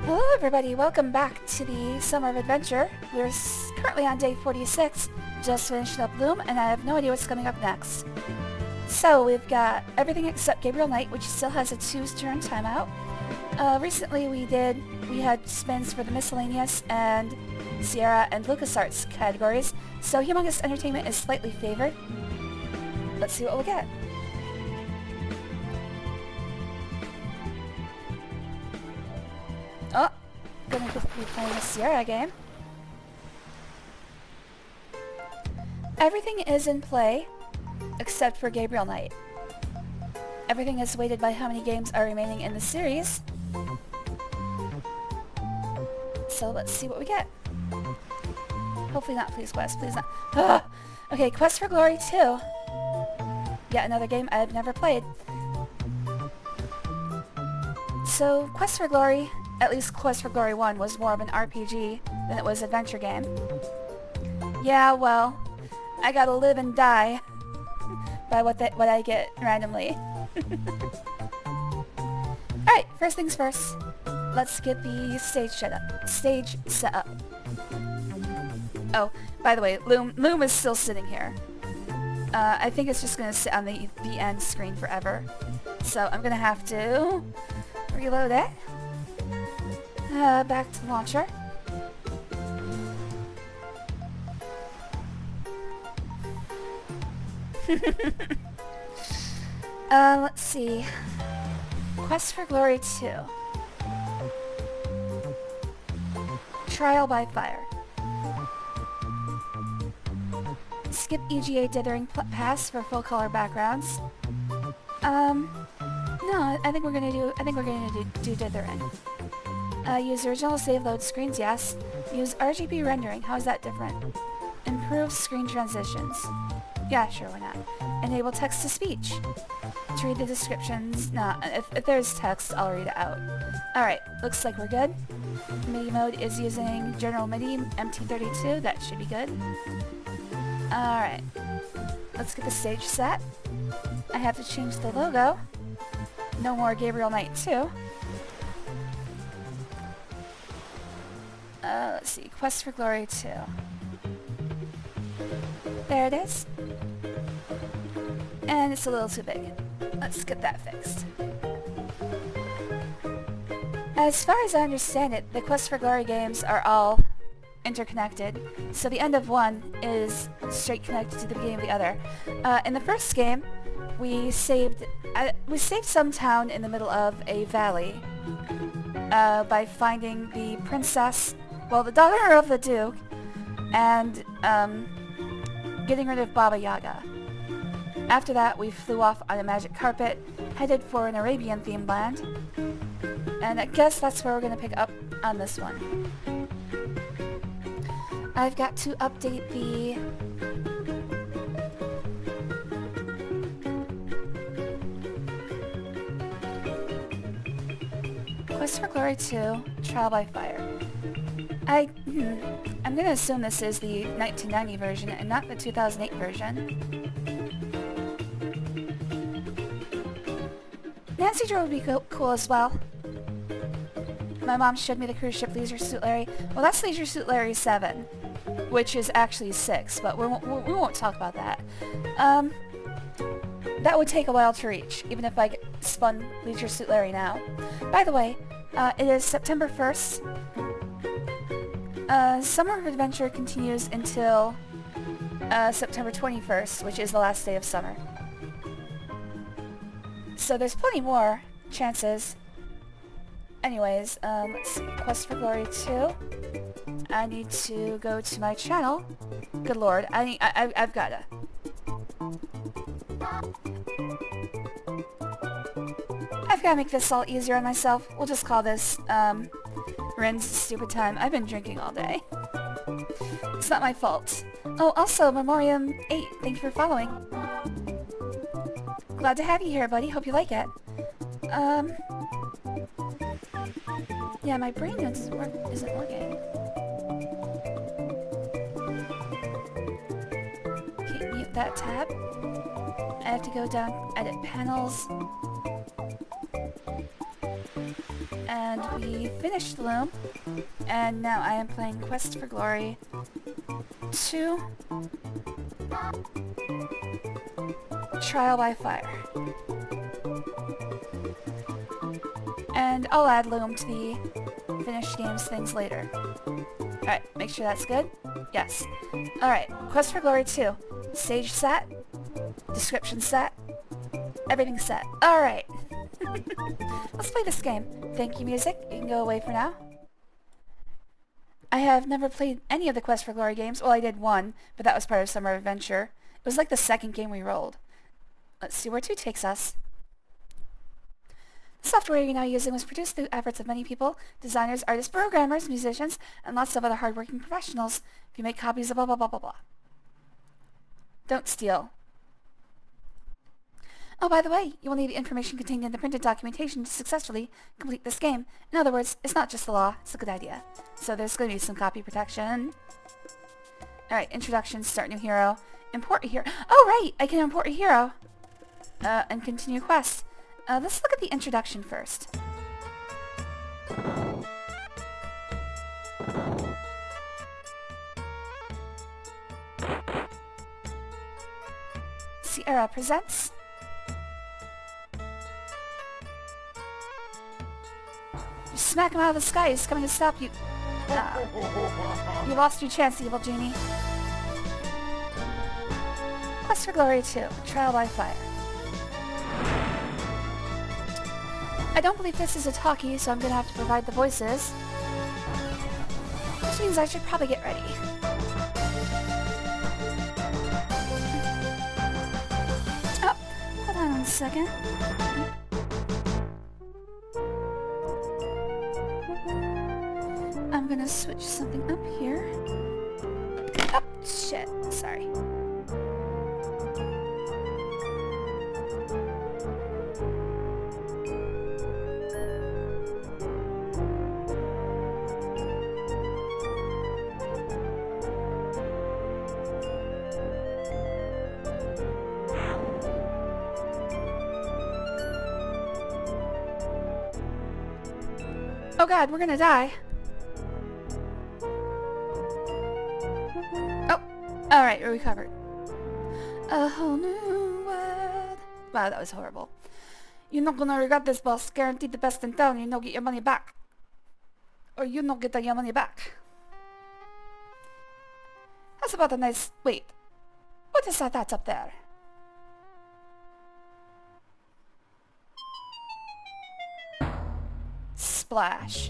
Hello everybody, welcome back to the Summer of Adventure. We're currently on day 46, just finishing up Loom, and I have no idea what's coming up next. So we've got everything except Gabriel Knight, which still has a 2-turn timeout. Recently we had spins for the Miscellaneous and Sierra and LucasArts categories, so Humongous Entertainment is slightly favored. Let's see what we'll get. Oh, gonna be playing a Sierra game. Everything is in play, except for Gabriel Knight. Everything is weighted by how many games are remaining in the series. So let's see what we get. Hopefully not Please Quest, please not. Ugh. Okay, Quest for Glory 2. Yet another game I've never played. So, Quest for Glory, at least Quest for Glory 1, was more of an RPG than it was an adventure game. Yeah, well, I gotta live and die by what I get randomly. Alright, first things first. Let's get the stage set up. Oh, by the way, Loom is still sitting here. I think it's just gonna sit on the end screen forever. So I'm gonna have to reload it. Back to the launcher. Let's see. Quest for Glory 2. Trial by Fire. Skip EGA dithering pass for full color backgrounds. No, I think we're gonna do dithering. Use original save load screens, yes. Use RGB rendering, how is that different? Improve screen transitions. Yeah, sure, why not? Enable text to speech. To read the descriptions, no, if there's text, I'll read it out. Alright, looks like we're good. MIDI mode is using General MIDI MT32, that should be good. Alright, let's get the stage set. I have to change the logo. No more Gabriel Knight 2. Let's see, Quest for Glory 2. There it is. And it's a little too big. Let's get that fixed. As far as I understand it, the Quest for Glory games are all interconnected, so the end of one is straight connected to the beginning of the other. In the first game, we saved some town in the middle of a valley by finding the princess, well, the daughter of the Duke, and getting rid of Baba Yaga. After that, we flew off on a magic carpet, headed for an Arabian-themed land, and I guess that's where we're going to pick up on this one. I've got to update the Quest for Glory 2, Trial by Fire. I'm gonna assume this is the 1990 version and not the 2008 version. Nancy Drew would be cool as well. My mom showed me the cruise ship Leisure Suit Larry. Well, that's Leisure Suit Larry 7, which is actually 6, but we won't talk about that. That would take a while to reach, even if I spun Leisure Suit Larry now. By the way, it is September 1st. Summer of Adventure continues until September 21st, which is the last day of summer. So there's plenty more chances. Anyways, let's see. Quest for Glory 2. I need to go to my channel. Good lord, I've gotta. I've gotta make this all easier on myself. We'll just call this, Rin's stupid time. I've been drinking all day. It's not my fault. Oh, also, Memoriam 8, thank you for following. Glad to have you here, buddy. Hope you like it. Yeah, my brain isn't working. Okay, mute that tab. I have to go down, edit panels. And we finished Loom. And now I am playing Quest for Glory 2 Trial by Fire. And I'll add Loom to the finished games things later. Alright, make sure that's good. Yes. Alright, Quest for Glory 2. Stage set. Description set. Everything set. Alright. Let's play this game. Thank you, music. You can go away for now. I have never played any of the Quest for Glory games. Well, I did one, but that was part of Summer Adventure. It was like the second game we rolled. Let's see where 2 takes us. The software you're now using was produced through efforts of many people, designers, artists, programmers, musicians, and lots of other hardworking professionals. If you make copies of blah blah blah blah blah. Don't steal. Oh, by the way, you will need the information contained in the printed documentation to successfully complete this game. In other words, it's not just the law, it's a good idea. So there's going to be some copy protection. Alright, introduction, start new hero, import a hero. Oh, right! I can import a hero. And continue quest. Let's look at the introduction first. Sierra presents. You smack him out of the sky, he's coming to stop you. You lost your chance, evil genie. Quest for Glory 2, Trial by Fire. I don't believe this is a talkie, so I'm gonna have to provide the voices. Which means I should probably get ready. Oh, hold on 1 second. I'm gonna switch something up here. Oh, shit. Sorry. Oh god, we're gonna die. Oh, alright, we're recovered. A whole new world. Wow, that was horrible. You're not gonna regret this, boss. Guaranteed the best in town. You no get your money back. Or you no get your money back. That's about a nice... Wait. What is that that's up there? Splash.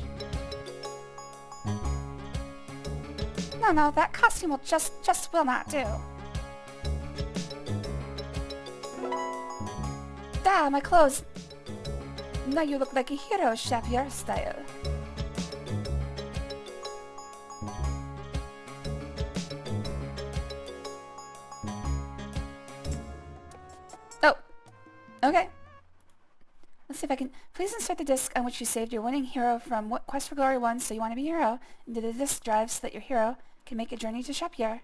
No, that costume will just will not do. Ah, my clothes. Now you look like a hero, Shapier style. Oh, okay. Let's see if I can... Please insert the disc on which you saved your winning hero from Quest for Glory 1, so you want to be a hero, into the disc drive so that your hero can make a journey to Shapier.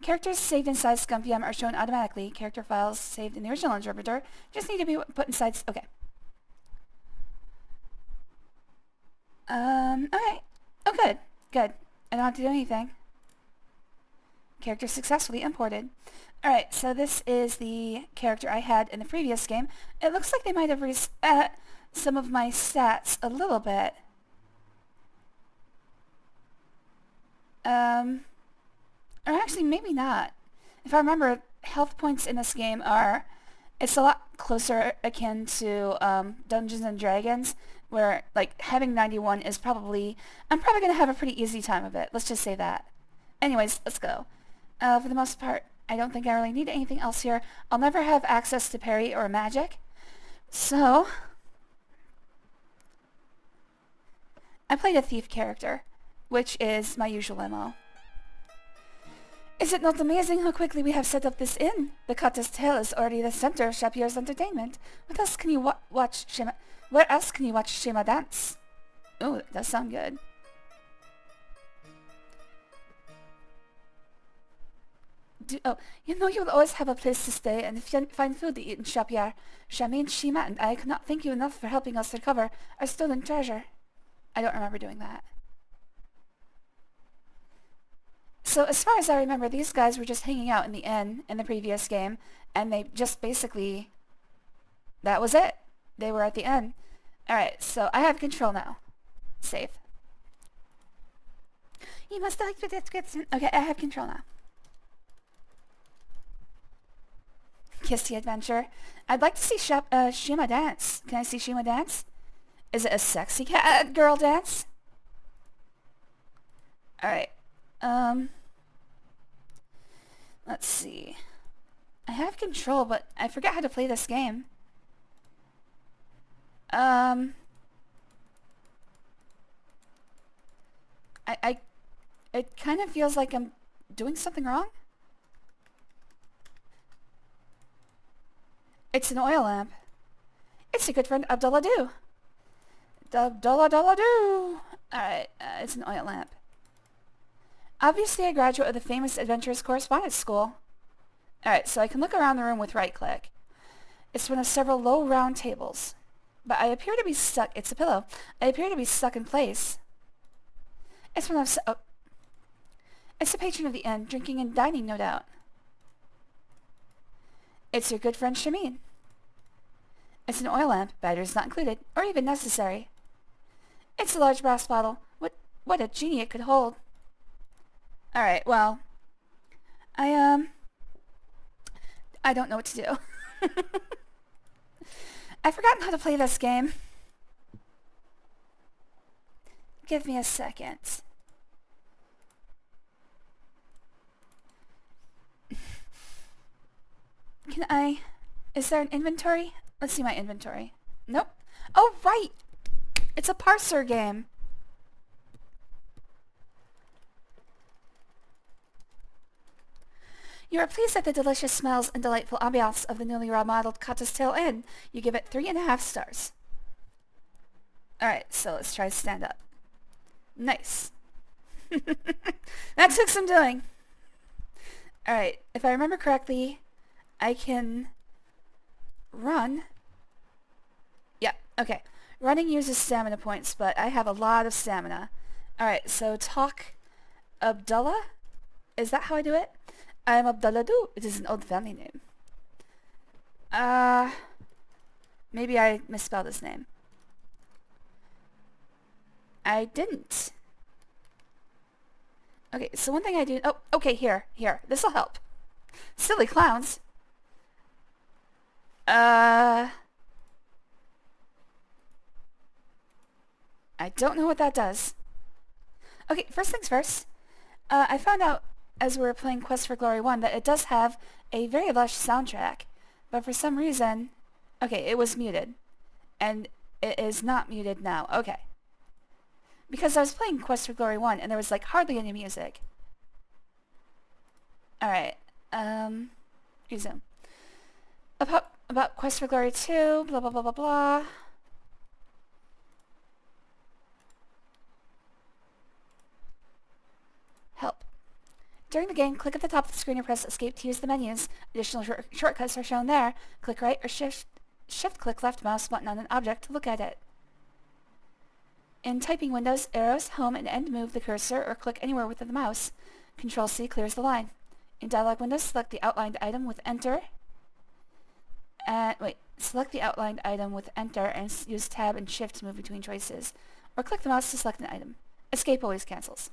Characters saved inside ScummVM are shown automatically. Character files saved in the original interpreter just need to be put inside... Okay. Okay. Oh, good. Good. I don't have to do anything. Character successfully imported. Alright, so this is the character I had in the previous game. It looks like they might have reset some of my stats a little bit. Or actually, maybe not. If I remember, health points in this game are... It's a lot closer akin to Dungeons and Dragons, where, like, having 91 is probably... I'm probably going to have a pretty easy time of it. Let's just say that. Anyways, let's go. For the most part, I don't think I really need anything else here. I'll never have access to parry or magic. So... I played a thief character, which is my usual MO. Is it not amazing how quickly we have set up this inn? The Cottage Tale is already the center of Shapier's entertainment. What else can you watch Shema... Where else can you watch Shema dance? Oh, that does sound good. Oh, you know you'll always have a place to stay and find food to eat in Shapyar. Shamin, Shima, and I cannot thank you enough for helping us recover our stolen treasure. I don't remember doing that. So as far as I remember, these guys were just hanging out in the inn in the previous game, and they just basically... that was it. They were at the inn. Alright, so I have control now. Save. You must like the description. Okay, I have control now. Kissy Adventure. I'd like to see Shima dance. Can I see Shima dance? Is it a sexy cat girl dance? Alright. Let's see. I have control, but I forgot how to play this game. It kind of feels like I'm doing something wrong. It's an oil lamp. It's your good friend Abdullah Doo. Abdullah Doo. Alright, it's an oil lamp. Obviously a graduate of the famous Adventurous Correspondence School. Alright, so I can look around the room with right click. It's one of several low round tables. But I appear to be stuck. It's a pillow. I appear to be stuck in place. It's one of... oh. It's the patron of the inn, drinking and dining, no doubt. It's your good friend Shamin. It's an oil lamp, batteries not included, or even necessary. It's a large brass bottle. What a genie it could hold. Alright, well... I don't know what to do. I've forgotten how to play this game. Give me a second. Can I... is there an inventory? Let's see my inventory. Nope. Oh, right! It's a parser game. You are pleased at the delicious smells and delightful ambiance of the newly remodeled Cotter's Tail Inn. You give it 3.5 stars. Alright, so let's try to stand up. Nice. That took some doing. Alright, if I remember correctly, I can run. Yeah, okay. Running uses stamina points, but I have a lot of stamina. Alright, so talk Abdullah? Is that how I do it? I'm Abdullah Doo. It is an old family name. Maybe I misspelled his name. I didn't. Okay, so one thing I do... oh, okay, here. This'll help. Silly clowns. I don't know what that does. Okay, first things first. I found out as we were playing Quest for Glory 1 that it does have a very lush soundtrack, but for some reason... okay, it was muted. And it is not muted now. Okay. Because I was playing Quest for Glory 1 and there was like hardly any music. Alright, resume. About Quest for Glory 2, blah blah blah blah blah. Help. During the game, click at the top of the screen or press escape to use the menus. Additional shortcuts are shown there. Click right or shift click left mouse button on an object to look at it. In typing windows, arrows, home, and end move the cursor or click anywhere within the mouse. Control-C clears the line. In dialog windows, select the outlined item with enter. Select the outlined item with enter and use tab and shift to move between choices. Or click the mouse to select an item. Escape always cancels.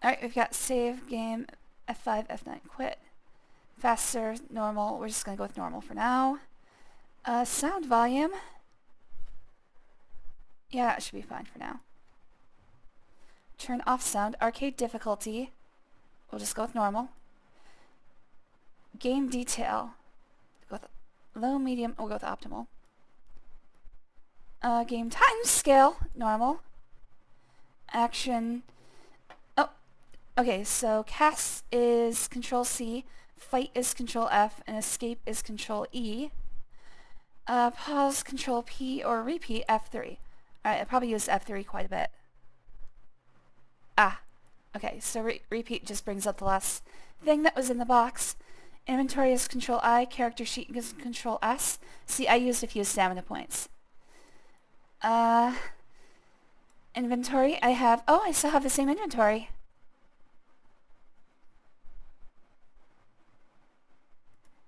Alright, we've got save, game, F5, F9, quit. Faster, normal. We're just going to go with normal for now. Sound volume. Yeah, that should be fine for now. Turn off sound. Arcade difficulty. We'll just go with normal. Game detail. Go with low, medium. We'll go with optimal. Game time scale. Normal. Action. Oh, okay. So cast is Control-C. Fight is Control-F. And escape is Control-E. Pause, Control-P, or repeat F3. Alright, I probably used F3 quite a bit. Ah, Okay, so repeat just brings up the last thing that was in the box. Inventory is Control I, character sheet is Control S. See, I used a few stamina points. Inventory, I have... Oh, I still have the same inventory.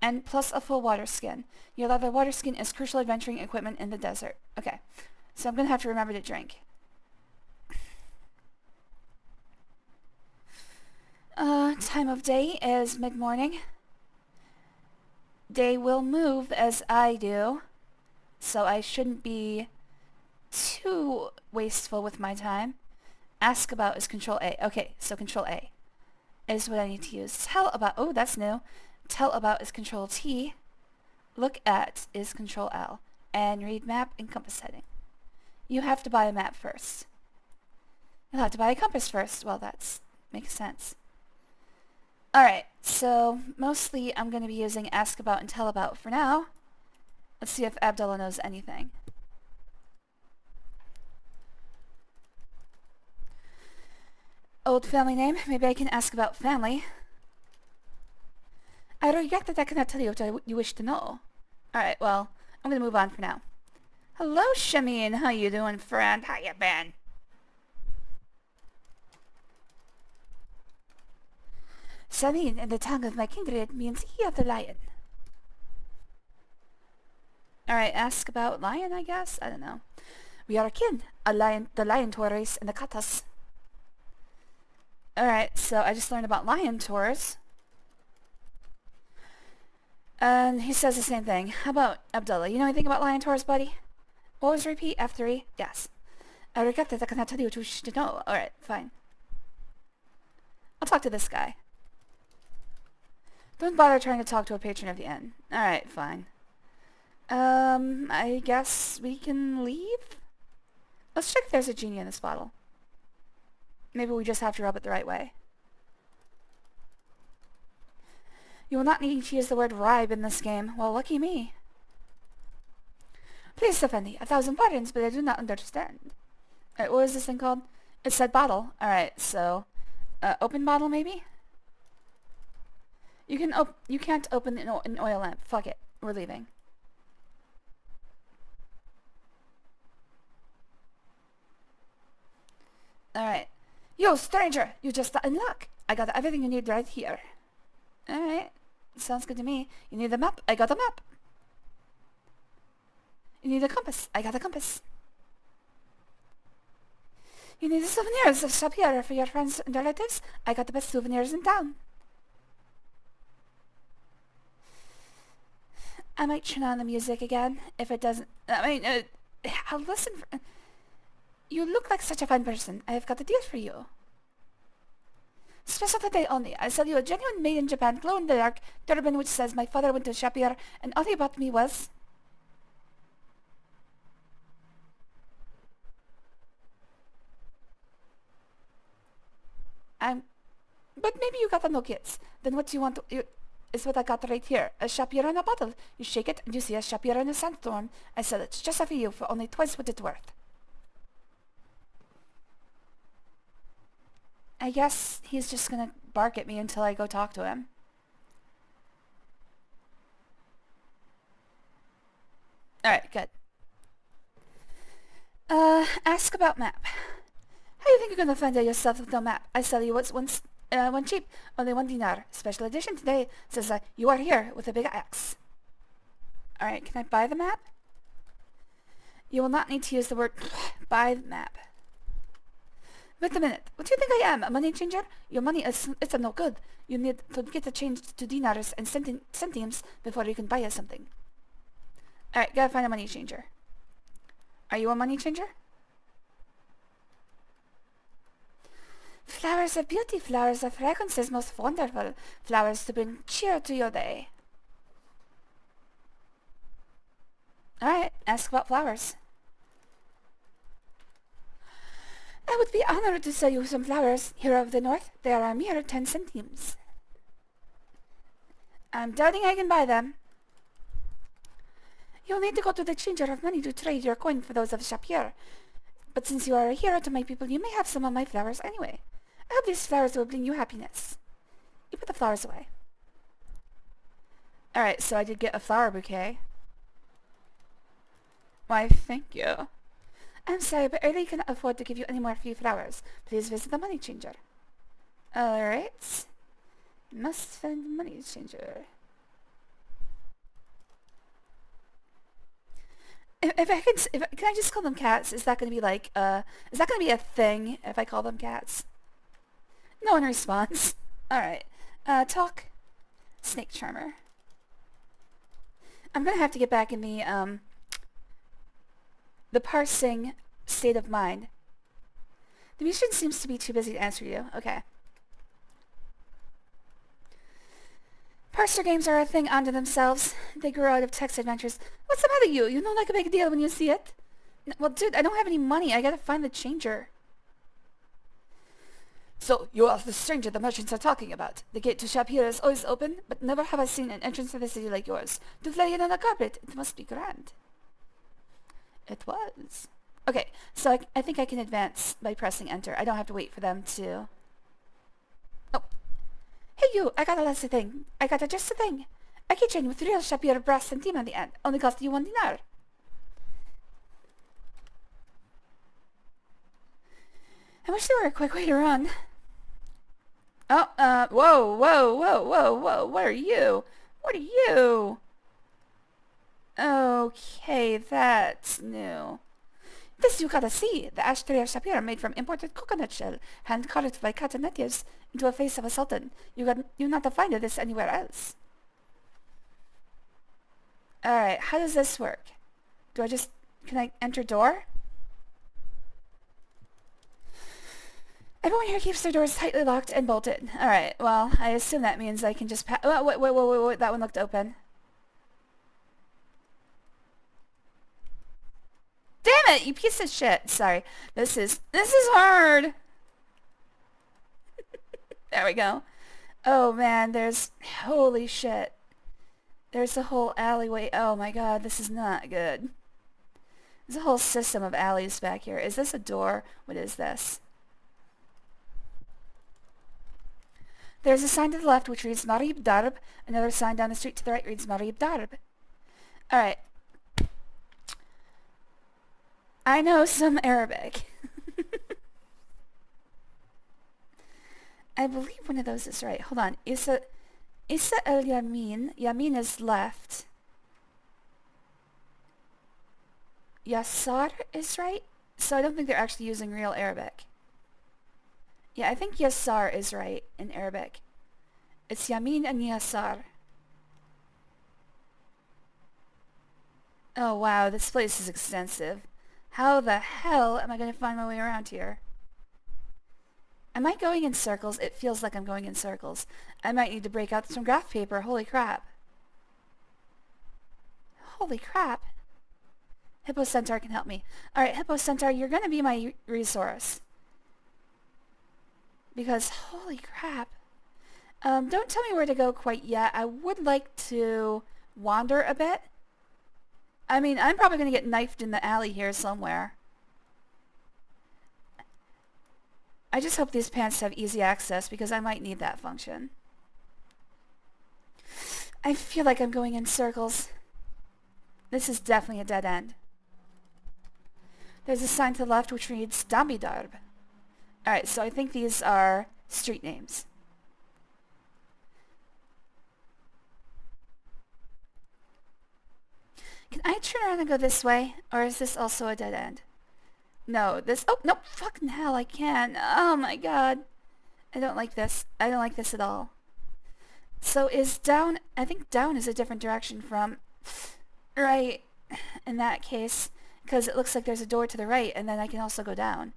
And plus a full water skin. Your leather water skin is crucial adventuring equipment in the desert. Okay, so I'm gonna have to remember to drink. Time of day is mid-morning. Day will move as I do, so I shouldn't be too wasteful with my time. Ask about is Control A. Okay, so Control A is what I need to use. Tell about, oh, that's new. Tell about is Control T. Look at is Control L. And read map and compass heading. You have to buy a map first. You'll have to buy a compass first. Well, that makes sense. Alright, so mostly I'm going to be using Ask About and Tell About for now. Let's see if Abdullah knows anything. Old family name? Maybe I can ask about family. I regret that I cannot tell you what you wish to know. Alright, well, I'm going to move on for now. Hello, Shamin. How you doing, friend? How you been? Shamin, in the tongue of my kindred, means he of the lion. Alright, ask about lion, I guess? I don't know. We are kin. The lion tours and the katas. Alright, so I just learned about lion tours. And he says the same thing. How about Abdullah? You know anything about lion tours, buddy? What was repeat? F3? Yes. I regret that I cannot tell you what you wish to know. Alright, fine. I'll talk to this guy. Don't bother trying to talk to a patron of the inn. Alright, fine. I guess we can leave? Let's check if there's a genie in this bottle. Maybe we just have to rub it the right way. You will not need to use the word ribe in this game. Well, lucky me. Please, Effendi, 1,000 pardons, but I do not understand. Alright, what is this thing called? It said bottle. Alright, so... open bottle, maybe? You can't open an oil lamp. Fuck it. We're leaving. Alright. Yo, stranger! You just got in luck. I got everything you need right here. Alright. Sounds good to me. You need a map? I got a map. You need a compass? I got a compass. You need the souvenirs of shop here for your friends and relatives? I got the best souvenirs in town. I might turn on the music again, if it doesn't... I mean, I'll listen for... You look like such a fine person. I have got a deal for you. Special today only. I'll sell you a genuine made-in-Japan glow-in-the-dark turban which says my father went to shop here and all he bought me was... But maybe you got the no kits. Then what you want is what I got right here. A Shapiro in a bottle. You shake it and you see a Shapiro in a sandstorm. I sell it just for you for only twice what it's worth. I guess he's just gonna bark at me until I go talk to him. Alright, good. Ask about map. How do you think you're gonna find out yourself with no map? I sell you what's one cheap, only 1 dinar. Special edition today says that you are here with a big axe. Alright, can I buy the map? You will not need to use the word buy the map. Wait a minute. What do you think I am? A money changer? Your money it's a no good. You need to get it changed to dinars and centimes before you can buy us something. Alright, gotta find a money changer. Are you a money changer? Flowers of beauty, flowers of fragrances, most wonderful. Flowers to bring cheer to your day. Alright, ask about flowers. I would be honored to sell you some flowers. Here of the north, they are a mere 10 centimes. I'm doubting I can buy them. You'll need to go to the changer of money to trade your coin for those of Shapir. But since you are a hero to my people, you may have some of my flowers anyway. I hope these flowers will bring you happiness. You put the flowers away. Alright, so I did get a flower bouquet. Why, thank you. I'm sorry, but I really cannot afford to give you any more free flowers. Please visit the money changer. Alright. Must find the money changer. Can I just call them cats? Is that gonna be like, is that gonna be a thing if I call them cats? No one responds. Alright. Talk. Snake Charmer. I'm gonna have to get back in the parsing state of mind. The musician seems to be too busy to answer you. Okay. Parser games are a thing unto themselves. They grew out of text adventures. What's the matter, you? You don't like a big deal when you see it? Well, dude, I don't have any money. I gotta find the changer. So, you are the stranger the merchants are talking about. The gate to shop here is always open, but never have I seen an entrance to the city like yours. To lay it on a carpet, it must be grand. It was. Okay, so I think I can advance by pressing enter. I don't have to wait for them to... Oh. Hey you, I got just a thing. A keychain with real Shapir brass centime on the end. Only cost you 1 dinar. I wish there were a quick way to run. Oh, whoa, what are you? What are you? Okay, that's new. This you gotta see. The ashtray of Shapir made from imported coconut shell, hand-carved by cat natives into a face of a sultan. You not find this anywhere else. Alright, how does this work? Can I enter door? Everyone here keeps their doors tightly locked and bolted. Alright, well, I assume that means I can just oh, wait, that one looked open. Damn it, you piece of shit. Sorry. This is hard. There we go. Oh man, holy shit. There's a whole alleyway. Oh my god, this is not good. There's a whole system of alleys back here. Is this a door? What is this? There's a sign to the left which reads Marib Darb. Another sign down the street to the right reads Marib Darb. Alright. I know some Arabic. I believe one of those is right. Hold on. Isa el Yamin. Yamin is left. Yasar is right. So I don't think they're actually using real Arabic. Yeah, I think Yasar is right in Arabic. It's Yamin and Yasar. Oh wow, this place is extensive. How the hell am I going to find my way around here? Am I going in circles? It feels like I'm going in circles. I might need to break out some graph paper. Holy crap. Holy crap. Hippo Centaur can help me. Alright, Hippo Centaur, you're going to be my resource. Because, holy crap. Don't tell me where to go quite yet. I would like to wander a bit. I mean, I'm probably going to get knifed in the alley here somewhere. I just hope these pants have easy access because I might need that function. I feel like I'm going in circles. This is definitely a dead end. There's a sign to the left which reads Dambidarb. Alright, so I think these are street names. Can I turn around and go this way? Or is this also a dead end? No, oh, no, fucking hell, I can. Oh my god. I don't like this. I don't like this at all. So is down, I think down is a different direction from right in that case. Because it looks like there's a door to the right and then I can also go down.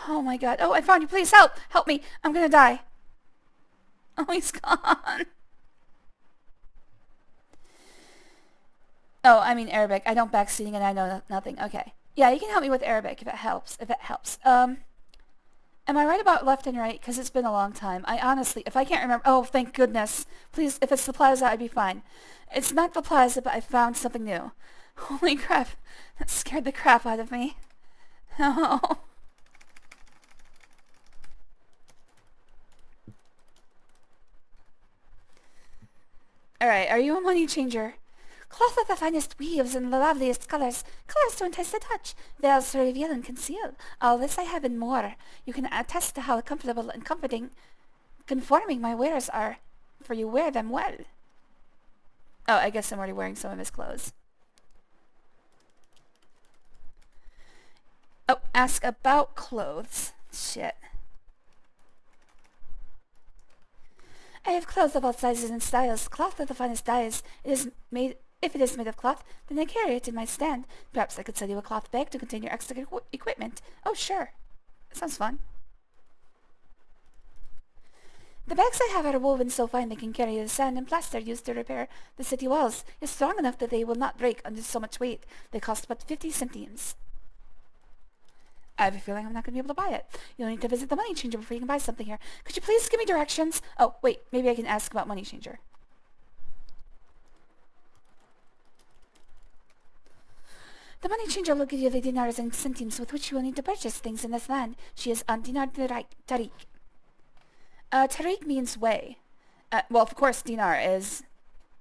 Oh my god. Oh, I found you. Please help. Help me. I'm gonna die. Oh, he's gone. Oh, I mean Arabic. I don't backseating and I know nothing. Okay. Yeah, you can help me with Arabic if it helps. Am I right about left and right? Because it's been a long time. I honestly, if I can't remember... Oh, thank goodness. Please, if it's the plaza, I'd be fine. It's not the plaza, but I found something new. Holy crap. That scared the crap out of me. Oh. Alright, are you a money changer? Cloth of the finest weaves and the loveliest colors. Colors to entice the touch. Veils to reveal and conceal. All this I have and more. You can attest to how comfortable and conforming my wares are, for you wear them well. Oh, I guess I'm already wearing some of his clothes. Oh, ask about clothes. Shit. I have clothes of all sizes and styles, cloth of the finest dyes. If it is made of cloth, then I carry it in my stand. Perhaps I could sell you a cloth bag to contain your extra equipment. Oh, sure. That sounds fun. The bags I have are woven so fine they can carry the sand and plaster used to repair the city walls. It's strong enough that they will not break under so much weight. They cost but 50 centimes. I have a feeling I'm not going to be able to buy it. You'll need to visit the money changer before you can buy something here. Could you please give me directions? Oh, wait, maybe I can ask about money changer. The money changer will give you the dinars and centimes with which you will need to purchase things in this land. She is on dinar tariq. Tariq means way. Well, of course, dinar is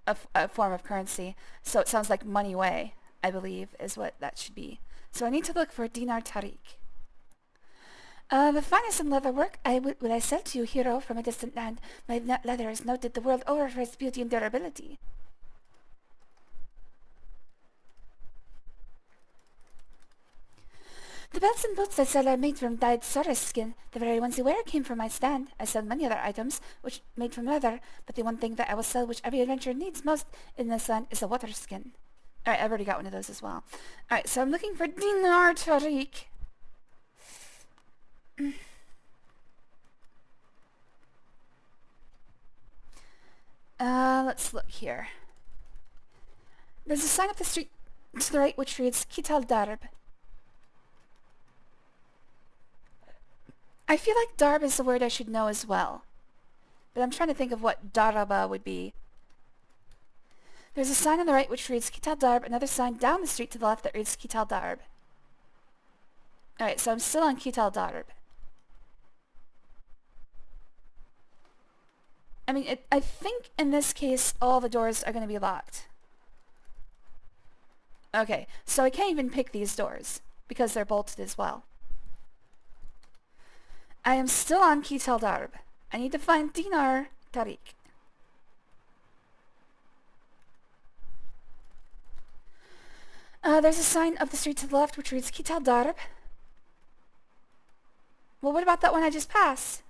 a form of currency, so it sounds like money way, I believe, is what that should be. So I need to look for dinar tariq. The finest in leather work will I sell to you, hero, from a distant land. My leather is noted the world over for its beauty and durability. The belts and boots I sell are made from dyed saurus skin. The very ones you wear came from my stand. I sell many other items which made from leather, but the one thing that I will sell which every adventurer needs most in this land is a water skin. Alright, I've already got one of those as well. Alright, so I'm looking for dinar tariq. Let's look here. There's a sign up the street to the right which reads Qital Darb. I feel like Darb is a word I should know as well. But I'm trying to think of what Daraba would be. There's a sign on the right which reads Qital Darb, another sign down the street to the left that reads Qital Darb. Alright, so I'm still on Qital Darb. I mean, I think in this case all the doors are going to be locked. Okay, so I can't even pick these doors because they're bolted as well. I am still on Qital Darb. I need to find dinar tariq. There's a sign up the street to the left which reads Qital Darb. Well, what about that one I just passed?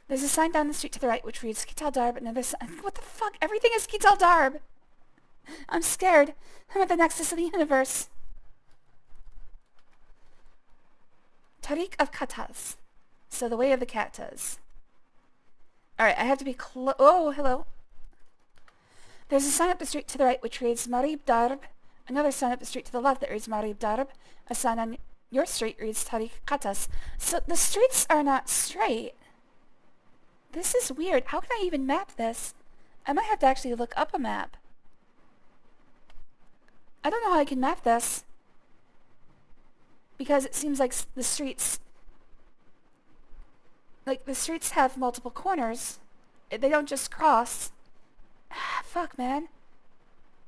There's a sign down the street to the right which reads Qital Darb, another sign. What the fuck? Everything is Qital Darb! I'm scared. I'm at the nexus of the universe. Tariq of Katas. So the way of the Katas. Alright, I have to be oh, hello. There's a sign up the street to the right which reads Marib Darb. Another sign up the street to the left that reads Marib Darb. A sign on your street reads Tariq Katas. So the streets are not straight. This is weird. How can I even map this? I might have to actually look up a map. I don't know how I can map this. Because it seems like the streets... Like, the streets have multiple corners. They don't just cross. Ah, fuck, man.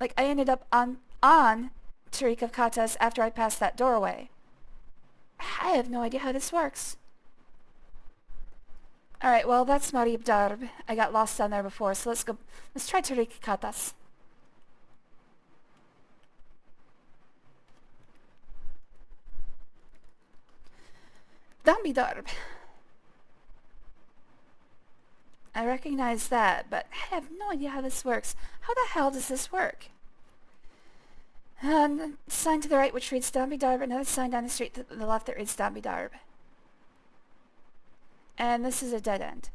Like, I ended up on Tariq of Katas after I passed that doorway. I have no idea how this works. Alright, well, that's Marib Darb. I got lost down there before, so let's go... Let's try Tariq Katas. Dambi Darb. I recognize that, but I have no idea how this works. How the hell does this work? Sign to the right which reads Dambi Darb, another sign down the street to the left that reads Dambi Darb. And this is a dead end.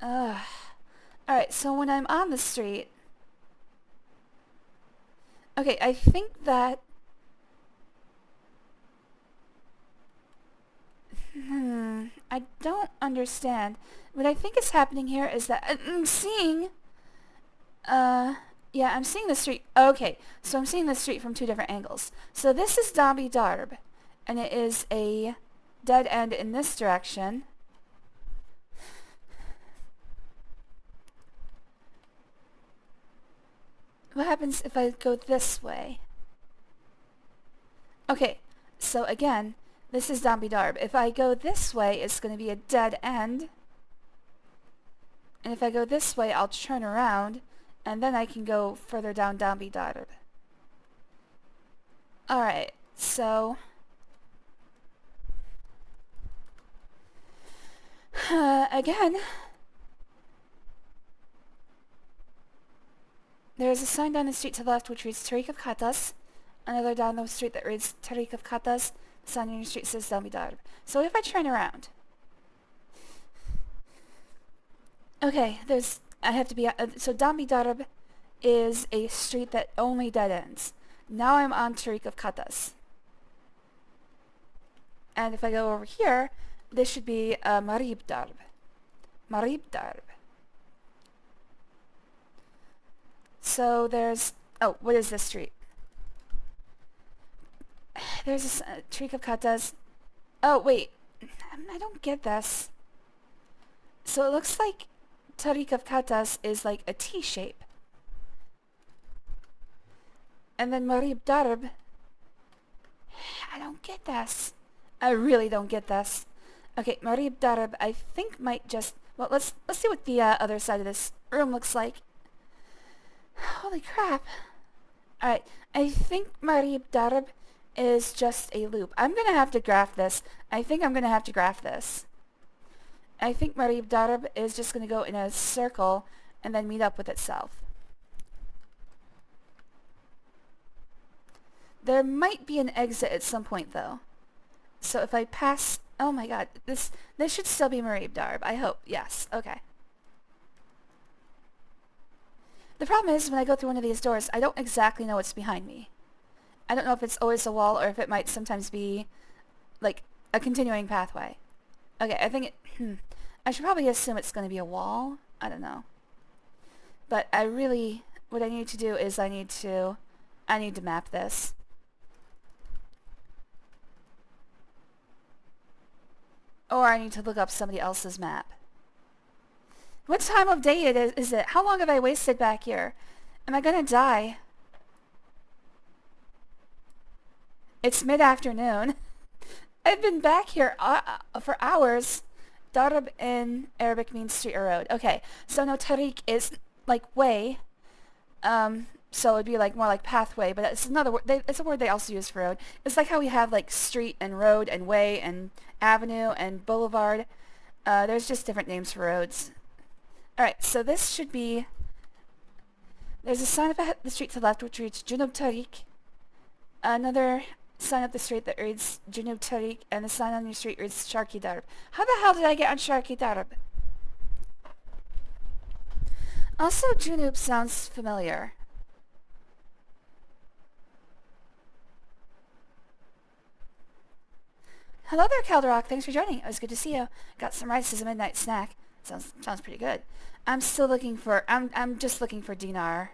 Alright, so when I'm on the street... Okay, I think that... I don't understand. What I think is happening here is that I'm seeing... Yeah, I'm seeing the street. Okay, so I'm seeing the street from two different angles. So this is Dambi Darb, and it is a dead end in this direction. What happens if I go this way? Okay, so again, this is Dambi Darb. If I go this way, it's going to be a dead end. And if I go this way, I'll turn around, and then I can go further down Dambi Darb. Alright, so... again... There is a sign down the street to the left which reads Tariq of Khatas. Another down the street that reads Tariq of Khatas. The sign on the street says Dambi Darb. So what if I turn around? Okay, I have to be... so Dambi Darb is a street that only dead ends. Now I'm on Tariq of Khatas. And if I go over here, this should be Marib Darb. Marib Darb. So there's... Oh, what is this street? There's a Tariq of Khatas. Oh, wait. I don't get this. So it looks like Tariq of Khatas is like a T shape. And then Marib Darb... I don't get this. I really don't get this. Okay, Marib Darb I think might just... Well, let's see what the other side of this room looks like. Holy crap. Alright, I think Marib Darb is just a loop. I'm gonna have to graph this. I think I'm gonna have to graph this. I think Marib Darb is just gonna go in a circle and then meet up with itself. There might be an exit at some point though. So if I pass... Oh my god, this should still be Marib Darb. I hope. Yes. Okay. The problem is, when I go through one of these doors, I don't exactly know what's behind me. I don't know if it's always a wall or if it might sometimes be, like, a continuing pathway. Okay, I think it... I should probably assume it's going to be a wall. I don't know. But I really... What I need to do is I need to map this. Or I need to look up somebody else's map. What time of day is it? How long have I wasted back here? Am I gonna die? It's mid-afternoon. I've been back here for hours. Darb in Arabic means street or road. Okay, so no, tariq is like way. So it'd be like more like pathway, but it's another word. It's a word they also use for road. It's like how we have like street and road and way and avenue and boulevard. There's just different names for roads. Alright, so this should be... There's a sign up at the street to the left which reads Junub Tariq. Another sign up the street that reads Junub Tariq, and the sign on your street reads Sharki Darb. How the hell did I get on Sharki Darb? Also, Junub sounds familiar. Hello there, Calderock. Thanks for joining. It was good to see you. Got some rice as a midnight snack. Sounds pretty good. I'm still looking for... I'm just looking for Dinar.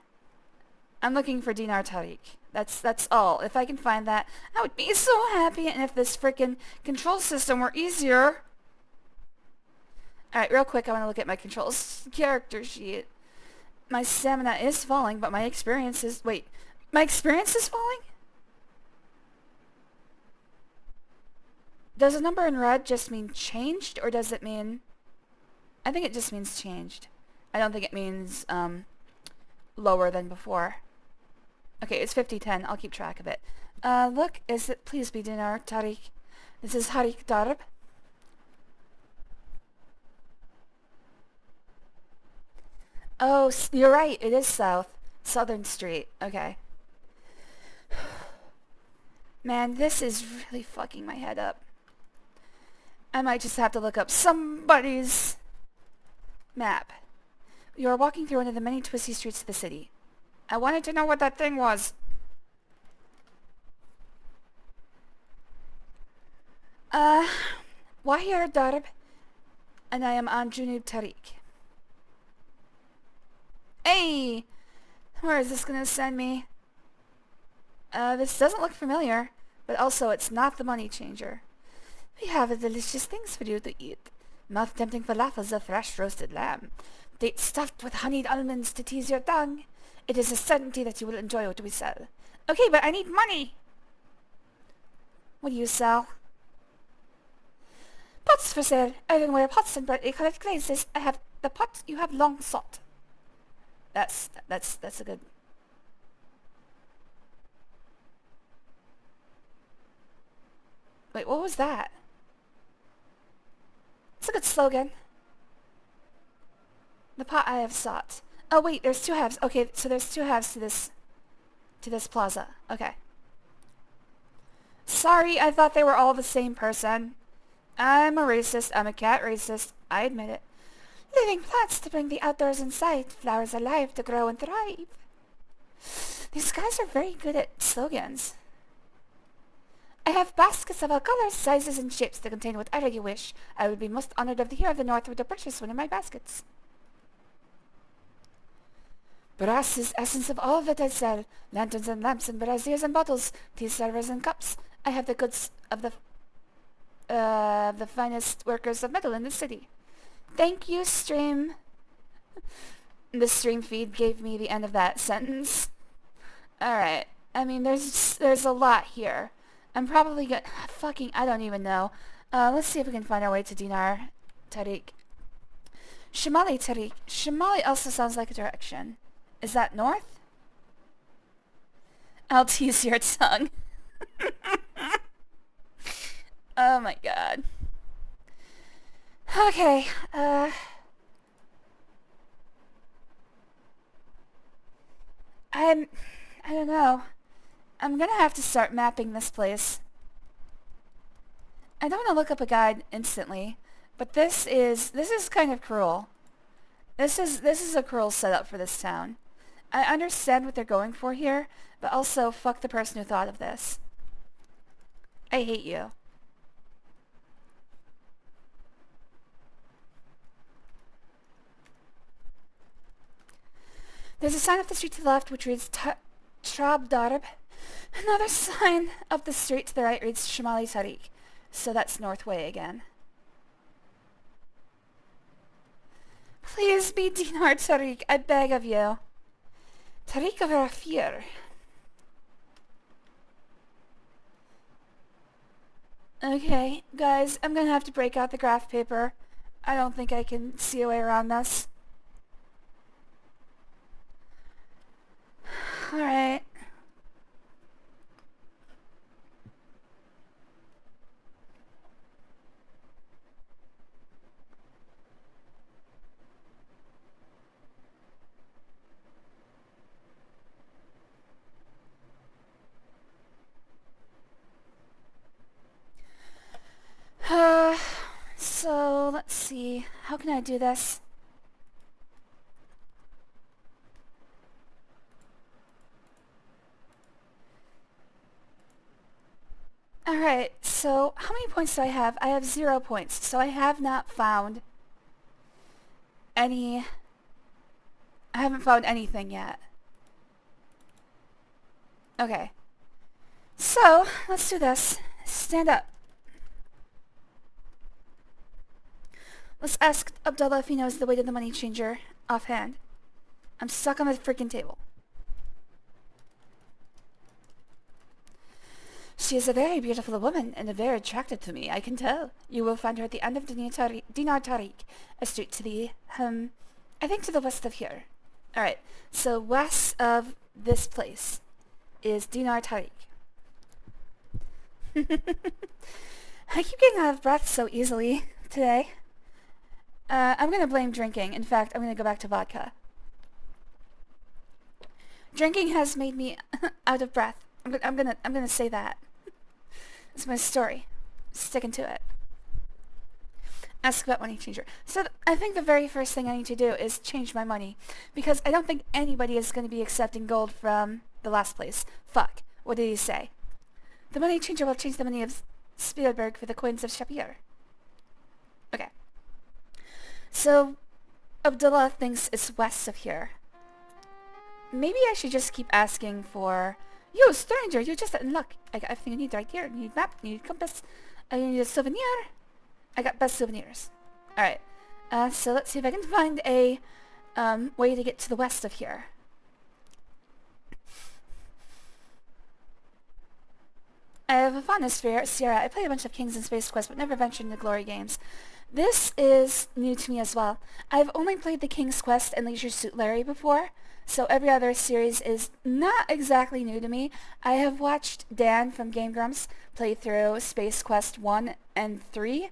I'm looking for Dinar Tariq. That's all. If I can find that, I would be so happy. And if this frickin' control system were easier... Alright, real quick, I want to look at my controls character sheet. My stamina is falling, but my experience is... Wait, my experience is falling? Does a number in red just mean changed, or does it mean... I think it just means changed. I don't think it means lower than before. Okay, it's 5010. I'll keep track of it. Look, please be Dinar Tariq. This is Harik Darb. Oh, you're right. It is south. Southern Street. Okay. Man, this is really fucking my head up. I might just have to look up somebody's map. You are walking through one of the many twisty streets of the city. I wanted to know what that thing was. Wahir Darb, and I am on Junub Tariq. Hey! Where is this gonna send me? This doesn't look familiar, but also it's not the money changer. We have delicious things for you to eat. Mouth-tempting falafels of fresh roasted lamb. Dates stuffed with honeyed almonds to tease your tongue. It is a certainty that you will enjoy what we sell. Okay, but I need money! What do you sell? Pots for sale. Earthenware pots and brightly colored glazes. I have the pot you have long sought. That's a good... Wait, what was that? It's a good slogan. The pot I have sought. Oh wait, there's two halves. Okay, so there's two halves to this plaza. Okay. Sorry, I thought they were all the same person. I'm a racist. I'm a cat racist. I admit it. Living plants to bring the outdoors inside. Flowers alive to grow and thrive. These guys are very good at slogans. I have baskets of all colors, sizes, and shapes to contain whatever you wish. I would be most honored of the Hero of the North to purchase one of my baskets. Brass is essence of all that I sell. Lanterns and lamps and braziers and bottles. Tea servers and cups. I have the goods of the finest workers of metal in the city. Thank you, stream. The stream feed gave me the end of that sentence. Alright. I mean, there's a lot here. I'm probably gonna... I don't even know. Let's see if we can find our way to Dinar Tariq. Shimali Tariq. Shimali also sounds like a direction. Is that north? I'll tease your tongue. Oh my god. Okay, I don't know. I'm gonna have to start mapping this place. I don't want to look up a guide instantly, but this is kind of cruel. This is a cruel setup for this town. I understand what they're going for here, but also fuck the person who thought of this. I hate you. There's a sign up the street to the left which reads Trab Darb. Another sign up the street to the right reads Shimali Tariq. So that's North Way again. Please be Dinar Tariq, I beg of you. Tariq of Rafir. Okay, guys, I'm gonna have to break out the graph paper. I don't think I can see a way around this. Alright. So, let's see. How can I do this? Alright, so how many points do I have? I have 0 points, so I have not found any... I haven't found anything yet. Okay. So, let's do this. Stand up. Let's ask Abdullah if he knows the way to the money changer offhand. I'm stuck on the freaking table. She is a very beautiful woman and very attracted to me, I can tell. You will find her at the end of Dinar Tariq, a street to the, I think to the west of here. Alright, so west of this place is Dinar Tariq. I keep getting out of breath so easily today. I'm gonna blame drinking. In fact, I'm gonna go back to vodka. Drinking has made me out of breath. I'm gonna say that. It's my story. Sticking to it. Ask about money changer. So I think the very first thing I need to do is change my money, because I don't think anybody is going to be accepting gold from the last place. Fuck. What did he say? The money changer will change the money of Spielberg for the coins of Shapir. Okay. So Abdullah thinks it's west of here. maybe I should just keep asking for, yo, stranger, you just unlock. I got everything you need right here. You need map, you need compass, you need a souvenir. I got best souvenirs. Alright, so let's see if I can find a way to get to the west of here. I have a fondness for Sierra. I played a bunch of Kings and Space Quest, but never ventured into Glory games. This is new to me as well. I've only played the King's Quest and Leisure Suit Larry before, so every other series is not exactly new to me. I have watched Dan from Game Grumps play through Space Quest 1 and 3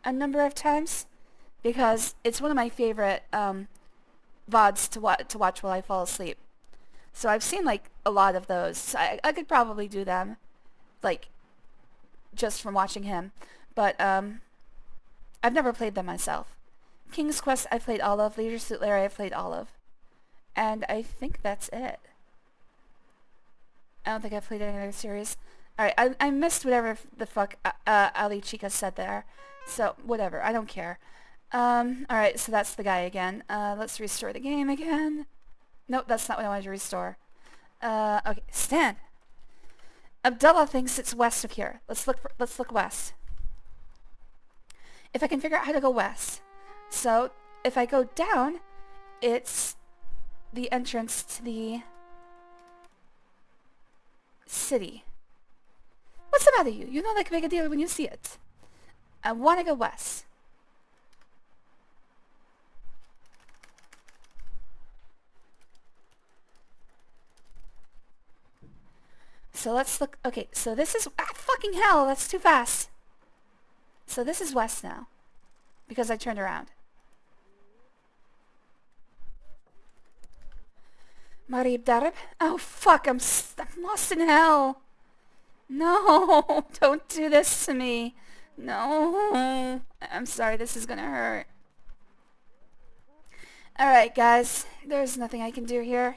a number of times, because it's one of my favorite VODs to watch while I fall asleep. So I've seen like a lot of those. So I could probably do them, like, just from watching him. But I've never played them myself. King's Quest I've played all of. Leisure Suit Larry I've played all of. And I think that's it. I don't think I've played any other series. Alright, I missed whatever the fuck Ali Chica said there. So, whatever. I don't care. Alright, so that's the guy again. Let's restore the game again. Nope, that's not what I wanted to restore. Okay, Stan! Abdullah thinks it's west of here. Let's look west. If I can figure out how to go west. So, if I go down, it's the entrance to the city. What's the matter, you? You know like make a deal when you see it. I want to go west. So let's look. Okay, so this is... fucking hell, that's too fast. So this is west now. Because I turned around. Marib Darib? Oh fuck, I'm lost in hell. No, don't do this to me. No. I'm sorry, this is gonna hurt. Alright guys, there's nothing I can do here.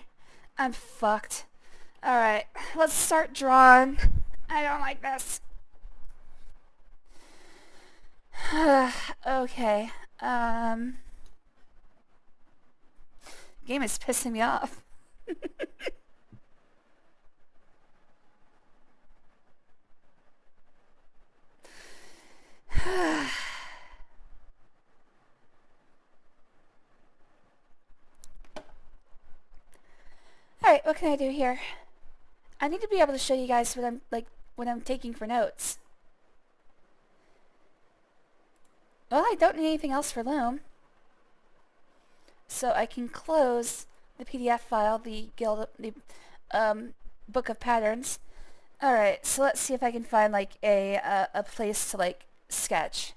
I'm fucked. Alright, let's start drawing. I don't like this. Okay, game is pissing me off. Alright, what can I do here? I need to be able to show you guys what I'm taking for notes. Well, I don't need anything else for Loom. So I can close the PDF file, the book of patterns. Alright, so let's see if I can find like a place to like sketch.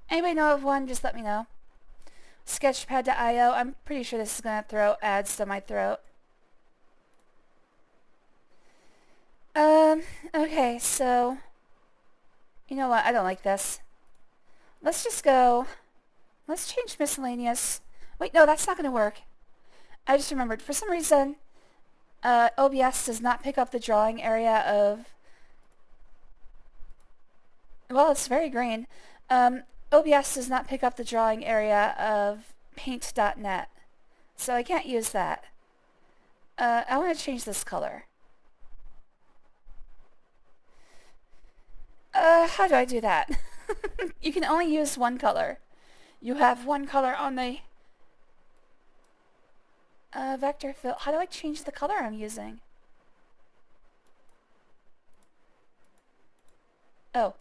Anybody know of one? Just let me know. Sketchpad.io. I'm pretty sure this is gonna throw ads down my throat. Okay, so you know what? I don't like this. Let's just go. Let's change miscellaneous. Wait, no, that's not gonna work. I just remembered. For some reason, OBS does not pick up the drawing area of... Well, it's very green. OBS does not pick up the drawing area of paint.net. So I can't use that. I want to change this color. How do I do that? You can only use one color. You have one color on the vector fill. How do I change the color I'm using? Oh.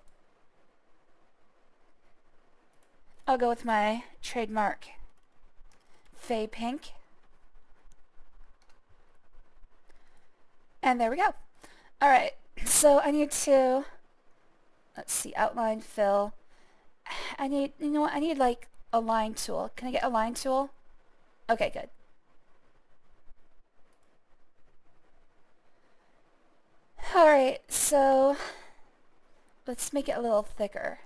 I'll go with my trademark Fey Pink. And there we go. Alright, so I need to... Let's see, outline, fill. I need, you know what, I need like a line tool. Can I get a line tool? Okay, good. Alright, so let's make it a little thicker.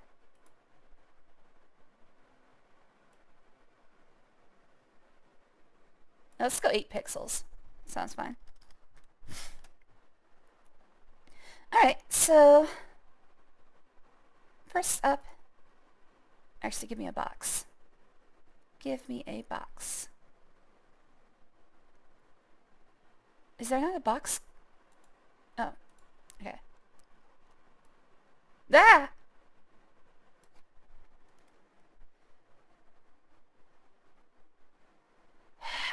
Let's go 8 pixels. Sounds fine. Alright, so first up, actually give me a box. Give me a box. Is there not a box? Oh. Okay. Ah!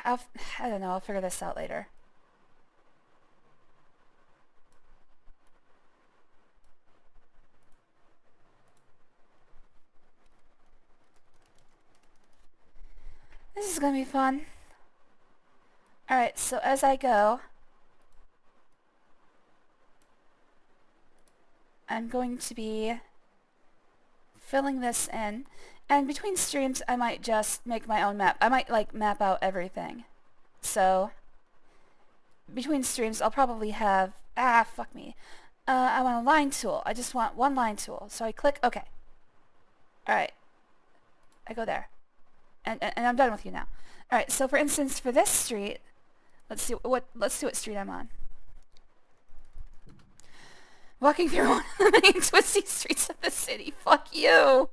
I don't know, I'll figure this out later. This is gonna be fun. Alright, so as I go, I'm going to be filling this in. And between streams, I might just make my own map. I might, like, map out everything. So, between streams, I'll probably have... Ah, fuck me. I want a line tool. I just want one line tool. So I click, okay. Alright. I go there. And I'm done with you now. Alright, so for instance, for this street, let's see what street I'm on. Walking through one of the main twisty streets of the city. Fuck you!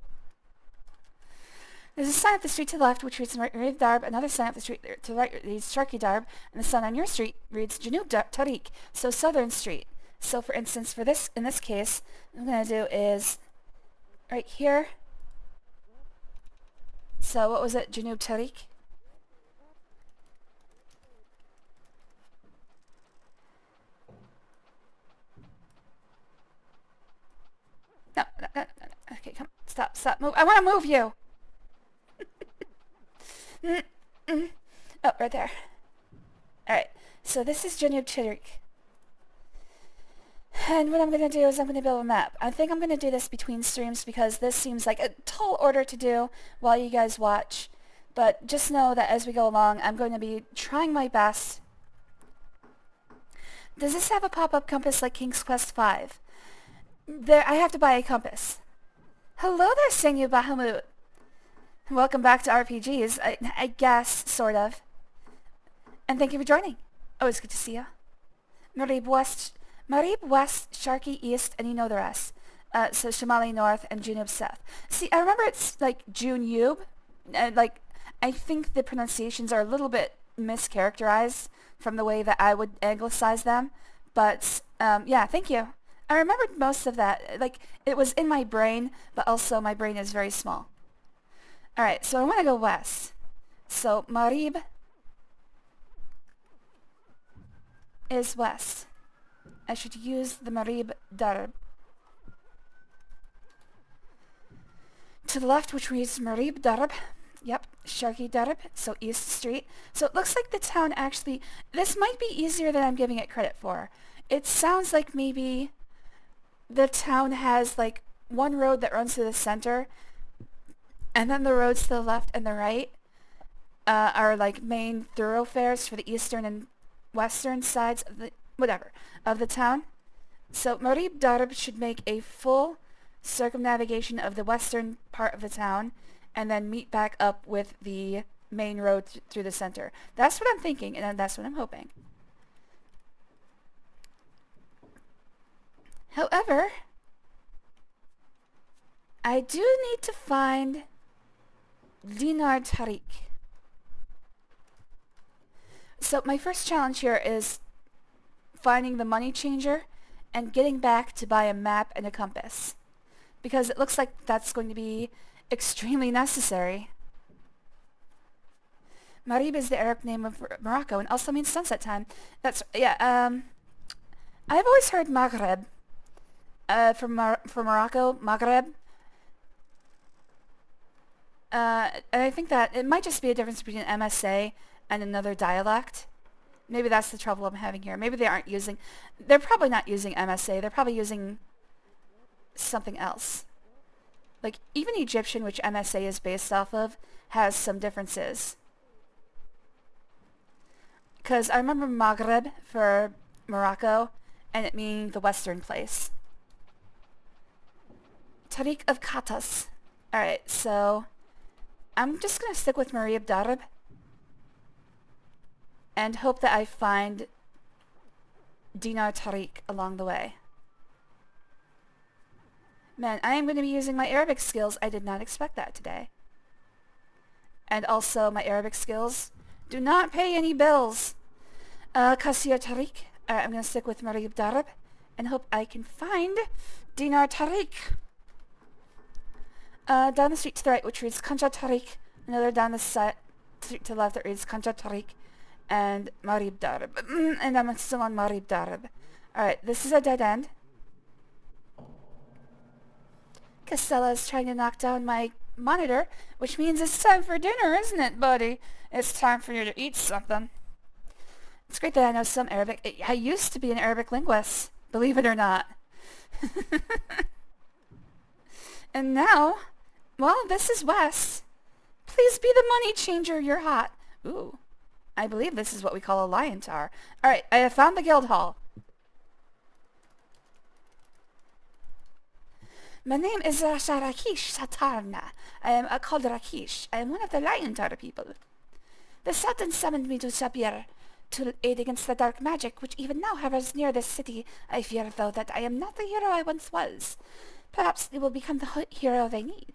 There's a sign up the street to the left which reads Marib Darb, another sign up the street to the right reads Sharky Darb, and the sign on your street reads Janub Tariq, so Southern Street. So for instance, for this, in this case, what I'm going to do is right here. So what was it? Janub Tariq? No. Okay, come. Stop. Move. I want to move you! Oh, right there. Alright, so this is Janub Tariq. And what I'm going to do is I'm going to build a map. I think I'm going to do this between streams because this seems like a tall order to do while you guys watch. But just know that as we go along, I'm going to be trying my best. Does this have a pop-up compass like King's Quest V? I have to buy a compass. Hello there, Senyu Bahamut. Welcome back to RPGs, I guess, sort of. And thank you for joining. Always good to see you. Marib West, Sharky East, and you know the rest. So Shamali North and Junub South. See, I remember it's like Junub. Like, I think the pronunciations are a little bit mischaracterized from the way that I would anglicize them. But, yeah, thank you. I remembered most of that. Like, it was in my brain, but also my brain is very small. Alright, so I want to go west. So, Marib is west. I should use the Marib Darb. To the left, which reads Marib Darb. Yep, Sharky Darb, so East Street. So it looks like the town actually... This might be easier than I'm giving it credit for. It sounds like maybe the town has, like, one road that runs through the center, and then the roads to the left and the right are like main thoroughfares for the eastern and western sides of the town. So Marib Darb should make a full circumnavigation of the western part of the town and then meet back up with the main road through the center. That's what I'm thinking, and that's what I'm hoping. However, I do need to find Dinar Tariq. So my first challenge here is finding the money changer and getting back to buy a map and a compass. Because it looks like that's going to be extremely necessary. Marib is the Arab name of Morocco and also means sunset time. That's, yeah, I've always heard Maghreb from Morocco, Maghreb. And I think that it might just be a difference between MSA and another dialect. Maybe that's the trouble I'm having here. Maybe they're probably not using MSA, they're probably using something else. Like, even Egyptian, which MSA is based off of, has some differences. Because I remember Maghreb for Morocco, and it meaning the western place. Tariq of Katas. Alright, so I'm just going to stick with Marib Darb and hope that I find Dinar Tariq along the way. Man, I am going to be using my Arabic skills. I did not expect that today. And also, my Arabic skills do not pay any bills. Kasir Tariq. Alright, I'm gonna stick with Marib Darab and hope I can find Dinar Tariq. Down the street to the right, which reads Kanja Tariq. Another down the street to the left that reads Kanja Tariq and Marib Darab. And I'm still on Marib Darab. Alright, this is a dead end. Castella is trying to knock down my monitor, which means it's time for dinner, isn't it, buddy? It's time for you to eat something. It's great that I know some Arabic. I used to be an Arabic linguist, believe it or not. And now, well, this is West. Please be the money changer, you're hot. Ooh, I believe this is what we call a lion tower. Alright, I have found the guild hall. My name is Rakish Satarna. I am called Rakish. I am one of the Lion Tower people. The Sultan summoned me to Sabir to aid against the dark magic which even now hovers near this city. I fear, though, that I am not the hero I once was. Perhaps they will become the hero they need.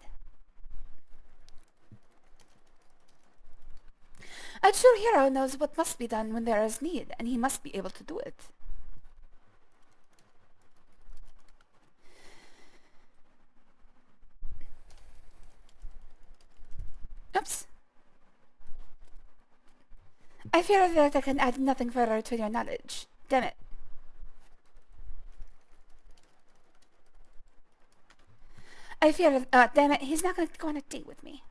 A true hero knows what must be done when there is need, and he must be able to do it. Oops. I fear that I can add nothing further to your knowledge. Damn it. I fear, damn it, he's not going to go on a date with me.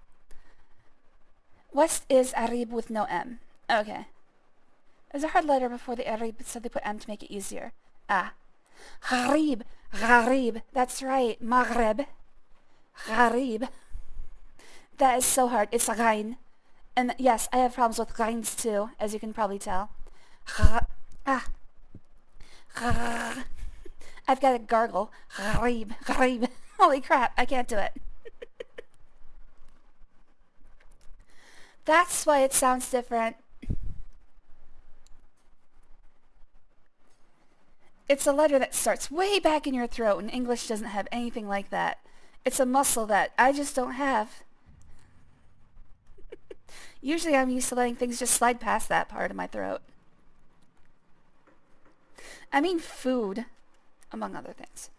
West is Arib with no M. Okay. There's a hard letter before the Arib, so they put M to make it easier. Ah. Gharib. Gharib. That's right. Maghreb. Gharib. That is so hard. It's a ghain. And yes, I have problems with ghains too, as you can probably tell. I've got a gargle. Gharib. Gharib. Holy crap, I can't do it. That's why it sounds different. It's a letter that starts way back in your throat, and English doesn't have anything like that. It's a muscle that I just don't have. Usually I'm used to letting things just slide past that part of my throat. I mean food, among other things.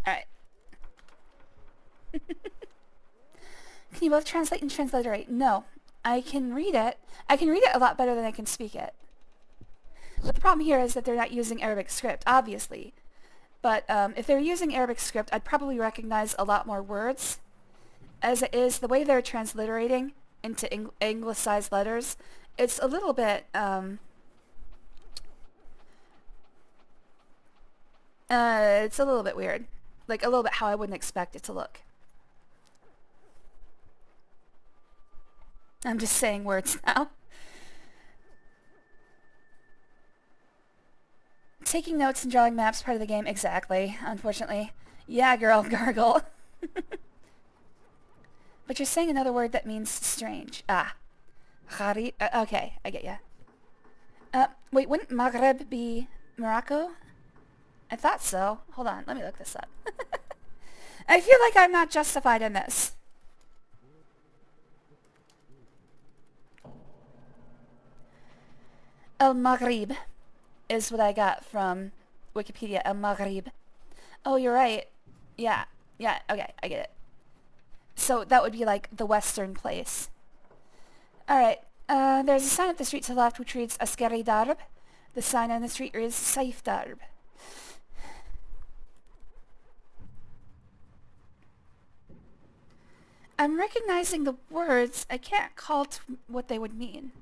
Alright. Can you both translate and transliterate? No. I can read it. I can read it a lot better than I can speak it. But the problem here is that they're not using Arabic script, obviously. But if they're using Arabic script, I'd probably recognize a lot more words. As it is, the way they're transliterating into anglicized letters, it's a little bit, it's a little bit weird. Like, a little bit how I wouldn't expect it to look. I'm just saying words now. Taking notes and drawing maps part of the game, exactly, unfortunately. Yeah, girl, gargle. But you're saying another word that means strange. Ah. Khari. Okay, I get ya. Wait, wouldn't Maghreb be Morocco? I thought so. Hold on, let me look this up. I feel like I'm not justified in this. El Maghrib is what I got from Wikipedia. El Maghrib. Oh, you're right. Yeah. Yeah, okay, I get it. So that would be like the western place. Alright, there's a sign at the street to the left which reads Askari Darb. The sign on the street reads Saif Darb. I'm recognizing the words. I can't call to what they would mean.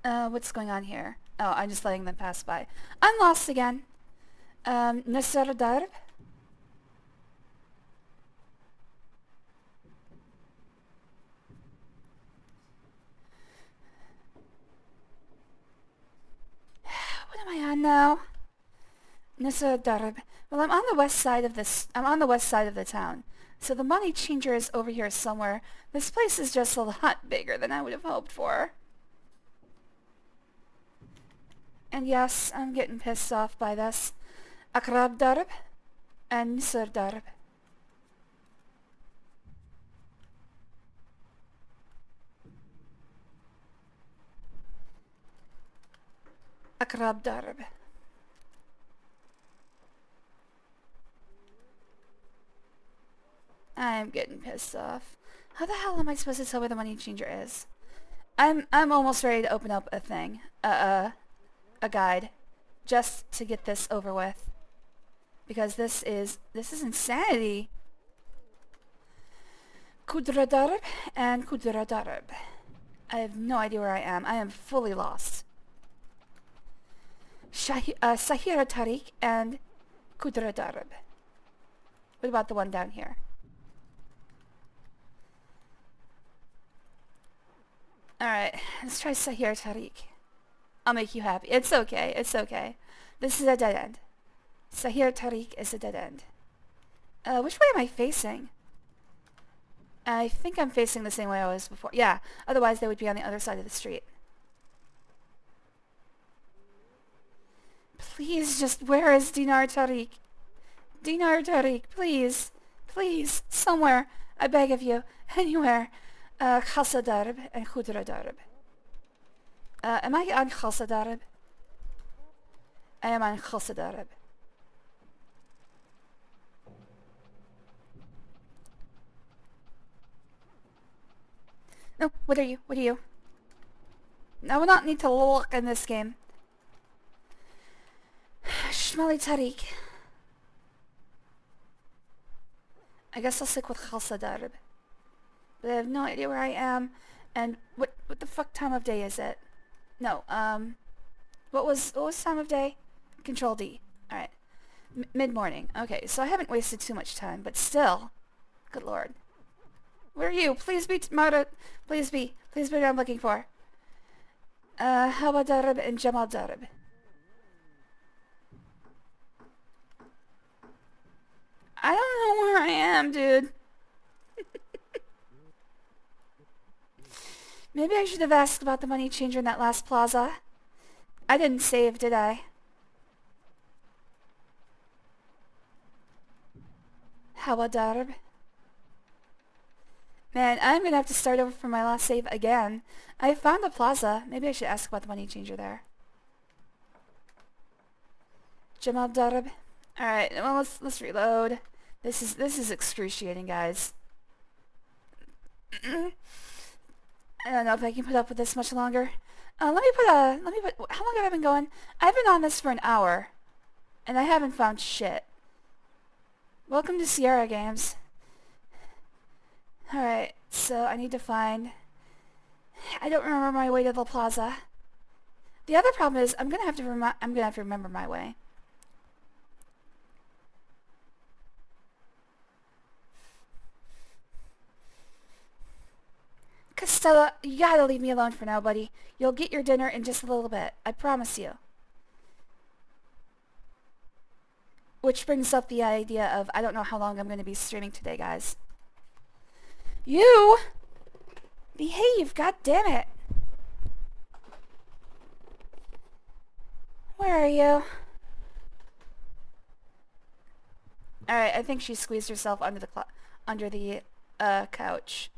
Oh, what's going on here? Oh, I'm just letting them pass by. I'm lost again. Nasr Darb. What am I on now? Nasr Darb. Well, I'm on the west side of this. I'm on the west side of the town. So the money changer is over here somewhere. This place is just a lot bigger than I would have hoped for. And yes, I'm getting pissed off by this. Akrab Darb and Nisr Darb. Akrab Darb. I'm getting pissed off. How the hell am I supposed to tell where the money changer is? I'm almost ready to open up a thing. A guide. Just to get this over with. Because this is insanity. Kudra Darb and Kudra Darb. I have no idea where I am. I am fully lost. Sahira Tariq and Kudra Darb. What about the one down here? Alright, let's try Sahira Tariq. I'll make you happy. It's okay, it's okay. This is a dead end. Sahira Tariq is a dead end. Which way am I facing? I think I'm facing the same way I was before. Yeah, otherwise they would be on the other side of the street. Please, just where is Dinar Tariq? Dinar Tariq, please. Please, somewhere. I beg of you. Anywhere. Khalsa Darb and Khudra Darb. Am I on Khalsa Darb? I am on Khalsa Darb. No, what are you? What are you? I will not need to look in this game. Shmali Tariq. I guess I'll stick with Khalsa Darb. But I have no idea where I am. And what the fuck time of day is it? No, what was time of day? Control D. Alright. Mid-morning. Okay, so I haven't wasted too much time, but still. Good lord. Where are you? Please be Mara. Please be what I'm looking for. Hawa Darb and Jamal Darb. I don't know where I am, dude. Maybe I should have asked about the money changer in that last plaza. I didn't save, did I? Hawa Darb. Man, I'm gonna have to start over from my last save again. I found the plaza. Maybe I should ask about the money changer there. Jamal Darb. Alright, well let's reload. This is excruciating, guys. I don't know if I can put up with this much longer. Let me put, how long have I been going? I've been on this for an hour. And I haven't found shit. Welcome to Sierra Games. Alright, so I need to find... I don't remember my way to the plaza. The other problem is, I'm gonna have to remember my way. Costello, you gotta leave me alone for now, buddy. You'll get your dinner in just a little bit. I promise you. Which brings up the idea of, I don't know how long I'm going to be streaming today, guys. You! Behave, god damn it! Where are you? Alright, I think she squeezed herself under the couch.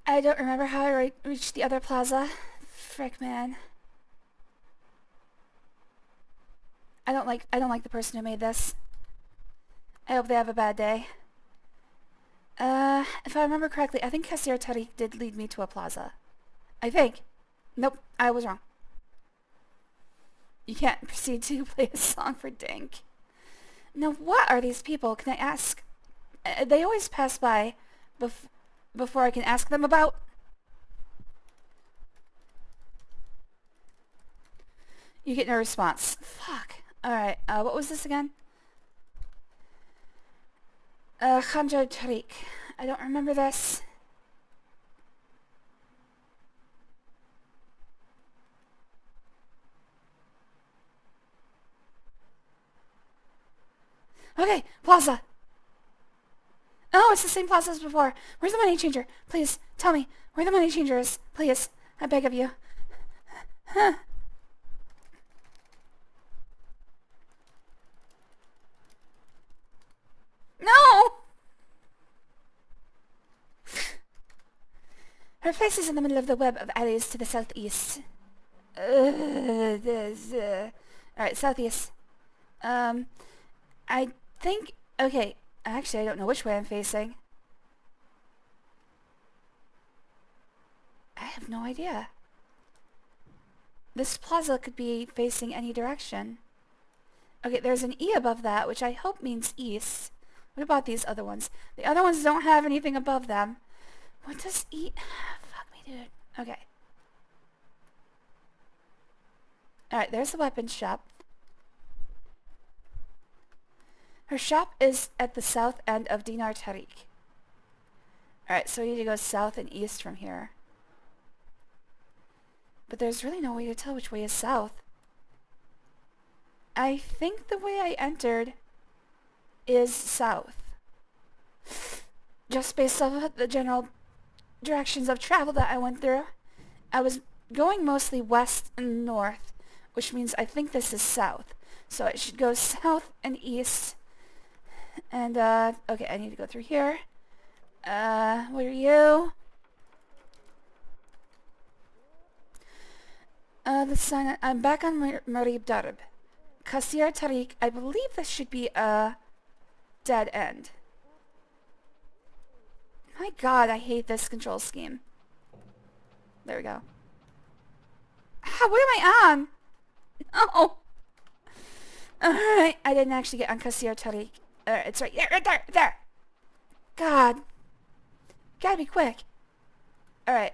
I don't remember how I reached the other plaza. Frick, man. I don't like the person who made this. I hope they have a bad day. If I remember correctly, I think Kassir Tariq did lead me to a plaza. I think. Nope, I was wrong. You can't proceed to play a song for Dink. Now, what are these people? Can I ask? They always pass by before I can ask them about. You get no response. Fuck. Alright, what was this again? Khanjar Tariq. I don't remember this. Okay, plaza. Oh, it's the same plaza as before. Where's the money changer? Please, tell me where the money changer is. Please, I beg of you. Huh. No! Her face is in the middle of the web of alleys to the southeast. Alright, southeast. I think... Okay, actually I don't know which way I'm facing. I have no idea. This plaza could be facing any direction. Okay, there's an E above that, which I hope means east. What about these other ones? The other ones don't have anything above them. What does E... Fuck me, dude. Okay. Alright, there's the weapons shop. Her shop is at the south end of Dinar Tariq. Alright, so we need to go south and east from here. But there's really no way to tell which way is south. I think the way I entered is south. Just based off the general directions of travel that I went through. I was going mostly west and north, which means I think this is south. So it should go south and east. And, okay, I need to go through here. What are you? The sign, I'm back on Marib Darb. Qasir Tariq, I believe this should be a dead end. My god, I hate this control scheme. There we go. Ah, what am I on? Oh! Alright, I didn't actually get on Qasir Tariq. It's right there, there! God. Gotta be quick. Alright.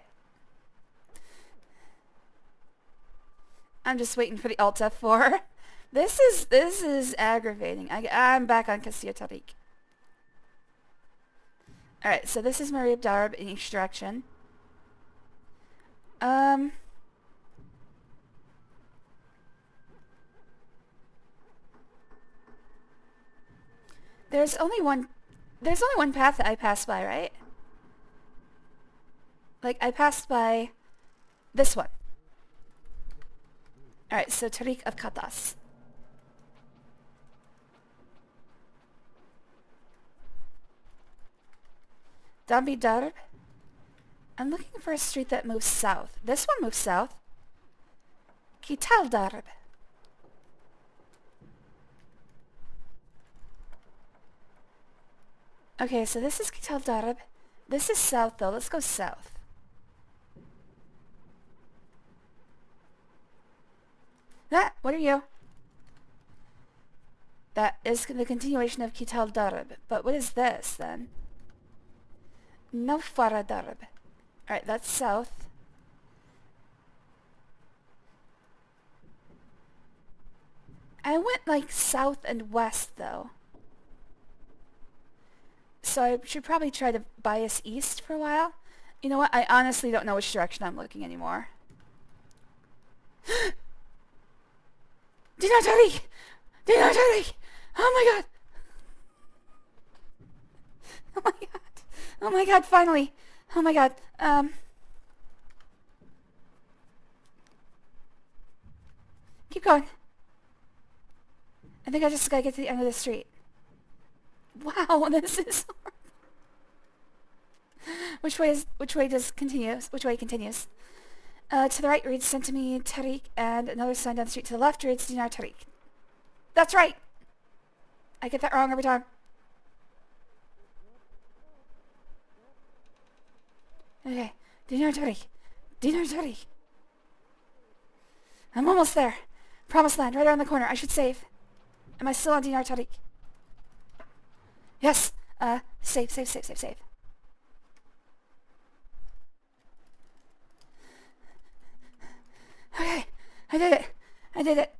I'm just waiting for the Alt F4. This is aggravating. I'm back on Qasir Tariq. Alright, so this is Marib Darb in each direction. There's only one path that I passed by, right? Like, I passed by this one. Alright, so Tariq of Qatas. Dambi Darb. I'm looking for a street that moves south. This one moves south. Qital Darb. Okay, so this is Qital Darb. This is south though. Let's go south. What are you? That is the continuation of Qital Darb. But what is this then? Nawfara Darb. Alright, that's south. I went like south and west though. So I should probably try to bias east for a while. You know what? I honestly don't know which direction I'm looking anymore. Dinar Tariq! Dinar Tariq! Oh my god! Oh my god! Oh my god, finally! Oh my god, keep going. I think I just gotta get to the end of the street. Wow, this is Which way continues? To the right reads Sentimi Tariq, and another sign down the street to the left reads Dinar Tariq. That's right! I get that wrong every time. Okay, Dinar Tariq. Dinar Tariq. I'm almost there. Promised land, right around the corner. I should save. Am I still on Dinar Tariq? Yes! Save. Okay, I did it.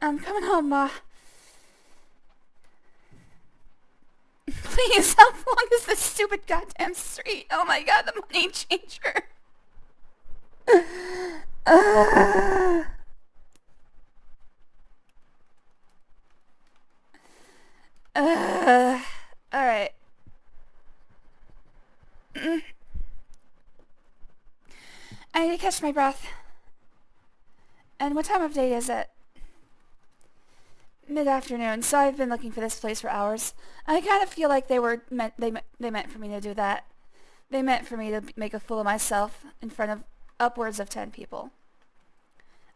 I'm coming home, Ma. Please, how long is this stupid goddamn street? Oh my god, the money changer. Alright. I need to catch my breath. And what time of day is it? mid-afternoon, so I've been looking for this place for hours. I kind of feel like they meant for me to do that. They meant for me to make a fool of myself in front of upwards of 10 people.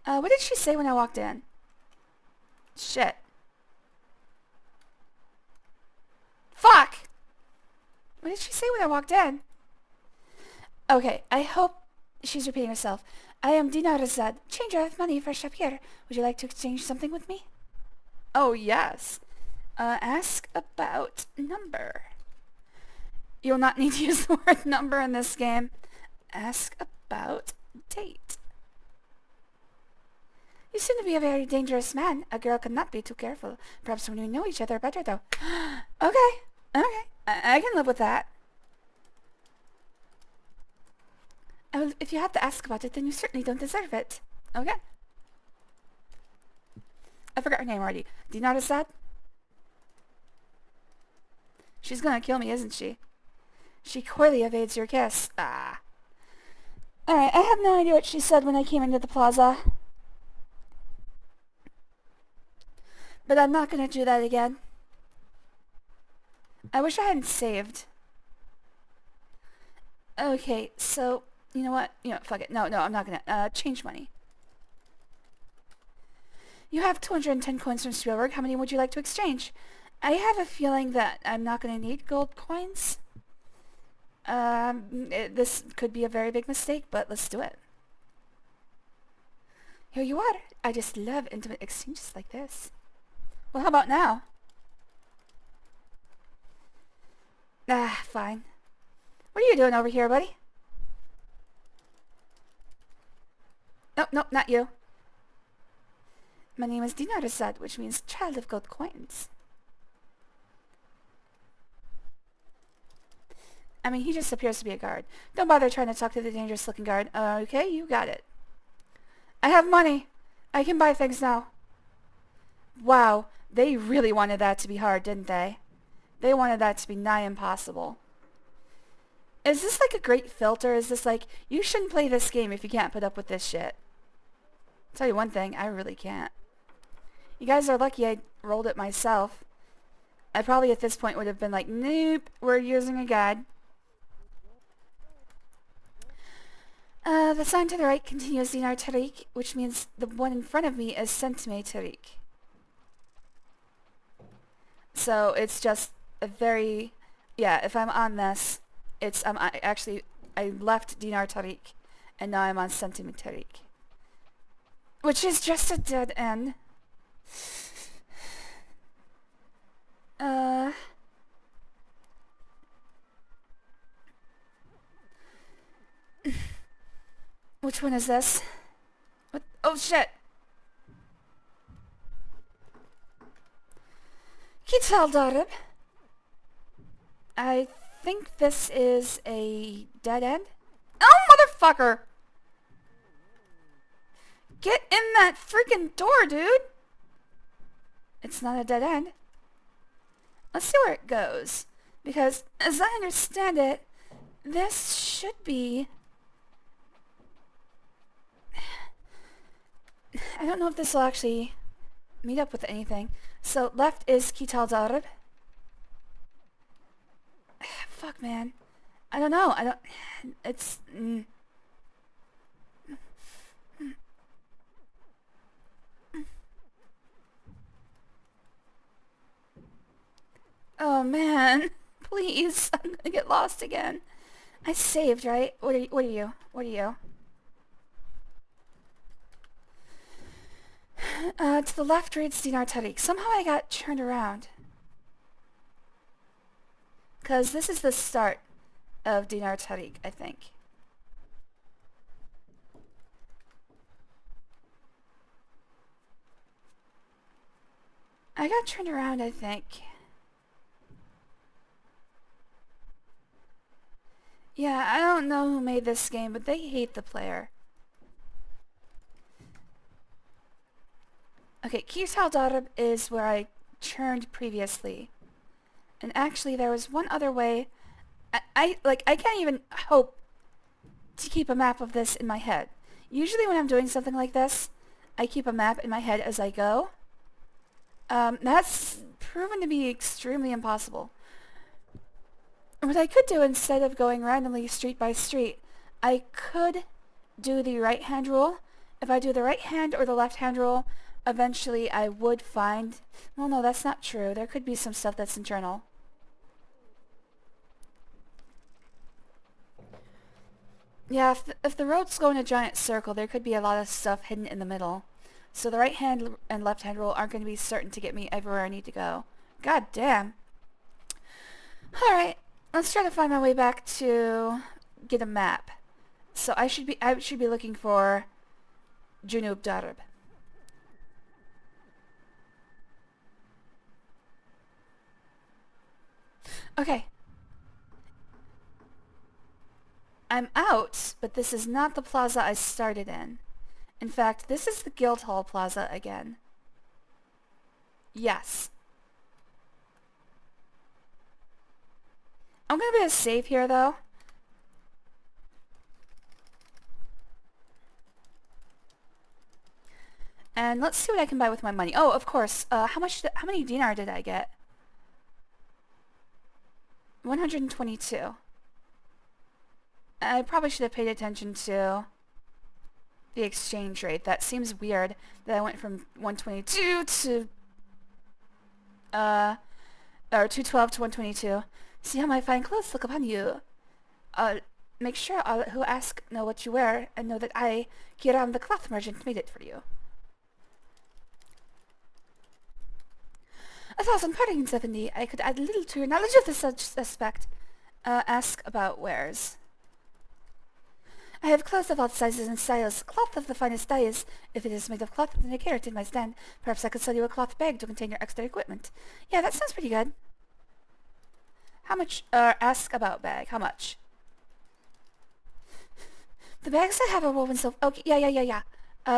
What did she say when I walked in? Shit. Fuck! What did she say when I walked in? Okay, I hope she's repeating herself. I am Dina Razad, changer of money for Shapir. Would you like to exchange something with me? Oh, yes. Ask about number. You'll not need to use the word number in this game. Ask about date. You seem to be a very dangerous man. A girl cannot be too careful. Perhaps when we know each other better, though. Okay. I can live with that. Well, if you have to ask about it, then you certainly don't deserve it. Okay. I forgot her name already. Dina Razad? She's gonna kill me, isn't she? She coyly evades your kiss. Ah. Alright, I have no idea what she said when I came into the plaza. But I'm not gonna do that again. I wish I hadn't saved. Okay, so, you know what? Fuck it. No, I'm not gonna, change money. You have 210 coins from Spielberg. How many would you like to exchange? I have a feeling that I'm not gonna need gold coins. This could be a very big mistake, but let's do it. Here you are. I just love intimate exchanges like this. Well, how about now? Ah, fine. What are you doing over here, buddy? Nope, not you. My name is Dina Razad, which means child of gold coins. I mean, he just appears to be a guard. Don't bother trying to talk to the dangerous-looking guard. Okay, you got it. I have money. I can buy things now. Wow, they really wanted that to be hard, didn't they? They wanted that to be nigh impossible. Is this like a great filter? Is this like, you shouldn't play this game if you can't put up with this shit? I'll tell you one thing, I really can't. You guys are lucky I rolled it myself. I probably at this point would have been like, nope, we're using a guide. The sign to the right continues Dinar Tariq, which means the one in front of me is Centime Tariq. So it's just a very, yeah, if I'm on this, it's, I left Dinar Tariq, and now I'm on Centime Tariq. Which is just a dead end. Which one is this? What? Oh shit! Kital Darib. I think this is a dead end. Oh, motherfucker! Get in that freaking door, dude! It's not a dead end. Let's see where it goes. Because, as I understand it, this should be... I don't know if this will actually meet up with anything. So, left is Kital Darib. Fuck, man. I don't know. It's... Oh, man. Please. I'm gonna get lost again. I saved, right? What are you? To the left reads Dinar Tariq. Somehow I got turned around. Because this is the start of Dinar Tariq, I think. I got turned around, I think. Yeah, I don't know who made this game, but they hate the player. Okay, Kital Darib is where I turned previously. And actually, there was one other way. I can't even hope to keep a map of this in my head. Usually when I'm doing something like this, I keep a map in my head as I go. That's proven to be extremely impossible. What I could do instead of going randomly street by street, I could do the right hand rule. If I do the right hand or the left hand rule, eventually I would find... Well, no, that's not true. There could be some stuff that's internal. Yeah, if the roads go in a giant circle, there could be a lot of stuff hidden in the middle. So the right hand and left hand rule aren't going to be certain to get me everywhere I need to go. God damn. Alright, let's try to find my way back to get a map. So I should be looking for Junub Darb. Okay. I'm out, but this is not the plaza I started in. In fact, this is the Guildhall Plaza again. Yes. I'm gonna be safe here, though. And let's see what I can buy with my money. Oh, of course. How many dinar did I get? 122. I probably should have paid attention to the exchange rate. That seems weird that I went from 122 to or 212 to 122. See how my fine clothes look upon you. Make sure all who ask know what you wear and know that I, Kiram the cloth merchant, made it for you. 1,000 pardons, 70. I could add little to your knowledge of the suspect. Ask about wares. I have clothes of all sizes and styles, cloth of the finest dyes. If it is made of cloth, then I carry it in my stand. Perhaps I could sell you a cloth bag to contain your extra equipment. Yeah, that sounds pretty good. How much, ask about bag, how much? The bags I have are woven silk. Okay, yeah.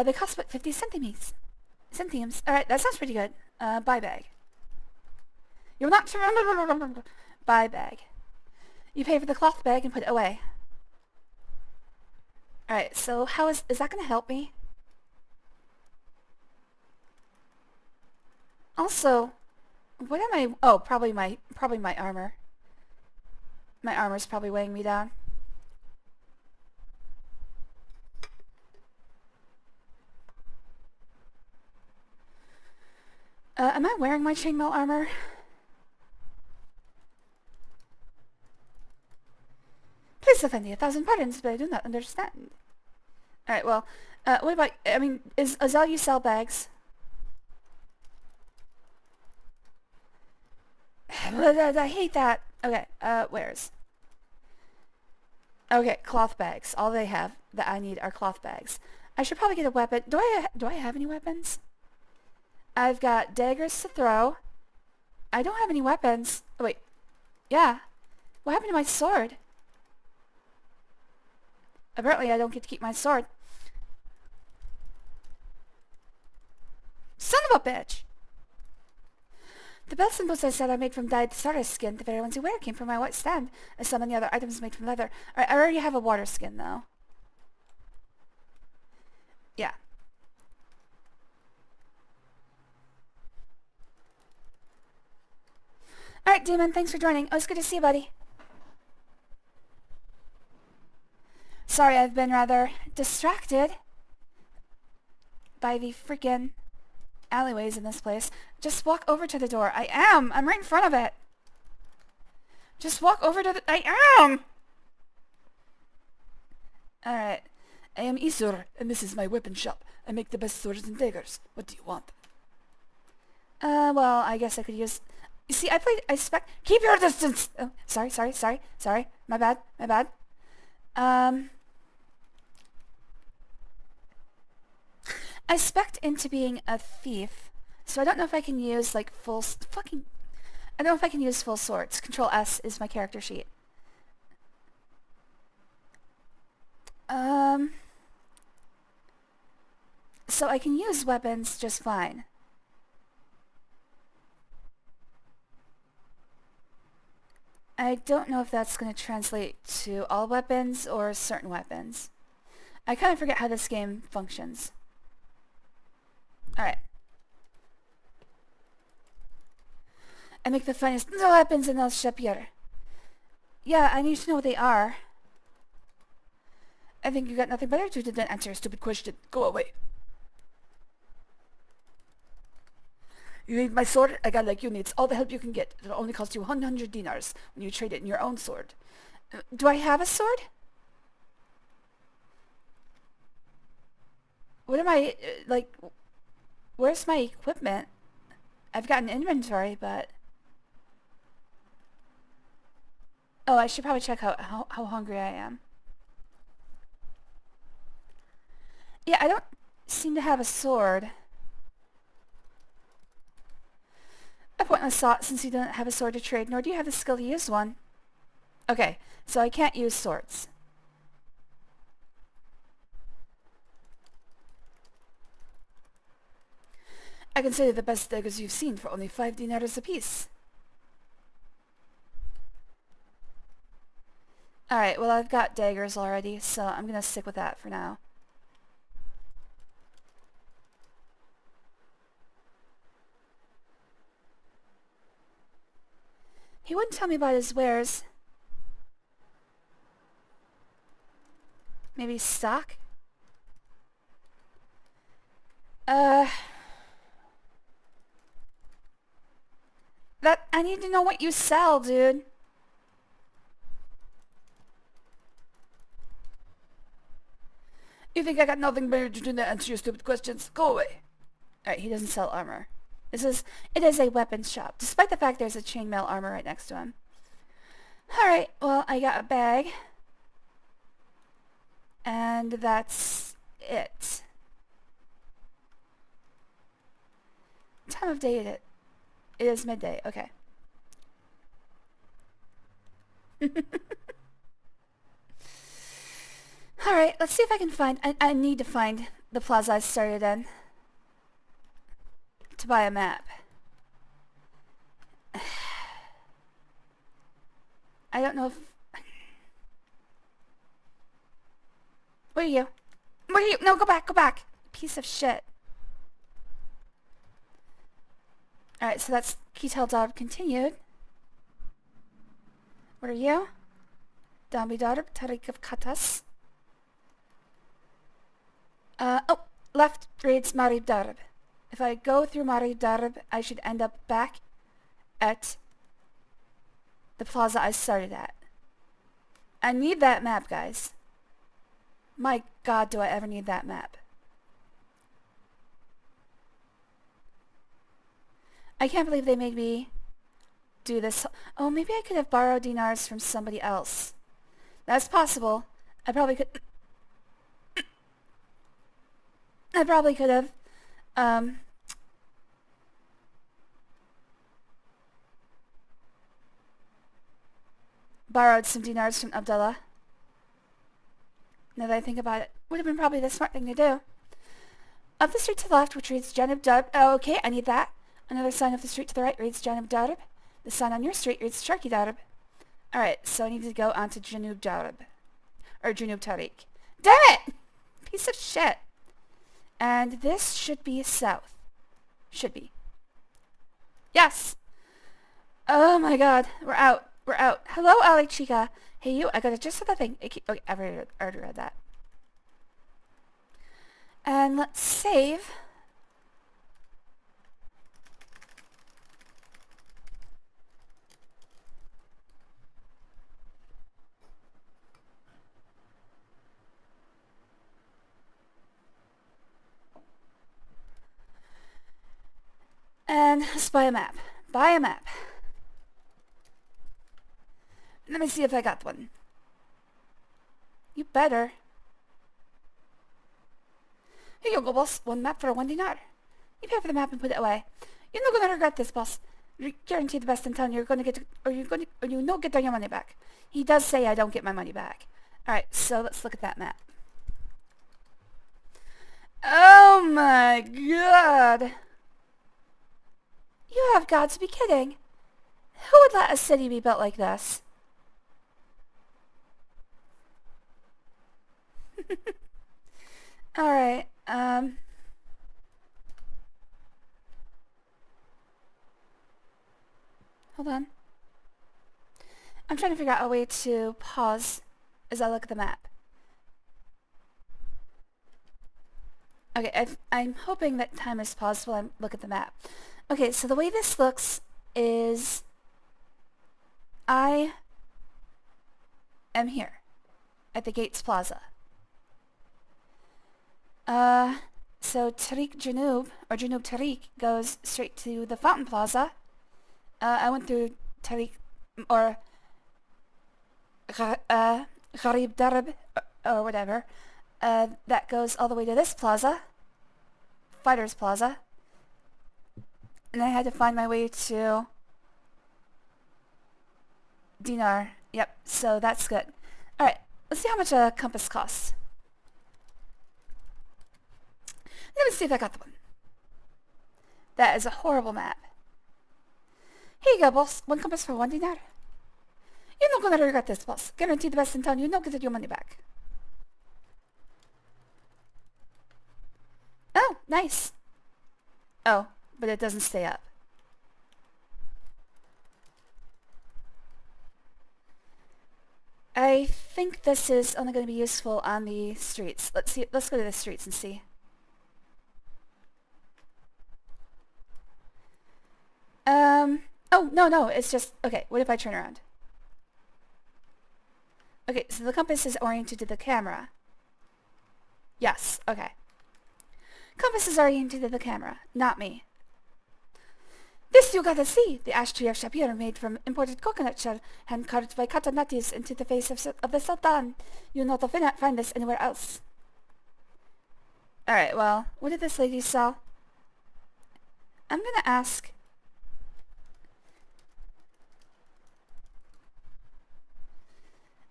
They cost about 50 centimes. Alright, that sounds pretty good. Buy bag. You're not... Buy bag. You pay for the cloth bag and put it away. Alright, so how is that gonna help me? Also, what am I... Oh, probably my armor. My armor's probably weighing me down. Am I wearing my chainmail armor? Please, Effendi, 1,000 pardons, but I do not understand. Alright, well, what about... I mean, is Azal you sell bags? I hate that. Okay, wares. Okay, cloth bags. All they have that I need are cloth bags. I should probably get a weapon. Do I have any weapons? I've got daggers to throw. I don't have any weapons. Oh, wait. Yeah. What happened to my sword? Apparently I don't get to keep my sword. Son of a bitch! The belts and boots I said I made from dyed sardis skin. The very ones you wear came from my white stand, as so many other items made from leather. I already have a water skin, though. Yeah. Alright, Demon, thanks for joining. Oh, it's good to see you, buddy. Sorry, I've been rather distracted by the freaking alleyways in this place. Just walk over to the door. I'm right in front of it. Just walk over to the... I am! Alright. I am Isur, and this is my weapon shop. I make the best swords and daggers. What do you want? Well, I guess I could use... You see, I spec... Keep your distance! Oh, sorry. My bad. I spec'd into being a thief, so I don't know if I can use, like, I don't know if I can use full swords. Control S is my character sheet. So I can use weapons just fine. I don't know if that's going to translate to all weapons or certain weapons. I kind of forget how this game functions. Alright. I make the finest weapons in El Shapir. Yeah, I need to know what they are. I think you got nothing better to do than answer a stupid question. Go away. You need my sword? I got like you need all the help you can get. It'll only cost you 100 dinars when you trade it in your own sword. Do I have a sword? What am I, like, where's my equipment? I've got an inventory, but... Oh, I should probably check out how hungry I am. Yeah, I don't seem to have a sword. A pointless thought since you don't have a sword to trade, nor do you have the skill to use one. Okay, so I can't use swords. I can say the best daggers you've seen for only 5 dinars apiece. Alright, well I've got daggers already, so I'm gonna stick with that for now. He wouldn't tell me about his wares. Maybe stock? I need to know what you sell, dude. You think I got nothing better to do than answer your stupid questions? Go away. Alright, he doesn't sell armor. It is a weapons shop, despite the fact there's a chainmail armor right next to him. Alright, well, I got a bag. And that's it. What time of day is it? It is midday, okay. Alright, let's see if I can find... I need to find the plaza I started in. To buy a map. I don't know if... What are you? What are you? No, go back, go back! Piece of shit. Alright, so that's Ketel Darb continued. What are you? Dambi Darb, Tariq of Katas. Oh, left reads Marib Darb. If I go through Marib Darb, I should end up back at the plaza I started at. I need that map, guys. My god, do I ever need that map. I can't believe they made me do this. Oh, maybe I could have borrowed dinars from somebody else. That's possible. I probably could have borrowed some dinars from Abdullah. Now that I think about it, would have been probably the smart thing to do. Up the street to the left, which reads Janib Darb. Oh, okay, I need that. Another sign up the street to the right reads Janib Darb. The sign on your street reads Sharky Darb. Alright, so I need to go on to Janub Darb. Or Janub Tariq. Damn it! Piece of shit. And this should be south. Should be. Yes! Oh my god, we're out. We're out. Hello, Ali Chica. Hey you, I got a gist of the thing. Okay, I've already read that. And let's save. And let's buy a map. Buy a map. Let me see if I got one. You better. Here you go, boss. One map for 1 dinar. You pay for the map and put it away. You're not gonna regret this, boss. You guarantee the best in town. You're gonna get, or you not get your money back. He does say I don't get my money back. All right, so let's look at that map. Oh my god! You have got to be kidding. Who would let a city be built like this? Alright, hold on. I'm trying to figure out a way to pause as I look at the map. Okay, I'm hoping that time is paused while I look at the map. Okay, so the way this looks is I am here at the Gates Plaza. So Tariq Janub, or Janub Tariq, goes straight to the Fountain Plaza. I went through Tariq, or Gharib Darab, or whatever. That goes all the way to this plaza, Fighters Plaza. And I had to find my way to Dinar. Yep, so that's good. Alright, let's see how much a compass costs. Let me see if I got the one. That is a horrible map. Here you go, boss. One compass for 1 dinar. You're not gonna regret this, boss. Guarantee the best in town. You don't get your money back. Oh, nice. Oh, but it doesn't stay up. I think this is only going to be useful on the streets. Let's see. Let's go to the streets and see. Oh, no, it's just... Okay, what if I turn around? Okay, so the compass is oriented to the camera. Yes, okay. Compass is oriented to the camera, not me. This you gotta see! The ash tree of Shapir made from imported coconut shell, hand-carved by Katanatis into the face of the Sultan. You'll not find this anywhere else. Alright, well, what did this lady sell? I'm gonna ask...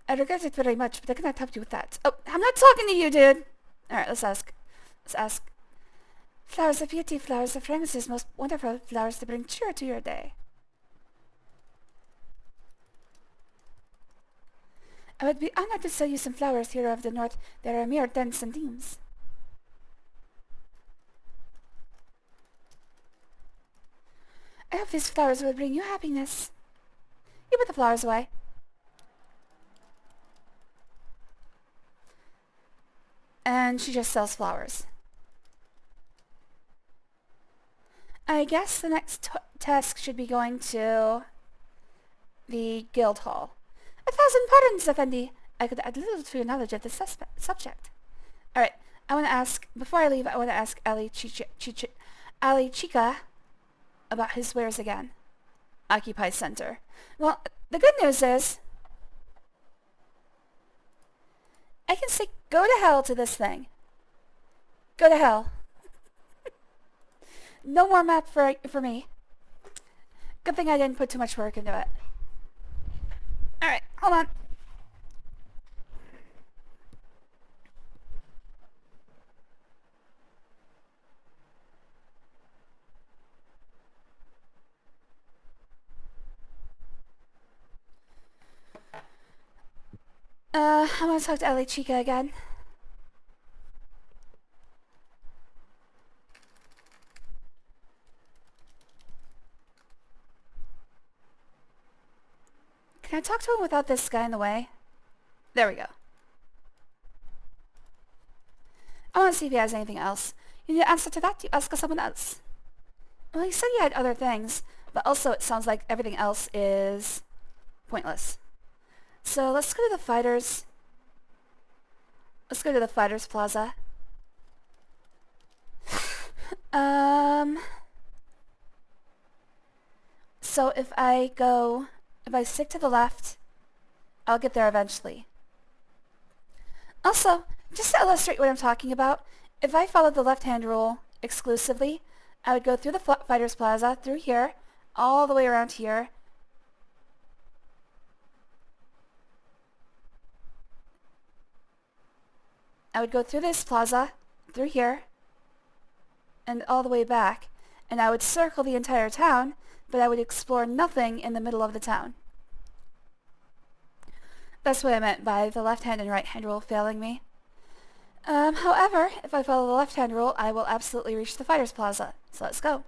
I regret it very much, but I cannot help you with that. Oh, I'm not talking to you, dude! Alright, let's ask. Flowers of beauty, flowers of fragrances, most wonderful flowers to bring cheer to your day. I would be honored to sell you some flowers, hero of the north. There are mere 10 centimes. I hope these flowers will bring you happiness. You put the flowers away. And she just sells flowers. I guess the next task should be going to the guild hall. 1,000 pardons, Effendi. I could add little to your knowledge of this subject. Alright, I want to ask, before I leave, I want to ask Ali Chica about his wares again. Occupy Center. Well, the good news is, I can say go to hell to this thing. Go to hell. No more map for me. Good thing I didn't put too much work into it. Alright, hold on. I want to talk to Ali Chica again. Can I talk to him without this guy in the way? There we go. I want to see if he has anything else. You need an answer to that? You ask someone else. Well, he said he had other things, but also it sounds like everything else is pointless. So let's go to the fighters. Let's go to the Fighters Plaza. So if I stick to the left, I'll get there eventually. Also, just to illustrate what I'm talking about, if I followed the left-hand rule exclusively, I would go through the Fighters Plaza, through here, all the way around here. I would go through this plaza, through here, and all the way back, and I would circle the entire town, but I would explore nothing in the middle of the town. That's what I meant by the left-hand and right-hand rule failing me. However, if I follow the left-hand rule, I will absolutely reach the Fighters Plaza. So let's go.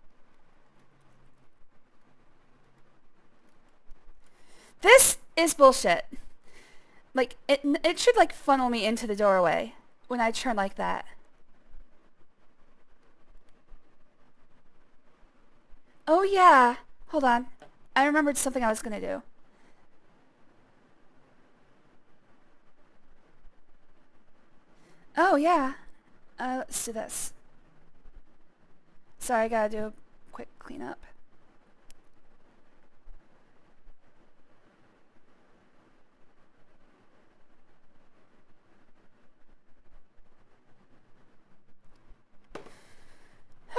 This is bullshit. Like, it should, like, funnel me into the doorway when I turn like that. Oh, yeah. Hold on. I remembered something I was gonna do. Oh, yeah. Let's do this. Sorry, I gotta do a quick cleanup.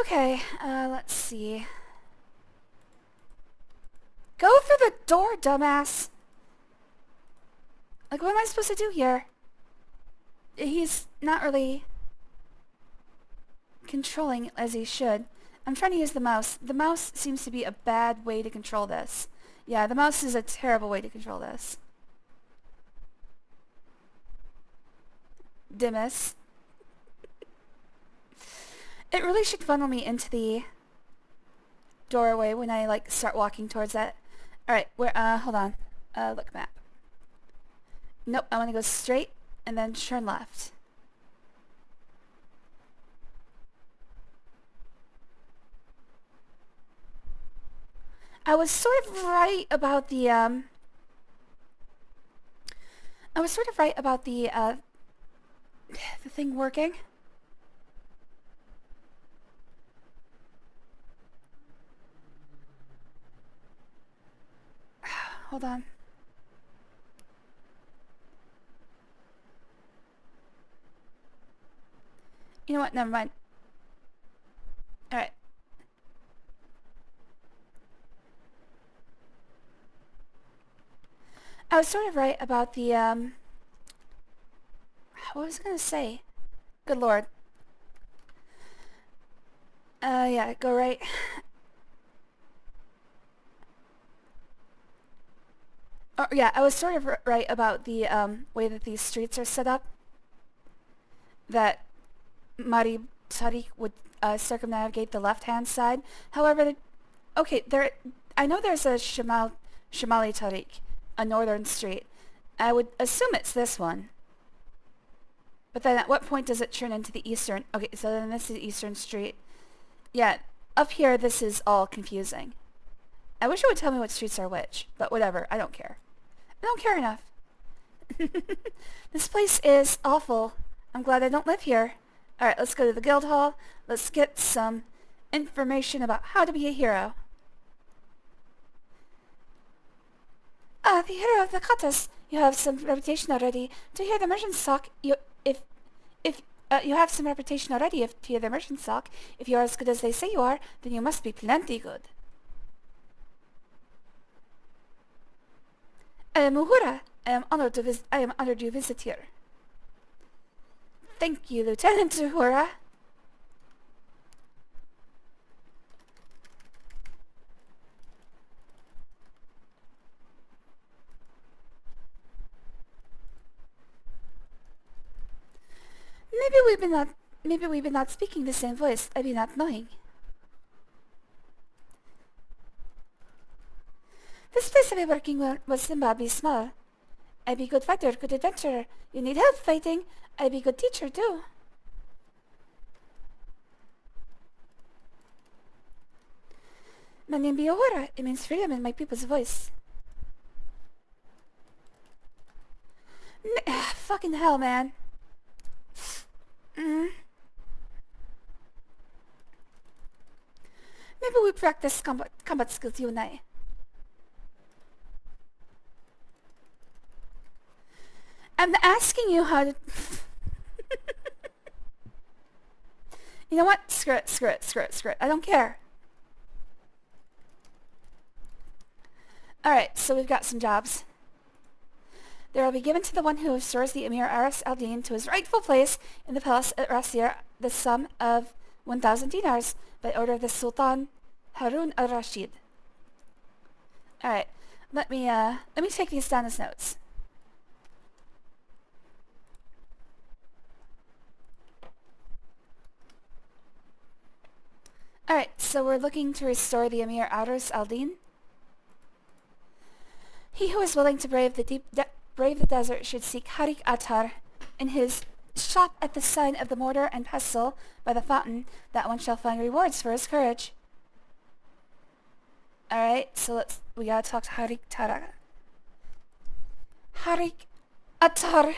Okay, let's see. Go through the door, dumbass! Like, what am I supposed to do here? He's not really controlling as he should. I'm trying to use the mouse. The mouse seems to be a bad way to control this. Yeah, the mouse is a terrible way to control this. Dimas. It really should funnel me into the doorway when I, like, start walking towards that. Alright, hold on. Look map. Nope, I want to go straight and then turn left. I was sort of right about the, the thing working. Hold on. You know what? Never mind. Alright. I was sort of right about the, what was I gonna say? Good lord. Yeah, go right. Oh, yeah, I was sort of right about the, way that these streets are set up. That Mari Tariq would, circumnavigate the left-hand side. However, okay, I know there's a Shimali Tariq, a northern street. I would assume it's this one. But then at what point does it turn into the eastern? Okay, so then this is Eastern Street. Yeah, up here this is all confusing. I wish it would tell me what streets are which, but whatever, I don't care. I don't care enough. This place is awful. I'm glad I don't live here. Alright, let's go to the guild hall. Let's get some information about how to be a hero. The hero of the katas. You have some reputation already. To hear the merchants talk, you have some reputation already. If to hear the merchants talk, if you are as good as they say you are, then you must be plenty good. Muhura, I am honored you visit here. Thank you, Lieutenant Muhura. Maybe we've been not speaking the same voice. I be not knowing. This place I be working with Simba be small. I be good fighter, good adventurer. You need help fighting, I be good teacher too. My name be Ohura. It means freedom in my people's voice. Fucking hell, man. Maybe we practice combat skills, you and I. I'm asking you how to... You know what? Screw it. I don't care. Alright, so we've got some jobs. There will be given to the one who restores the Emir Aras al-Din to his rightful place in the palace at Rasir the sum of 1,000 dinars by order of the Sultan Harun al-Rashid. Alright, let me take these down as notes. Alright, so we're looking to restore the Emir Aras al-Din. He who is willing to brave the desert should seek Harik Atar in his shop at the sign of the mortar and pestle by the fountain. That one shall find rewards for his courage. Alright, so we gotta talk to Harik Tara. Harik Atar.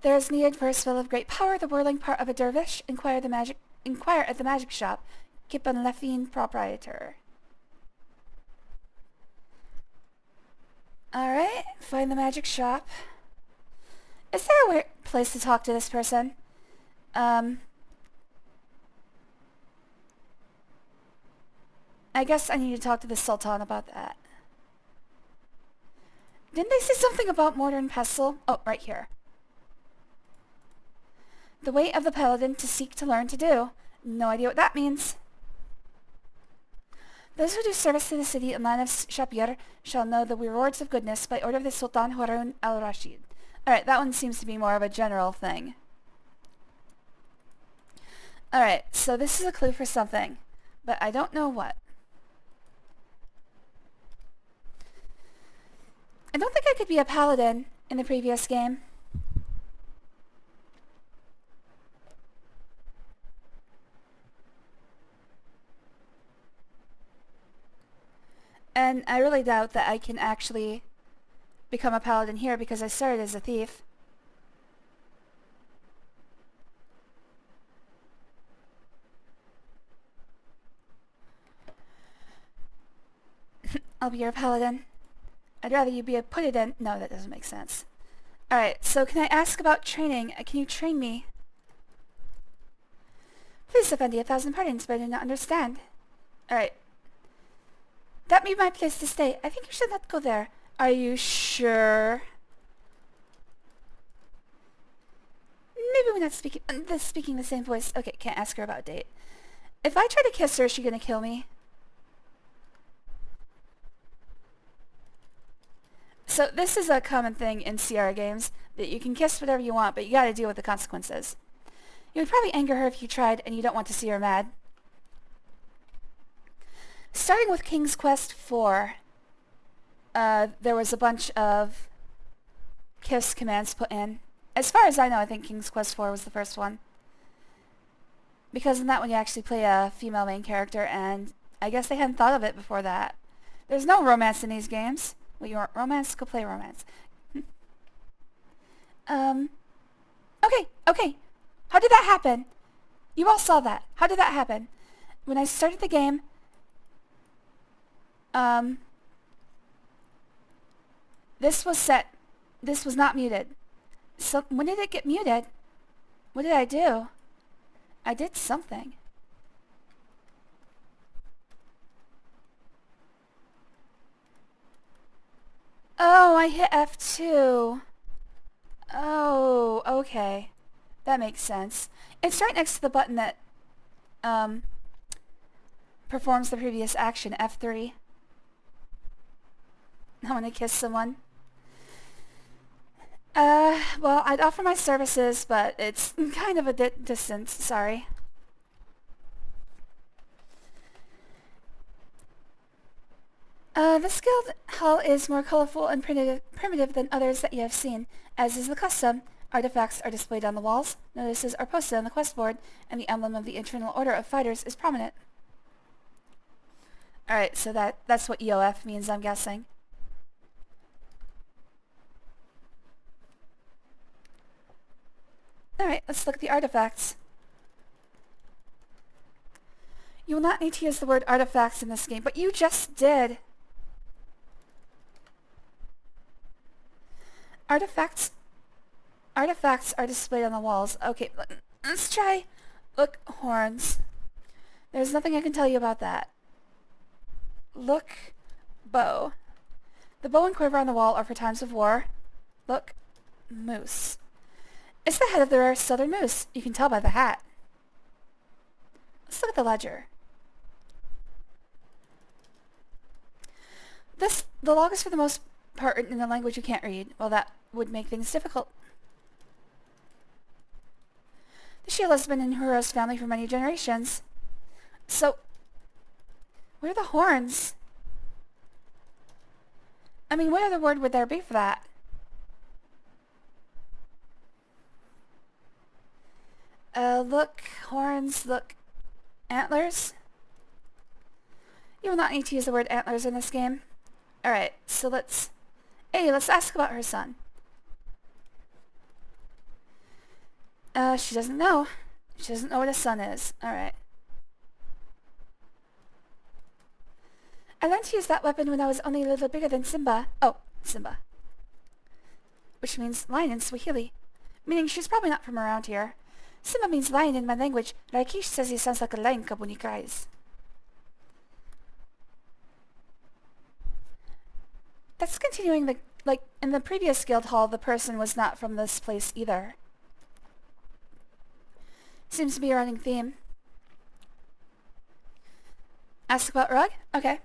There is needed for a spell of great power, the whirling part of a dervish. Inquire at the magic shop. Kipan Lefine, proprietor. Alright, find the magic shop. Is there a weird place to talk to this person? I guess I need to talk to the Sultan about that. Didn't they say something about mortar and pestle? Oh, right here. The way of the paladin to seek to learn to do. No idea what that means. Those who do service to the city and land of Shapir shall know the rewards of goodness by order of the Sultan Harun al-Rashid. Alright, that one seems to be more of a general thing. Alright, so this is a clue for something, but I don't know what. I don't think I could be a paladin in the previous game. And I really doubt that I can actually become a paladin here because I started as a thief. I'll be your paladin. I'd rather you be a put-it-in. No, that doesn't make sense. Alright, so can I ask about training? Can you train me? Please, Effendi, 1,000 pardons, but I do not understand. Alright. That may be my place to stay. I think you should not go there. Are you sure? Maybe we're not speaking the same voice. Okay, can't ask her about a date. If I try to kiss her, is she gonna kill me? So this is a common thing in Sierra games, that you can kiss whatever you want, but you gotta deal with the consequences. You would probably anger her if you tried, and you don't want to see her mad. Starting with King's Quest IV, there was a bunch of kiss commands put in. As far as I know, I think King's Quest IV was the first one. Because in that one you actually play a female main character, and I guess they hadn't thought of it before that. There's no romance in these games. Well, you want romance? Go play romance. Okay. How did that happen? You all saw that. How did that happen? When I started the game, this was set. This was not muted. So, when did it get muted? What did I do? I did something. Oh, I hit F2. Oh, okay. That makes sense. It's right next to the button that, performs the previous action, F3. I want to kiss someone. Well, I'd offer my services, but it's kind of a distance, sorry. This guild hall is more colorful and primitive than others that you have seen. As is the custom, artifacts are displayed on the walls, notices are posted on the quest board, and the emblem of the Internal Order of Fighters is prominent. Alright, so that's what EOF means, I'm guessing. Alright, let's look at the artifacts. You will not need to use the word artifacts in this game, but you just did. Artifacts are displayed on the walls. Okay, let's try. Look, horns. There's nothing I can tell you about that. Look, bow. The bow and quiver on the wall are for times of war. Look, moose. It's the head of the rare southern moose. You can tell by the hat. Let's look at the ledger. The log is for the most part written in a language you can't read. Well, that would make things difficult. The shield has been in Huro's family for many generations. So, Where are the horns? I mean, what other word would there be for that? Look, horns, look, antlers. You will not need to use the word antlers in this game. Alright, so let's ask about her son. She doesn't know. She doesn't know what a son is. Alright. I learned to use that weapon when I was only a little bigger than Simba. Oh, Simba. Which means lion in Swahili. Meaning she's probably not from around here. Simba means lion in my language. Raikish says he sounds like a lion cub when he cries. That's continuing the... Like, in the previous guild hall, the person was not from this place either. Seems to be a running theme. Ask about Rug? Okay.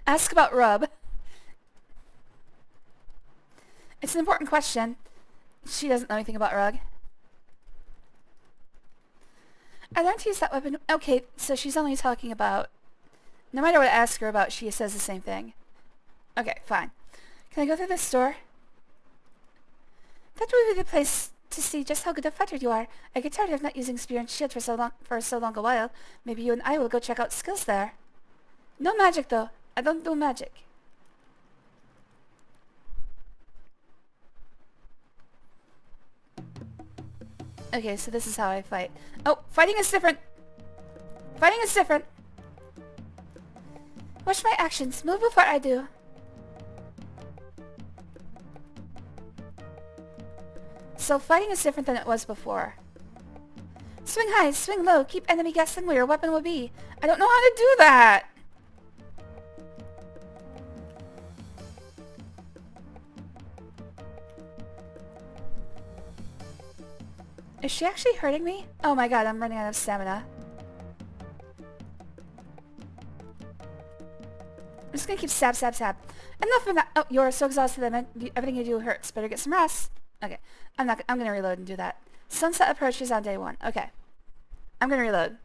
Ask about Rub. It's an important question. She doesn't know anything about Rug. I learned to use that weapon... Okay, so she's only talking about... No matter what I ask her about, she says the same thing. Okay, fine. Can I go through this door? That would be the place to see just how good a fighter you are. I get tired of not using spear and shield for so long a while. Maybe you and I will go check out skills there. No magic, though. I don't do magic. Okay, so this is how I fight. Oh, fighting is different! Fighting is different! Watch my actions. Move before I do. So fighting is different than it was before. Swing high, swing low, keep enemy guessing where your weapon will be. I don't know how to do that! Is she actually hurting me? Oh my god, I'm running out of stamina. I'm just gonna keep stab, stab, stab. Enough of that! Oh, you're so exhausted that everything you do hurts. Better get some rest. Okay, I'm gonna reload and do that. Sunset approaches on day 1. Okay. I'm gonna reload.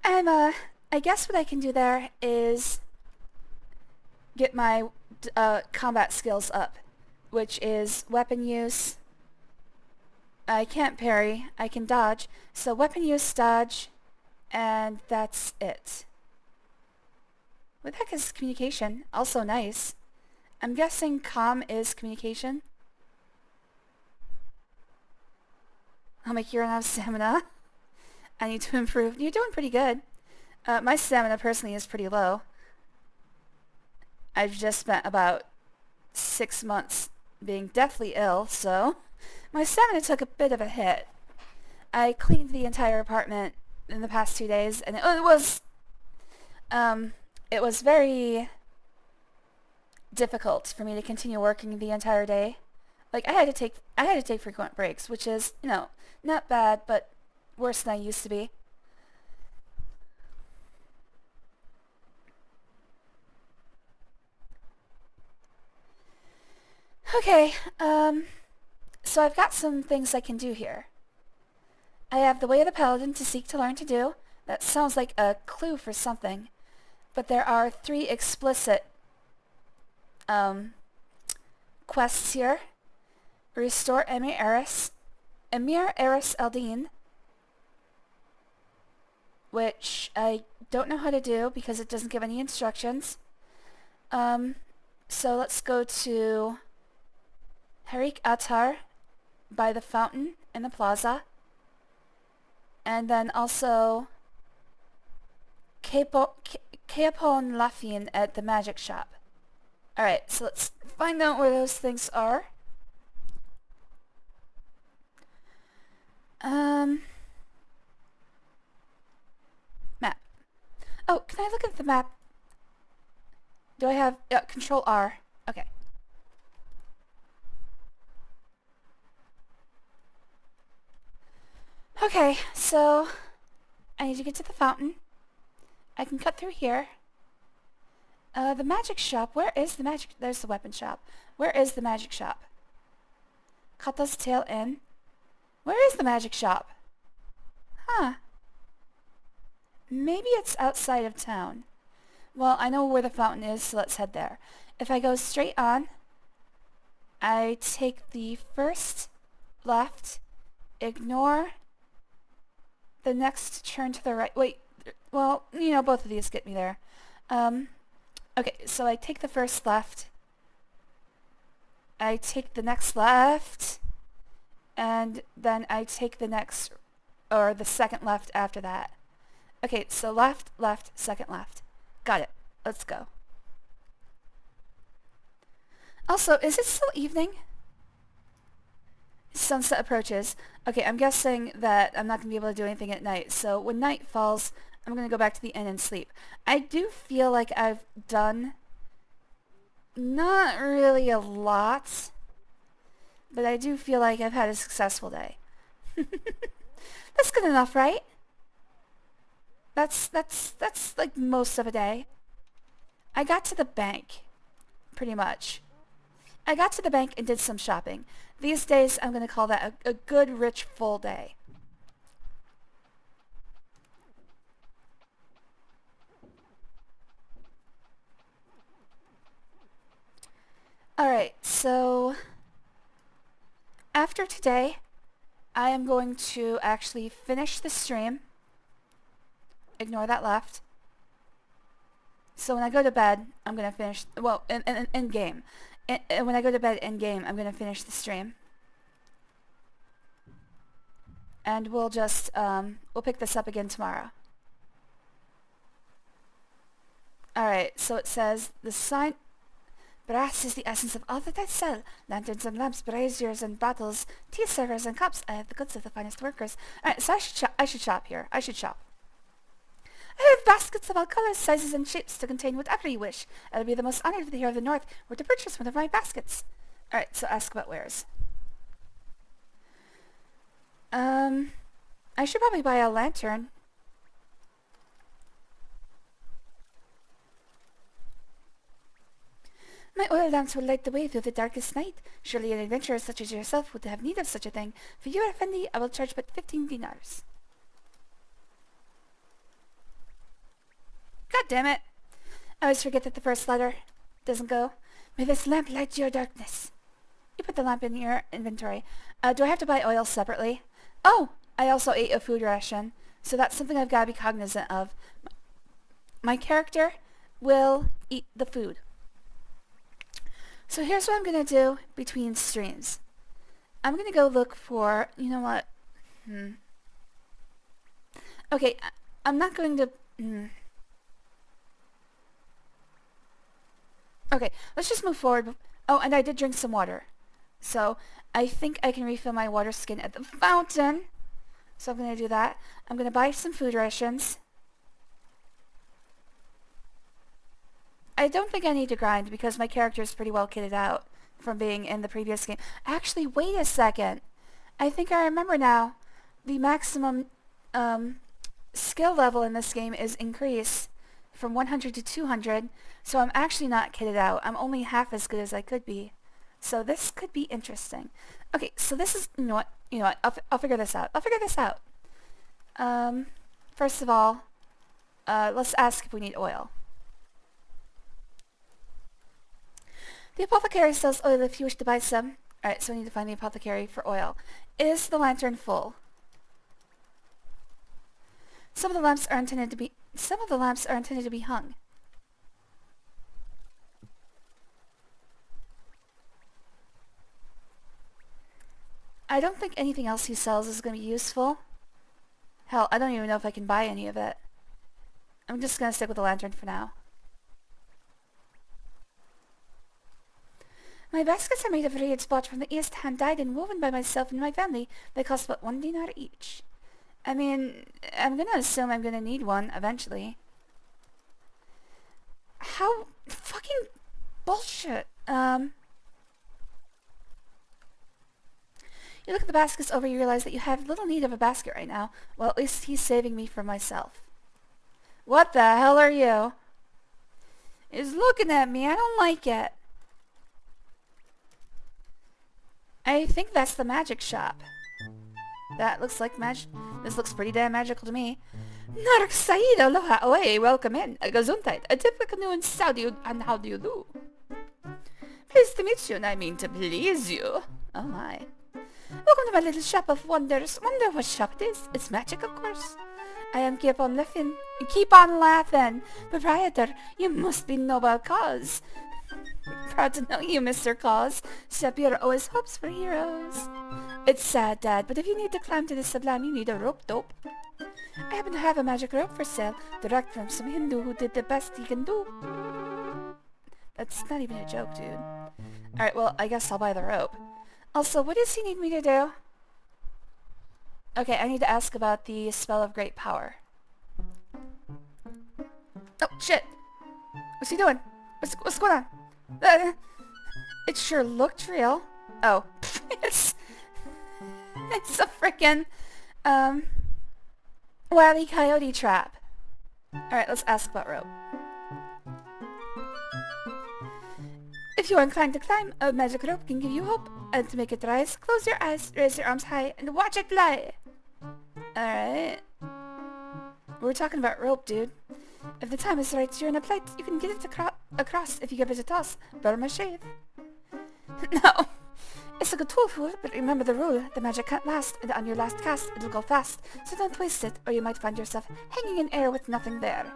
And, I guess what I can do there is get my combat skills up, which is weapon use. I can't parry. I can dodge. So weapon use, dodge, and that's it. What the heck is communication? Also nice. I'm guessing comm is communication. I'll make you run out of stamina. I need to improve. You're doing pretty good. My stamina personally is pretty low. I've just spent about 6 months being deathly ill, so my stamina took a bit of a hit. I cleaned the entire apartment in the past 2 days, and it was very difficult for me to continue working the entire day. Like I had to take frequent breaks, which is, you know, not bad, but worse than I used to be. Okay, so I've got some things I can do here. I have the Way of the Paladin to seek to learn to do. That sounds like a clue for something. But there are 3 explicit quests here. Restore Emir Eris Eldin, which I don't know how to do because it doesn't give any instructions. So let's go to Harik Attar by the fountain in the plaza. And then also Keapon Lafine at the magic shop. Alright, so let's find out where those things are. Map. Oh, can I look at the map? Do I have... Control R. Okay. Okay, so I need to get to the fountain. I can cut through here. The magic shop. Where is the magic... There's the weapon shop. Where is the magic shop? Kata's Tail Inn. Where is the magic shop? Huh. Maybe it's outside of town. Well, I know where the fountain is, so let's head there. If I go straight on, I take the first left, ignore the next turn to the right. Wait, well, you know, both of these get me there. Okay, so I take the first left, I take the next left, and then I take the next, or the second left after that. Okay, so left, left, second left. Got it. Let's go. Also, is it still evening? Sunset approaches. Okay, I'm guessing that I'm not going to be able to do anything at night, so when night falls, I'm going to go back to the inn and sleep. I do feel like I've done not really a lot, but I do feel like I've had a successful day. That's good enough, right? That's like most of a day. I got to the bank, pretty much. I got to the bank and did some shopping. These days, I'm going to call that a good, rich, full day. Alright, so after today, I am going to actually finish the stream. Ignore that left. So when I go to bed, I'm going to finish, well, in game. And when I go to bed in game, I'm going to finish the stream. And we'll just, we'll pick this up again tomorrow. Alright, so it says, the sign... Brass is the essence of all that I sell. Lanterns and lamps, braziers and bottles, tea servers and cups. I have the goods of the finest workers. Alright, so I should shop here. I should shop. I have baskets of all colors, sizes, and shapes to contain whatever you wish. I will be the most honored if the hero of the north were to purchase one of my baskets. Alright, so ask about wares. I should probably buy a lantern. My oil lamps will light the way through the darkest night. Surely an adventurer such as yourself would have need of such a thing. For you, Effendi, I will charge but 15 dinars. God damn it! I always forget that the first letter doesn't go. May this lamp light your darkness. You put the lamp in your inventory. Do I have to buy oil separately? Oh! I also ate a food ration, so that's something I've got to be cognizant of. My character will eat the food. So here's what I'm going to do between streams. I'm going to go look for, you know what? Okay, I'm not going to... Okay, let's just move forward. Oh, and I did drink some water. So I think I can refill my water skin at the fountain. So I'm going to do that. I'm going to buy some food rations. I don't think I need to grind because my character is pretty well kitted out from being in the previous game. Actually, wait a second. I think I remember now. The maximum skill level in this game is increased from 100 to 200, so I'm actually not kitted out. I'm only half as good as I could be. So this could be interesting. Okay, so this is, you know what, I'll figure this out. First of all, let's ask if we need oil. The apothecary sells oil if you wish to buy some. Alright, so we need to find the apothecary for oil. Is the lantern full? Some of the lamps are intended to be hung. I don't think anything else he sells is going to be useful. Hell, I don't even know if I can buy any of it. I'm just going to stick with the lantern for now. My baskets are made of reeds bought from the East, hand-dyed and woven by myself and my family. They cost but 1 dinar each. I mean, I'm gonna assume I'm gonna need one eventually. How fucking bullshit. You look at the baskets over, you realize that you have little need of a basket right now. Well, at least he's saving me from myself. What the hell are you? He's looking at me. I don't like it. I think that's the magic shop. That looks like magic. This looks pretty damn magical to me. Nark Said, aloha, away, welcome in. Gesundheit, a typical new in Saudi, and how do you do? Pleased to meet you, and I mean to please you. Oh my. Welcome to my little shop of wonders. Wonder what shop it is. It's magic, of course. I am keep on laughing. Keep on laughing. Proprietor, you must be Noble Cause. Proud to know you, Mr. Cause. Shapiro always hopes for heroes. It's sad, Dad, but if you need to climb to the sublime, you need a rope dope. I happen to have a magic rope for sale, direct from some Hindu who did the best he can do. That's not even a joke, dude. Alright, well, I guess I'll buy the rope. Also, what does he need me to do? Okay, I need to ask about the spell of great power. Oh, shit! What's he doing? What's going on? It sure looked real. Oh. It's a frickin', Wile E. Coyote trap. Alright, let's ask about rope. If you are inclined to climb, a magic rope can give you hope. And to make it rise, close your eyes, raise your arms high, and watch it fly. Alright. We're talking about rope, dude. If the time is right, you're in a plight, you can get it across if you give it a toss. Burma shave. No. It's a good tool, fool, but remember the rule. The magic can't last, and on your last cast, it'll go fast. So don't waste it, or you might find yourself hanging in air with nothing there.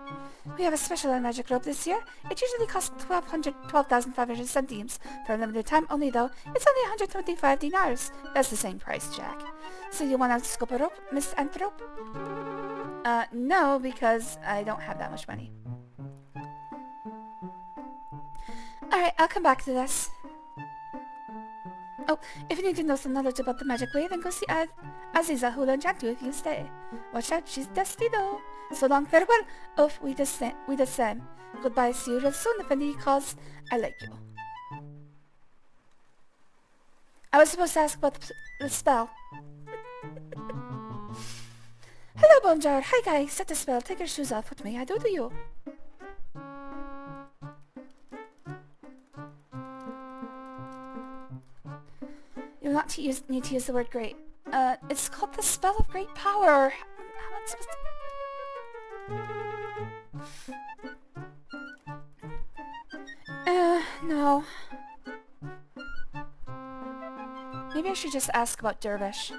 We have a special on magic rope this year. It usually costs 12,500 centimes. For a limited time only, though, it's only 125 dinars. That's the same price, Jack. So you want to scope a rope, Miss Anthrope? No, because I don't have that much money. Alright, I'll come back to this. Oh, if you need to know some knowledge about the magic way, then go see Aziza, who'll enchant you if you stay. Watch out, she's dusty though. So long, farewell. Off we the same. Goodbye, see you real soon if any cause I like you. I was supposed to ask about the spell. Hello, Bonjour. Hi, guys. Set the spell. Take your shoes off. What may I do to you? You will not need to use the word great. It's called the spell of great power. How am I supposed to... no. Maybe I should just ask about Dervish.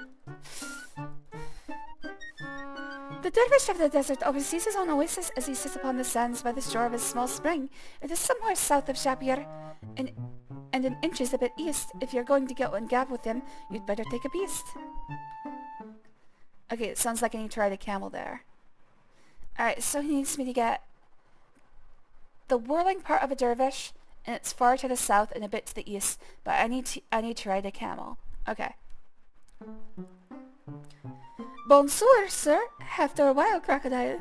The Dervish of the desert always sees his own oasis as he sits upon the sands by the shore of a small spring. It is somewhere south of Shapir, and an inches a bit east. If you're going to get one gab with him, you'd better take a beast. Okay, it sounds like I need to ride a camel there. Alright, so he needs me to get the whirling part of a dervish, and it's far to the south and a bit to the east, but I need to ride a camel. Okay. Bonsoir, sir. After a while, crocodile.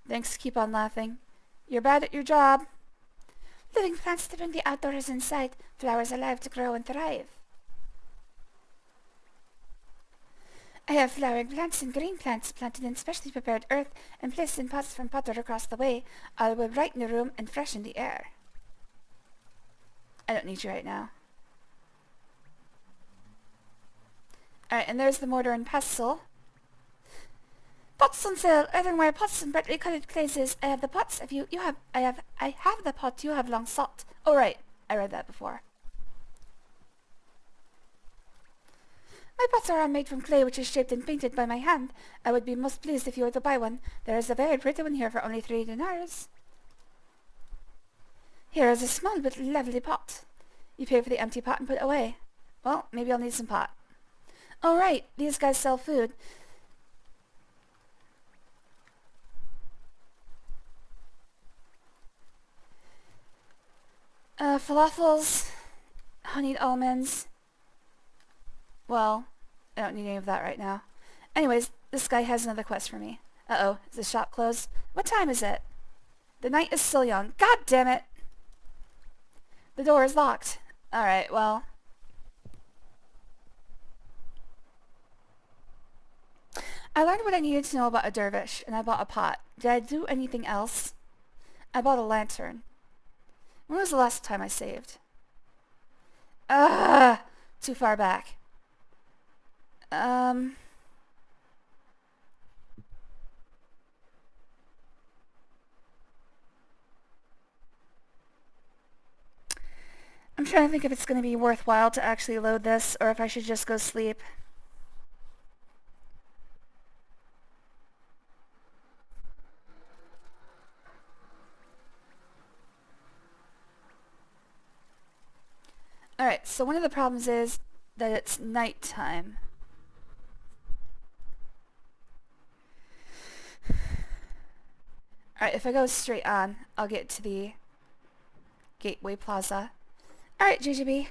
Thanks, keep on laughing. You're bad at your job. Living plants to bring the outdoors inside, flowers alive to grow and thrive. I have flowering plants and green plants planted in specially prepared earth and placed in pots from Potter across the way. I will brighten the room and freshen the air. I don't need you right now. Alright, and there's the mortar and pestle. Pots on sale, earthenware pots and brightly colored glazes. I have the pots. I have the pot you have long sought. Oh right, I read that before. My pots are all made from clay, which is shaped and painted by my hand. I would be most pleased if you were to buy one. There is a very pretty one here for only 3 dinars. Here is a small but lovely pot. You pay for the empty pot and put it away. Well, maybe I'll need some pot. Oh right, these guys sell food. Falafels, honeyed almonds. Well, I don't need any of that right now. Anyways, this guy has another quest for me. Uh-oh, is the shop closed? What time is it? The night is still young. God damn it! The door is locked. Alright, well... I learned what I needed to know about a dervish, and I bought a pot. Did I do anything else? I bought a lantern. When was the last time I saved? Too far back. Um... I'm trying to think if it's going to be worthwhile to actually load this, or if I should just go sleep. Alright, so one of the problems is that it's nighttime. Alright, if I go straight on, I'll get to the Gateway Plaza. Alright, JGB.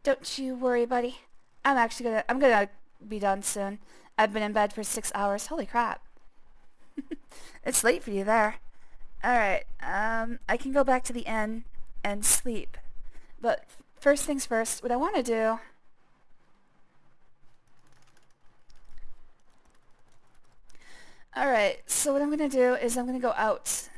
Don't you worry, buddy. I'm gonna be done soon. I've been in bed for 6 hours. Holy crap. It's late for you there. Alright, I can go back to the inn and sleep. But first things first, what I want to do... Alright, so what I'm going to do is I'm going to go out.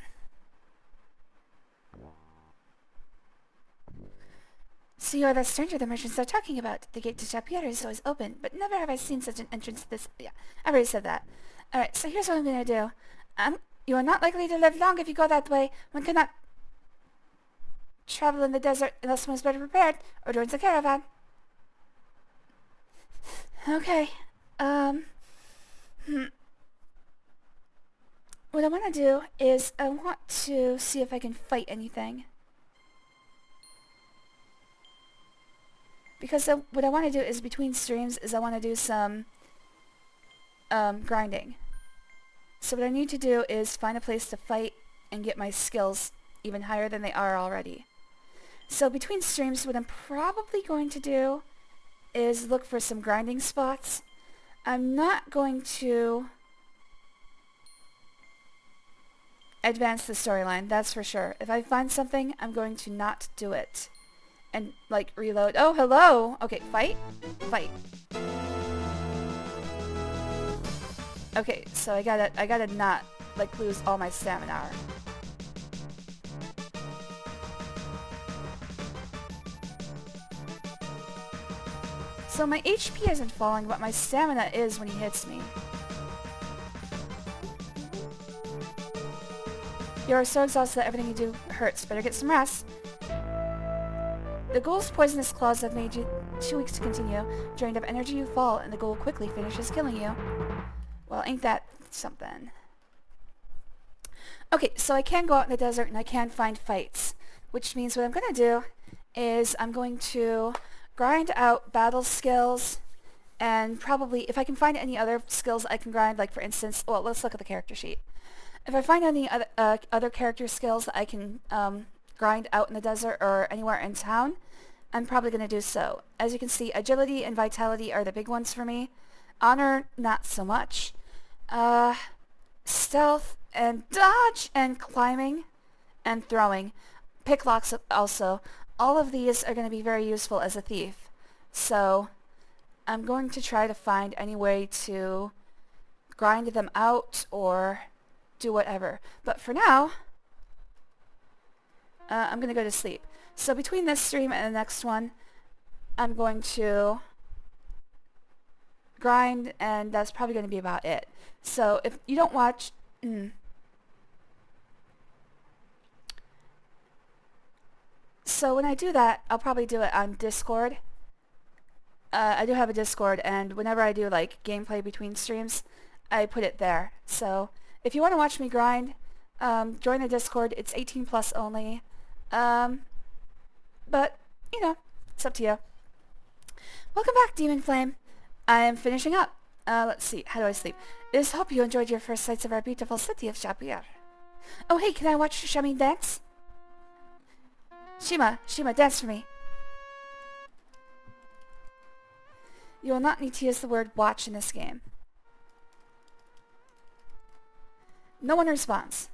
So you are the stranger the merchants are talking about. The gate to Chapier is always open, but never have I seen such an entrance to this... Yeah, I already said that. Alright, so here's what I'm going to do. You are not likely to live long if you go that way. One cannot travel in the desert unless one is better prepared or joins a caravan. Okay. What I want to do is I want to see if I can fight anything. Because what I want to do is between streams is I want to do some grinding. So what I need to do is find a place to fight and get my skills even higher than they are already. So between streams what I'm probably going to do is look for some grinding spots. I'm not going to advance the storyline, that's for sure. If I find something, I'm going to not do it. And, like, reload. Oh, hello! Okay, fight? Fight. Okay, so I gotta not, like, lose all my stamina. So my HP isn't falling, but my stamina is when he hits me. You are so exhausted that everything you do hurts. Better get some rest. The ghoul's poisonous claws have made you too weak to continue. Drained of energy, you fall, and the ghoul quickly finishes killing you. Well, ain't that something? Okay, so I can go out in the desert and I can find fights, which means what I'm going to do is I'm going to grind out battle skills, and probably, if I can find any other skills I can grind, like for instance, well, let's look at the character sheet. If I find any other character skills that I can grind out in the desert or anywhere in town, I'm probably going to do so. As you can see, agility and vitality are the big ones for me. Honor, not so much. Stealth and dodge and climbing and throwing. Picklocks also. All of these are going to be very useful as a thief. So I'm going to try to find any way to grind them out or do whatever. But for now, I'm going to go to sleep. So between this stream and the next one, I'm going to grind, and that's probably going to be about it. So if you don't watch... So when I do that, I'll probably do it on Discord. I do have a Discord, and whenever I do like gameplay between streams, I put it there. So if you want to watch me grind, join the Discord. It's 18 plus only. But, you know, it's up to you. Welcome back, Demon Flame. I am finishing up. Let's see, how do I sleep? I just hope you enjoyed your first sights of our beautiful city of Chapier. Oh hey, can I watch Shami dance? Shima, dance for me. You will not need to use the word watch in this game. No one responds.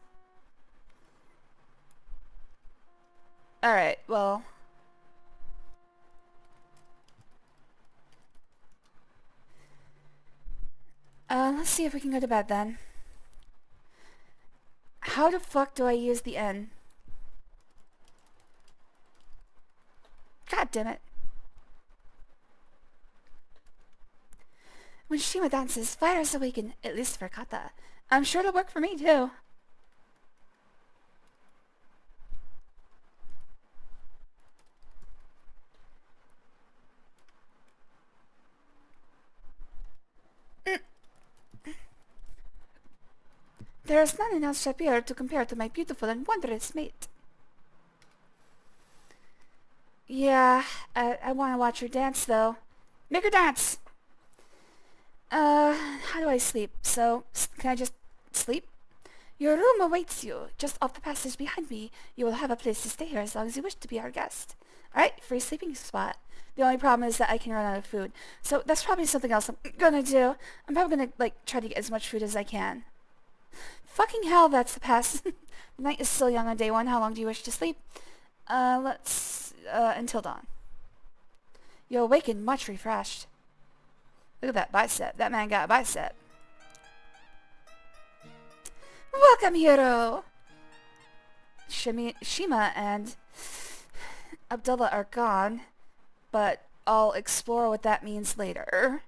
Alright, well... let's see if we can go to bed then. How the fuck do I use the N? God damn it. When Shima dances, fires awaken, at least for Kata. I'm sure it'll work for me, too. There is none in El Shapir to compare to my beautiful and wondrous mate. Yeah, I want to watch her dance, though. Make her dance! How do I sleep? So, can I just sleep? Your room awaits you. Just off the passage behind me. You will have a place to stay here as long as you wish to be our guest. Alright, free sleeping spot. The only problem is that I can run out of food. So that's probably something else I'm gonna do. I'm probably gonna, try to get as much food as I can. Fucking hell, that's the past. The night is still young on day one. How long do you wish to sleep? Until dawn. You awaken much refreshed. Look at that bicep. That man got a bicep. Welcome, hero! Shima and Abdullah are gone, but I'll explore what that means later.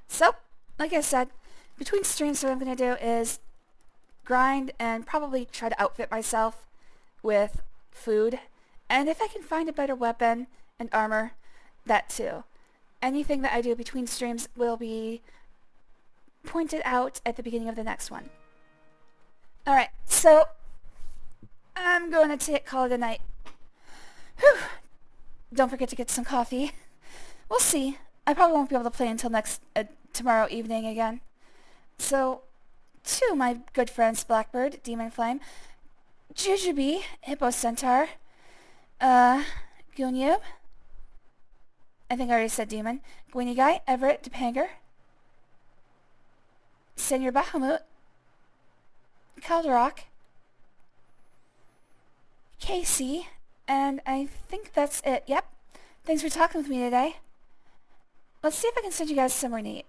So, like I said, between streams what I'm going to do is grind and probably try to outfit myself with food. And if I can find a better weapon and armor, that too. Anything that I do between streams will be pointed out at the beginning of the next one. Alright, so I'm going to call it a night. Whew. Don't forget to get some coffee. We'll see. I probably won't be able to play until tomorrow evening again. So, to my good friends Blackbird, Demon Flame, Jujubee, Hippo Centaur, Gunyub, I think I already said Demon, Gwinny Guy, Everett, Topanga, Senor Bahamut, Calderock, Casey, and I think that's it. Yep. Thanks for talking with me today. Let's see if I can send you guys somewhere neat.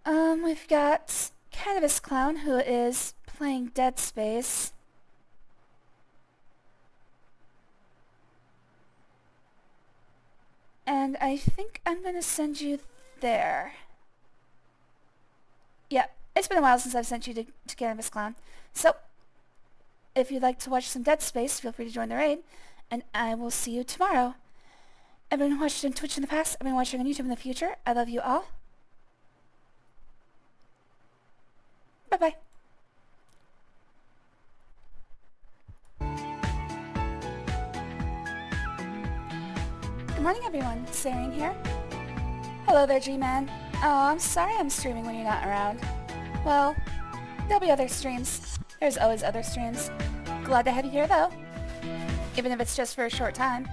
We've got Cannabis Clown, who is playing Dead Space. And I think I'm gonna send you there. Yep, it's been a while since I've sent you to Cannabis Clown. So, if you'd like to watch some Dead Space, feel free to join the raid, and I will see you tomorrow. I've been watching on Twitch in the past, I've been watching on YouTube in the future. I love you all. Bye-bye. Good morning, everyone. Sareen here. Hello there, G-Man. Oh, I'm sorry I'm streaming when you're not around. Well, there'll be other streams. There's always other streams. Glad to have you here, though. Even if it's just for a short time.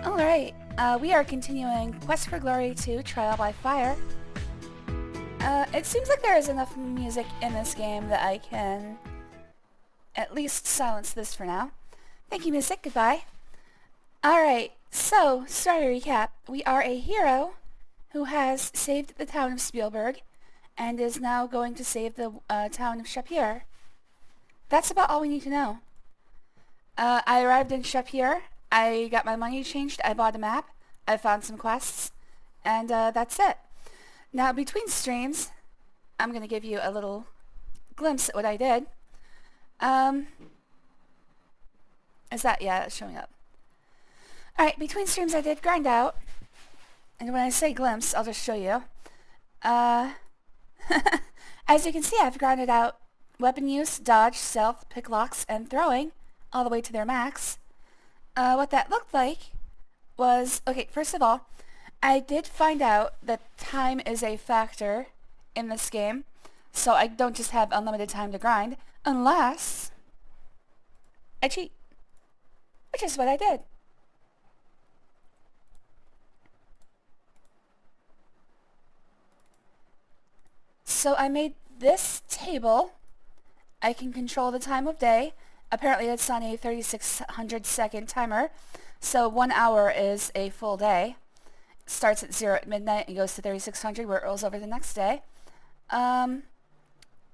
Alright, we are continuing Quest for Glory 2 Trial by Fire. It seems like there is enough music in this game that I can at least silence this for now. Thank you, music. Goodbye. Alright, so, story recap. We are a hero who has saved the town of Spielberg and is now going to save the town of Shapir. That's about all we need to know. I arrived in Shapir, I got my money changed, I bought a map, I found some quests, and that's it. Now, between streams, I'm going to give you a little glimpse at what I did. Is that? Yeah, it's showing up. Alright, between streams I did grind out, and when I say glimpse, I'll just show you. As you can see, I've grinded out weapon use, dodge, stealth, pick locks, and throwing, all the way to their max. What that looked like was, okay, first of all, I did find out that time is a factor in this game, so I don't just have unlimited time to grind, unless I cheat, which is what I did. So I made this table. I can control the time of day. Apparently it's on a 3600 second timer, so 1 hour is a full day. Starts at 0 at midnight and goes to 3600 where it rolls over the next day.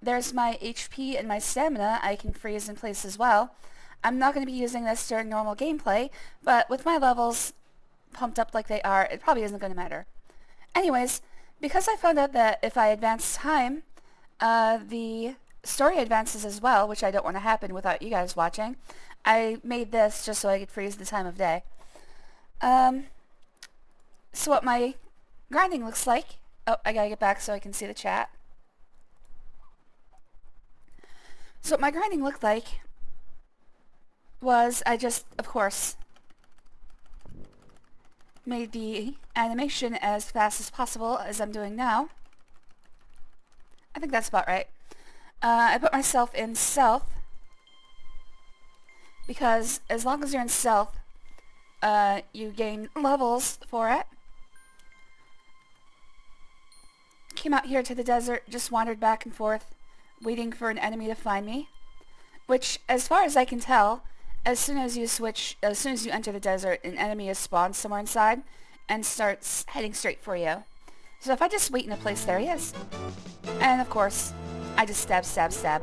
There's my HP and my stamina I can freeze in place as well. I'm not going to be using this during normal gameplay, but with my levels pumped up like they are, it probably isn't going to matter. Anyways, because I found out that if I advance time, the story advances as well, which I don't want to happen without you guys watching, I made this just so I could freeze the time of day. So what my grinding looks like... Oh, I gotta get back so I can see the chat. So what my grinding looked like was I just, of course, made the animation as fast as possible as I'm doing now. I think that's about right. I put myself in stealth because as long as you're in stealth, you gain levels for it. Came out here to the desert, just wandered back and forth, waiting for an enemy to find me. Which, as far as I can tell, as soon as you enter the desert, an enemy is spawned somewhere inside and starts heading straight for you. So if I just wait in a place, there he is. And of course, I just stab, stab, stab.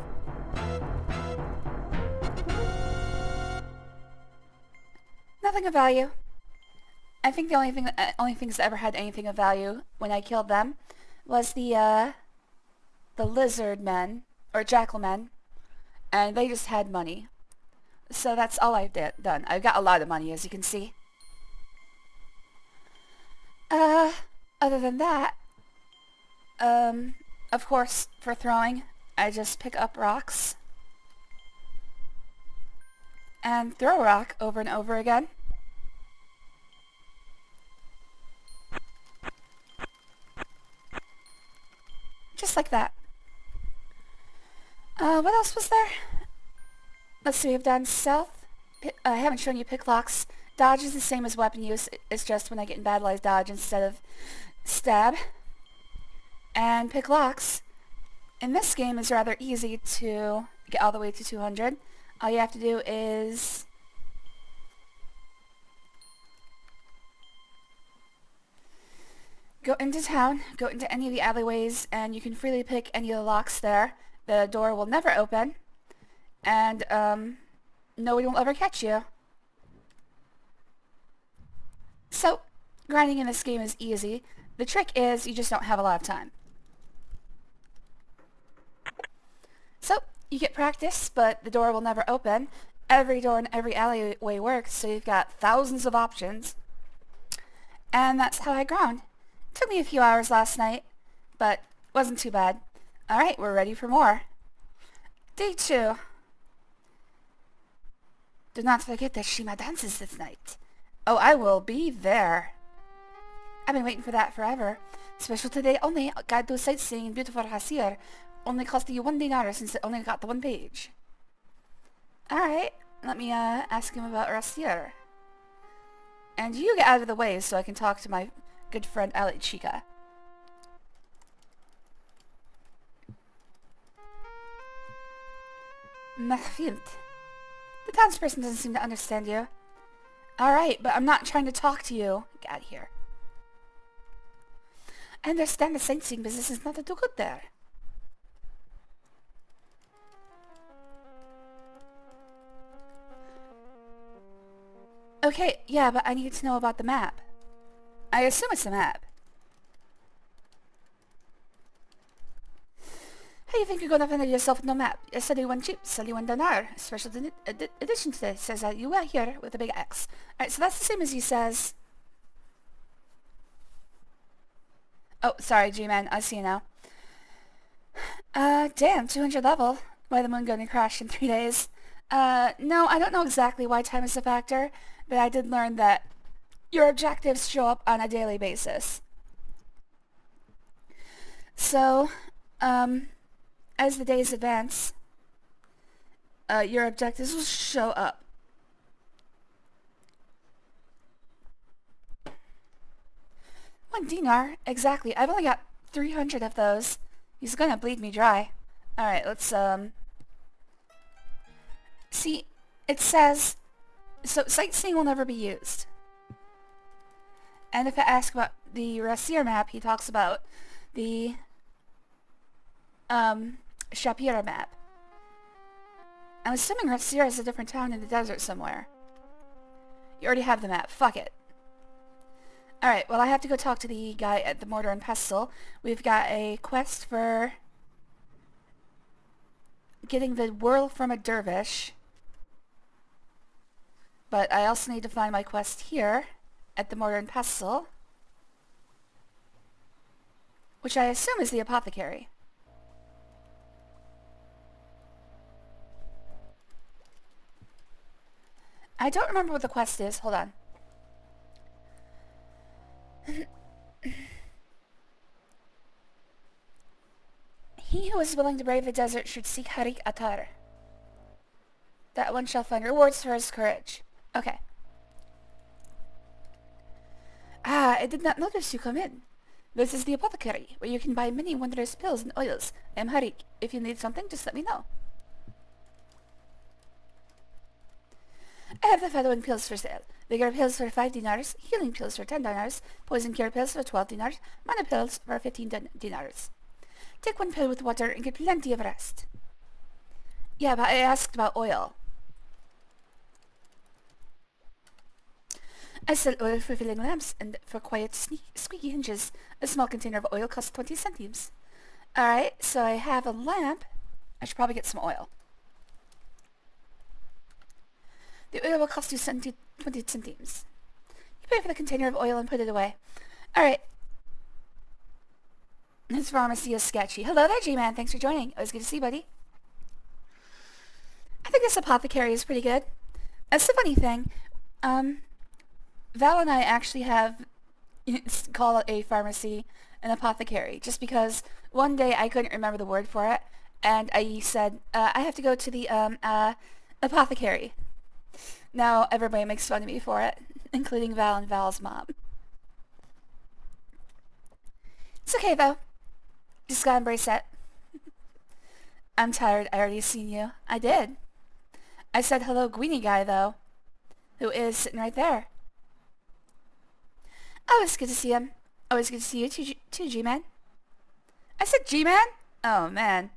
Nothing of value. I think the only things that ever had anything of value when I killed them was the lizard men, or jackal men, and they just had money. So that's all I've done. I've got a lot of money, as you can see. Other than that, of course, for throwing, I just pick up rocks and throw a rock over and over again. Just like that. What else was there? Let's see, we've done stealth. I haven't shown you pick locks. Dodge is the same as weapon use. It's just when I get in battle I dodge instead of stab. And pick locks in this game is rather easy to get all the way to 200. All you have to do is go into town, go into any of the alleyways, and you can freely pick any of the locks there. The door will never open, and nobody will ever catch you. So, grinding in this game is easy. The trick is you just don't have a lot of time. So, you get practice, but the door will never open. Every door in every alleyway works, so you've got thousands of options. And that's how I ground. Took me a few hours last night, but wasn't too bad. Alright, we're ready for more. Day 2. Do not forget that Shima dances this night. Oh, I will be there. I've been waiting for that forever. Special today only. Gotta do sightseeing in beautiful Rasir. Only costing you $1 since it only got the one page. Alright, let me ask him about Rasir. And you get out of the way so I can talk to my good friend Ali Chica. Mahfield. The townsperson doesn't seem to understand you. Alright, but I'm not trying to talk to you. Get out of here. I understand the sightseeing business is not too good there. Okay, yeah, but I need to know about the map. I assume it's a map. How you think you're gonna find yourself with no map? I said you one cheap, sell you $1. Special edition today says that you are here with a big X. Alright, so that's the same as he says. Oh, sorry, G-Man, I see you now. Damn, 200 level. Why the moon gonna crash in 3 days? No, I don't know exactly why time is a factor, but I did learn that your objectives show up on a daily basis. So, as the days advance, your objectives will show up. $1, exactly. I've only got 300 of those. He's gonna bleed me dry. Alright, let's, see, it says, so sightseeing will never be used. And if I ask about the Rasir map, he talks about the, Shapira map. I'm assuming Rasir is a different town in the desert somewhere. You already have the map. Fuck it. Alright, well I have to go talk to the guy at the Mortar and Pestle. We've got a quest for getting the whirl from a dervish. But I also need to find my quest here at the Mortar and Pestle, which I assume is the apothecary. I don't remember what the quest is. Hold on. He who is willing to brave the desert should seek Harik Atar. That one shall find rewards for his courage. Okay. Ah, I did not notice you come in. This is the apothecary, where you can buy many wondrous pills and oils. I am Harik. If you need something, just let me know. I have the following pills for sale. Vigor pills for 5 dinars, healing pills for 10 dinars, poison cure pills for 12 dinars, mana pills for 15 dinars. Take one pill with water and get plenty of rest. Yeah, but I asked about oil. I sell oil for filling lamps and for quiet, squeaky hinges. A small container of oil costs 20 centimes. Alright, so I have a lamp. I should probably get some oil. The oil will cost you 20 centimes. You pay for the container of oil and put it away. Alright. His pharmacy is sketchy. Hello there, G-Man. Thanks for joining. Always good to see you, buddy. I think this apothecary is pretty good. That's the funny thing. Val and I actually have call a pharmacy an apothecary, just because one day I couldn't remember the word for it, and I said, I have to go to the apothecary. Now everybody makes fun of me for it, including Val and Val's mom. It's okay though. Just gotta embrace it. I'm tired. I already seen you. I did. I said hello, Greeny guy though, who is sitting right there. Always good to see him. Always good to see you too, G-Man. I said G-Man? Oh man.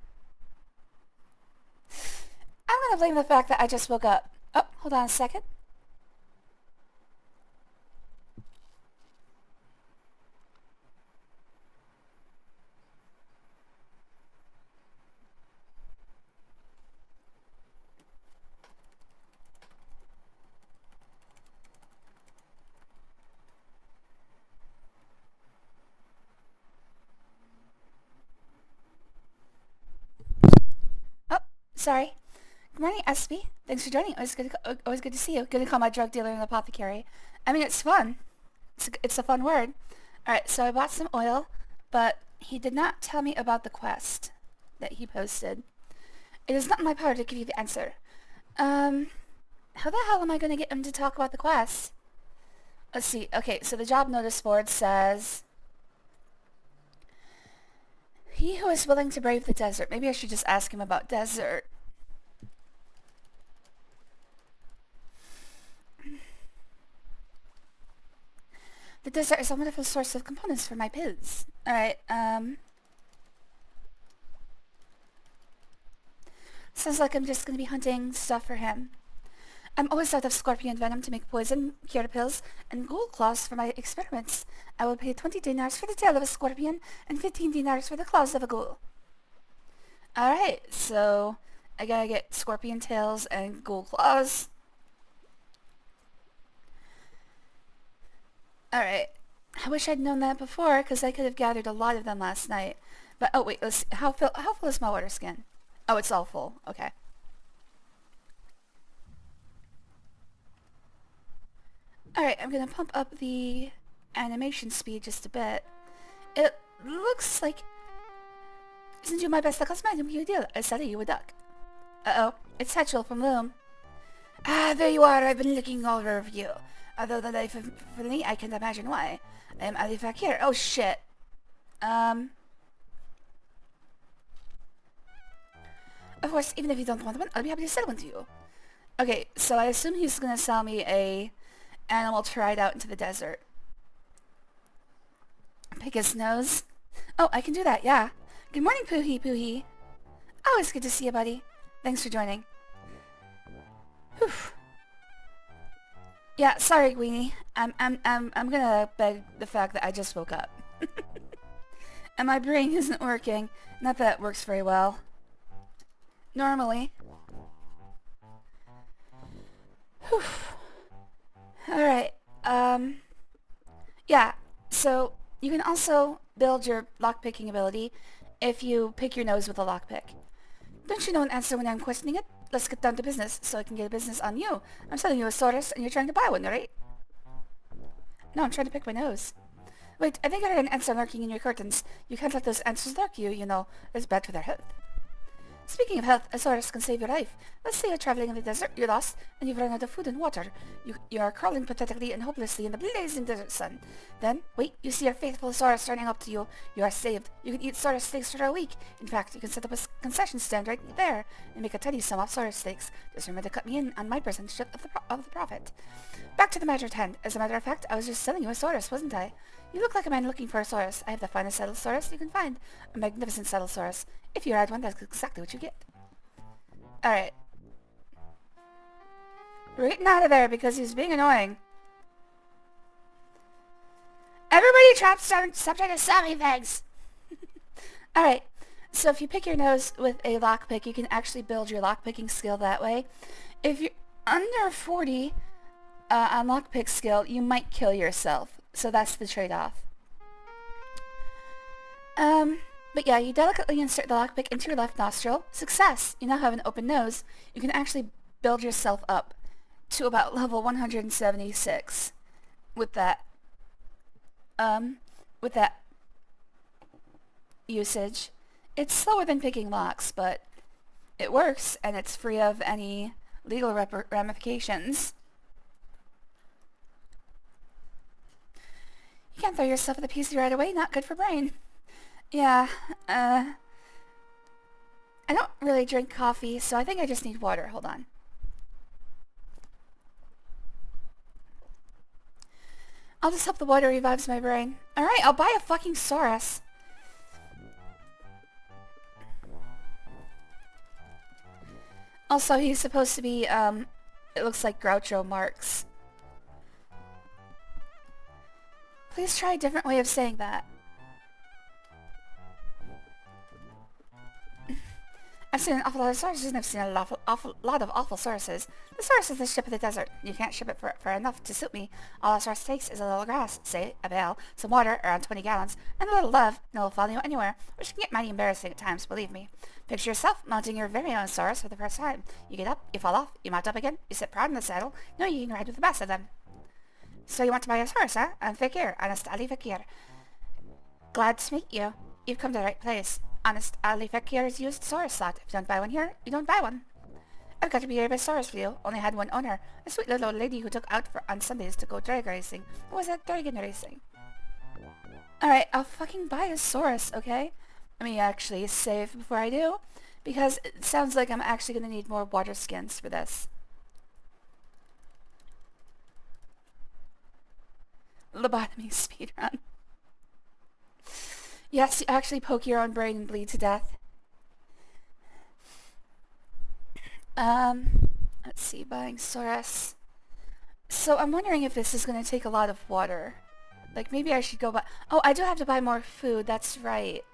I'm gonna blame the fact that I just woke up. Oh, hold on a second. Oh, sorry. Good morning, SB. Thanks for joining. Always good to see you. Gonna call my drug dealer an apothecary. I mean, it's fun. It's a fun word. Alright, so I bought some oil, but he did not tell me about the quest that he posted. It is not in my power to give you the answer. How the hell am I gonna get him to talk about the quest? Let's see. Okay, so the job notice board says, he who is willing to brave the desert. Maybe I should just ask him about desert. The desert is a wonderful source of components for my pills. Alright, sounds like I'm just gonna be hunting stuff for him. I'm always out of scorpion venom to make poison, cure pills, and ghoul claws for my experiments. I will pay 20 dinars for the tail of a scorpion, and 15 dinars for the claws of a ghoul. Alright, so I gotta get scorpion tails and ghoul claws. Alright. I wish I'd known that before, because I could have gathered a lot of them last night. But, oh wait, let's see. How full is my water skin? Oh, it's all full. Okay. Alright, I'm gonna pump up the animation speed just a bit. It looks like... Isn't you my best cosmetic you deal? I said you a duck. Uh-oh. It's Satchel from Loom. Ah, there you are. I've been looking all over you. Although the life of me, I can't imagine why. I am Ali Fakir. Oh shit. Of course, even if you don't want one, I'll be happy to sell one to you. Okay, so I assume he's gonna sell me a animal to ride out into the desert. Pick his nose. Oh, I can do that, yeah. Good morning, Poohee Poohee. Always good to see you, buddy. Thanks for joining. Whew. Yeah, sorry, Queenie. I'm gonna beg the fact that I just woke up. And my brain isn't working. Not that it works very well. Normally. Whew. Alright, yeah, so you can also build your lockpicking ability if you pick your nose with a lockpick. Don't you know an answer when I'm questioning it? Let's get down to business so I can get a business on you. I'm selling you a Saurus and you're trying to buy one, right? No, I'm trying to pick my nose. Wait, I think I heard an answer lurking in your curtains. You can't let those answers lurk, you know. It's bad for their health. Speaking of health, a Saurus can save your life. Let's say you're traveling in the desert, you're lost, and you've run out of food and water. You are crawling pathetically and hopelessly in the blazing desert sun. Then, wait, you see your faithful Saurus running up to you. You are saved. You can eat Saurus steaks for a week. In fact, you can set up a concession stand right there and make a tiny sum off Saurus steaks. Just remember to cut me in on my percentage of the profit. Back to the matter at hand. As a matter of fact, I was just selling you a Saurus, wasn't I? You look like a man looking for a Saurus. I have the finest Saddlesaurus you can find. A magnificent Saddlesaurus. If you ride one, that's exactly what you get. Alright. We're getting out of there because he's being annoying. Everybody stop trying to sell me things! Alright. So if you pick your nose with a lockpick, you can actually build your lockpicking skill that way. If you're under 40 on lockpick skill, you might kill yourself. So that's the trade-off. But yeah, you delicately insert the lockpick into your left nostril. Success! You now have an open nose. You can actually build yourself up to about level 176 with that usage. It's slower than picking locks, but it works, and it's free of any legal ramifications. You can't throw yourself at the PC right away, not good for brain. Yeah, I don't really drink coffee, so I think I just need water. Hold on. I'll just hope the water revives my brain. Alright, I'll buy a fucking Saurus. Also, he's supposed to be, it looks like Groucho Marx. Please try a different way of saying that. I've seen an awful lot of Sauruses, and I've seen a awful lot of awful Sauruses. The Saurus is the ship of the desert. You can't ship it for enough to suit me. All a Saurus takes is a little grass, say, a bale, some water, around 20 gallons, and a little love, and it'll follow you anywhere, which can get mighty embarrassing at times, believe me. Picture yourself mounting your very own Saurus for the first time. You get up, you fall off, you mount up again, you sit proud in the saddle, know you can ride with the best of them. So you want to buy a Saurus, huh? I'm Fakir, Honest Ali Fakir. Glad to meet you. You've come to the right place. Honest Ali Fakir's used Saurus slot. If you don't buy one here, you don't buy one. I've got to be your best Saurus for you. Only had one owner. A sweet little old lady who took out on Sundays to go drag racing. What was that? Dragon racing. Alright, I'll fucking buy a Saurus, okay? Let me actually save before I do, because it sounds like I'm actually going to need more water skins for this. Lobotomy speedrun. Yes, you actually poke your own brain and bleed to death. Let's see, buying Saurus. So I'm wondering if this is going to take a lot of water. Like, maybe I should go buy... Oh, I do have to buy more food, that's right.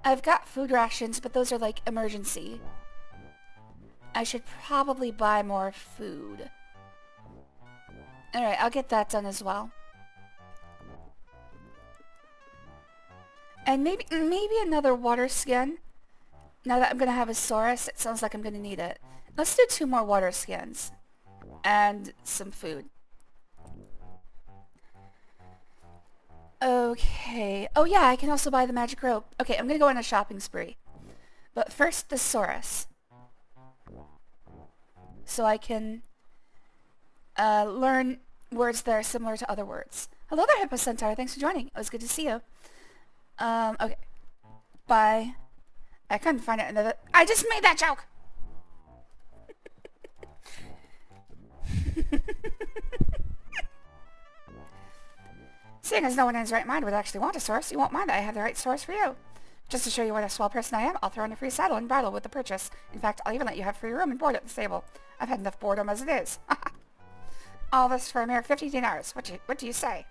I've got food rations, but those are like emergency. I should probably buy more food. Alright, I'll get that done as well. And maybe another water skin. Now that I'm going to have a Saurus, it sounds like I'm going to need it. Let's do 2 more water skins. And some food. Okay. Oh yeah, I can also buy the magic rope. Okay, I'm going to go on a shopping spree. But first, the Saurus. So I can learn words that are similar to other words. Hello there, Hippo Centaur. Thanks for joining. It was good to see you. Okay. Bye. I couldn't find it another... I just made that joke! Seeing as no one in his right mind would actually want a Saurus, you won't mind that I have the right Saurus for you. Just to show you what a swell person I am, I'll throw in a free saddle and bridle with the purchase. In fact, I'll even let you have free room and board at the stable. I've had enough boredom as it is. All this for a mere 50 dinars. What do you say?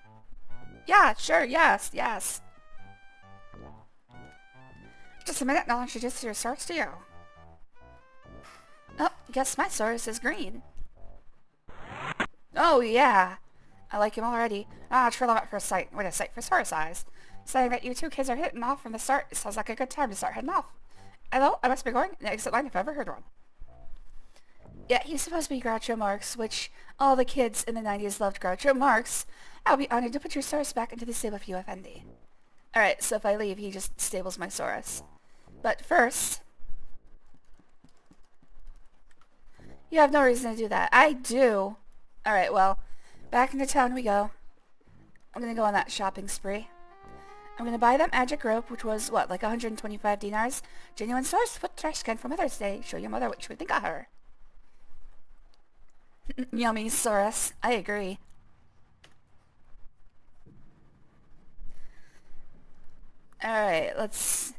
Yeah, sure, yes, yes. Just a minute and I'll introduce your source to you. Oh, guess my source is green. Oh, yeah. I like him already. Ah, Trill him at first sight. What a sight for sore eyes. Saying that you two kids are hitting off from the start, it sounds like a good time to start heading off. Hello, I must be going. The exit line if I ever heard one. Yeah, he's supposed to be Groucho Marx, which all the kids in the 90s loved Groucho Marx. I'll be honored to put your Saurus back into the stable for you, Effendi. Alright, so if I leave, he just stables my Saurus. But first... You have no reason to do that. I do. Alright, well, back into town we go. I'm gonna go on that shopping spree. I'm gonna buy that magic rope, which was, what, like 125 dinars? Genuine source, foot trash can for Mother's Day. Show your mother what you would think of her. Yummy, Saurus. I agree. Alright, let's...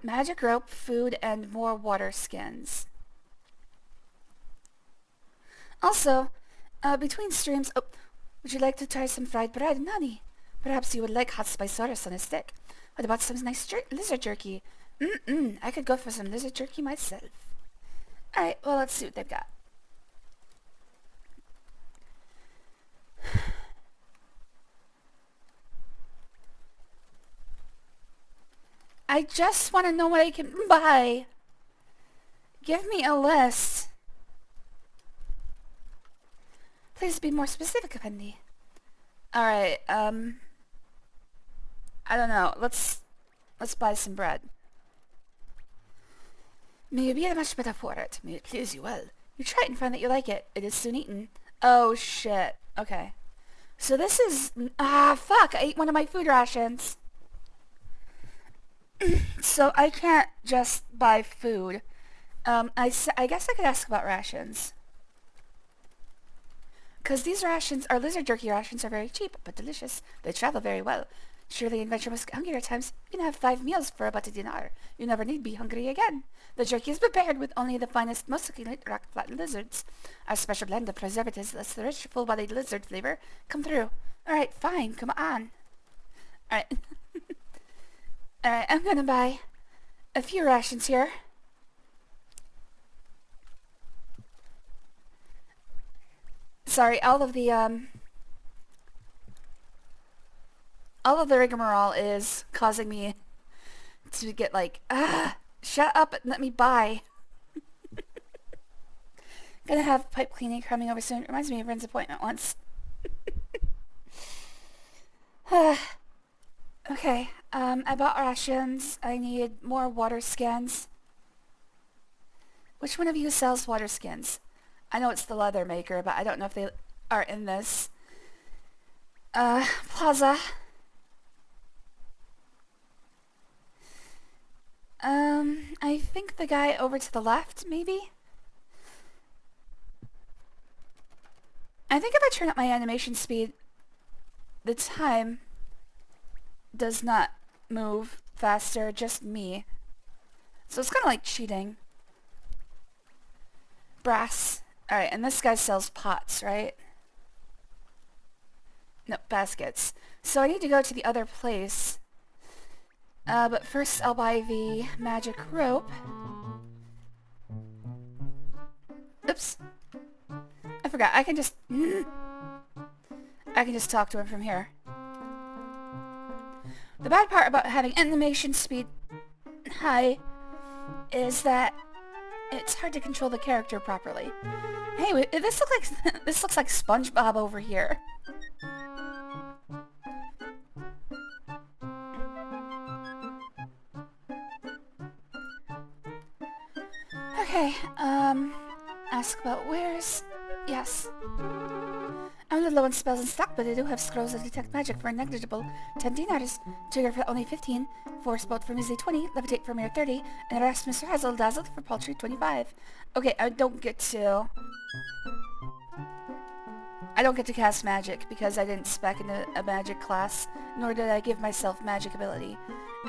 Magic rope, food, and more water skins. Also, between streams... Oh, would you like to try some fried bread, Nani? Perhaps you would like hot spice on a stick. What about some nice lizard jerky? I could go for some lizard jerky myself. Alright, well, let's see what they've got. I just want to know what I can buy. Give me a list. Please be more specific, Effendi. Alright, I don't know. Let's buy some bread. May you be much better for it. May it please you well. You try it and find that you like it. It is soon eaten. Oh, shit. Okay. So this is... Ah, fuck! I ate one of my food rations. So I can't just buy food. I guess I could ask about rations. Because these rations, our lizard jerky rations, are very cheap, but delicious. They travel very well. Surely adventure must get hungry at times. You can have 5 meals for about a dinar. You never need be hungry again. The jerky is prepared with only the finest, most succulent rock-flat lizards. Our special blend of preservatives lets the rich, full-bodied lizard flavor come through. Alright, fine, come on. Alright. Alright, I'm gonna buy a few rations here. Sorry, all of the rigmarole is causing me to get like, shut up and let me buy. Gonna have pipe cleaning coming over soon. Reminds me of Ren's appointment once. Okay, I bought rations. I need more water skins. Which one of you sells water skins? I know it's the leather maker, but I don't know if they are in this. Plaza. I think the guy over to the left, maybe? I think if I turn up my animation speed, the time does not move faster, just me. So it's kind of like cheating. Brass. Alright, and this guy sells pots, right? No, baskets. So I need to go to the other place. But first I'll buy the magic rope. Oops. I forgot. I can just talk to him from here. The bad part about having animation speed high is that it's hard to control the character properly. Hey, this looks like SpongeBob over here. Okay, ask about wares. Yes. I'm a little low on spells in stock, but I do have scrolls that detect magic for a negligible 10 dinars, trigger for only 15, force bolt for measly 20, levitate for mere 30, and rest Mr. Hazel dazzled for paltry 25. Okay, I don't get to cast magic because I didn't spec into a magic class, nor did I give myself magic ability.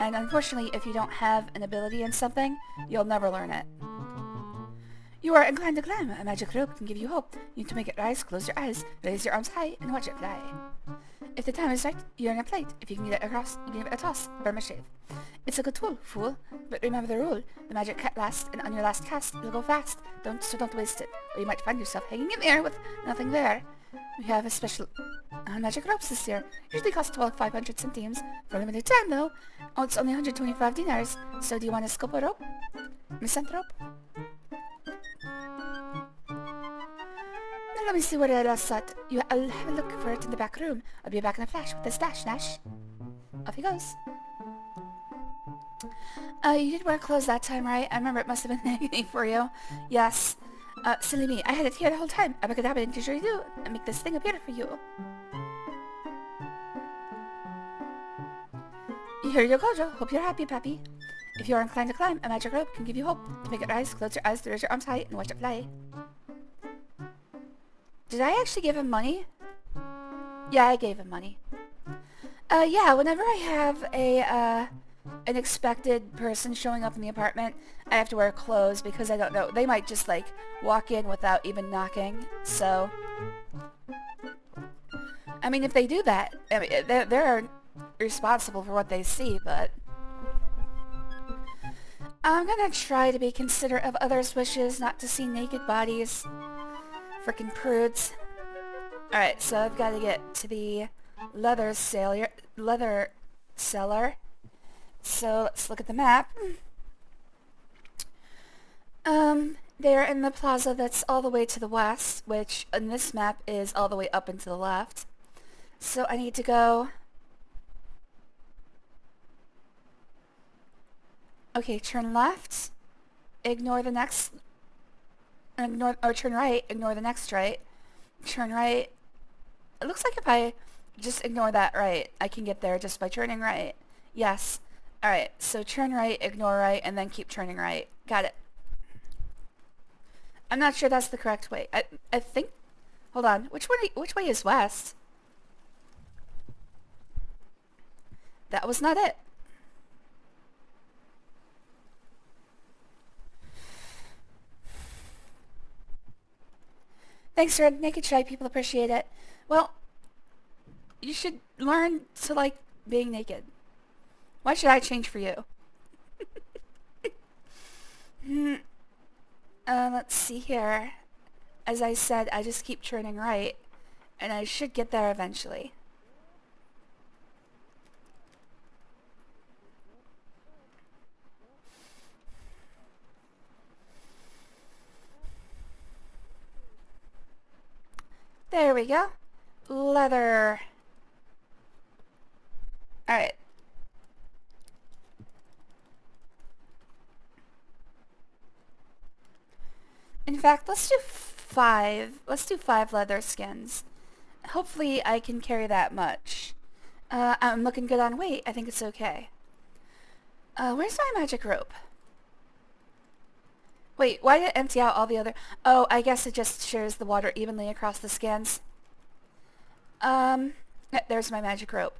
And unfortunately, if you don't have an ability in something, you'll never learn it. You are inclined to climb. A magic rope can give you hope. You need to make it rise, close your eyes, raise your arms high, and watch it fly. If the time is right, you earn a plate. If you can get it across, you give it a toss. Burn a shave. It's a good tool, fool. But remember the rule. The magic can't last, and on your last cast, it'll go fast. Don't waste it, or you might find yourself hanging in the air with nothing there. We have a special magic ropes this year. Usually cost 500 centimes. For a limited time, though. Oh, it's only 125 dinars. So do you want a scope of rope? Misanthrope? Now let me see where I last saw it. I'll have a look for it in the back room. I'll be back in a flash with the stash, Nash. Off he goes. You did wear clothes that time, right? I remember it must have been agony for you. Yes. Silly me. I had it here the whole time. Abracadabra and didgeridoo and make this thing appear for you. Here you go, Joe. Hope you're happy, Pappy. If you are inclined to climb, a magic rope can give you hope. To make it rise, close your eyes, raise your arms high, and watch it fly. Did I actually give him money? Yeah, I gave him money. Yeah, whenever I have a, an expected person showing up in the apartment, I have to wear clothes because I don't know. They might just, like, walk in without even knocking, so... I mean, if they do that, I mean, they're responsible for what they see, but... I'm gonna try to be considerate of others' wishes, not to see naked bodies. Frickin' prudes. Alright, so I've got to get to the leather seller. So let's look at the map. They're in the plaza that's all the way to the west, which in this map is all the way up and to the left. So I need to go... Okay, turn left, ignore the next... or turn right, ignore the next right. Turn right. It looks like if I just ignore that right, I can get there just by turning right. Yes. Alright, so turn right, ignore right, and then keep turning right. Got it. I'm not sure that's the correct way. I think... Hold on. Which way is west? That was not it. Thanks, Red. Naked shy people appreciate it. Well, you should learn to like being naked. Why should I change for you? Let's see here. As I said, I just keep turning right, and I should get there eventually. There we go. Leather. Alright. In fact, let's do 5. Let's do 5 leather skins. Hopefully I can carry that much. I'm looking good on weight. I think it's okay. Where's my magic rope? Wait, why did it empty out all the other... Oh, I guess it just shares the water evenly across the skins. There's my magic rope.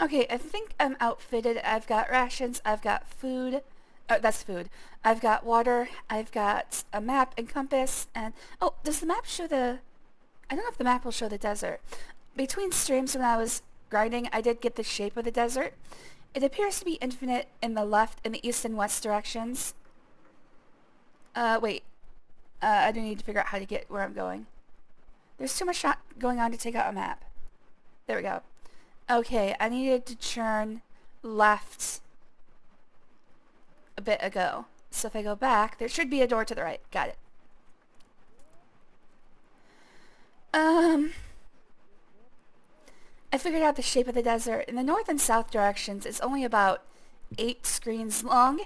Okay, I think I'm outfitted. I've got rations, I've got food. That's food. I've got water, I've got a map and compass, and... Oh, does the map show the... I don't know if the map will show the desert. Between streams when I was grinding, I did get the shape of the desert. It appears to be infinite in the left, in the east and west directions. Wait. I do need to figure out how to get where I'm going. There's too much going on to take out a map. There we go. Okay, I needed to turn left a bit ago. So if I go back, there should be a door to the right. Got it. I figured out the shape of the desert. In the north and south directions, it's only about 8 screens long.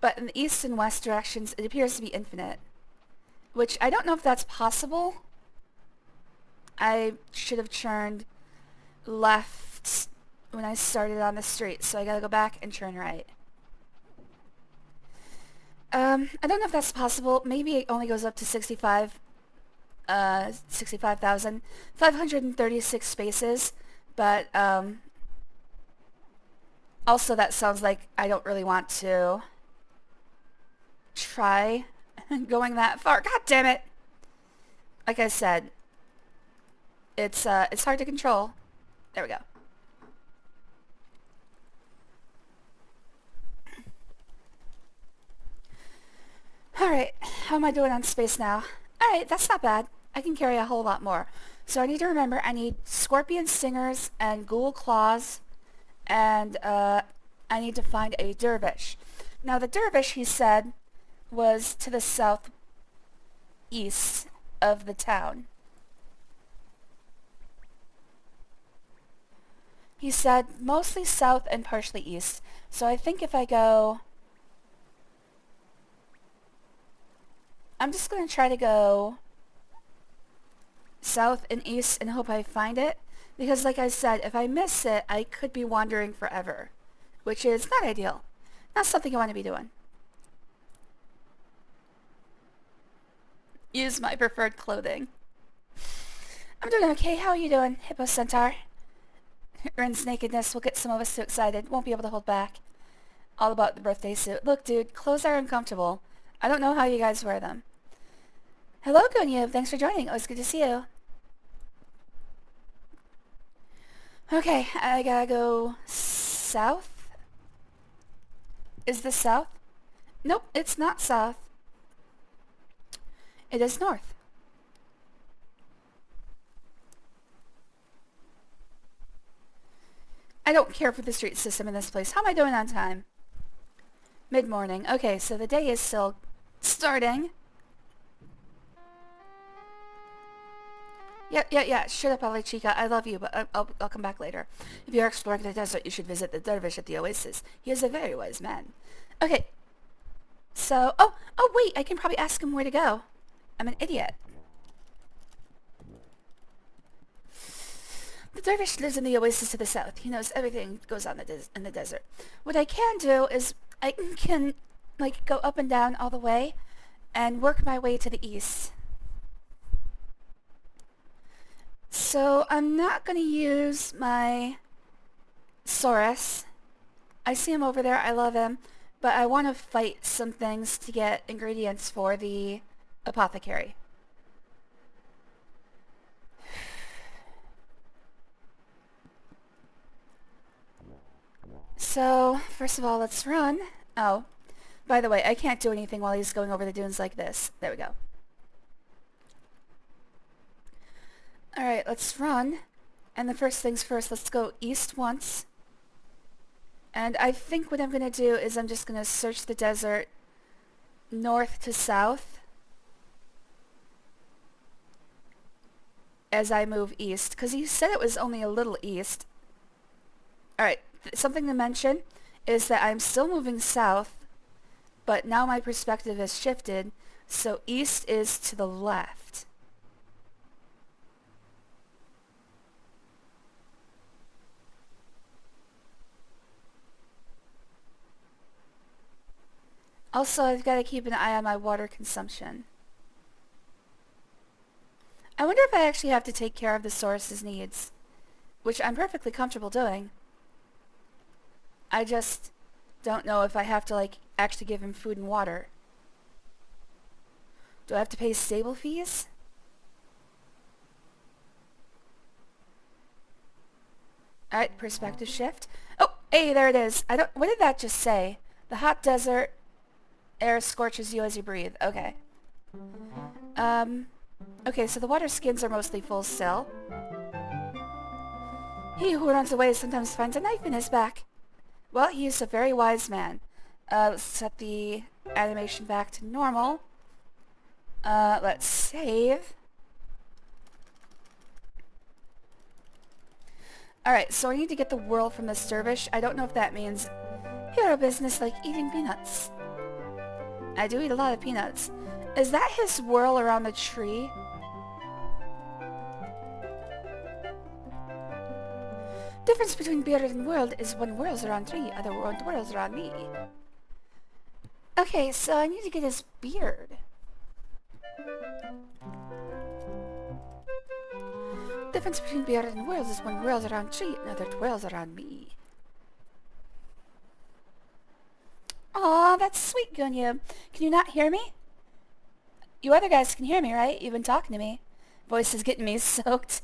But in the east and west directions, it appears to be infinite. Which, I don't know if that's possible. I should have turned left when I started on the street, so I gotta go back and turn right. I don't know if that's possible. Maybe it only goes up to 65,536 spaces, but, also that sounds like I don't really want to try. going that far. God damn it! Like I said, it's hard to control. There we go. Alright, how am I doing on space now? Alright, that's not bad. I can carry a whole lot more. So I need to remember I need scorpion stingers and ghoul claws, and I need to find a dervish. Now the dervish, he said, was to the southeast of the town. He said mostly south and partially east. So I think if I go... I'm just going to try to go south and east and hope I find it. Because like I said, if I miss it, I could be wandering forever. Which is not ideal. Not something I want to be doing. Use my preferred clothing. I'm doing okay. How are you doing, Hippo Centaur? Ren's nakedness will get some of us too excited. Won't be able to hold back. All about the birthday suit. Look, dude, clothes are uncomfortable. I don't know how you guys wear them. Hello, Gunyub. Thanks for joining. It was good to see you. Okay, I gotta go south. Is this south? Nope, it's not south. It is north. I don't care for the street system in this place. How am I doing on time? Mid-morning. Okay, so the day is still starting. Yeah. Shut up, Ali Chica. I love you, but I'll come back later. If you are exploring the desert, you should visit the dervish at the oasis. He is a very wise man. Okay. So, oh wait, I can probably ask him where to go. I'm an idiot. The dervish lives in the oasis to the south. He knows everything goes on in the desert. What I can do is I can, like, go up and down all the way and work my way to the east. So I'm not going to use my Saurus. I see him over there. I love him. But I want to fight some things to get ingredients for the apothecary. So, first of all, let's run. Oh, by the way, I can't do anything while he's going over the dunes like this. There we go. Alright, let's run. And the first things first, let's go east once. And I think what I'm going to do is I'm just going to search the desert north to south as I move east. Because he said it was only a little east. Alright, something to mention is that I'm still moving south, but now my perspective has shifted, so east is to the left. Also, I've got to keep an eye on my water consumption. I wonder if I actually have to take care of the Saurus's needs, which I'm perfectly comfortable doing. I just don't know if I have to, like, actually give him food and water. Do I have to pay stable fees? Alright, perspective shift. Oh, hey, there it is. What did that just say? The hot desert air scorches you as you breathe. Okay. Okay, so the water skins are mostly full still. He who runs away sometimes finds a knife in his back. Well, he is a very wise man. Let's set the animation back to normal. Let's save. Alright, so I need to get the whirl from this dervish. I don't know if that means hero business like eating peanuts. I do eat a lot of peanuts. Is that his whirl around the tree? Difference between beard and world is one whirls around tree, other one whirls around me. Okay, so I need to get his beard. Difference between beard and whirls is one whirls around tree, another whirls around me. Aw, that's sweet, Gunya. Can you not hear me? You other guys can hear me, right? You've been talking to me. Voice is getting me soaked.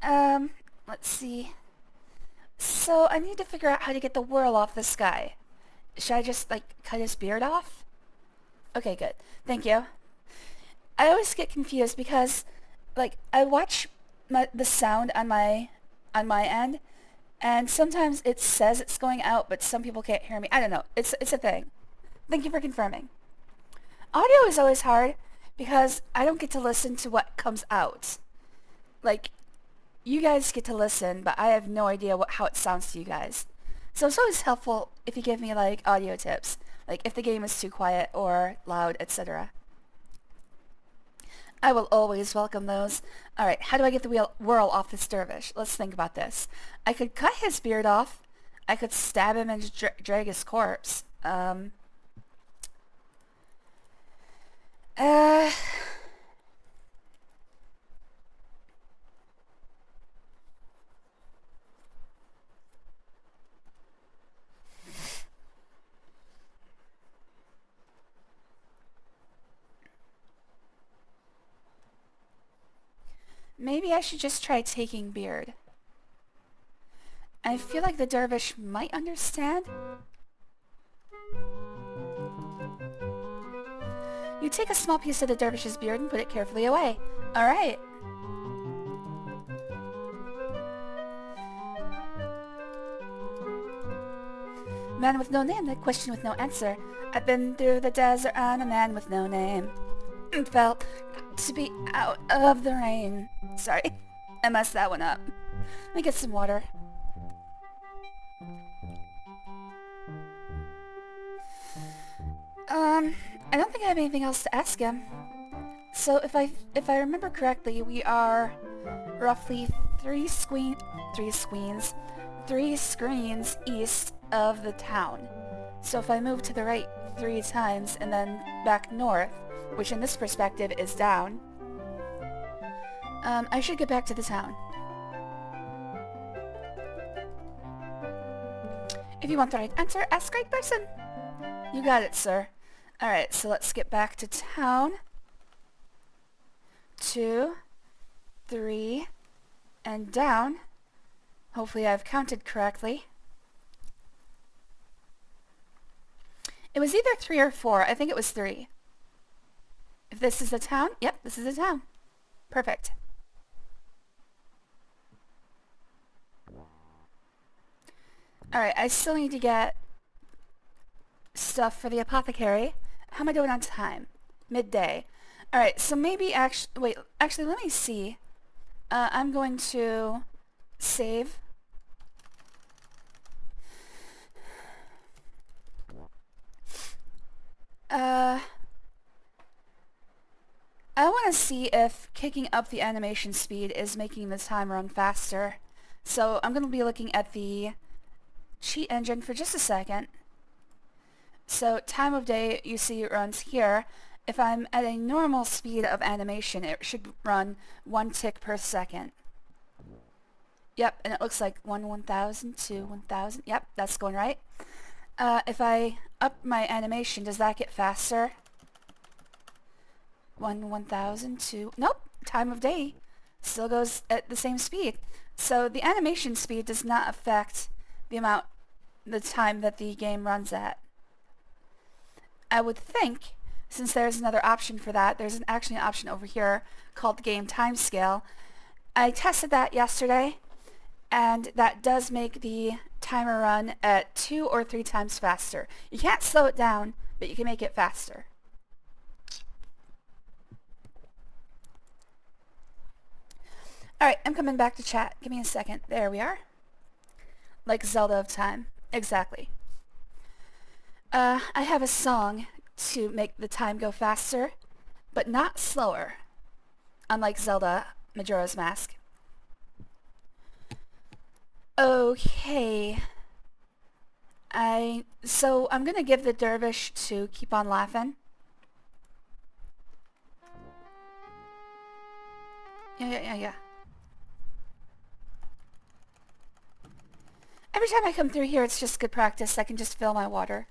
um, let's see. So I need to figure out how to get the whirl off this guy. Should I just, like, cut his beard off? Okay, good. Thank you. I always get confused because, like, I watch the sound on my end, and sometimes it says it's going out, but some people can't hear me. I don't know. It's a thing. Thank you for confirming. Audio is always hard because I don't get to listen to what comes out. Like, you guys get to listen, but I have no idea how it sounds to you guys. So it's always helpful if you give me, like, audio tips, like if the game is too quiet or loud, etc. I will always welcome those. Alright, how do I get the whirl off this dervish? Let's think about this. I could cut his beard off. I could stab him and drag his corpse. Maybe I should just try taking beard. I feel like the dervish might understand. You take a small piece of the dervish's beard and put it carefully away. Alright. Man with no name, that question with no answer. I've been through the desert on a man with no name. And felt to be out of the rain. Sorry, I messed that one up. Let me get some water. I don't think I have anything else to ask him. So if I remember correctly, we are roughly three screens east of the town. So if I move to the right 3 times and then back north, which in this perspective is down, I should get back to the town. If you want the right answer, ask right person. You got it, sir. Alright, so let's get back to town. 2, 3, and down. Hopefully I've counted correctly. It was either 3 or 4. I think it was 3. If this is the town, yep, this is the town. Perfect. Alright, I still need to get stuff for the apothecary. How am I doing on time? Midday. Alright, so maybe actually let me see. I'm going to save. I want to see if kicking up the animation speed is making the time run faster. So I'm going to be looking at the cheat engine for just a second. So time of day, you see it runs here. If I'm at a normal speed of animation, it should run 1 tick per second. Yep, and it looks like 1,000 to 1,000. Yep, that's going right. If I up my animation, does that get faster? 1,000 to... Nope, time of day still goes at the same speed. So the animation speed does not affect the time that the game runs at. I would think, since there's another option for that, there's actually an option over here called Game Timescale. I tested that yesterday, and that does make the timer run at 2 or 3 times faster. You can't slow it down, but you can make it faster. Alright, I'm coming back to chat. Give me a second. There we are. Like Zelda of Time. Exactly. I have a song to make the time go faster, but not slower. Unlike Zelda Majora's Mask. Okay. So I'm gonna give the dervish to keep on laughing. Yeah. Every time I come through here, it's just good practice. I can just fill my water.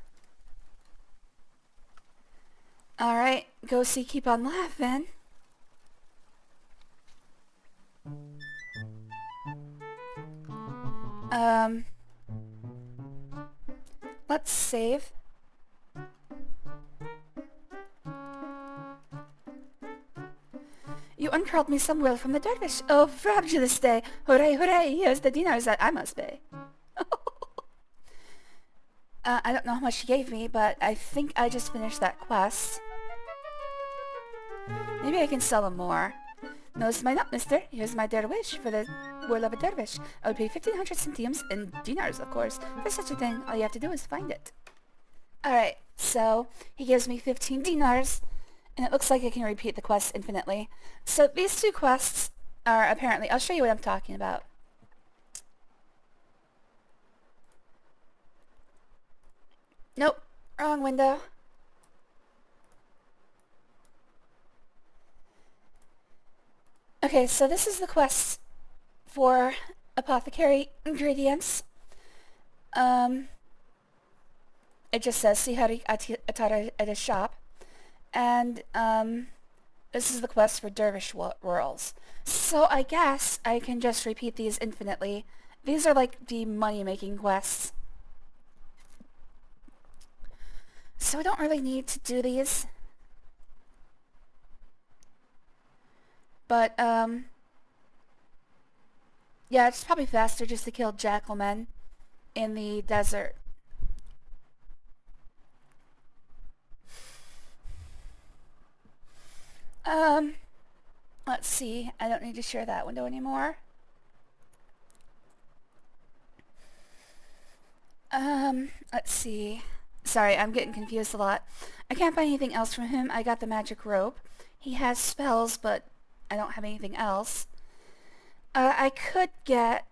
Alright, go see Keep on Laughing. Let's save. You uncurled me some will from the dervish. Oh, fabulous day! Hooray, hooray! Here's the dinars that I must pay. I don't know how much she gave me, but I think I just finished that quest. Maybe I can sell them more. Notice my not, mister. Here's my dervish for the will of a dervish. I would pay 1,500 centimes in dinars, of course. For such a thing, all you have to do is find it. Alright, so he gives me 15 dinars, and it looks like I can repeat the quest infinitely. So these two quests are apparently... I'll show you what I'm talking about. Nope, wrong window. Okay, so this is the quest for apothecary ingredients. It just says Sihari Atara at a shop. And this is the quest for dervish whirls. So I guess I can just repeat these infinitely. These are like the money-making quests. So I don't really need to do these. But, yeah, it's probably faster just to kill jackalmen in the desert. Let's see. I don't need to share that window anymore. Let's see. Sorry, I'm getting confused a lot. I can't find anything else from him. I got the magic rope. He has spells, but I don't have anything else. I could get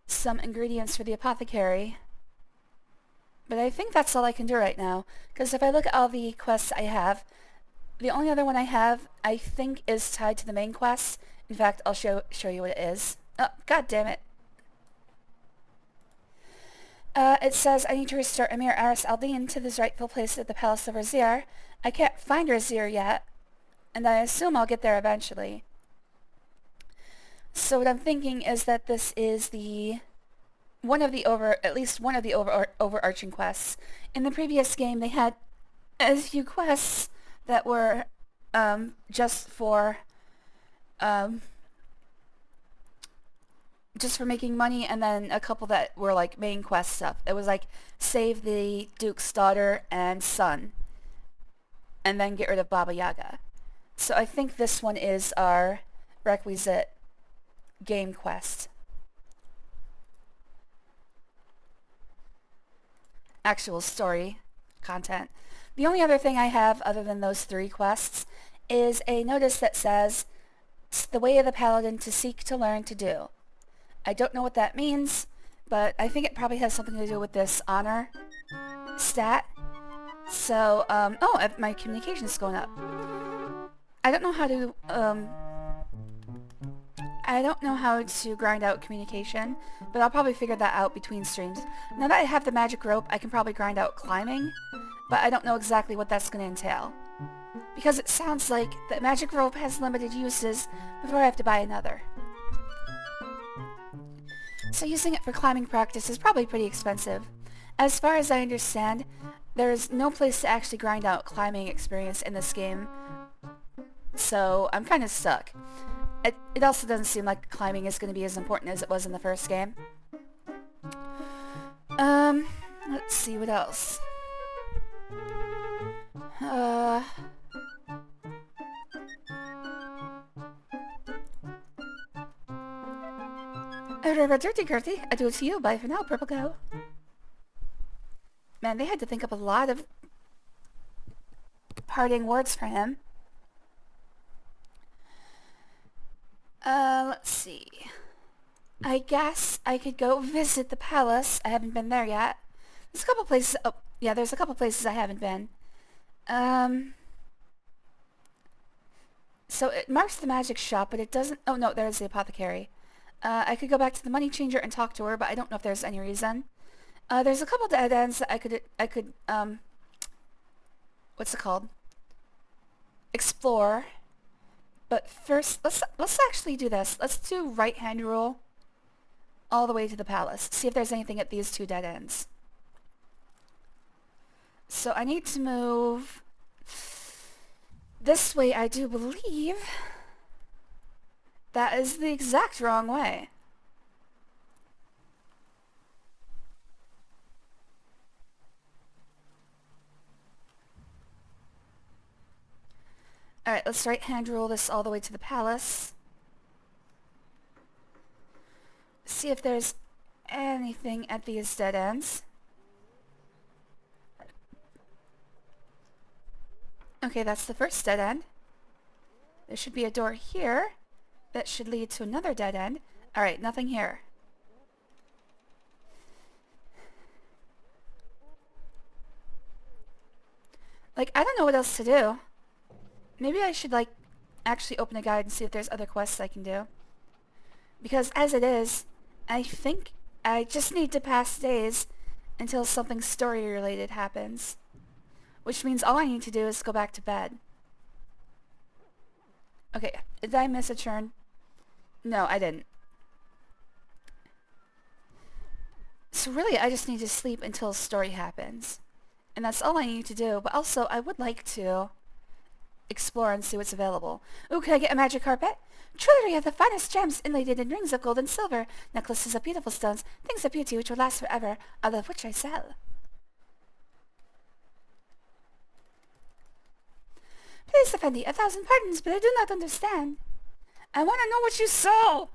some ingredients for the apothecary, but I think that's all I can do right now, because if I look at all the quests I have, the only other one I have, I think, is tied to the main quest. In fact, I'll show you what it is. Oh, god damn it. It says I need to restore Emir Aris Aldin to his rightful place at the Palace of Razir. I can't find Razir yet, and I assume I'll get there eventually. So what I'm thinking is that this is at least one of the overarching quests. In the previous game, they had a few quests that were just for making money, and then a couple that were like main quest stuff. It was like save the Duke's daughter and son, and then get rid of Baba Yaga. So I think this one is our requisite game quest. Actual story content. The only other thing I have other than those 3 quests is a notice that says, the way of the paladin to seek to learn to do. I don't know what that means, but I think it probably has something to do with this honor stat. So, oh, my communication is going up. I don't know how to grind out communication, but I'll probably figure that out between streams. Now that I have the magic rope, I can probably grind out climbing, but I don't know exactly what that's going to entail. Because it sounds like the magic rope has limited uses before I have to buy another. So using it for climbing practice is probably pretty expensive. As far as I understand, there's no place to actually grind out climbing experience in this game, so I'm kind of stuck. It also doesn't seem like climbing is going to be as important as it was in the first game. Let's see what else. Dirty Gertie, I do it to you. Bye for now, Purple Cow. Man, they had to think up a lot of parting words for him. Let's see. I guess I could go visit the palace. I haven't been there yet. There's a couple places... Oh, yeah, there's a couple places I haven't been. So it marks the magic shop, but it doesn't... Oh, no, there's the apothecary. I could go back to the money changer and talk to her, but I don't know if there's any reason. There's a couple dead ends that I could what's it called? Explore. But first, let's actually do this. Let's do right hand rule all the way to the palace. See if there's anything at these two dead ends. So I need to move this way, I do believe. That is the exact wrong way. Alright, let's right hand rule this all the way to the palace. See if there's anything at these dead ends. Okay, that's the first dead end. There should be a door here that should lead to another dead end. Alright, nothing here. Like, I don't know what else to do. Maybe I should, like, actually open a guide and see if there's other quests I can do. Because as it is, I think I just need to pass days until something story-related happens. Which means all I need to do is go back to bed. Okay, did I miss a turn? No, I didn't. So really, I just need to sleep until story happens. And that's all I need to do. But also, I would like to explore and see what's available. Ooh, can I get a magic carpet? Jewelry of the finest gems inlaid in rings of gold and silver, necklaces of beautiful stones, things of beauty which will last forever, all of which I sell. Please, Effendi, 1,000 pardons, but I do not understand. I want to know what you saw.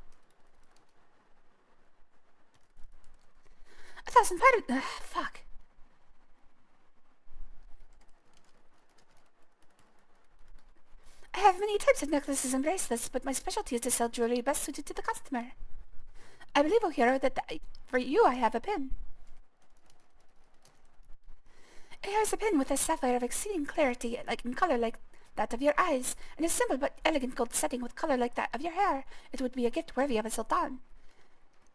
1,000 pardons. Ugh, fuck. I have many types of necklaces and bracelets, but my specialty is to sell jewelry best suited to the customer. I believe, O hero, that for you I have a pin. Here is a pin with a sapphire of exceeding clarity, like in color like that of your eyes, and a simple but elegant gold setting with color like that of your hair. It would be a gift worthy of a sultan.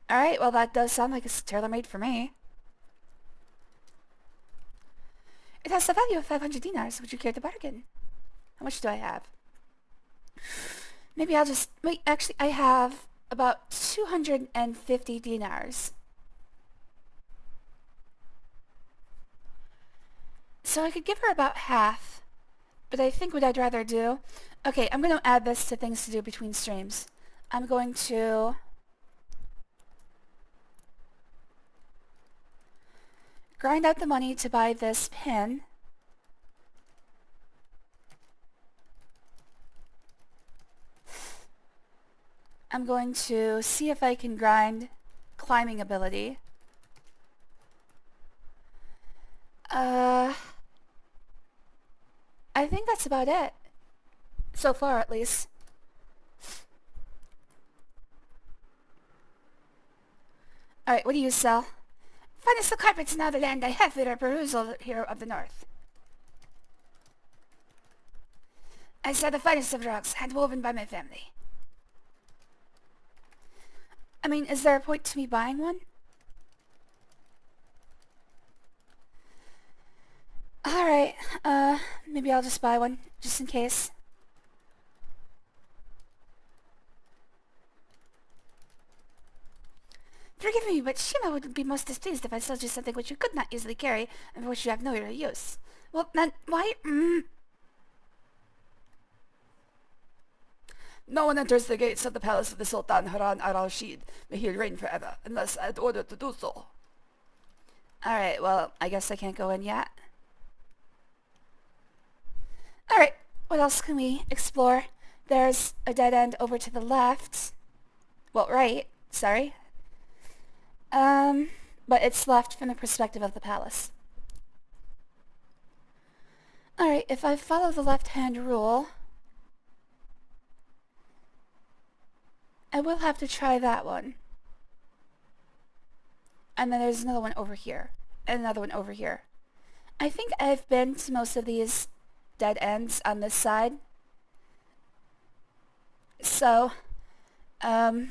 Alright, well that does sound like it's tailor-made for me. It has the value of 500 dinars. Would you care to bargain? How much do I have? Maybe I'll just... Wait, actually, I have about 250 dinars. So I could give her about half. But I think what I'd rather do... Okay, I'm going to add this to things to do between streams. I'm going to... grind out the money to buy this pin. I'm going to see if I can grind climbing ability. I think that's about it. So far, at least. Alright, what do you sell? Finest of carpets in all the land I have for a perusal here of the north. I sell the finest of rugs, hand-woven by my family. I mean, is there a point to me buying one? Alright, maybe I'll just buy one, just in case. Forgive me, but Shima would be most displeased if I sold you something which you could not easily carry, and for which you have no real use. Well, then, why? No one enters the gates of the palace of the Sultan Harun al-Rashid. May he reign forever, unless I had ordered to do so. Alright, well, I guess I can't go in yet. Alright, what else can we explore? There's a dead end over to the left. Well, right, sorry. But it's left from the perspective of the palace. Alright, if I follow the left-hand rule, I will have to try that one. And then there's another one over here, and another one over here. I think I've been to most of these dead ends on this side. So, I'm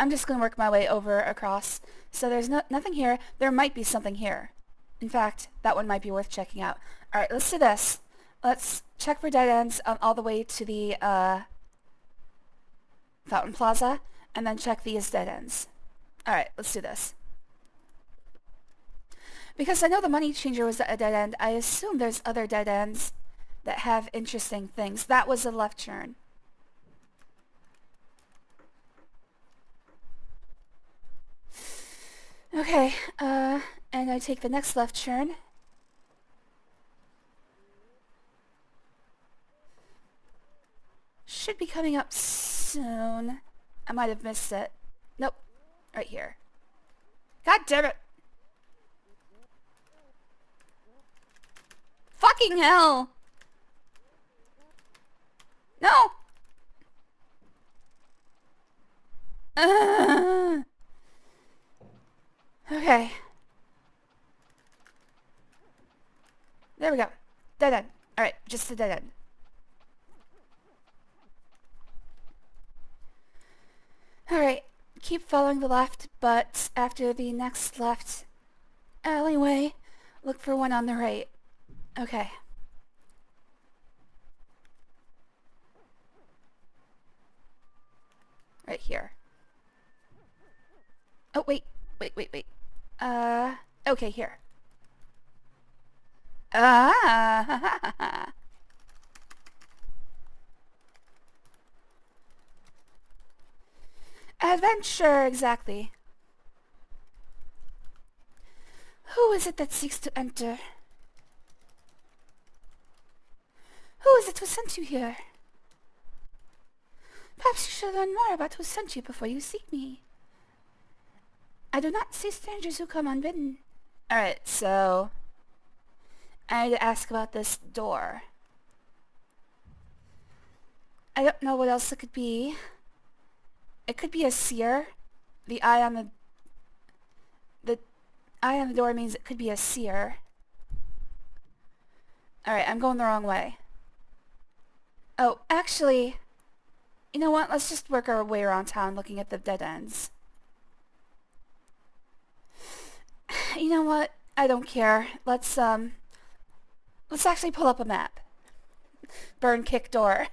just going to work my way over across. So there's nothing here. There might be something here. In fact, that one might be worth checking out. Alright, let's do this. Let's check for dead ends all the way to the Fountain Plaza, and then check these dead ends. Alright, let's do this. Because I know the money changer was a dead end, I assume there's other dead ends that have interesting things. That was a left turn. Okay, and I take the next left turn. Should be coming up soon. I might have missed it. Nope. Right here. God damn it! Fucking hell! No! Okay. There we go. Dead end. Alright, just a dead end. Alright, keep following the left, but after the next left alleyway, look for one on the right. Okay. Right here. Oh, wait. Okay, here. Adventure, exactly. Who is it that seeks to enter? Who is it who sent you here? Perhaps you should learn more about who sent you before you seek me. I do not see strangers who come unbidden. Alright, so I need to ask about this door. I don't know what else it could be. It could be a seer. The eye on the eye on the door means it could be a seer. Alright, I'm going the wrong way. Oh, actually, you know what? Let's just work our way around town looking at the dead ends. You know what? I don't care. Let's actually pull up a map. Burn kick door.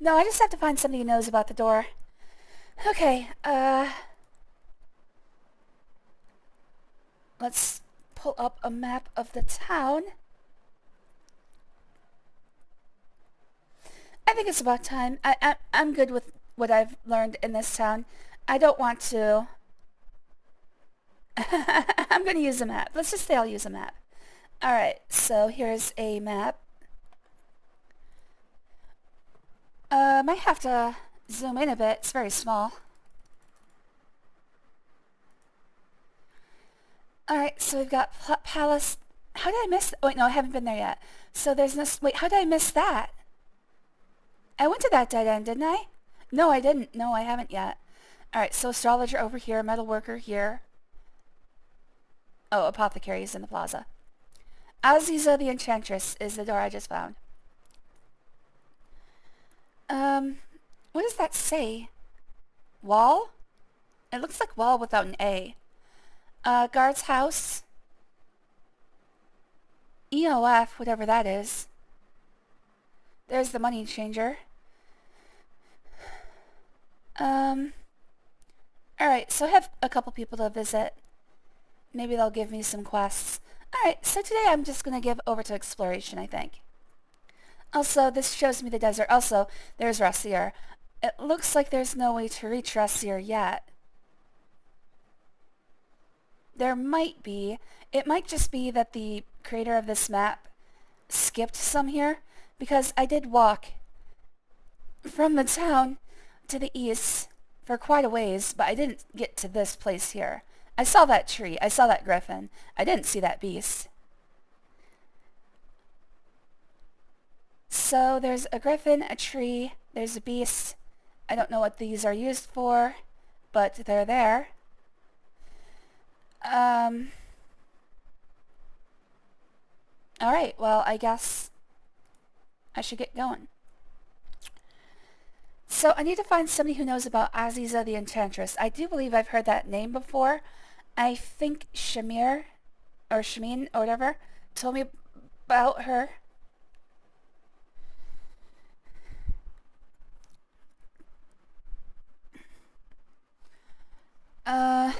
No, I just have to find somebody who knows about the door. Okay, let's pull up a map of the town. I think it's about time. I'm good with what I've learned in this town. I don't want to... I'm going to use a map. Let's just say I'll use a map. Alright, so here's a map. Might have to zoom in a bit. It's very small. Alright, so we've got Palace... How did I miss... Oh, wait, no, I haven't been there yet. So there's no... Wait, how did I miss that? I went to that dead end, didn't I? No, I didn't. No, I haven't yet. Alright, so Astrologer over here, Metalworker here. Oh, Apothecary is in the plaza. Aziza the Enchantress is the door I just found. What does that say? Wall? It looks like wall without an A. Guard's house. EOF, whatever that is. There's the money changer. Alright, so I have a couple people to visit. Maybe they'll give me some quests. Alright, so today I'm just going to give over to exploration, I think. Also, this shows me the desert. Also, there's Rassier. It looks like there's no way to reach Rassier yet. There might be. It might just be that the creator of this map skipped some here, because I did walk from the town to the east for quite a ways, but I didn't get to this place here. I saw that tree. I saw that griffin. I didn't see that beast. So there's a griffin, a tree, there's a beast. I don't know what these are used for, but they're there. Alright, well, I guess I should get going. So I need to find somebody who knows about Aziza the Enchantress. I do believe I've heard that name before. I think Shamir or Shamin, or whatever, told me about her.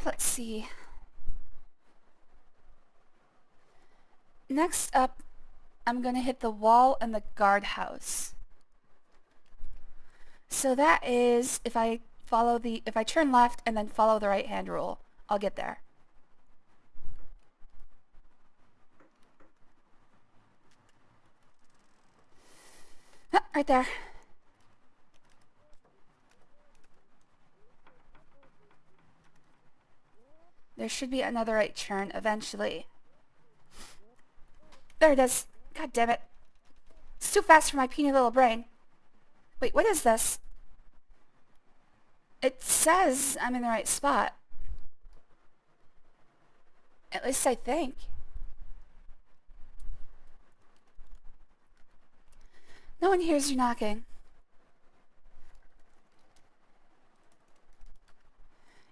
Let's see. Next up, I'm gonna hit the wall and the guardhouse. So that is, if I turn left and then follow the right hand rule, I'll get there. Ah, right there. There should be another right turn eventually. There it is. God damn it. It's too fast for my puny little brain. Wait, what is this? It says I'm in the right spot. At least I think. No one hears you knocking.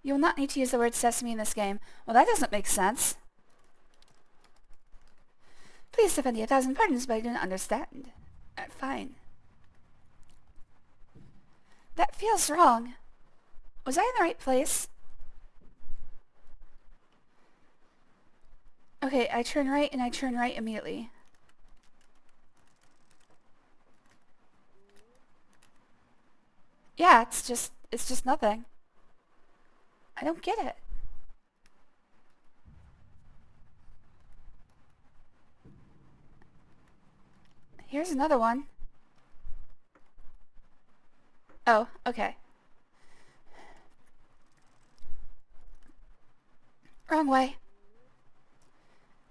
You will not need to use the word sesame in this game. Well, that doesn't make sense. Please defend you 1,000 pardons, but I do not understand. Fine. That feels wrong. Was I in the right place? Okay, I turn right and I turn right immediately. Yeah, it's just nothing. I don't get it. Here's another one. Oh, okay. Wrong way.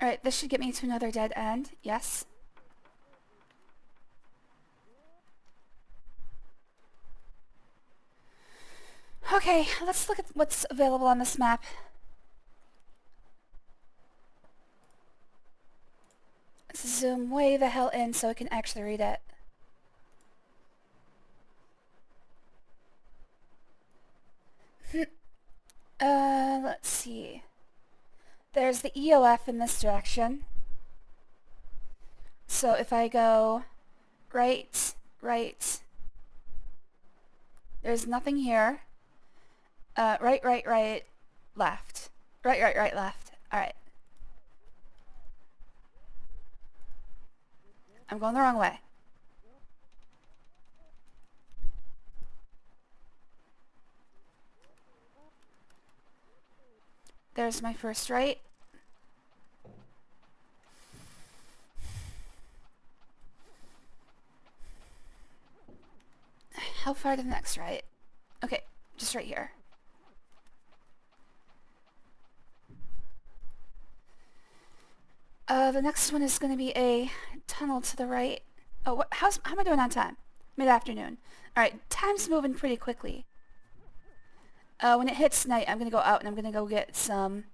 Alright, this should get me to another dead end. Yes. Okay, let's look at what's available on this map. Let's zoom way the hell in so I can actually read it. Let's see. There's the EOF in this direction. So if I go right, right, there's nothing here. Right, right, right, left. Right, right, right, left. Alright. I'm going the wrong way. There's my first right. How far to the next right? Okay, just right here. The next one is going to be a tunnel to the right. Oh, how am I doing on time? Mid-afternoon. Alright, time's moving pretty quickly. When it hits night, I'm going to go out and I'm going to go get some...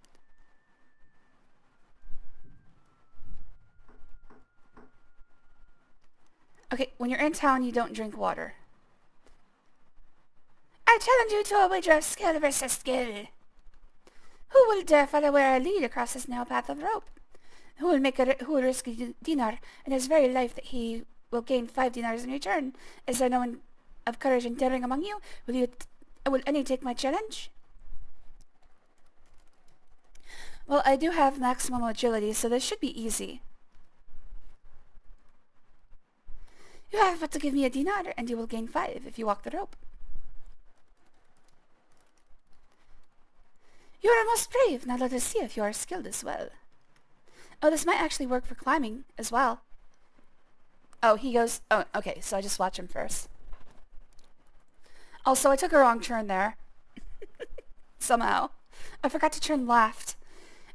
Okay, when you're in town, you don't drink water. I challenge you to a wager of skill versus skill. Who will dare follow where I lead across this narrow path of rope? Who will risk a dinar in his very life that he will gain 5 dinars in return? Is there no one of courage and daring among you? Will any take my challenge? Well, I do have maximum agility, so this should be easy. You have but to give me a dinar, and you will gain 5 if you walk the rope. You are most brave. Now let us see if you are skilled as well. Oh, this might actually work for climbing as well. Oh, he goes... Oh, okay, so I just watch him first. Also, I took a wrong turn there. Somehow. I forgot to turn left.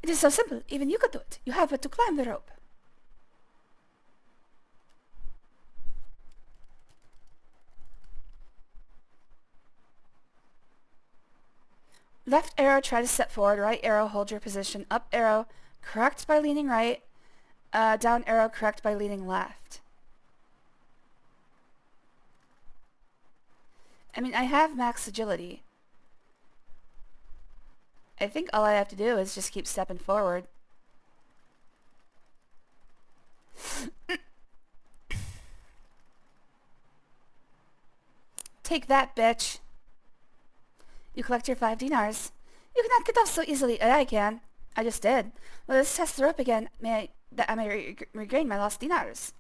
It is so simple. Even you could do it. You have but to climb the rope. Left arrow, try to step forward. Right arrow, hold your position. Up arrow, correct by leaning right. Down arrow, correct by leaning left. I mean, I have max agility. I think all I have to do is just keep stepping forward. Take that, bitch. You collect your 5 dinars. You cannot get off so easily as I can. I just did. Let us test the rope again. That I may regain my lost dinars.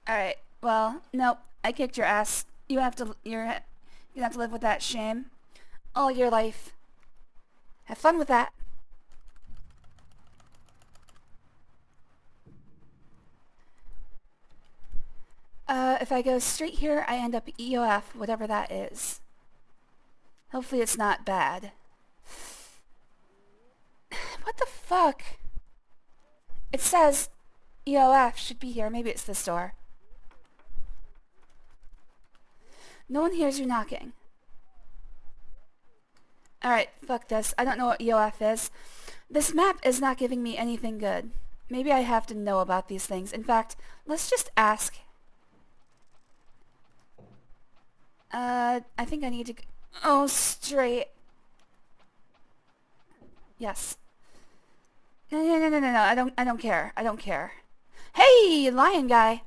Alright, well, nope. I kicked your ass. You have to live with that shame all your life. Have fun with that. If I go straight here, I end up EOF, whatever that is. Hopefully it's not bad. What the fuck? It says EOF should be here. Maybe it's this door. No one hears you knocking. Alright, fuck this. I don't know what EOF is. This map is not giving me anything good. Maybe I have to know about these things. In fact, let's just ask. I think I need to oh, straight. Yes. No, I don't care. I don't care. Hey, lion guy!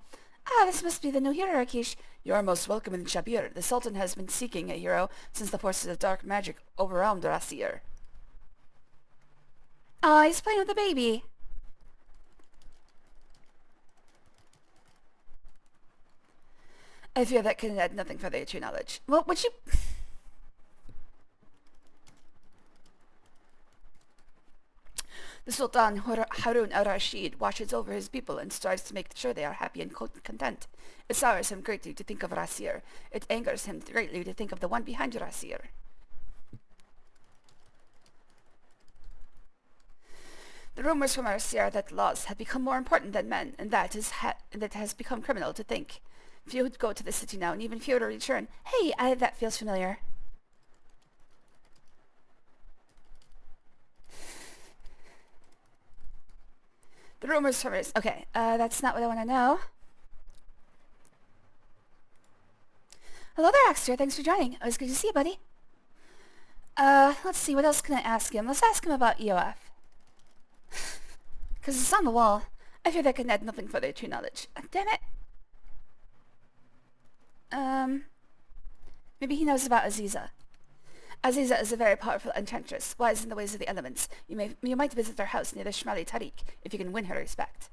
Ah, this must be the new hero, Rakeesh. You are most welcome in Shabir. The Sultan has been seeking a hero since the forces of dark magic overwhelmed Rasir. Ah, he's playing with the baby. I fear that can add nothing further to your knowledge. Well, would you... The Sultan Harun al-Rashid watches over his people and strives to make sure they are happy and content. It sours him greatly to think of Rasir. It angers him greatly to think of the one behind Rasir. The rumors from Rasir that laws have become more important than men, and that it has become criminal to think. Few would go to the city now, and even fewer to return. Hey, that feels familiar. The rumors from us. Okay, that's not what I want to know. Hello there, Axter. Thanks for joining. It was good to see you, buddy. Let's see. What else can I ask him? Let's ask him about EOF. Because it's on the wall. I fear that can add nothing further to knowledge. Damn it. Maybe he knows about Aziza. Aziza is a very powerful enchantress, wise in the ways of the elements. You might visit her house near the Shmali Tariq, if you can win her respect.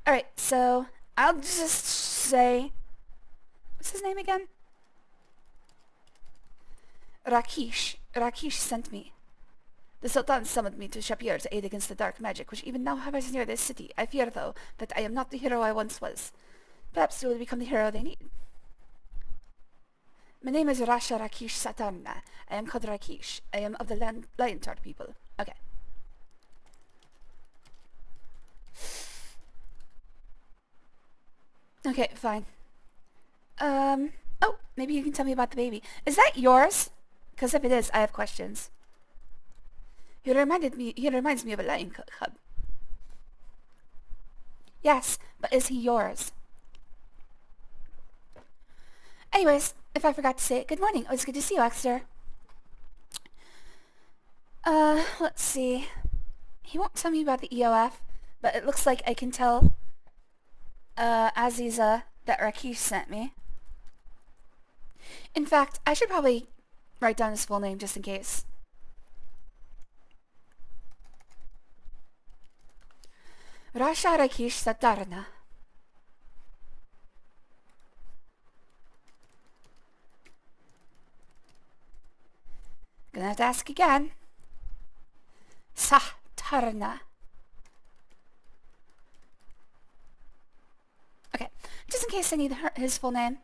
Alright, so I'll just say... What's his name again? Rakeesh. Rakeesh sent me. The Sultan summoned me to Shabir to aid against the dark magic, which even now hovers near this city. I fear, though, that I am not the hero I once was. Perhaps you will become the hero they need. My name is Rasha Rakeesh Satarna. I am called Rakeesh. I am of the Lion Tart people. Okay. Okay, fine. Oh, maybe you can tell me about the baby. Is that yours? Because if it is, I have questions. He reminds me of a lion cub. Yes, but is he yours? Anyways, if I forgot to say it, good morning. It was good to see you, Axter. Let's see. He won't tell me about the EOF, but it looks like I can tell, Aziza that Rakeesh sent me. In fact, I should probably write down his full name just in case. Rasha Rakeesh Satarna. Gonna have to ask again. Satarna. Okay, just in case I need his full name.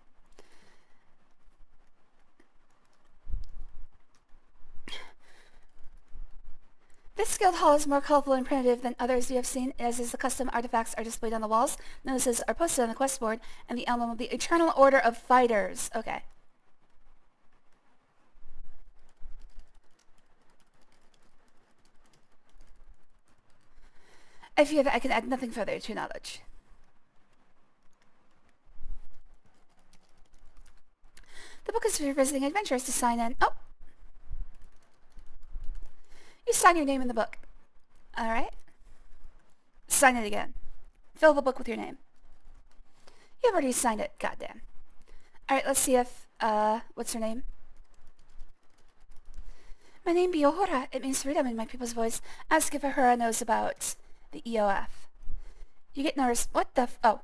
This guild hall is more colorful and primitive than others we have seen, as is the custom artifacts are displayed on the walls, notices are posted on the quest board, and the emblem of the Eternal Order of Fighters. Okay. I fear that I can add nothing further to knowledge. The book is for visiting adventurers to sign in. Oh! You sign your name in the book. Alright. Sign it again. Fill the book with your name. You've already signed it, goddamn. Alright, let's see if, what's her name? My name be Ohura. It means freedom in my people's voice. Ask if Ahura knows about the EOF. You get nervous. What the oh.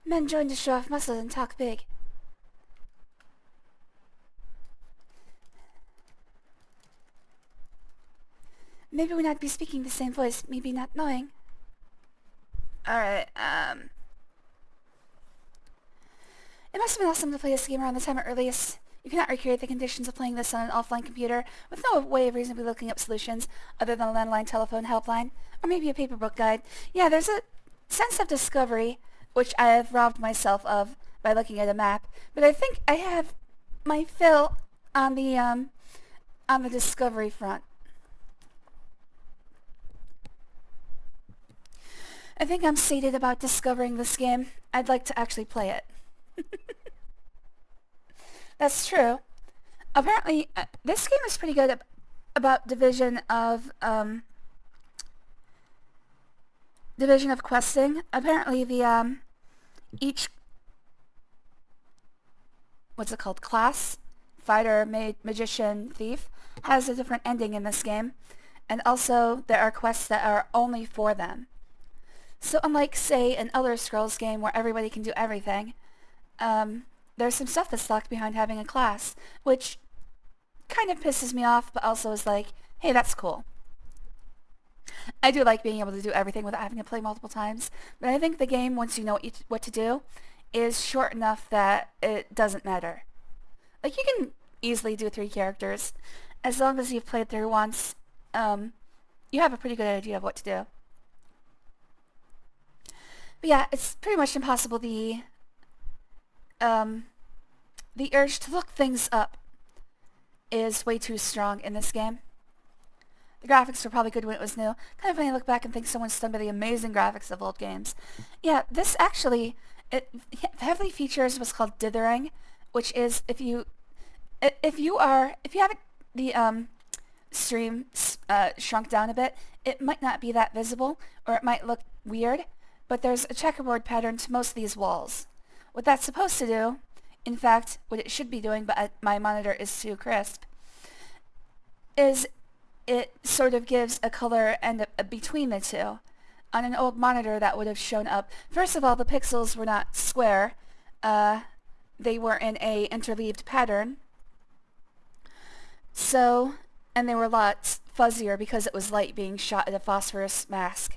Men join to show off muscles and talk big. Maybe we not be speaking the same voice, maybe not knowing. Alright, it must have been awesome to play this game around the time it released. You cannot recreate the conditions of playing this on an offline computer with no way of reasonably looking up solutions other than a landline telephone helpline, or maybe a paper book guide. Yeah, there's a sense of discovery, which I have robbed myself of by looking at a map, but I think I have my fill on the discovery front. I think I'm sated about discovering this game. I'd like to actually play it. That's true. Apparently, this game is pretty good about division of questing. Apparently, the each what's it called? Class, fighter, magician, thief, has a different ending in this game, and also there are quests that are only for them. So unlike, say, an Elder Scrolls game where everybody can do everything, there's some stuff that's locked behind having a class, which kind of pisses me off, but also is like, hey, that's cool. I do like being able to do everything without having to play multiple times, but I think the game, once you know what to do, is short enough that it doesn't matter. Like, you can easily do 3 characters. As long as you've played through once, you have a pretty good idea of what to do. But yeah, it's pretty much impossible. The urge to look things up is way too strong in this game. The graphics were probably good when it was new. Kind of funny to look back and think someone's stunned by the amazing graphics of old games. Yeah, this actually, it heavily features what's called dithering, which is if you have the stream shrunk down a bit, it might not be that visible, or it might look weird, but there's a checkerboard pattern to most of these walls. What that's supposed to do, in fact, what it should be doing, but my monitor is too crisp, is it sort of gives a color and a between the two. On an old monitor that would have shown up. First of all, the pixels were not square. They were in a interleaved pattern. So, and they were a lot fuzzier because it was light being shot at a phosphorus mask.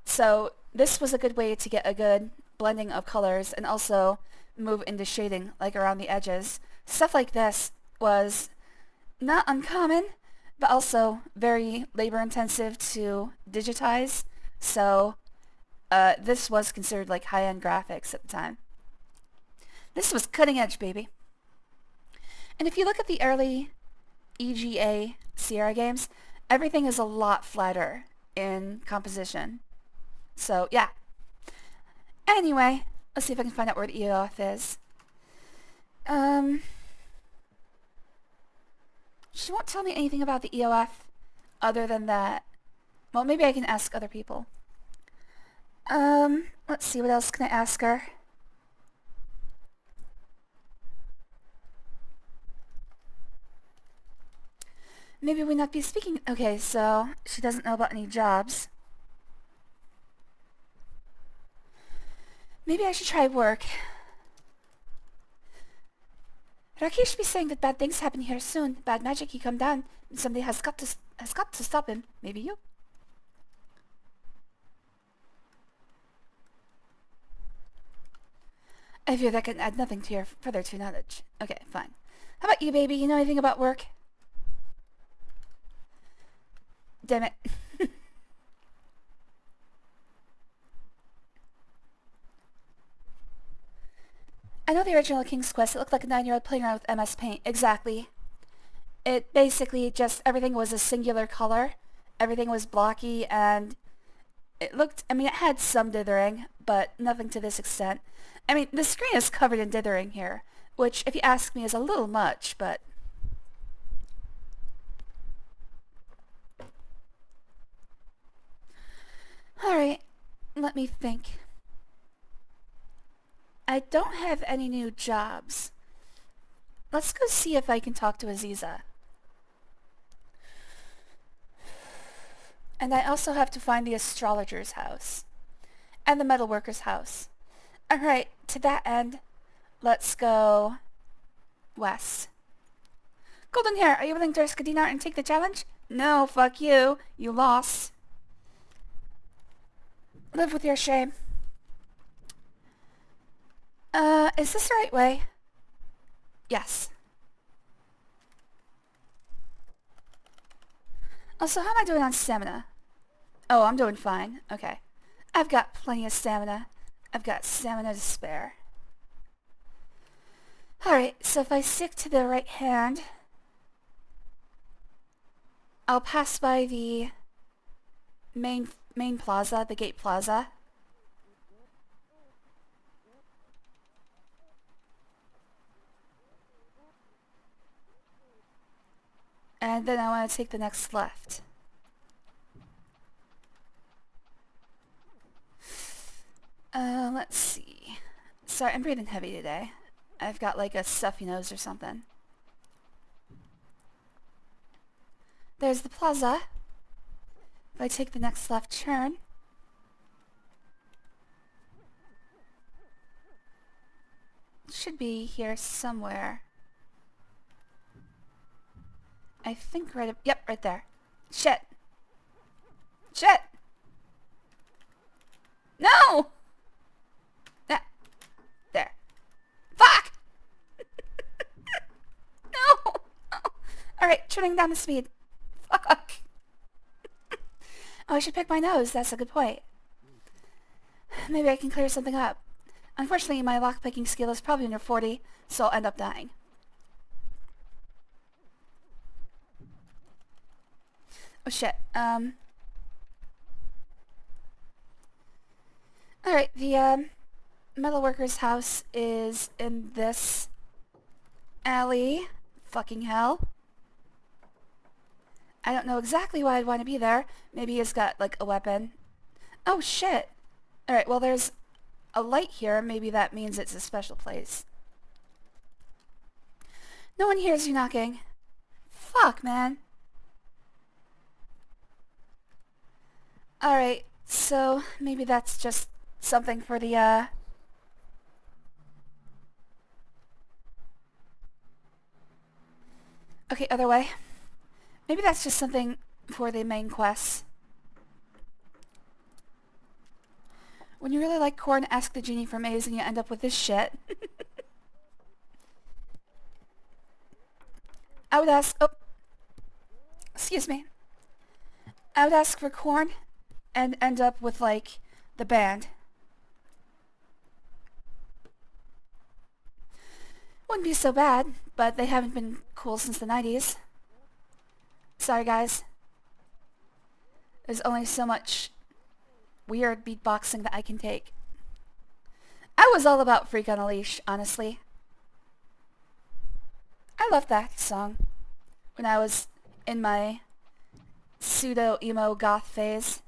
So this was a good way to get a good blending of colors and also move into shading, like around the edges. Stuff like this was not uncommon, but also very labor intensive to digitize. So this was considered like high-end graphics at the time. This was cutting edge, baby. And if you look at the early EGA Sierra games, everything is a lot flatter in composition. So, yeah. Anyway, let's see if I can find out where the EOF is. She won't tell me anything about the EOF other than that. Well, maybe I can ask other people. Let's see, what else can I ask her? Maybe we not be speaking. Okay, so she doesn't know about any jobs. Maybe I should try work. Rakesh be saying that bad things happen here soon. Bad magic he come down, and somebody has got to stop him. Maybe you. I fear that can add nothing to your further to knowledge. Okay, fine. How about you, baby? You know anything about work? Damn it. I know the original King's Quest. It looked like a 9-year-old playing around with MS Paint. Exactly. It basically just, everything was a singular color. Everything was blocky, and it looked, I mean, it had some dithering, but nothing to this extent. I mean, the screen is covered in dithering here, which, if you ask me, is a little much, but... Alright. Let me think. I don't have any new jobs. Let's go see if I can talk to Aziza. And I also have to find the astrologer's house. And the metalworker's house. Alright, to that end, let's go west. Golden Hair, are you willing to risk a dinar and take the challenge? No, fuck you. You lost. Live with your shame. Is this the right way? Yes. Also, how am I doing on stamina? Oh, I'm doing fine. Okay. I've got plenty of stamina. I've got stamina to spare. Alright, so if I stick to the right hand, I'll pass by the main plaza, the gate plaza. And then I want to take the next left. Let's see. Sorry, I'm breathing heavy today. I've got like a stuffy nose or something. There's the plaza. If I take the next left turn, it should be here somewhere. I think right up, yep, right there. Shit. Shit! No! There. Fuck! No! Alright, turning down the speed. Fuck. Oh, I should pick my nose. That's a good point. Maybe I can clear something up. Unfortunately, my lockpicking skill is probably under 40, so I'll end up dying. Oh shit. Alright, the metalworker's house is in this alley. Fucking hell. I don't know exactly why I'd want to be there. Maybe he's got, like, a weapon. Oh, shit. Alright, well, there's a light here. Maybe that means it's a special place. No one hears you knocking. Fuck, man. Alright, so maybe that's just something for the, Okay, other way. Maybe that's just something for the main quest. When you really like corn, ask the genie for maize and you end up with this shit. I would ask... Oh! Excuse me. I would ask for corn and end up with, like, the band. Wouldn't be so bad, but they haven't been cool since the 90s. Sorry, guys. There's only so much weird beatboxing that I can take. I was all about Freak on a Leash, honestly. I loved that song when I was in my pseudo-emo goth phase.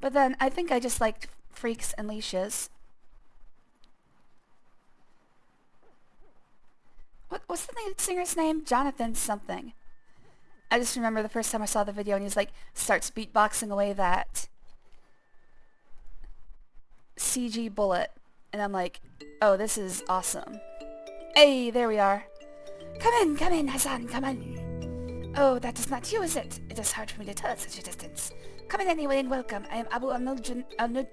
But then I think I just liked Freaks and Leashes. What's the singer's name? Jonathan something. I just remember the first time I saw the video and he's like, starts beatboxing away that CG bullet. And I'm like, oh, this is awesome. Hey, there we are. Come in, Hassan, come in. Oh, that is not you, is it? It is hard for me to tell at such a distance. Come in anyway and welcome. I am Abu Al-Nujin, and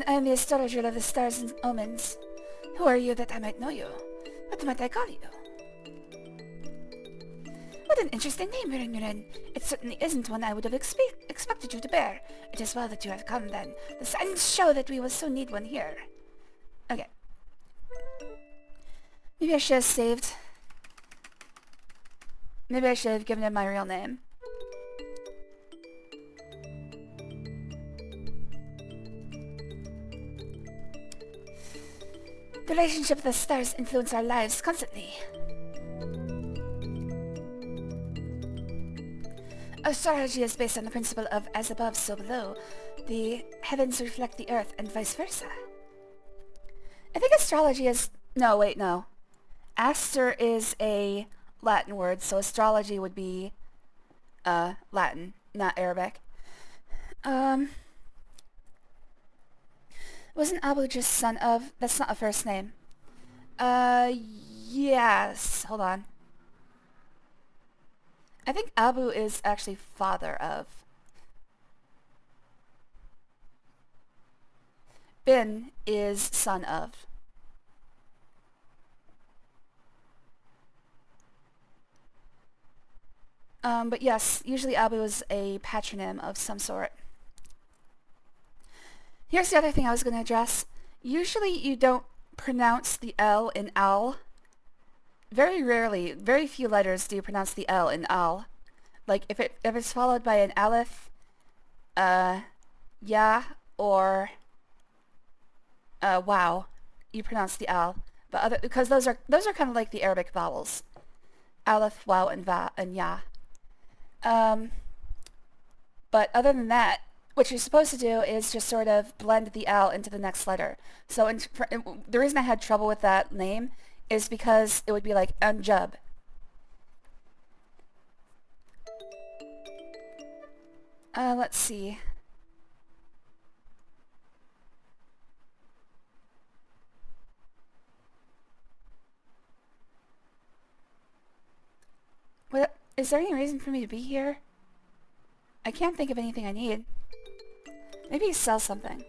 I am the astrologer of the stars and omens. Who are you that I might know you? What might I call you? What an interesting name, Rinnurin. It certainly isn't one I would have expected you to bear. It is well that you have come, then. The signs show that we will soon need one here. Okay. Maybe I should have saved. Maybe I should have given him my real name. The relationship with the stars influence our lives constantly. Astrology is based on the principle of as above, so below. The heavens reflect the earth and vice versa. I think astrology is... No, wait, no. Aster is a Latin word, so astrology would be Latin, not Arabic. Wasn't Abu just son of... That's not a first name. Yes. Hold on. I think Abu is actually father of. Bin is son of. But yes, usually Abu is a patronym of some sort. Here's the other thing I was going to address. Usually you don't pronounce the L in al. Very rarely, very few letters do you pronounce the L in al. Like if it's followed by an aleph, ya, or wow, you pronounce the al. But because those are kind of like the Arabic vowels. Aleph, wow, and va, and ya. But other than that, what you're supposed to do is just sort of blend the L into the next letter. So the reason I had trouble with that name is because it would be like Anjub. Let's see. What, is there any reason for me to be here? I can't think of anything I need. Maybe sell something.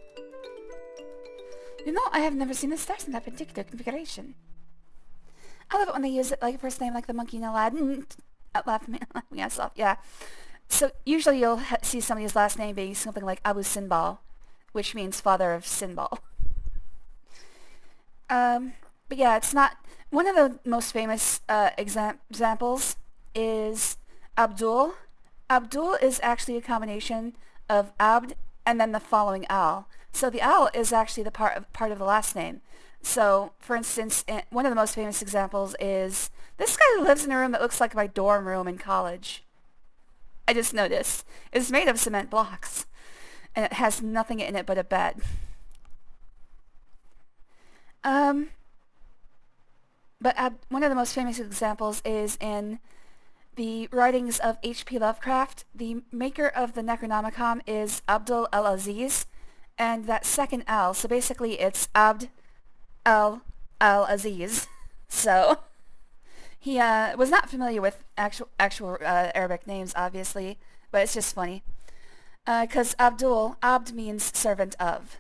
You know, I have never seen the stars in that particular configuration. I love it when they use it like a first name, like the monkey in Aladdin. Laughing myself, yeah. So usually you'll see somebody's last name being something like Abu Sinbal, which means father of Sinbal. But yeah, it's not... One of the most famous examples is Abdul. Abdul is actually a combination of Abd and then the following al. So the al is actually the part of the last name. So, for instance, one of the most famous examples is this guy lives in a room that looks like my dorm room in college. I just noticed. It's made of cement blocks, and it has nothing in it but a bed. But one of the most famous examples is in the writings of H.P. Lovecraft. The maker of the Necronomicon is Abdul al-Aziz, and that second L, so basically it's Abd al-Aziz. So he was not familiar with actual Arabic names, obviously, but it's just funny. Because Abd means servant of.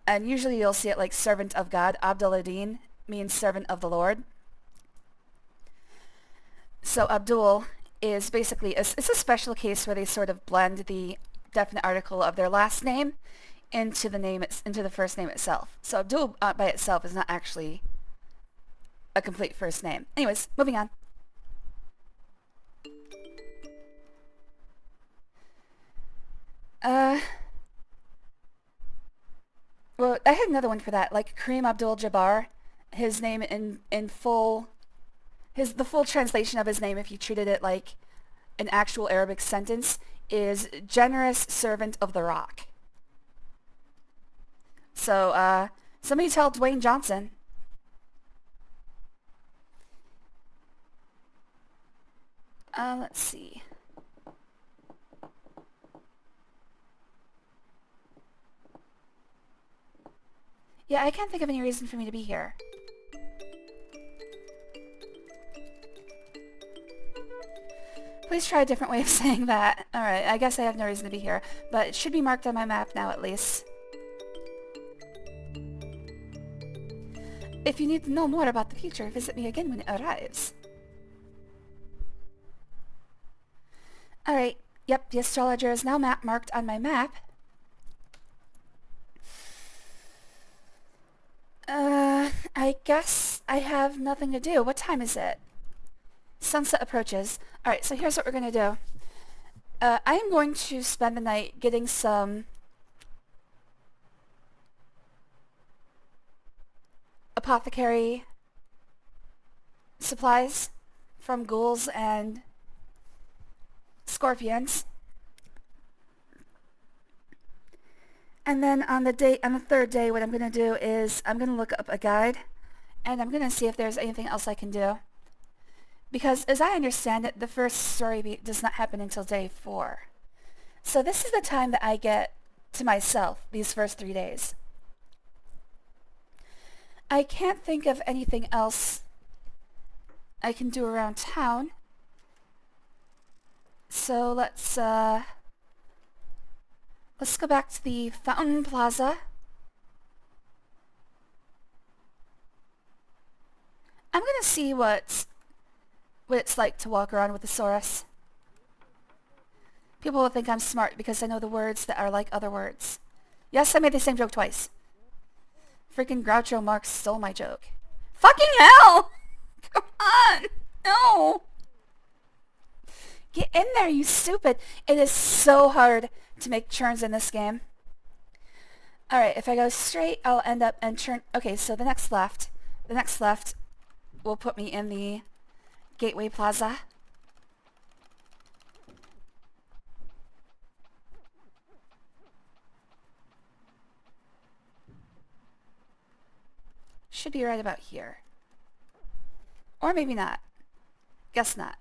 And usually you'll see it like servant of God. Abdul-Adin means servant of the Lord. So Abdul is basically, it's a special case where they sort of blend the definite article of their last name into the first name itself. So Abdul by itself is not actually a complete first name. Anyways, moving on. Well, I had another one for that, like Kareem Abdul-Jabbar. His name in full, the full translation of his name, if you treated it like an actual Arabic sentence, is generous servant of the rock. So, somebody tell Dwayne Johnson. Let's see. Yeah, I can't think of any reason for me to be here. Please try a different way of saying that. Alright, I guess I have no reason to be here, but it should be marked on my map now at least. If you need to know more about the future, visit me again when it arrives. Alright, yep, the astrologer is now marked on my map. I guess I have nothing to do. What time is it? Sunset approaches. Alright, so here's what we're going to do. I am going to spend the night getting some apothecary supplies from ghouls and scorpions. And then on the third day, what I'm going to do is I'm going to look up a guide, and I'm going to see if there's anything else I can do. Because as I understand it, the first story beat does not happen until day 4. So this is the time that I get to myself, these first 3 days. I can't think of anything else I can do around town. So let's go back to the Fountain Plaza. I'm gonna see what it's like to walk around with the Saurus. People will think I'm smart because I know the words that are like other words. Yes, I made the same joke twice. Freaking Groucho Marx stole my joke. Fucking hell! Come on! No! Get in there, you stupid! It is so hard to make turns in this game. Alright, if I go straight, I'll end up and turn... Okay, so the next left will put me in the Gateway Plaza. Should be right about here. Or maybe not. Guess not.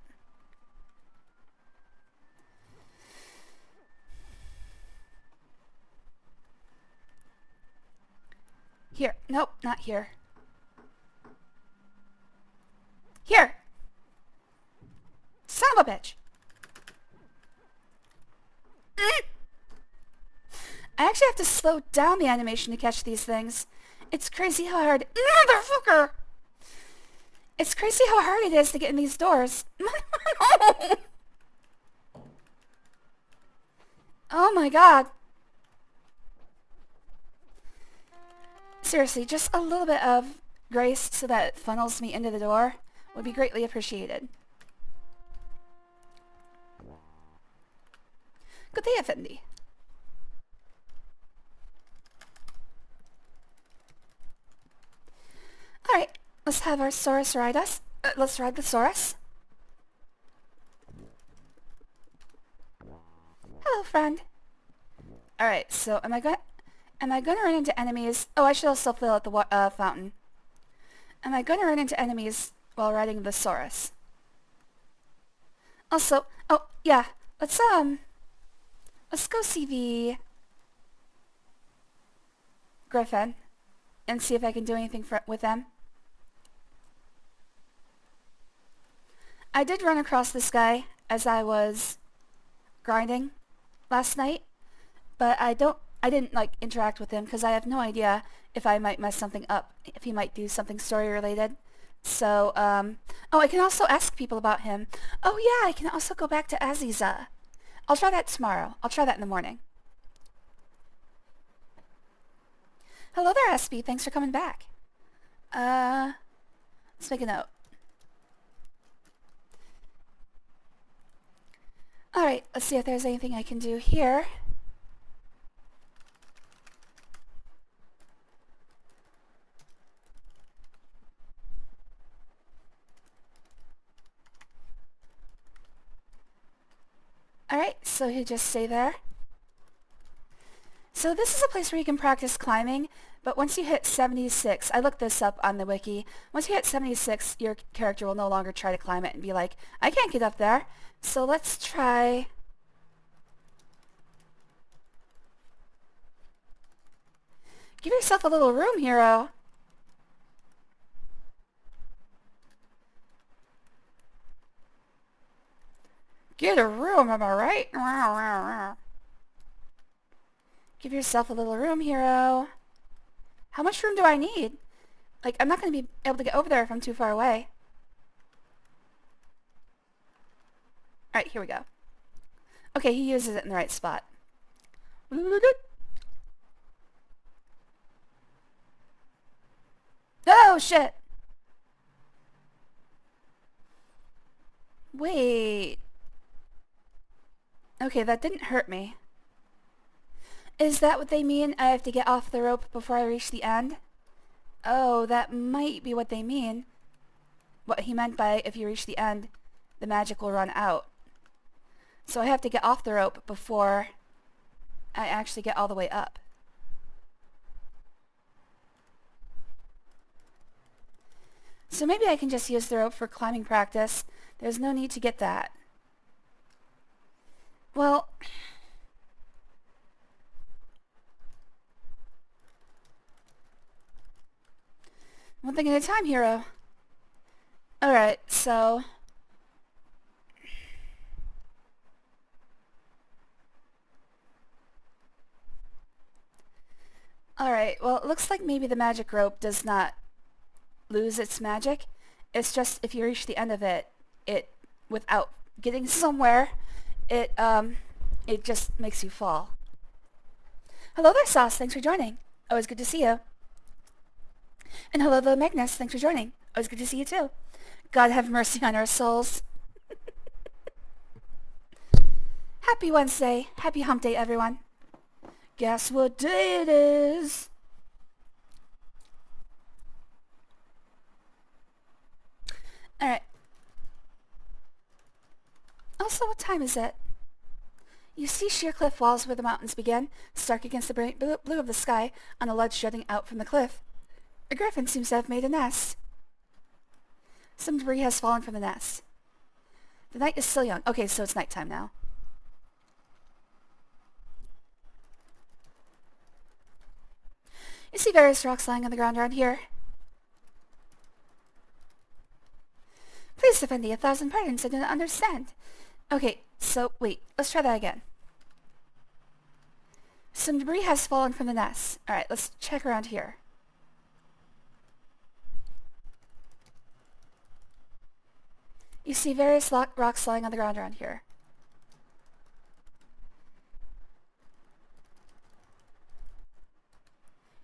Here. Nope, not here. Here! Son of a bitch! I actually have to slow down the animation to catch these things. It's crazy how hard... Motherfucker! It's crazy how hard it is to get in these doors. No! Oh my god. Seriously, just a little bit of grace so that it funnels me into the door would be greatly appreciated. Good day, Effendi. Alright, let's have our Saurus ride us. Let's ride the Saurus. Hello, friend. Alright, so am I gonna run into enemies? Oh, I should also fill out the fountain. Am I gonna run into enemies while riding the Saurus? Also, oh, yeah, let's go see the Griffin and see if I can do anything with them. I did run across this guy as I was grinding last night, but I didn't like interact with him because I have no idea if I might mess something up, if he might do something story related. So, oh, I can also ask people about him. Oh yeah, I can also go back to Aziza. I'll try that tomorrow. I'll try that in the morning. Hello there, SB. Thanks for coming back. Let's make a note. Alright, let's see if there's anything I can do here. Alright, so you just stay there. So this is a place where you can practice climbing, but once you hit 76, I looked this up on the wiki, once you hit 76, your character will no longer try to climb it and be like, I can't get up there. So let's try... Give yourself a little room, hero. Get a room, am I right? Give yourself a little room, hero. How much room do I need? Like, I'm not going to be able to get over there if I'm too far away. Alright, here we go. Okay, he uses it in the right spot. Oh, shit! Wait. Okay, that didn't hurt me. Is that what they mean? I have to get off the rope before I reach the end? Oh, that might be what they mean. What he meant by if you reach the end, the magic will run out. So I have to get off the rope before I actually get all the way up. So maybe I can just use the rope for climbing practice. There's no need to get that. Well, one thing at a time, hero. Alright, so... Alright, well, it looks like maybe the magic rope does not lose its magic. It's just if you reach the end of it, without getting somewhere, it just makes you fall. Hello there, Sauce. Thanks for joining. Always good to see you. And hello there, Magnus. Thanks for joining. Always good to see you too. God have mercy on our souls. Happy Wednesday. Happy hump day, everyone. Guess what day it is? Alright. Also, what time is it? You see sheer cliff walls where the mountains begin, stark against the bright blue of the sky, on a ledge jutting out from the cliff. A griffin seems to have made a nest. Some debris has fallen from the nest. The night is still young. Okay, so it's nighttime now. You see various rocks lying on the ground around here. Please defend thee 1,000 pardons, I do not understand. Okay, so wait, let's try that again. Some debris has fallen from the nest. Alright, let's check around here. You see various rocks lying on the ground around here.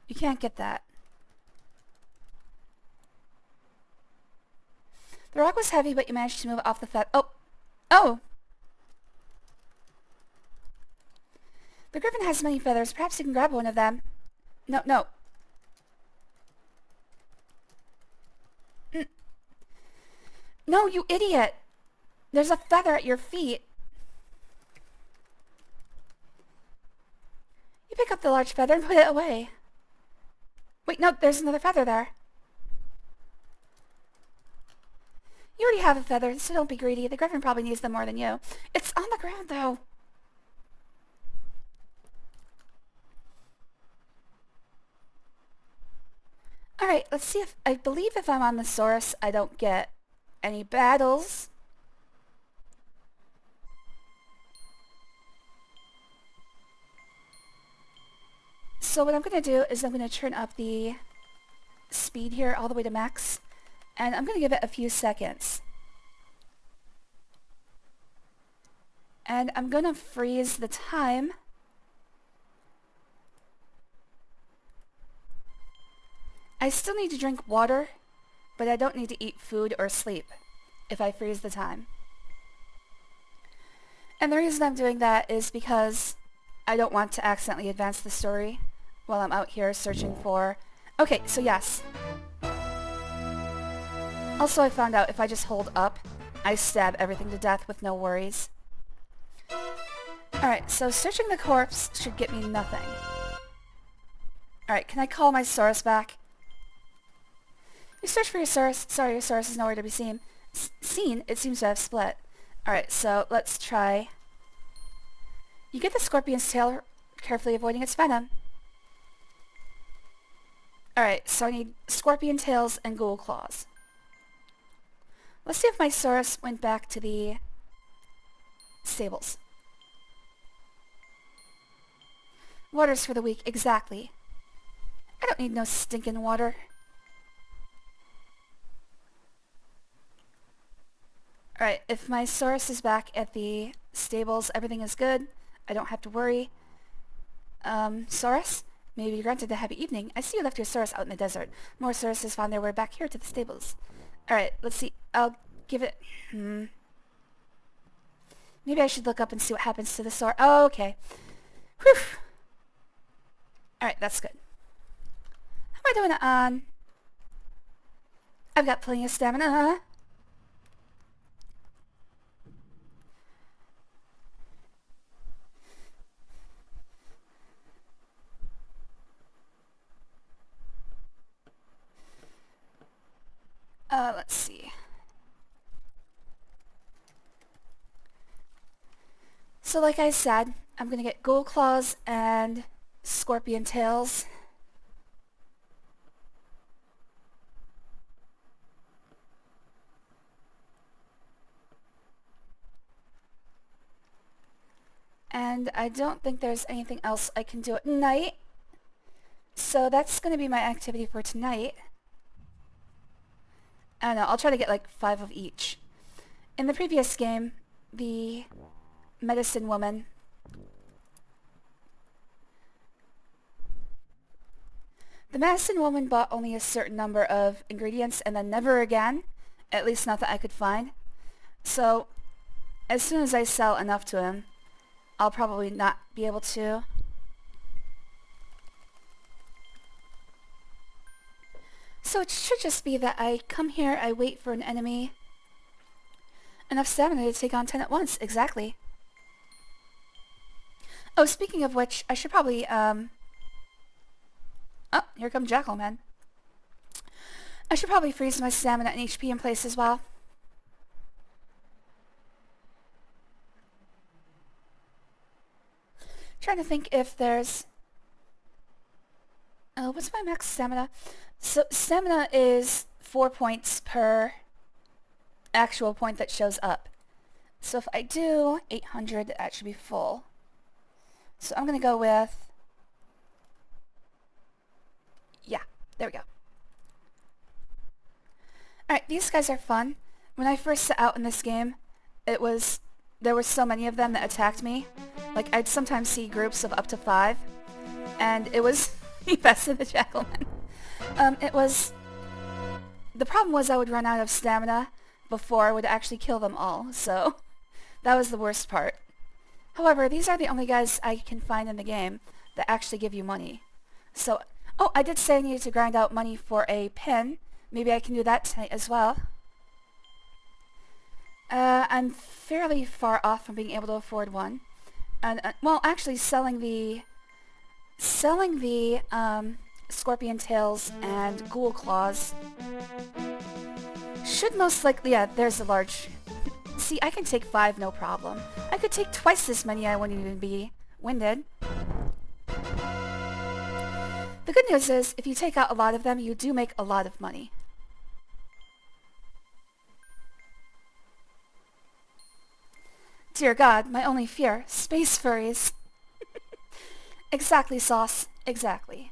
You can't get that. The rock was heavy, but you managed to move it off the feather. Oh! Oh! The griffin has many feathers. Perhaps you can grab one of them. No, no. No, you idiot! There's a feather at your feet. You pick up the large feather and put it away. Wait, no, there's another feather there. You already have a feather, so don't be greedy. The griffin probably needs them more than you. It's on the ground, though. Alright, let's see if... I believe if I'm on the Saurus, I don't get any battles. So what I'm going to do is I'm going to turn up the speed here all the way to max. And I'm going to give it a few seconds. And I'm going to freeze the time. I still need to drink water, but I don't need to eat food or sleep if I freeze the time. And the reason I'm doing that is because I don't want to accidentally advance the story while I'm out here searching for... Okay, so yes. Also, I found out if I just hold up, I stab everything to death with no worries. Alright, so searching the corpse should get me nothing. Alright, can I call my Saurus back? You search for your Saurus. Sorry, your Saurus is nowhere to be seen. Seen? It seems to have split. Alright, so let's try... You get the scorpion's tail, carefully avoiding its venom. Alright, so I need scorpion tails and ghoul claws. Let's see if my Saurus went back to the stables. Water's for the weak, exactly. I don't need no stinking water. Alright, if my Saurus is back at the stables, everything is good. I don't have to worry. Saurus? May you be granted a happy evening. I see you left your Saurus out in the desert. More Sauruses found their way back here to the stables. Alright, let's see. I'll give it... Maybe I should look up and see what happens to the Saurus. Oh, okay. Whew. Alright, that's good. How am I doing it on? I've got plenty of stamina. Let's see. So like I said, I'm gonna get Ghoul Claws and Scorpion Tails. And I don't think there's anything else I can do at night. So that's going to be my activity for tonight. I don't know, I'll try to get like 5 of each. In the previous game, the medicine woman bought only a certain number of ingredients and then never again, at least not that I could find. So as soon as I sell enough to him, I'll probably not be able to. So it should just be that I come here, I wait for an enemy. Enough stamina to take on 10 at once, exactly. Oh, speaking of which, I should probably, Oh, here come Jackalman. I should probably freeze my stamina and HP in place as well. Trying to think if there's... Oh, what's my max stamina? So stamina is 4 points per actual point that shows up. So if I do 800, that should be full. So I'm going to go with... Yeah, there we go. Alright, these guys are fun. When I first set out in this game, there were so many of them that attacked me. Like, I'd sometimes see groups of up to 5, and it was the best of the Jackalmen. The problem was I would run out of stamina before I would actually kill them all, so that was the worst part. However, these are the only guys I can find in the game that actually give you money. So, oh, I did say I needed to grind out money for a pin. Maybe I can do that tonight as well. I'm fairly far off from being able to afford one. And, well, actually, selling the Scorpion Tails and Ghoul Claws should most likely... Yeah, there's a large... See, I can take 5, no problem. I could take twice this many, I wouldn't even be winded. The good news is, if you take out a lot of them, you do make a lot of money. Dear God, my only fear, space furries. Exactly, Sauce. Exactly.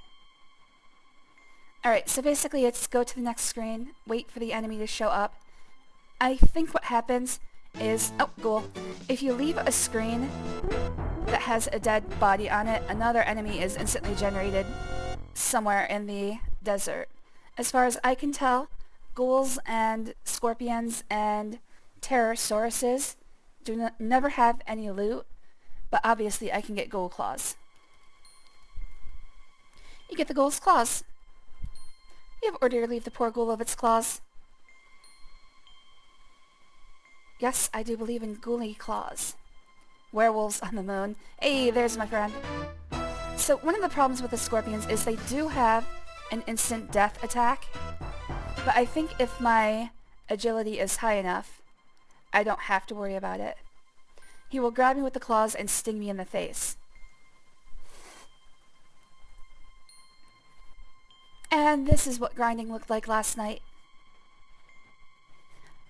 Alright, so basically it's go to the next screen, wait for the enemy to show up. I think what happens is... Oh, Ghoul. If you leave a screen that has a dead body on it, another enemy is instantly generated somewhere in the desert. As far as I can tell, ghouls and scorpions and pterosauruses never have any loot, but obviously I can get Ghoul Claws. You get the Ghoul's Claws. You have ordered to relieve the poor ghoul of its claws. Yes, I do believe in ghouly claws. Werewolves on the moon. Hey, there's my friend. So one of the problems with the scorpions is they do have an instant death attack, but I think if my agility is high enough, I don't have to worry about it. He will grab me with the claws and sting me in the face. And this is what grinding looked like last night.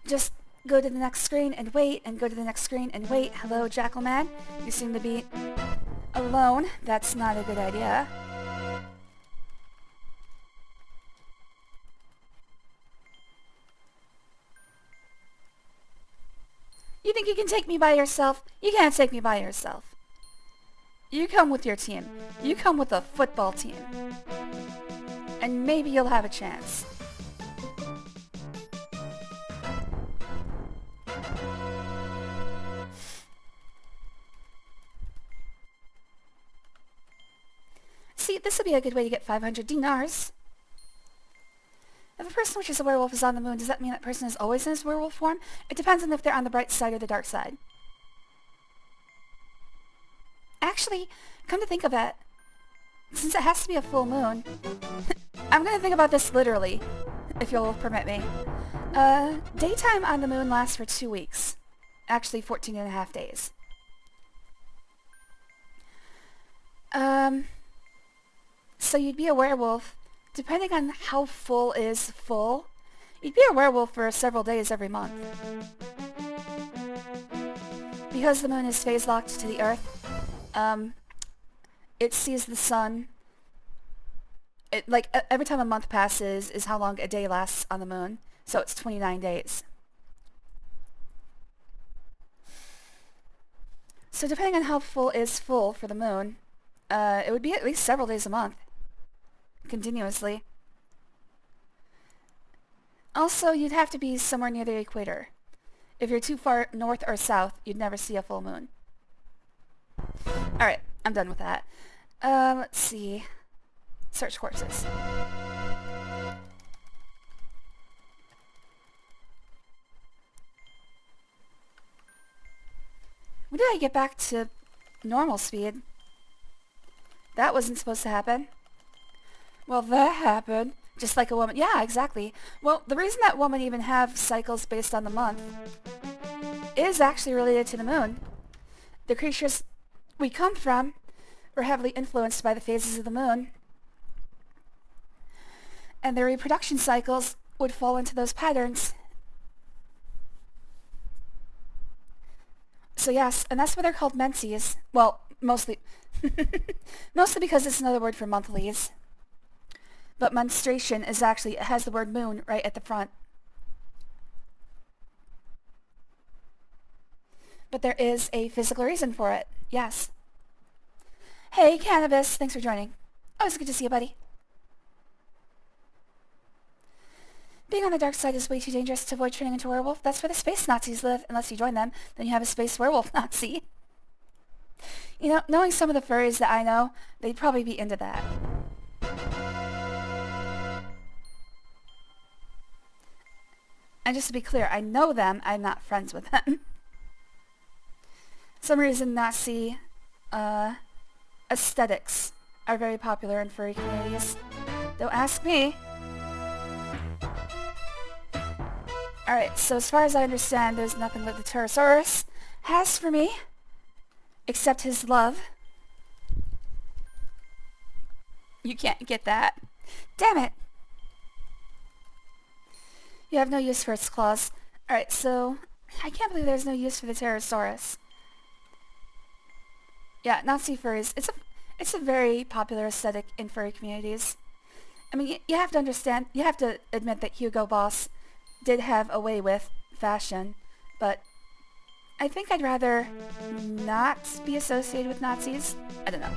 Just go to the next screen and wait, and go to the next screen and wait. Hello, Jackalman. You seem to be alone. That's not a good idea. You think you can take me by yourself? You can't take me by yourself. You come with your team. You come with a football team. And maybe you'll have a chance. See, this would be a good way to get 500 dinars. If a person which is a werewolf is on the moon, does that mean that person is always in his werewolf form? It depends on if they're on the bright side or the dark side. Actually, come to think of it, since it has to be a full moon, I'm going to think about this literally, if you'll permit me. Daytime on the moon lasts for 2 weeks. Actually, 14 and a half days. So you'd be a werewolf, depending on how full is full, you'd be a werewolf for several days every month. Because the moon is phase-locked to the Earth, it sees the sun. Every time a month passes is how long a day lasts on the moon, so it's 29 days. So depending on how full is full for the moon, it would be at least several days a month, continuously. Also, you'd have to be somewhere near the equator. If you're too far north or south, you'd never see a full moon. Alright, I'm done with that. Let's see. Search corpses. When did I get back to normal speed? That wasn't supposed to happen. Well, that happened. Just like a woman. Yeah, exactly. Well, the reason that women even have cycles based on the month is actually related to the moon. The creatures we come from were heavily influenced by the phases of the moon, and their reproduction cycles would fall into those patterns. So yes, and that's why they're called menses. Well, mostly mostly because it's another word for monthlies. But menstruation is actually, it has the word moon right at the front. But there is a physical reason for it, yes. Hey, Cannabis, thanks for joining. Always good to see you, buddy. Being on the dark side is way too dangerous to avoid turning into a werewolf. That's where the space Nazis live. Unless you join them, then you have a space werewolf Nazi. You know, knowing some of the furries that I know, they'd probably be into that. And just to be clear, I know them, I'm not friends with them. For some reason, Nazi aesthetics are very popular in furry communities. Don't ask me. Alright, so as far as I understand, there's nothing that the Pterosaurus has for me, except his love. You can't get that. Damn it! You have no use for its claws. Alright, so I can't believe there's no use for the Pterosaurus. Yeah, Nazi furries. It's a very popular aesthetic in furry communities. I mean, you have to understand, you have to admit that Hugo Boss did have a way with fashion, but I think I'd rather not be associated with Nazis. I don't know.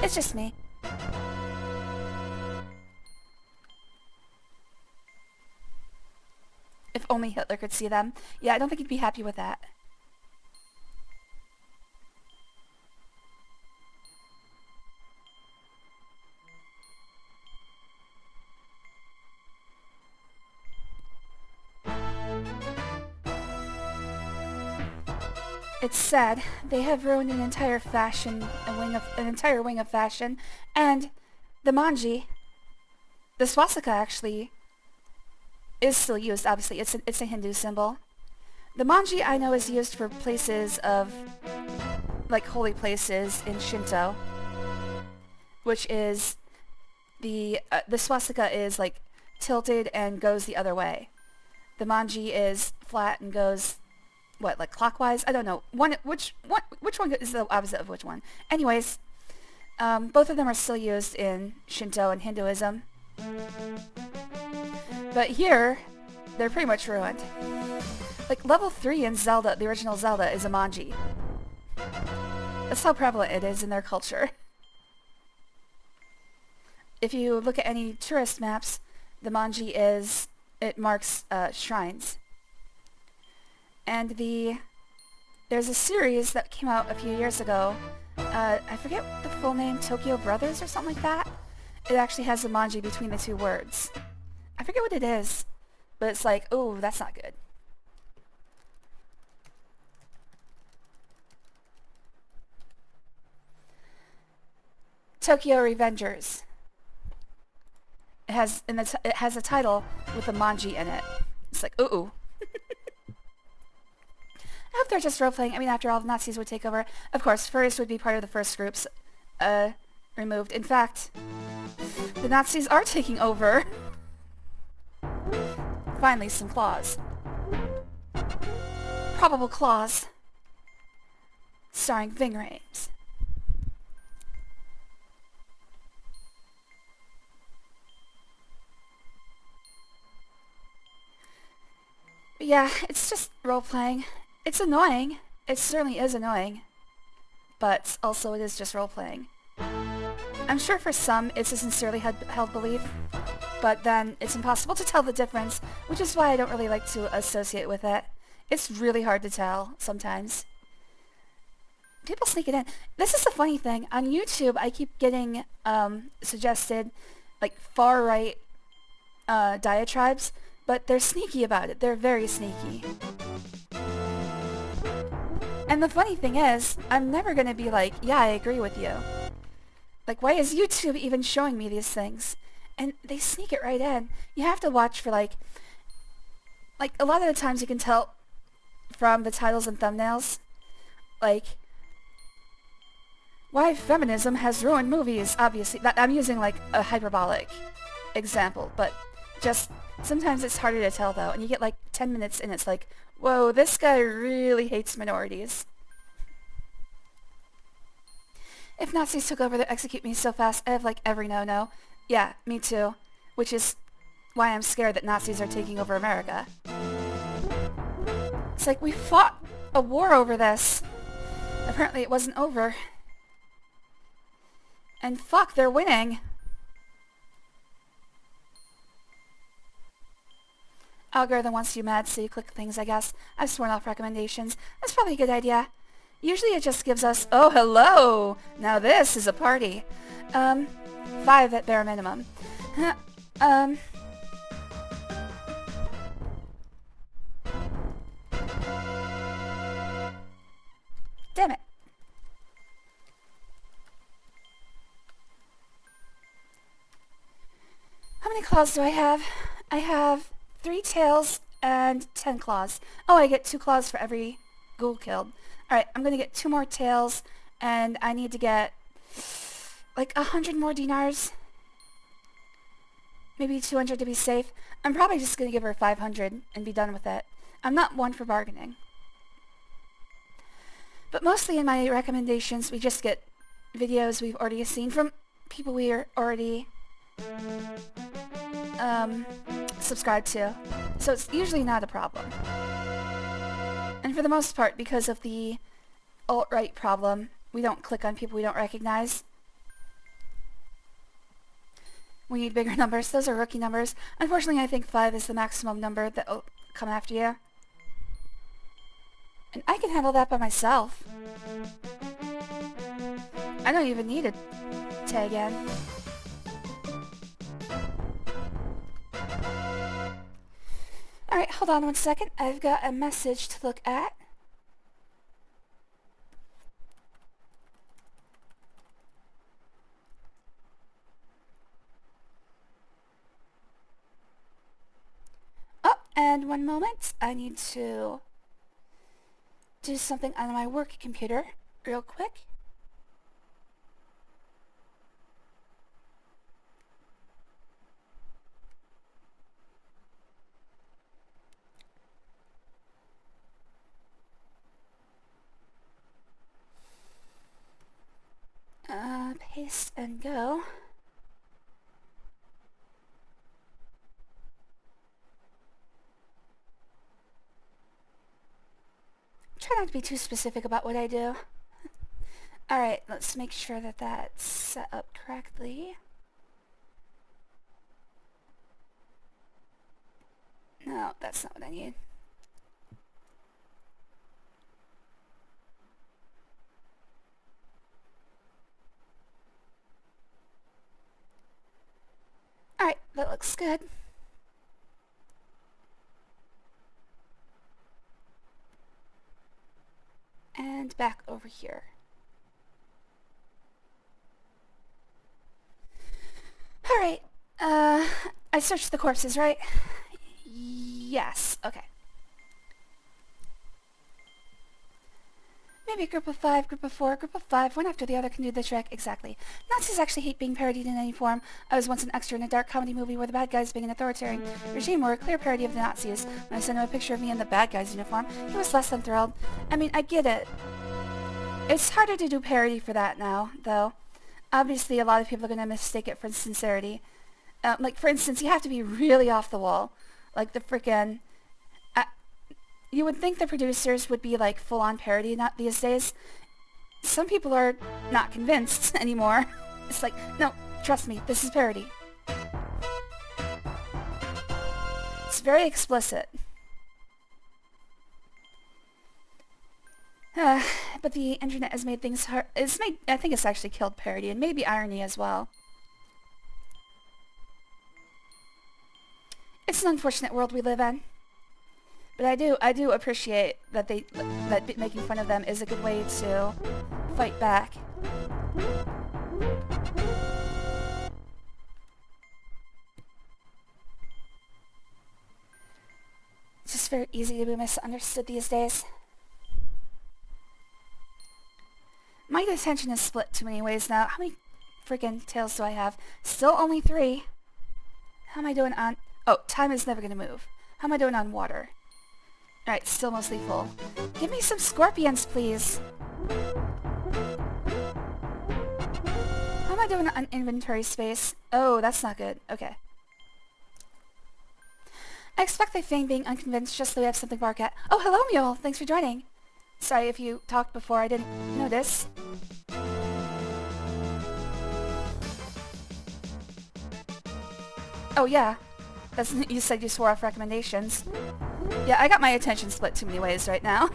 It's just me. If only Hitler could see them. Yeah, I don't think he'd be happy with that. It's sad. They have ruined an entire entire wing of fashion, and the manji, the swastika actually, is still used. Obviously, it's a Hindu symbol. The manji I know is used for places of, like, holy places in Shinto, which is the swastika is like tilted and goes the other way. The manji is flat and goes, what, like clockwise? I don't know. Which one is the opposite of which one? Anyways, both of them are still used in Shinto and Hinduism. But here, they're pretty much ruined. Like, level 3 in Zelda, the original Zelda, is a manji. That's how prevalent it is in their culture. If you look at any tourist maps, the manji it marks shrines. And there's a series that came out a few years ago, I forget the full name, Tokyo Brothers or something like that. It actually has a manji between the two words. I forget what it is, but it's like, oh, that's not good. Tokyo Revengers. It has a title with a manji in it. It's like, ooh. I hope they're just role-playing. I mean, after all, the Nazis would take over. Of course, furries would be part of the first groups removed. In fact, the Nazis are taking over. Finally, some claws. Probable Claws. Starring Ving Rhames. But yeah, it's just role-playing. It's annoying. It certainly is annoying. But also it is just role-playing. I'm sure for some it's a sincerely held belief, but then it's impossible to tell the difference, which is why I don't really like to associate with it. It's really hard to tell sometimes. People sneak it in. This is the funny thing. On YouTube, I keep getting suggested like far-right diatribes, but they're sneaky about it. They're very sneaky. And the funny thing is, I'm never going to be like, yeah, I agree with you. Like, why is YouTube even showing me these things? And they sneak it right in. You have to watch for like a lot of the times you can tell from the titles and thumbnails, like, why feminism has ruined movies, obviously. I'm using like a hyperbolic example, but just sometimes it's harder to tell though, and you get like 10 minutes and it's like, whoa, this guy really hates minorities. If Nazis took over, they'd execute me so fast, I have like every no-no. Yeah, me too. Which is why I'm scared that Nazis are taking over America. It's like, we fought a war over this. Apparently it wasn't over. And fuck, they're winning. Algorithm wants you mad, so you click things, I guess. I've sworn off recommendations. That's probably a good idea. Usually it just gives us, oh, hello! Now this is a party. 5 at bare minimum. Damn it. How many claws do I have? I have 3 tails and 10 claws. Oh, I get 2 claws for every ghoul killed. Alright, I'm gonna get 2 more tails, and I need to get like 100 more dinars. Maybe 200 to be safe. I'm probably just gonna give her 500 and be done with it. I'm not one for bargaining. But mostly in my recommendations, we just get videos we've already seen from people we are already subscribed to. So it's usually not a problem. And for the most part, because of the alt-right problem, we don't click on people we don't recognize. We need bigger numbers. Those are rookie numbers. Unfortunately, I think 5 is the maximum number that will come after you. And I can handle that by myself. I don't even need a tag in. Alright, hold on 1 second. I've got a message to look at. Oh, and 1 moment. I need to do something on my work computer real quick. Paste and go. Try not to be too specific about what I do. Alright, let's make sure that that's set up correctly. No, that's not what I need. Alright, that looks good. And back over here. Alright, I searched the corpses, right? Yes. Okay. Maybe a group of 5, group of 4, group of 5, one after the other can do the trick. Exactly. Nazis actually hate being parodied in any form. I was once an extra in a dark comedy movie where the bad guys being an authoritarian regime were a clear parody of the Nazis. When I sent him a picture of me in the bad guy's uniform, he was less than thrilled. I mean, I get it. It's harder to do parody for that now, though. Obviously, a lot of people are going to mistake it for sincerity. Like, for instance, you have to be really off the wall. Like the frickin'... you would think the producers would be like full-on parody not these days. Some people are not convinced anymore. It's like, no, trust me, this is parody. It's very explicit. But the internet has made things hard. I think it's actually killed parody and maybe irony as well. It's an unfortunate world we live in. But I do appreciate that that making fun of them is a good way to fight back. It's just very easy to be misunderstood these days. My attention is split too many ways now. How many freaking tails do I have? Still only 3. How am I doing on... Oh, time is never gonna move. How am I doing on water? Alright, still mostly full. Give me some scorpions, please. How am I doing on inventory space? Oh, that's not good. Okay. I expect they feign being unconvinced just so we have something to bark at. Oh, hello, Mule! Thanks for joining. Sorry if you talked before, I didn't notice. Oh, yeah. You said you swore off recommendations. Yeah, I got my attention split too many ways right now.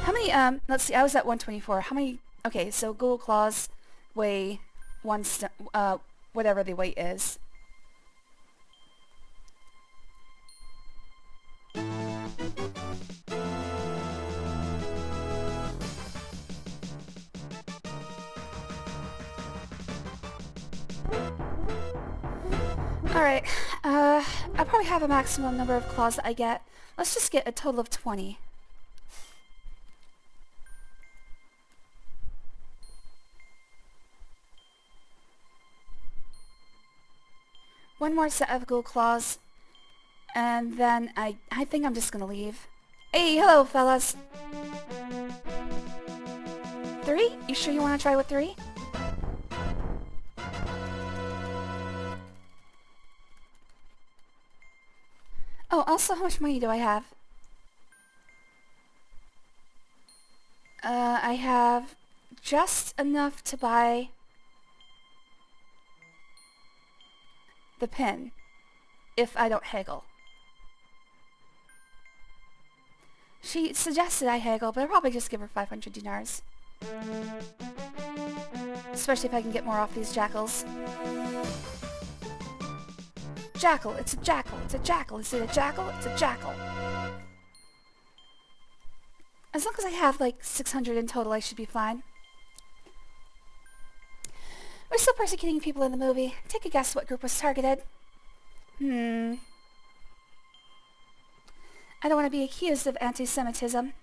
How many, let's see, I was at 124. How many, okay, so Google Claws weigh whatever the weight is. Alright, I probably have a maximum number of claws that I get. Let's just get a total of 20. One more set of Google Claws, and then I think I'm just gonna leave. Hey, hello fellas! 3? You sure you wanna try with 3? Oh, also, how much money do I have? I have just enough to buy the pin, if I don't haggle. She suggested I haggle, but I'll probably just give her 500 dinars. Especially if I can get more off these jackals. Jackal, it's a jackal, it's a jackal, is it a jackal? It's a jackal. As long as I have like 600 in total, I should be fine. We're still persecuting people in the movie. Take a guess what group was targeted. I don't want to be accused of anti-Semitism.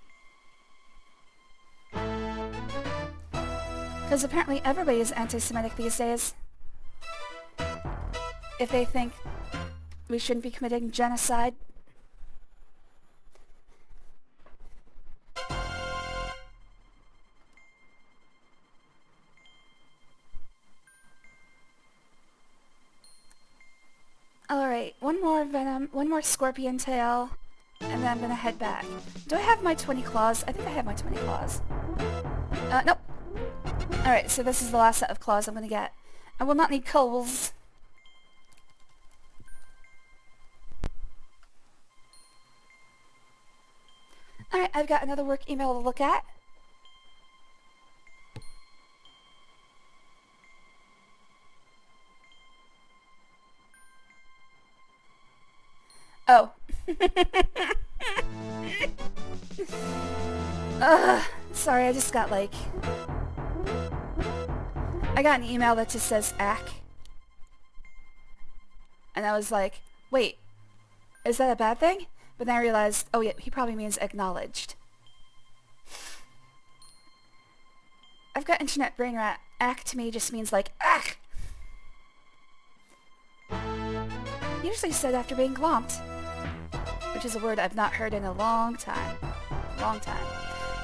Because apparently everybody is anti-Semitic these days. If they think we shouldn't be committing genocide. Alright, one more venom, one more scorpion tail, and then I'm gonna head back. Do I have my 20 claws? I think I have my 20 claws. Nope. Alright, so this is the last set of claws I'm gonna get. I will not need coals. Alright, I've got another work email to look at. Oh. Sorry, I just got like... I got an email that just says ACK. And I was like, wait, is that a bad thing? But then I realized, oh yeah, he probably means acknowledged. I've got internet brain rat. Ack to me just means like, ack! Usually said after being glomped. Which is a word I've not heard in a long time. Long time.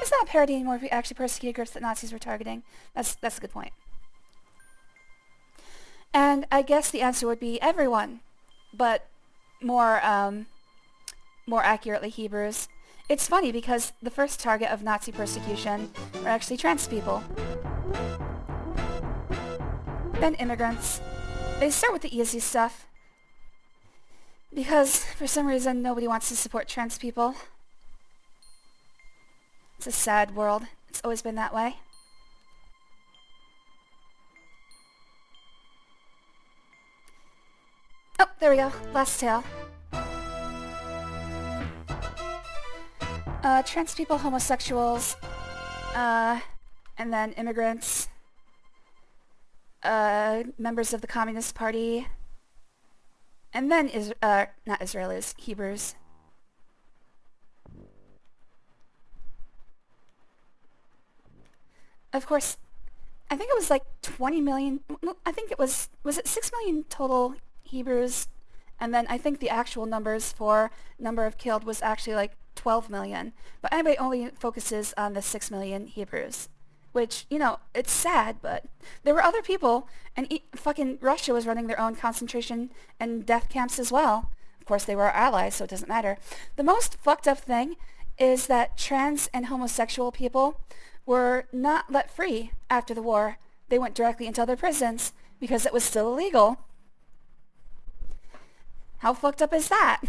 It's not a parody anymore if we actually persecuted groups that Nazis were targeting. That's a good point. And I guess the answer would be everyone. But more accurately Hebrews. It's funny because the first target of Nazi persecution were actually trans people. Then immigrants. They start with the easy stuff. Because, for some reason, nobody wants to support trans people. It's a sad world. It's always been that way. Oh, there we go. Last tale. Trans people, homosexuals, and then immigrants, members of the Communist Party, and then not Israelis, Hebrews. Of course, I think it was like 20 million, I think it was it 6 million total Hebrews? And then I think the actual numbers for number of killed was actually like 12 million. But anybody only focuses on the 6 million Hebrews. Which, you know, it's sad, but there were other people, and fucking Russia was running their own concentration and death camps as well. Of course, they were our allies, so it doesn't matter. The most fucked up thing is that trans and homosexual people were not let free after the war. They went directly into other prisons because it was still illegal. How fucked up is that?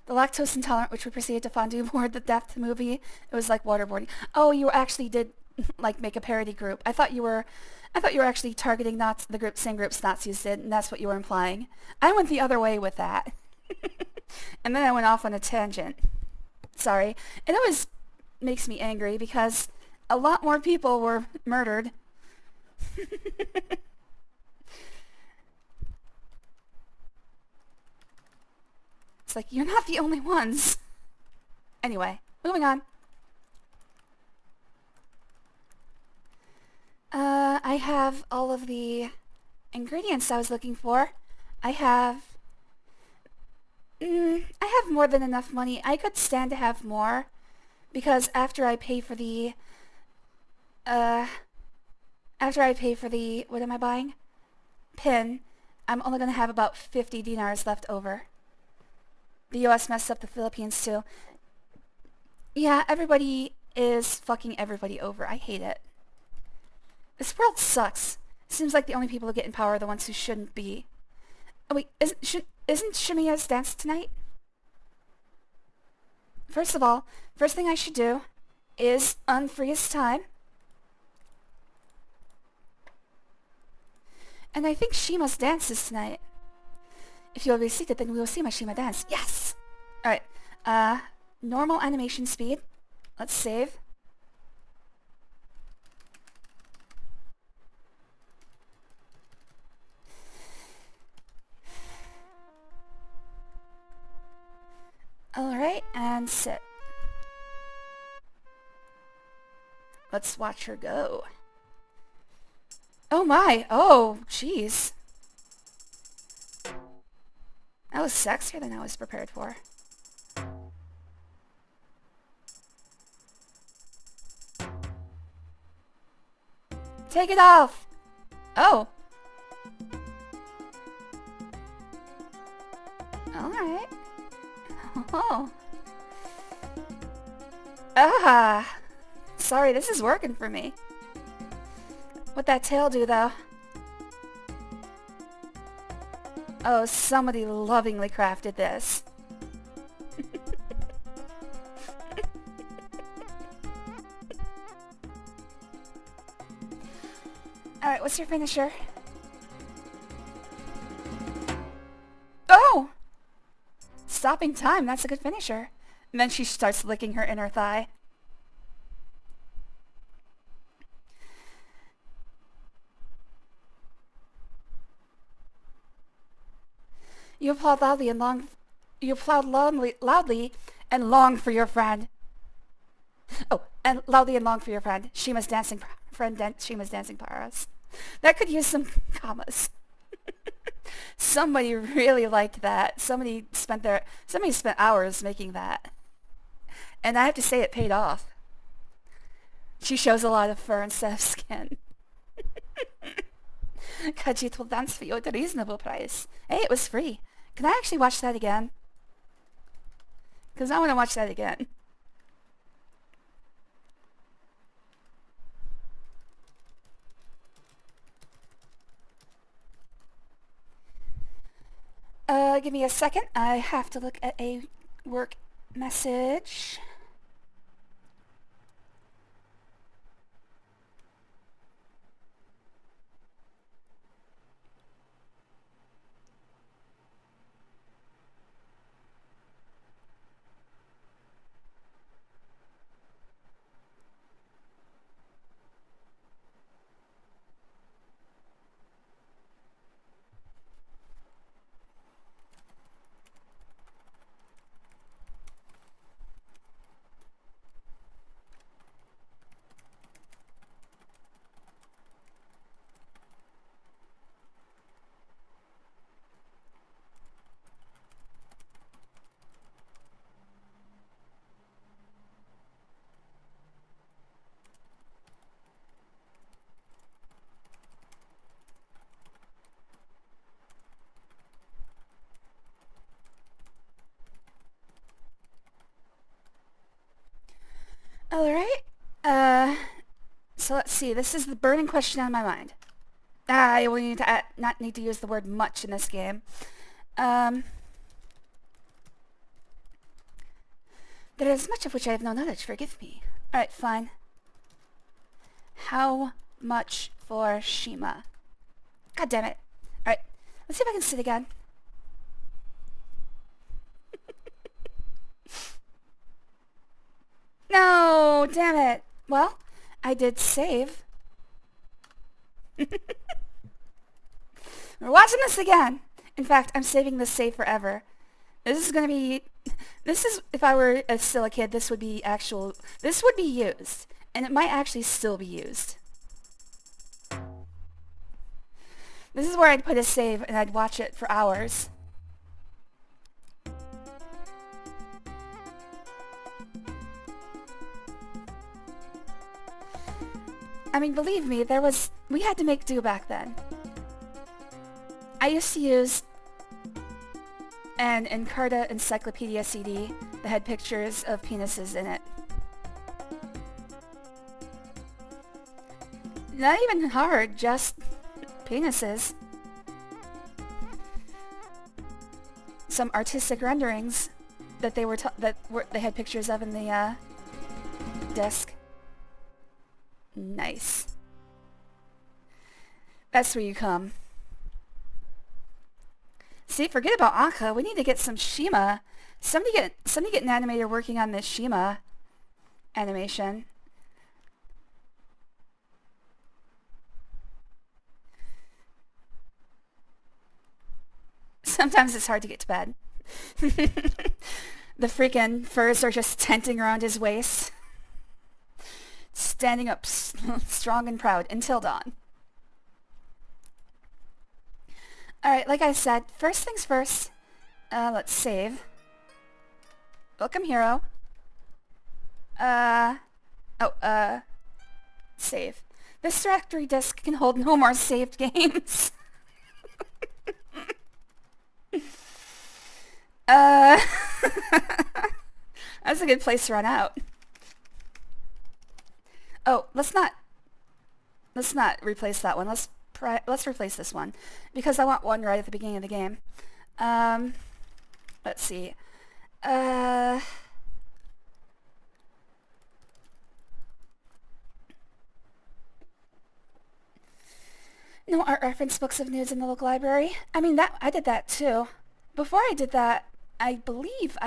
The lactose intolerant, which we proceeded to fondue board the Death movie. It was like waterboarding. Oh, you actually did like make a parody group. I thought you were actually targeting the group, same groups Nazis did, and that's what you were implying. I went the other way with that. And then I went off on a tangent. Sorry. It always makes me angry because a lot more people were murdered. It's like, you're not the only ones. Anyway, moving on. I have all of the ingredients I was looking for. I have more than enough money. I could stand to have more because after I pay for the what am I buying? Pin, I'm only going to have about 50 dinars left over. The US messed up the Philippines too. Yeah, everybody is fucking everybody over. I hate it. This world sucks. Seems like the only people who get in power are the ones who shouldn't be. Oh wait, isn't Shamiya's dance tonight? First of all, first thing I should do is unfreeze time. And I think Shima's dance is tonight. If you will be seated, then we will see my Shima dance. Yes! Alright. Normal animation speed. Let's save. Alright, and sit. Let's watch her go. Oh my! Oh, jeez. That was sexier than I was prepared for. Take it off! Oh. Alright. Oh. Ah. Sorry, this is working for me. What'd that tail do, though? Oh, somebody lovingly crafted this. Alright, what's your finisher? Oh! Stopping time, that's a good finisher. And then she starts licking her inner thigh. You applaud loudly and long. You applaud loudly and long for your friend. Oh, and loudly and long for your friend. Shima's dancing friend. Shima's dancing paras. That could use some commas. Somebody really liked that. Somebody spent hours making that. And I have to say it paid off. She shows a lot of fur instead of skin. Khajiit will dance for you at a reasonable price. Hey, it was free. Can I actually watch that again? Because I want to watch that again. Give me a second. I have to look at a work message. Alright. So let's see. This is the burning question on my mind. I will need to not need to use the word much in this game. There is much of which I have no knowledge. Forgive me. Alright, fine. How much for Shima? God damn it. Alright. Let's see if I can sit again. No, damn it. Well, I did save. We're watching this again. In fact, I'm saving this save forever. This is gonna be... This is, if I were still a kid, this would be used. And it might actually still be used. This is where I'd put a save and I'd watch it for hours. I mean, believe me, we had to make do back then. I used to use an Encarta Encyclopedia CD that had pictures of penises in it. Not even hard, just penises. Some artistic renderings that they had pictures of in the disc. Nice. That's where you come. See, forget about Akka. We need to get some Shima. Somebody get an animator working on this Shima animation. Sometimes it's hard to get to bed. The freaking furs are just tenting around his waist. Standing up strong and proud until dawn. Alright, like I said, first things first. Let's save. Welcome, hero. Save. This directory disk can hold no more saved games. That's a good place to run out. Oh, let's not replace that one. Let's replace this one because I want one right at the beginning of the game. Let's see. No art reference books of nudes in the local library. I mean, I did that too. Before I did that, I believe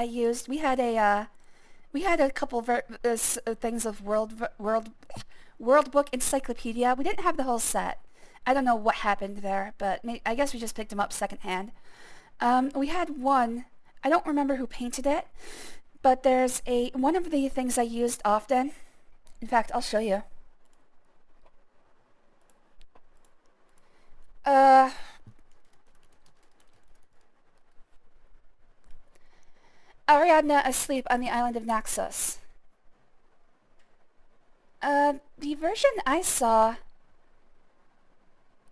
we had a couple things of World Book Encyclopedia. We didn't have the whole set. I don't know what happened there, but I guess we just picked them up secondhand. We had one. I don't remember who painted it, but there's one of the things I used often. In fact, I'll show you. Ariadne asleep on the island of Naxos. The version I saw...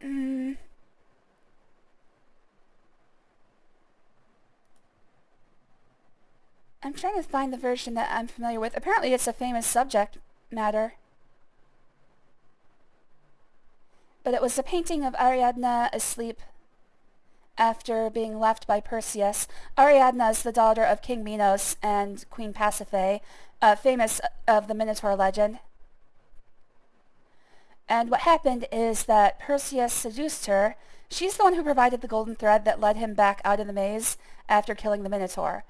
I'm trying to find the version that I'm familiar with. Apparently it's a famous subject matter. But it was a painting of Ariadne asleep after being left by Perseus. Ariadne is the daughter of King Minos and Queen Pasiphae, famous of the Minotaur legend. And what happened is that Perseus seduced her. She's the one who provided the golden thread that led him back out of the maze after killing the Minotaur.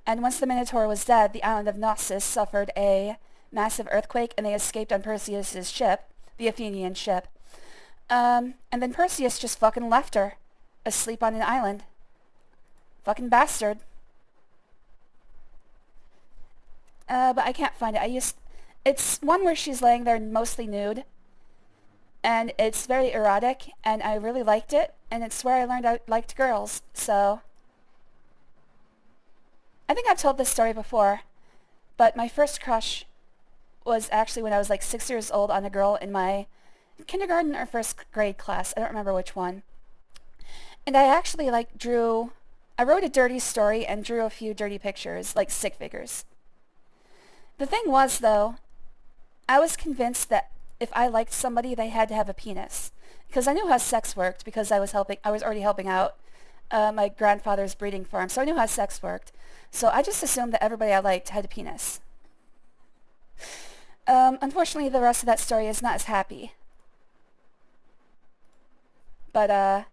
And once the Minotaur was dead, the island of Knossos suffered a massive earthquake, and they escaped on Perseus' ship, the Athenian ship. And then Perseus just fucking left her, asleep on an island. Fucking bastard. But I can't find it. It's one where she's laying there mostly nude, and it's very erotic, and I really liked it, and it's where I learned I liked girls, so... I think I've told this story before, but my first crush was actually when I was like 6 years old on a girl in my kindergarten or first grade class. I don't remember which one. And I actually I wrote a dirty story and drew a few dirty pictures, like stick figures. The thing was, though, I was convinced that if I liked somebody, they had to have a penis. Because I knew how sex worked, because I was already helping out my grandfather's breeding farm, so I knew how sex worked. So I just assumed that everybody I liked had a penis. Unfortunately, the rest of that story is not as happy. But,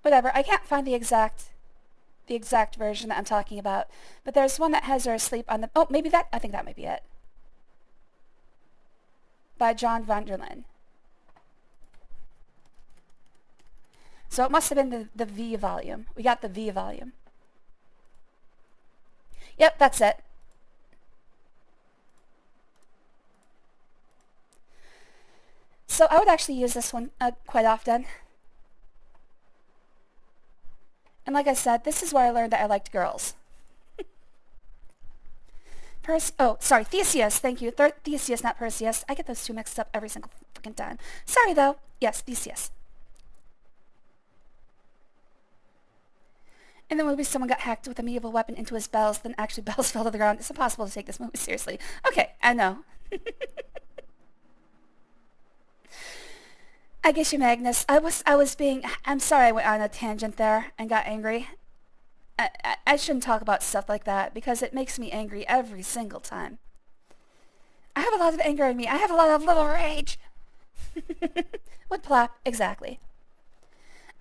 whatever, I can't find the exact version that I'm talking about. But there's one that has her asleep on the... Oh, I think that might be it. By John Vanderlyn. So it must have been the V volume. We got the V volume. Yep, that's it. So I would actually use this one quite often. And like I said, this is where I learned that I liked girls. Theseus, thank you. Theseus, not Perseus. I get those two mixed up every single fucking time. Sorry, though. Yes, Theseus. In the movie, someone got hacked with a medieval weapon into his bells, then actually bells fell to the ground. It's impossible to take this movie seriously. Okay, I know. I get you, Magnus. I'm sorry I went on a tangent there and got angry. I shouldn't talk about stuff like that because it makes me angry every single time. I have a lot of anger in me. I have a lot of little rage. Woodplop, exactly.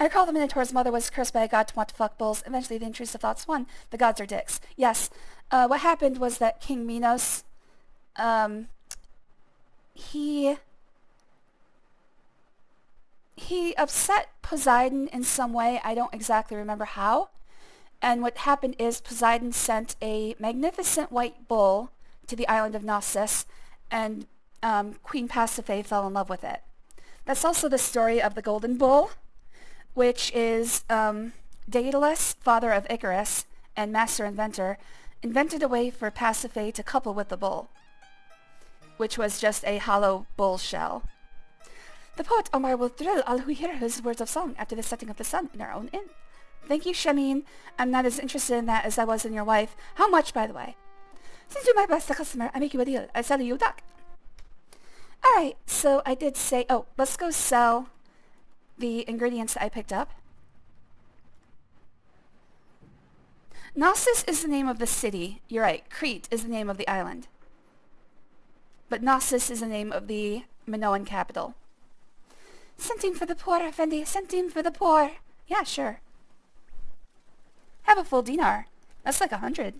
I recall the Minotaur's mother was cursed by a god to want to fuck bulls. Eventually the intrusive thoughts won. The gods are dicks. Yes. What happened was that King Minos, he upset Poseidon in some way. I don't exactly remember how. And what happened is Poseidon sent a magnificent white bull to the island of Knossos, and Queen Pasiphae fell in love with it. That's also the story of the golden bull, which is Daedalus, father of Icarus and master inventor, invented a way for Pasiphae to couple with the bull, which was just a hollow bull shell. The poet Omar will thrill all who hear his words of song after the setting of the sun in our own inn. Thank you, Shamin. I'm not as interested in that as I was in your wife. How much, by the way? Since you're my best customer, I make you a deal. I sell you a duck. Alright, so I did say... Oh, let's go sell the ingredients that I picked up. Knossos is the name of the city. You're right. Crete is the name of the island. But Knossos is the name of the Minoan capital. Centime for the poor, Effendi. Centime for the poor. Yeah, sure. Have a full dinar. That's like 100.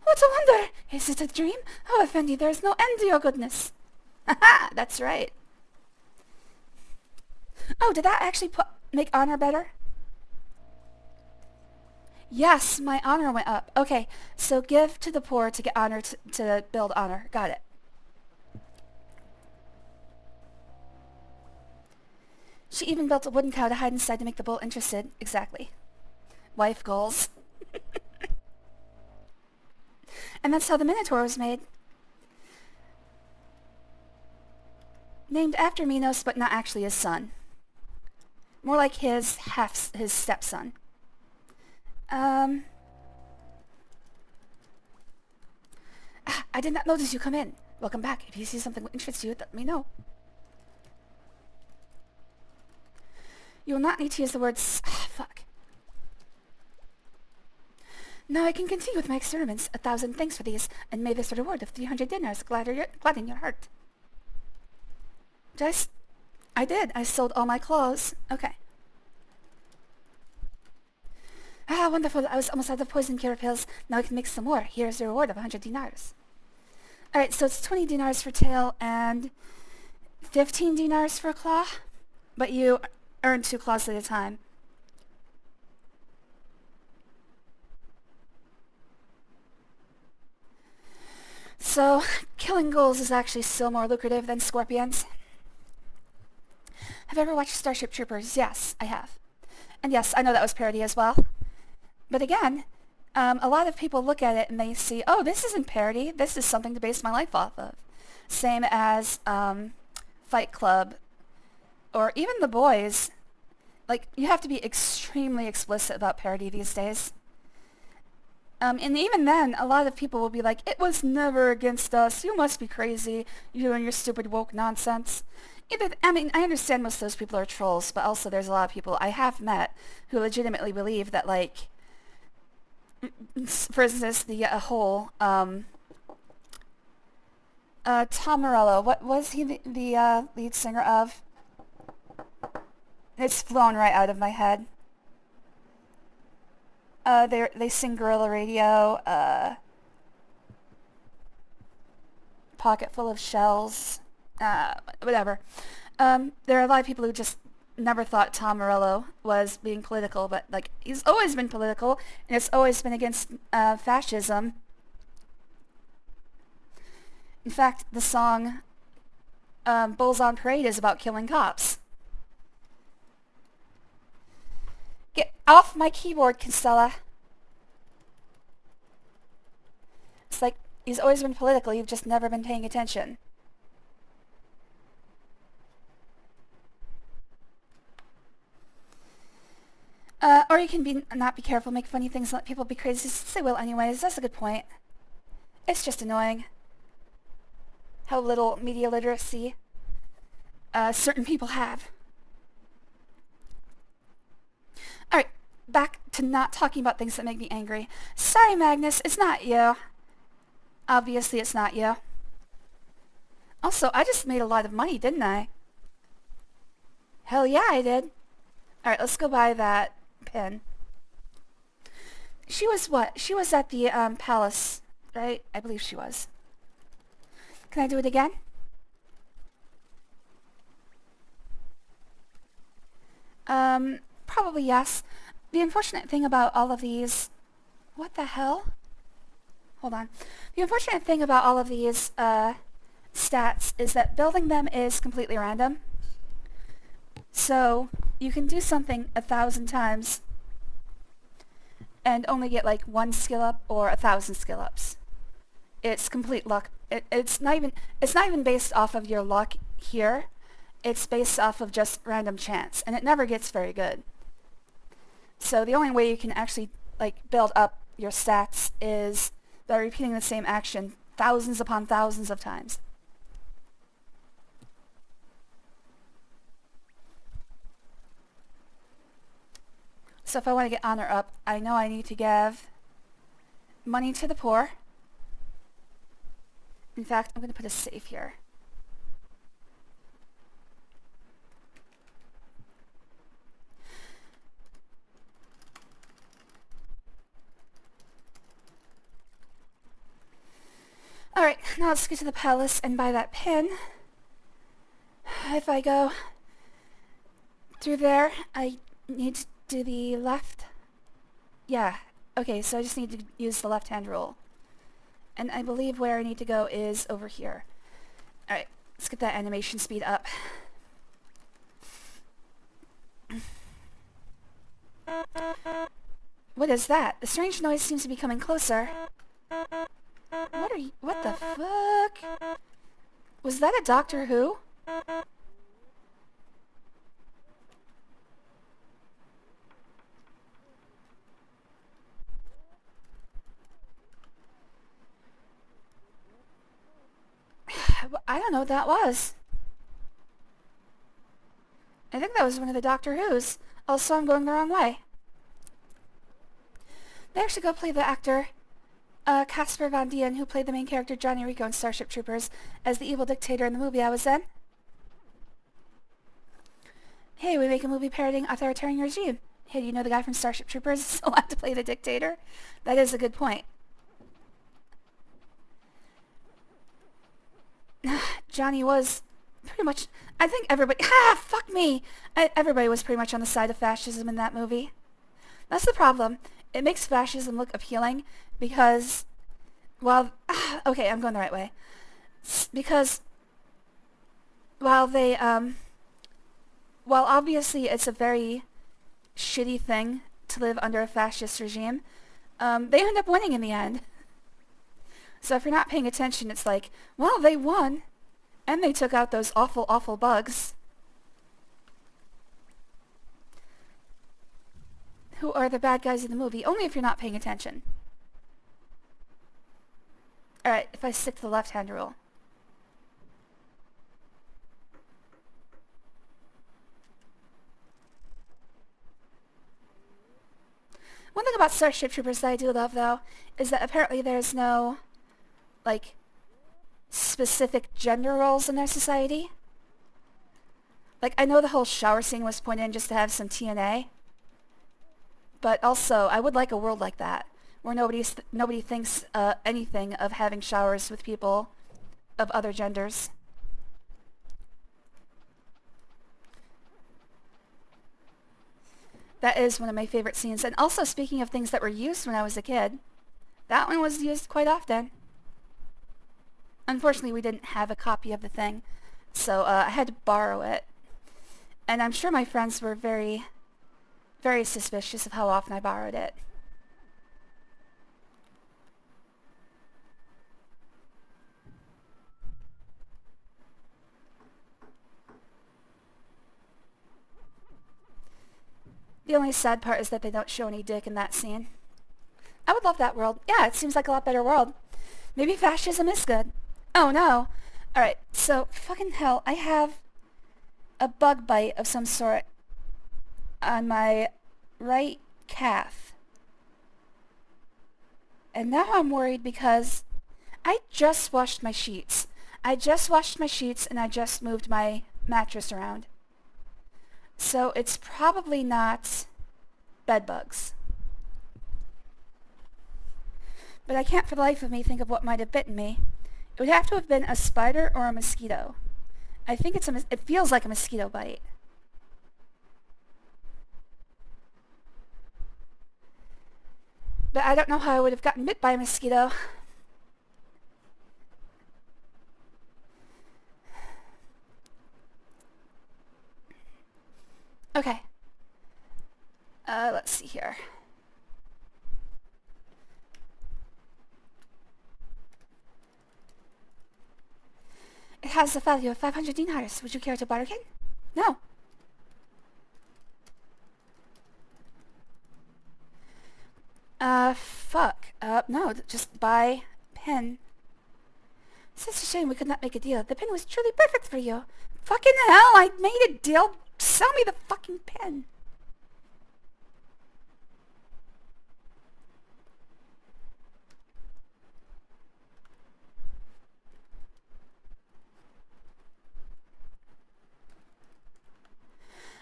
What a wonder! Is it a dream? Oh, Effendi, there is no end to your goodness. Haha, that's right. Oh, did that actually make honor better? Yes, my honor went up. Okay, so give to the poor to get honor to build honor. Got it. She even built a wooden cow to hide inside to make the bull interested. Exactly. Wife goals. And that's how the Minotaur was made. Named after Minos, but not actually his son. More like his stepson. I did not notice you come in. Welcome back. If you see something that interests you, let me know. You will not need to use the words... fuck. Now I can continue with my experiments. 1,000 thanks for these, and may this reward of 300 dinars gladden your heart. I did. I sold all my clothes. Okay. Ah, wonderful. I was almost out of poison cure pills. Now I can make some more. Here's your reward of 100 dinars. Alright, so it's 20 dinars for tail and 15 dinars for claw. But you earn 2 claws at a time. So, killing ghouls is actually still more lucrative than scorpions. Have you ever watched Starship Troopers? Yes, I have. And yes, I know that was parody as well. But again, a lot of people look at it and they see, oh, this isn't parody. This is something to base my life off of. Same as Fight Club or even The Boys. Like, you have to be extremely explicit about parody these days. And even then, a lot of people will be like, it was never against us. You must be crazy. You and your stupid woke nonsense. I mean, I understand most of those people are trolls, but also there's a lot of people I have met who legitimately believe that, like, for instance, the whole, Tom Morello, what was he the lead singer of? It's flown right out of my head. They sing Guerrilla Radio, Pocket Full of Shells, whatever. There are a lot of people who just never thought Tom Morello was being political, but like he's always been political, and it's always been against fascism. In fact, the song Bulls on Parade is about killing cops. Get off my keyboard, Kinsella. It's like, he's always been political, you've just never been paying attention. Or you can not be careful, make funny things, let people be crazy, since they will anyways. That's a good point. It's just annoying how little media literacy certain people have. Alright, back to not talking about things that make me angry. Sorry, Magnus, it's not you. Obviously, it's not you. Also, I just made a lot of money, didn't I? Hell yeah, I did. Alright, let's go buy that pin. She was what? She was at the palace, right? I believe she was. Can I do it again? Probably yes. The unfortunate thing about all of these... What the hell? Hold on. The unfortunate thing about all of these stats is that building them is completely random. So, you can do something 1,000 times and only get like 1 skill up or 1,000 skill ups. It's complete luck. It's not even based off of your luck here. It's based off of just random chance, and it never gets very good. So the only way you can actually like build up your stats is by repeating the same action thousands upon thousands of times. So if I want to get honor up, I know I need to give money to the poor. In fact, I'm going to put a save here. Alright, now let's get to the palace and buy that pin. If I go Through there, I need to do the left. Yeah. Okay, so I just need to use the left-hand rule. And I believe where I need to go is over here. Alright, let's get that animation speed up. What is that? The strange noise seems to be coming closer. What the fuck? Was that a Doctor Who? I don't know what that was. I think that was one of the Doctor Who's. Also, I'm going the wrong way. They actually go play the actor, Casper Van Dien, who played the main character Johnny Rico in Starship Troopers as the evil dictator in the movie I was in. Hey, we make a movie parodying authoritarian regime. Hey, do you know the guy from Starship Troopers is allowed to play the dictator? That is a good point. Johnny was pretty much... I think everybody... Fuck me! Everybody was pretty much on the side of fascism in that movie. That's the problem. It makes fascism look appealing because... Well... Okay, I'm going the right way. Because... While they, While obviously it's a very shitty thing to live under a fascist regime, they end up winning in the end. So if you're not paying attention, it's like, well, they won, and they took out those awful, awful bugs. Who are the bad guys in the movie, only if you're not paying attention. Alright, if I stick to the left-hand rule. One thing about Starship Troopers that I do love, though, is that apparently there's no, like, specific gender roles in their society. Like, I know the whole shower scene was put in just to have some TNA, but also, I would like a world like that, where nobody thinks anything of having showers with people of other genders. That is one of my favorite scenes. And also, speaking of things that were used when I was a kid, that one was used quite often. Unfortunately, we didn't have a copy of the thing, so I had to borrow it. And I'm sure my friends were very, very suspicious of how often I borrowed it. The only sad part is that they don't show any dick in that scene. I would love that world. Yeah, it seems like a lot better world. Maybe fascism is good. Oh no. Alright, so fucking hell, I have a bug bite of some sort on my right calf. And now I'm worried because I just washed my sheets. I just washed my sheets and I just moved my mattress around. So it's probably not bed bugs. But I can't for the life of me think of what might have bitten me. It would have to have been a spider or a mosquito. I think it feels like a mosquito bite. But I don't know how I would have gotten bit by a mosquito. Okay. Let's see here. It has a value of 500 dinars. Would you care to bargain? No. Fuck. No, just buy pen. Such a shame we could not make a deal. The pen was truly perfect for you. Fucking hell, I made a deal. Sell me the fucking pen.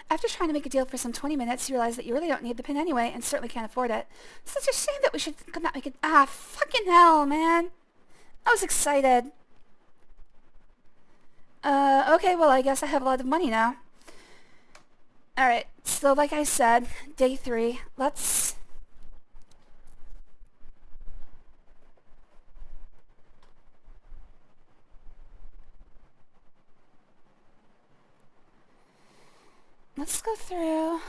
After trying to make a deal for some 20 minutes, you realize that you really don't need the pen anyway, and certainly can't afford it. Such a shame that we could not make it. Fucking hell, man. I was excited. Okay, well, I guess I have a lot of money now. Alright, so like I said, day 3, let's go through.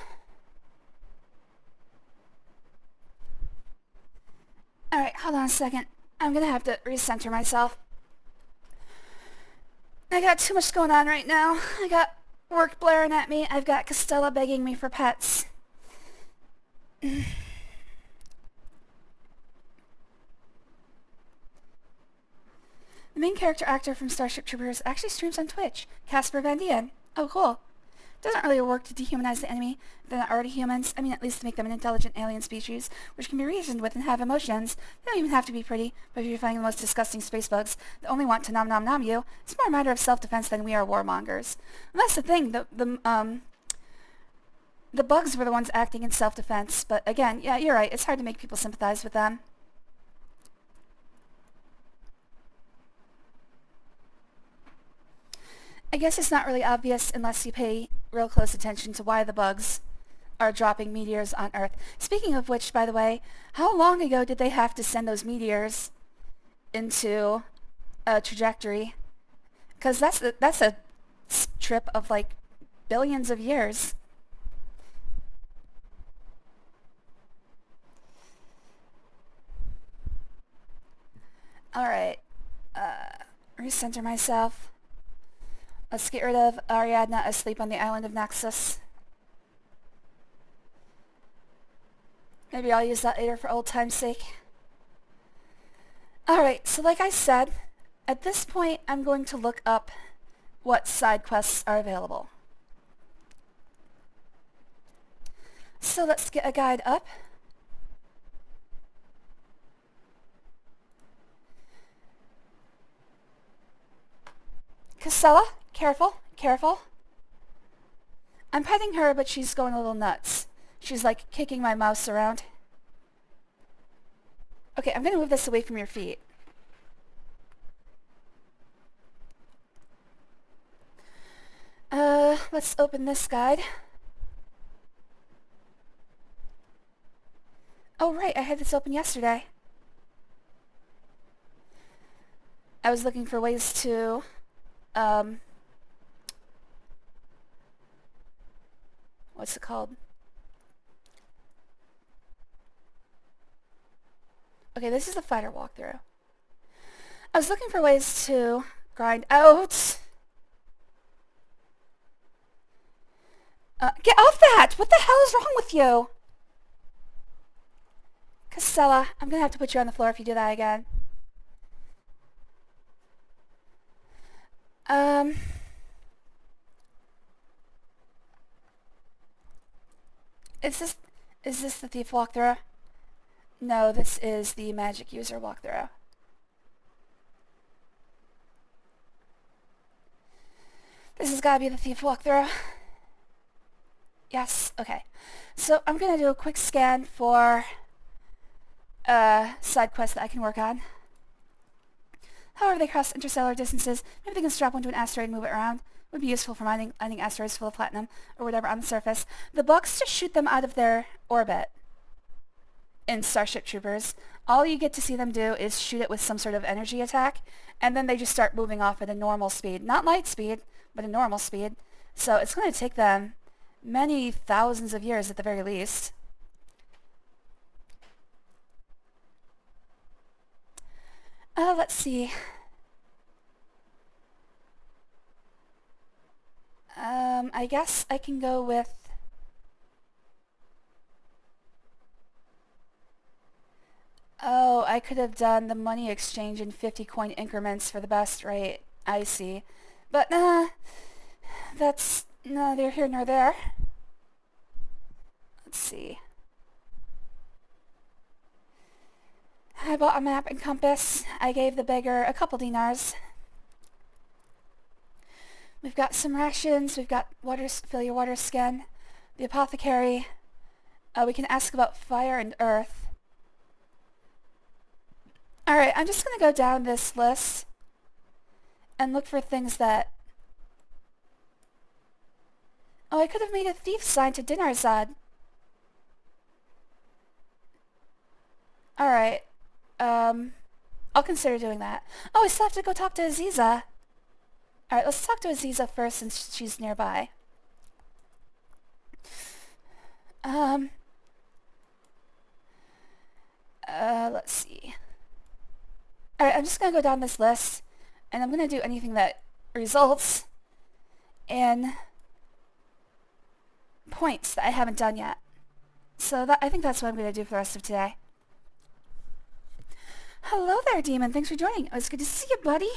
Alright, hold on a second. I'm gonna have to recenter myself. I got too much going on right now. I got work blaring at me. I've got Costella begging me for pets. The main character actor from Starship Troopers actually streams on Twitch, Casper Van Dien. Oh, cool. Doesn't really work to dehumanize the enemy. They're not already humans. I mean, at least to make them an intelligent alien species, which can be reasoned with and have emotions. They don't even have to be pretty, but if you're finding the most disgusting space bugs that only want to nom nom nom you, it's more a matter of self-defense than we are warmongers. And that's the thing, the bugs were the ones acting in self-defense, but again, yeah, you're right, it's hard to make people sympathize with them. I guess it's not really obvious unless you pay real close attention to why the bugs are dropping meteors on Earth. Speaking of which, by the way, how long ago did they have to send those meteors into a trajectory? Because that's a trip of like billions of years. Alright, recenter myself. Let's get rid of Ariadna asleep on the island of Naxos. Maybe I'll use that later for old time's sake. Alright, so like I said, at this point I'm going to look up what side quests are available. So let's get a guide up. Costella, careful, careful. I'm petting her, but she's going a little nuts. She's like kicking my mouse around. Okay, I'm gonna move this away from your feet. Let's open this guide. Oh right, I had this open yesterday. I was looking for ways to, what's it called? Okay, this is the fighter walkthrough. I was looking for ways to grind out... get off that! What the hell is wrong with you? Costella, I'm gonna have to put you on the floor if you do that again. Is this the thief walkthrough? No, this is the magic user walkthrough. This has gotta be the thief walkthrough. Yes, okay. So I'm gonna do a quick scan for side quests that I can work on. However, they cross interstellar distances. Maybe they can strap onto an asteroid and move it around. Would be useful for mining asteroids full of platinum or whatever on the surface. The bugs just shoot them out of their orbit in Starship Troopers. All you get to see them do is shoot it with some sort of energy attack, and then they just start moving off at a normal speed. Not light speed, but a normal speed. So it's going to take them many thousands of years at the very least. Let's see. I guess I can go with... Oh, I could have done the money exchange in 50 coin increments for the best rate. I see. But, that's neither here nor there. Let's see. I bought a map and compass. I gave the beggar a couple dinars. We've got some rations. We've got fill your water skin. The apothecary. We can ask about fire and earth. Alright, I'm just going to go down this list and look for things that Oh, I could have made a thief sign to Dinarzad. Alright. I'll consider doing that. Oh, I still have to go talk to Aziza. Alright, let's talk to Aziza first since she's nearby. Let's see. Alright, I'm just gonna go down this list, and I'm gonna do anything that results in points that I haven't done yet. So I think that's what I'm gonna do for the rest of today. Hello there, Demon. Thanks for joining. It was good to see you, buddy.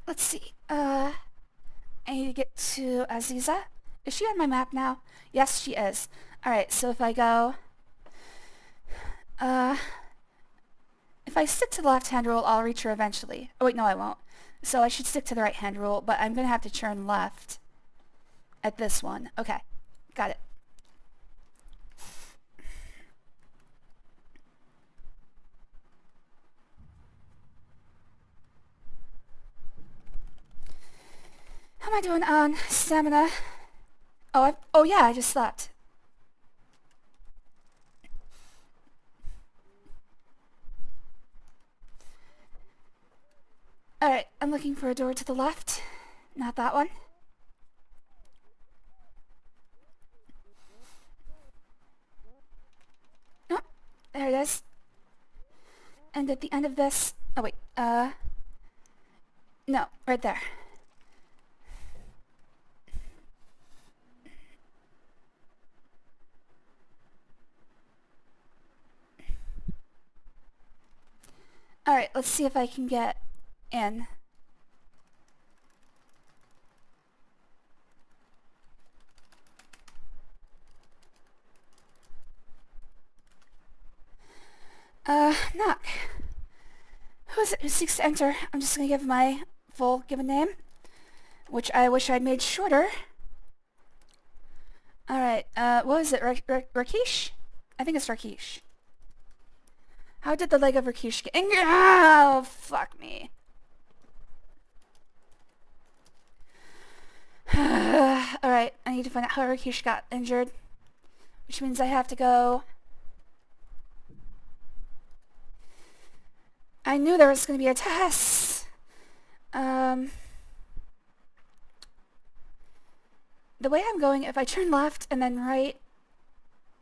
Let's see. I need to get to Aziza. Is she on my map now? Yes, she is. Alright, so if I go... if I stick to the left-hand rule, I'll reach her eventually. Oh wait, no I won't. So I should stick to the right-hand rule, but I'm gonna have to turn left at this one. Okay, got it. How am I doing on stamina? Oh yeah, I just slept. Alright, I'm looking for a door to the left. Not that one. Oh, there it is. And at the end of this... Oh wait, no, right there. Alright, let's see if I can get in. Knock. Who is it who seeks to enter? I'm just gonna give my full given name, which I wish I'd made shorter. Alright, what is it? Rakesh? I think it's Rakesh. How did the leg of Rakesh get injured? Oh, fuck me. Alright, I need to find out how Rakesh got injured, which means I have to go... I knew there was going to be a test. The way I'm going, if I turn left and then right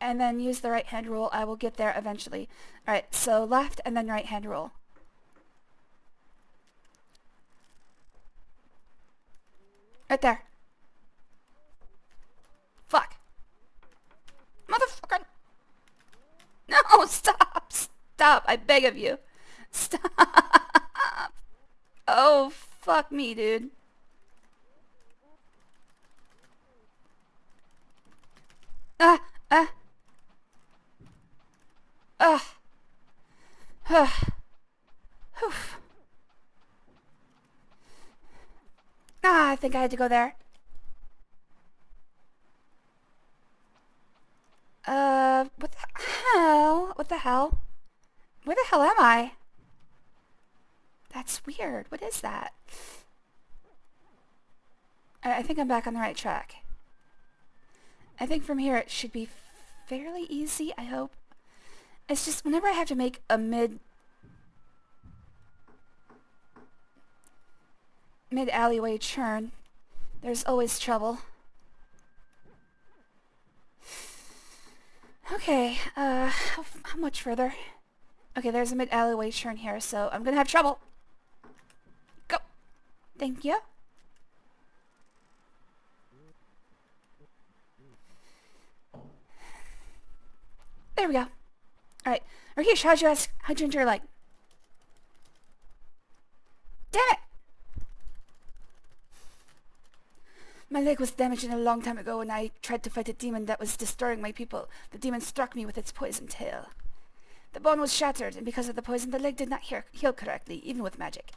and then use the right hand rule, I will get there eventually. Alright, so left and then right hand rule. Right there. Fuck. Motherfucker. No, stop. Stop. I beg of you. Stop. Oh, fuck me, dude. I think I had to go there. What the hell? What the hell? Where the hell am I? That's weird. What is that? I think I'm back on the right track. I think from here it should be fairly easy, I hope. It's just whenever I have to make a mid alleyway turn, there's always trouble. Okay, how much further? Okay, there's a mid alleyway turn here, so I'm gonna have trouble. Go. Thank you. There we go. Alright. Rakesh, how'd you injure your leg? Damn it! My leg was damaged a long time ago when I tried to fight a demon that was destroying my people. The demon struck me with its poison tail. The bone was shattered, and because of the poison, the leg did not heal correctly, even with magic.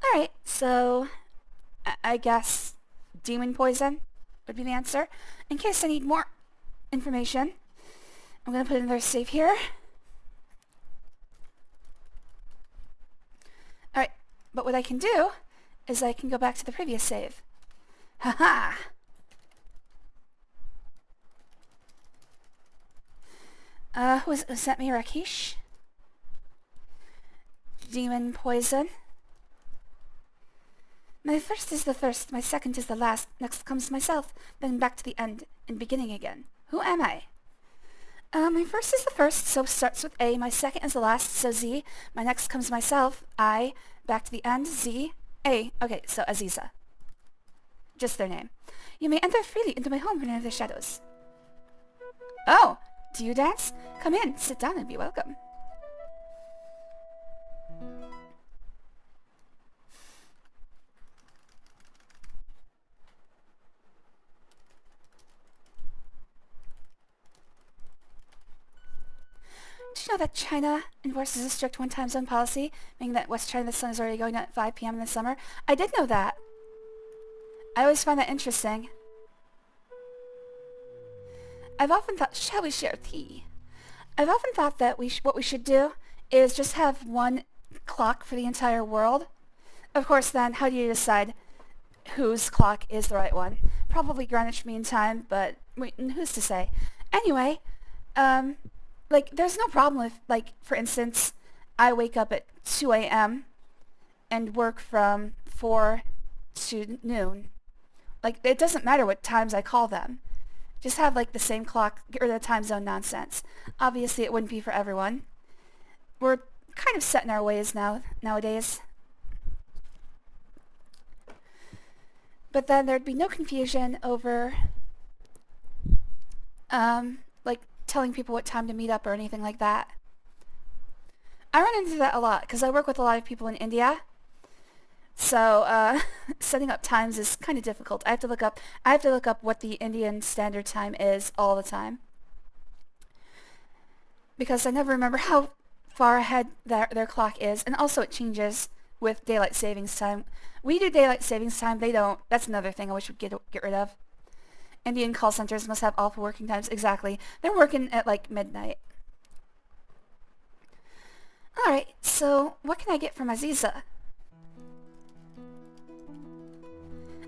Alright, so... I guess demon poison would be the answer. In case I need more information, I'm gonna put another save here. Alright, but what I can do is I can go back to the previous save. Haha! Who sent me Rakesh? Demon poison. My first is the first, my second is the last, next comes myself, then back to the end, and beginning again. Who am I? My first is the first, so starts with A, my second is the last, so Z, my next comes myself, I, back to the end, Z, A. Okay, so Aziza. Just their name. You may enter freely into my home from the shadows. Oh, do you dance? Come in, sit down and be welcome. Did you know that China enforces a strict one time zone policy, meaning that West China the sun is already going down at 5 p.m. in the summer? I did know that. I always find that interesting. I've often thought, shall we share tea? I've often thought that what we should do is just have one clock for the entire world. Of course, then, how do you decide whose clock is the right one? Probably Greenwich Mean Time, but who's to say? Anyway, like, there's no problem if, like, for instance, I wake up at 2 a.m. and work from 4 to noon. Like, it doesn't matter what times I call them. Just have, like, the same clock, get rid of the time zone nonsense. Obviously, it wouldn't be for everyone. We're kind of set in our ways nowadays. But then there'd be no confusion over, like, telling people what time to meet up or anything like that. I run into that a lot, because I work with a lot of people in India. So, setting up times is kind of difficult. I have to look up what the Indian Standard Time is all the time. Because I never remember how far ahead their clock is, and also it changes with Daylight Savings Time. We do Daylight Savings Time, they don't. That's another thing I wish we'd get rid of. Indian call centers must have awful working times. Exactly. They're working at, like, midnight. Alright, so what can I get from Aziza?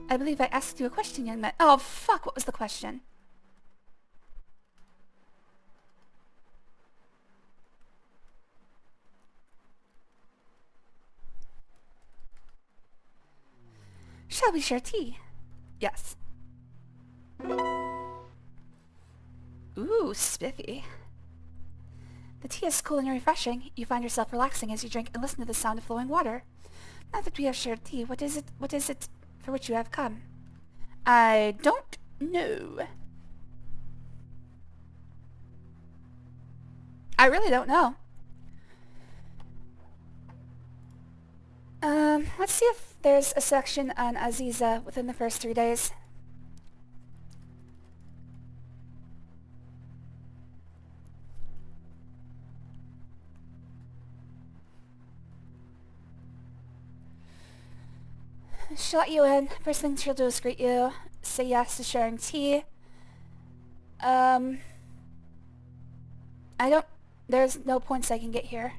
I believe I asked you a question, young man. Oh, fuck, what was the question? Shall we share tea? Yes. Ooh, spiffy. The tea is cool and refreshing. You find yourself relaxing as you drink and listen to the sound of flowing water. Now that we have shared tea, what is it for which you have come? I don't know. I really don't know. Let's see if there's a section on Aziza within the first 3 days. She'll let you in. First thing she'll do is greet you, say yes to sharing tea. There's no points I can get here.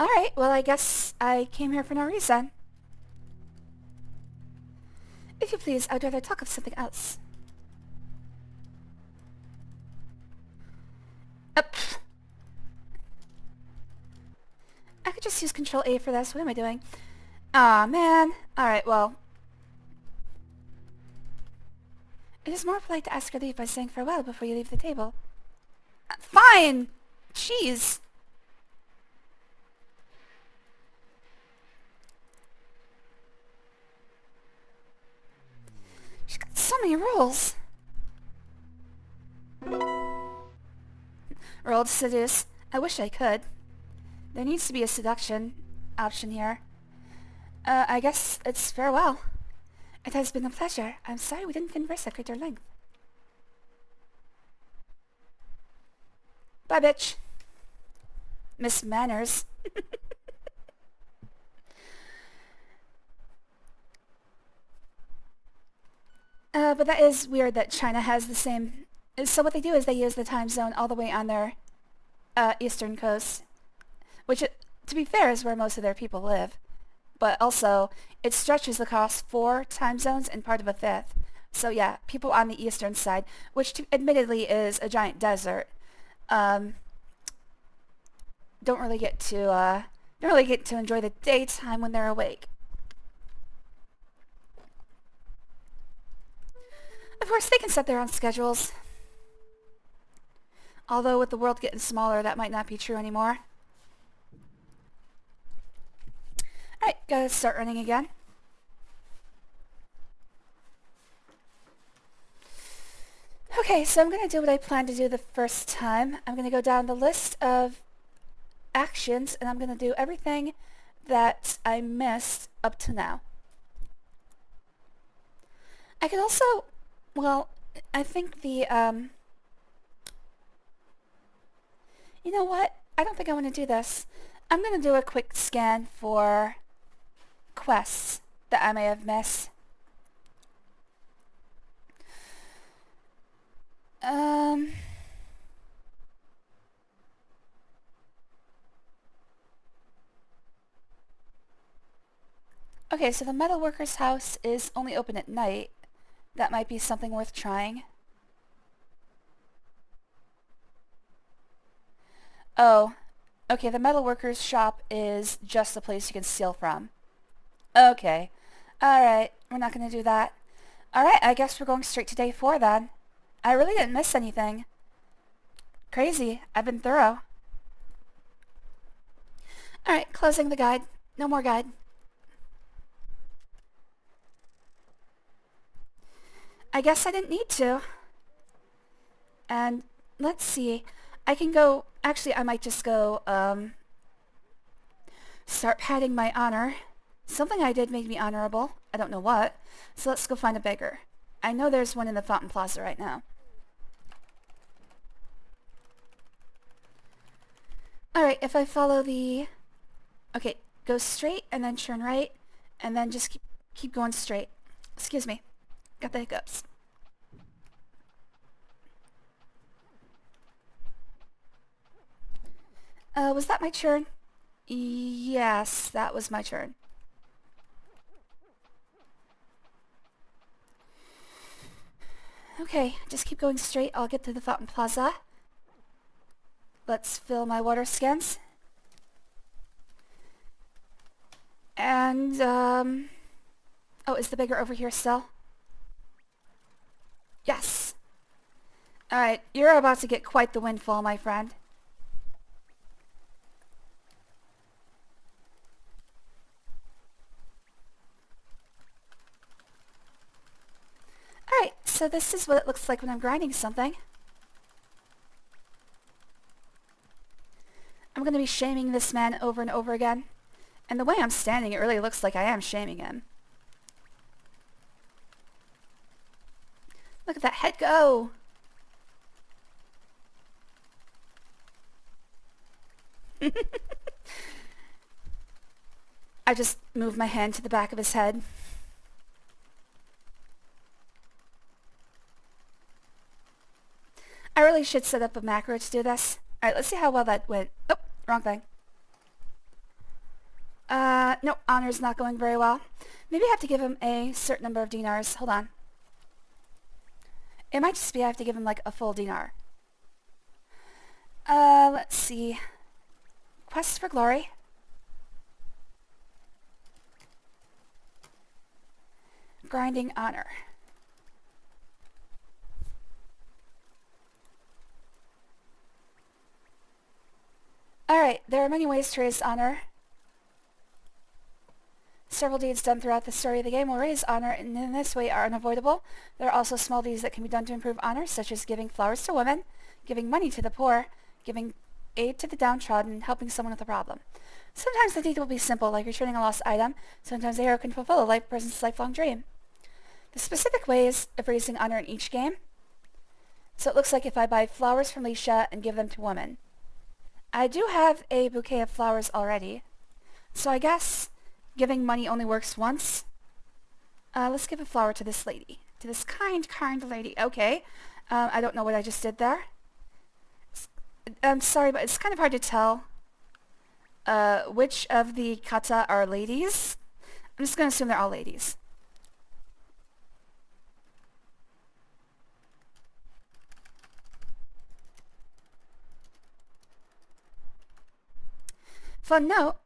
Alright, well I guess I came here for no reason. If you please, I'd rather talk of something else. I could just use Control A for this. What am I doing? Aw, man. Alright, well. It is more polite to ask your leave by saying farewell before you leave the table. Fine! Jeez. She's got so many rules. Roll to seduce. I wish I could. There needs to be a seduction option here. I guess it's farewell. It has been a pleasure. I'm sorry we didn't converse at greater length. Bye, bitch. Miss Manners. But that is weird that China has the same... So what they do is they use the time zone all the way on their eastern coast. Which, to be fair, is where most of their people live. But also, it stretches across 4 time zones and part of a 5th. So yeah, people on the eastern side, which admittedly is a giant desert, um, don't really get to enjoy the daytime when they're awake. Of course, they can set their own schedules. Although with the world getting smaller, that might not be true anymore. Alright, gotta start running again. Okay, so I'm gonna do what I planned to do the first time. I'm gonna go down the list of actions, and I'm gonna do everything that I missed up to now. I could also, well, I think the, you know what? I don't think I want to do this. I'm going to do a quick scan for quests that I may have missed. Okay, so the metalworker's house is only open at night. That might be something worth trying. Oh, okay, the metalworker's shop is just the place you can steal from. Okay. Alright, we're not gonna do that. Alright, I guess we're going straight to day 4 then. I really didn't miss anything. Crazy, I've been thorough. Alright, closing the guide. No more guide. I guess I didn't need to. And let's see. I can go... Actually, I might just go, start padding my honor. Something I did made me honorable. I don't know what. So let's go find a beggar. I know there's one in the Fountain Plaza right now. Alright, if I follow the... Okay, go straight and then turn right. And then just keep going straight. Excuse me. Got the hiccups. Was that my turn? Yes, that was my turn. Okay, just keep going straight. I'll get to the Fountain Plaza. Let's fill my water skins. And, oh, is the beggar over here still? Yes. Alright, you're about to get quite the windfall, my friend. Alright, so this is what it looks like when I'm grinding something. I'm going to be shaming this man over and over again. And the way I'm standing, it really looks like I am shaming him. Look at that head go! I just moved my hand to the back of his head. I really should set up a macro to do this. Alright, let's see how well that went. Oh, wrong thing. No, honor's not going very well. Maybe I have to give him a certain number of dinars. Hold on. It might just be I have to give him like a full dinar. Let's see. Quest for glory. Grinding honor. Alright, there are many ways to raise honor. Several deeds done throughout the story of the game will raise honor, and in this way are unavoidable. There are also small deeds that can be done to improve honor, such as giving flowers to women, giving money to the poor, giving aid to the downtrodden, and helping someone with a problem. Sometimes the deed will be simple, like returning a lost item. Sometimes the hero can fulfill a person's lifelong dream. The specific ways of raising honor in each game. So it looks like if I buy flowers from Leisha and give them to women. I do have a bouquet of flowers already, so I guess giving money only works once. Let's give a flower to this lady. To this kind lady. Okay. I don't know what I just did there. I'm sorry, but it's kind of hard to tell which of the kata are ladies. I'm just going to assume they're all ladies. Fun note,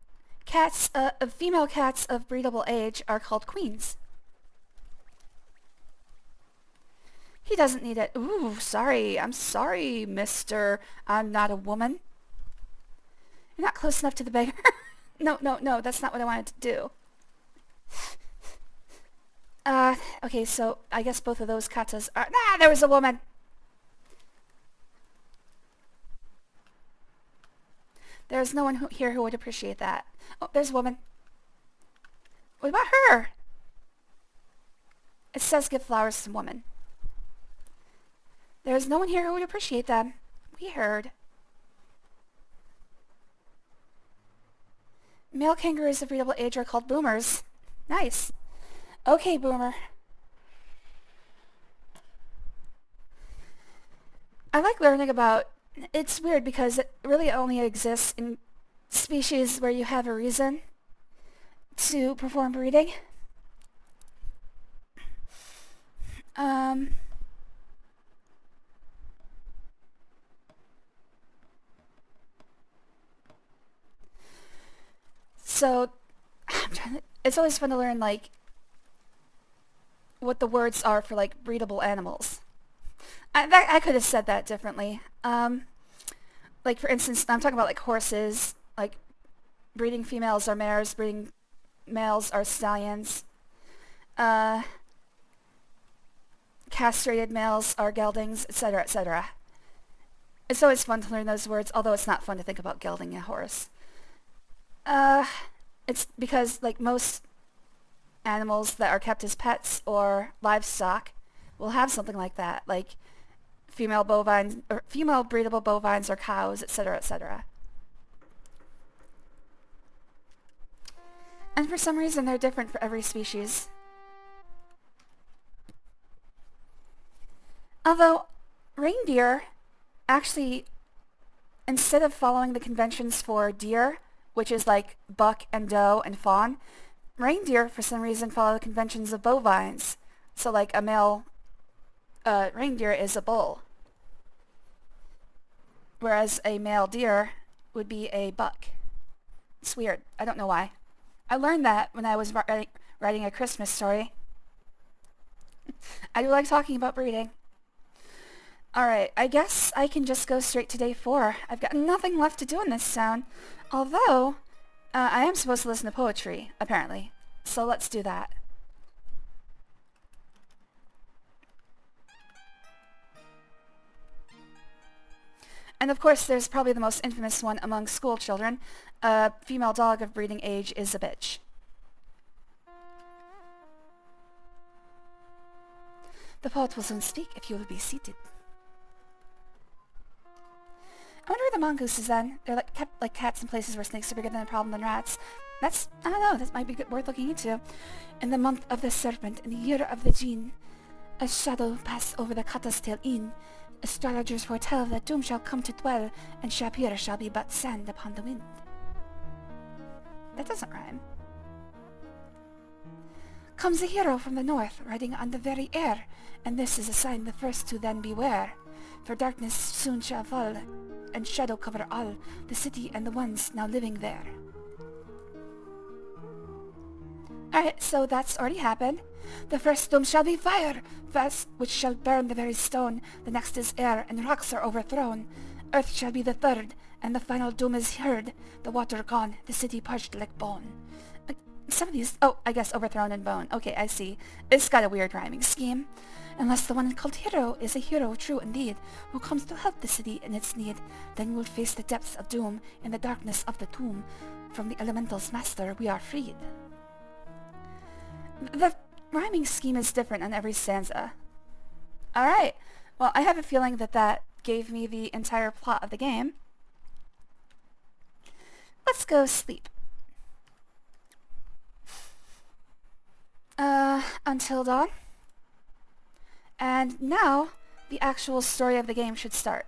female cats of breedable age are called queens. He doesn't need it. Ooh, sorry. I'm sorry, mister. I'm not a woman. You're not close enough to the beggar. No, no, no. That's not what I wanted to do. Okay, so I guess both of those katas are... Ah, there was a woman! There's no one here who would appreciate that. Oh, there's a woman. What about her? It says give flowers to woman. There's no one here who would appreciate them. Weird. Male kangaroos of breedable age are called boomers. Nice. Okay, boomer. I like learning about... It's weird because it really only exists in species where you have a reason to perform breeding. So, it's always fun to learn, like, what the words are for, like, breedable animals. I could have said that differently. Like, for instance, I'm talking about, like, horses. Like, breeding females are mares, breeding males are stallions. Castrated males are geldings, etc., etc. It's always fun to learn those words, although it's not fun to think about gelding a horse. It's because, like, most animals that are kept as pets or livestock will have something like that, like female bovines, or female breedable bovines or cows, etc., etc. And for some reason, they're different for every species. Although, reindeer actually, instead of following the conventions for deer, which is like buck and doe and fawn, reindeer, for some reason, follow the conventions of bovines. So, like, a male reindeer is a bull, whereas a male deer would be a buck. It's weird. I don't know why. I learned that when I was writing A Christmas Story. I do like talking about breeding. Alright, I guess I can just go straight to day 4. I've got nothing left to do in this town. Although, I am supposed to listen to poetry, apparently. So let's do that. And of course, there's probably the most infamous one among school children. A female dog of breeding age is a bitch. The poet will soon speak if you will be seated. I wonder where the mongoose is then. They're like kept like cats in places where snakes are bigger than a problem than rats. That's, I don't know, that might be worth looking into. In the month of the serpent, in the year of the gene, a shadow passed over the Kata's-tail inn. Astrologers foretell that doom shall come to dwell, and Shapir shall be but sand upon the wind. That doesn't rhyme. Comes a hero from the north, riding on the very air, and this is a sign the first to then beware. For darkness soon shall fall, and shadow cover all, the city and the ones now living there. Alright, so that's already happened. The first doom shall be fire, first which shall burn the very stone. The next is air, and rocks are overthrown. Earth shall be the third, and the final doom is heard. The water gone, the city parched like bone. Some of these... Oh, I guess overthrown and bone. Okay, I see. It's got a weird rhyming scheme. Unless the one called hero is a hero true indeed, who comes to help the city in its need, then we'll face the depths of doom in the darkness of the tomb. From the elemental's master we are freed. The rhyming scheme is different on every stanza. Alright, well, I have a feeling that that gave me the entire plot of the game. Let's go sleep. Until dawn. And now, the actual story of the game should start.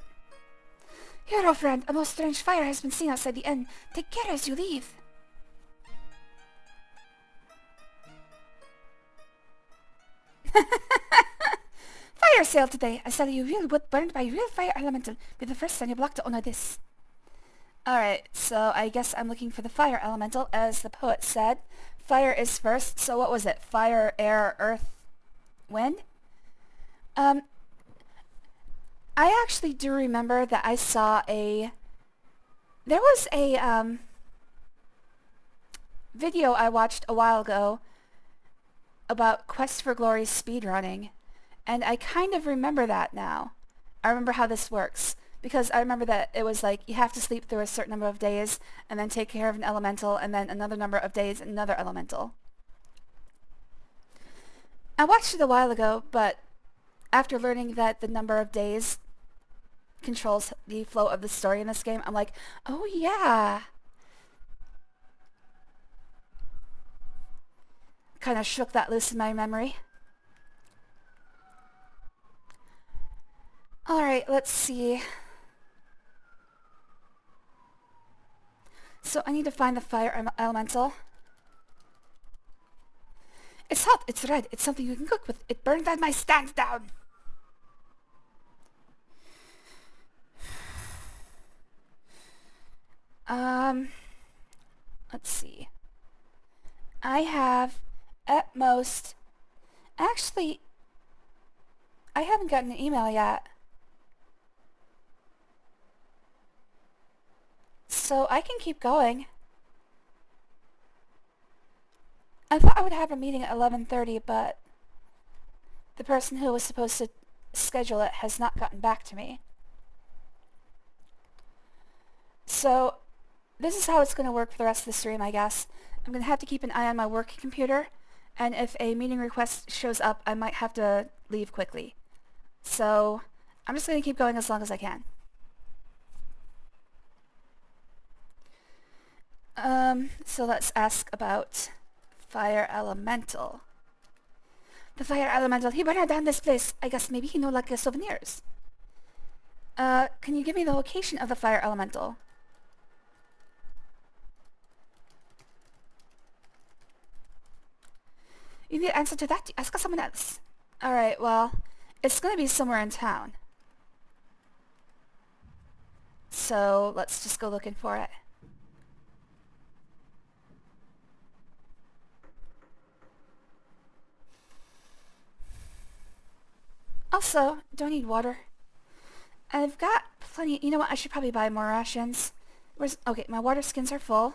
Hero friend, a most strange fire has been seen outside the inn. Take care as you leave. Fire sale today. I sell you real wood burned by real fire elemental. Be the first on your block to honor this. Alright, so I guess I'm looking for the fire elemental, as the poet said. Fire is first, so what was it? Fire, air, earth, wind? Um, I actually do remember that I saw there was a, video I watched a while ago about Quest for Glory speedrunning, and I kind of remember that now. I remember how this works, because I remember that it was like you have to sleep through a certain number of days, and then take care of an elemental, and then another number of days, another elemental. I watched it a while ago, but after learning that the number of days controls the flow of the story in this game, I'm like, oh yeah! Kind of shook that loose in my memory. Alright, let's see. So I need to find the fire elemental. It's hot, it's red, it's something you can cook with. It burned at my stand down. Let's see. I have, at most, actually, I haven't gotten an email yet. So I can keep going. I thought I would have a meeting at 11:30, but the person who was supposed to schedule it has not gotten back to me. So this is how it's going to work for the rest of the stream, I guess. I'm going to have to keep an eye on my work computer, and if a meeting request shows up, I might have to leave quickly. So I'm just going to keep going as long as I can. So let's ask about Fire Elemental. The Fire Elemental, he burned down this place. I guess maybe he know like souvenirs. Can you give me the location of the Fire Elemental? You need an answer to that? Ask someone else. Alright, well, it's gonna be somewhere in town. So, let's just go looking for it. Also, don't need water. I've got plenty. You know what? I should probably buy more rations. Okay, my water skins are full.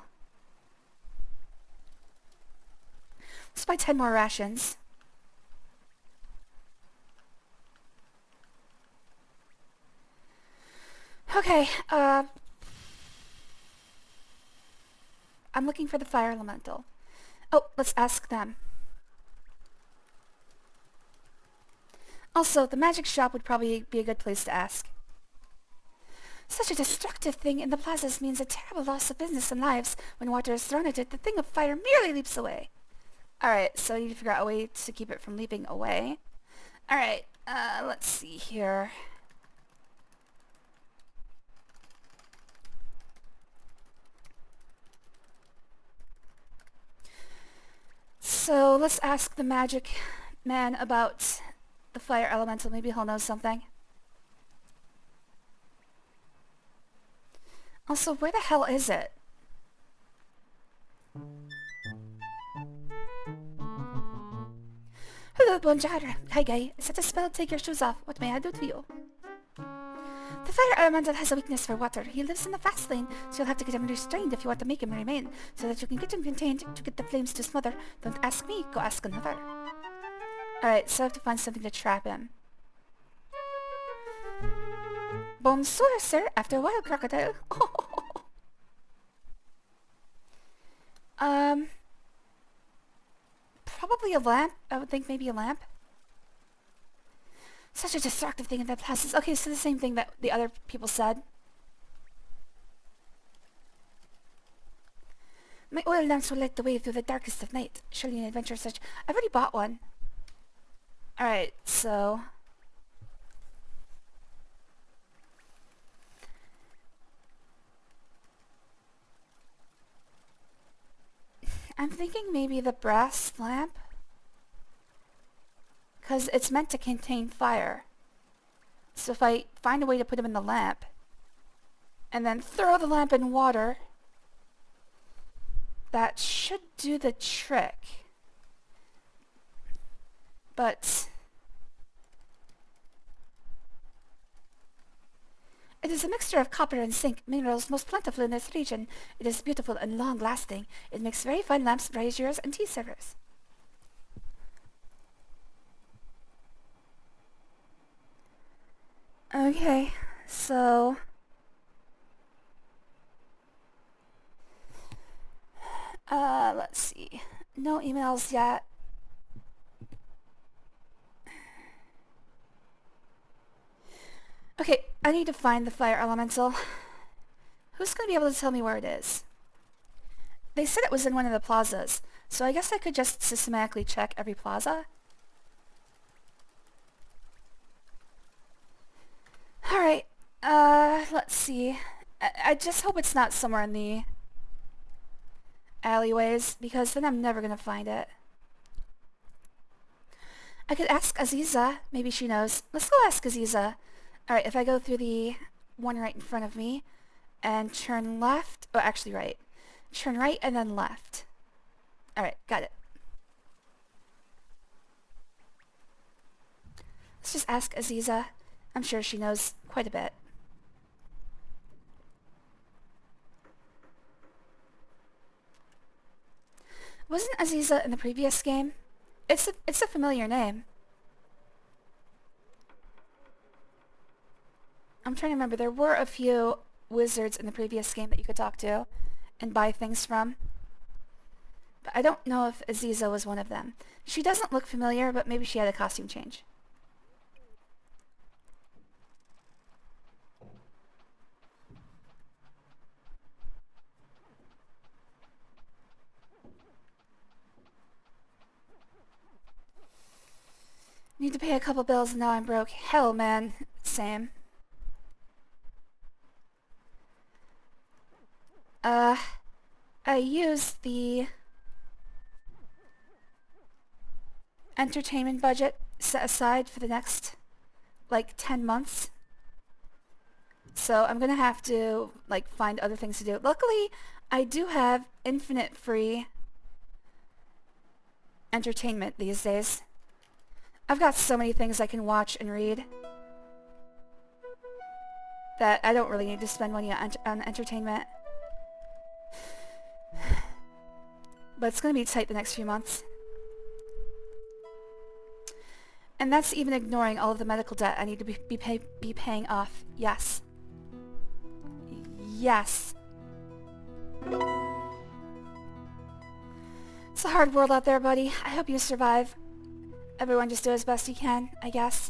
Let's buy 10 more rations. Okay, I'm looking for the fire elemental. Oh, let's ask them. Also, the magic shop would probably be a good place to ask. Such a destructive thing in the plazas means a terrible loss of business and lives. When water is thrown at it, the thing of fire merely leaps away. Alright, so you need to figure out a way to keep it from leaping away. Alright, let's see here. So let's ask the magic man about the fire elemental. Maybe he'll know something. Also, where the hell is it? Hello, bonjour. Hi, guy. Set a spell, take your shoes off. What may I do to you? The fire elemental has a weakness for water. He lives in the fast lane, so you'll have to get him restrained if you want to make him remain, so that you can get him contained to get the flames to smother. Don't ask me, go ask another. Alright, so I have to find something to trap him. Bonsoir, sir. After a while, crocodile. Probably a lamp. I would think maybe a lamp. Such a destructive thing in that plaza. Okay, so the same thing that the other people said. My oil lamps will light the way through the darkest of night. Surely an adventure such. I've already bought one. Alright, so... I'm thinking maybe the brass lamp? Because it's meant to contain fire. So if I find a way to put him in the lamp... and then throw the lamp in water. That should do the trick. But it is a mixture of copper and zinc, minerals most plentiful in this region. It is beautiful and long-lasting. It makes very fine lamps, braziers, and tea servers. Okay, so let's see. No emails yet. Okay, I need to find the fire elemental. Who's going to be able to tell me where it is? They said it was in one of the plazas, so I guess I could just systematically check every plaza. Alright, let's see. I just hope it's not somewhere in the alleyways, because then I'm never gonna find it. I could ask Aziza. Maybe she knows. Let's go ask Aziza. Alright, if I go through the one right in front of me and turn left, oh, actually right. Turn right and then left. Alright, got it. Let's just ask Aziza. I'm sure she knows quite a bit. Wasn't Aziza in the previous game? It's a familiar name. I'm trying to remember. There were a few wizards in the previous game that you could talk to and buy things from. But I don't know if Aziza was one of them. She doesn't look familiar, but maybe she had a costume change. Need to pay a couple bills and now I'm broke. Hell, man. Same. I used the entertainment budget set aside for the next, like, 10 months. So I'm gonna have to, like, find other things to do. Luckily, I do have infinite free entertainment these days. I've got so many things I can watch and read that I don't really need to spend money on entertainment. But it's going to be tight the next few months. And that's even ignoring all of the medical debt I need to be paying off. Yes. Yes. It's a hard world out there, buddy. I hope you survive. Everyone just do as best you can, I guess.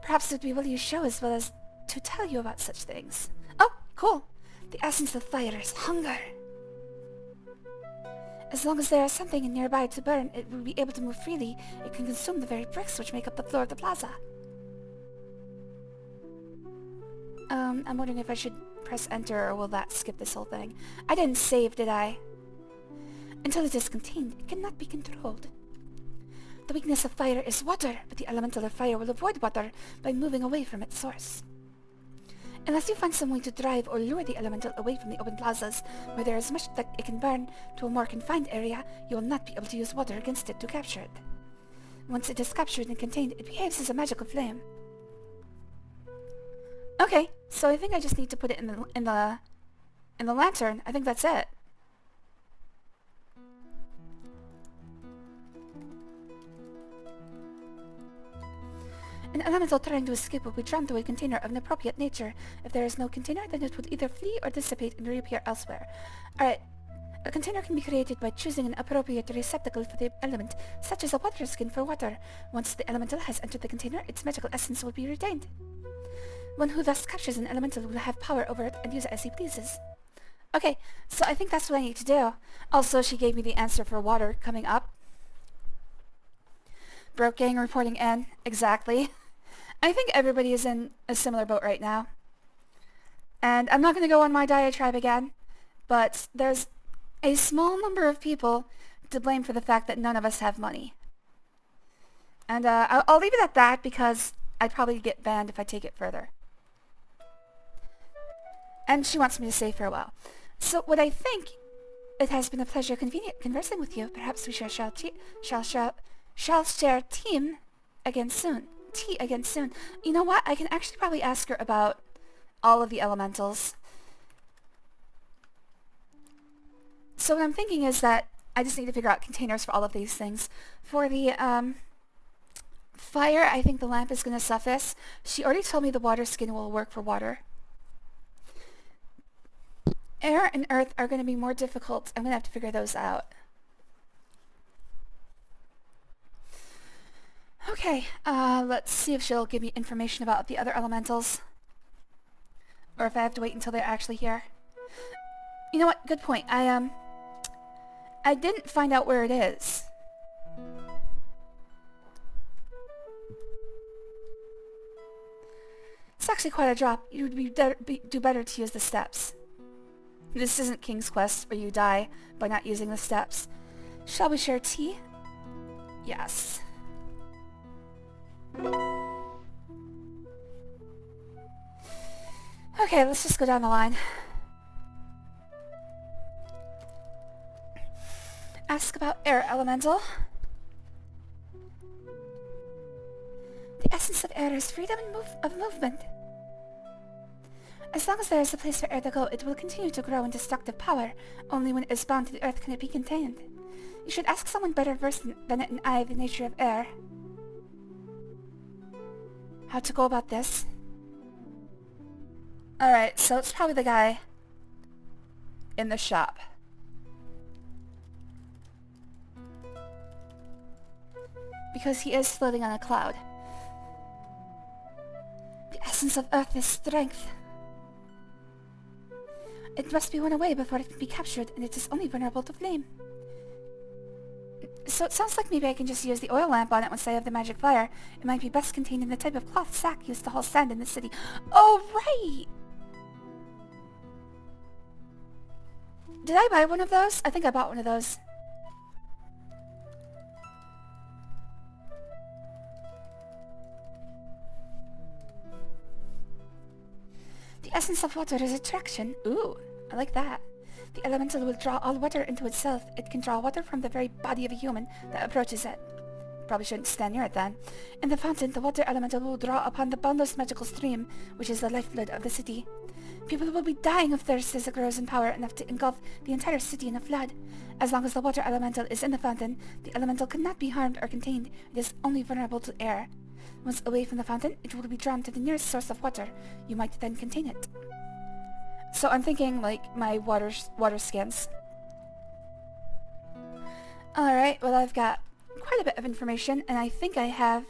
Perhaps it would be will you show as well as to tell you about such things. Oh, cool. The essence of fire is hunger. As long as there is something nearby to burn, it will be able to move freely. It can consume the very bricks which make up the floor of the plaza. I'm wondering if I should press enter or will that skip this whole thing? I didn't save, did I? Until it is contained, it cannot be controlled. The weakness of fire is water, but the elemental of fire will avoid water by moving away from its source. Unless you find some way to drive or lure the elemental away from the open plazas, where there is much that it can burn, to a more confined area, you will not be able to use water against it to capture it. Once it is captured and contained, it behaves as a magical flame. Okay, so I think I just need to put it in the lantern. I think that's it. An elemental trying to escape will be drawn to a container of an appropriate nature. If there is no container, then it would either flee or dissipate and reappear elsewhere. Alright. A container can be created by choosing an appropriate receptacle for the element, such as a water skin for water. Once the elemental has entered the container, its magical essence will be retained. One who thus captures an elemental will have power over it and use it as he pleases. Okay, so I think that's what I need to do. Also, she gave me the answer for water coming up. Broke gang reporting in. Exactly. I think everybody is in a similar boat right now. And I'm not going to go on my diatribe again, but there's a small number of people to blame for the fact that none of us have money. And I'll leave it at that because I'd probably get banned if I take it further. And she wants me to say farewell. So what I think, it has been a pleasure conversing with you. Perhaps we shall share team again soon. Tea again soon. You know what? I can actually probably ask her about all of the elementals. So what I'm thinking is that I just need to figure out containers for all of these things. For the fire, I think the lamp is going to suffice. She already told me the water skin will work for water. Air and earth are going to be more difficult. I'm going to have to figure those out. Okay, let's see if she'll give me information about the other elementals. Or if I have to wait until they're actually here. You know what? Good point. I didn't find out where it is. It's actually quite a drop. You would do better to use the steps. This isn't King's Quest where you die by not using the steps. Shall we share tea? Yes. Okay, let's just go down the line. Ask about air elemental. The essence of air is freedom and of movement. As long as there is a place for air to go, it will continue to grow in destructive power. Only when it is bound to the earth can it be contained. You should ask someone better versed than it and I the nature of air. How to go about this? Alright, so it's probably the guy in the shop. Because he is floating on a cloud. The essence of earth is strength. It must be won away before it can be captured, and it is only vulnerable to flame. So it sounds like maybe I can just use the oil lamp on it once I have the magic fire. It might be best contained in the type of cloth sack used to haul sand in the city. Oh, right! Did I buy one of those? I think I bought one of those. The essence of water is attraction. Ooh, I like that. The elemental will draw all water into itself. It can draw water from the very body of a human that approaches it. Probably shouldn't stand near it then. In the fountain, the water elemental will draw upon the boundless magical stream, which is the lifeblood of the city. People will be dying of thirst as it grows in power enough to engulf the entire city in a flood. As long as the water elemental is in the fountain, the elemental cannot be harmed or contained. It is only vulnerable to air. Once away from the fountain, it will be drawn to the nearest source of water. You might then contain it. So I'm thinking, like, my water skins. Alright, well I've got quite a bit of information, and I think I have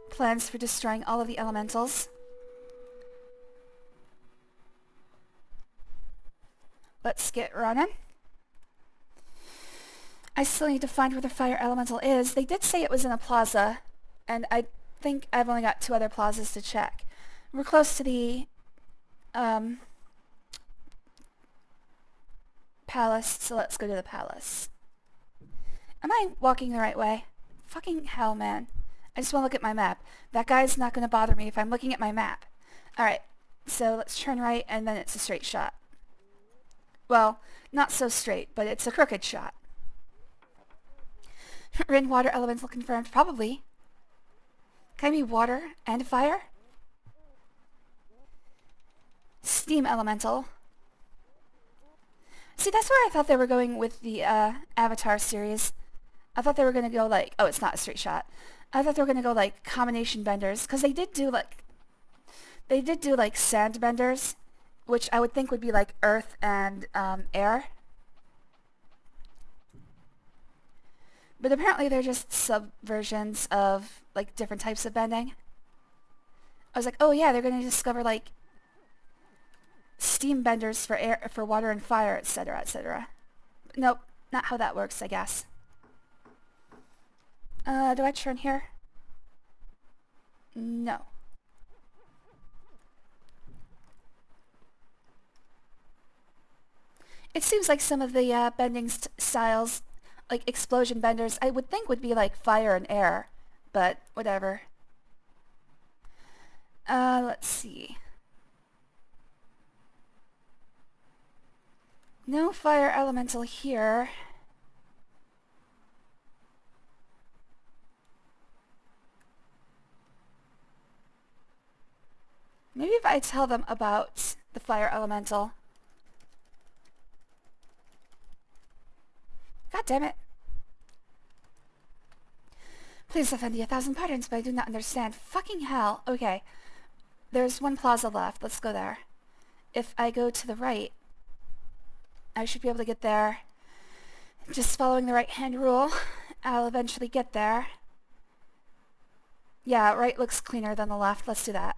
plans for destroying all of the elementals. Let's get running. I still need to find where the fire elemental is. They did say it was in a plaza, and I think I've only got 2 other plazas to check. We're close to the palace, so let's go to the palace. Am I walking the right way? Fucking hell, man. I just want to look at my map. That guy's not going to bother me if I'm looking at my map. Alright, so let's turn right, and then it's a straight shot. Well, not so straight, but it's a crooked shot. Rin water elemental confirmed. Probably. Can I be water and fire? Steam elemental. See, that's where I thought they were going with the Avatar series. I thought they were going to go like... Oh, it's not a straight shot. I thought they were going to go like combination benders. Because they did do like... They did do like sand benders. Which I would think would be like earth and air. But apparently they're just subversions of like different types of bending. I was like, oh yeah, they're going to discover like steam benders for air, for water and fire, etc., etc. Nope, not how that works, I guess. Do I turn here? No. It seems like some of the bending styles, like explosion benders, I would think would be like fire and air, but whatever. Let's see. No fire elemental here. Maybe if I tell them about the fire elemental. God damn it. Please, Effendi, 1,000 pardons, but I do not understand. Fucking hell. Okay. There's one plaza left. Let's go there. If I go to the right, I should be able to get there. Just following the right-hand rule. I'll eventually get there. Yeah, right looks cleaner than the left. Let's do that.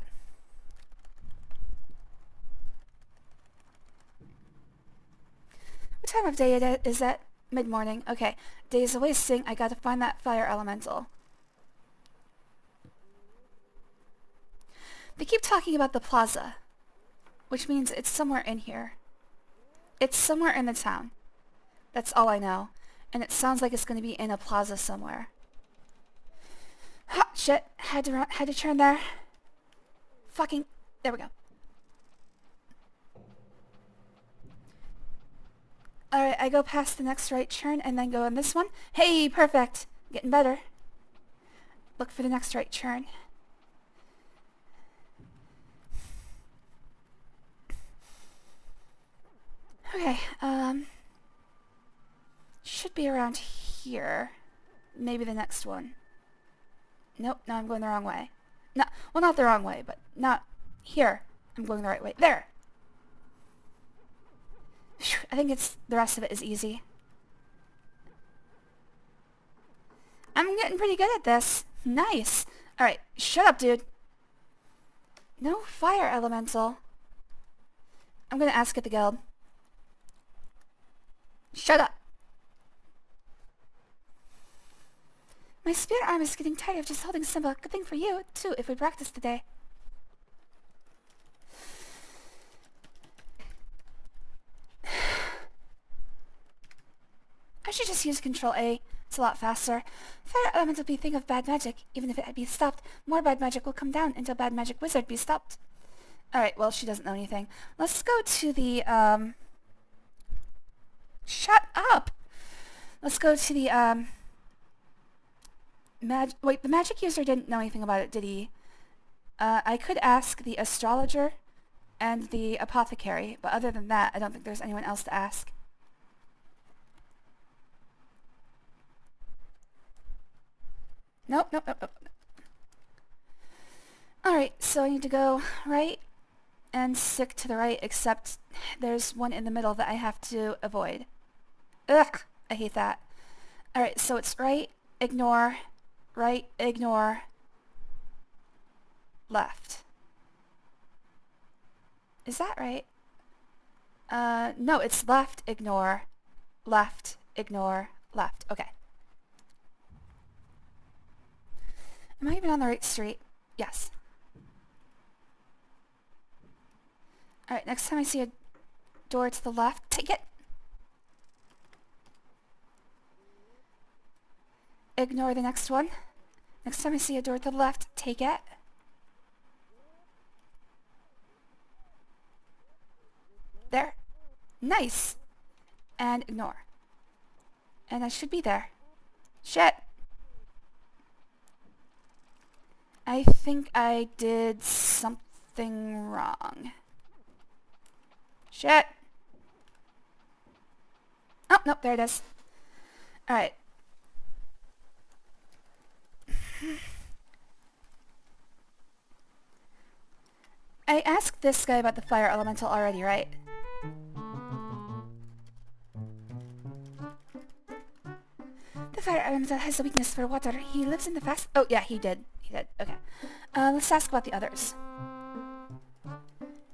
What time of day is it? Mid-morning. Okay. Days are wasting. I gotta find that fire elemental. They keep talking about the plaza, which means it's somewhere in here. It's somewhere in the town. That's all I know. And it sounds like it's going to be in a plaza somewhere. Ha! Shit! Had to turn there. Fucking... There we go. Alright, I go past the next right turn and then go on this one. Hey! Perfect! Getting better. Look for the next right turn. Okay, should be around here. Maybe the next one. Nope, now I'm going the wrong way. No, well, not the wrong way, but not here. I'm going the right way. There! Whew, I think the rest of it is easy. I'm getting pretty good at this. Nice. Alright, shut up, dude. No fire elemental. I'm gonna ask at the guild. Shut up! My spirit arm is getting tired of just holding Simba. Good thing for you, too, if we practice today. I should just use Control A. It's a lot faster. Fire elemental be a thing of bad magic. Even if it be stopped, more bad magic will come down until bad magic wizard be stopped. Alright, well, she doesn't know anything. Let's go to the, Shut up! Let's go to the, Wait, the magic user didn't know anything about it, did he? I could ask the astrologer and the apothecary, but other than that, I don't think there's anyone else to ask. Nope, nope, nope, nope. Alright, so I need to go right and stick to the right, except there's one in the middle that I have to avoid. Ugh! I hate that. Alright, so it's right, ignore, left. Is that right? No, it's left, ignore, left, okay. Am I even on the right street? Yes. Alright, next time I see a door to the left, take it! Ignore the next one. Next time I see a door to the left, take it. There. Nice! And ignore. And I should be there. Shit! I think I did something wrong. Shit! Oh, nope, there it is. Alright. I asked this guy about the fire elemental already, right? The fire elemental has a weakness for water. He lives in the fast... Oh, yeah, he did. He did. Okay. Let's ask about the others.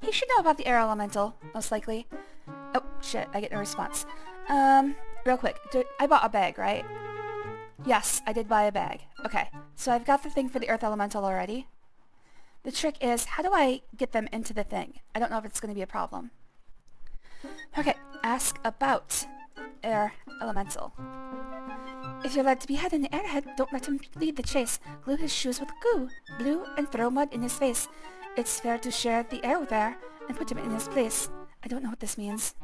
He should know about the air elemental, most likely. Oh, shit, I get no response. Real quick. I bought a bag, right? Yes, I did buy a bag. Okay, so I've got the thing for the earth elemental already. The trick is, how do I get them into the thing? I don't know if it's going to be a problem. Okay, ask about air elemental. If you're led to be head in the airhead, don't let him lead the chase. Glue his shoes with goo, blue, and throw mud in his face. It's fair to share the air with air and put him in his place. I don't know what this means.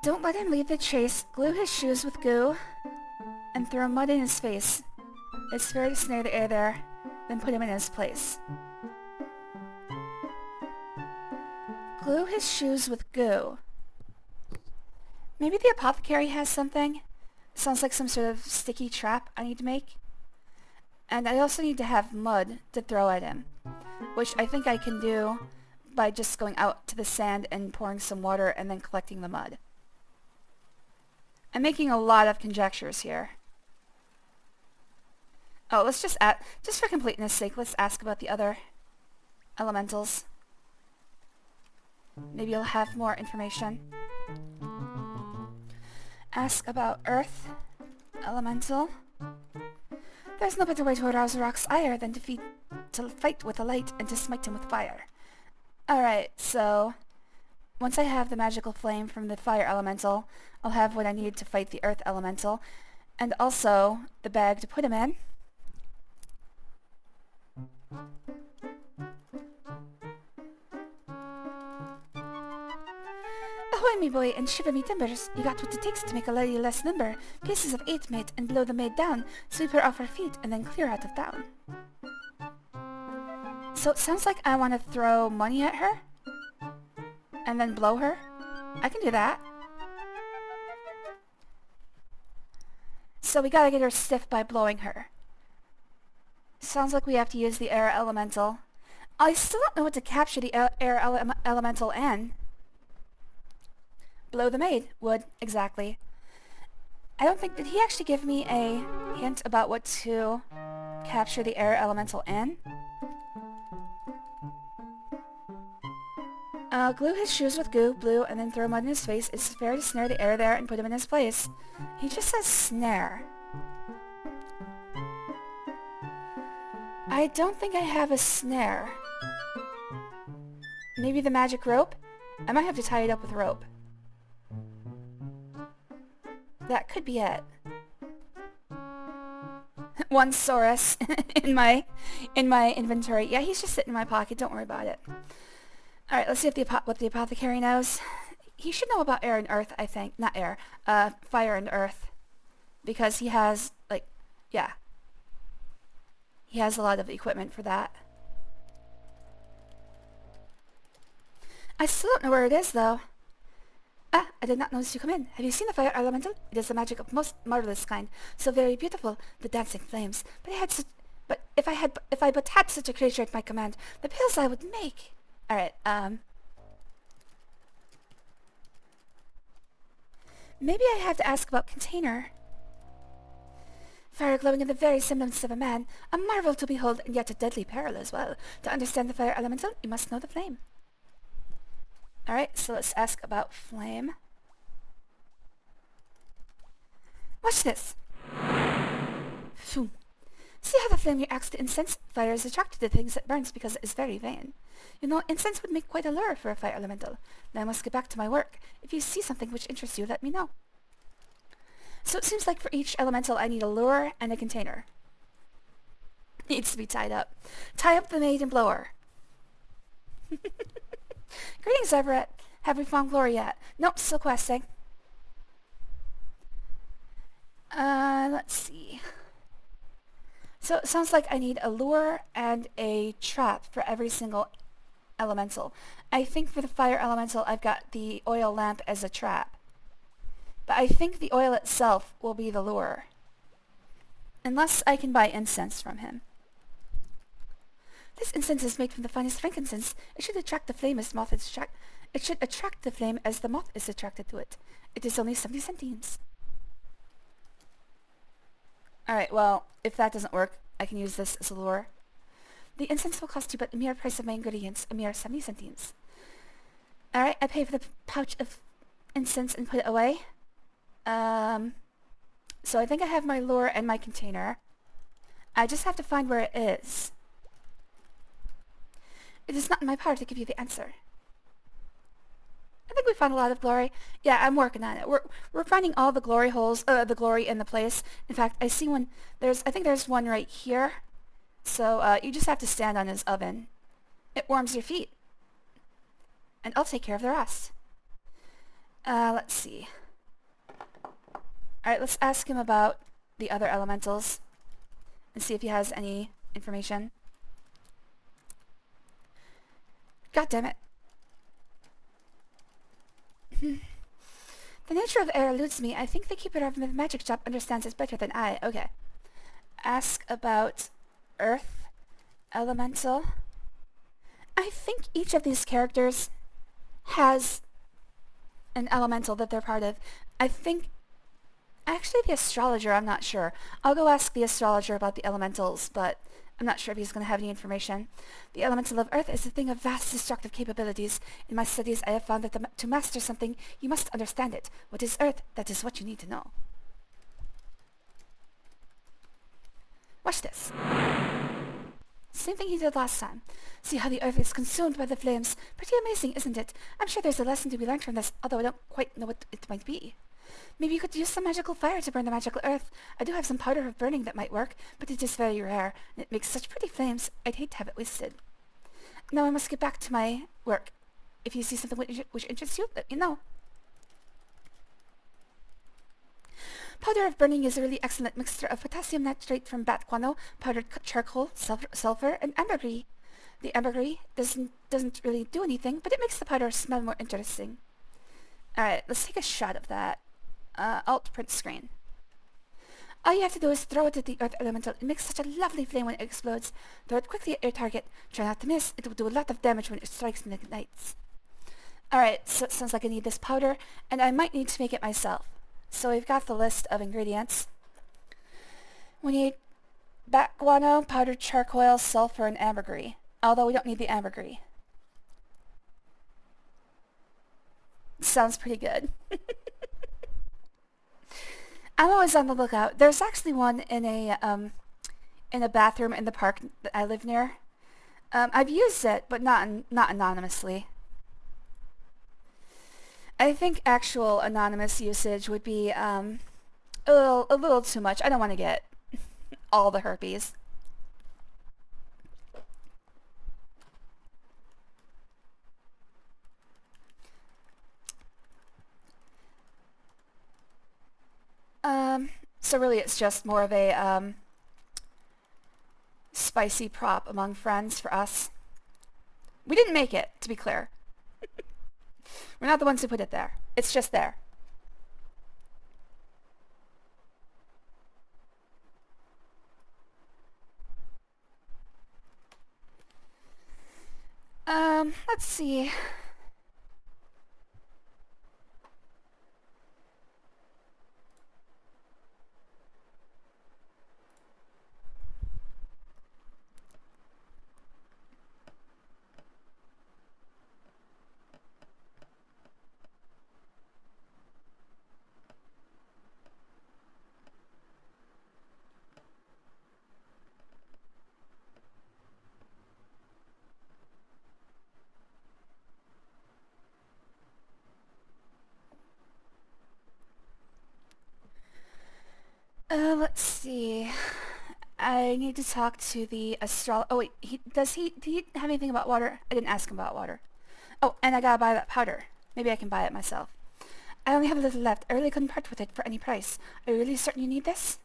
Don't let him leave the chase. Glue his shoes with goo and throw mud in his face. It's fair to snare the air there, then put him in his place. Glue his shoes with goo. Maybe the apothecary has something? Sounds like some sort of sticky trap I need to make. And I also need to have mud to throw at him, which I think I can do by just going out to the sand and pouring some water and then collecting the mud. I'm making a lot of conjectures here. Oh, let's just for completeness sake, let's ask about the other elementals. Maybe you'll have more information. Ask about Earth Elemental. There's no better way to arouse a rock's ire than to fight with the light and to smite him with fire. Alright, so once I have the magical flame from the fire elemental, I'll have what I need to fight the earth elemental, and also the bag to put him in. Ahoy, me boy, and shiver me timbers. You got what it takes to make a lady less limber. Pieces of 8, mate, and blow the maid down. Sweep her off her feet, and then clear out of town. So it sounds like I want to throw money at her, and then blow her. I can do that. So we gotta get her stiff by blowing her. Sounds like we have to use the air elemental. I still don't know what to capture the elemental in. Blow the maid. Wood. Exactly. I don't think... Did he actually give me a hint about what to capture the air elemental in? Glue his shoes with goo, blue, and then throw mud in his face. It's fair to snare the air there and put him in his place. He just says snare. I don't think I have a snare. Maybe the magic rope? I might have to tie it up with rope. That could be it. One Saurus in my inventory. Yeah, he's just sitting in my pocket. Don't worry about it. Alright, let's see if what the apothecary knows. He should know about air and earth, I think. Not air. Fire and earth. Because he has, like, yeah. He has a lot of equipment for that. I still don't know where it is, though. Ah, I did not notice you come in. Have you seen the fire elemental? It is a magic of most marvelous kind. So very beautiful, the dancing flames. But if I but had such a creature at my command, the pills I would make. Alright, maybe I have to ask about container. Fire glowing in the very semblance of a man, a marvel to behold and yet a deadly peril as well. To understand the fire elemental, you must know the flame. Alright, so let's ask about flame. Watch this! Phew. See how the flame reacts to incense? Fire is attracted to things that burns because it is very vain. You know, incense would make quite a lure for a fire elemental. Now I must get back to my work. If you see something which interests you, let me know. So it seems like for each elemental I need a lure and a container. Needs to be tied up. Tie up the maid and blow her. Greetings, Everett. Have we found Glory yet? Nope, still questing. Let's see. So it sounds like I need a lure and a trap for every single elemental. I think for the fire elemental I've got the oil lamp as a trap. But I think the oil itself will be the lure. Unless I can buy incense from him. This incense is made from the finest frankincense. It should attract the flame as the moth is attracted. It should attract the flame as the moth is attracted to it. It is only 70 centimes. Alright, well, if that doesn't work, I can use this as a lure. The incense will cost you but the mere price of my ingredients, a mere 70 centimes. Alright, I pay for the pouch of incense and put it away. So I think I have my lure and my container. I just have to find where it is. It is not in my power to give you the answer. I think we found a lot of glory. Yeah, I'm working on it. We're finding all the glory holes, the glory in the place. In fact, I see one. I think there's one right here. So you just have to stand on his oven. It warms your feet. And I'll take care of the rest. Let's see. Alright, let's ask him about the other elementals and see if he has any information. God damn it. The nature of air eludes me. I think the keeper of the magic shop understands it better than I. Okay. Ask about Earth Elemental. I think each of these characters has an elemental that they're part of. I think... Actually, the astrologer, I'm not sure. I'll go ask the astrologer about the elementals, but I'm not sure if he's going to have any information. The elemental of Earth is a thing of vast destructive capabilities. In my studies, I have found that to master something, you must understand it. What is Earth? That is what you need to know. Watch this. Same thing he did last time. See how the Earth is consumed by the flames. Pretty amazing, isn't it? I'm sure there's a lesson to be learned from this, although I don't quite know what it might be. Maybe you could use some magical fire to burn the magical earth. I do have some powder of burning that might work, but it is very rare, and it makes such pretty flames. I'd hate to have it wasted. Now I must get back to my work. If you see something which interests you, let me know. Powder of burning is a really excellent mixture of potassium nitrate from bat guano, powdered charcoal, sulfur, and ambergris. The ambergris doesn't really do anything, but it makes the powder smell more interesting. Alright, let's take a shot of that. Alt print screen. All you have to do is throw it at the earth elemental. It makes such a lovely flame when it explodes. Throw it quickly at your target. Try not to miss. It will do a lot of damage when it strikes and ignites. Alright, so it sounds like I need this powder, and I might need to make it myself. So we've got the list of ingredients. We need bat guano, powdered charcoal, sulfur, and ambergris. Although we don't need the ambergris. Sounds pretty good. I'm always on the lookout. There's actually one in a bathroom in the park that I live near. I've used it, but not anonymously. I think actual anonymous usage would be a little too much. I don't want to get all the herpes. So really it's just more of a spicy prop among friends for us. We didn't make it, to be clear. We're not the ones who put it there. It's just there. Let's see. Let's see. I need to talk to the Oh wait, did he have anything about water? I didn't ask him about water. Oh, and I gotta buy that powder. Maybe I can buy it myself. I only have a little left. I really couldn't part with it for any price. Are you really certain you need this?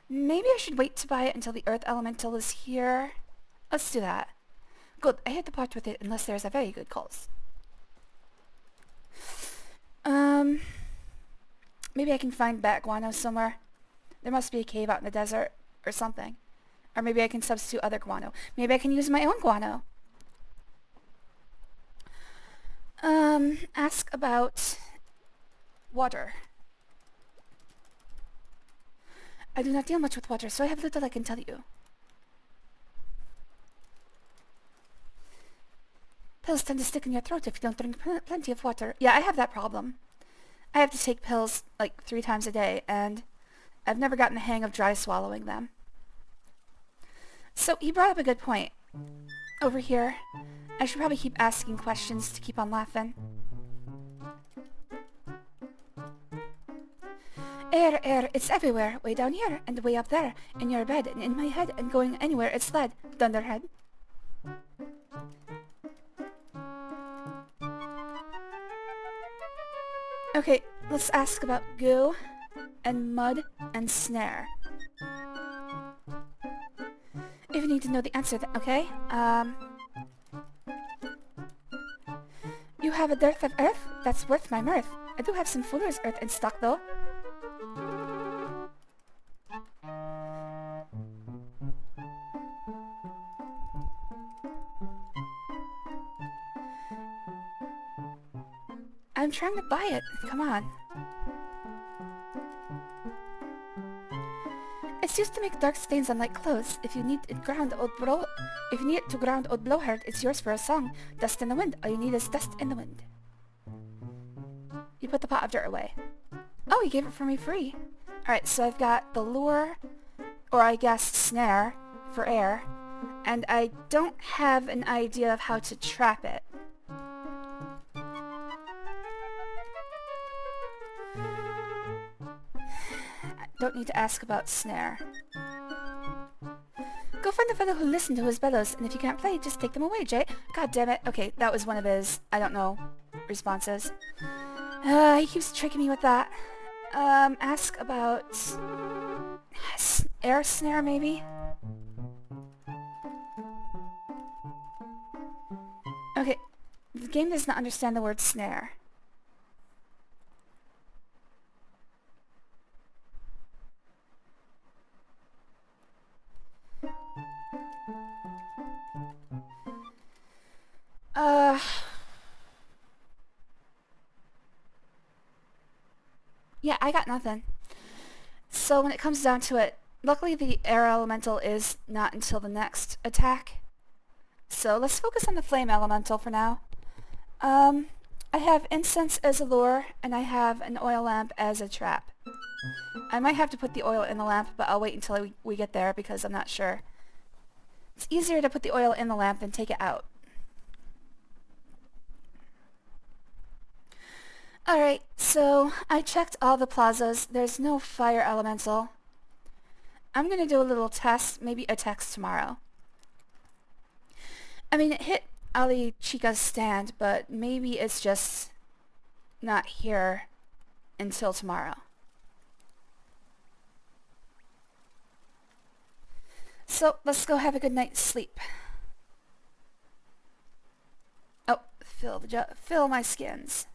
Maybe I should wait to buy it until the earth elemental is here. Let's do that. Good, I hate to part with it unless there's a very good cause. Maybe I can find bat guano somewhere. There must be a cave out in the desert or something. Or maybe I can substitute other guano. Maybe I can use my own guano. Ask about water. I do not deal much with water, so I have little I can tell you. Pills tend to stick in your throat if you don't drink plenty of water. Yeah, I have that problem. I have to take pills like 3 times a day, and I've never gotten the hang of dry swallowing them. So he brought up a good point. Over here, I should probably keep asking questions to keep on laughing. Air, air, it's everywhere. Way down here, and way up there. In your bed, and in my head, and going anywhere it's led. Thunderhead. Okay, let's ask about goo, and mud, and snare. If you need to know the answer, okay? You have a dearth of earth? That's worth my mirth. I do have some fuller's earth in stock, though. I'm trying to buy it. Come on. It's used to make dark stains on light clothes. If you need it to ground old blowhard, it's yours for a song. Dust in the wind. All you need is dust in the wind. You put the pot of dirt away. Oh, he gave it for me free. Alright, so I've got the lure, or I guess snare, for air, and I don't have an idea of how to trap it. Don't need to ask about snare. Go find the fellow who listened to his bellows, and if you can't play, just take them away, Jay. God damn it. Okay, that was one of his, I don't know, responses. He keeps tricking me with that. Ask about... air snare, maybe? Okay, the game does not understand the word snare. Yeah, I got nothing. So when it comes down to it, luckily the air elemental is not until the next attack. So let's focus on the flame elemental for now. I have incense as a lure, and I have an oil lamp as a trap. I might have to put the oil in the lamp, but I'll wait until we get there because I'm not sure. It's easier to put the oil in the lamp than take it out. Alright, so I checked all the plazas. There's no fire elemental. I'm gonna do a little test, maybe a text tomorrow. I mean, it hit Ali Chica's stand, but maybe it's just not here until tomorrow. So, let's go have a good night's sleep. Oh, fill my skins.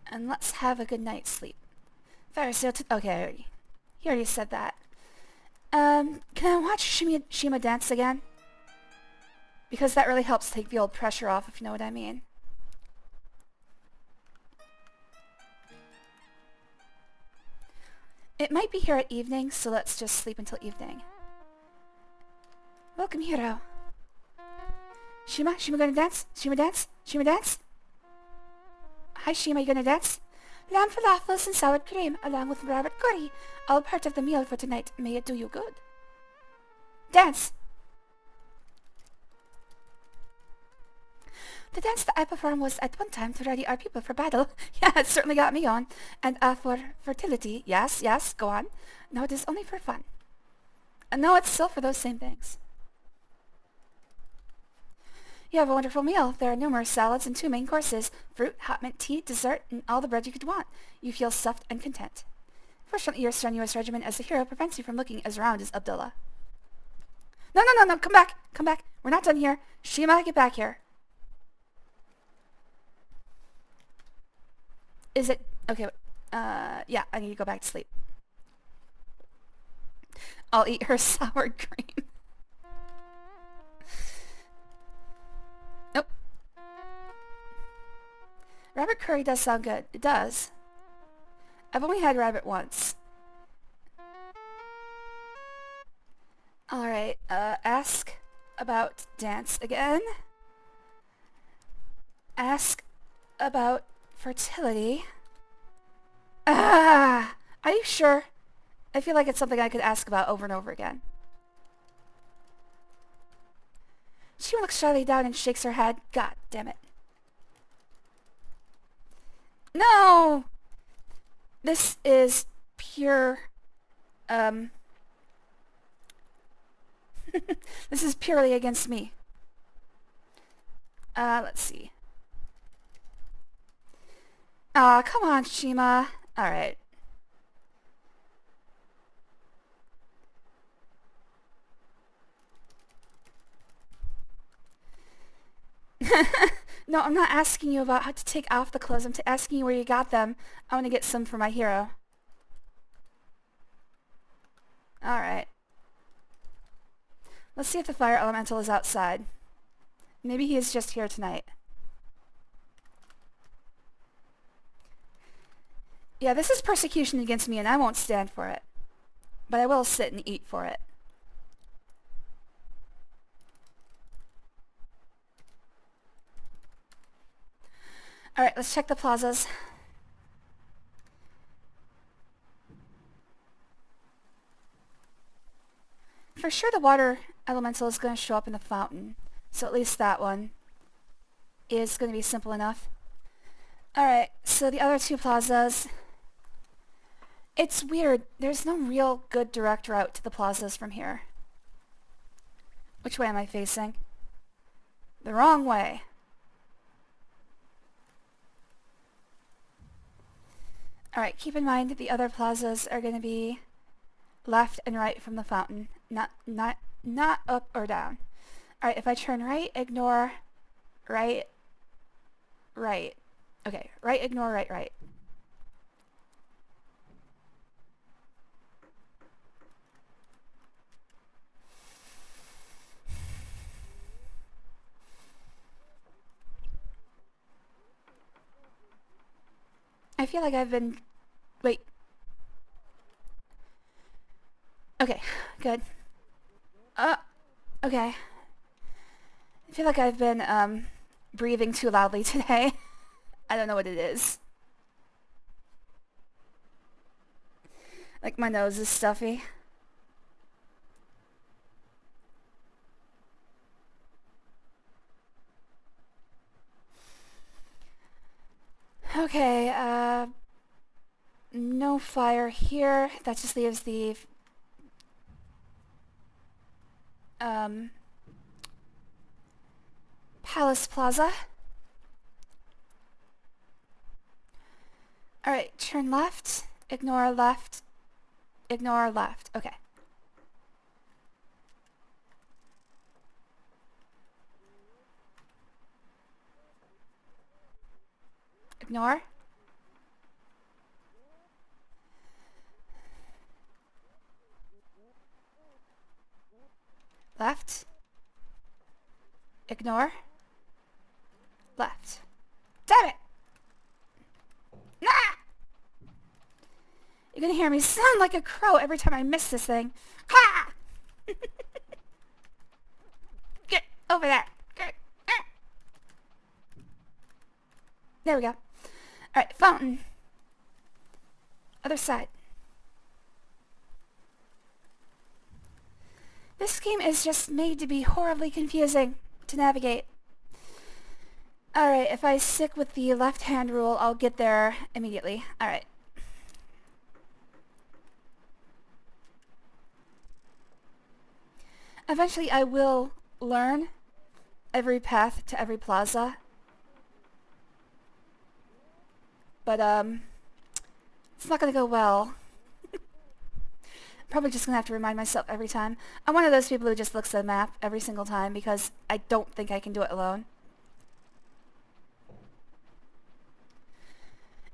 And let's have a good night's sleep. Fire sale okay, he already said that. Can I watch Shima dance again? Because that really helps take the old pressure off, if you know what I mean. It might be here at evening, so let's just sleep until evening. Welcome, hero. Shima gonna dance? Shima dance? Shima dance? Hi Shima, you gonna dance? Lamb falafels and sour cream, along with rabbit curry. All part of the meal for tonight. May it do you good. Dance! The dance that I performed was at one time to ready our people for battle. Yeah, it certainly got me on. And for fertility. Yes, go on. No, it is only for fun. And no, it's still for those same things. You have a wonderful meal. There are numerous salads and 2 main courses. Fruit, hot mint tea, dessert, and all the bread you could want. You feel stuffed and content. Fortunately, your strenuous regimen as a hero prevents you from looking as round as Abdullah. No, come back. We're not done here. Shima, get back here. Is it... okay, yeah, I need to go back to sleep. I'll eat her sour cream. Nope. Rabbit curry does sound good. It does. I've only had rabbit once. Alright, ask about dance again. Ask about fertility. Ah! Are you sure? I feel like it's something I could ask about over and over again. She looks shyly down and shakes her head. God damn it. No! This is pure, this is purely against me. Let's see. Aw, come on, Shima. Alright. No, I'm not asking you about how to take off the clothes. I'm asking you where you got them. I want to get some for my hero. Alright. Let's see if the fire elemental is outside. Maybe he is just here tonight. Yeah, this is persecution against me and I won't stand for it. But I will sit and eat for it. Alright, let's check the plazas. For sure the water elemental is going to show up in the fountain. So at least that one is going to be simple enough. Alright, so the other two plazas. It's weird. There's no real good direct route to the plazas from here. Which way am I facing? The wrong way. Alright, keep in mind that the other plazas are going to be left and right from the fountain. Not up or down. Alright, if I turn right, ignore right, right. Okay, right, ignore right, right. I feel like I've been... Wait. Okay, good. Okay. I feel like I've been, breathing too loudly today. I don't know what it is. Like, my nose is stuffy. Okay, no fire here. That just leaves the Palace Plaza. Alright, turn left, ignore left, ignore left. Okay. Ignore. Left. Ignore. Left. Damn it! Nah! You're gonna hear me sound like a crow every time I miss this thing. Ha! Get over there. There we go. Alright, fountain. Other side. This game is just made to be horribly confusing to navigate. Alright, if I stick with the left-hand rule, I'll get there immediately. Alright. Eventually I will learn every path to every plaza. But, it's not gonna go well. Probably just gonna have to remind myself every time. I'm one of those people who just looks at the map every single time because I don't think I can do it alone.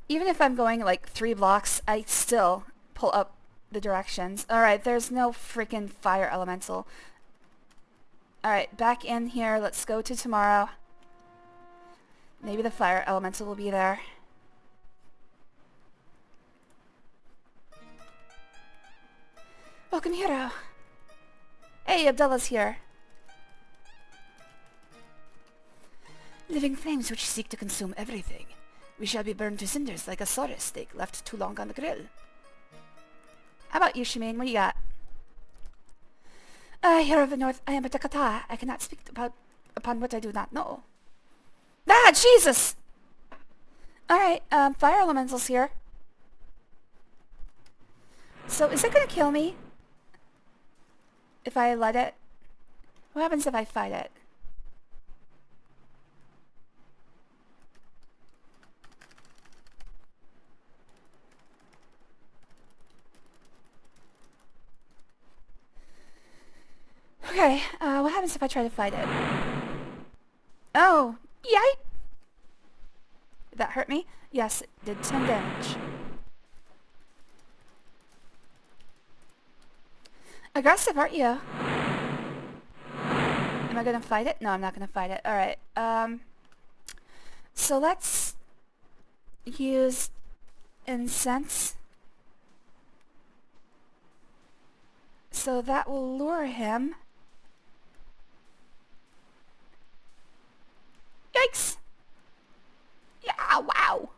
Even if I'm going like 3 blocks, I still pull up the directions. Alright, there's no freaking fire elemental. Alright, back in here. Let's go to tomorrow. Maybe the fire elemental will be there. Welcome, hero. Hey, Abdullah's here. Living flames which seek to consume everything. We shall be burned to cinders like a sawdust steak left too long on the grill. How about you, Shemaine? What do you got? Hero of the North, I am a Takata. I cannot speak upon what I do not know. Ah, Jesus! Alright, fire elemental's here. So, is it gonna kill me? If I let it? What happens if I fight it? Okay, what happens if I try to fight it? Oh, yikes! Did that hurt me? Yes, it did 10 damage. Aggressive, aren't you? Am I gonna fight it? No, I'm not gonna fight it. Alright, so let's use incense. So that will lure him. Yikes! Yeah, wow!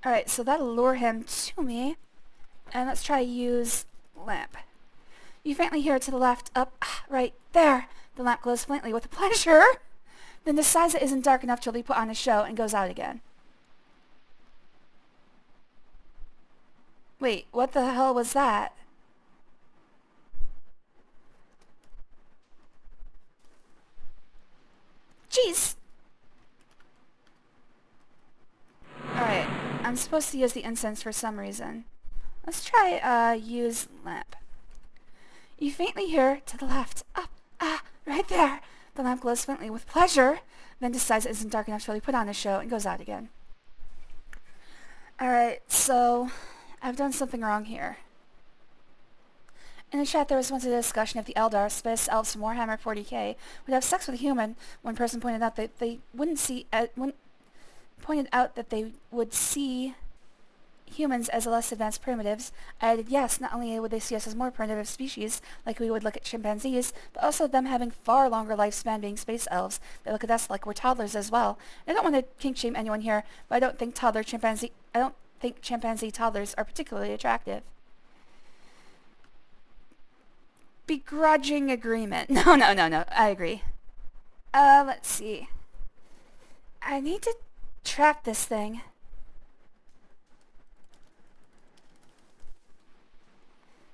Alright, so that'll lure him to me. And let's try to use lamp. You faintly hear to the left, up, right, there. The lamp glows faintly with pleasure. Then decides it isn't dark enough to really put on a show and goes out again. Wait, what the hell was that? Jeez! Alright, I'm supposed to use the incense for some reason. Let's try, use lamp. You faintly hear to the left, up, right there. The lamp glows faintly with pleasure, then decides it isn't dark enough to really put on a show and goes out again. Alright, so I've done something wrong here. In the chat there was once a discussion if the Eldar, space elves from Warhammer 40k, would have sex with a human. One person pointed out that they would see humans as less advanced primitives. I added yes, not only would they see us as more primitive species, like we would look at chimpanzees, but also them having far longer lifespan being space elves. They look at us like we're toddlers as well. I don't want to kink shame anyone here, but I don't think chimpanzee toddlers are particularly attractive. Begrudging agreement. No, I agree. Let's see. I need to trap this thing.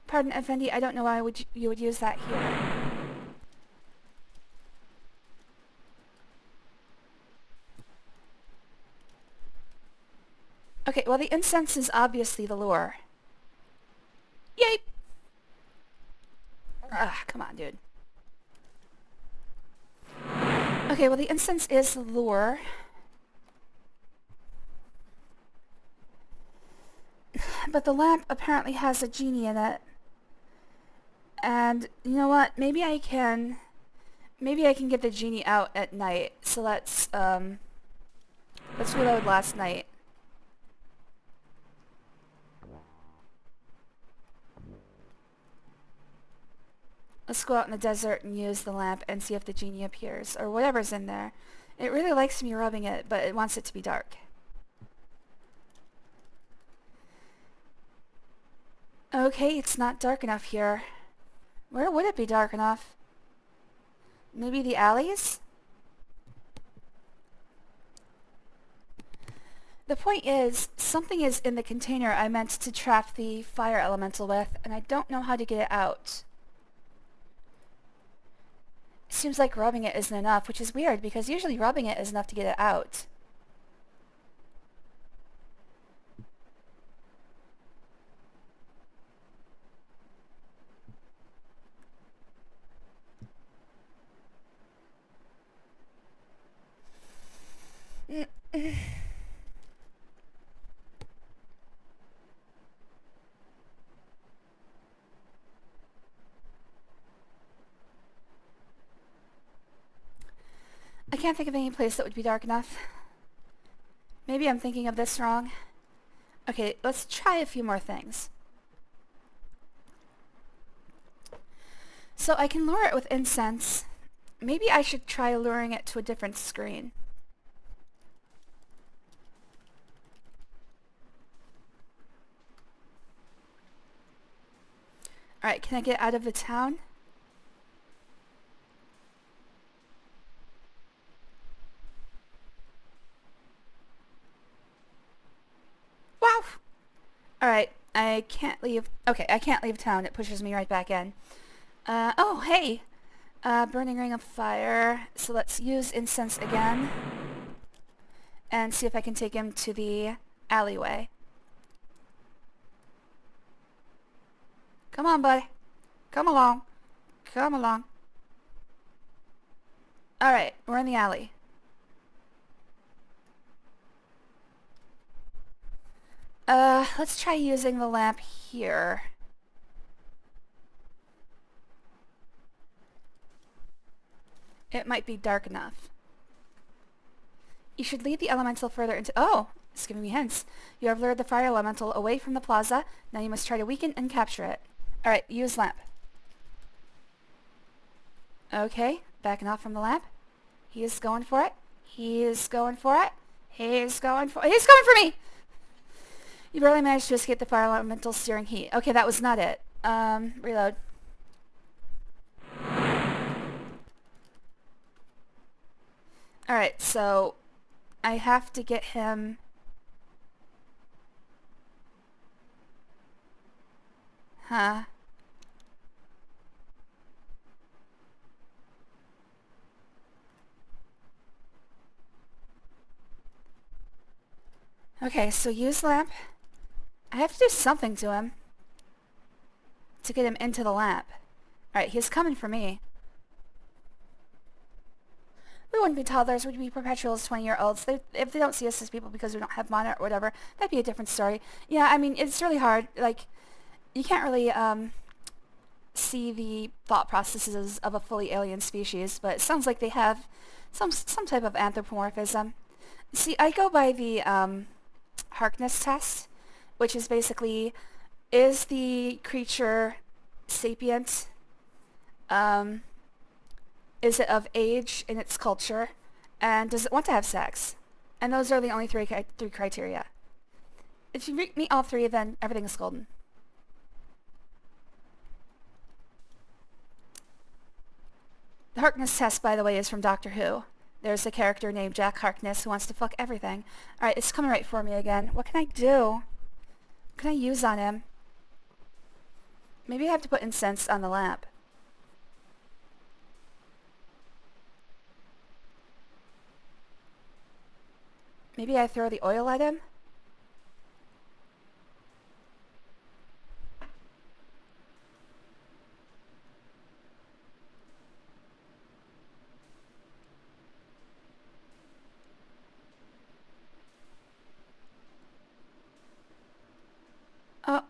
Pardon, Effendi, I don't know why you would use that here. Okay, well the incense is obviously the lure. Yay! Come on, dude. Okay, well the incense is the lure. But the lamp apparently has a genie in it. And you know what? Maybe I can get the genie out at night. So let's reload last night. Let's go out in the desert and use the lamp and see if the genie appears, or whatever's in there. It really likes me rubbing it, but it wants it to be dark. Okay, it's not dark enough here. Where would it be dark enough? Maybe the alleys? The point is, something is in the container I meant to trap the fire elemental with, and I don't know how to get it out. Seems like rubbing it isn't enough, which is weird, because usually rubbing it is enough to get it out. I can't think of any place that would be dark enough. Maybe I'm thinking of this wrong. Okay, let's try a few more things. So I can lure it with incense. Maybe I should try luring it to a different screen. Alright, can I get out of the town? Wow! Alright, I can't leave. Okay, I can't leave town. It pushes me right back in. Oh, hey! Burning ring of fire. So let's use incense again. And see if I can take him to the alleyway. Come on, buddy. Come along. Come along. Alright, we're in the alley. Let's try using the lamp here. It might be dark enough. You should lead the elemental further into— oh! It's giving me hints. You have lured the fire elemental away from the plaza. Now you must try to weaken and capture it. Alright, use lamp. Okay, backing off from the lamp. He is going for it. He is going for it. He's going for me! You barely managed to escape the fire elemental searing heat. Okay, that was not it. Reload. Alright, so I have to get him... huh? Okay, so use lamp. I have to do something to him to get him into the lamp. Alright, he's coming for me. We wouldn't be toddlers, we'd be perpetuals 20-year-olds. If they don't see us as people because we don't have mana or whatever, that'd be a different story. Yeah, I mean, it's really hard. Like, you can't really see the thought processes of a fully alien species, but it sounds like they have some type of anthropomorphism. See, I go by the Harkness test, which is basically, is the creature sapient? Is it of age in its culture? And does it want to have sex? And those are the only three criteria. If you meet all three, then everything is golden. The Harkness test, by the way, is from Doctor Who. There's a character named Jack Harkness who wants to fuck everything. Alright, it's coming right for me again. What can I do? What can I use on him? Maybe I have to put incense on the lamp. Maybe I throw the oil at him? Oh.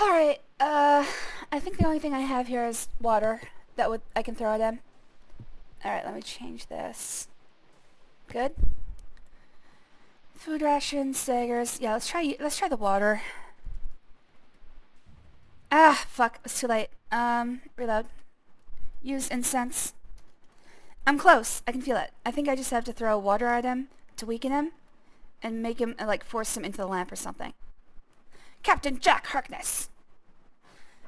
Alright, I think the only thing I have here is water that I can throw at him. Alright, let me change this. Good. Food rations, daggers. Yeah, let's try the water. Ah, fuck, it's too late. Reload. Use incense. I'm close. I can feel it. I think I just have to throw water at him to weaken him and make him, like, force him into the lamp or something. Captain Jack Harkness!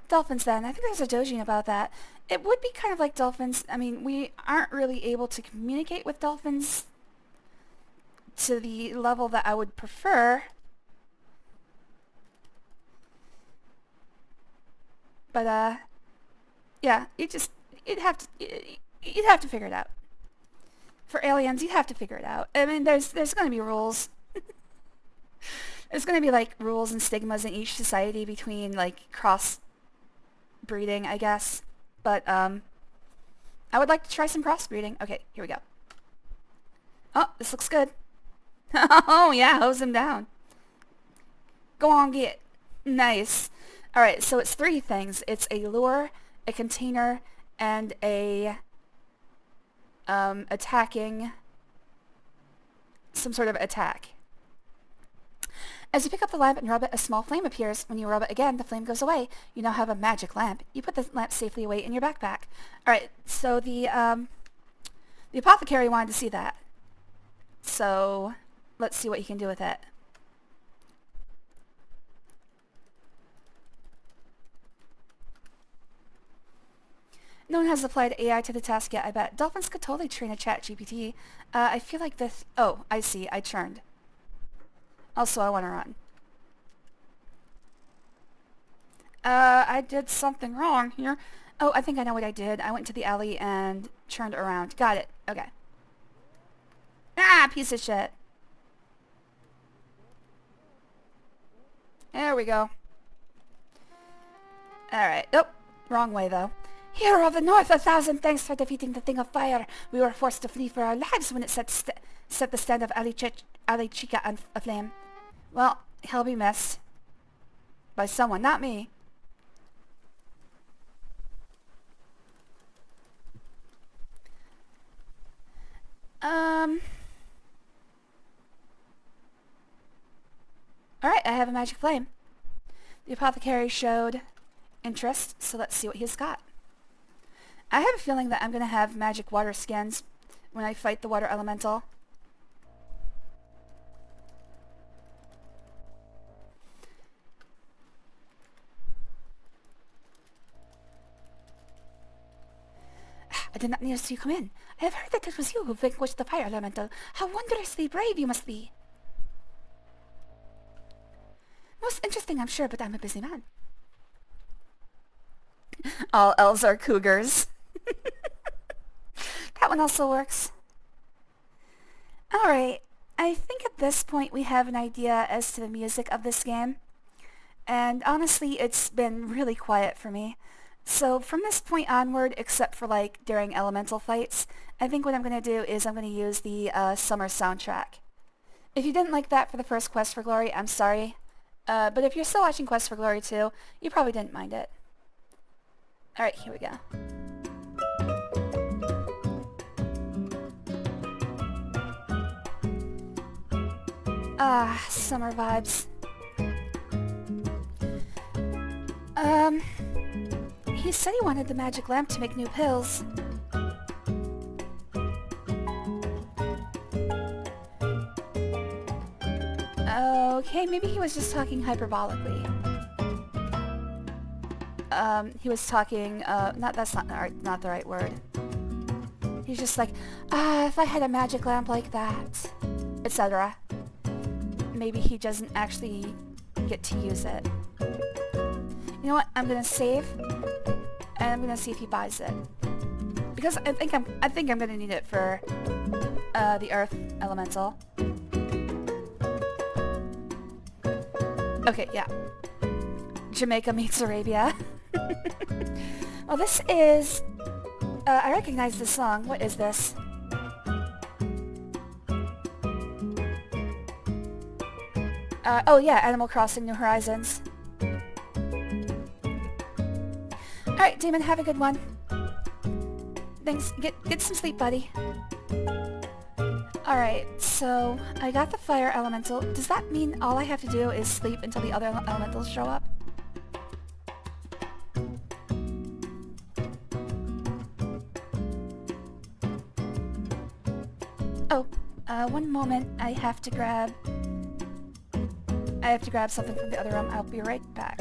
Dolphins, then. I think there's a dojin about that. It would be kind of like dolphins. I mean, we aren't really able to communicate with dolphins to the level that I would prefer. But, yeah, you'd have to figure it out. For aliens, you'd have to figure it out. I mean, there's gonna be rules. There's gonna be, like, rules and stigmas in each society between, like, cross-breeding, I guess. But, I would like to try some crossbreeding. Okay, here we go. Oh, this looks good. Oh, yeah, hose him down. Go on, get. Nice. Alright, so it's three things. It's a lure, a container, and a attacking some sort of attack. As you pick up the lamp and rub it, a small flame appears. When you rub it again, the flame goes away. You now have a magic lamp. You put the lamp safely away in your backpack. Alright, so the apothecary wanted to see that. So, let's see what he can do with it. No one has applied AI to the task yet, I bet. Dolphins could totally train a chat GPT. I feel like this... Oh, I see. I churned. Also, I want to run. I did something wrong here. Oh, I think I know what I did. I went to the alley and churned around. Got it. Okay. Ah, piece of shit. There we go. Alright. Oh, wrong way, though. Hero of the North, 1,000 thanks for defeating the Thing of Fire. We were forced to flee for our lives when it set the stand of Ali Chica aflame. Well, he'll be missed. By someone, not me. Alright, I have a magic flame. The apothecary showed interest, so let's see what he's got. I have a feeling that I'm going to have magic water skins when I fight the water elemental. I did not notice you come in. I have heard that it was you who vanquished the fire elemental. How wondrously brave you must be. Most interesting, I'm sure, but I'm a busy man. All elves are cougars. That one also works. Alright, I think at this point we have an idea as to the music of this game. And honestly, it's been really quiet for me. So from this point onward, except for like during elemental fights, I think what I'm going to do is I'm going to use the summer soundtrack. If you didn't like that for the first Quest for Glory, I'm sorry. But if you're still watching Quest for Glory 2, you probably didn't mind it. Alright, here we go. Ah, summer vibes. He said he wanted the magic lamp to make new pills. Okay, maybe he was just talking hyperbolically. He was talking, that's not the right word. He's just like, if I had a magic lamp like that, etc. Maybe he doesn't actually get to use it. You know what? I'm gonna save, and I'm gonna see if he buys it. Because I think I'm gonna need it for the Earth Elemental. Okay, yeah. Jamaica meets Arabia. Well, this is... I recognize this song. What is this? Oh yeah, Animal Crossing New Horizons. Alright, Demon, have a good one. Thanks. Get some sleep, buddy. Alright, so I got the fire elemental. Does that mean all I have to do is sleep until the other elementals show up? Oh, one moment. I have to grab something from the other room. I'll be right back.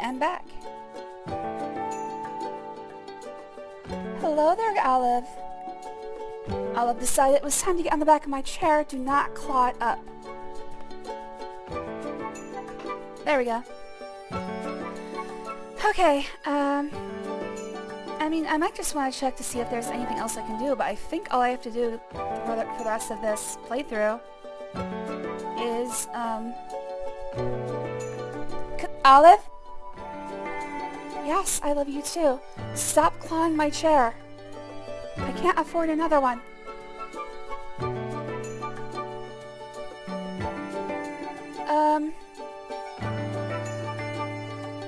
am back. Hello there, Olive. Olive decided it was time to get on the back of my chair. Do not claw it up. There we go. Okay, I mean, I might just want to check to see if there's anything else I can do, but I think all I have to do for the rest of this playthrough is, Olive? Yes, I love you too. Stop clawing my chair. I can't afford another one.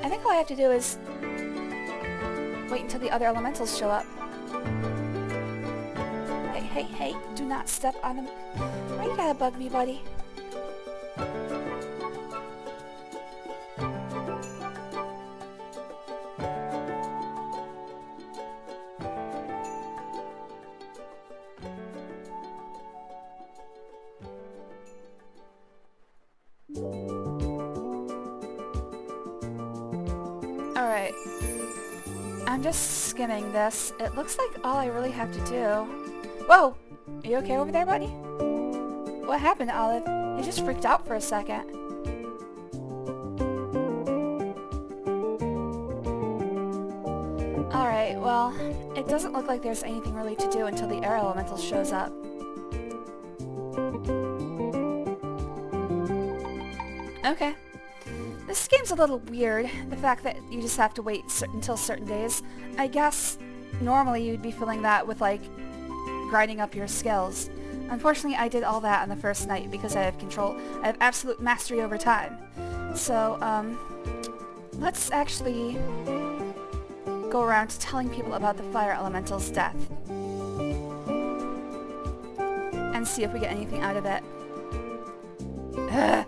I think all I have to do is wait until the other elementals show up. Hey, hey, hey, do not step on them. Why you gotta bug me, buddy? Alright. I'm just skimming this. It looks like all I really have to do... Whoa! Are you okay over there, buddy? What happened, Olive? You just freaked out for a second. Alright, well, it doesn't look like there's anything really to do until the air elemental shows up. Okay. This game's a little weird, the fact that you just have to wait until certain days. I guess normally you'd be feeling that with, like, grinding up your skills. Unfortunately, I did all that on the first night because I have absolute mastery over time. So, let's actually go around telling people about the fire elemental's death. And see if we get anything out of it. Ugh.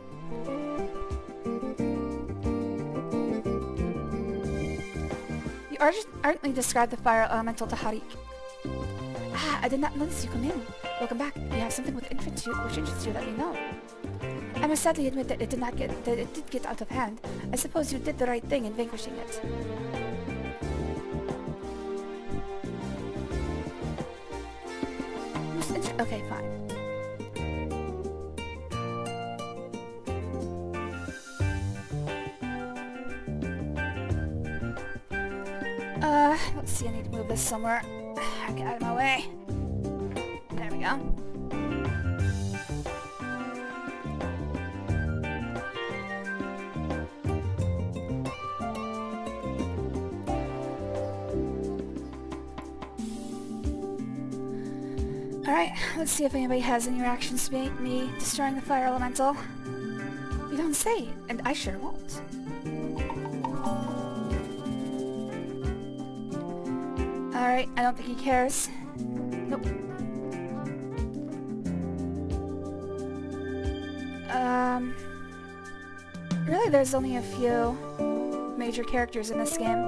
Ardently described the fire elemental to Harik. Ah, I did not notice you come in. Welcome back. If you have something which interests you, let me know. I must sadly admit that it did get out of hand. I suppose you did the right thing in vanquishing it. Okay, fine. Let's see, I need to move this somewhere. Get out of my way. There we go. Alright, let's see if anybody has any reactions to me destroying the fire elemental. You don't say, and I sure won't. Alright, I don't think he cares. Nope. Really there's only a few major characters in this game.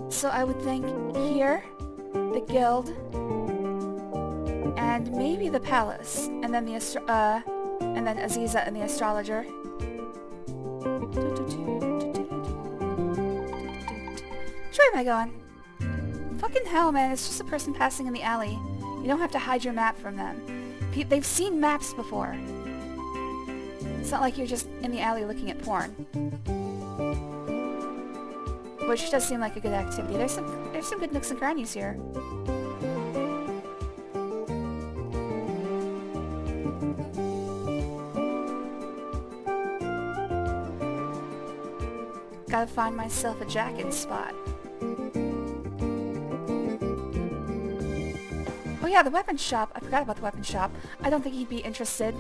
So I would think here, the guild, and maybe the palace, and then and then Aziza and the astrologer. Which way am I going? Fucking hell, man, it's just a person passing in the alley. You don't have to hide your map from them. They've seen maps before. It's not like you're just in the alley looking at porn. Which does seem like a good activity. There's some good nooks and crannies here. Gotta find myself a jacket spot. Oh yeah, the weapon shop. I forgot about the weapon shop. I don't think he'd be interested.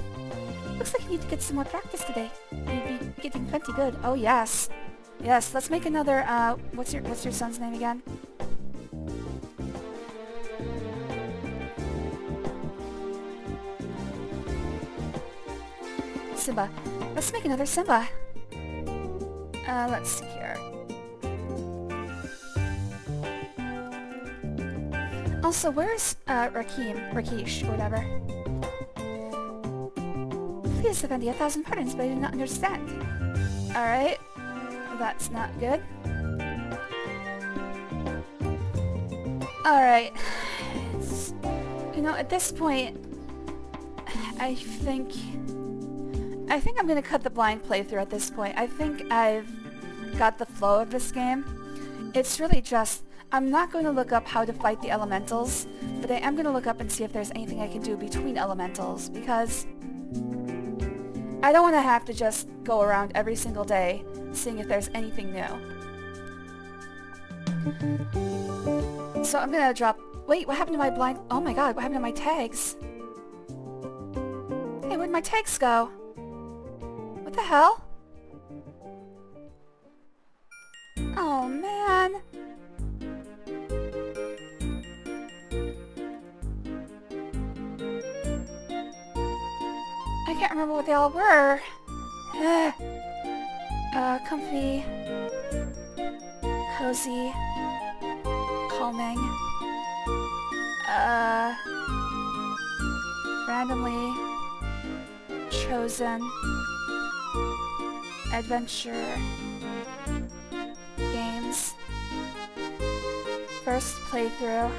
Looks like you need to get some more practice today. You'd be getting plenty good. Oh yes. Yes, let's make another, what's your son's name again? Simba. Let's make another Simba. Let's see here. Also, where's, Rakesh, or whatever? Please, Effendi, 1,000 pardons, but I do not understand. Alright. That's not good. Alright. You know, at this point, I think I'm gonna cut the blind playthrough at this point. I think I've got the flow of this game. It's really just, I'm not going to look up how to fight the elementals, but I am going to look up and see if there's anything I can do between elementals, because I don't want to have to just go around every single day seeing if there's anything new. So I'm going to drop... Wait, what happened to my blind... Oh my god, what happened to my tags? Hey, where'd my tags go? What the hell? Oh man. I can't remember what they all were. Comfy, cozy, calming, randomly chosen, adventure, games, first playthrough,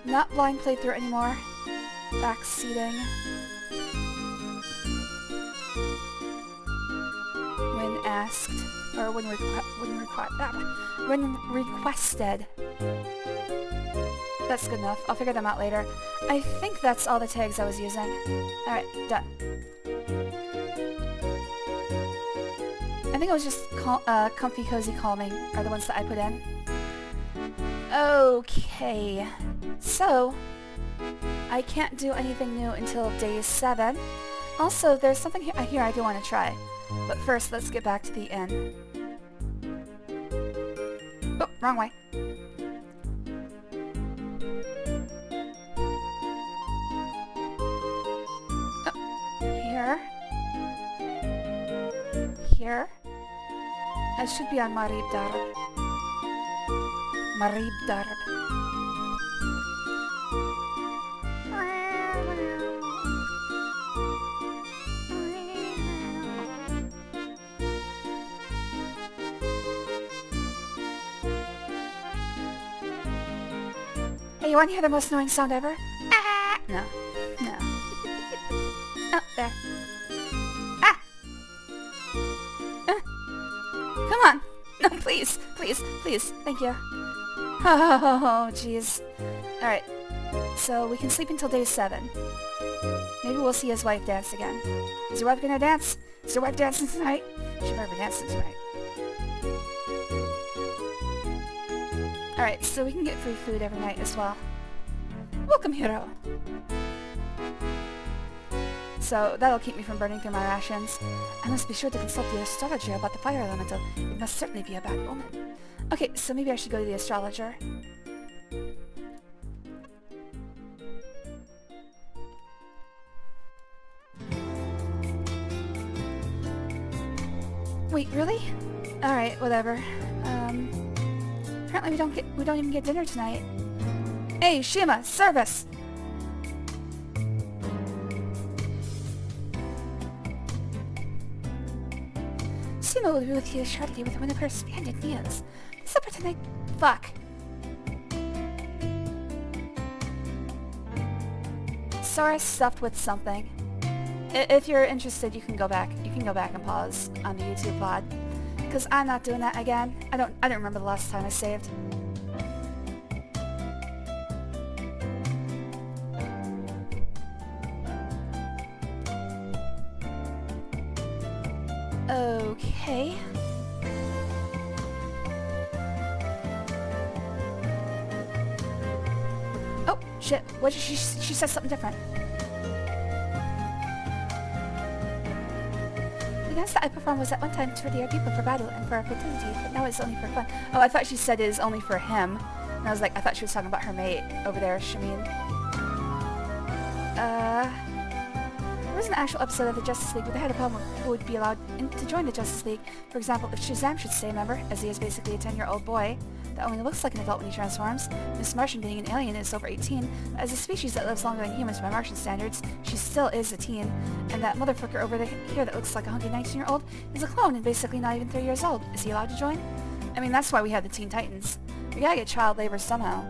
not blind playthrough anymore, backseating, when asked, or when requested. That's good enough. I'll figure them out later. I think that's all the tags I was using. Alright, done. I think it was just comfy, cozy, calming are the ones that I put in. Okay. So, I can't do anything new until day 7. Also, there's something here I do want to try. But first, let's get back to the inn. Oh, wrong way. Here. I should be on Marib Darb. Marib Darb. Hey, you want to hear the most annoying sound ever? Ah! No. No. Oh, there. Come on! No, please! Please! Please! Thank you. Oh, jeez. Alright. So, we can sleep until day 7. Maybe we'll see his wife dance again. Is your wife gonna dance? Is your wife dancing tonight? She better be dancing tonight. Alright, so we can get free food every night as well. Welcome, hero! So that'll keep me from burning through my rations. I must be sure to consult the astrologer about the fire elemental. It must certainly be a bad omen. Okay, so maybe I should go to the astrologer. Wait, really? Alright, whatever. Apparently we don't even get dinner tonight. Hey, Shima, service! Shima will be with you shortly with one of her splendid meals. Supper tonight. Fuck. Sora stuffed with something. If you're interested, you can go back. You can go back and pause on the YouTube VOD, because I'm not doing that again. I don't remember the last time I saved. Okay. Oh, shit. What did she said something different. The dance that I performed was at one time to ready our people for battle and for our fertility, but now it's only for fun. Oh, I thought she said it is only for him. And I was like, I thought she was talking about her mate over there, Shameen. was an actual episode of the Justice League where they had a problem with who would be allowed to join the Justice League. For example, if Shazam should stay a member, as he is basically a 10-year-old boy that only looks like an adult when he transforms. Miss Martian, being an alien, is over 18, but as a species that lives longer than humans by Martian standards, she still is a teen. And that motherfucker over here that looks like a hunky 19-year-old is a clone and basically not even 3 years old. Is he allowed to join? I mean, that's why we have the Teen Titans. We gotta get child labor somehow.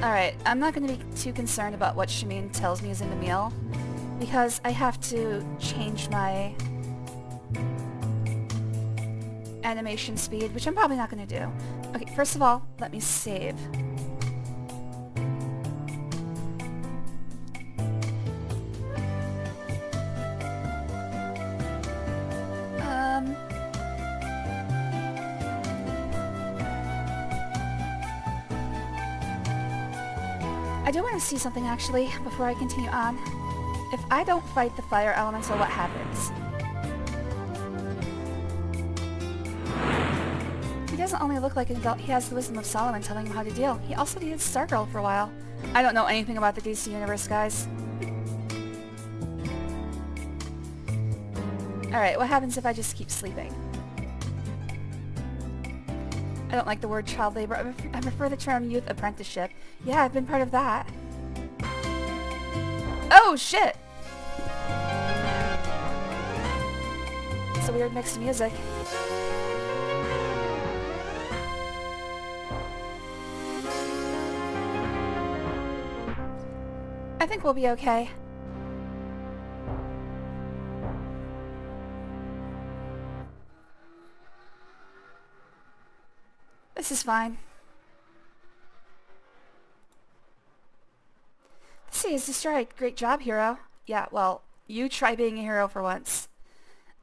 Alright, I'm not going to be too concerned about what Shamin tells me is in the meal, because I have to change my animation speed, which I'm probably not going to do. Okay, first of all, let me save. I do want to see something actually, before I continue on. If I don't fight the fire elemental, what happens? He doesn't only look like an adult, he has the wisdom of Solomon telling him how to deal. He also dated Stargirl for a while. I don't know anything about the DC Universe, guys. Alright, what happens if I just keep sleeping? I don't like the word child labor. I prefer the term youth apprenticeship. Yeah, I've been part of that. Oh, shit! It's a weird mix of music. I think we'll be okay. This is fine. The sea is destroyed. Great job, hero. Yeah, well, you try being a hero for once.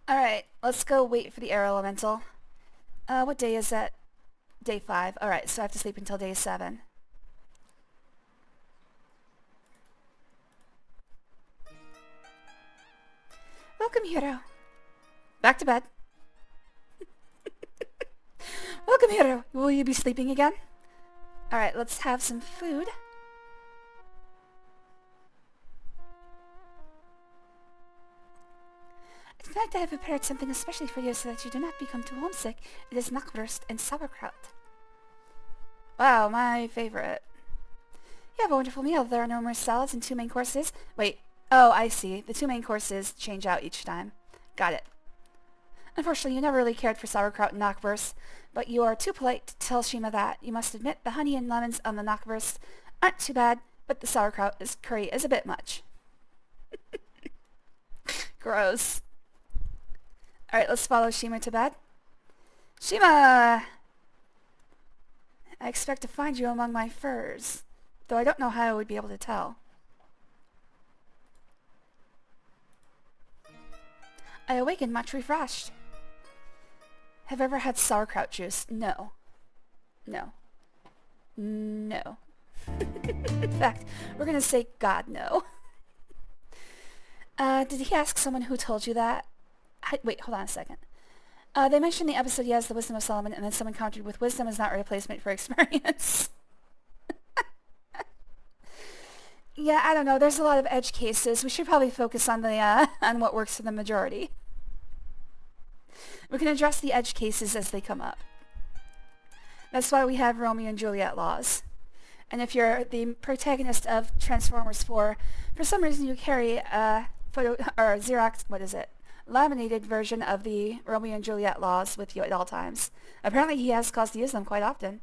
Alright, let's go wait for the air elemental. What day is that? Day 5. Alright, so I have to sleep until day 7. Welcome, hero. Back to bed. Welcome, hero. Will you be sleeping again? Alright, let's have some food. Tonight I have prepared something especially for you so that you do not become too homesick. It is knackwurst and sauerkraut. Wow, my favorite. You have a wonderful meal. There are numerous salads and 2 main courses. Wait. Oh, I see. The 2 main courses change out each time. Got it. Unfortunately, you never really cared for sauerkraut and knackwurst, but you are too polite to tell Shima that. You must admit the honey and lemons on the knackwurst aren't too bad, but the sauerkraut curry is a bit much. Gross. Alright, let's follow Shima to bed. Shima! I expect to find you among my furs, though I don't know how I would be able to tell. I awakened much refreshed. Have you ever had sauerkraut juice? No. No. No. In fact, we're gonna say God no. Did he ask someone who told you that? Wait, hold on a second. They mentioned in the episode he has the wisdom of Solomon, and then someone countered with wisdom is not a replacement for experience. Yeah, I don't know. There's a lot of edge cases. We should probably focus on the on what works for the majority. We can address the edge cases as they come up. That's why we have Romeo and Juliet laws. And if you're the protagonist of Transformers 4, for some reason you carry a photo or Xerox, what is it? Laminated version of the Romeo and Juliet laws with you at all times. Apparently he has cause to use them quite often.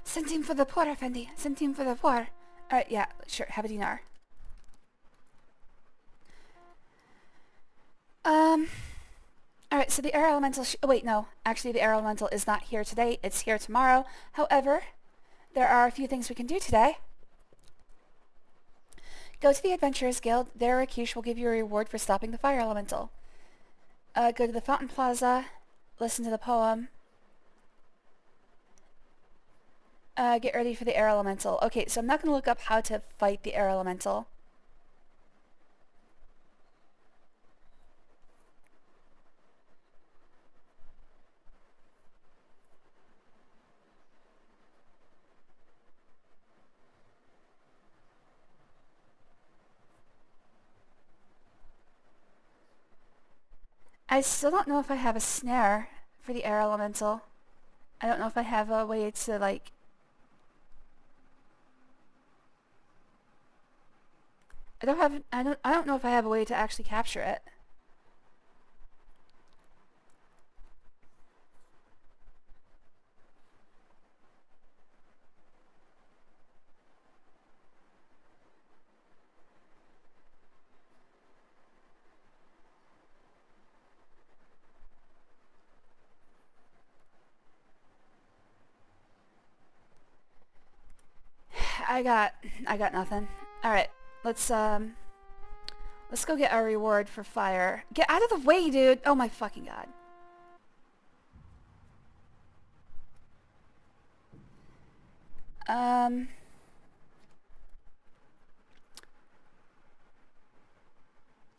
Centime for the poor, Effendi. Centime for the poor. Yeah, sure. Have a dinar. Alright, so the air elemental... oh, wait, no. Actually, the air elemental is not here today. It's here tomorrow. However, there are a few things we can do today. Go to the Adventurers Guild. There, Rakesh will give you a reward for stopping the fire elemental. Go to the Fountain Plaza. Listen to the poem. Get ready for the air elemental. Okay, so I'm not going to look up how to fight the air elemental. I still don't know if I have a snare for the air elemental. I don't know if I have a way to, like... I don't know if I have a way to actually capture it. I got nothing. Alright, let's go get our reward for fire. Get out of the way, dude! Oh my fucking god.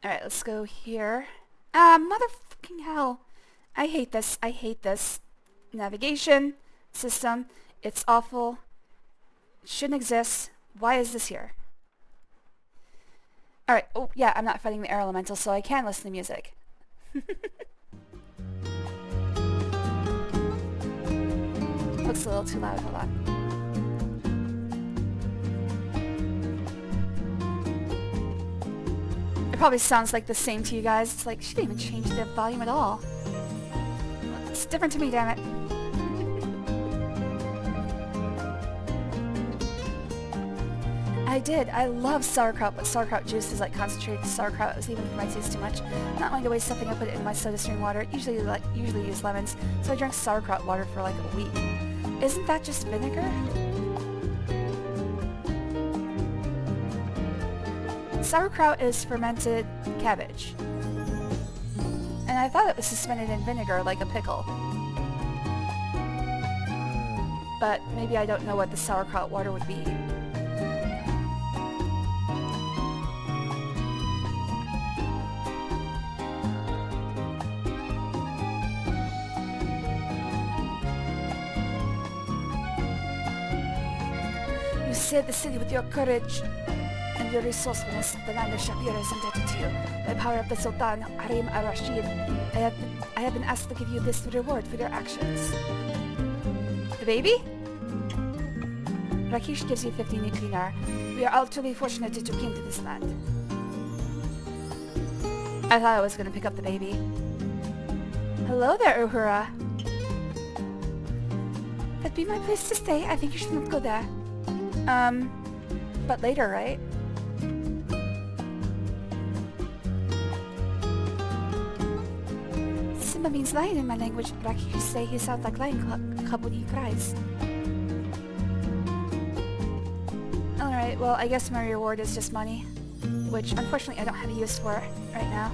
Alright, let's go here. Ah, motherfucking hell. I hate this. I hate this navigation system. It's awful. It shouldn't exist. Why is this here? Alright, oh yeah, I'm not fighting the air elemental, so I can listen to music. Looks a little too loud, hold on. It probably sounds like the same to you guys. It's like, she didn't even change the volume at all. It's different to me, damn it. I did. I love sauerkraut, but sauerkraut juice is like concentrated sauerkraut. It was even for my taste too much. I'm not going to waste something. I put it in my soda stream water. Usually use lemons, so I drank sauerkraut water for like a week. Isn't that just vinegar? Sauerkraut is fermented cabbage. And I thought it was suspended in vinegar like a pickle. But maybe I don't know what the sauerkraut water would be. You saved the city with your courage and your resourcefulness. The land of Shapira is indebted to you. By power of the Sultan Harim al-Rashid, I have been asked to give you this reward for your actions. The baby? Rakesh gives you 50 dinar. We are utterly fortunate that you came to this land. I thought I was going to pick up the baby. Hello there, Uhura. That'd be my place to stay. I think you should not go there. But later, right? Simba means lion in my language. Rakesh say he sounds like lion cub when he cries. Alright, well, I guess my reward is just money, which unfortunately I don't have a use for right now.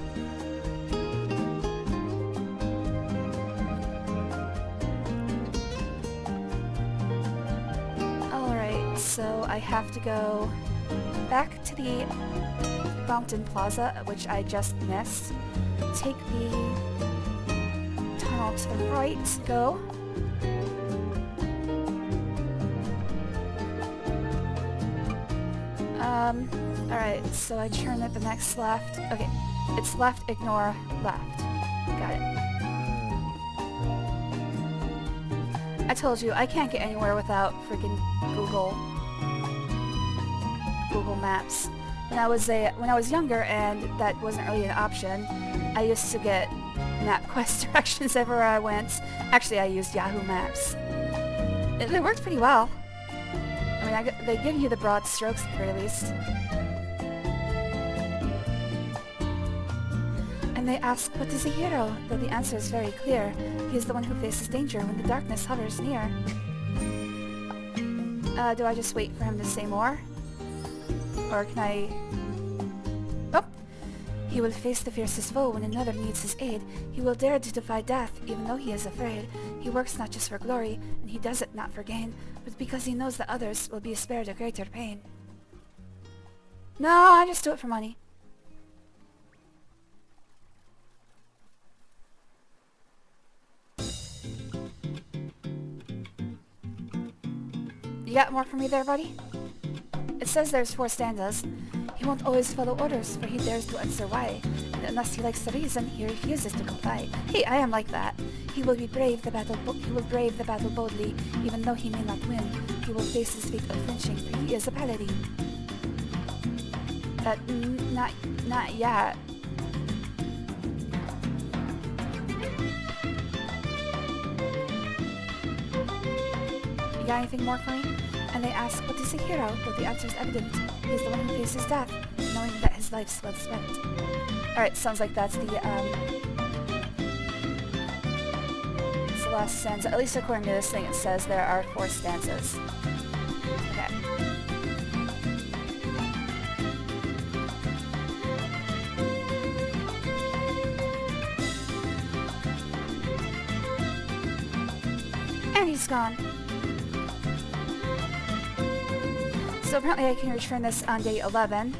Alright, so I have to go back to the Fountain Plaza, which I just missed. Take the tunnel to the right, go. Alright, so I turn at the next left. Okay, it's left, ignore, left. Got it. I told you, I can't get anywhere without freaking Google Maps. When I was younger and that wasn't really an option, I used to get MapQuest directions everywhere I went. Actually, I used Yahoo Maps. It worked pretty well. I mean, they give you the broad strokes at the very least. And they ask, what is a hero? Though the answer is very clear. He is the one who faces danger when the darkness hovers near. Do I just wait for him to say more? Or can I... Oh! He will face the fiercest foe when another needs his aid. He will dare to defy death, even though he is afraid. He works not just for glory, and he does it not for gain, but because he knows that others will be spared a greater pain. No, I just do it for money. You got more for me there, buddy? It says there's 4 stanzas. He won't always follow orders, for he dares to answer why. And unless he likes the reason, he refuses to comply. Hey, I am like that. He will brave the battle boldly, even though he may not win. He will face his fate unflinching, for he is a paladin. Not yet. You got anything more for me? And they ask, what is a hero? But the answer is evident. He is the one who faces death, knowing that his life's well spent. Alright, sounds like that's the last stanza. At least according to this thing, it says there are 4 stanzas. Okay. And he's gone. So apparently I can return this on day 11.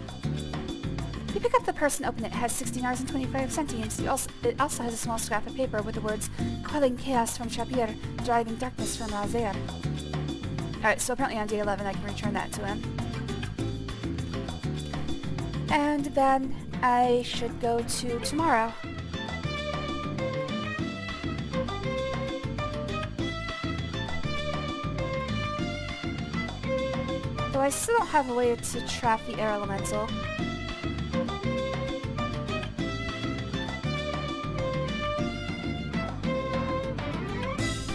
You pick up the purse and open it. It has 16 hours and 25 centimes. It also has a small scrap of paper with the words, quelling chaos from Shapir, driving darkness from Raziel. Alright, so apparently on day 11 I can return that to him. And then I should go to tomorrow. Though I still don't have a way to trap the air elemental.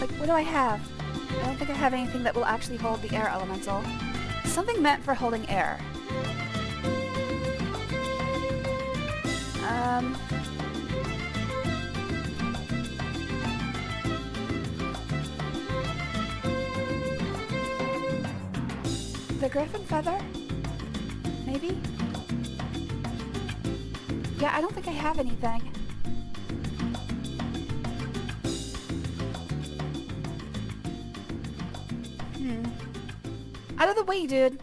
Like, what do I have? I don't think I have anything that will actually hold the air elemental. Something meant for holding air. The griffin feather? Maybe? Yeah, I don't think I have anything. Out of the way, dude!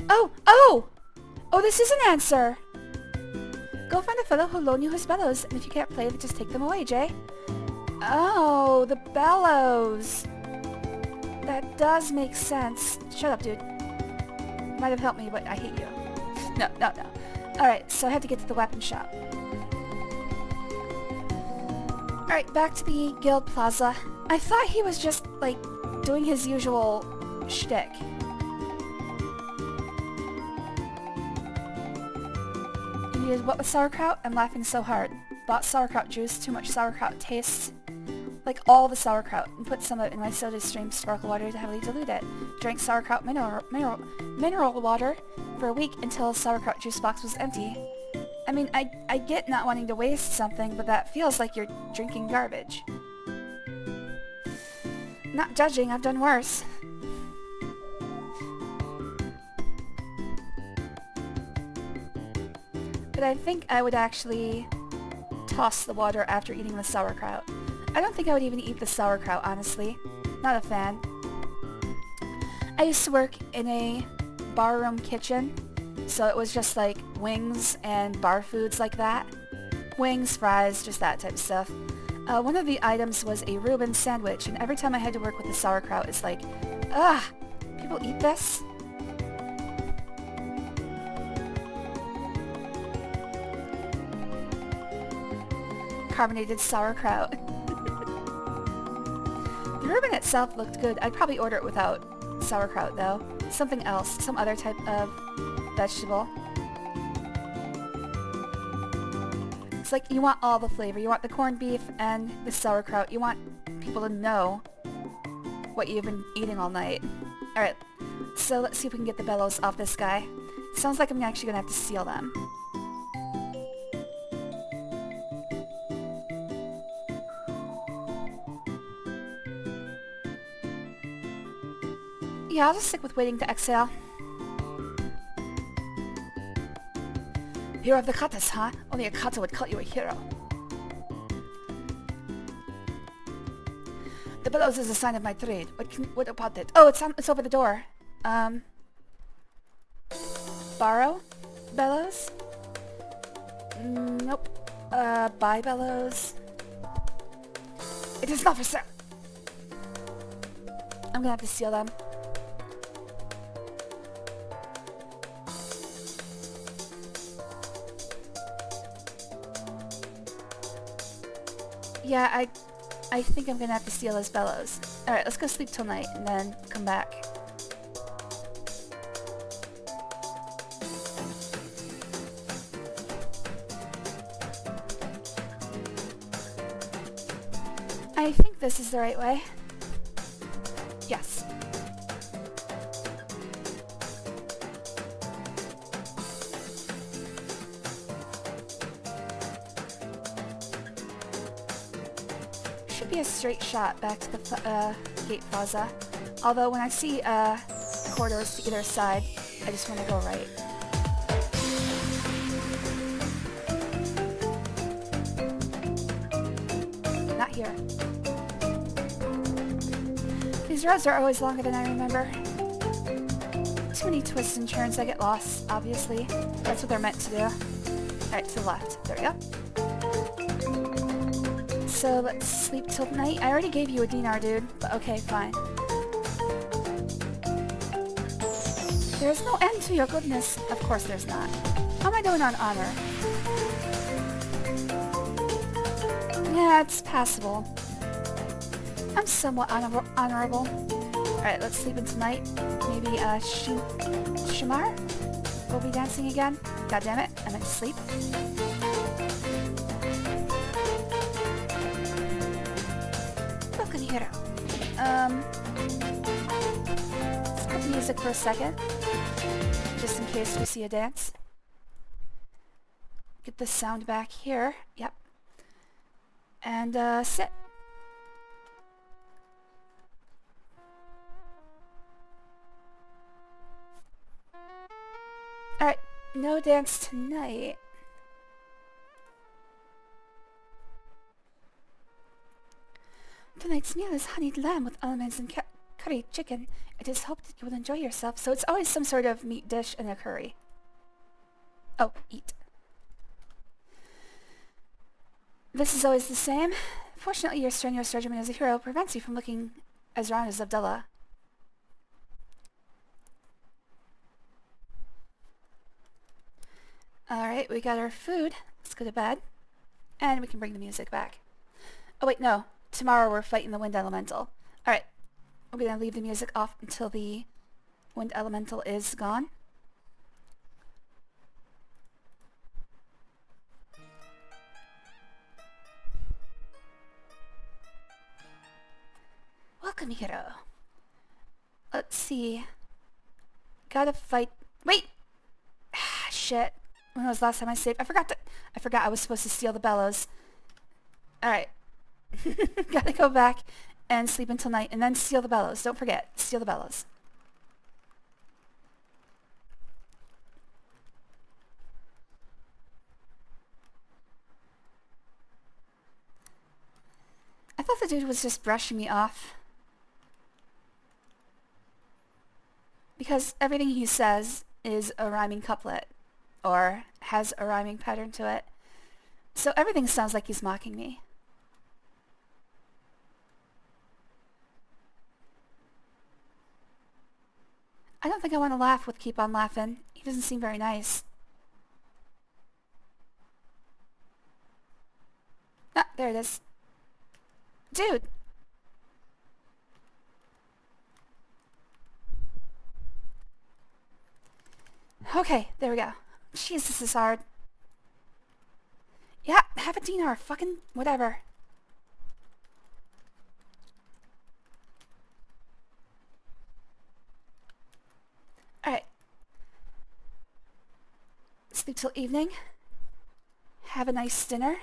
Oh! Oh! Oh, this is an answer! Go find a fellow who'll loan you his bellows, and if you can't play, then just take them away, Jay. Oh, the bellows! That does make sense. Shut up, dude. Might have helped me, but I hate you. No. Alright, so I have to get to the weapon shop. Alright, back to the guild plaza. I thought he was just, like, doing his usual shtick. What with sauerkraut? I'm laughing so hard. Bought sauerkraut juice, too much sauerkraut tastes like all the sauerkraut, and put some of it in my soda stream sparkle water to heavily dilute it. Drank sauerkraut mineral water for a week until sauerkraut juice box was empty. I mean, I get not wanting to waste something, but that feels like you're drinking garbage. Not judging, I've done worse. But I think I would actually toss the water after eating the sauerkraut. I don't think I would even eat the sauerkraut, honestly. Not a fan. I used to work in a barroom kitchen, so it was just like wings and bar foods like that. Wings, fries, just that type of stuff. One of the items was a Reuben sandwich, and every time I had to work with the sauerkraut, it's like, ugh, people eat this? Carbonated sauerkraut. The Reuben itself looked good. I'd probably order it without sauerkraut though. Something else, some other type of vegetable. It's like you want all the flavor. You want the corned beef and the sauerkraut. You want people to know what you've been eating all night. Alright, so let's see if we can get the bellows off this guy. Sounds like I'm actually gonna have to steal them. Yeah, I'll just stick with waiting to exhale. Hero of the katas, huh? Only a kata would call you a hero. The bellows is a sign of my trade. What about it? Oh, it's over the door. Borrow bellows? Nope. Buy bellows. It is not for sale. I'm gonna have to steal them. Yeah, I think I'm gonna have to steal his bellows. Alright, let's go sleep till night and then come back. I think this is the right way. Yes. Should be a straight shot back to the gate plaza. Although when I see corridors to either side, I just want to go right. Not here. These roads are always longer than I remember. Too many twists and turns, I get lost, obviously. That's what they're meant to do. Alright, to the left. There we go. So let's sleep till night. I already gave you a dinar, dude. But okay, fine. There's no end to your goodness. Of course there's not. How am I doing on honor? Yeah, it's passable. I'm somewhat honorable. Alright, let's sleep in tonight. Maybe, Shamar will be dancing again. God damn it, I meant to sleep. Welcome here. Let's put music for a second. Just in case we see a dance. Get the sound back here. Yep. And, sit. Alright, no dance tonight. Tonight's meal is honeyed lamb with almonds and curry chicken. It is hoped that you will enjoy yourself, so it's always some sort of meat dish and a curry. Oh, eat. This is always the same. Fortunately, your strenuous regimen as a hero prevents you from looking as round as Abdullah. Alright, we got our food. Let's go to bed. And we can bring the music back. Oh wait, no. Tomorrow we're fighting the Wind Elemental. Alright, we're gonna leave the music off until the Wind Elemental is gone. Welcome, hero. Let's see. Gotta fight. Wait! Ah, shit. When was the last time I saved? I forgot I was supposed to steal the bellows. Alright. Gotta go back and sleep until night and then steal the bellows. Don't forget. Steal the bellows. I thought the dude was just brushing me off. Because everything he says is a rhyming couplet. Or has a rhyming pattern to it. So everything sounds like he's mocking me. I don't think I want to laugh with Keep On Laughing. He doesn't seem very nice. Ah, there it is. Dude! Okay, there we go. Jeez, this is hard. Yeah, have a dinar. Fucking whatever. Alright. Sleep till evening. Have a nice dinner.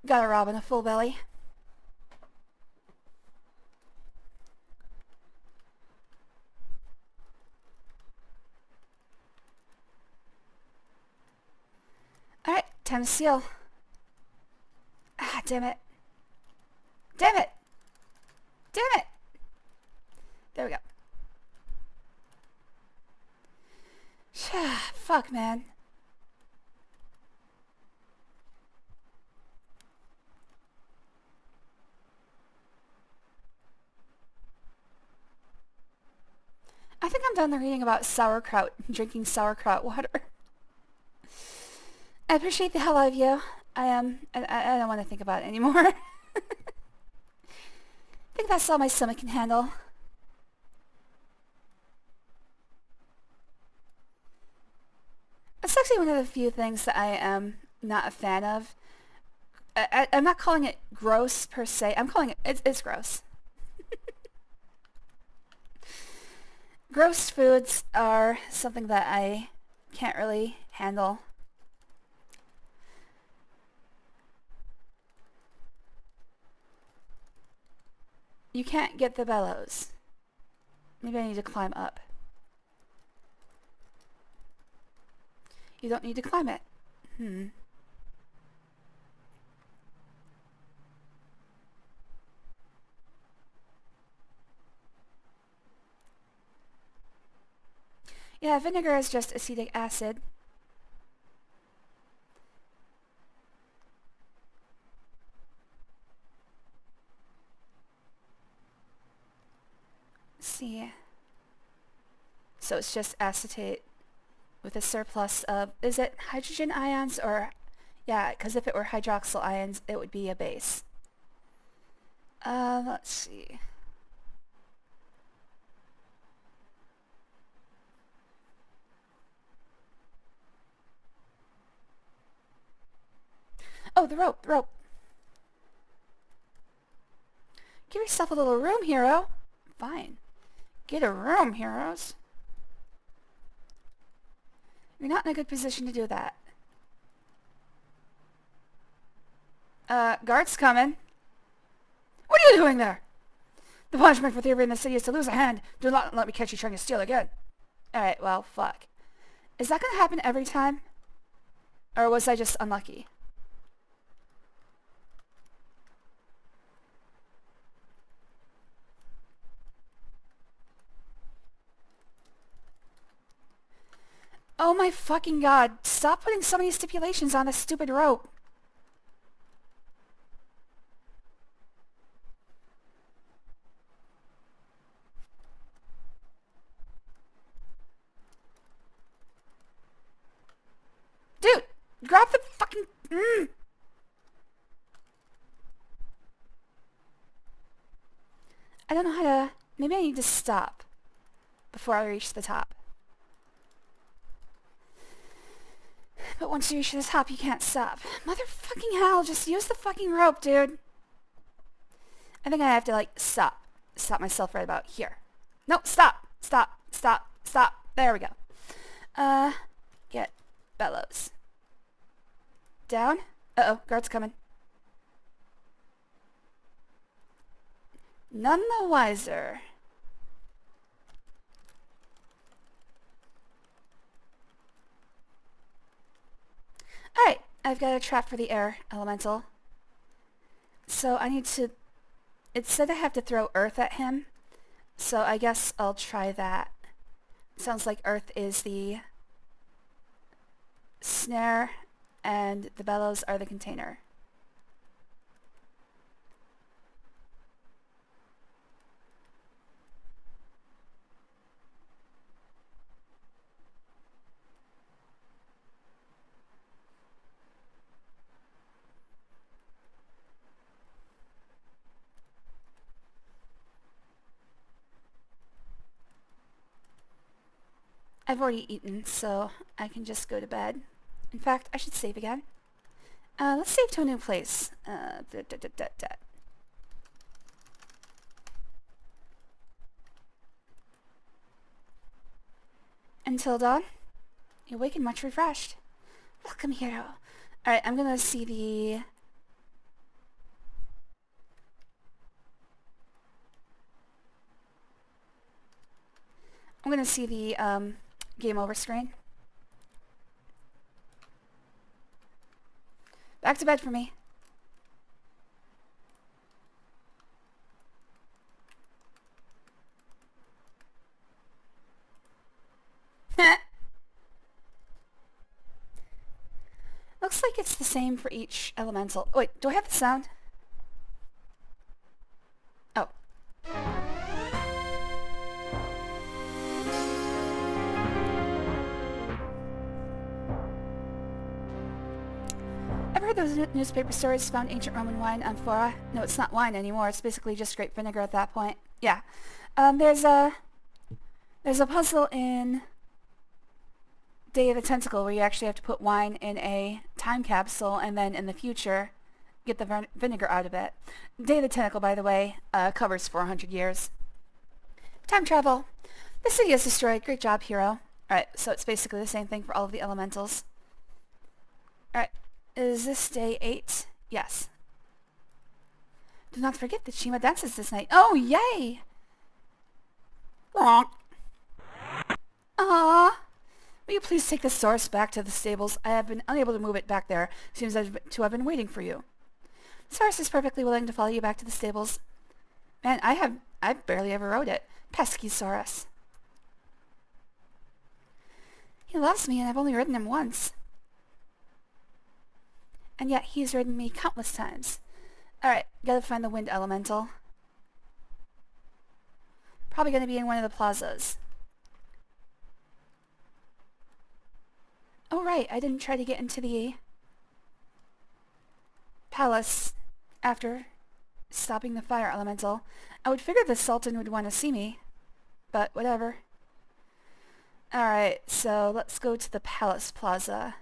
Got a robin, a full belly. Alright, time to seal. Ah, damn it. Damn it! Damn it! There we go. Fuck, man. I think I'm done reading about sauerkraut, drinking sauerkraut water. I appreciate the hell out of you. I don't want to think about it anymore. I think that's all my stomach can handle. It's actually one of the few things that I am not a fan of. I'm not calling it gross per se. I'm calling it's gross. Gross foods are something that I can't really handle. You can't get the bellows. Maybe I need to climb up. You don't need to climb it. Yeah, vinegar is just acetic acid. Let's see. So it's just acetate with a surplus of, is it hydrogen ions or, yeah, because if it were hydroxyl ions, it would be a base. Let's see. Oh, the rope, the rope. Give yourself a little room, hero. Fine. Get a room, heroes. You're not in a good position to do that. Guards coming. What are you doing there? The punishment for thievery in the city is to lose a hand. Do not let me catch you trying to steal again. Alright, well, fuck. Is that gonna happen every time? Or was I just unlucky? Oh my fucking god. Stop putting so many stipulations on this stupid rope. Dude! Grab the fucking... I don't know how to... Maybe I need to stop before I reach the top. But once you reach the top, you can't stop. Motherfucking hell, just use the fucking rope, dude. I think I have to, like, stop. Stop myself right about here. No, stop. Stop. Stop. Stop. There we go. Get bellows. Down. Uh-oh, guard's coming. None the wiser. Alright, I've got a trap for the air elemental. So I need to... It said I have to throw earth at him, so I guess I'll try that. Sounds like earth is the snare and the bellows are the container. I've already eaten, so I can just go to bed. In fact, I should save again. Let's save to a new place. Until dawn, you awaken much refreshed. Welcome, hero. Alright, I'm gonna see the... I'm gonna see the, game over screen. Back to bed for me. like it's the same for each elemental. Oh, wait, do I have the sound? Oh. Ever heard those newspaper stories found ancient Roman wine on Fora? No, it's not wine anymore. It's basically just straight vinegar at that point. Yeah. There's a puzzle in Day of the Tentacle where you actually have to put wine in a time capsule and then in the future get the vinegar out of it. Day of the Tentacle, by the way, covers 400 years. Time travel. The city is destroyed. Great job, hero. Alright, so it's basically the same thing for all of the elementals. Alright, is this day 8? Yes. Do not forget that Shima dances this night. Oh, yay! Aww. Will you please take the source back to the stables? I have been unable to move it back there. Seems to have been waiting for you. Source is perfectly willing to follow you back to the stables. Man, I've barely ever rode it. Pesky Saurus. He loves me and I've only ridden him once. And yet he's ridden me countless times. Alright, gotta find the wind elemental. Probably gonna be in one of the plazas. Oh right, I didn't try to get into the palace after stopping the fire elemental. I would figure the Sultan would want to see me, but whatever. Alright, so let's go to the Palace Plaza.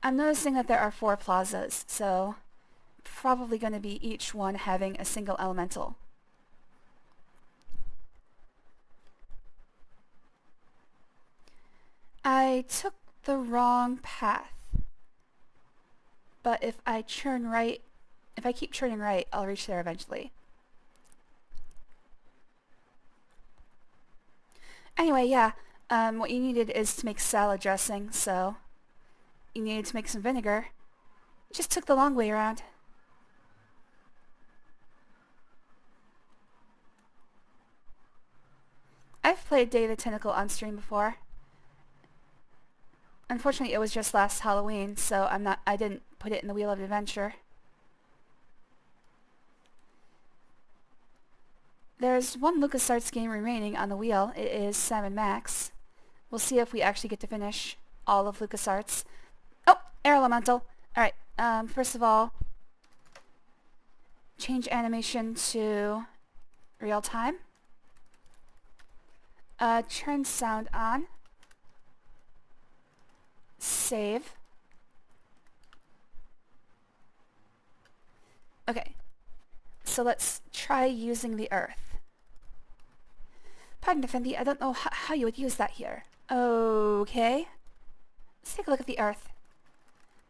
I'm noticing that there are 4 plazas, so probably going to be each one having a single elemental. I took the wrong path, but if I keep turning right, I'll reach there eventually. Anyway, yeah, what you needed is to make salad dressing, so you needed to make some vinegar. You just took the long way around. I've played Day of the Tentacle on stream before. Unfortunately, it was just last Halloween, so I didn't put it in the Wheel of Adventure. There's one LucasArts game remaining on the wheel. It is Sam & Max. We'll see if we actually get to finish all of LucasArts. Oh, Air Elemental. Alright, first of all, change animation to real time. Turn sound on. Save. Okay, so let's try using the earth. Pardon, Effendi, I don't know how you would use that here. Okay. Let's take a look at the earth.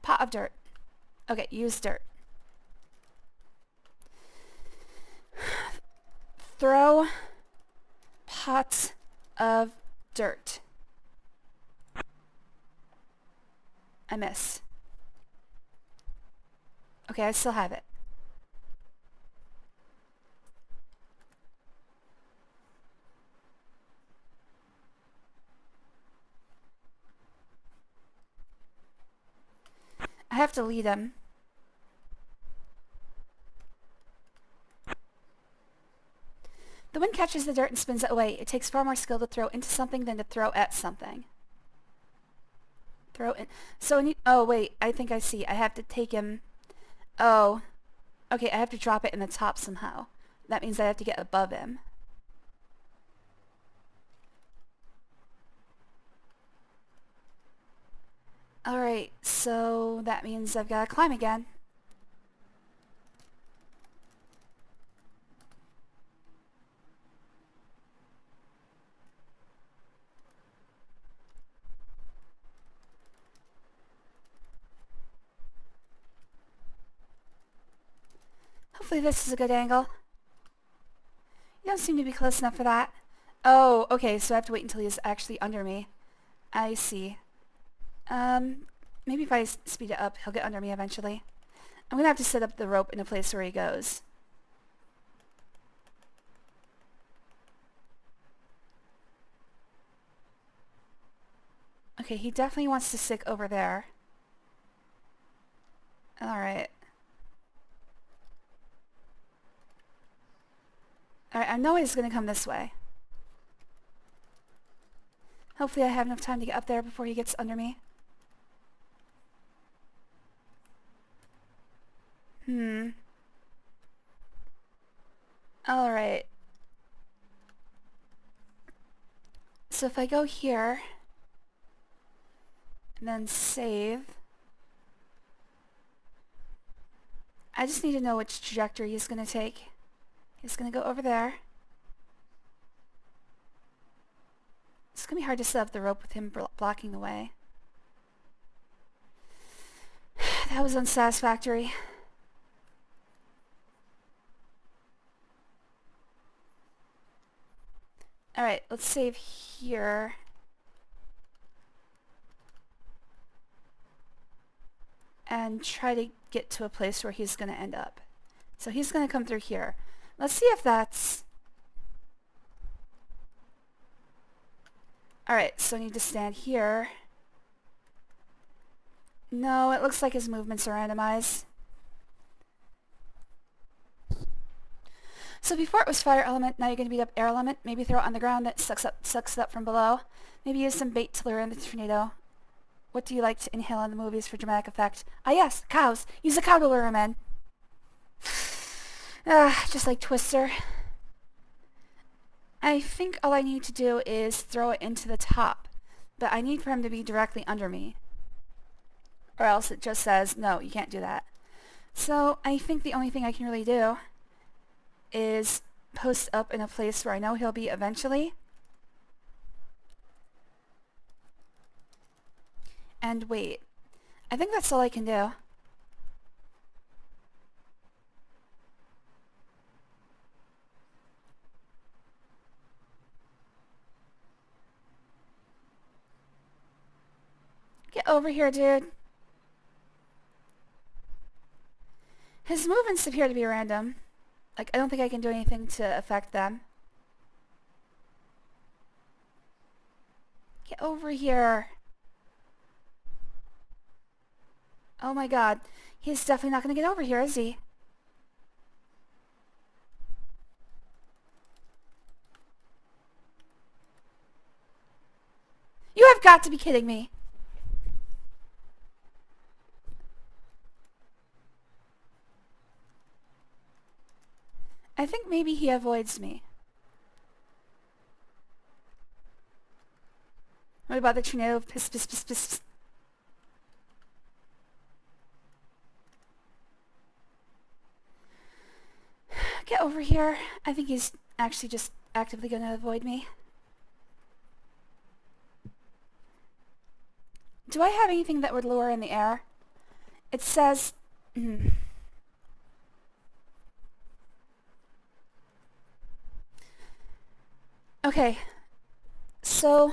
Pot of dirt. Okay, use dirt. Throw pot of dirt. I miss. Okay, I still have it. I have to lead him. The wind catches the dirt and spins it away. It takes far more skill to throw into something than to throw at something. Throw in. So, oh wait, I think I see. I have to take him. Oh. Okay, I have to drop it in the top somehow. That means I have to get above him. Alright, so that means I've got to climb again. Hopefully this is a good angle. You don't seem to be close enough for that. Oh, okay, so I have to wait until he's actually under me. I see. Maybe if I speed it up, he'll get under me eventually. I'm gonna have to set up the rope in a place where he goes. Okay, he definitely wants to stick over there. Alright. Alright, I know he's gonna come this way. Hopefully I have enough time to get up there before he gets under me. Alright. So if I go here, and then save, I just need to know which trajectory he's going to take. He's going to go over there. It's going to be hard to set up the rope with him blocking the way. That was unsatisfactory. Alright, let's save here. And try to get to a place where he's going to end up. So he's going to come through here. Let's see if that's... Alright, so I need to stand here. No, it looks like his movements are randomized. So before it was fire element, now you're going to beat up air element. Maybe throw it on the ground that sucks it up from below. Maybe use some bait to lure in the tornado. What do you like to inhale in the movies for dramatic effect? Ah yes, cows! Use a cow to lure him in! Just like Twister. I think all I need to do is throw it into the top. But I need for him to be directly under me. Or else it just says, no, you can't do that. So I think the only thing I can really do is post up in a place where I know he'll be eventually. And wait. I think that's all I can do. Get over here, dude. His movements appear to be random. Like, I don't think I can do anything to affect them. Get over here. Oh my god. He's definitely not going to get over here, is he? You have got to be kidding me. I think maybe he avoids me. What about the tornado? Piss, piss, piss, piss. Get over here. I think he's actually just actively going to avoid me. Do I have anything that would lure in the air? It says... Okay. So...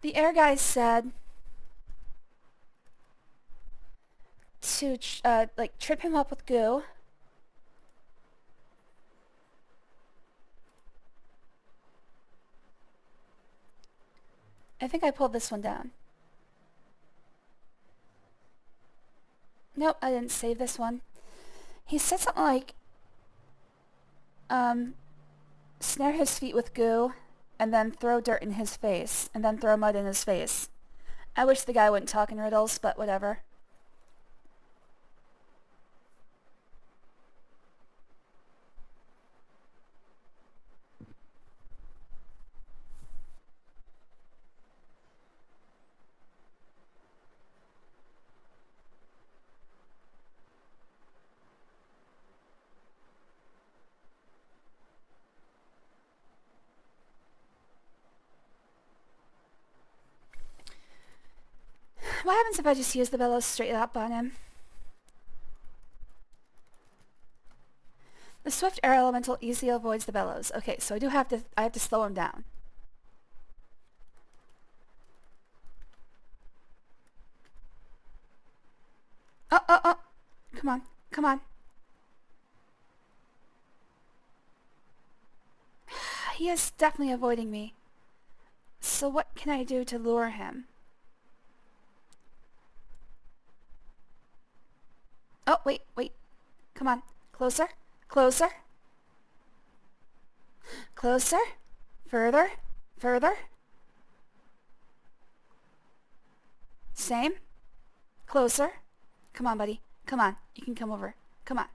The air guy said to like trip him up with goo. I think I pulled this one down. Nope, I didn't save this one. He said something like, snare his feet with goo, and then throw dirt in his face, and then throw mud in his face. I wish the guy wouldn't talk in riddles, but whatever. What happens if I just use the bellows straight up on him? The swift air elemental easily avoids the bellows. Okay, so I have to slow him down. Oh. Come on. Come on. He is definitely avoiding me. So what can I do to lure him? Oh, wait, wait. Come on. Closer. Closer. Closer. Further. Further. Same. Closer. Come on, buddy. Come on. You can come over. Come on.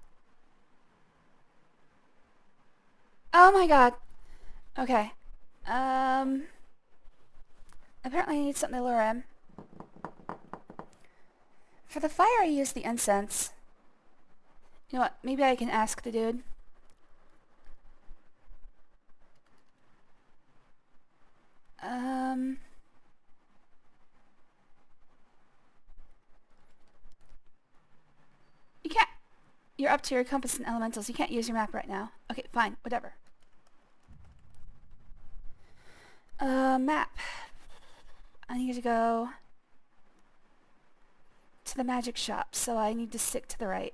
Oh my god. Okay. Apparently I need something to lure him. For the fire I use the incense. You know what? Maybe I can ask the dude. You can't. You're up to your compass and elementals. You can't use your map right now. Okay, fine. Whatever. Map. I need to go to the magic shop, so I need to stick to the right.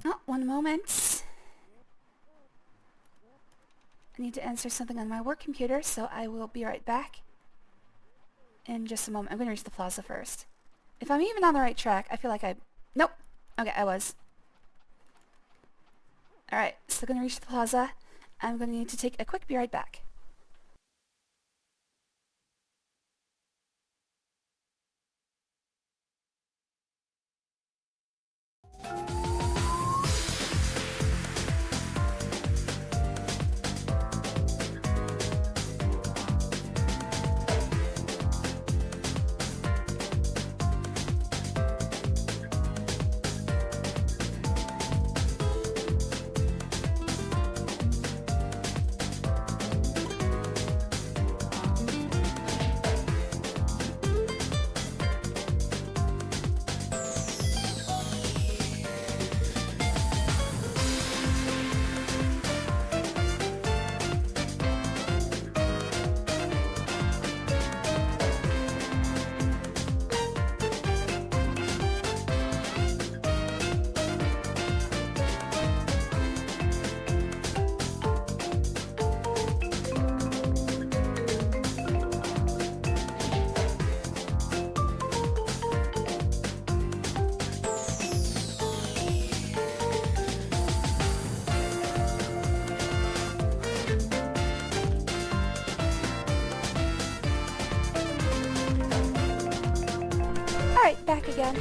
Oh, one moment. I need to answer something on my work computer, so I will be right back in just a moment. I'm going to reach the plaza first. If I'm even on the right track, I feel like I... Nope. Okay, I was. Alright, still going to reach the plaza. I'm going to need to take a quick be right back. Alright, back again.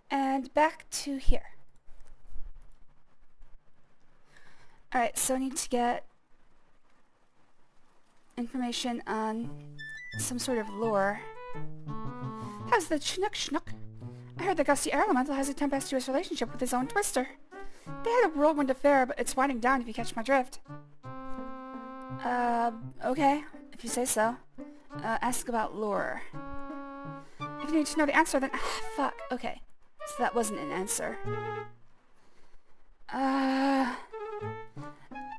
And back to here. Alright, so I need to get information on some sort of lore. How's the Chinook Schnook? I heard the Gusty Air Elemental has a tempestuous relationship with his own Twister. They had a whirlwind affair, but it's winding down if you catch my drift. Okay, if you say so. Ask about lore. If you need to know the answer, then... fuck, okay. So that wasn't an answer.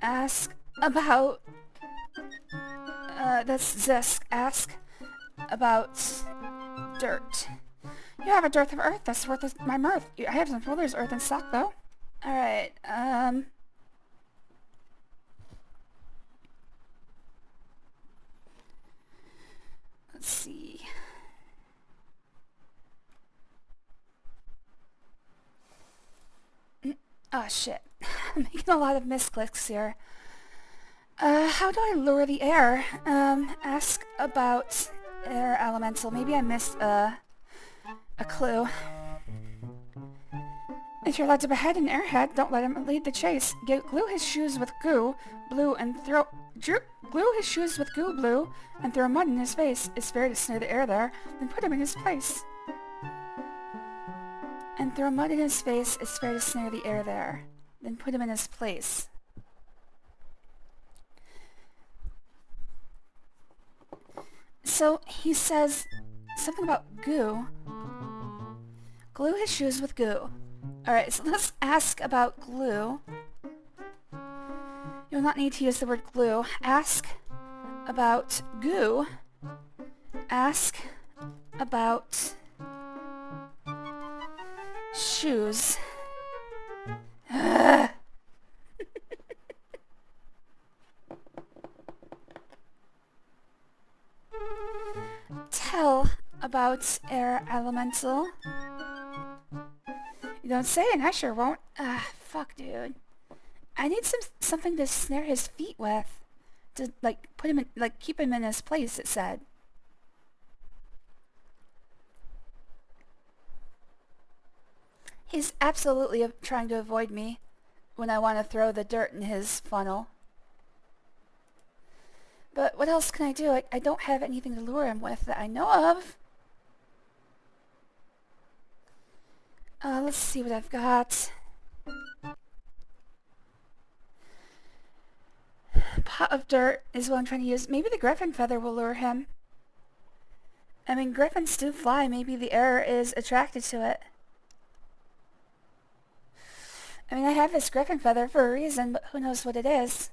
Ask about... that's Zisk. Ask about... dirt. You have a dearth of earth, that's worth my mirth. I have some folders earth in stock, though. Alright, let's see. Oh shit. I'm making a lot of misclicks here. How do I lure the air? Ask about air elemental. Maybe I missed a clue. If you're led to behead an airhead, don't let him lead the chase. Glue his shoes with goo blue and throw... glue his shoes with goo blue and throw mud in his face. It's fair to snare the air there, then put him in his place. And throw mud in his face, it's fair to snare the air there. Then put him in his place. So he says something about goo. Glue his shoes with goo. Alright, so let's ask about glue. You will not need to use the word glue. Ask about goo. Ask about shoes. Tell about air elemental. You don't say, and I sure won't. Fuck, dude. I need something to snare his feet with. To, like, put him in, like, keep him in his place, it said. He's absolutely trying to avoid me when I want to throw the dirt in his funnel. But what else can I do? I don't have anything to lure him with that I know of. Let's see what I've got. Pot of dirt is what I'm trying to use. Maybe the griffin feather will lure him. I mean, griffins do fly. Maybe the air is attracted to it. I mean, I have this griffin feather for a reason, but who knows what it is.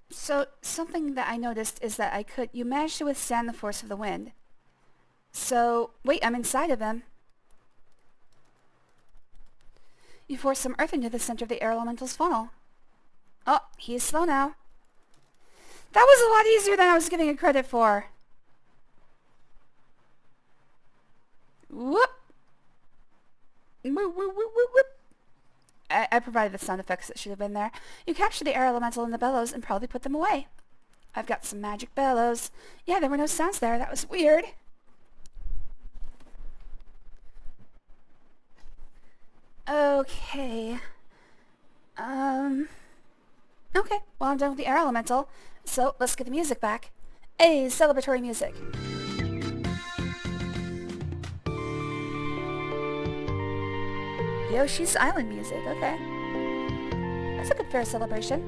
So, something that I noticed is that you managed to withstand the force of the wind. So, wait, I'm inside of him. You force some earth into the center of the air elemental's funnel. Oh, he is slow now. That was a lot easier than I was giving it credit for. Whoop! Whoop, whoop, whoop, whoop, whoop. I provided the sound effects that should have been there. You captured the air elemental in the bellows and probably put them away. I've got some magic bellows. Yeah, there were no sounds there. That was weird. Okay. Okay, well, I'm done with the air elemental, so let's get the music back. Hey, celebratory music. Yoshi's Island music, okay. That's a good fair celebration.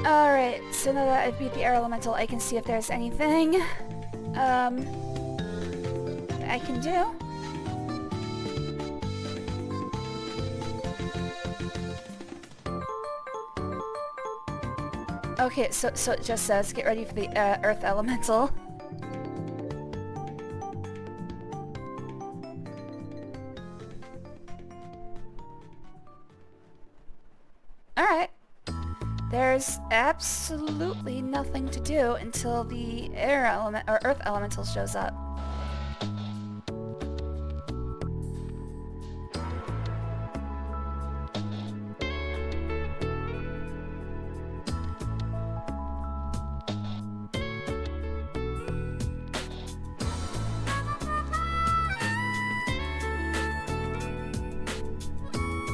Alright, so now that I've beat the air elemental, I can see if there's anything that I can do. Okay, so it just says, get ready for the earth elemental. Alright. There's absolutely nothing to do until the air element or earth elemental shows up.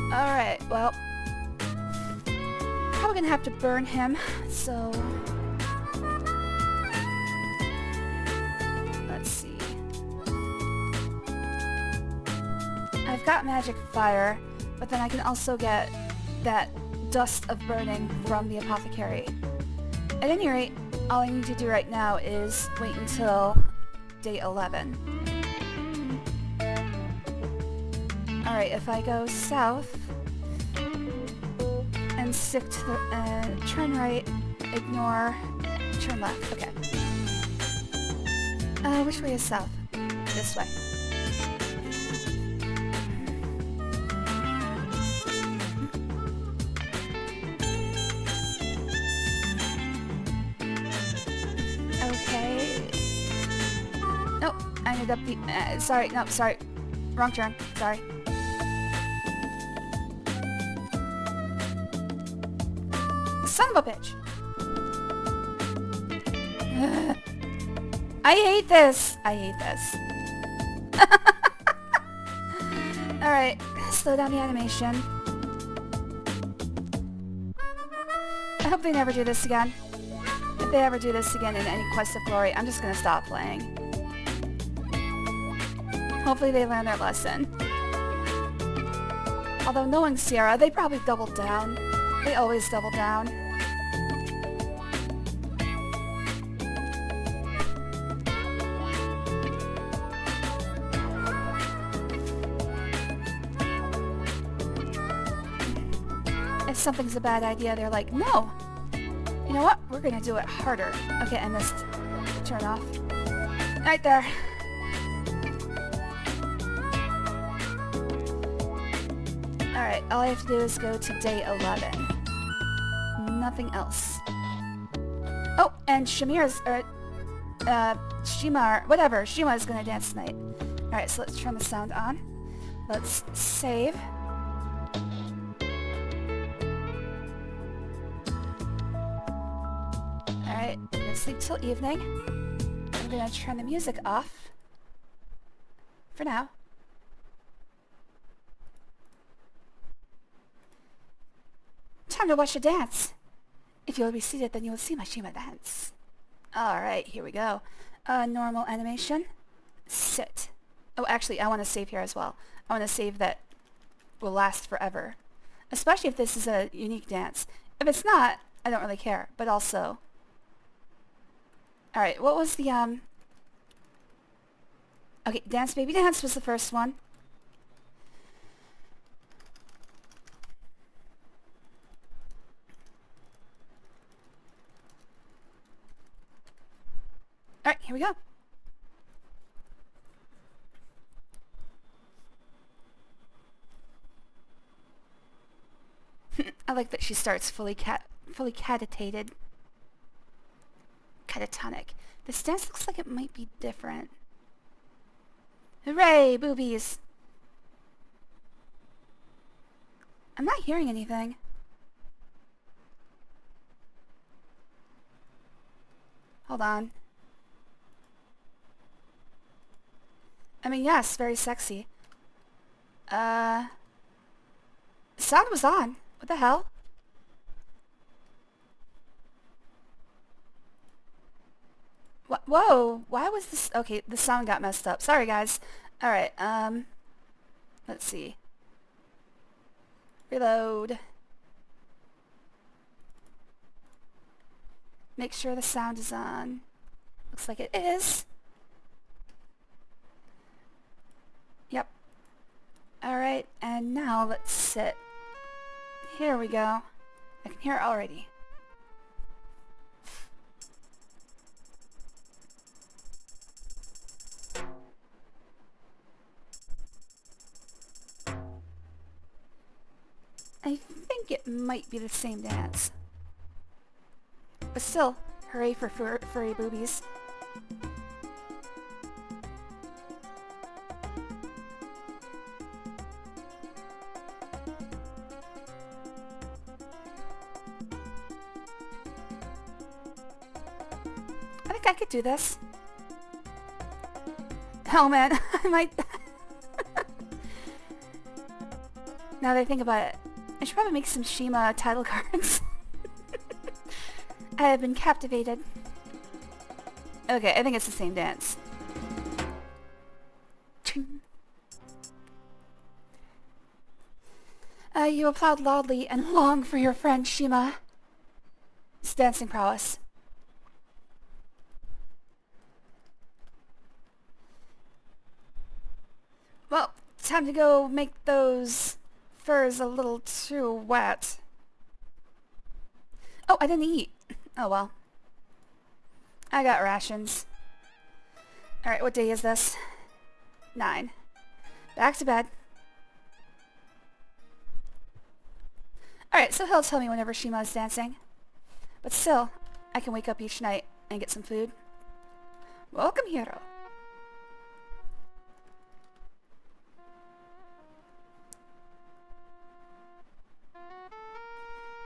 Alright, well, probably gonna have to burn him, so let's see. I've got magic fire, but then I can also get that dust of burning from the apothecary. At any rate, all I need to do right now is wait until day 11. Alright, if I go south and stick to the, turn right, ignore, turn left. Okay. Which way is south? This way. Okay. Nope, I ended up the, sorry, no, sorry. Wrong turn, sorry. Son of a bitch! I hate this! I hate this. Alright, slow down the animation. I hope they never do this again. If they ever do this again in any Quest of Glory, I'm just gonna stop playing. Hopefully they learn their lesson. Although knowing Sierra, they probably doubled down. They always double down. If something's a bad idea, they're like, no! You know what? We're gonna do it harder. Okay, I missed. Turn off. Right there. Alright, all I have to do is go to day 11. Nothing else. Oh, and Shamir's, Shima, whatever, Shima is gonna dance tonight. Alright, so let's turn the sound on. Let's save. Alright, I'm gonna sleep till evening. I'm gonna turn the music off. For now. Time to watch a dance. If you'll be seated, then you will see my Shima dance. Alright, here we go. Normal animation. Sit. Oh, actually, I want to save here as well. I want to save that will last forever. Especially if this is a unique dance. If it's not, I don't really care. But also... Alright, what was the, Okay, Dance Baby Dance was the first one. Alright, here we go. I like that she starts fully catatated. Catatonic. This dance looks like it might be different. Hooray, boobies! I'm not hearing anything. Hold on. I mean, yes, very sexy. Sound was on. What the hell? Whoa, why was this? Okay, the sound got messed up. Sorry, guys. Alright, let's see. Reload. Make sure the sound is on. Looks like it is. Yep. Alright, and now let's sit. Here we go. I can hear it already. I think it might be the same dance. But still, hooray for furry boobies. I think I could do this. Oh man, I might... Now that I think about it, I should probably make some Shima title cards. I have been captivated. Okay, I think it's the same dance. You applaud loudly and long for your friend Shima. It's dancing prowess. Well, time to go make those furs a little too wet. Oh, I didn't eat. Oh well. I got rations. Alright, what day is this? 9. Back to bed. Alright, so he'll tell me whenever Shima is dancing. But still, I can wake up each night and get some food. Welcome, hero.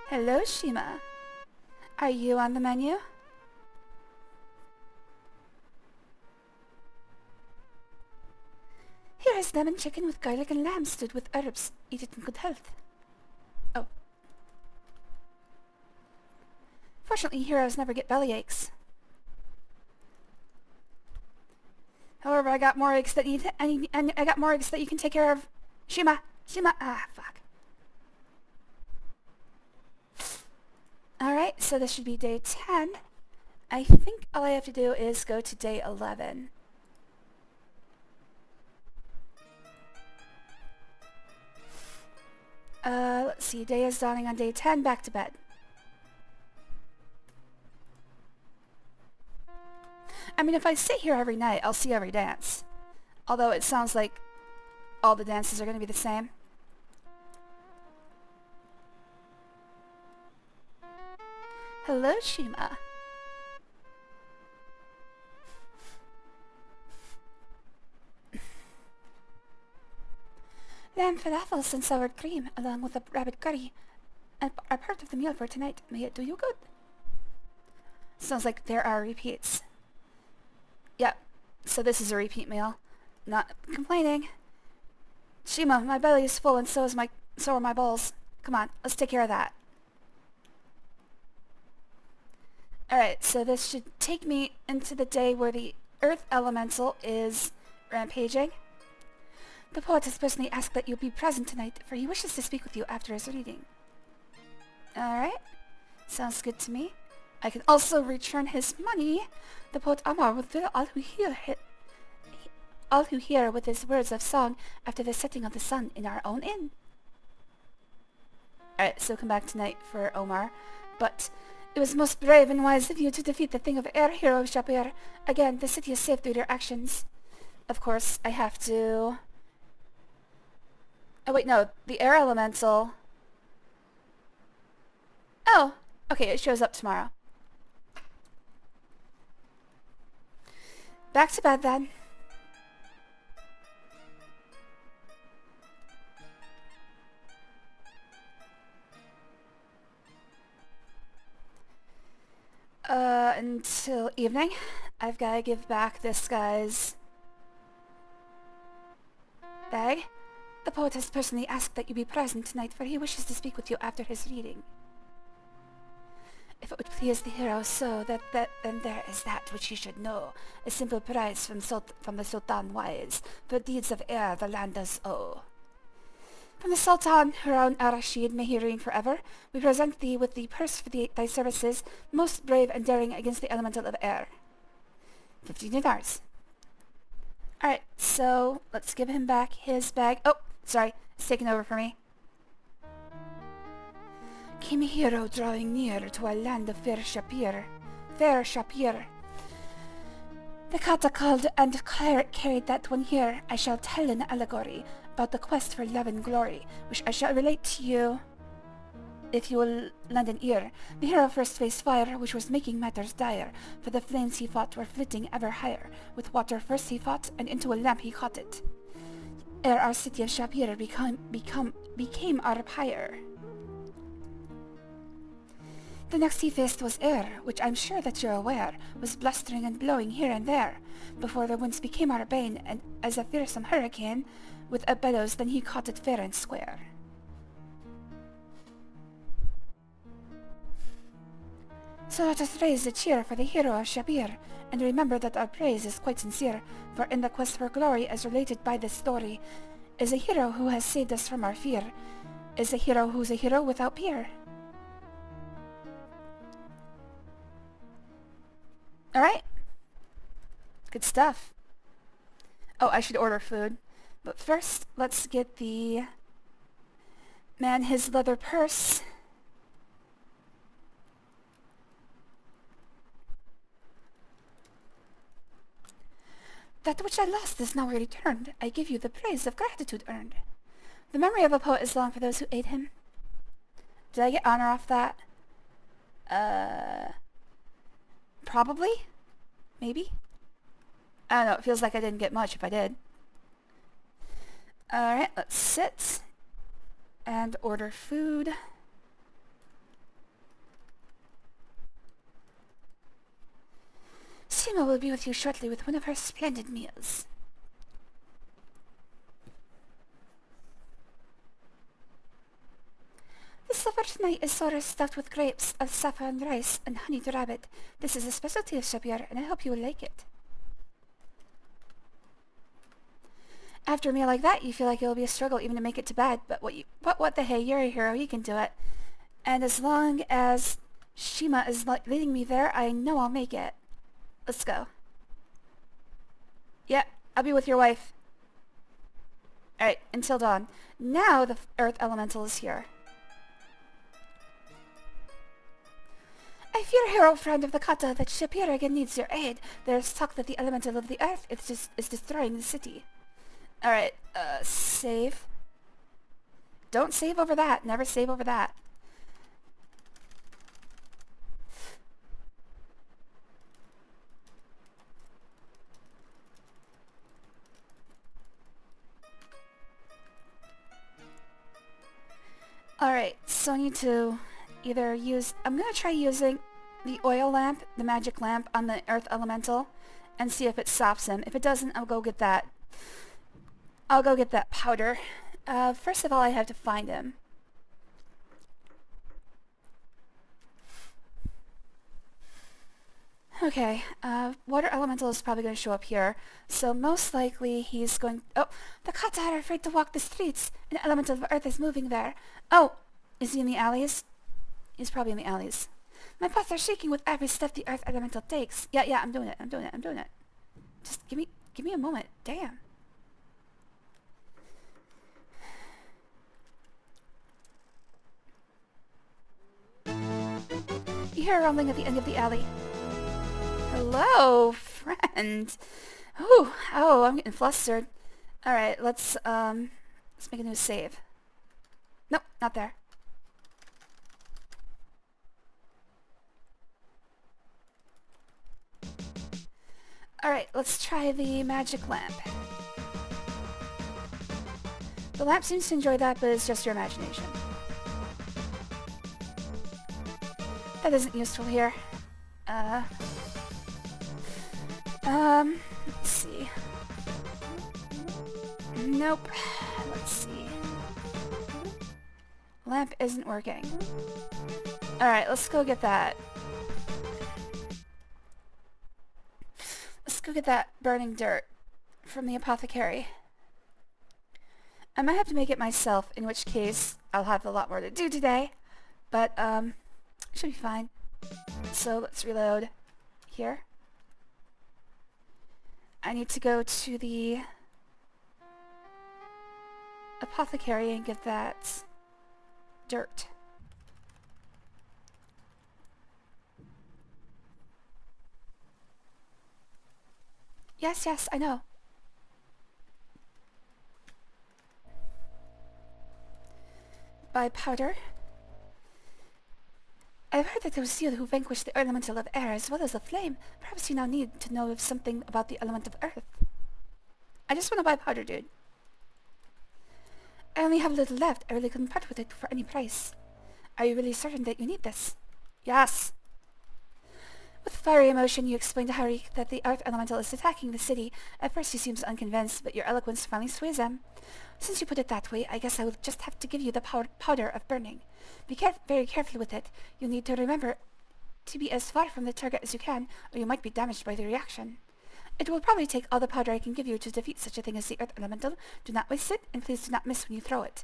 Hello, Shima. Are you on the menu? Here is lemon chicken with garlic and lamb stewed with herbs. Eat it in good health. Oh. Fortunately, heroes never get belly aches. However, I got more eggs that I got more eggs that you can take care of. Shima! Shima! Ah, fuck. Alright, so this should be day 10. I think all I have to do is go to day 11. Let's see, day is dawning on day 10, back to bed. I mean, if I sit here every night, I'll see every dance. Although it sounds like all the dances are going to be the same. Hello, Shima. Lamb falafels and sour cream, along with a rabbit curry, are part of the meal for tonight. May it do you good. Sounds like there are repeats. Yep, so this is a repeat meal. Not complaining. Shima, my belly is full and so are my balls. Come on, let's take care of that. Alright, so this should take me into the day where the Earth Elemental is rampaging. The poet has personally asked that you be present tonight, for he wishes to speak with you after his reading. Alright, sounds good to me. I can also return his money. The poet Amar will fill all who hear with his words of song after the setting of the sun in our own inn. Alright, so come back tonight for Omar. But it was most brave and wise of you to defeat the thing of air hero Shapir. Again, the city is safe through your actions. Of course, I have to... Oh wait, no, the air elemental... Oh, okay, it shows up tomorrow. Back to bed then. Until evening. I've gotta give back this guy's bag. The poet has personally asked that you be present tonight, for he wishes to speak with you after his reading. If it would please the hero so, then there is that which you should know. A simple prize from the Sultan wise, for deeds of air the land does owe. From the Sultan, Harun al-Rashid, may he reign forever, we present thee with the purse for thy services, most brave and daring against the elemental of air. 15 dinars. Alright, so let's give him back his bag. Oh, sorry, it's taken over for me. Came a hero drawing near to a land of fair Shapir. Fair Shapir. The kata called and carried that one here. I shall tell an allegory about the quest for love and glory, which I shall relate to you if you will lend an ear. The hero first faced fire, which was making matters dire, for the flames he fought were flitting ever higher. With water first he fought, and into a lamp he caught it. Ere our city of Shapir became our pyre. The next he faced was air, which I'm sure that you're aware, was blustering and blowing here and there, before the winds became our bane, and as a fearsome hurricane, with a bellows then he caught it fair and square. So let us raise a cheer for the hero of Shapir, and remember that our praise is quite sincere, for in the quest for glory, as related by this story, is a hero who has saved us from our fear, is a hero who's a hero without peer. Alright. Good stuff. Oh, I should order food. But first, let's get the man his leather purse. That which I lost is now returned. I give you the praise of gratitude earned. The memory of a poet is long for those who aid him. Did I get honor off that? Probably? Maybe? I don't know, it feels like I didn't get much if I did. Alright, let's sit and order food. Seema will be with you shortly with one of her splendid meals. The Savart night is sorghum stuffed with grapes, alfalfa and rice, and honeyed rabbit. This is a specialty of Shapier, and I hope you will like it. After a meal like that, you feel like it will be a struggle even to make it to bed, but what the hey, you're a hero, you can do it. And as long as Shima is leading me there, I know I'll make it. Let's go. Yeah, I'll be with your wife. Alright, until dawn. Now the Earth Elemental is here. I fear, hero friend of the Kata, that Shapier again needs your aid. There's talk that the Elemental of the Earth is destroying the city. Alright, save. Don't save over that. Never save over that. Alright, so I need to either use... I'm gonna try using the oil lamp, the magic lamp, on the Earth Elemental and see if it stops him. If it doesn't, I'll go get that. I'll go get that powder. First of all, I have to find him. Okay, water elemental is probably going to show up here, so most likely he's going... Oh, the Kata are afraid to walk the streets. An elemental of earth is moving there. Oh, is he in the alleys? He's probably in the alleys. My paws are shaking with every step the earth elemental takes. Yeah, I'm doing it. Just give me a moment. Damn. You hear a rumbling at the end of the alley. Hello, friend. Ooh, oh, I'm getting flustered. Alright, let's make a new save. Nope, not there. Alright, let's try the magic lamp. The lamp seems to enjoy that, but it's just your imagination. That isn't useful here. Let's see. Nope. Let's see. Lamp isn't working. Alright, let's go get that. Let's go get that burning dirt from the apothecary. I might have to make it myself, in which case I'll have a lot more to do today. But, should be fine. So let's reload here. I need to go to the apothecary and get that dirt. Yes, I know. Buy powder. I've heard that it was you who vanquished the elemental of air as well as the flame. Perhaps you now need to know something about the element of earth. I just want to buy powder, dude. I only have a little left. I really couldn't part with it for any price. Are you really certain that you need this? Yes. With fiery emotion, you explain to Harry that the earth elemental is attacking the city. At first he seems unconvinced, but your eloquence finally sways him. Since you put it that way, I guess I will just have to give you the powder of burning. Be very careful with it. You'll need to remember to be as far from the target as you can, or you might be damaged by the reaction. It will probably take all the powder I can give you to defeat such a thing as the earth elemental. Do not waste it, and please do not miss when you throw it.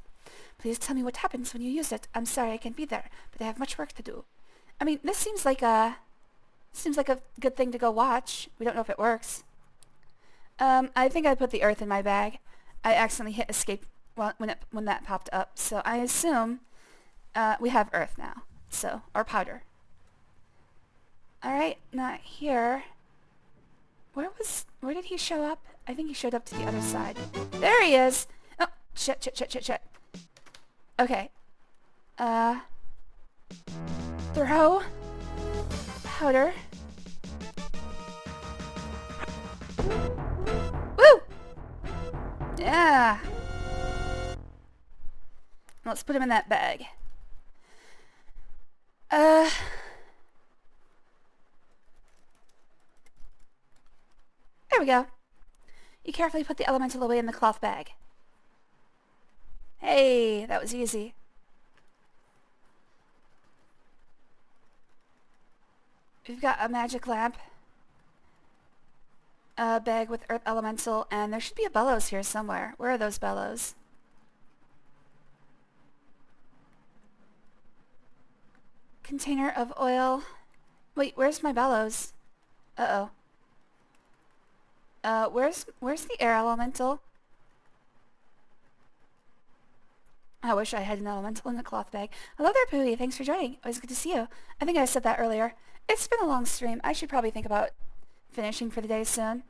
Please tell me what happens when you use it. I'm sorry I can't be there, but I have much work to do. I mean, this seems like a good thing to go watch. We don't know if it works. I think I put the earth in my bag. I accidentally hit escape when that popped up. So I assume we have earth now. So, or powder. Alright, not here. Where did he show up? I think he showed up to the other side. There he is! Oh, shit. Okay. Throw. Powder. Woo! Yeah! Let's put him in that bag. There we go. You carefully put the elemental away in the cloth bag. Hey, that was easy. We've got a magic lamp, a bag with earth elemental, and there should be a bellows here somewhere. Where are those bellows? Container of oil. Wait, where's my bellows? Uh-oh. Where's the air elemental? I wish I had an elemental in the cloth bag. Hello there, Pooey. Thanks for joining. Always good to see you. I think I said that earlier. It's been a long stream. I should probably think about finishing for the day soon.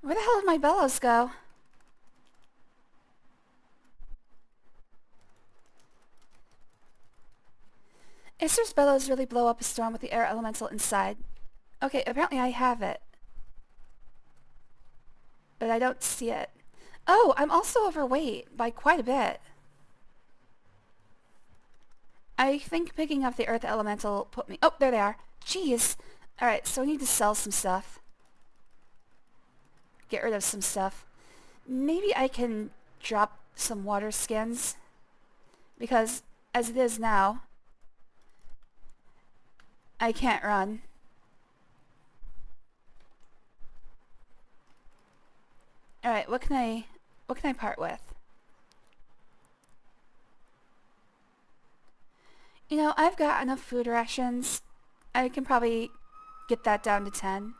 Where the hell did my bellows go? Acer's bellows really blow up a storm with the air elemental inside. Okay, apparently I have it. But I don't see it. Oh, I'm also overweight by quite a bit. I think picking up the earth elemental put me... Oh, there they are. Jeez. Alright, so we need to sell some stuff. Get rid of some stuff. Maybe I can drop some water skins. Because, as it is now, I can't run. Alright, what can I part with? You know, I've got enough food rations. I can probably get that down to 10.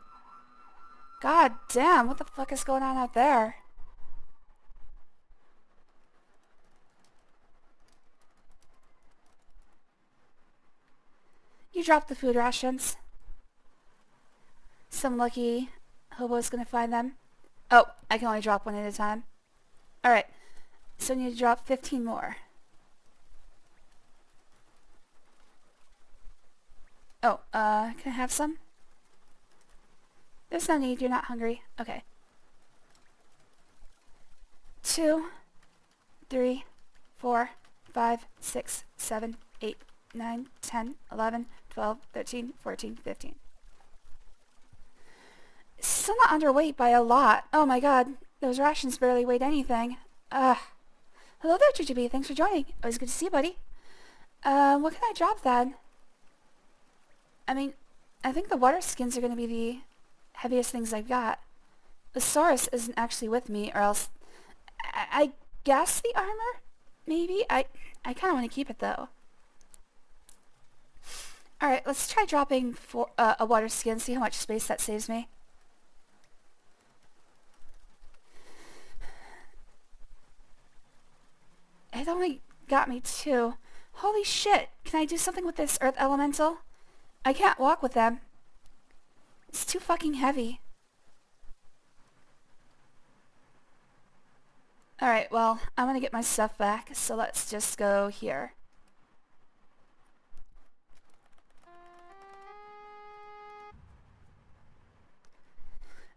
God damn, what the fuck is going on out there? You dropped the food rations. Some lucky hobo's gonna find them. Oh, I can only drop one at a time. Alright, so I need to drop 15 more. Oh, can I have some? There's no need, you're not hungry. Okay. 2, 3, 4, 5, 6, 7, 8, 9, 10, 11, 12, 13, 14, 15. Still not underweight by a lot. Oh my god, those rations barely weighed anything. Hello there, Jujubee. Thanks for joining. Always good to see you, buddy. What can I drop then? I mean, I think the water skins are going to be the heaviest things I've got. The Saurus isn't actually with me, or else... I guess the armor? Maybe? I kind of want to keep it, though. Alright, let's try dropping a water skin, see how much space that saves me. It only got me 2. Holy shit! Can I do something with this earth elemental? I can't walk with them. It's too fucking heavy. Alright, well, I'm gonna get my stuff back, so let's just go here.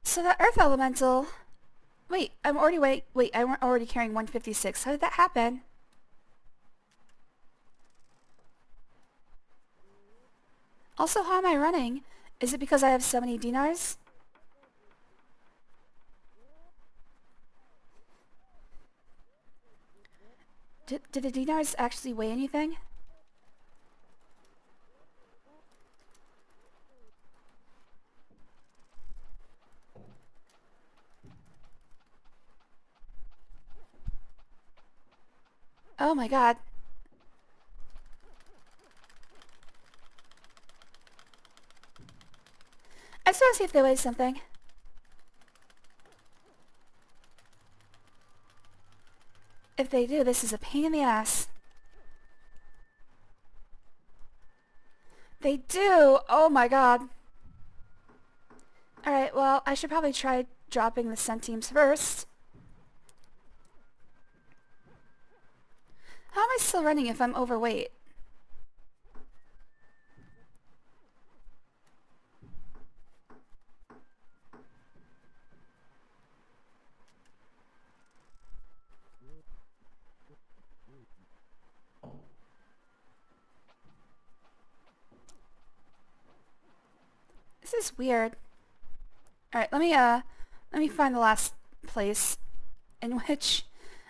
So that earth elemental... Wait, I'm already carrying 156. How did that happen? Also, how am I running? Is it because I have so many dinars? Did the dinars actually weigh anything? Oh my god. I still go see if they weigh something. If they do, this is a pain in the ass. They do! Oh my god. Alright, well, I should probably try dropping the centimes first. How am I still running if I'm overweight? This is weird. Alright, let me find the last place in which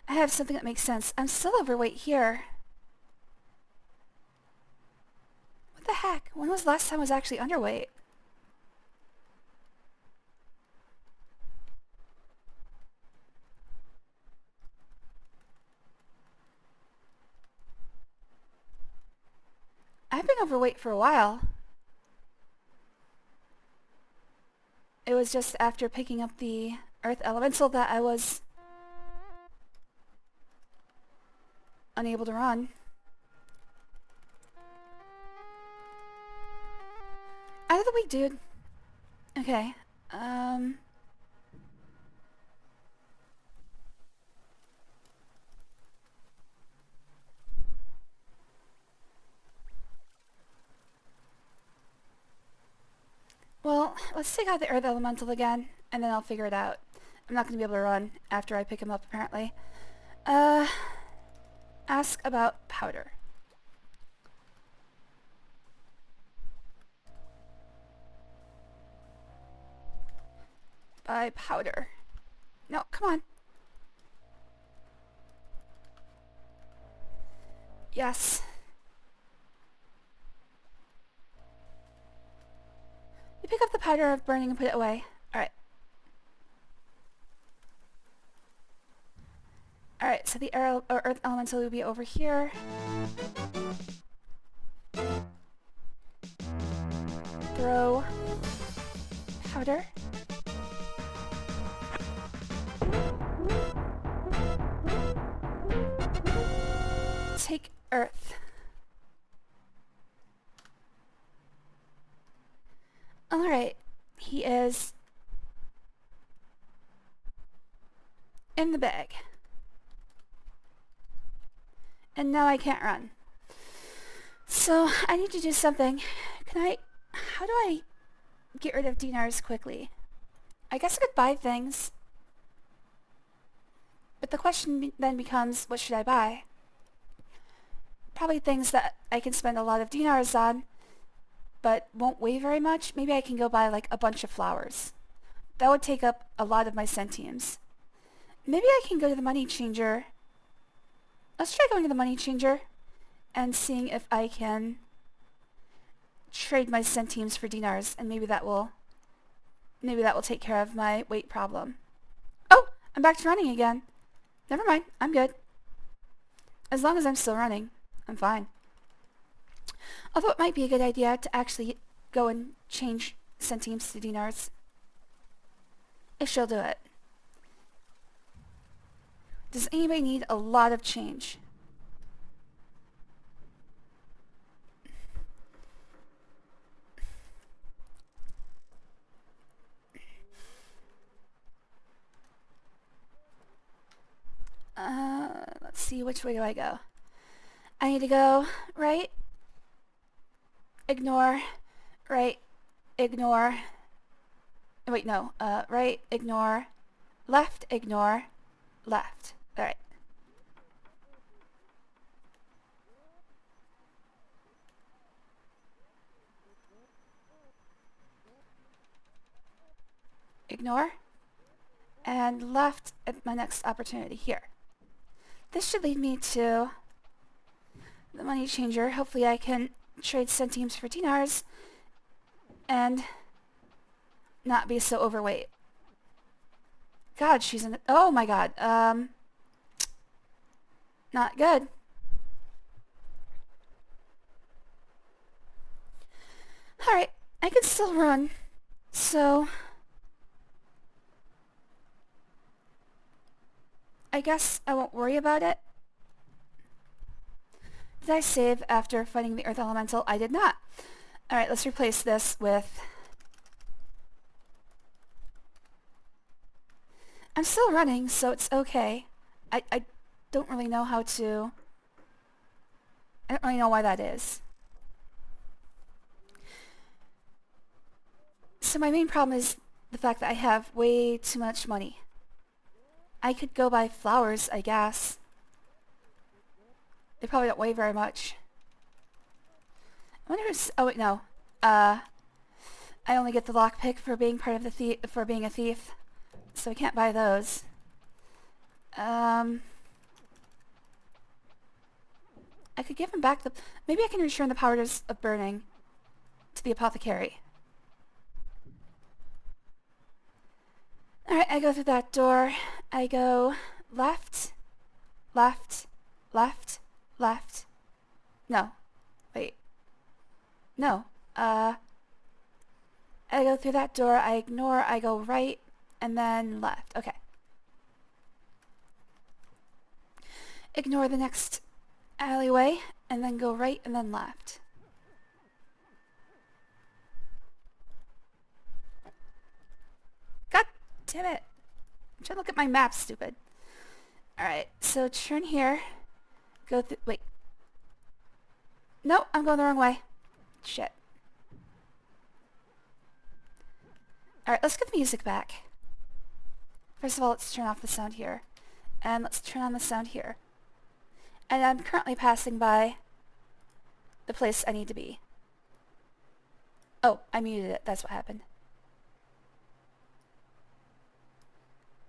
I have something that makes sense. I'm still overweight here. What the heck? When was the last time I was actually underweight? I've been overweight for a while. It was just after picking up the Earth Elemental that I was unable to run. Out of the way, dude. Okay. Well, let's take out the Earth Elemental again, and then I'll figure it out. I'm not going to be able to run after I pick him up, apparently. Ask about powder. Buy powder. No, come on. Yes. You pick up the powder of burning and put it away. Alright. Alright, so the Earth Elemental will be over here. Throw powder. Take Earth. Alright, he is in the bag. And now I can't run. So I need to do something. How do I get rid of dinars quickly? I guess I could buy things. But the question then becomes, what should I buy? Probably things that I can spend a lot of dinars on, but won't weigh very much. Maybe I can go buy like a bunch of flowers. That would take up a lot of my centimes. Maybe I can go to the money changer. Let's try going to the money changer and seeing if I can trade my centimes for dinars, and maybe that will take care of my weight problem. Oh, I'm back to running again. Never mind, I'm good. As long as I'm still running, I'm fine. Although it might be a good idea to actually go and change centimes to dinars. If she'll do it. Does anybody need a lot of change? Let's see, which way do I go? I need to go right, ignore, right, ignore, wait, no, right, ignore, left, ignore, left. Alright. Ignore, and left at my next opportunity here. This should lead me to the money changer. Hopefully I can trade centimes for dinars and not be so overweight. God, she's in the... Oh my god. Not good. Alright, I can still run. So I guess I won't worry about it. Did I save after fighting the Earth Elemental? I did not. Alright, let's replace this with... I'm still running, so it's okay. I don't really know how to... I don't really know why that is. So my main problem is the fact that I have way too much money. I could go buy flowers, I guess. They probably don't weigh very much. I wonder who's... Oh wait, no. I only get the lockpick for being part of the for being a thief, so I can't buy those. I could give him back the... Maybe I can return the powders of burning to the apothecary. Alright, I go through that door. I go left, left, left, left. No. Wait. No. I go through that door, I ignore, I go right, and then left. Okay. Ignore the next alleyway, and then go right and then left. God damn it. I'm trying to look at my map, stupid. Alright, so turn here. Go through... Wait. No, I'm going the wrong way. Shit. Alright, let's get the music back. First of all, let's turn off the sound here. And let's turn on the sound here. And I'm currently passing by the place I need to be. Oh, I muted it. That's what happened.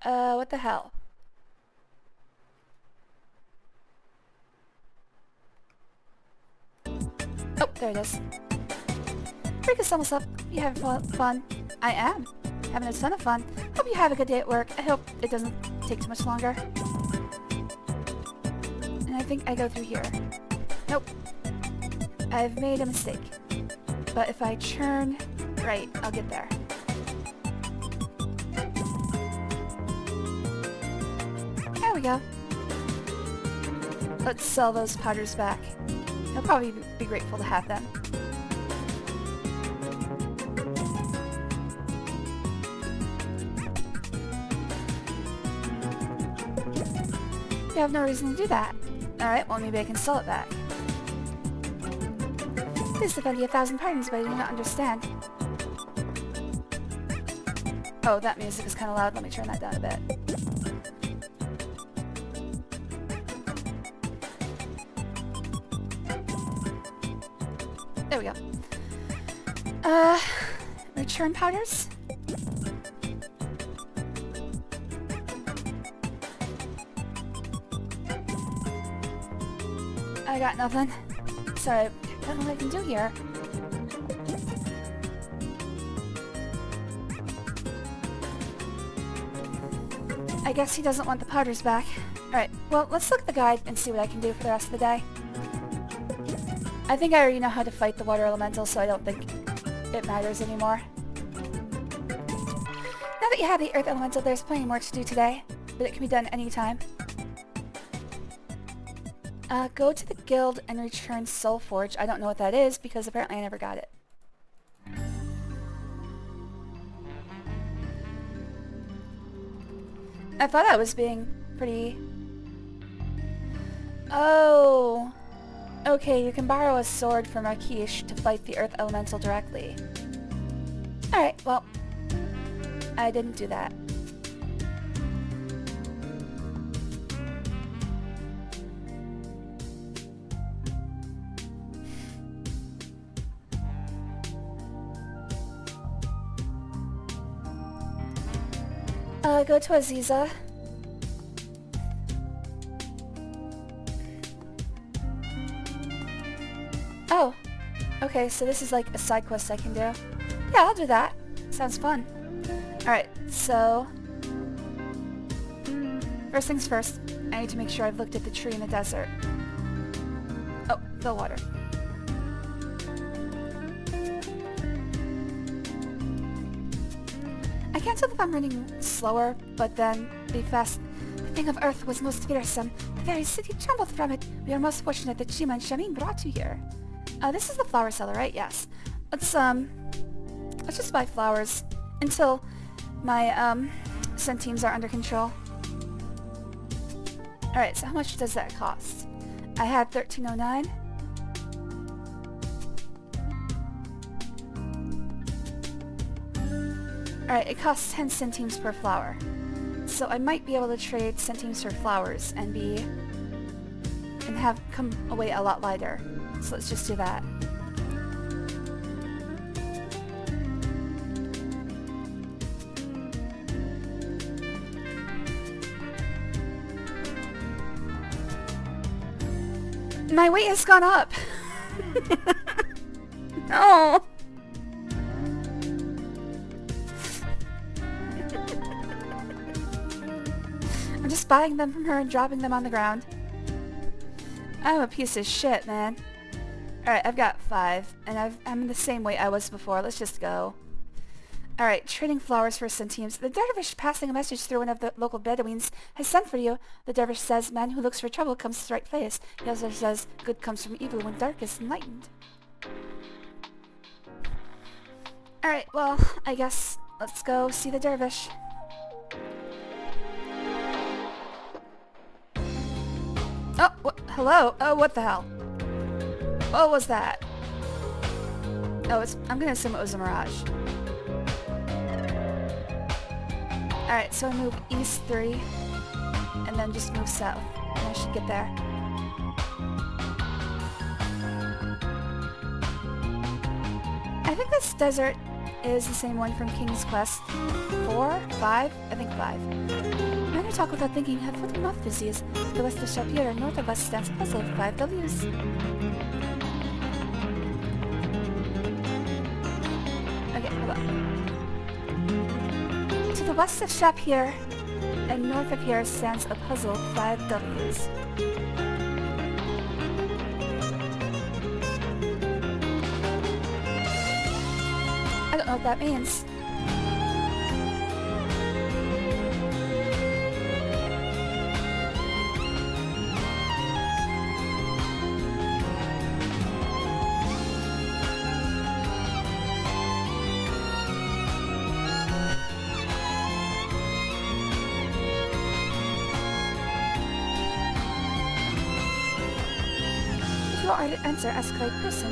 What the hell? Oh, there it is. Break us almost up. You having fun? I am. Having a ton of fun. Hope you have a good day at work. I hope it doesn't take too much longer. And I think I go through here. Nope. I've made a mistake. But if I turn right, I'll get there. There we go. Let's sell those powders back. He'll probably be grateful to have them. You have no reason to do that. Alright, well maybe I can sell it back. Please defend you 1,000 pardons, but I do not understand. Oh, that music is kind of loud. Let me turn that down a bit. There we go. Return powders? I got nothing. Sorry, I don't know what I can do here. I guess he doesn't want the powders back. Alright, well, let's look at the guide and see what I can do for the rest of the day. I think I already know how to fight the water elemental, so I don't think it matters anymore. Now that you have the earth elemental, there's plenty more to do today, but it can be done anytime. Go to the guild and return Soul Forge. I don't know what that is, because apparently I never got it. I thought I was being pretty... Oh! Okay, you can borrow a sword from Rakeesh to fight the Earth Elemental directly. Alright, well... I didn't do that. Go to Aziza. Oh. Okay, so this is like a side quest I can do. Yeah, I'll do that. Sounds fun. Alright, so... First things first, I need to make sure I've looked at the tree in the desert. Oh, fill water. can't tell if I'm running slower, but then the thing of Earth was most fearsome. The very city trembled from it. We are most fortunate that Shima and Shamin brought you here. This is the flower seller, right? Yes. Let's just buy flowers until my, centimes are under control. Alright, so how much does that cost? I had 1309. Alright, it costs 10 centimes per flower. So I might be able to trade centimes for flowers and have come away a lot lighter. So let's just do that. My weight has gone up! No! I'm just buying them from her and dropping them on the ground. I'm a piece of shit, man. Alright, I've got 5, and I'm the same weight I was before. Let's just go. Alright, trading flowers for centimes. The dervish passing a message through one of the local Bedouins has sent for you. The dervish says, man who looks for trouble comes to the right place. He also says, good comes from evil when dark is enlightened. Alright, well, I guess let's go see the dervish. Oh, hello? Oh, what the hell? What was that? Oh, I'm gonna assume it was a mirage. Alright, so I move east 3, and then just move south, and I should get there. I think this desert is the same one from King's Quest 4? 5? I think 5. Men who talk without thinking have foot and mouth disease. To the west of Shapir and north of us stands a puzzle of 5 Ws. Okay, hold on. To the west of Shapir and north of here stands a puzzle of 5 Ws. I don't know what that means. If you are to enter, ask the right person.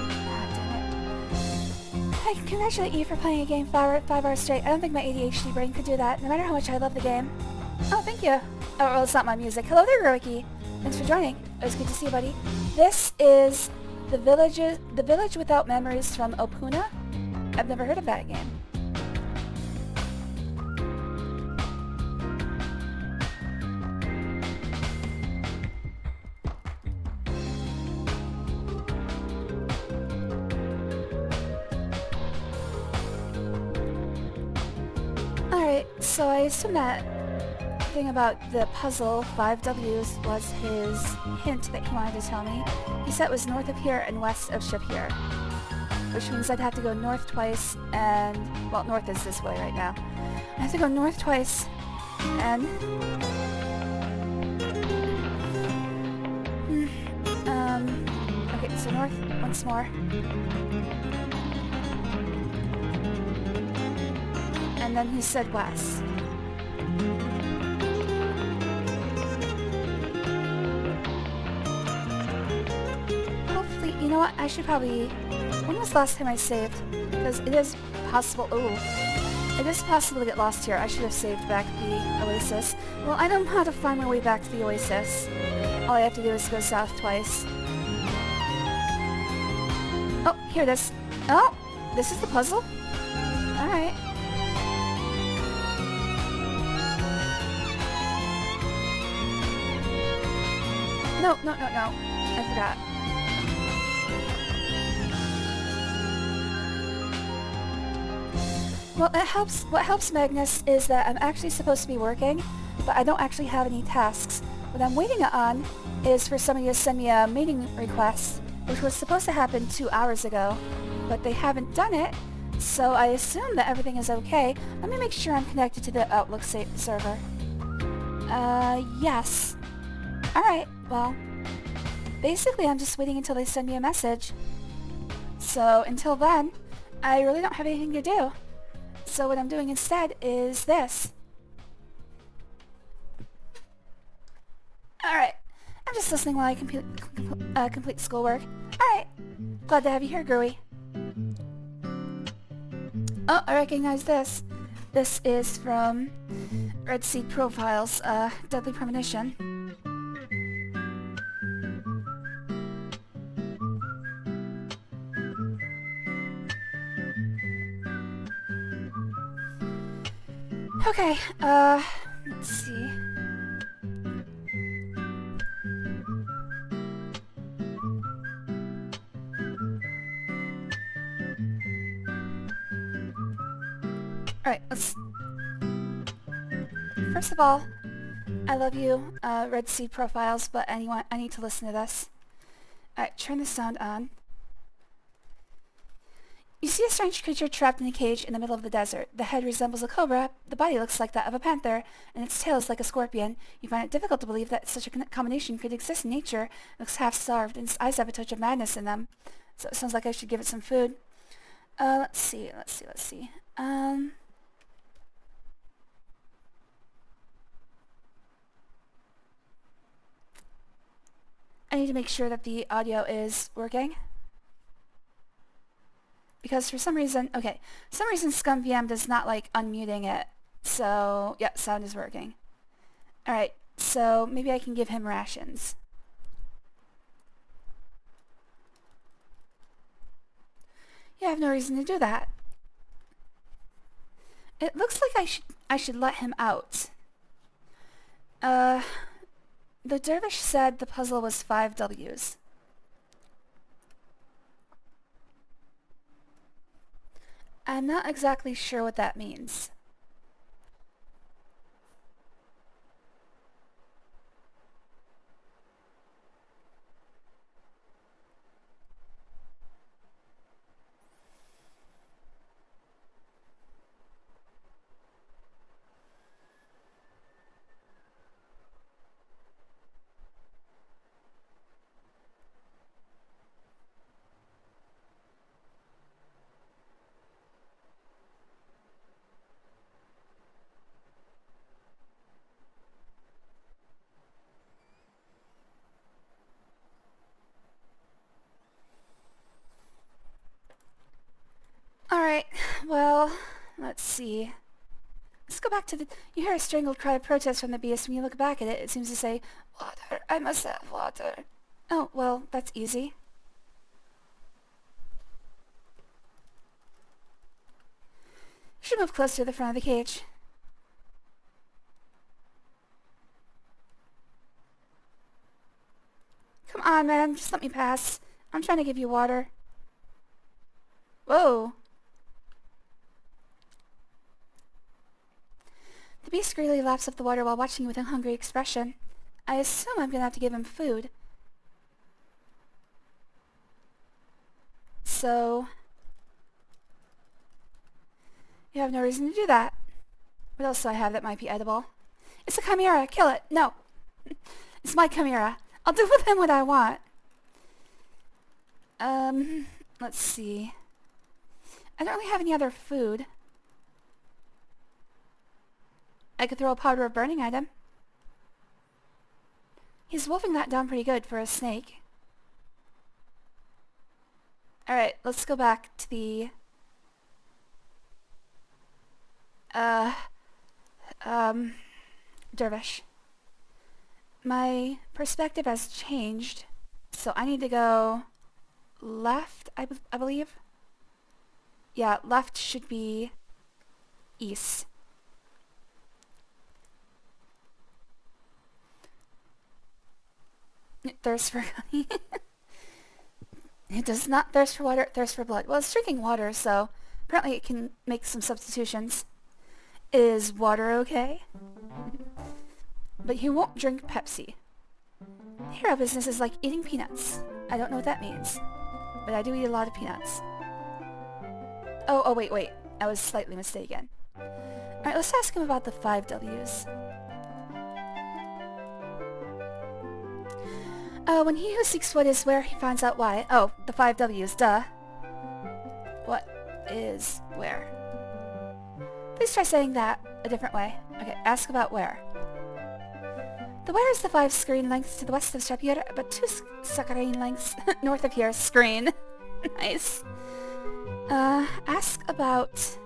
I congratulate you for playing a game 5 hours straight. I don't think my ADHD brain could do that, no matter how much I love the game. Oh, thank you. Oh, well, it's not my music. Hello there, Roiki. Thanks for joining. It was good to see you, buddy. This is the Village Without Memories from Opuna. I've never heard of that game. Alright, so I assume that thing about the puzzle, 5 Ws, was his hint that he wanted to tell me. He said it was north of here and west of Shapir, which means I'd have to go north twice and... well, north is this way right now. I have to go north twice and... okay, so north once more. And then he said west. Hopefully, you know what, I should probably... when was the last time I saved? Because it is possible... oh. It is possible to get lost here. I should have saved back the Oasis. Well, I don't know how to find my way back to the Oasis. All I have to do is go south twice. Oh, here it is. Oh! This is the puzzle? Alright. No. I forgot. Well, what helps Magnus is that I'm actually supposed to be working, but I don't actually have any tasks. What I'm waiting on is for somebody to send me a meeting request, which was supposed to happen 2 hours ago, but they haven't done it, So I assume that everything is okay. Let me make sure I'm connected to the Outlook server. Yes. Alright, well, basically I'm just waiting until they send me a message. So until then, I really don't have anything to do. So what I'm doing instead is this. Alright, I'm just listening while I complete schoolwork. Alright, glad to have you here, Gruey. Oh, I recognize this. This is from Red Seed Profiles, Deadly Premonition. Okay, let's see. Alright, first of all, I love you, Red Seed Profiles, but I need to listen to this. Alright, turn the sound on. You see a strange creature trapped in a cage in the middle of the desert. The head resembles a cobra, the body looks like that of a panther, and its tail is like a scorpion. You find it difficult to believe that such a combination could exist in nature. It looks half-starved, and its eyes have a touch of madness in them. So it sounds like I should give it some food. Let's see. I need to make sure that the audio is working. Because for some reason, ScumVM does not like unmuting it. So, yeah, sound is working. Alright, so maybe I can give him rations. Yeah, I have no reason to do that. It looks like I should let him out. The dervish said the puzzle was 5 W's. I'm not exactly sure what that means. Alright, well, let's see. Let's go back to the... You hear a strangled cry of protest from the beast. When you look back at it, it seems to say, "Water, I must have water." Oh, well, that's easy. You should move closer to the front of the cage. Come on, man, just let me pass. I'm trying to give you water. Whoa. The beast greedily laps up the water while watching you with a hungry expression. I assume I'm gonna have to give him food. So... You have no reason to do that. What else do I have that might be edible? It's a chimera! Kill it! No! It's my chimera. I'll do with him what I want. Let's see. I don't really have any other food. I could throw a powder of burning at him. He's wolfing that down pretty good for a snake. Alright, let's go back to the... dervish. My perspective has changed, so I need to go left, I believe. Yeah, left should be east. It thirsts for honey. It does not thirst for water, it thirsts for blood. Well, it's drinking water, so apparently it can make some substitutions. Is water okay? But he won't drink Pepsi. Hero business is like eating peanuts. I don't know what that means, but I do eat a lot of peanuts. Oh, wait. I was slightly mistaken. Alright, let's ask him about the 5 W's. When he who seeks what is where, he finds out why. Oh, the 5 W's, duh. What is where? Please try saying that a different way. Okay, ask about where. The where is the 5 screen lengths to the west of Shapir, but 2 screen lengths north of here. Screen. Nice. Ask about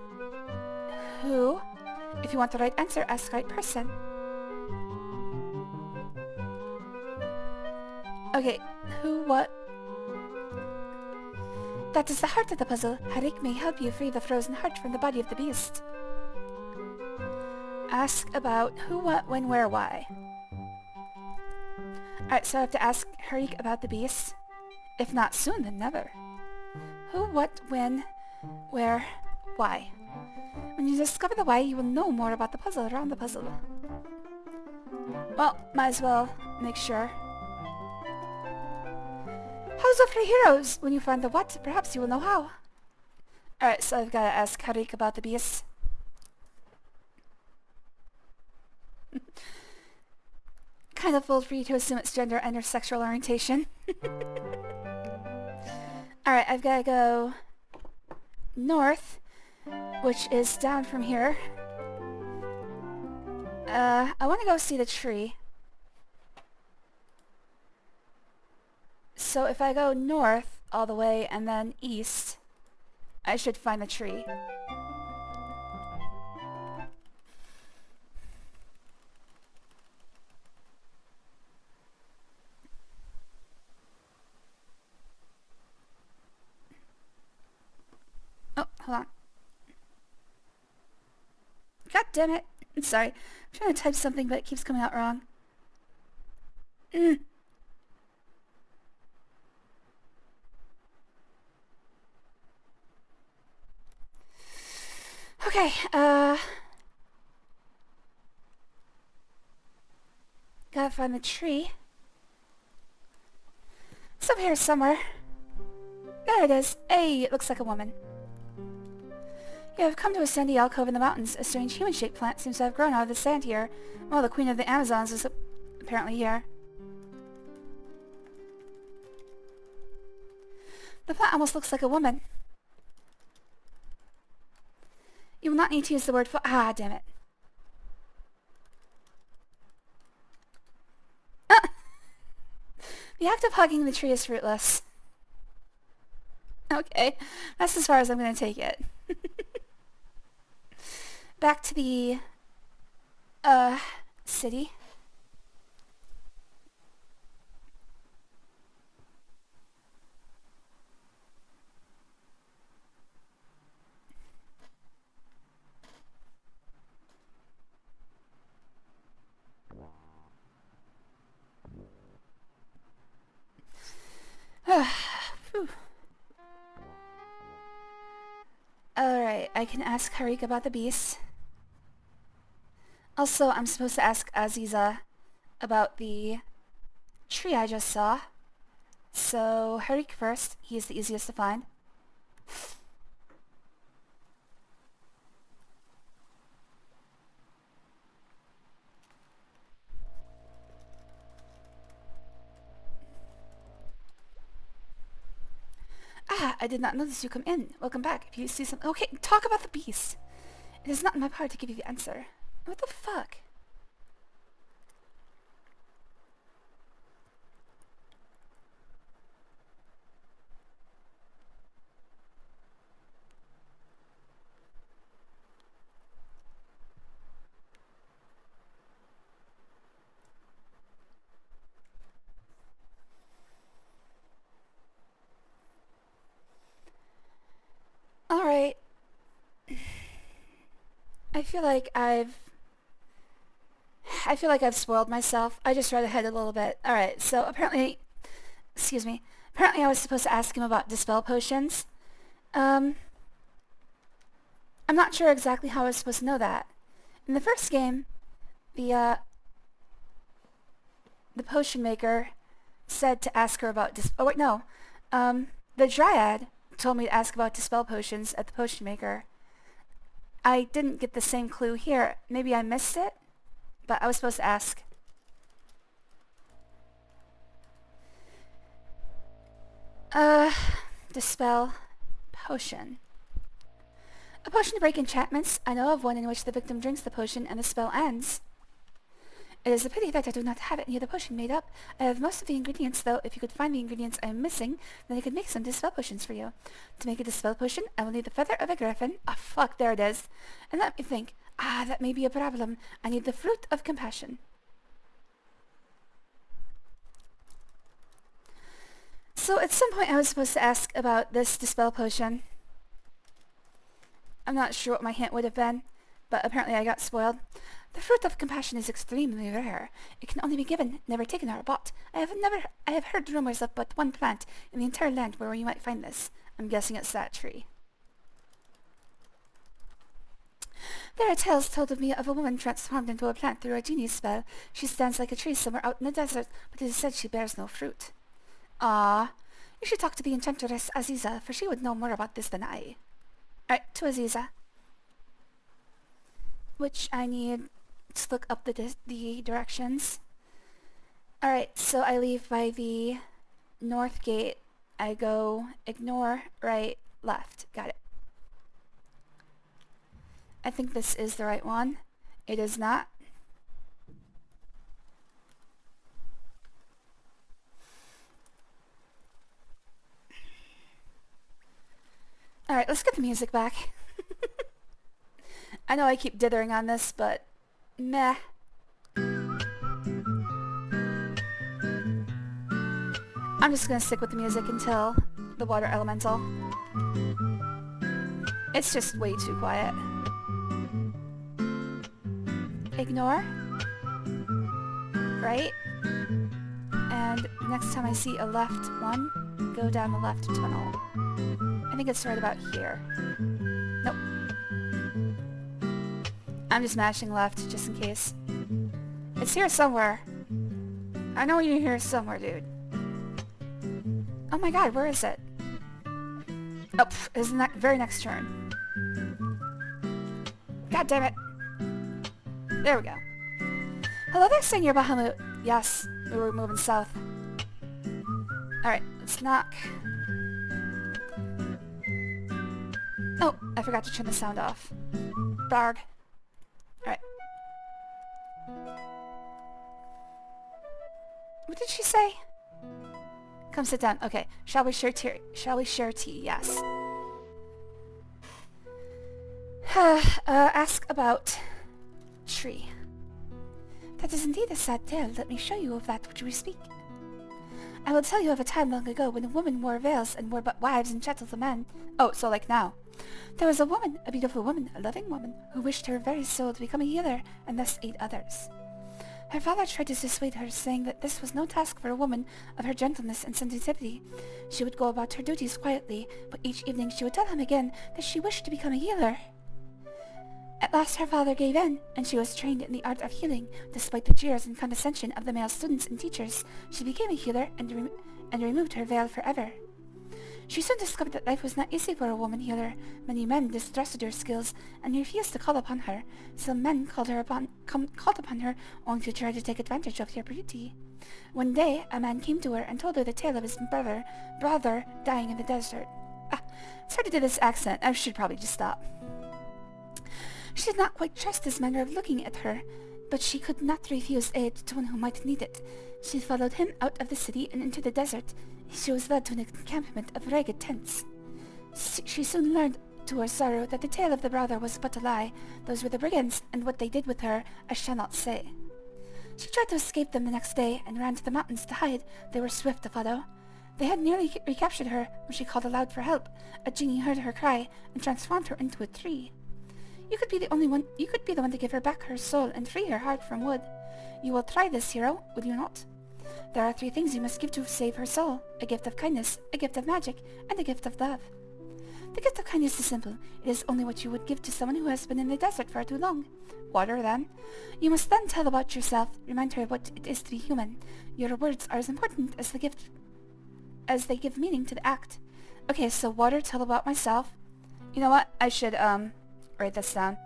who. If you want the right answer, ask the right person. Okay, who, what? That is the heart of the puzzle. Harik may help you free the frozen heart from the body of the beast. Ask about who, what, when, where, why. Alright, so I have to ask Harik about the beast. If not soon, then never. Who, what, when, where, why. When you discover the why, you will know more about the puzzle around the puzzle. Well, might as well make sure. How's it for heroes? When you find the what, perhaps you will know how. Alright, so I've got to ask Harik about the beast. Kind of bold for you to assume its gender and or sexual orientation. Alright, I've got to go north, which is down from here. I want to go see the tree. So if I go north all the way and then east, I should find the tree. Oh, hold on. God damn it. I'm sorry. I'm trying to type something, but it keeps coming out wrong. Okay, gotta find the tree. It's up here somewhere. There it is. Hey, it looks like a woman. You have come to a sandy alcove in the mountains. A strange human-shaped plant seems to have grown out of the sand here. Well, the queen of the Amazons is apparently here. The plant almost looks like a woman. You will not need to use the word for— ah, damn it. The act of hugging the tree is fruitless. Okay, that's as far as I'm going to take it. Back to the, city. Alright, I can ask Harik about the beast. Also, I'm supposed to ask Aziza about the tree I just saw. So, Harik first. He's the easiest to find. Ah, I did not notice you come in. Welcome back. If you see some— okay, talk about the beast. It is not in my power to give you the answer. What the fuck? Alright. I feel like I've spoiled myself. I just read ahead a little bit. Alright, so apparently, excuse me, apparently I was supposed to ask him about dispel potions. I'm not sure exactly how I was supposed to know that. In the first game, the potion maker said to ask her about oh wait, no. The Dryad told me to ask about dispel potions at the potion maker. I didn't get the same clue here. Maybe I missed it? But I was supposed to ask. Dispel potion. A potion to break enchantments. I know of one in which the victim drinks the potion and the spell ends. It is a pity that I do not have any of the potion made up. I have most of the ingredients, though. If you could find the ingredients I am missing, then I could make some dispel potions for you. To make a dispel potion, I will need the feather of a griffin. Ah, fuck, there it is. And let me think. That may be a problem. I need the fruit of compassion. So at some point I was supposed to ask about this dispel potion. I'm not sure what my hint would have been, but apparently I got spoiled. The fruit of compassion is extremely rare. It can only be given, never taken or bought. I have heard rumors of but one plant in the entire land where you might find this. I'm guessing it's that tree. There are tales told of me of a woman transformed into a plant through a genie's spell. She stands like a tree somewhere out in the desert, but it is said she bears no fruit. Ah, you should talk to the enchantress Aziza, for she would know more about this than I. Alright, to Aziza. Which I need to look up the directions. Alright, so I leave by the north gate. I go ignore, right, left. Got it. I think this is the right one. It is not. Alright, let's get the music back. I know I keep dithering on this, but meh. I'm just gonna stick with the music until the water elemental. It's just way too quiet. Ignore. Right. And next time I see a left one, go down the left tunnel. I think it's right about here. Nope. I'm just mashing left, just in case. It's here somewhere. I know you're here somewhere, dude. Oh my god, where is it? Oh, it's the very next turn. God damn it. There we go. Hello there, Senor Bahamut. Yes, we were moving south. Alright, let's knock. Oh, I forgot to turn the sound off. Barg. Alright. What did she say? Come sit down. Okay. Shall we share tea? Shall we share tea? Yes. Ask about tree. That is indeed a sad tale. Let me show you of that which we speak. I will tell you of a time long ago when a woman wore veils and wore but wives and chattels of men. Oh, so like now. There was a woman, a beautiful woman, a loving woman, who wished her very soul to become a healer and thus aid others. Her father tried to dissuade her, saying that this was no task for a woman of her gentleness and sensitivity. She would go about her duties quietly, but each evening she would tell him again that she wished to become a healer. At last her father gave in, and she was trained in the art of healing. Despite the jeers and condescension of the male students and teachers, she became a healer and removed her veil forever. She soon discovered that life was not easy for a woman healer. Many men distrusted her skills and refused to call upon her. Some men called upon her only to try to take advantage of her beauty. One day, a man came to her and told her the tale of his brother dying in the desert. It's hard to do this accent. I should probably just stop. She did not quite trust his manner of looking at her, but she could not refuse aid to one who might need it. She followed him out of the city and into the desert. She was led to an encampment of ragged tents. She soon learned, to her sorrow, that the tale of the brother was but a lie. Those were the brigands, and what they did with her, I shall not say. She tried to escape them the next day, and ran to the mountains to hide. They were swift to follow. They had nearly recaptured her when she called aloud for help. A genie heard her cry, and transformed her into a tree. You could be the one to give her back her soul and free her heart from wood. You will try this, hero, will you not? There are 3 things you must give to save her soul: a gift of kindness, a gift of magic, and a gift of love. The gift of kindness is simple. It is only what you would give to someone who has been in the desert for too long. Water, then. You must then tell about yourself, remind her what it is to be human. Your words are as important as they give meaning to the act. Okay, so water, tell about myself. You know what? I should, write this down.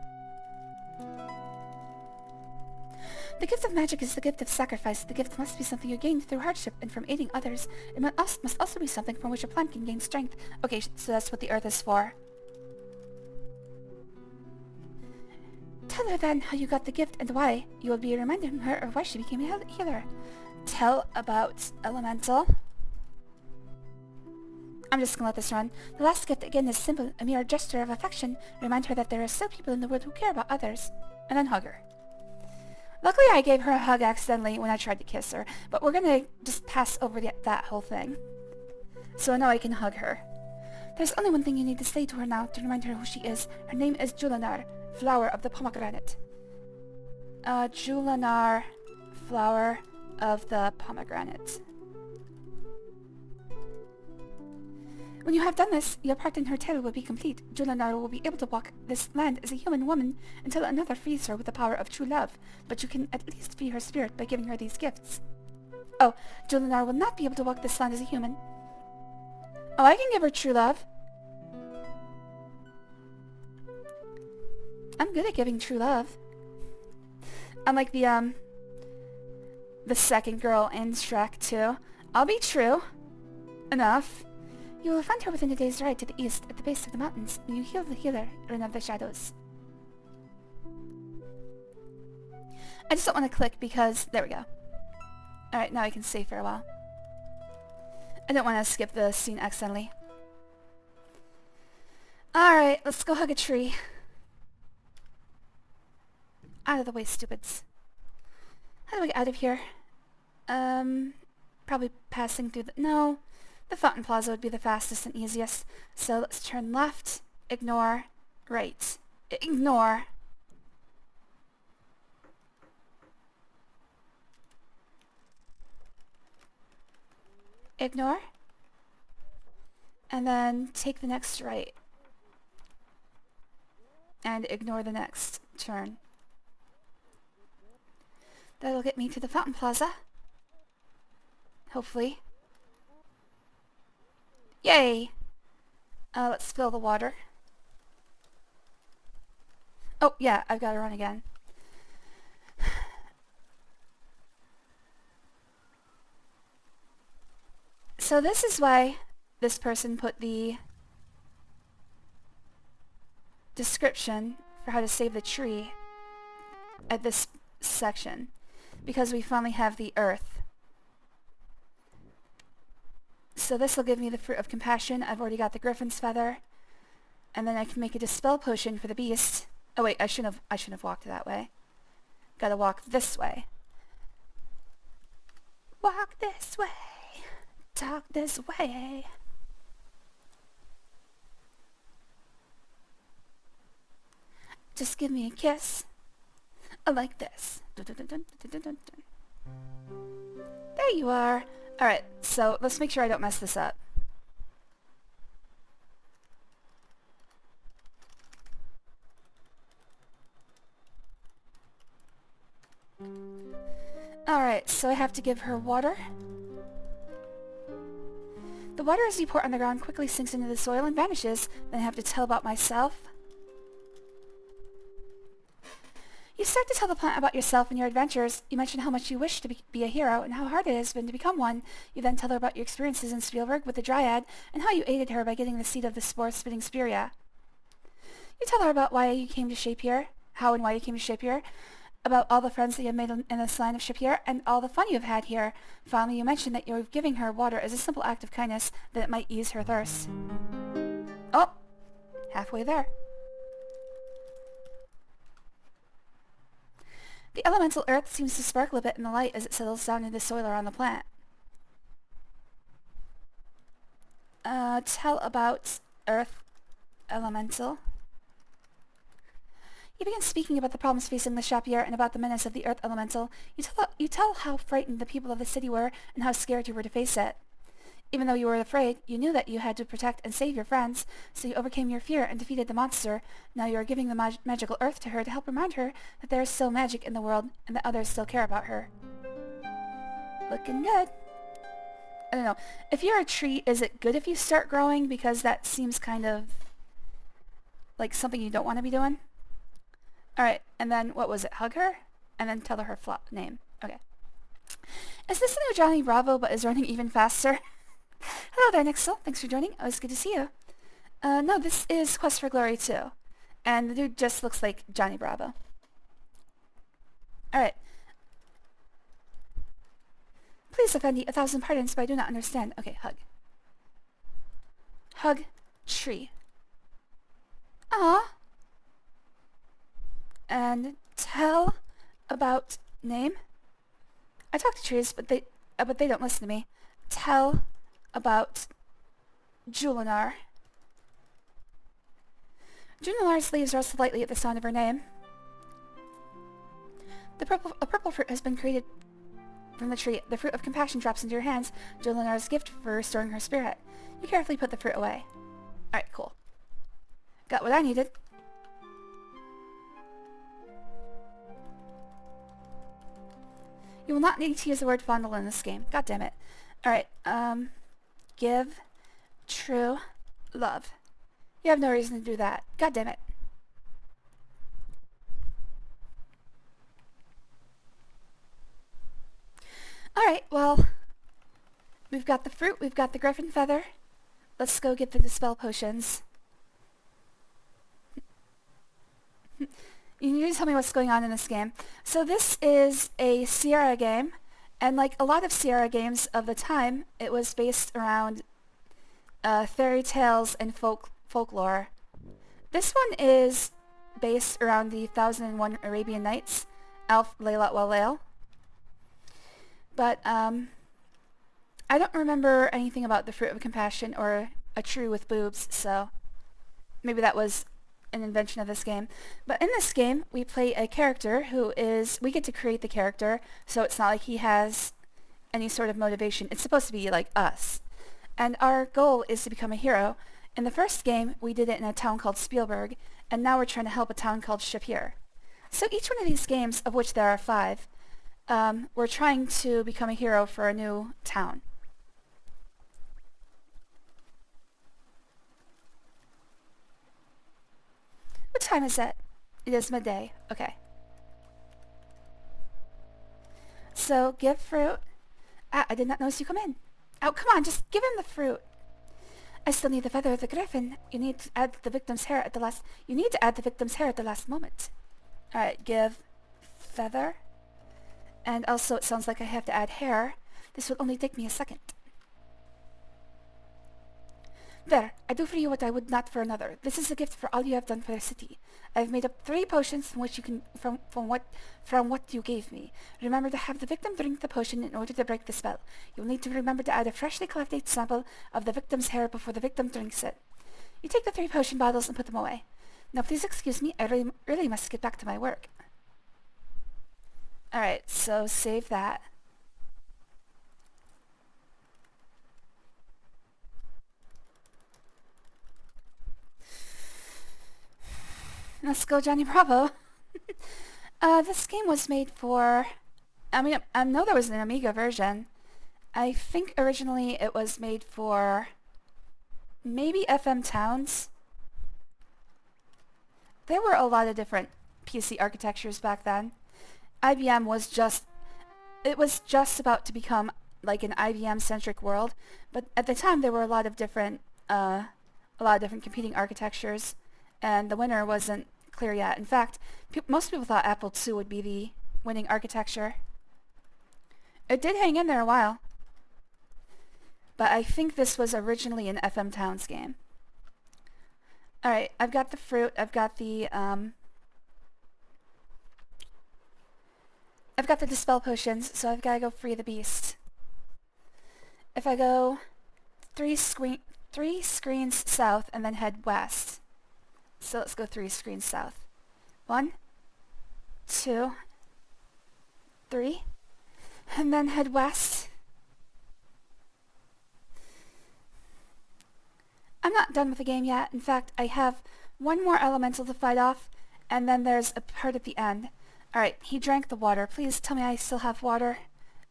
The gift of magic is the gift of sacrifice. The gift must be something you gain through hardship and from aiding others. It must also be something from which a plant can gain strength. Okay, so that's what the earth is for. Tell her then how you got the gift and why. You will be reminding her of why she became a healer. Tell about elemental. I'm just gonna let this run. The last gift again is simple, a mere gesture of affection. Remind her that there are still people in the world who care about others. And then hug her. Luckily I gave her a hug accidentally when I tried to kiss her, but we're gonna just pass over that whole thing. So now I can hug her. There's only one thing you need to say to her now to remind her who she is. Her name is Julanar, flower of the pomegranate. Julanar, flower of the pomegranate. When you have done this, your part in her tale will be complete. Julanar will be able to walk this land as a human woman until another frees her with the power of true love. But you can at least free her spirit by giving her these gifts. Oh, Julanar will not be able to walk this land as a human. Oh, I can give her true love. I'm good at giving true love. Unlike the second girl in Shrek 2. I'll be true. Enough. You will find her within a day's ride to the east, at the base of the mountains. When you heal the healer, Rune of the Shadows. I just don't want to click because... There we go. Alright, now I can say farewell. I don't want to skip the scene accidentally. Alright, let's go hug a tree. Out of the way, stupids. How do I get out of here? Probably passing through the... No. The Fountain Plaza would be the fastest and easiest. So let's turn left, ignore, right. Ignore. Ignore. And then take the next right. And ignore the next turn. That'll get me to the Fountain Plaza. Hopefully. Yay! Let's fill the water. Oh, yeah, I've got to run again. So this is why this person put the description for how to save the tree at this section. Because we finally have the earth. So this will give me the Fruit of Compassion. I've already got the Griffin's Feather. And then I can make a Dispel Potion for the beast. Oh wait, I shouldn't have walked that way. Gotta walk this way. Walk this way. Talk this way. Just give me a kiss. I like this. Dun, dun, dun, dun, dun, dun, dun. There you are. Alright, so let's make sure I don't mess this up. Alright, so I have to give her water. The water as you pour on the ground quickly sinks into the soil and vanishes. Then I have to tell about myself. You start to tell the plant about yourself and your adventures. You mention how much you wish to be a hero and how hard it has been to become one. You then tell her about your experiences in Spielberg with the Dryad and how you aided her by getting the seed of the spore-spitting Spirea. You tell her about why you came to Shapier, how and why you came to Shapier, about all the friends that you have made in this land of Shapier, and all the fun you have had here. Finally, you mention that you're giving her water as a simple act of kindness, that it might ease her thirst. Oh! Halfway there. The elemental earth seems to sparkle a bit in the light as it settles down into the soil around the plant. Tell about earth elemental. You begin speaking about the problems facing the Shapier and about the menace of the earth elemental. You tell how frightened the people of the city were and how scared you were to face it. Even though you were afraid, you knew that you had to protect and save your friends, so you overcame your fear and defeated the monster. Now you are giving the magical earth to her to help remind her that there is still magic in the world and that others still care about her. Looking good. I don't know. If you're a tree, is it good if you start growing? Because that seems kind of like something you don't want to be doing. Alright, and then what was it? Hug her? And then tell her her name. Okay. Is this the new Johnny Bravo but is running even faster? Hello there, Nixel. Thanks for joining. Always good to see you. No, this is Quest for Glory 2. And the dude just looks like Johnny Bravo. Alright. Please, Effendi, 1,000 pardons, but I do not understand. Okay, hug. Hug. Tree. Ah. And tell about name. I talk to trees, but they don't listen to me. Tell about Julinar. Julinar's leaves rustle lightly at the sound of her name. A purple fruit has been created from the tree. The fruit of compassion drops into your hands, Julinar's gift for restoring her spirit. You carefully put the fruit away. Alright, cool. Got what I needed. You will not need to use the word fondle in this game. God damn it. Alright, give true love. You have no reason to do that. God damn it. Alright, well, we've got the fruit, we've got the griffin feather. Let's go get the dispel potions. You need to tell me what's going on in this game. So this is a Sierra game, and like a lot of Sierra games of the time, it was based around fairy tales and folklore. This one is based around the 1001 Arabian Nights, Alf Laylat wa Layl. But I don't remember anything about the Fruit of Compassion or a tree with boobs, so maybe that was an invention of this game. But in this game, we play a character who is, we get to create the character, so it's not like he has any sort of motivation. It's supposed to be like us. And our goal is to become a hero. In the first game, we did it in a town called Spielberg, and now we're trying to help a town called Shapir. So each one of these games, of which there are 5, we're trying to become a hero for a new town. What time is it? It is midday. Okay. So, give fruit. Ah, I did not notice you come in. Oh, come on, just give him the fruit. I still need the feather of the griffin. You need to add the victim's hair at the last... You need to add the victim's hair at the last moment. Alright, give feather. And also, it sounds like I have to add hair. This will only take me a second. There, I do for you what I would not for another. This is a gift for all you have done for the city. I have made up 3 potions from which you can from what you gave me. Remember to have the victim drink the potion in order to break the spell. You'll need to remember to add a freshly collected sample of the victim's hair before the victim drinks it. You take the 3 potion bottles and put them away. Now please excuse me, I really must get back to my work. Alright, so save that. Let's go, Johnny Bravo. This game was made for... I mean, I know there was an Amiga version. I think originally it was made for... maybe FM Towns. There were a lot of different PC architectures back then. IBM was just... it was just about to become like an IBM-centric world, but at the time there were a lot of different competing architectures, and the winner wasn't clear yet. In fact, most people thought Apple II would be the winning architecture. It did hang in there a while, but I think this was originally an FM Towns game. Alright, I've got the fruit, I've got the dispel potions, so I've got to go free the beast. If I go 3 screens south and then head west. So let's go 3 screens south. 1, 2, 3, and then head west. I'm not done with the game yet. In fact, I have one more elemental to fight off, and then there's a part at the end. Alright, he drank the water. Please tell me I still have water.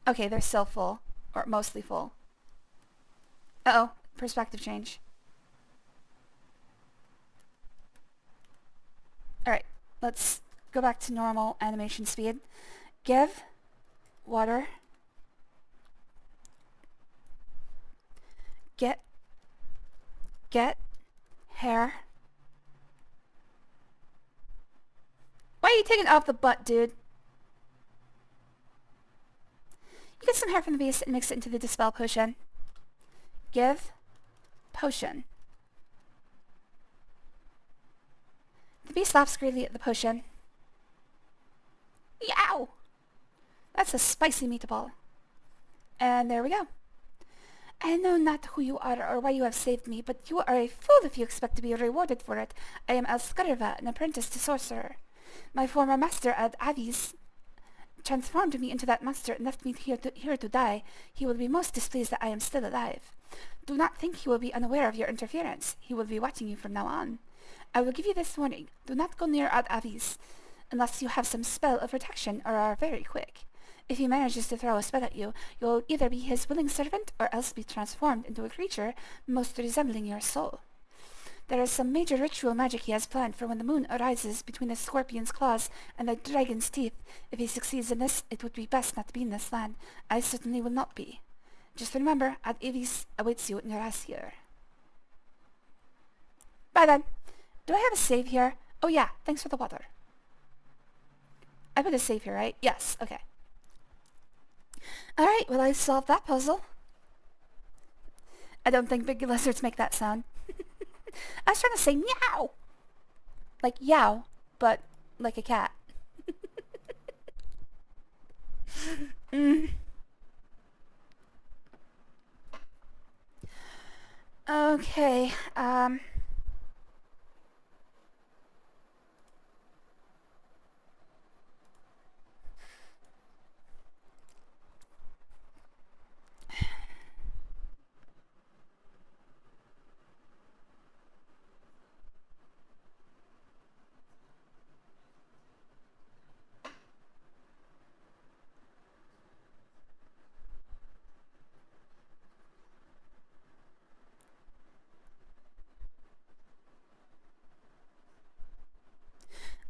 Okay, they're still full. Or mostly full. Uh-oh, perspective change. Alright, let's go back to normal animation speed. Give, water, get, hair. Why are you taking it off the butt, dude? You get some hair from the beast and mix it into the dispel potion. Give, potion. The beast laughs greedily at the potion. Yow! That's a spicy meatball. And there we go. I know not who you are or why you have saved me, but you are a fool if you expect to be rewarded for it. I am Elskarva, an apprentice to sorcerer. My former master at Avis transformed me into that monster and left me here to die. He will be most displeased that I am still alive. Do not think he will be unaware of your interference. He will be watching you from now on. I will give you this warning. Do not go near Ad Avis unless you have some spell of protection or are very quick. If he manages to throw a spell at you, you will either be his willing servant or else be transformed into a creature most resembling your soul. There is some major ritual magic he has planned for when the moon arises between the scorpion's claws and the dragon's teeth. If he succeeds in this, it would be best not to be in this land. I certainly will not be. Just remember, Ad Avis awaits you in Rasir. Bye then. Do I have a save here? Oh yeah, thanks for the water. I put a save here, right? Yes, okay. Alright, well I solved that puzzle. I don't think big lizards make that sound. I was trying to say meow! Like yow, but like a cat. Okay,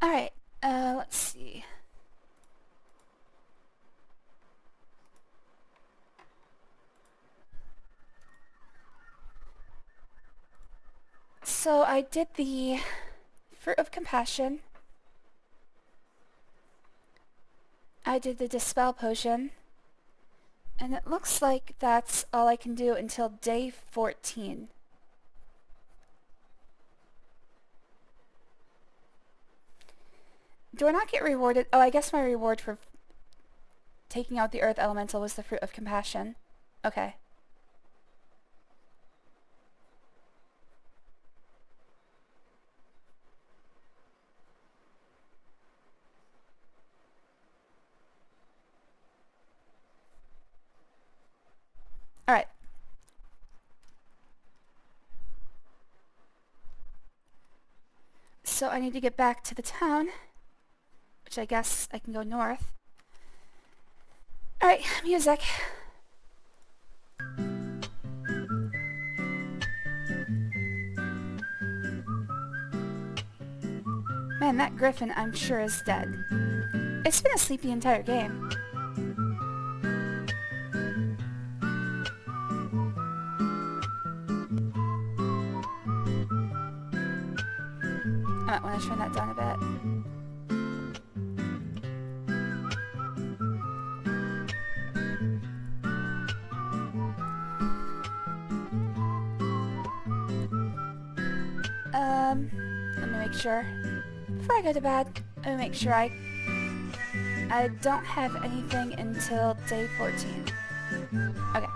alright, let's see. So I did the Fruit of Compassion. I did the Dispel Potion. And it looks like that's all I can do until day 14. Do I not get rewarded? Oh, I guess my reward for taking out the Earth Elemental was the Fruit of Compassion. Okay. Alright. So I need to get back to the town, which I guess I can go north. Alright, music. Man, that griffin I'm sure is dead. It's been asleep the entire game. I might want to turn that down a bit. Let me make sure. Before I go to bed, let me make sure I don't have anything until day 14. Okay.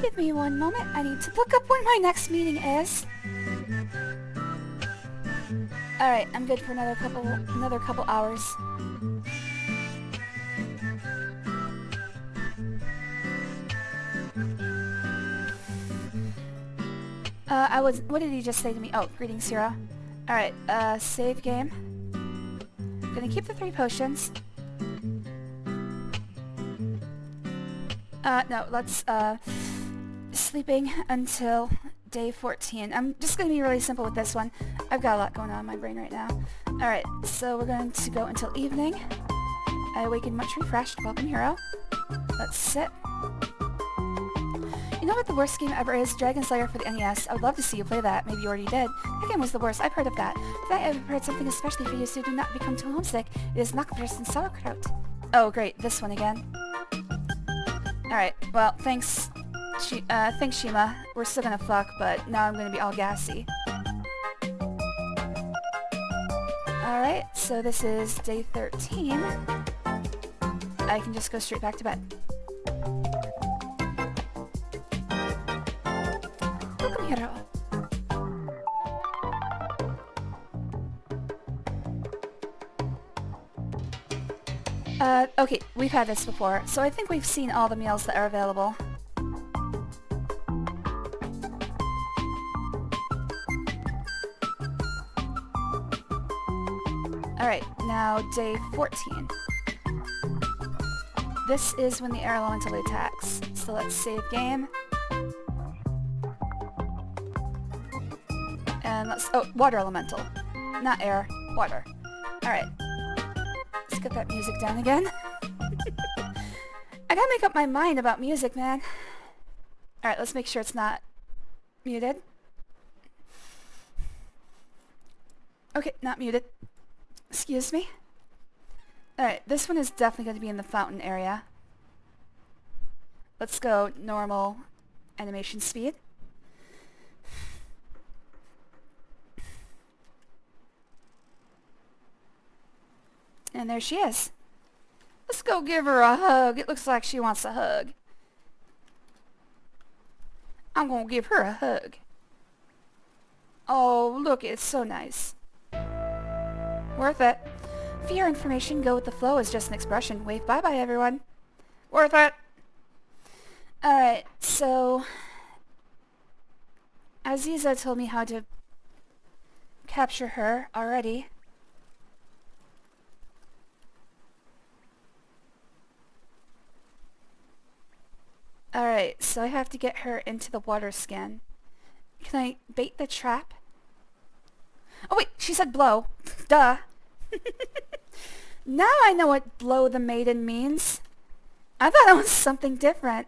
Give me one moment. I need to look up when my next meeting is. Alright, I'm good for another couple hours. What did he just say to me? Oh, greetings, Sierra. Alright, save game. Gonna keep the 3 potions. No, let's, sleeping until day 14. I'm just gonna be really simple with this one. I've got a lot going on in my brain right now. Alright, so we're going to go until evening. I awaken much refreshed. Welcome, hero. Let's sit. You know what the worst game ever is? Dragon Slayer for the NES. I would love to see you play that. Maybe you already did. That game was the worst. I've heard of that. Today I've prepared something especially for you so do not become too homesick. It is knackwurst and sauerkraut. Oh, great. This one again. Alright, well, thanks, Shima. We're still gonna fuck, but now I'm gonna be all gassy. Alright, so this is day 13. I can just go straight back to bed. Welcome, hero. Okay, we've had this before, so I think we've seen all the meals that are available. Alright, now day 14. This is when the air elemental attacks. So let's save game. And let's... oh, water elemental. Not air, water. Alright. Let's get that music down again. I gotta make up my mind about music, man. Alright, let's make sure it's not muted. Okay, not muted. Excuse me. Alright, this one is definitely going to be in the fountain area. Let's go normal animation speed. And there she is. Let's go give her a hug. It looks like she wants a hug. I'm gonna give her a hug. Oh, look, it's so nice. Worth it. For your information, go with the flow is just an expression. Wave bye-bye, everyone. Worth it. Alright, so... Aziza told me how to capture her already. Alright, so I have to get her into the water skin. Can I bait the trap? Oh wait, she said blow. Duh. Now I know what blow the maiden means. I thought it was something different.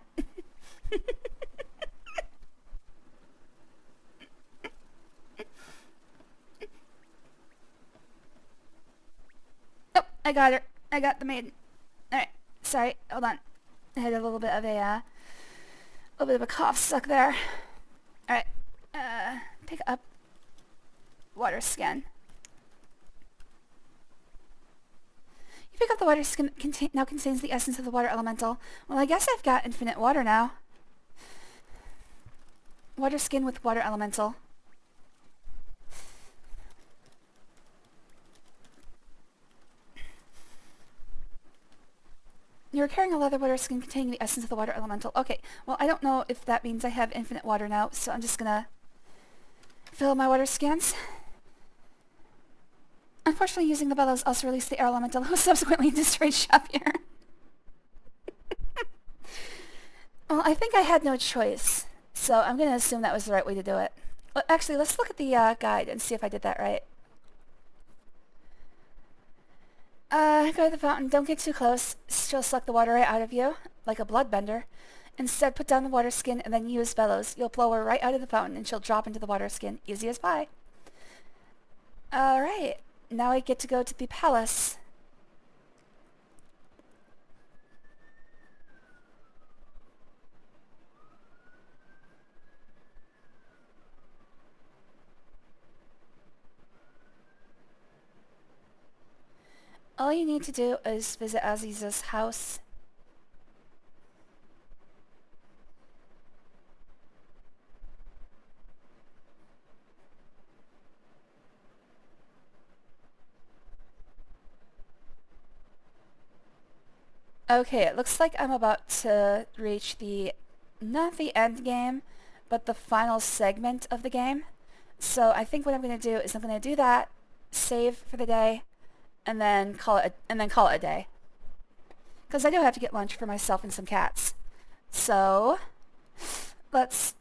Oh, I got her. I got the maiden. Alright, sorry, hold on. I had a little bit of a cough stuck there. Alright, pick up water skin. You pick up the water skin now contains the essence of the water elemental. Well, I guess I've got infinite water now. Water skin with water elemental. You're carrying a leather water skin containing the essence of the water elemental. Okay, well, I don't know if that means I have infinite water now, so I'm just gonna fill my water skins. Unfortunately, using the bellows also released the air elemental, who subsequently destroyed Shapier. Well, I think I had no choice, so I'm gonna assume that was the right way to do it. Well, actually, let's look at the guide and see if I did that right. Go to the fountain. Don't get too close. She'll suck the water right out of you, like a bloodbender. Instead, put down the water skin and then use bellows. You'll blow her right out of the fountain and she'll drop into the water skin. Easy as pie. Alright. Now I get to go to the palace. All you need to do is visit Aziza's house. Okay, it looks like I'm about to reach not the end game, but the final segment of the game. So I think what I'm going to do is I'm going to do that, save for the day, and then call it a day. Because I do have to get lunch for myself and some cats. So, let's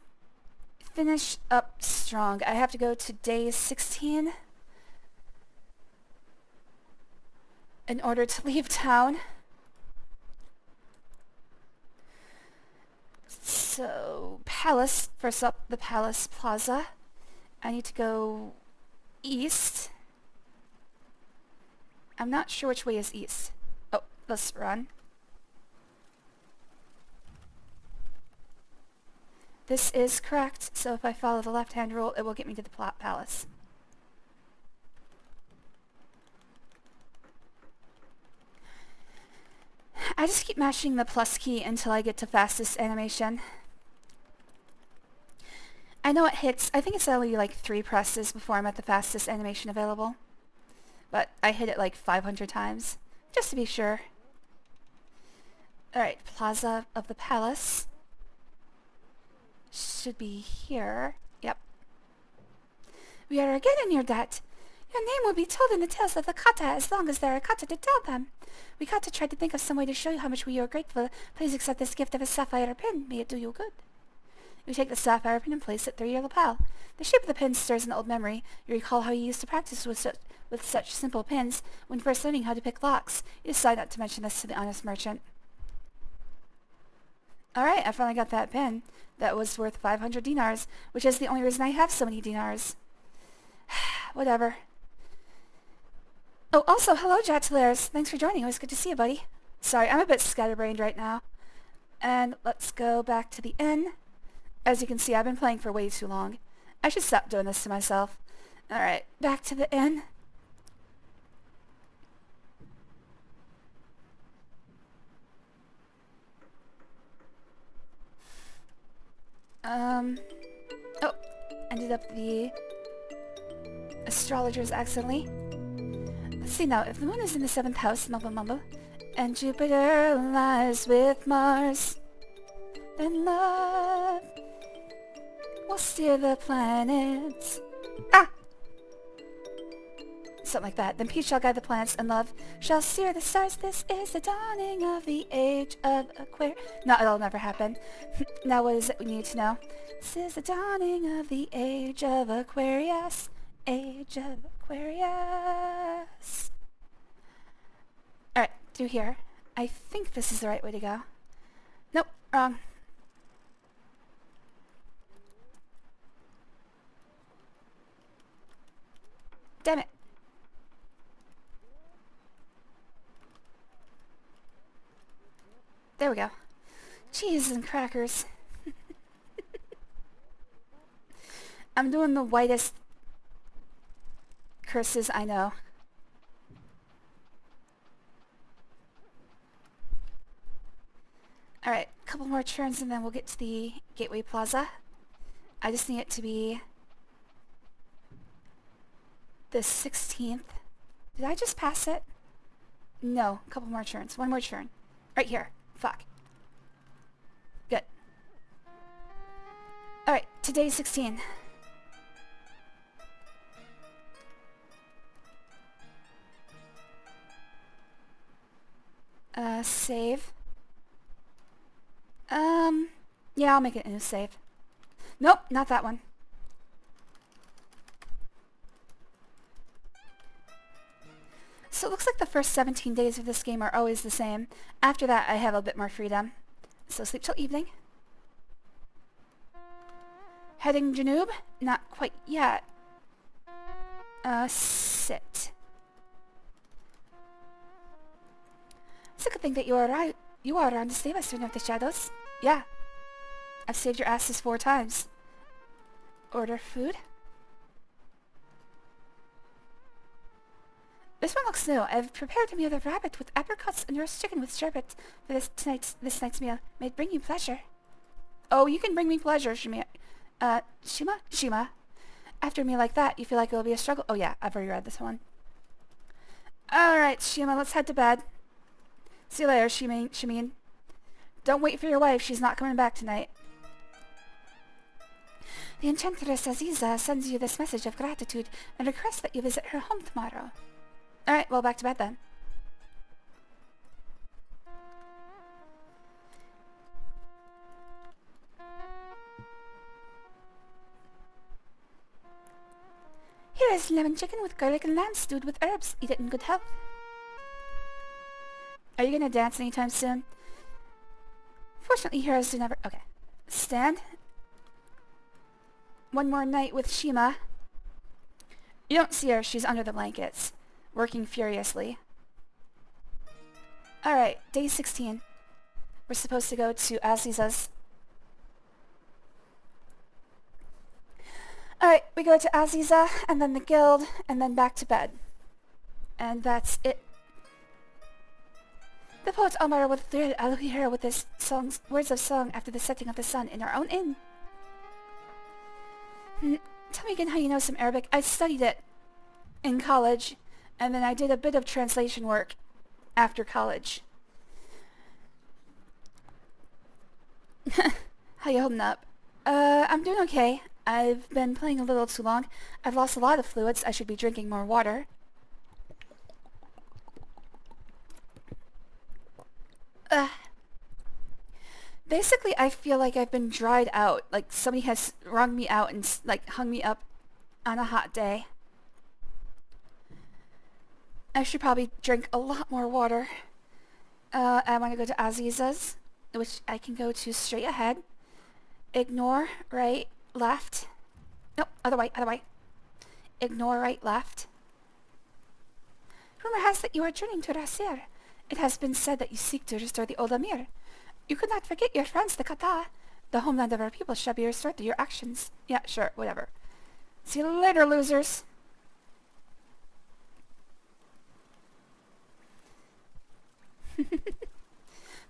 finish up strong. I have to go to day 16 in order to leave town. So, Palace. First up, the Palace Plaza. I need to go east. I'm not sure which way is east. Oh, let's run. This is correct, so if I follow the left-hand rule, it will get me to the palace. I just keep mashing the plus key until I get to fastest animation. I know it hits, I think it's only like 3 presses before I'm at the fastest animation available. But I hit it like 500 times, just to be sure. Alright, Plaza of the Palace. Should be here. Yep. We are again in your debt. Your name will be told in the tales of the kata as long as there are kata to tell them. We got to try to think of some way to show you how much we are grateful. Please accept this gift of a sapphire pin. May it do you good. You take the sapphire pin and place it through your lapel. The shape of the pin stirs an old memory. You recall how you used to practice with such simple pins when first learning how to pick locks. You decide not to mention this to the honest merchant. Alright, I finally got that pin. That was worth 500 dinars, which is the only reason I have so many dinars. Whatever. Oh, also, hello, Jatalares. Thanks for joining. It was good to see you, buddy. Sorry, I'm a bit scatterbrained right now. And let's go back to the inn. As you can see, I've been playing for way too long. I should stop doing this to myself. Alright, back to the inn. Oh, ended up the astrologers accidentally. Let's see now, if the moon is in the 7th house, mumble mumble, and Jupiter lies with Mars, then love will steer the planets. Ah! Something like that. Then peace shall guide the planets, and love shall steer the stars. This is the dawning of the age of Aquarius. No, it'll never happen. Now what is it we need to know? This is the dawning of the age of Aquarius. Age of Aquarius. Alright, through here. I think this is the right way to go. Nope, wrong. Damn it. There we go. Cheese and crackers. I'm doing the whitest curses I know. Alright, a couple more turns and then we'll get to the Gateway Plaza. I just need it to be the 16th. Did I just pass it? No, a couple more turns. One more turn. Right here. Fuck. Good. Alright, today 16. Save. Yeah, I'll make it a new save. Nope, not that one. So it looks like the first 17 days of this game are always the same. After that, I have a bit more freedom. So sleep till evening. Heading Janub? Not quite yet. Sit. It's a good thing that you are around to save us from the shadows. Yeah. I've saved your asses 4 times. Order food? This one looks new. I've prepared a meal of rabbit with apricots and roast chicken with sherbet for this night's meal. May it bring you pleasure. Oh, you can bring me pleasure, Shima. Shima. After a meal like that, you feel like it will be a struggle. Oh yeah, I've already read this one. Alright, Shima, let's head to bed. See you later, Shimeen. Don't wait for your wife. She's not coming back tonight. The Enchantress Aziza sends you this message of gratitude and requests that you visit her home tomorrow. Alright, well, back to bed then. Here's lemon chicken with garlic and lamb stewed with herbs. Eat it in good health. Are you gonna dance anytime soon? Fortunately, heroes do never... Okay. Stand. One more night with Shima. You don't see her. She's under the blankets, working furiously. Alright, day 16. We're supposed to go to Aziza's. Alright, we go to Aziza, and then the guild, and then back to bed. And that's it. The poet Omar would thrill Aluhira with his songs, words of song after the setting of the sun in our own inn. Tell me again how you know some Arabic. I studied it in college, and then I did a bit of translation work after college. How you holding up? I'm doing okay. I've been playing a little too long. I've lost a lot of fluids. I should be drinking more water. Basically, I feel like I've been dried out. Like somebody has wrung me out and like hung me up on a hot day. I should probably drink a lot more water. I want to go to Aziza's, which I can go to straight ahead. Ignore, right, left. Nope, other way, other way. Ignore, right, left. Rumor has that you are journeying to Rasir. It has been said that you seek to restore the old Amir. You could not forget your friends, the Kata. The homeland of our people shall be restored through your actions. Yeah, sure, whatever. See you later, losers.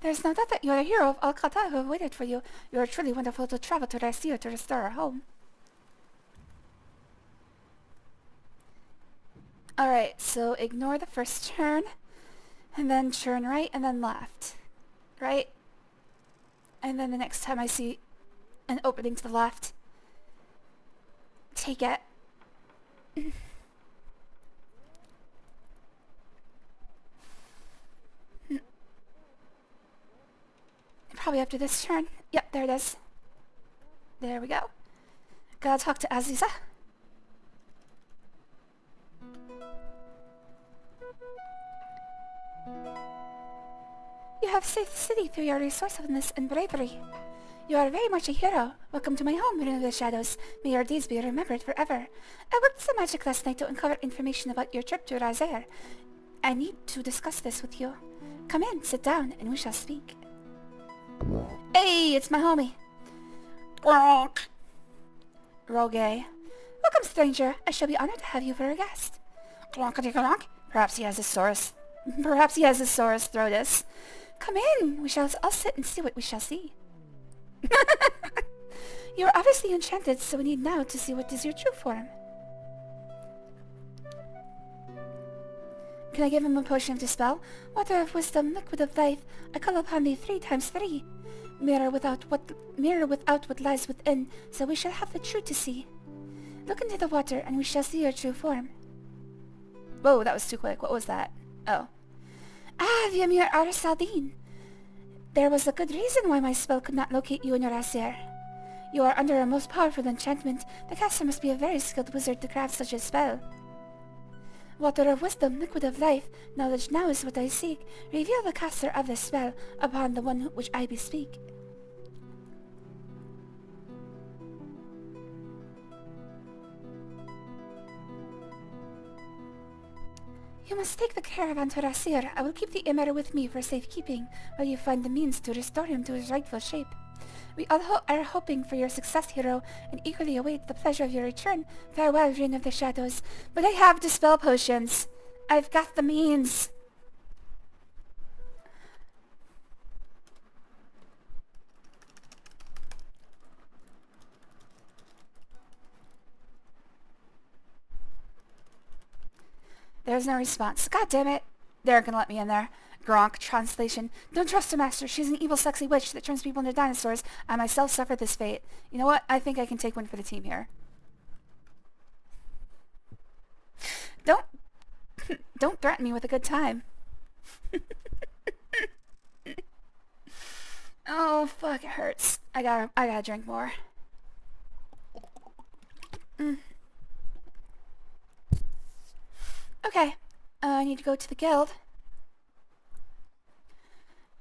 There's no doubt that you are a hero of all Kata who have waited for you. You are truly wonderful to travel to Rasir to restore our home. Alright, so ignore the first turn, and then turn right, and then left. Right? And then the next time I see an opening to the left, take it. Probably after this turn. Yep, there it is. There we go. Gotta talk to Aziza. You have saved the city through your resourcefulness and bravery. You are very much a hero. Welcome to my home, Rune of the Shadows. May your deeds be remembered forever. I worked some magic last night to uncover information about your trip to Razair. I need to discuss this with you. Come in, sit down, and we shall speak. Hey, it's my homie. Gronk. Rogue. Welcome, stranger. I shall be honored to have you for a guest. Gronkety gronk. Perhaps he has a Saurus throatus. Come in. We shall all sit and see what we shall see. You are obviously enchanted, so we need now to see what is your true form. Can I give him a potion of dispel? Water of wisdom, liquid of life. I call upon thee 3 times 3. Mirror without what lies within, so we shall have the truth to see. Look into the water, and we shall see your true form. Whoa, that was too quick. What was that? Oh. Ah, the Amir Ar-Saldin. There was a good reason why my spell could not locate you in your Asir. You are under a most powerful enchantment. The caster must be a very skilled wizard to craft such a spell. Water of wisdom, liquid of life, knowledge now is what I seek. Reveal the caster of this spell upon the one which I bespeak. You must take the caravan to Rasir. I will keep the Emir with me for safekeeping while you find the means to restore him to his rightful shape. We all are hoping for your success, hero, and eagerly await the pleasure of your return. Farewell, Reign of the Shadows. But I have dispel potions. I've got the means. There's no response. God damn it. They aren't gonna let me in there. Gronk, translation. Don't trust her, master. She's an evil, sexy witch that turns people into dinosaurs. I myself suffered this fate. You know what? I think I can take one for the team here. Don't threaten me with a good time. Oh, fuck, it hurts. I gotta drink more. Okay, I need to go to the guild.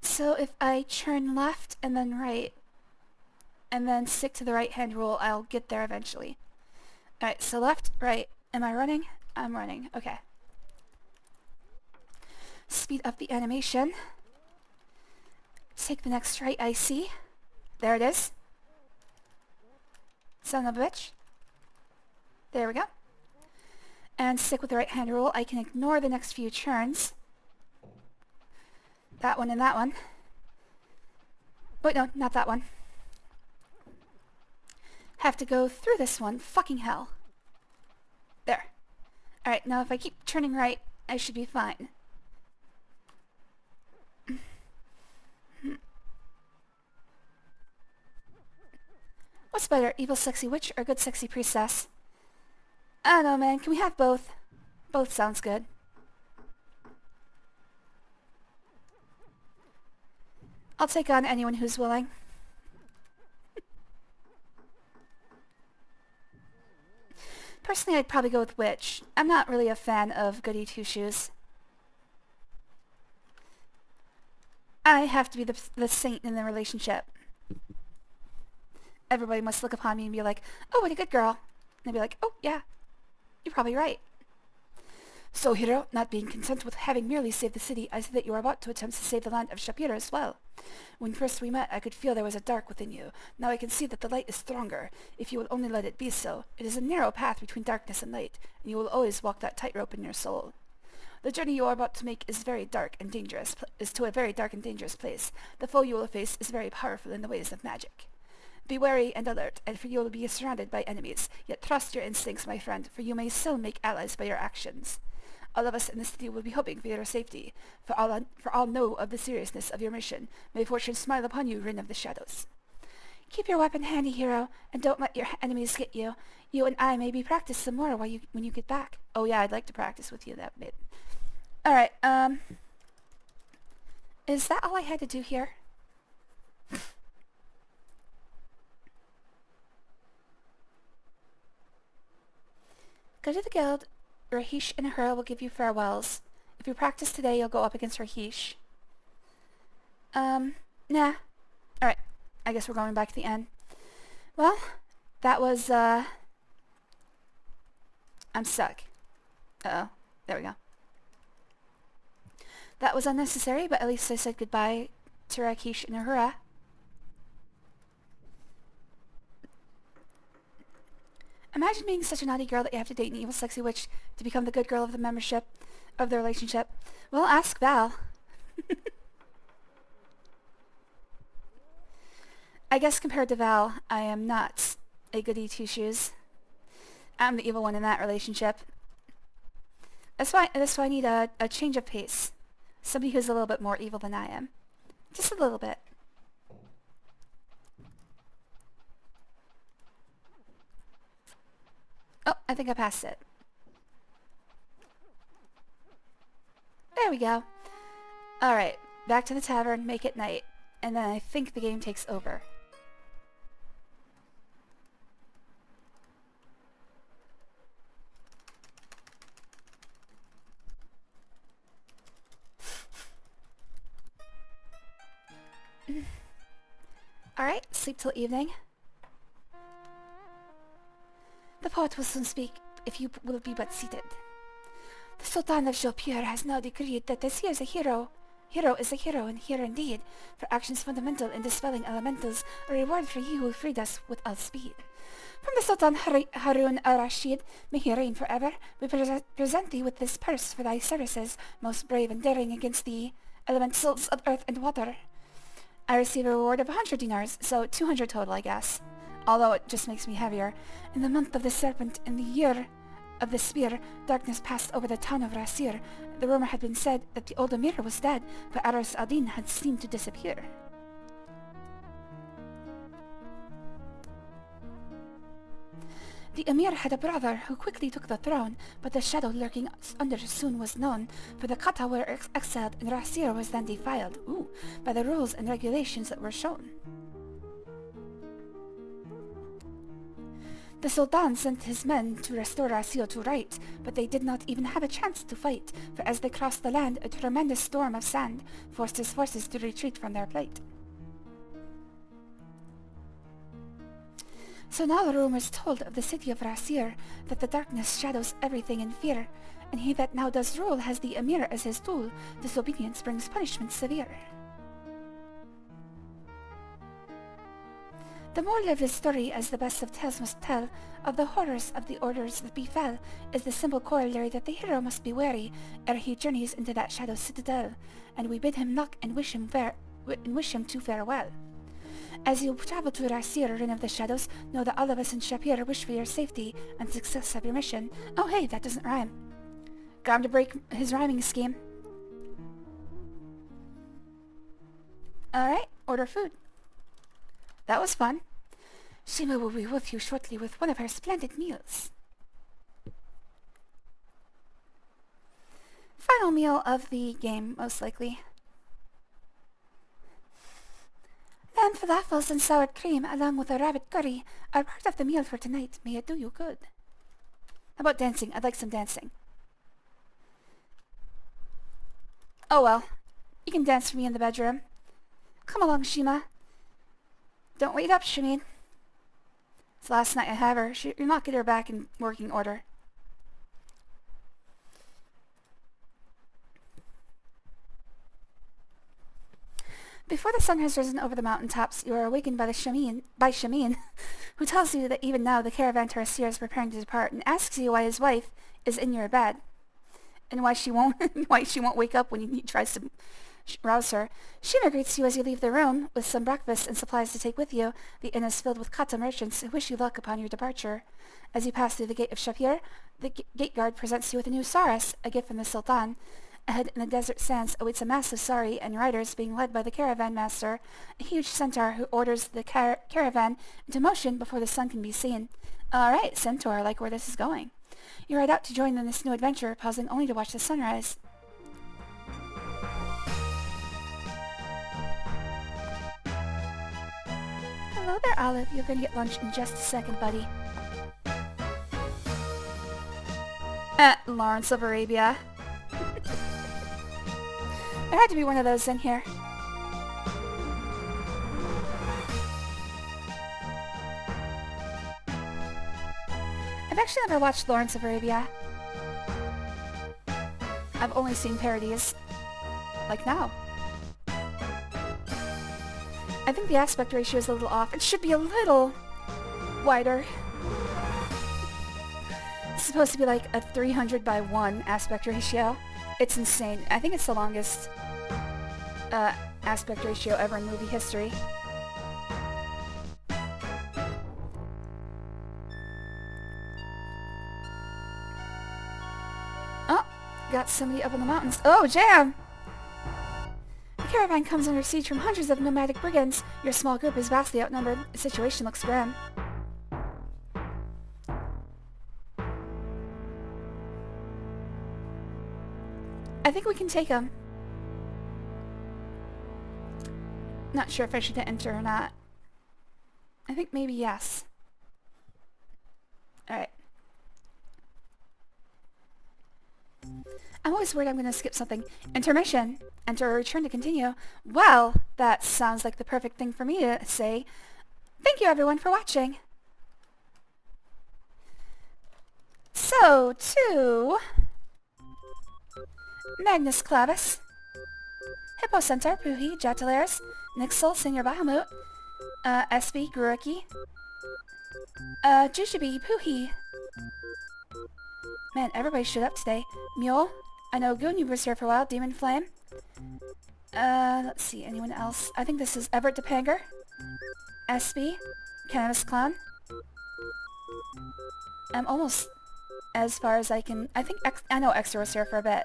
So if I turn left and then right, and then stick to the right-hand rule, I'll get there eventually. Alright, so left, right. Am I running? I'm running. Okay. Speed up the animation. Take the next right I see. There it is. Son of a bitch. There we go. And stick with the right-hand rule. I can ignore the next few turns. That one and that one. Wait, no, not that one. Have to go through this one. Fucking hell. There. Alright, now if I keep turning right, I should be fine. What's better, evil sexy witch or good sexy priestess? I don't know, man. Can we have both? Both sounds good. I'll take on anyone who's willing. Personally, I'd probably go with witch. I'm not really a fan of goody two-shoes. I have to be the saint in the relationship. Everybody must look upon me and be like, oh, what a good girl. And I'd be like, oh, yeah, you're probably right. So, hero, not being content with having merely saved the city, I see that you are about to attempt to save the land of Shapira as well. When first we met, I could feel there was a dark within you. Now I can see that the light is stronger, if you will only let it be so. It is a narrow path between darkness and light, and you will always walk that tightrope in your soul. The journey you are about to make is very dark and dangerous, is to a very dark and dangerous place. The foe you will face is very powerful in the ways of magic. Be wary and alert, and for you will be surrounded by enemies. Yet trust your instincts, my friend, for you may still make allies by your actions. All of us in the city will be hoping for your safety. For all know of the seriousness of your mission. May fortune smile upon you, Rin of the Shadows. Keep your weapon handy, hero, and don't let your enemies get you. You and I maybe practice some more when you get back. Oh yeah, I'd like to practice with you that bit. Alright, is that all I had to do here? Go to the guild. Rahish and Ahura will give you farewells. If you practice today, you'll go up against Rahish. Nah. Alright, I guess we're going back to the end. Well, that was, I'm stuck. Uh-oh. There we go. That was unnecessary, but at least I said goodbye to Rahish and Ahura. Imagine being such a naughty girl that you have to date an evil sexy witch to become the good girl of the membership, of the relationship. Well, ask Val. I guess compared to Val, I am not a goody two-shoes. I'm the evil one in that relationship. That's why I need a change of pace. Somebody who's a little bit more evil than I am. Just a little bit. Oh, I think I passed it. There we go. Alright, back to the tavern, make it night, and then I think the game takes over. Alright, sleep till evening. The poet will soon speak, if you will be but seated. The Sultan of Jopir has now decreed that this here is a hero. Hero is a hero, and here indeed, for actions fundamental in dispelling elementals, a reward for you who freed us with all speed. From the Sultan Harun al-Rashid, may he reign forever, we present thee with this purse for thy services, most brave and daring against the elementals of earth and water. I receive a reward of 100 dinars, so 200 total, I guess. Although it just makes me heavier. In the month of the serpent, in the year of the spear, darkness passed over the town of Rasir. The rumor had been said that the old Emir was dead, but Aras al-Din had seemed to disappear. The Emir had a brother who quickly took the throne, but the shadow lurking under soon was known, for the Kata were exiled and Rasir was then defiled, by the rules and regulations that were shown. The Sultan sent his men to restore Rasio to right, but they did not even have a chance to fight, for as they crossed the land, a tremendous storm of sand forced his forces to retreat from their plight. So now the rumors told of the city of Rasir, that the darkness shadows everything in fear, and he that now does rule has the Emir as his tool. Disobedience brings punishment severe. The moral of this story, as the best of tales must tell, of the horrors of the orders that befell, is the simple corollary that the hero must be wary ere he journeys into that shadow citadel, and we bid him knock and wish him to farewell. As you travel to Rasir, Reign of the Shadows, know that all of us in Shapir wish for your safety and success of your mission. Oh hey, that doesn't rhyme. Got him to break his rhyming scheme. Alright, order food. That was fun. Shima will be with you shortly with one of her splendid meals. Final meal of the game, most likely. Then falafels and sour cream along with a rabbit curry are part of the meal for tonight. May it do you good. How about dancing? I'd like some dancing. Oh well. You can dance for me in the bedroom. Come along, Shima. Don't wait up, Shamin. It's the last night I have her. You'll not get her back in working order. Before the sun has risen over the mountaintops, you are awakened by Shamin, who tells you that even now the caravan to Rasir is preparing to depart, and asks you why his wife is in your bed, and why she won't wake up when he tries to rouse her. Shima greets you as you leave the room with some breakfast and supplies to take with you. The inn is filled with Kata merchants who wish you luck upon your departure. As you pass through the gate of Shapir, the gate guard presents you with a new saras, a gift from the Sultan. Ahead in the desert sands awaits a massive sari and riders being led by the caravan master, a huge centaur who orders the caravan into motion before the sun can be seen. Alright, centaur, I like where this is going. You ride out to join in this new adventure, pausing only to watch the sunrise. Hello there, Olive. You're gonna get lunch in just a second, buddy. Lawrence of Arabia. There had to be one of those in here. I've actually never watched Lawrence of Arabia. I've only seen parodies. Like now. I think the aspect ratio is a little off. It should be a little wider. It's supposed to be like a 300:1 aspect ratio. It's insane. I think it's the longest aspect ratio ever in movie history. Oh, got somebody up in the mountains. Oh, jam! The caravan comes under siege from hundreds of nomadic brigands. Your small group is vastly outnumbered. The situation looks grim. I think we can take them. Not sure if I should enter or not. I think maybe yes. Alright. I'm always worried I'm going to skip something. Intermission. Enter or return to continue. Well, that sounds like the perfect thing for me to say. Thank you everyone for watching. So, to Magnus Clavis, Hippo Centaur, Puhi, Jatalaris, Nixel, Senior Bahamut, SB, Guruki, Jushibi, Puhi. Man, everybody showed up today. Mule, I know Goon, you was here for a while. Demon Flame. Let's see, anyone else? I think this is Everett Depanger. SB, Cannabis Clown. I'm almost as far as I can. I think I know Extra was here for a bit.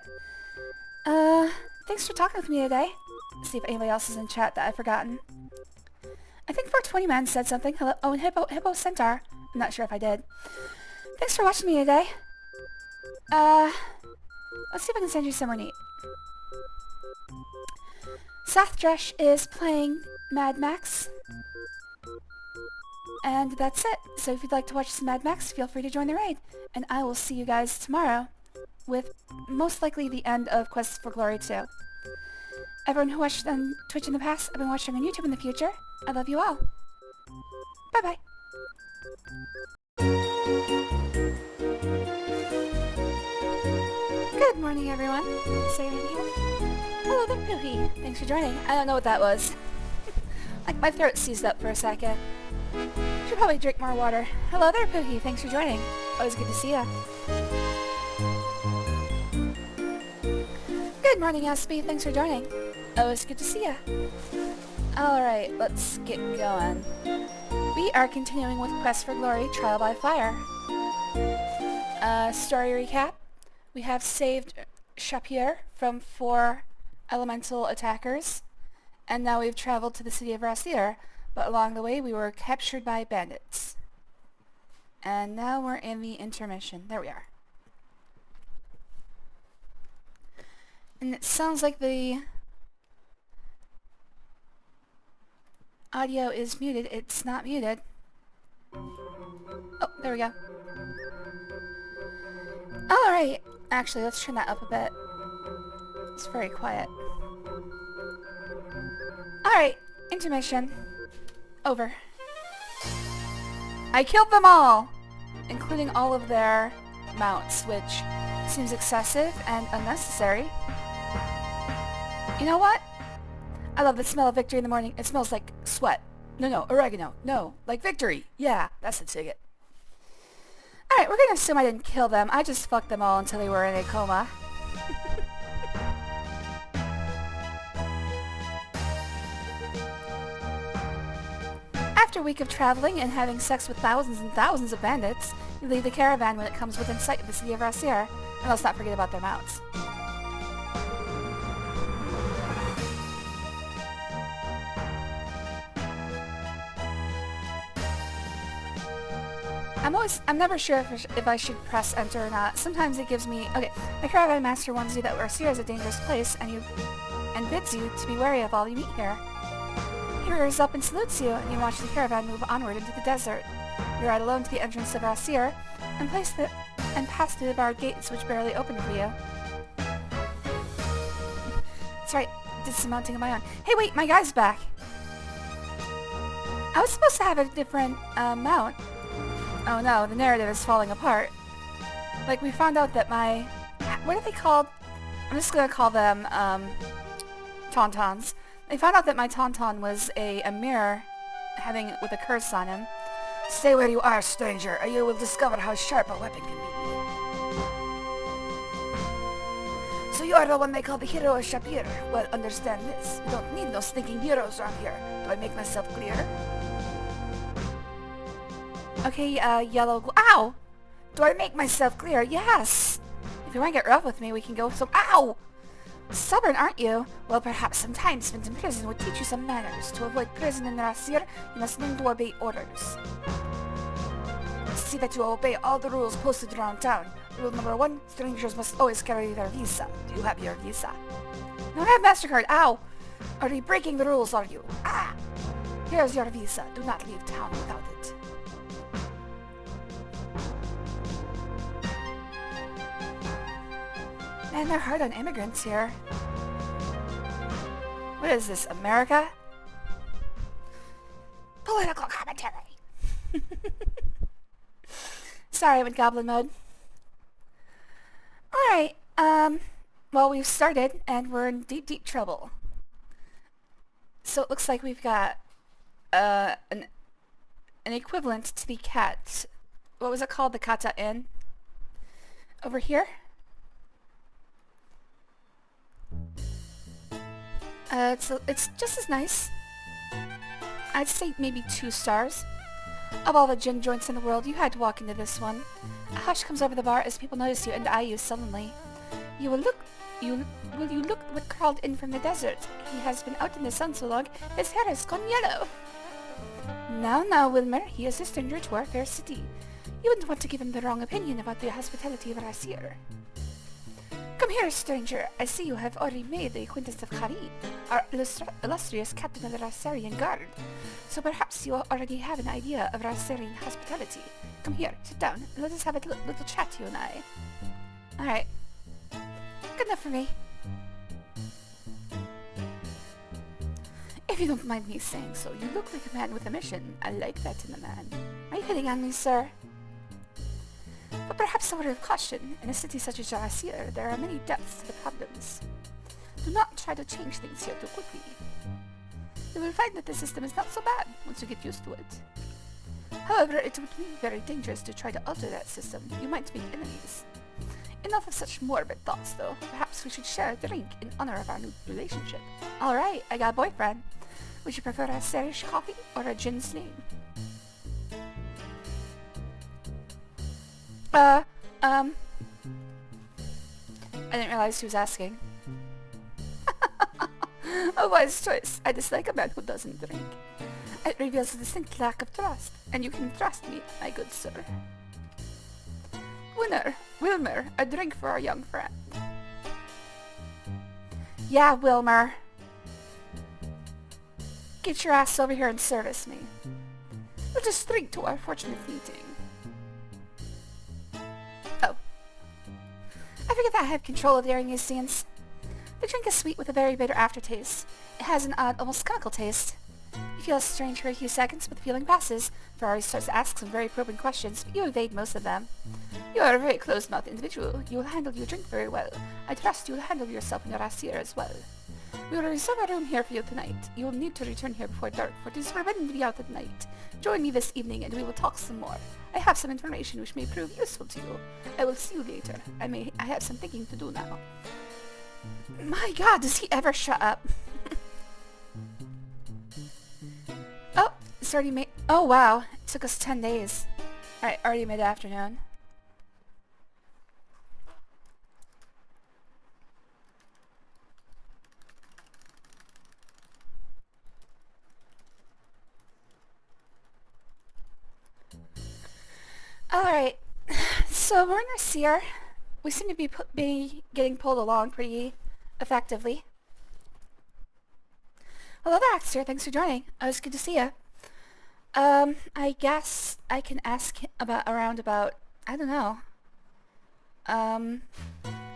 Thanks for talking with me today. Let's see if anybody else is in chat that I've forgotten. I think 420 Man said something. Hello. Oh, and Hippo Centaur. I'm not sure if I did. Thanks for watching me today. Let's see if I can send you somewhere neat. Sathdresh is playing Mad Max. And that's it. So if you'd like to watch some Mad Max, feel free to join the raid. And I will see you guys tomorrow with most likely the end of Quest for Glory 2. Everyone who watched on Twitch in the past, I've been watching on YouTube in the future. I love you all. Bye-bye. Good morning, everyone. Sarah here. Hello there, Poohie. Thanks for joining. I don't know what that was. Like, my throat seized up for a second. Should probably drink more water. Hello there, Poohie. Thanks for joining. Always good to see ya. Good morning, Aspie. Thanks for joining. Always good to see ya. Alright, let's get going. We are continuing with Quest for Glory, Trial by Fire. Story recap. We have saved Shapir from 4 elemental attackers, and now we've traveled to the city of Rasir, but along the way we were captured by bandits. And now we're in the intermission. There we are. And it sounds like the audio is muted. It's not muted. Oh, there we go. Alright. Actually, let's turn that up a bit. It's very quiet. Alright. Intermission. Over. I killed them all! Including all of their mounts, which seems excessive and unnecessary. You know what? I love the smell of victory in the morning. It smells like sweat. No, oregano. No, like victory. Yeah, that's the ticket. Alright, we're gonna assume I didn't kill them. I just fucked them all until they were in a coma. After a week of traveling and having sex with thousands and thousands of bandits, you leave the caravan when it comes within sight of the city of Rasir. And let's not forget about their mounts. I'm never sure if I should press enter or not. Sometimes it gives me... Okay, the caravan master warns you that Rasir is a dangerous place and bids you to be wary of all you meet here. He rears up and salutes you, and you watch the caravan move onward into the desert. You ride alone to the entrance of Rasir and pass through the barred gates which barely open for you. That's right, did some mounting of my own. Hey wait, my guy's back! I was supposed to have a different mount. Oh no, the narrative is falling apart. Like, we found out that my... What are they called? I'm just gonna call them, Tauntauns. They found out that my Tauntaun was a mirror with a curse on him. Stay where you are, stranger, or you will discover how sharp a weapon can be. So you are the one they call the hero of Shapir. Well, understand this. We don't need no stinking heroes around here. Do I make myself clear? Okay, yellow... Ow! Do I make myself clear? Yes! If you want to get rough with me, we can go some... Ow! Stubborn, aren't you? Well, perhaps some time spent in prison would teach you some manners. To avoid prison in Rasir, you must learn to obey orders. See that you obey all the rules posted around town. Rule number 1, strangers must always carry their visa. Do you have your visa? No, I have MasterCard. Ow! Are you breaking the rules, are you? Ah! Here's your visa. Do not leave town without it. Man, they're hard on immigrants here. What is this, America? Political commentary. Sorry, I'm in goblin mode. Alright, well, we've started, and we're in deep, deep trouble. So it looks like we've got, an equivalent to the cat... What was it called? The Kata Inn? Over here? It's just as nice. I'd say maybe 2 stars. Of all the gin joints in the world, you had to walk into this one. A hush comes over the bar as people notice you and eye you sullenly. You look what crawled in from the desert. He has been out in the sun so long, his hair has gone yellow. Now, Wilmer, he is a stranger to our fair city. You wouldn't want to give him the wrong opinion about the hospitality of Rasir. Come here, stranger. I see you have already made the acquaintance of Karin, our illustrious captain of the Rasarian Guard. So perhaps you already have an idea of Rasarian hospitality. Come here, sit down, and let us have a little chat, you and I. Alright. Good enough for me. If you don't mind me saying so, you look like a man with a mission. I like that in a man. Are you hitting on me, sir? But perhaps a word of caution. In a city such as Jarasir, there are many depths to the problems. Do not try to change things here too quickly. You will find that the system is not so bad once you get used to it. However, it would be very dangerous to try to alter that system. You might make enemies. Enough of such morbid thoughts, though. Perhaps we should share a drink in honor of our new relationship. Alright, I got a boyfriend. Would you prefer a Serish coffee or a gin sling? I didn't realize he was asking. A wise choice. I dislike a man who doesn't drink. It reveals a distinct lack of trust, and you can trust me, my good sir. Wilmer, a drink for our young friend. Yeah, Wilmer. Get your ass over here and service me. We'll just drink to our fortunate meeting. Oh. I forget that I have control of the hearing scenes. The drink is sweet with a very bitter aftertaste. It has an odd, almost chemical taste. You feel strange for a few seconds, but the feeling passes. Ferrari starts to ask some very probing questions, but you evade most of them. You are a very closed-mouthed individual. You will handle your drink very well. I trust you will handle yourself in Rasir as well. We will reserve a room here for you tonight. You will need to return here before dark, for it is forbidden to be out at night. Join me this evening and we will talk some more. I have some information which may prove useful to you. I will see you later. I have some thinking to do now. My god, does he ever shut up? Oh, it's already made... Oh wow, it took us 10 days. Alright, already mid-afternoon. Alright, so we're in Rasir. We seem to be getting pulled along pretty effectively. Hello there, Axter. Thanks for joining. It was good to see you. I guess I can ask around about, I don't know.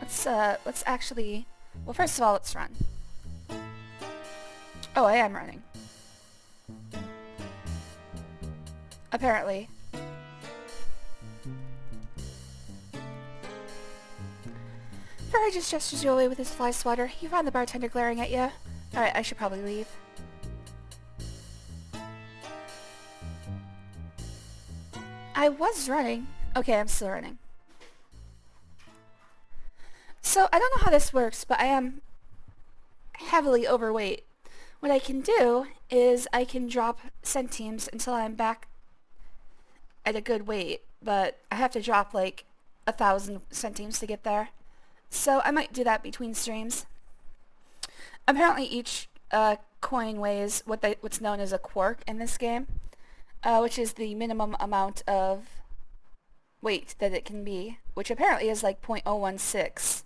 Let's actually, well, first of all, let's run. Oh, I am running. Apparently. Ferry just gestures you away with his fly swatter. You find the bartender glaring at you. Alright, I should probably leave. I was running. Okay, I'm still running. So, I don't know how this works, but I am heavily overweight. What I can do is I can drop centimes until I'm back at a good weight, but I have to drop like 1,000 centimes to get there. So I might do that between streams. Apparently each coin weighs what's known as a quark in this game, which is the minimum amount of weight that it can be, which apparently is like 0.016,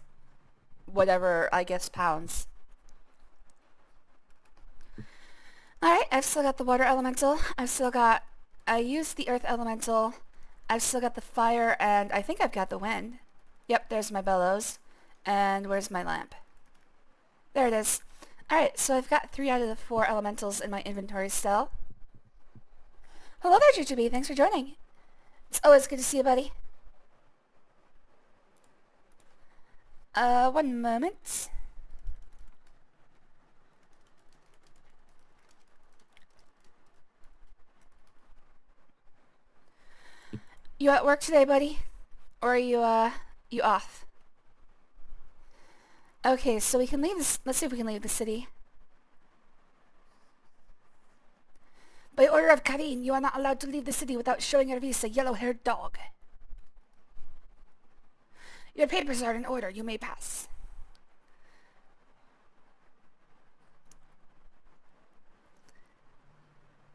whatever, I guess, pounds. Alright, I've still got the water elemental, I used the earth elemental, I've still got the fire, and I think I've got the wind. Yep, there's my bellows. And where's my lamp? There it is. Alright, so I've got 3 out of the 4 elementals in my inventory still. Hello there, Jujubee. Thanks for joining. It's always good to see you, buddy. One moment. You at work today, buddy? Or are you off? Okay, so we can leave this. Let's see if we can leave the city. By order of Karin, you are not allowed to leave the city without showing your visa, yellow-haired dog. Your papers are in order. You may pass.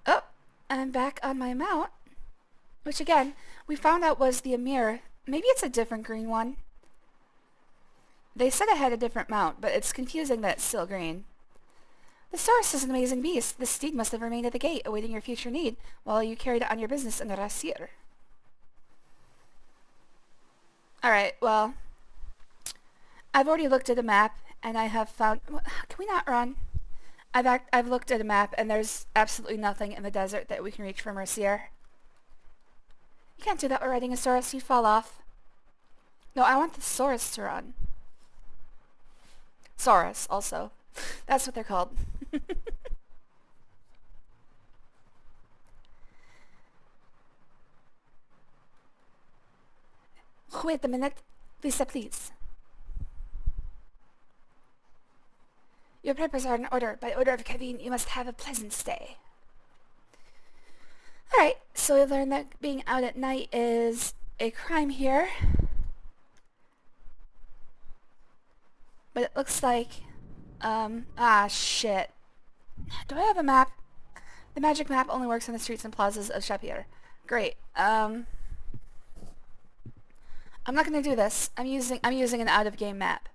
Oh, I'm back on my mount. Which again, we found out was the Amir. Maybe it's a different green one. They said it had a different mount, but it's confusing that it's still green. The Saurus is an amazing beast. This steed must have remained at the gate, awaiting your future need, while you carried on your business in the Rasir. Alright, well, I've already looked at a map, and I have found... Can we not run? I've looked at a map, and there's absolutely nothing in the desert that we can reach from Rasir. You can't do that while riding a Saurus, you'd fall off. No, I want the Saurus to run. Saurus, also. That's what they're called. Wait a minute. Lisa, please. Your papers are in order. By order of Kaveen, you must have a pleasant stay. Alright, so we learned that being out at night is a crime here. But it looks like... shit. Do I have a map? The magic map only works on the streets and plazas of Shapir. Great. I'm not gonna do this. I'm using an out-of-game map.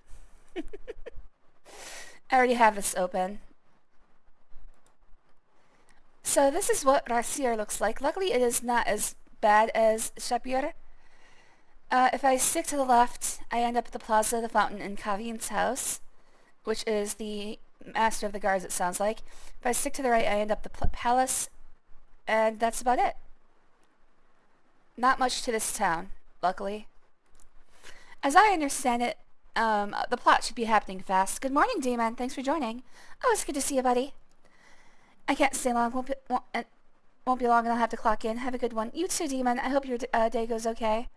I already have this open. So this is what Rasir looks like. Luckily it is not as bad as Shapir. If I stick to the left, I end up at the Plaza, the Fountain, and Kaveen's house, which is the Master of the Guards, it sounds like. If I stick to the right, I end up the Palace, and that's about it. Not much to this town, luckily. As I understand it, the plot should be happening fast. Good morning, Demon. Thanks for joining. Oh, it's good to see you, buddy. I can't stay long. Won't be long and I'll have to clock in. Have a good one. You too, Demon. I hope your day goes okay.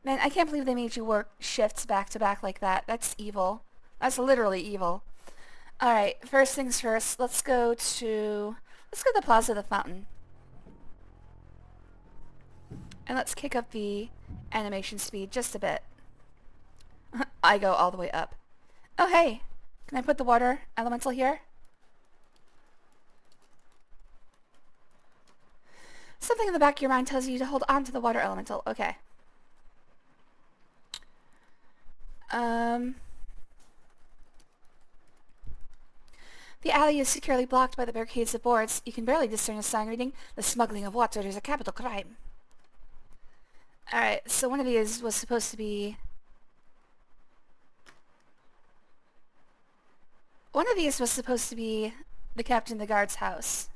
Man, I can't believe they made you work shifts back to back like that. That's evil. That's literally evil. Alright, first things first. Let's go to the Plaza of the Fountain. And let's kick up the animation speed just a bit. I go all the way up. Oh, hey! Can I put the water elemental here? Something in the back of your mind tells you to hold on to the water elemental. Okay. The alley is securely blocked by the barricades of boards. You can barely discern a sign reading, "The smuggling of water is a capital crime." Alright, so one of these was supposed to be... One of these was supposed to be the Captain of the Guard's house.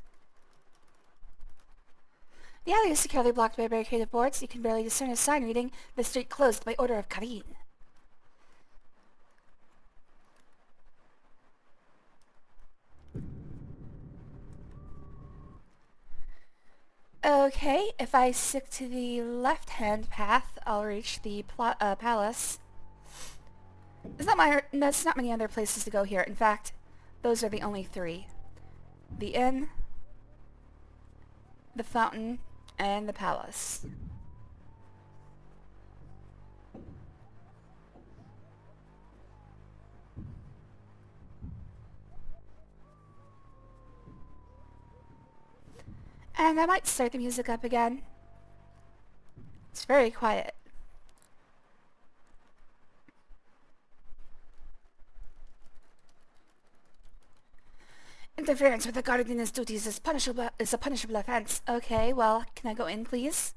The alley is securely blocked by a barricade of boards. You can barely discern a sign reading, "The street closed by order of Kaveen." Okay, if I stick to the left-hand path, I'll reach the palace. There's not many other places to go here. In fact, those are the only three. The inn, the fountain, and the palace. And I might start the music up again. It's very quiet. Interference with the guardian's duties is a punishable offense. Okay, well, can I go in, please?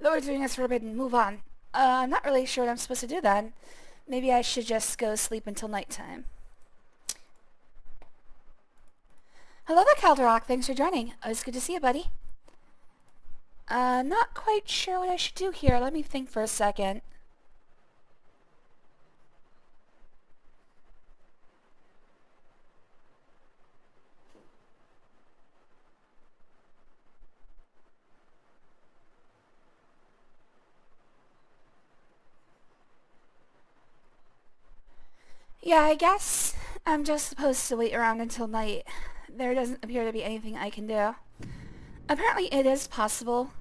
Loitering is forbidden. Move on. I'm not really sure what I'm supposed to do then. Maybe I should just go sleep until nighttime. Hello there, Calderock. Thanks for joining. It's good to see you, buddy. Not quite sure what I should do here. Let me think for a second. Yeah, I guess I'm just supposed to wait around until night. There doesn't appear to be anything I can do. Apparently it is possible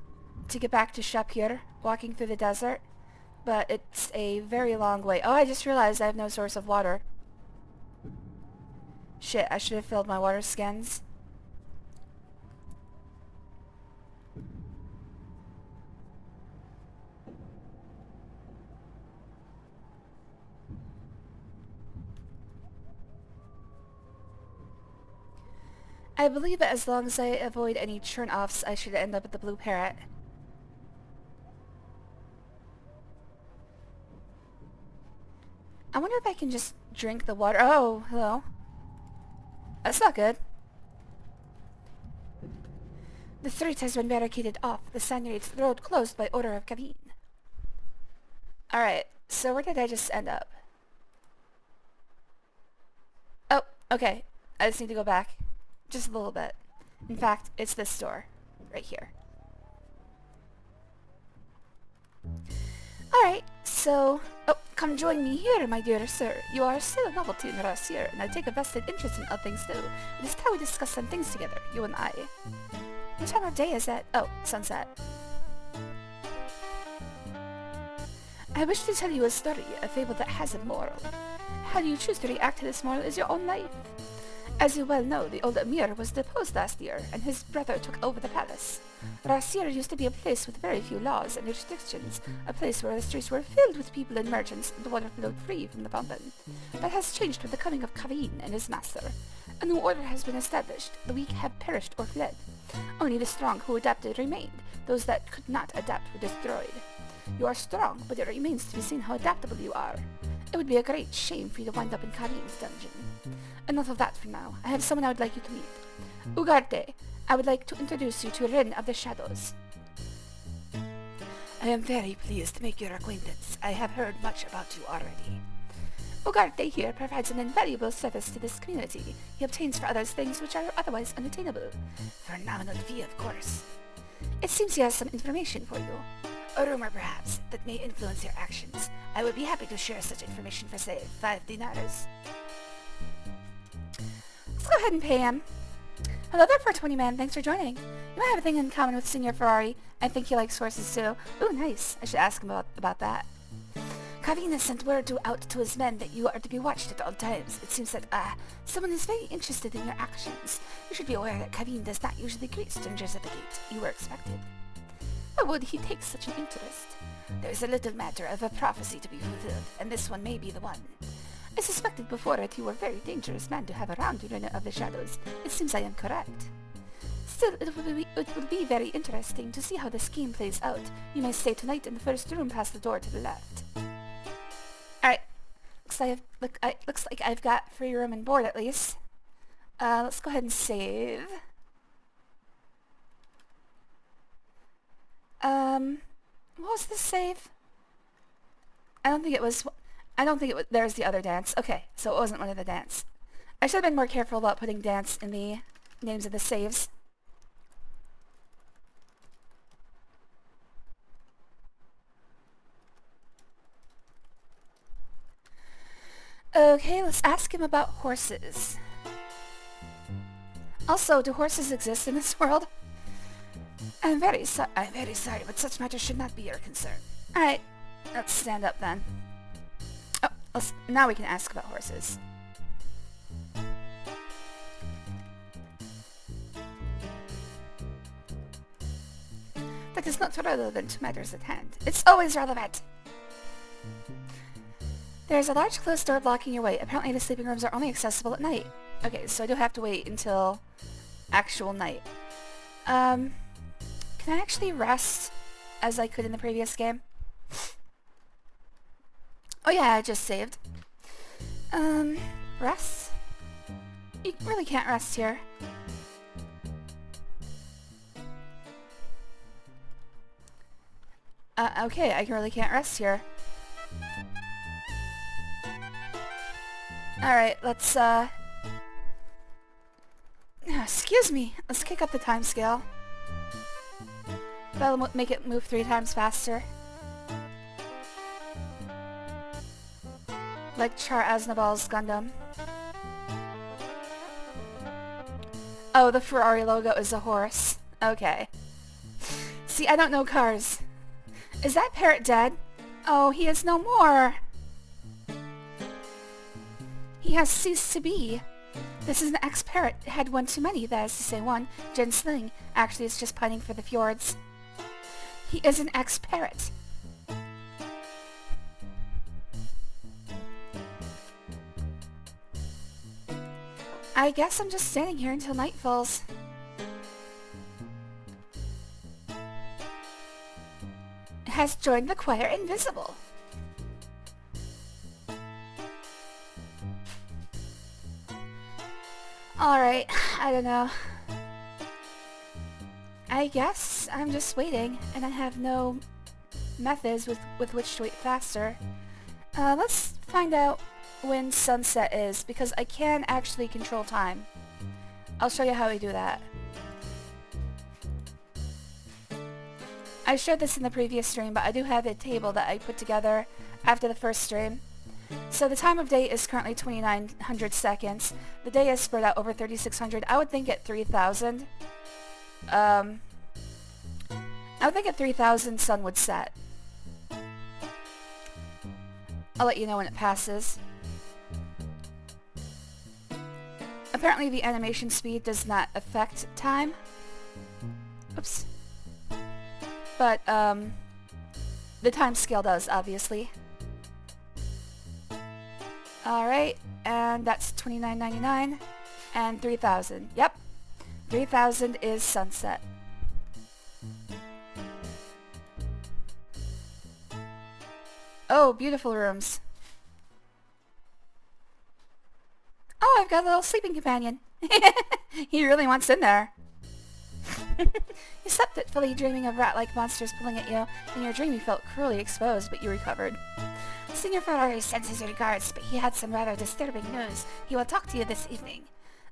to get back to Shapir walking through the desert, but it's a very long way. Oh, I just realized I have no source of water. Shit, I should have filled my water skins. I believe that as long as I avoid any turn-offs, I should end up at the blue parrot. I wonder if I can just drink the water. Oh, hello. That's not good. The threat has been barricaded off. The Sangre's road closed by order of Kaveen. Alright, so where did I just end up? Oh, okay. I just need to go back. Just a little bit. In fact, it's this door. Right here. Alright, so... Oh, come join me here, my dear sir. You are still a novelty in Rasir, and I take a vested interest in all things new. It is how we discuss some things together, you and I. What time of day is it? Oh, sunset. I wish to tell you a story, a fable that has a moral. How you choose to react to this moral is your own life. As you well know, the old Emir was deposed last year, and his brother took over the palace. Rasir used to be a place with very few laws and restrictions, a place where the streets were filled with people and merchants, and the water flowed free from the fountain. That has changed with the coming of Kaveen and his master. A new order has been established. The weak have perished or fled. Only the strong who adapted remained. Those that could not adapt were destroyed. You are strong, but it remains to be seen how adaptable you are. It would be a great shame for you to wind up in Kaveen's dungeon. Enough of that for now. I have someone I would like you to meet. Ugarte, I would like to introduce you to Rin of the Shadows. I am very pleased to make your acquaintance. I have heard much about you already. Ugarte here provides an invaluable service to this community. He obtains for others things which are otherwise unattainable. For a nominal fee, of course. It seems he has some information for you. A rumor, perhaps, that may influence your actions. I would be happy to share such information for, say, 5 dinars. Let's go ahead and pay him. Hello there, 420 man. Thanks for joining. You might have a thing in common with Senor Ferrari. I think he likes horses, too. Ooh, nice. I should ask him about that. Kaveen has sent word out to his men that you are to be watched at all times. It seems that, someone is very interested in your actions. You should be aware that Kaveen does not usually greet strangers at the gate. You were expected. Why would he take such an interest? There is a little matter of a prophecy to be fulfilled, and this one may be the one. I suspected before that you were a very dangerous man to have around, Rin of the Shadows. It seems I am correct. Still, it will be very interesting to see how the scheme plays out. You may stay tonight in the first room past the door to the left. Alright. Looks like I've got free room and board at least. Let's go ahead and save. What was this save? I don't think it was, there's the other dance. Okay, so it wasn't one of the dance. I should have been more careful about putting dance in the names of the saves. Okay, let's ask him about horses. Also, do horses exist in this world? I'm very sorry, but such matters should not be your concern. Alright, let's stand up then. Oh, now we can ask about horses. That is not relevant to matters at hand. It's always relevant! There's a large closed door blocking your way. Apparently the sleeping rooms are only accessible at night. Okay, so I do have to wait until actual night. Can I actually rest as I could in the previous game? Oh yeah, I just saved. Rest? You really can't rest here. Okay, I really can't rest here. Alright, let's, excuse me. Let's kick up the time scale. That'll make it move 3 times faster. Like Char Aznabal's Gundam. Oh, the Ferrari logo is a horse. Okay. See, I don't know cars. Is that parrot dead? Oh, he is no more. He has ceased to be. This is an ex-parrot. Had one too many, that is to say one. Jen Sling. Actually, it's just pining for the fjords. He is an ex-parrot. I guess I'm just standing here until night falls. Has joined the choir invisible. Alright, I don't know. I guess I'm just waiting, and I have no methods with which to wait faster. Let's find out when sunset is, because I can actually control time. I'll show you how we do that. I showed this in the previous stream, but I do have a table that I put together after the first stream. So the time of day is currently 2900 seconds. The day is spread out over 3600. I would think at 3000. I would think at 3000 sun would set. I'll let you know when it passes. Apparently the animation speed does not affect time. Oops. But, the time scale does, obviously. Alright, and that's $29.99 and 3000. Yep, 3000 is sunset. Oh, beautiful rooms. Oh, I've got a little sleeping companion. He really wants in there. You slept fitfully, dreaming of rat-like monsters pulling at you. In your dream you felt cruelly exposed, but you recovered. Senior Ferrari sends his regards, but he had some rather disturbing news. He will talk to you this evening.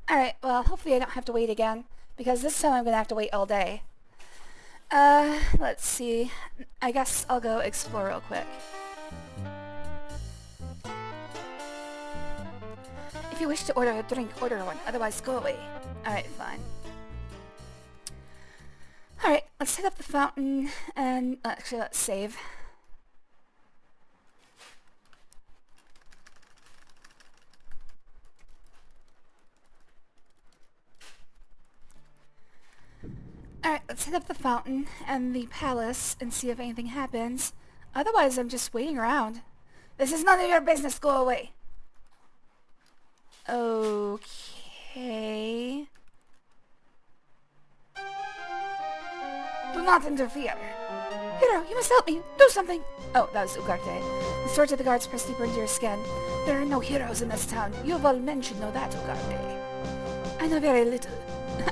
Alright, well, hopefully I don't have to wait again, because this time I'm gonna have to wait all day. Let's see. I guess I'll go explore real quick. If you wish to order a drink, order one. Otherwise, go away. Alright, fine. Alright, let's hit up the fountain, and actually let's save. Alright, let's hit up the fountain and the palace and see if anything happens. Otherwise, I'm just waiting around. This is none of your business, go away! Okay... Do not interfere. Hero, you must help me. Do something. Oh, that was Ugarte. The swords of the guards press deeper into your skin. There are no heroes in this town. You of all men should know that, Ugarte. I know very little.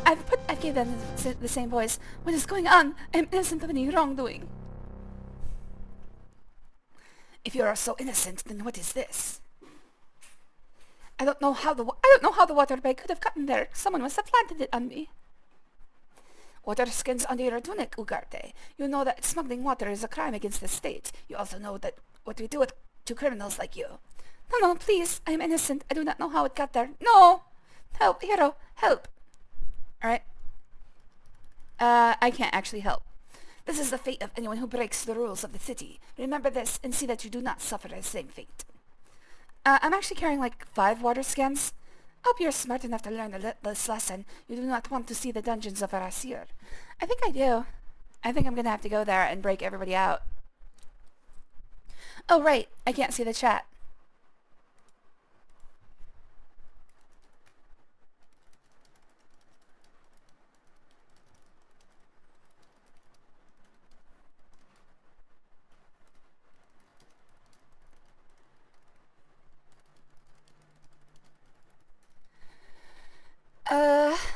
I gave them the same voice. What is going on? I am innocent of any wrongdoing. If you are so innocent, then what is this? I don't know how the water bag could have gotten there. Someone must have planted it on me. Water skins under your tunic, Ugarte. You know that smuggling water is a crime against the state. You also know that what we do to criminals like you. No, please. I am innocent. I do not know how it got there. No! Help, hero. Help. Alright. I can't actually help. This is the fate of anyone who breaks the rules of the city. Remember this and see that you do not suffer the same fate. I'm actually carrying like 5 water skins. Hope you're smart enough to learn this lesson. You do not want to see the dungeons of Arasir. I think I do. I think I'm gonna have to go there and break everybody out. Oh right, I can't see the chat.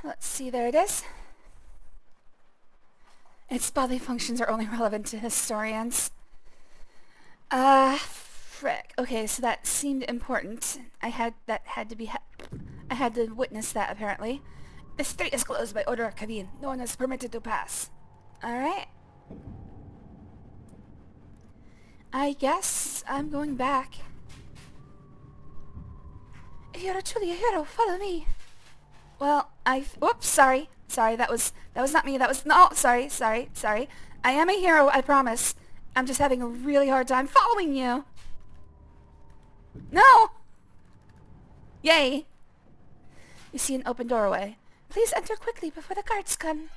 Let's see, there it is. Its bodily functions are only relevant to historians. Frick. Okay, so that seemed important. I had to witness that, apparently. The street is closed by order of Kaveen. No one is permitted to pass. Alright. I guess I'm going back. If you're truly a hero, follow me. Well, whoops, sorry. Sorry, that was not me. No, sorry. I am a hero, I promise. I'm just having a really hard time following you. No! Yay! You see an open doorway. Please enter quickly before the guards come.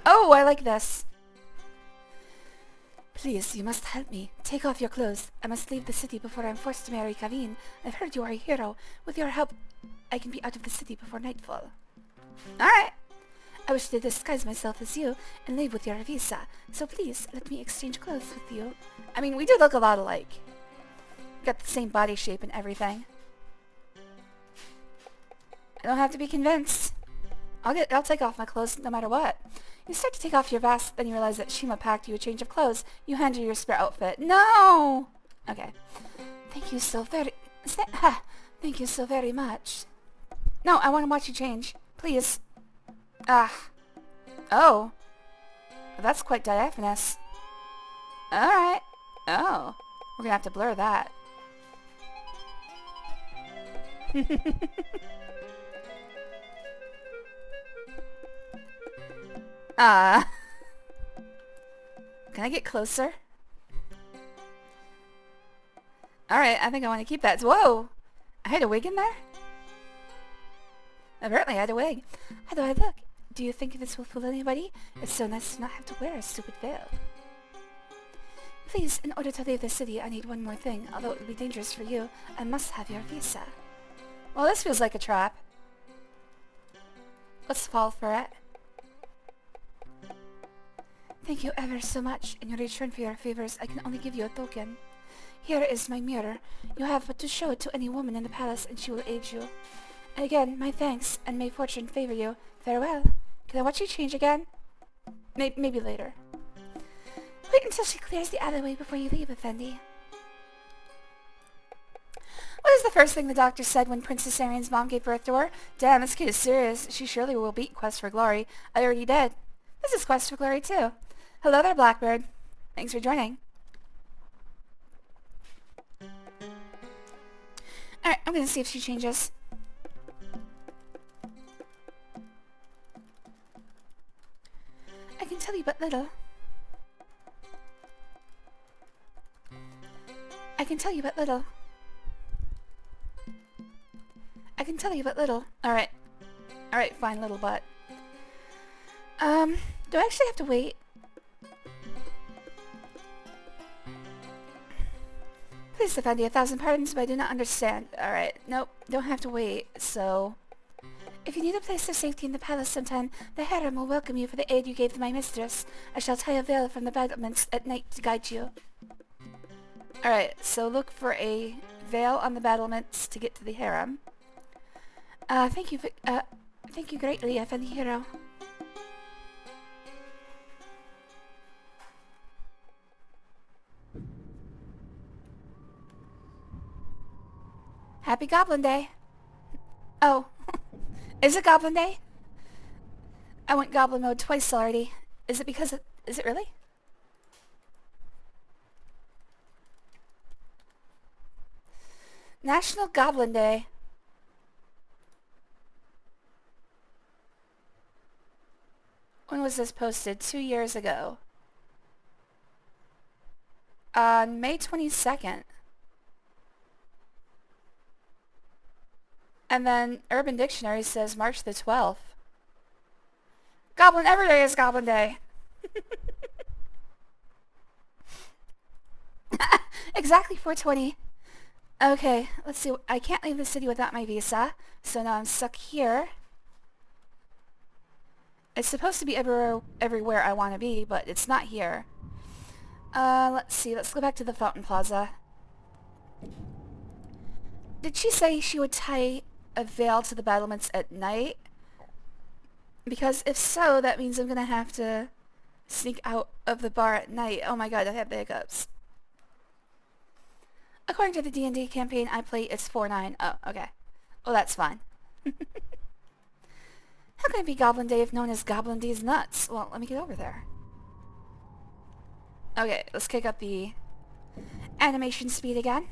Oh, I like this. Please, you must help me. Take off your clothes. I must leave the city before I'm forced to marry Kaveen. I've heard you are a hero. With your help, I can be out of the city before nightfall. Alright. I wish to disguise myself as you and leave with your visa, so please let me exchange clothes with you. I mean, we do look a lot alike. Got the same body shape and everything. I don't have to be convinced. I'll take off my clothes no matter what. You start to take off your vest, then you realize that Shima packed you a change of clothes. You hand her your spare outfit. No! Okay. Thank you so very... Thank you so very much. No, I want to watch you change. Please. Ah. Oh. That's quite diaphanous. Alright. Oh. We're gonna have to blur that. Can I get closer? Alright, I think I want to keep that. Whoa! I had a wig in there? Apparently I had a wig. How do I look? Do you think this will fool anybody? It's so nice to not have to wear a stupid veil. Please, in order to leave the city, I need one more thing. Although it would be dangerous for you, I must have your visa. Well, this feels like a trap. Let's fall for it. Thank you ever so much. In return for your favors, I can only give you a token. Here is my mirror. You have but to show it to any woman in the palace and she will aid you. Again, my thanks, and may fortune favor you. Farewell. Can I watch you change again? Maybe later. Wait until she clears the alleyway before you leave, Effendi. What is the first thing the doctor said when Princess Arian's mom gave birth to her? Damn, this kid is serious. She surely will beat Quest for Glory. I already did. This is Quest for Glory too. Hello there, Blackbird. Thanks for joining. Alright, I'm gonna see if she changes. I can tell you but little. I can tell you but little. I can tell you but little. Alright. Alright, fine, little butt. Do I actually have to wait? Please, Effendi, 1,000 pardons, but I do not understand. Alright, nope, don't have to wait, so... If you need a place of safety in the palace sometime, the harem will welcome you for the aid you gave to my mistress. I shall tie a veil from the battlements at night to guide you. Alright, so look for a veil on the battlements to get to the harem. Thank you greatly, Effendi Hero. Happy Goblin Day! Oh. Is it Goblin Day? I went Goblin mode twice already. Is it because is it really? National Goblin Day. When was this posted? 2 years ago. On May 22nd. And then Urban Dictionary says March the 12th. Goblin, every day is Goblin Day. Exactly 420. Okay, let's see. I can't leave the city without my visa, so now I'm stuck here. It's supposed to be everywhere I want to be, but it's not here. Let's see. Let's go back to the Fountain Plaza. Did she say she would tie a veil to the battlements at night? Because if so, that means I'm gonna have to sneak out of the bar at night. Oh my god, I have the hiccups. According to the D&D campaign I play, it's 4-9. Oh, okay. Well, that's fine. How can it be Goblin Day if known as Goblin D's Nuts? Well, let me get over there. Okay, let's kick up the animation speed again.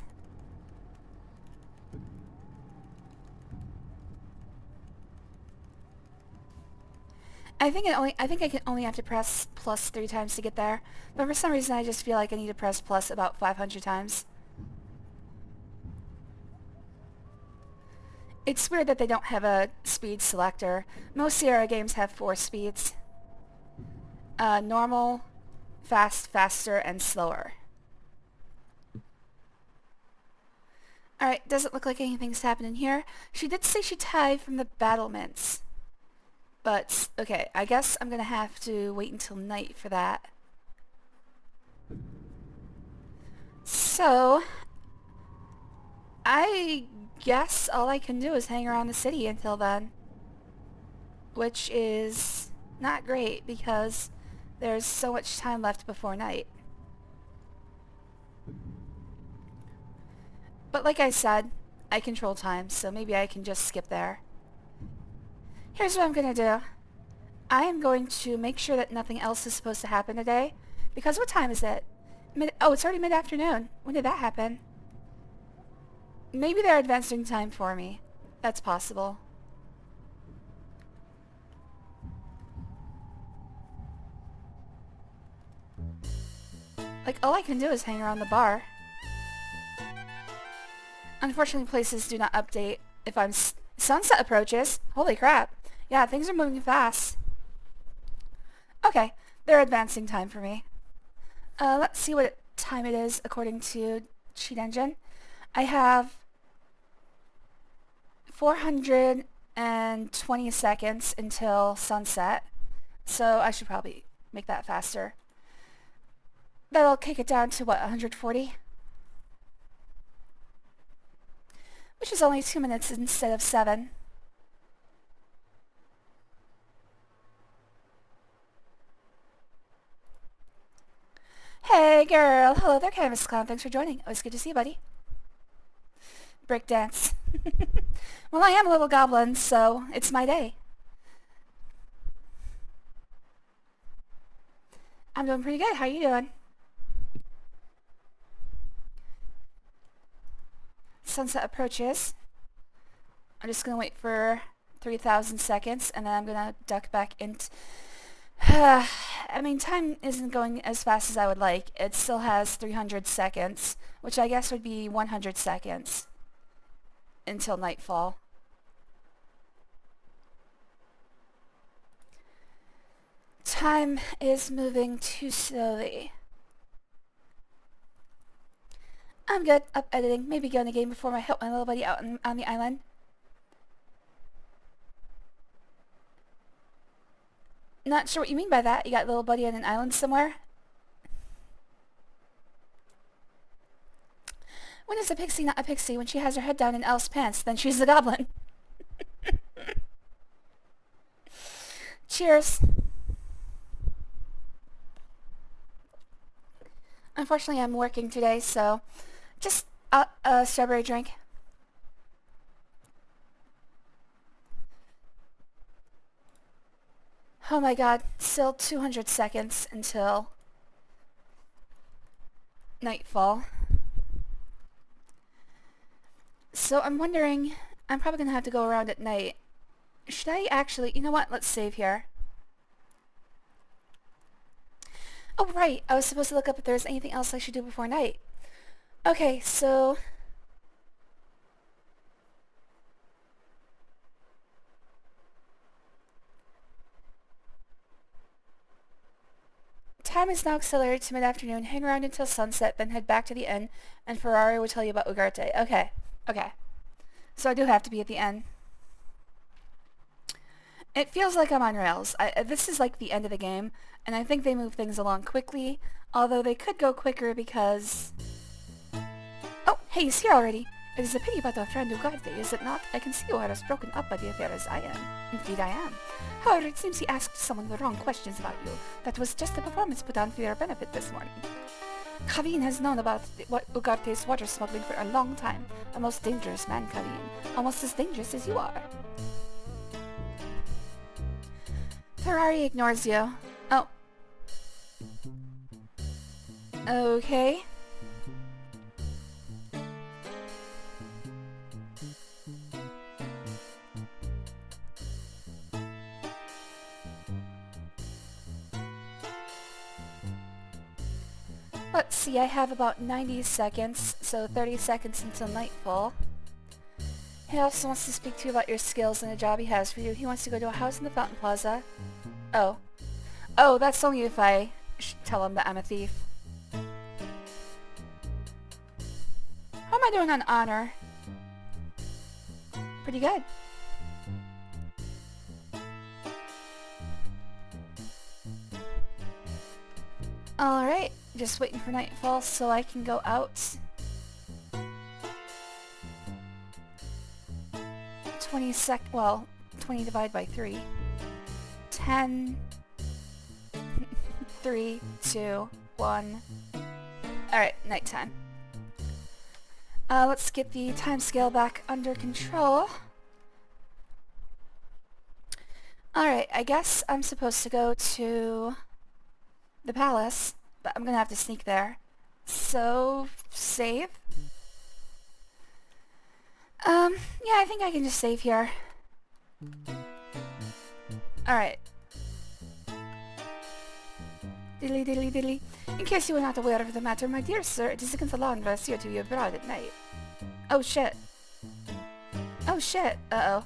I think I can only have to press plus 3 times to get there, but for some reason I just feel like I need to press plus about 500 times. It's weird that they don't have a speed selector. Most Sierra games have 4 speeds. Normal, fast, faster, and slower. Alright, doesn't look like anything's happening here. She did say she tied from the battlements. But, okay, I guess I'm gonna have to wait until night for that. So, I guess all I can do is hang around the city until then. Which is not great because there's so much time left before night. But like I said, I control time, so maybe I can just skip there. Here's what I'm gonna do. I am going to make sure that nothing else is supposed to happen today. Because what time is it? Oh, it's already mid-afternoon. When did that happen? Maybe they're advancing time for me. That's possible. Like, all I can do is hang around the bar. Unfortunately, places do not update if sunset approaches. Holy crap. Yeah, things are moving fast. Okay, they're advancing time for me. Let's see what time it is according to Cheat Engine. I have 420 seconds until sunset, so I should probably make that faster. That'll kick it down to, what, 140? Which is only 2 minutes instead of 7. Hey girl! Hello there, Canvas Clown. Thanks for joining. Always good to see you, buddy. Breakdance. Well, I am a little goblin, so it's my day. I'm doing pretty good. How are you doing? Sunset approaches. I'm just gonna wait for 3,000 seconds, and then I'm gonna duck back into... I mean, time isn't going as fast as I would like. It still has 300 seconds, which I guess would be 100 seconds until nightfall. Time is moving too slowly. I'm good. Up editing. Maybe get in the game before I help my little buddy out on the island. Not sure what you mean by that. You got little buddy on an island somewhere? When is a pixie not a pixie? When she has her head down in Elle's pants, then she's a goblin. Cheers. Unfortunately, I'm working today, so just a strawberry drink. Oh my god, still 200 seconds until nightfall. So I'm wondering, I'm probably gonna have to go around at night. Should I actually, you know what, let's save here. Oh right, I was supposed to look up if there's anything else I should do before night. Okay, so... Time is now accelerated to mid-afternoon. Hang around until sunset, then head back to the inn, and Ferrari will tell you about Ugarte. Okay, okay. So I do have to be at the end. It feels like I'm on rails. This is like the end of the game, and I think they move things along quickly, although they could go quicker because... Oh, hey, he's here already. It is a pity about our friend Ugarte, is it not? I can see you are as broken up by the affair as I am. Indeed I am. However, it seems he asked someone the wrong questions about you. That was just a performance put on for your benefit this morning. Kaveen has known about Ugarte's water smuggling for a long time. A most dangerous man, Kaveen. Almost as dangerous as you are. Ferrari ignores you. Oh. Okay. Let's see, I have about 90 seconds, so 30 seconds until nightfall. He also wants to speak to you about your skills and a job he has for you. He wants to go to a house in the Fountain Plaza. Oh. Oh, that's only if I tell him that I'm a thief. How am I doing on honor? pretty good. Alright, just waiting for nightfall so I can go out. 20 divided by 3. 10, 3, 2, 1. Alright, nighttime. Let's get the time scale back under control. Alright, I guess I'm supposed to go to the palace, but I'm gonna have to sneak there. So, save? Yeah, I think I can just save here. Alright. Diddly diddly diddly. In case you were not aware of the matter, my dear sir, it is against the law and Varaseer to be abroad at night. Oh shit. Oh shit. Uh-oh.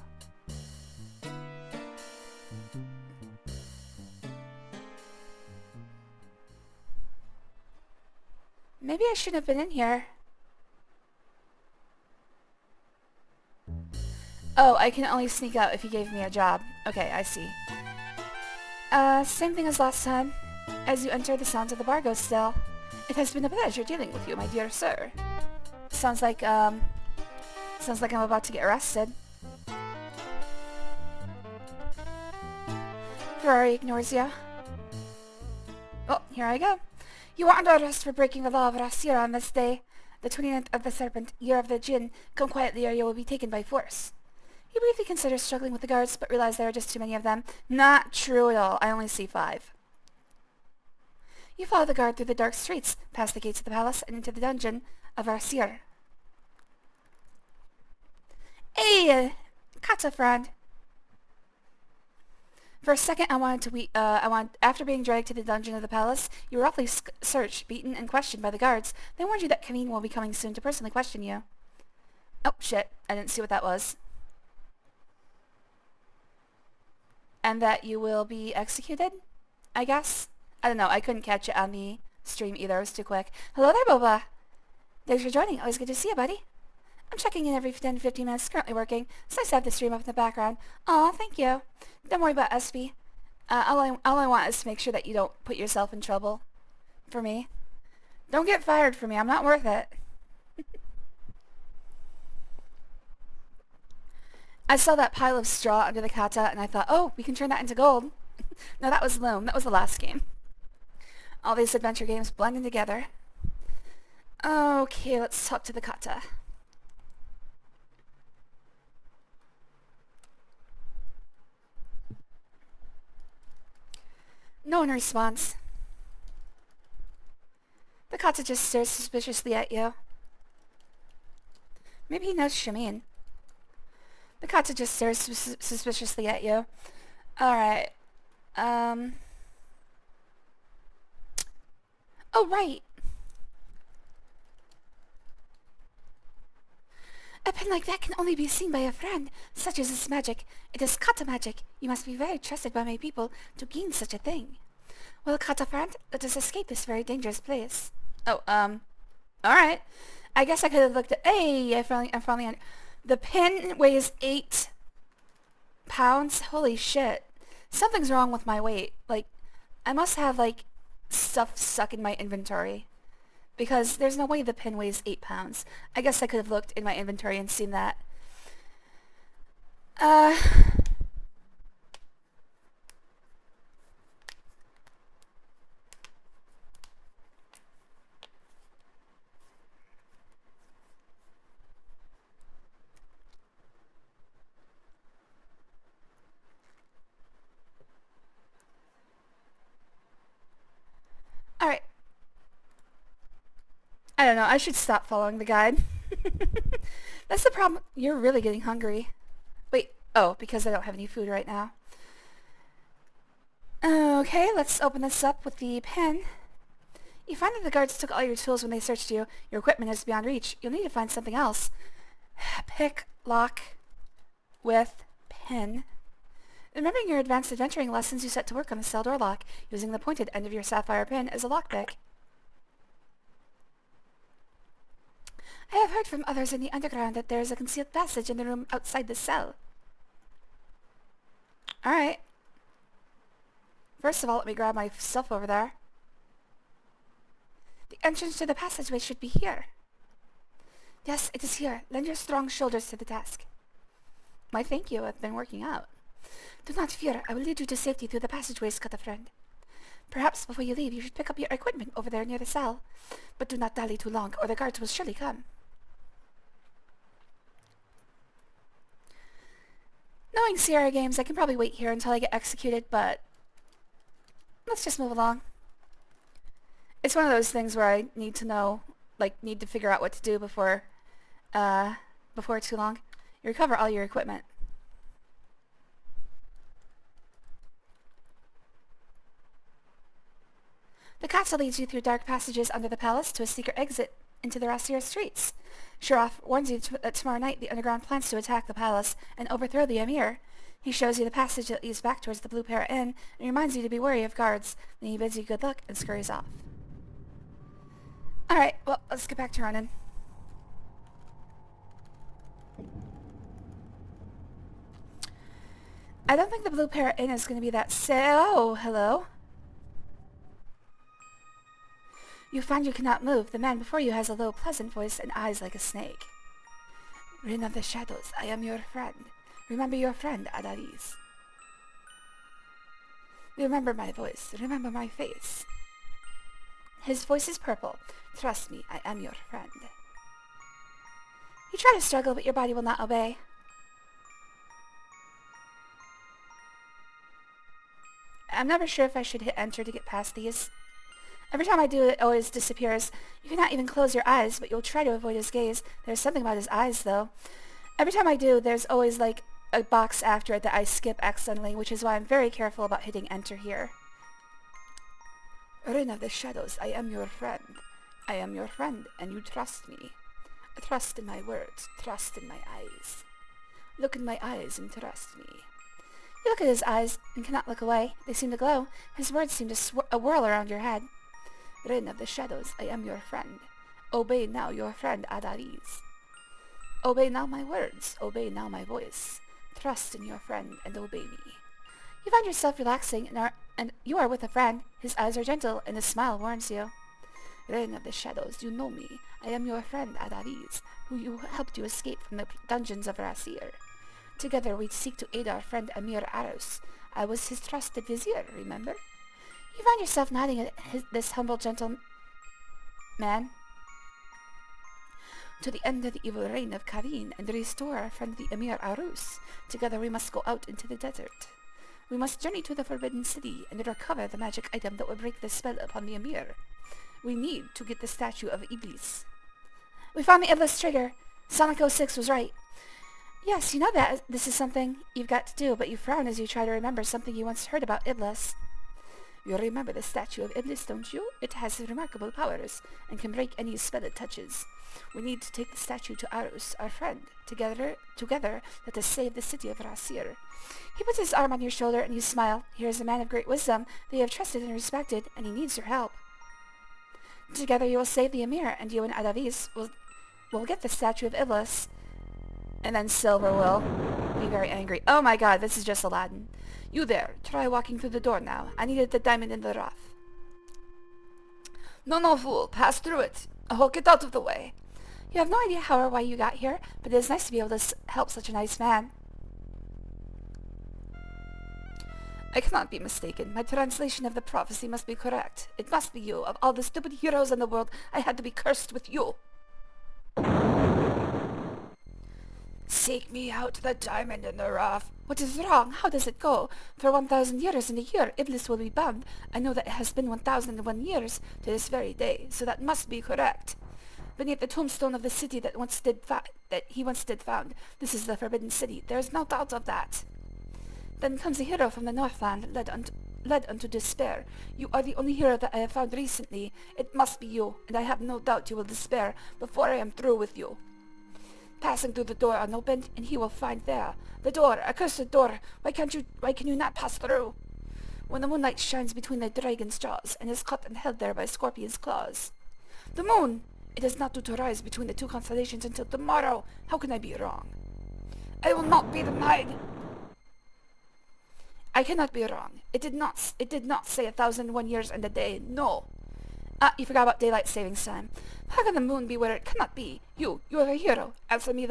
Maybe I shouldn't have been in here. Oh, I can only sneak out if he gave me a job. Okay, I see. Same thing as last time. As you enter, the sounds of the bar go still. It has been a pleasure dealing with you, my dear sir. Sounds like I'm about to get arrested. Ferrari ignores you. Oh, here I go. You are under arrest for breaking the law of Varaseer on this day, the 29th of the Serpent, year of the Jinn. Come quietly or you will be taken by force. He briefly considers struggling with the guards, but realizes there are just too many of them. Not true at all. I only see 5. You follow the guard through the dark streets, past the gates of the palace, and into the dungeon of Varaseer. Hey, Kata friend. For a second, after being dragged to the dungeon of the palace, you were roughly searched, beaten, and questioned by the guards. They warned you that Kameen will be coming soon to personally question you. Oh, shit. I didn't see what that was. And that you will be executed, I guess? I don't know. I couldn't catch it on the stream either. It was too quick. Hello there, Boba. Thanks for joining. Always good to see you, buddy. I'm checking in every 10 to 15 minutes. Currently working. It's nice to have the stream up in the background. Aw, thank you. Don't worry about SB. All I want is to make sure that you don't put yourself in trouble. For me. Don't get fired for me. I'm not worth it. I saw that pile of straw under the kata, and I thought, oh, we can turn that into gold. No, that was Loom. That was the last game. All these adventure games blending together. Okay, let's talk to the kata. No one responds. The kata just stares suspiciously at you. Maybe he knows Shamin. The kata just stares suspiciously at you. Alright. Oh, right. A pen like that can only be seen by a friend. Such is its magic. It is kata magic. You must be very trusted by my people to gain such a thing. Well, kata friend, let us escape this very dangerous place. Oh, alright. I guess I could have looked at... Hey, I finally... The pin weighs 8 pounds? Holy shit. Something's wrong with my weight. Like, I must have, like, stuff stuck in my inventory. Because there's no way the pin weighs 8 pounds. I guess I could have looked in my inventory and seen that. Alright. I don't know, I should stop following the guide. That's the problem. You're really getting hungry. Wait, oh, because I don't have any food right now. Okay, let's open this up with the pen. You find that the guards took all your tools when they searched you. Your equipment is beyond reach. You'll need to find something else. Pick, lock, with, pen. Remembering your advanced adventuring lessons, you set to work on the cell door lock, using the pointed end of your sapphire pin as a lockpick. I have heard from others in the underground that there is a concealed passage in the room outside the cell. Alright. First of all, let me grab myself over there. The entrance to the passageway should be here. Yes, it is here. Lend your strong shoulders to the task. Why, thank you. I've been working out. Do not fear. I will lead you to safety through the passageways, Cutter-friend. Perhaps before you leave, you should pick up your equipment over there near the cell. But do not dally too long, or the guards will surely come. Knowing Sierra Games, I can probably wait here until I get executed, but let's just move along. It's one of those things where I need to know, need to figure out what to do before too long. You recover all your equipment. The castle leads you through dark passages under the palace to a secret exit into the Rasyr streets. Shiraf warns you that tomorrow night the underground plans to attack the palace and overthrow the Emir. He shows you the passage that leads back towards the Blue Parrot Inn and reminds you to be wary of guards. Then he bids you good luck and scurries off. Alright, well, let's get back to running. I don't think the Blue Parrot Inn is going to be that Oh, hello. You find you cannot move. The man before you has a low, pleasant voice and eyes like a snake. Rin of the Shadows, I am your friend. Remember your friend, Adaliz. Remember my voice. Remember my face. His voice is purple. Trust me, I am your friend. You try to struggle, but your body will not obey. I'm never sure if I should hit enter to get past these. Every time I do, it always disappears. You cannot even close your eyes, but you'll try to avoid his gaze. There's something about his eyes, though. Every time I do, there's always, a box after it that I skip accidentally, which is why I'm very careful about hitting enter here. Rin of the Shadows, I am your friend. I am your friend, and you trust me. Trust in my words. Trust in my eyes. Look in my eyes and trust me. You look at his eyes and cannot look away. They seem to glow. His words seem to whirl around your head. Rin of the Shadows, I am your friend. Obey now your friend Adaliz. Obey now my words. Obey now my voice. Trust in your friend and obey me. You find yourself relaxing and you are with a friend. His eyes are gentle and his smile warns you. Rin of the Shadows, you know me. I am your friend Adaliz, who helped you escape from the dungeons of Rasyr. Together we seek to aid our friend Emir Arus. I was his trusted vizier, remember? You find yourself nodding at this humble gentleman. To the end of the evil reign of Karin and restore our friend the Emir Arus. Together we must go out into the desert. We must journey to the Forbidden City and recover the magic item that will break the spell upon the Emir. We need to get the statue of Iblis. We found the Iblis trigger. Sonic06 was right. Yes, you know that this is something you've got to do, but you frown as you try to remember something you once heard about Iblis. You remember the statue of Iblis, don't you? It has remarkable powers and can break any spell it touches. We need to take the statue to Arus, our friend. Together, let us save the city of Rasyr. He puts his arm on your shoulder and you smile. Here is a man of great wisdom that you have trusted and respected, and he needs your help. Together you will save the Emir, and you and Adaliz will get the statue of Iblis. And then Silver will be very angry. Oh my god, this is just Aladdin. You there, try walking through the door now. I needed the diamond in the rough. No, fool, pass through it. Oh, get out of the way. You have no idea how or why you got here, but it is nice to be able to help such a nice man. I cannot be mistaken. My translation of the prophecy must be correct. It must be you. Of all the stupid heroes in the world, I had to be cursed with you. Seek me out the diamond in the rough. What is wrong? How does it go? For 1,000 years in a year, Iblis will be bound. I know that it has been 1,001 years to this very day, so that must be correct. Beneath the tombstone of the city that he once did found, this is the Forbidden City. There is no doubt of that. Then comes a hero from the Northland, led unto despair. You are the only hero that I have found recently. It must be you, and I have no doubt you will despair before I am through with you. Passing through the door unopened, and he will find there. The door, accursed door! Why can you not pass through? When the moonlight shines between the dragon's jaws, and is caught and held there by scorpion's claws. The moon! It is not due to rise between the two constellations until tomorrow. How can I be wrong? I will not be denied. I cannot be wrong. It did not say 1,001 years and a day. No. Ah, you forgot about daylight savings time. How can the moon be where it cannot be? You are a hero. Answer me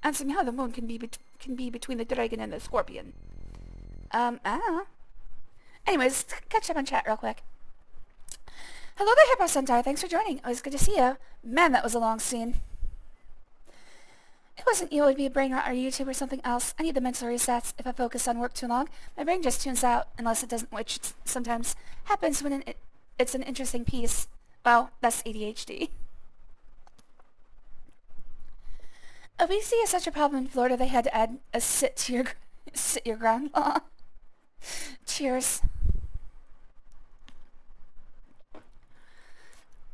answer me how the moon can be between the dragon and the scorpion. I don't know. Anyways, catch up on chat real quick. Hello there, Hippo Centaur. Thanks for joining. Always good to see you. Man, that was a long scene. It wasn't you. It would be a brain rot or YouTube or something else. I need the mental resets. If I focus on work too long, my brain just tunes out, unless it doesn't, which sometimes happens when it's an interesting piece. Well, that's ADHD. Obesity is such a problem in Florida, they had to add a sit your ground law. Cheers.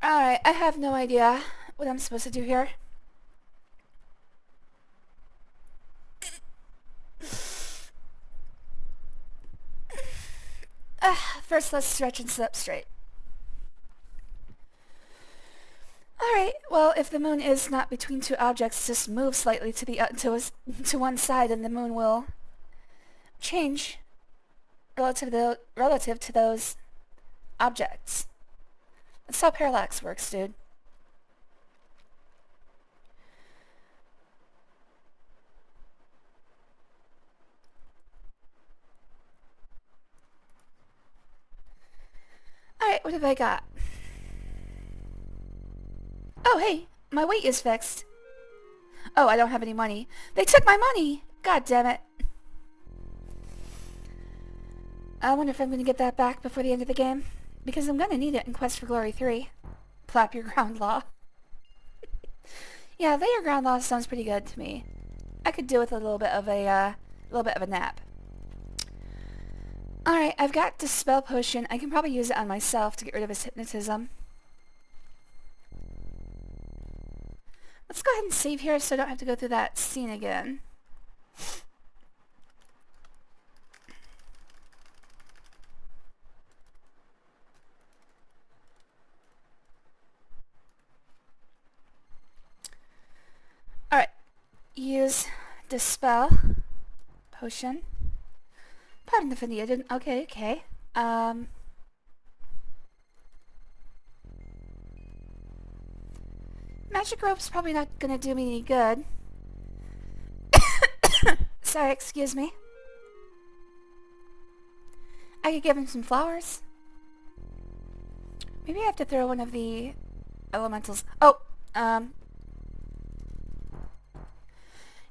Alright, I have no idea what I'm supposed to do here. First, let's stretch and sit up straight. Alright, well, if the moon is not between two objects, just move slightly to the to one side and the moon will change relative to those objects. That's how parallax works, dude. Alright, what have I got? Oh, hey, my weight is fixed. Oh, I don't have any money. They took my money! God damn it. I wonder if I'm going to get that back before the end of the game. Because I'm going to need it in Quest for Glory 3. Plap your ground law. Yeah, lay your ground law sounds pretty good to me. I could do with a little bit of a nap. Alright, I've got Dispel Potion. I can probably use it on myself to get rid of his hypnotism. Let's go ahead and save here so I don't have to go through that scene again. Alright, use Dispel Potion. Pardon the Fanny, I didn't... Okay. Magic rope's probably not gonna do me any good. Sorry, excuse me. I could give him some flowers. Maybe I have to throw one of the elementals. Oh,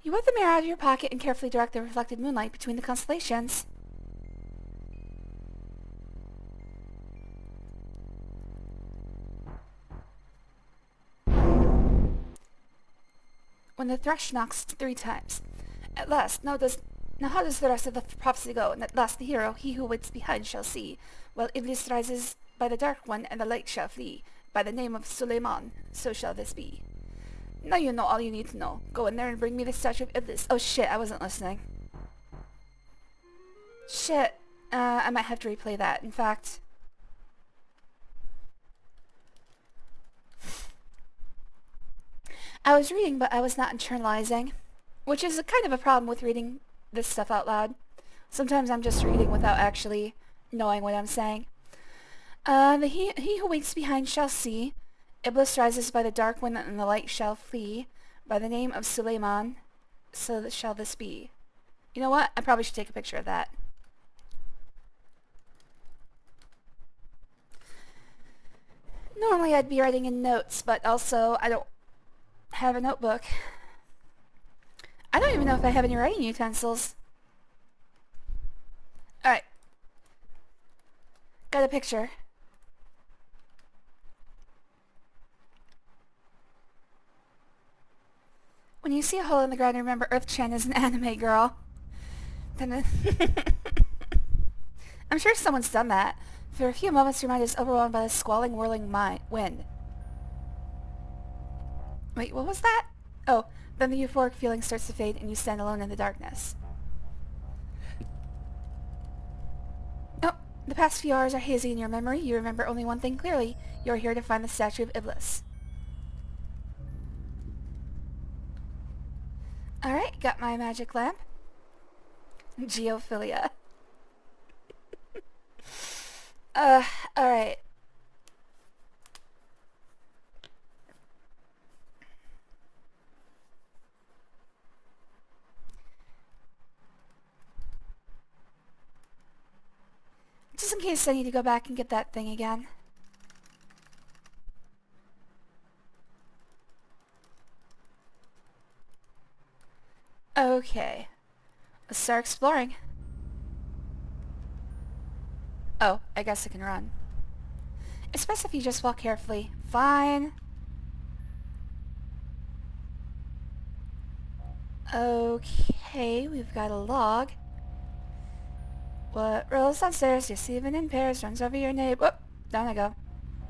you whip the mirror out of your pocket and carefully direct the reflected moonlight between the constellations. When the thrush knocks 3 times. At last, now how does the rest of the prophecy go? And at last the hero, he who waits behind, shall see. While Iblis rises by the dark one, and the light shall flee. By the name of Suleiman, so shall this be. Now you know all you need to know. Go in there and bring me the statue of Iblis. Oh shit, I wasn't listening. Shit. I might have to replay that. In fact... I was reading, but I was not internalizing. Which is kind of a problem with reading this stuff out loud. Sometimes I'm just reading without actually knowing what I'm saying. He who waits behind shall see. Iblis rises by the dark one, and the light shall flee. By the name of Suleiman, so shall this be. You know what? I probably should take a picture of that. Normally I'd be writing in notes, but also I don't have a notebook. I don't even know if I have any writing utensils. Alright. Got a picture. When you see a hole in the ground, remember Earth-chan is an anime girl. I'm sure someone's done that. For a few moments, your mind is overwhelmed by the squalling, whirling wind. Wait, what was that? Oh, then the euphoric feeling starts to fade and you stand alone in the darkness. Oh, the past few hours are hazy in your memory. You remember only one thing clearly. You're here to find the statue of Iblis. Alright, got my magic lamp. Geophilia. Alright. Just in case I need to go back and get that thing again. Okay. Let's start exploring. Oh, I guess I can run. It's best if you just walk carefully. Fine. Okay, we've got a log. What rolls downstairs, just even in pairs, runs over your neighbor. Whoop, down I go.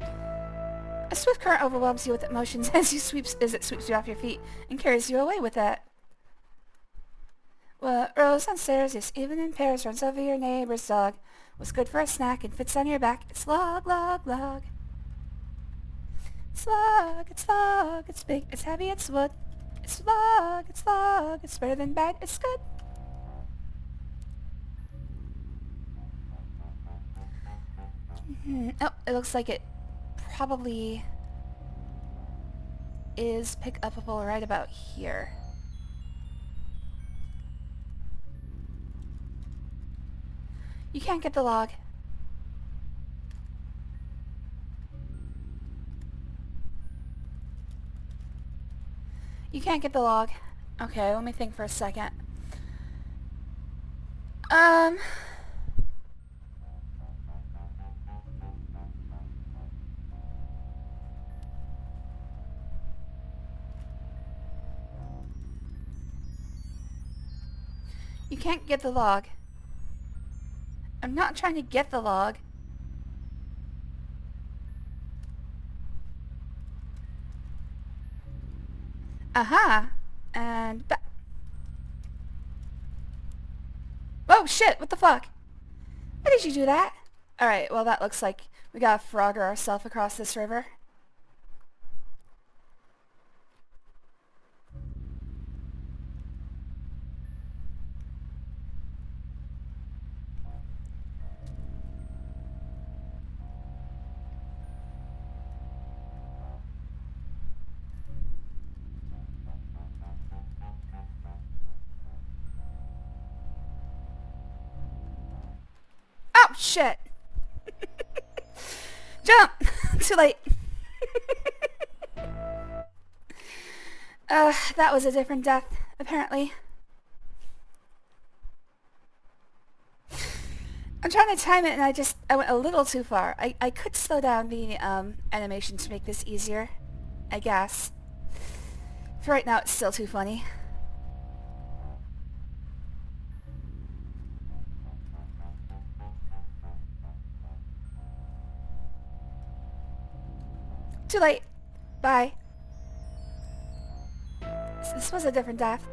A swift current overwhelms you with emotions as it sweeps you off your feet and carries you away with it. What rolls downstairs, just even in pairs, runs over your neighbor's dog. Was good for a snack and fits on your back. It's log, log, log. It's log, it's log, it's big, it's heavy, it's wood. It's log, it's better than bad, it's good. Oh, it looks like it probably is pick-upable right about here. You can't get the log. You can't get the log. Okay, let me think for a second. You can't get the log. I'm not trying to get the log. Aha! And back. Oh shit, what the fuck? Why did you do that? Alright, well that looks like we gotta frogger ourselves across this river. Oh shit! Jump! Too late. That was a different death, apparently. I'm trying to time it and I went a little too far. I could slow down the animation to make this easier, I guess. For right now it's still too funny. Too late. Bye. This was a different death.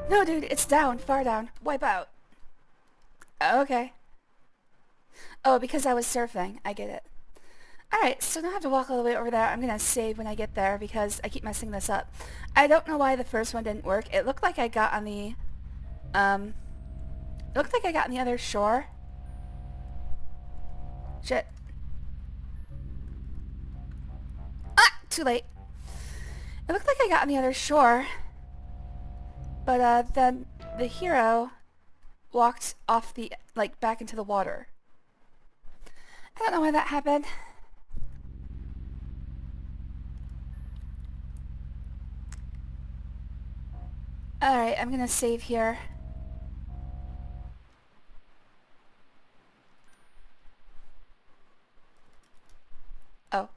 No, dude, it's down. Far down. Wipe out. Okay. Oh, because I was surfing. I get it. Alright, so now I have to walk all the way over there. I'm gonna save when I get there because I keep messing this up. I don't know why the first one didn't work. It looked like I got on the... It looked like I got on the other shore. Shit. Too late. It looked like I got on the other shore, but then the hero walked off the, back into the water. I don't know why that happened. Alright, I'm gonna save here. Oh.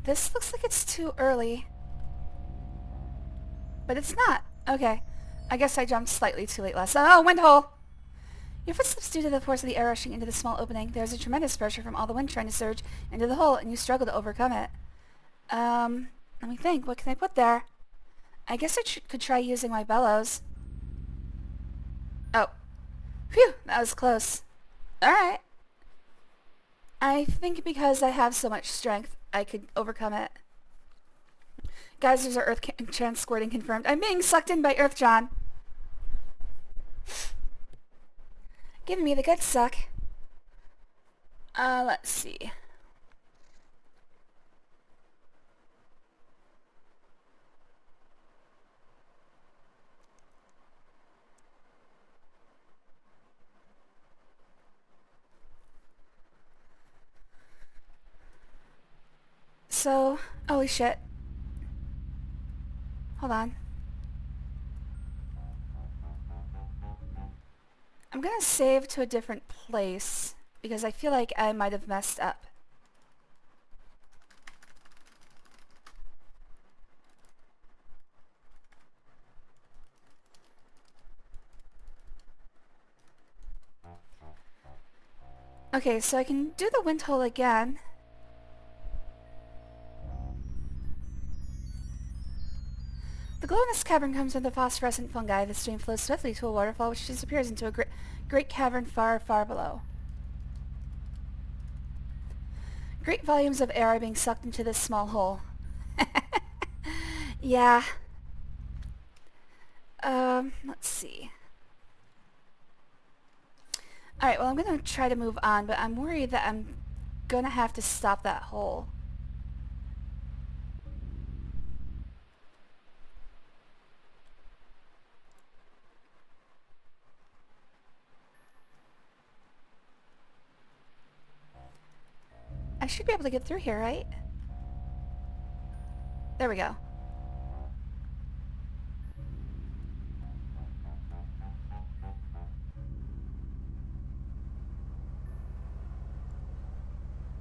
This looks like it's too early. But it's not. Okay. I guess I jumped slightly too late last time. Oh, wind hole! Your footsteps due to the force of the air rushing into the small opening. There's a tremendous pressure from all the wind trying to surge into the hole, and you struggle to overcome it. Let me think. What can I put there? I guess I could try using my bellows. Oh. Phew! That was close. Alright. I think because I have so much strength, I could overcome it. Geysers are earth transporting confirmed. I'm being sucked in by Earth John. Giving me the good suck. Let's see. So, holy shit. Hold on. I'm gonna save to a different place because I feel like I might have messed up. Okay, so I can do the wind hole again. The glow in this cavern comes from the phosphorescent fungi. The stream flows swiftly to a waterfall which disappears into a great cavern far, far below. Great volumes of air are being sucked into this small hole. Yeah. Let's see. Alright, well I'm gonna try to move on, but I'm worried that I'm gonna have to stop that hole. I should be able to get through here, right? There we go.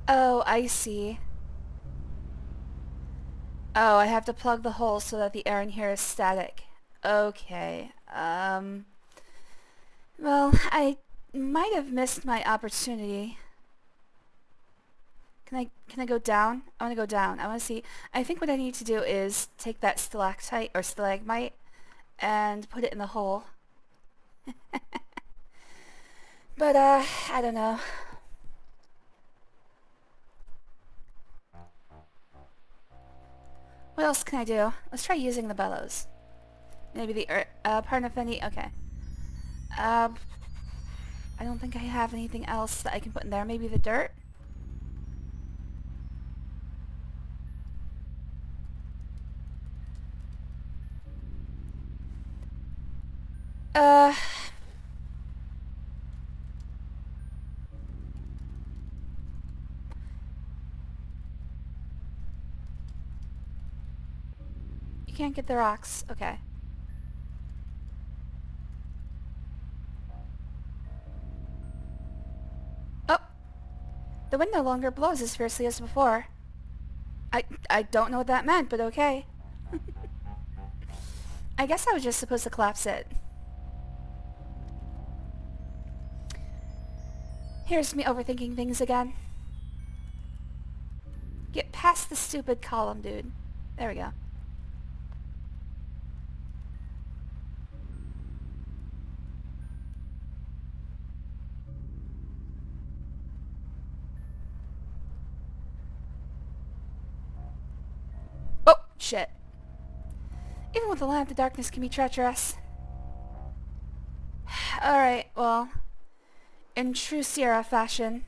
Oh, I see. Oh, I have to plug the hole so that the air in here is static. Okay. Well, I might have missed my opportunity. Can I go down? I want to go down. I want to see. I think what I need to do is take that stalactite or stalagmite and put it in the hole. But, I don't know. What else can I do? Let's try using the bellows. Maybe the Parnafeni. Okay. I don't think I have anything else that I can put in there. Maybe the dirt? You can't get the rocks. Okay. Oh! The wind no longer blows as fiercely as before. I don't know what that meant, but okay. I guess I was just supposed to collapse it. Here's me overthinking things again. Get past the stupid column, dude. There we go. Oh, shit. Even with the lamp, the darkness can be treacherous. Alright, well, in true Sierra fashion.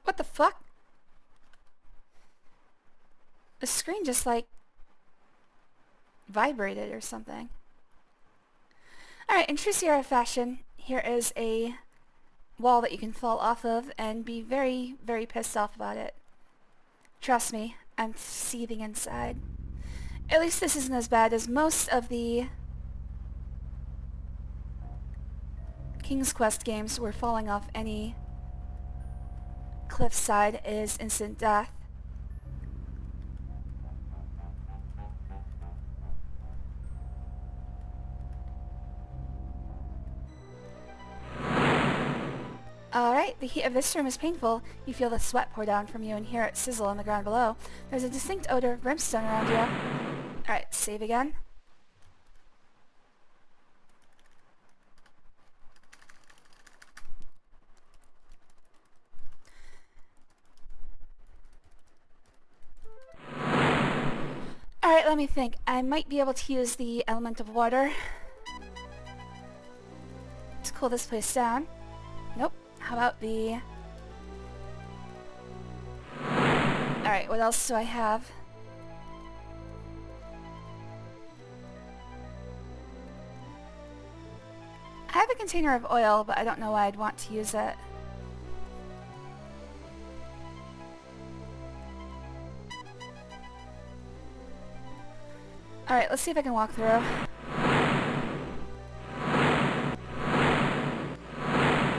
What the fuck? The screen just, like, vibrated or something. Alright, in true Sierra fashion, here is a wall that you can fall off of and be very, very pissed off about it. Trust me, I'm seething inside. At least this isn't as bad as most of the King's Quest games where falling off any cliffside is instant death. Alright, the heat of this room is painful. You feel the sweat pour down from you and hear it sizzle on the ground below. There's a distinct odor of brimstone around you. Alright, save again. Alright, let me think. I might be able to use the element of water to cool this place down. Nope. How about the... Alright, what else do I have? I have a container of oil, but I don't know why I'd want to use it. Alright, let's see if I can walk through.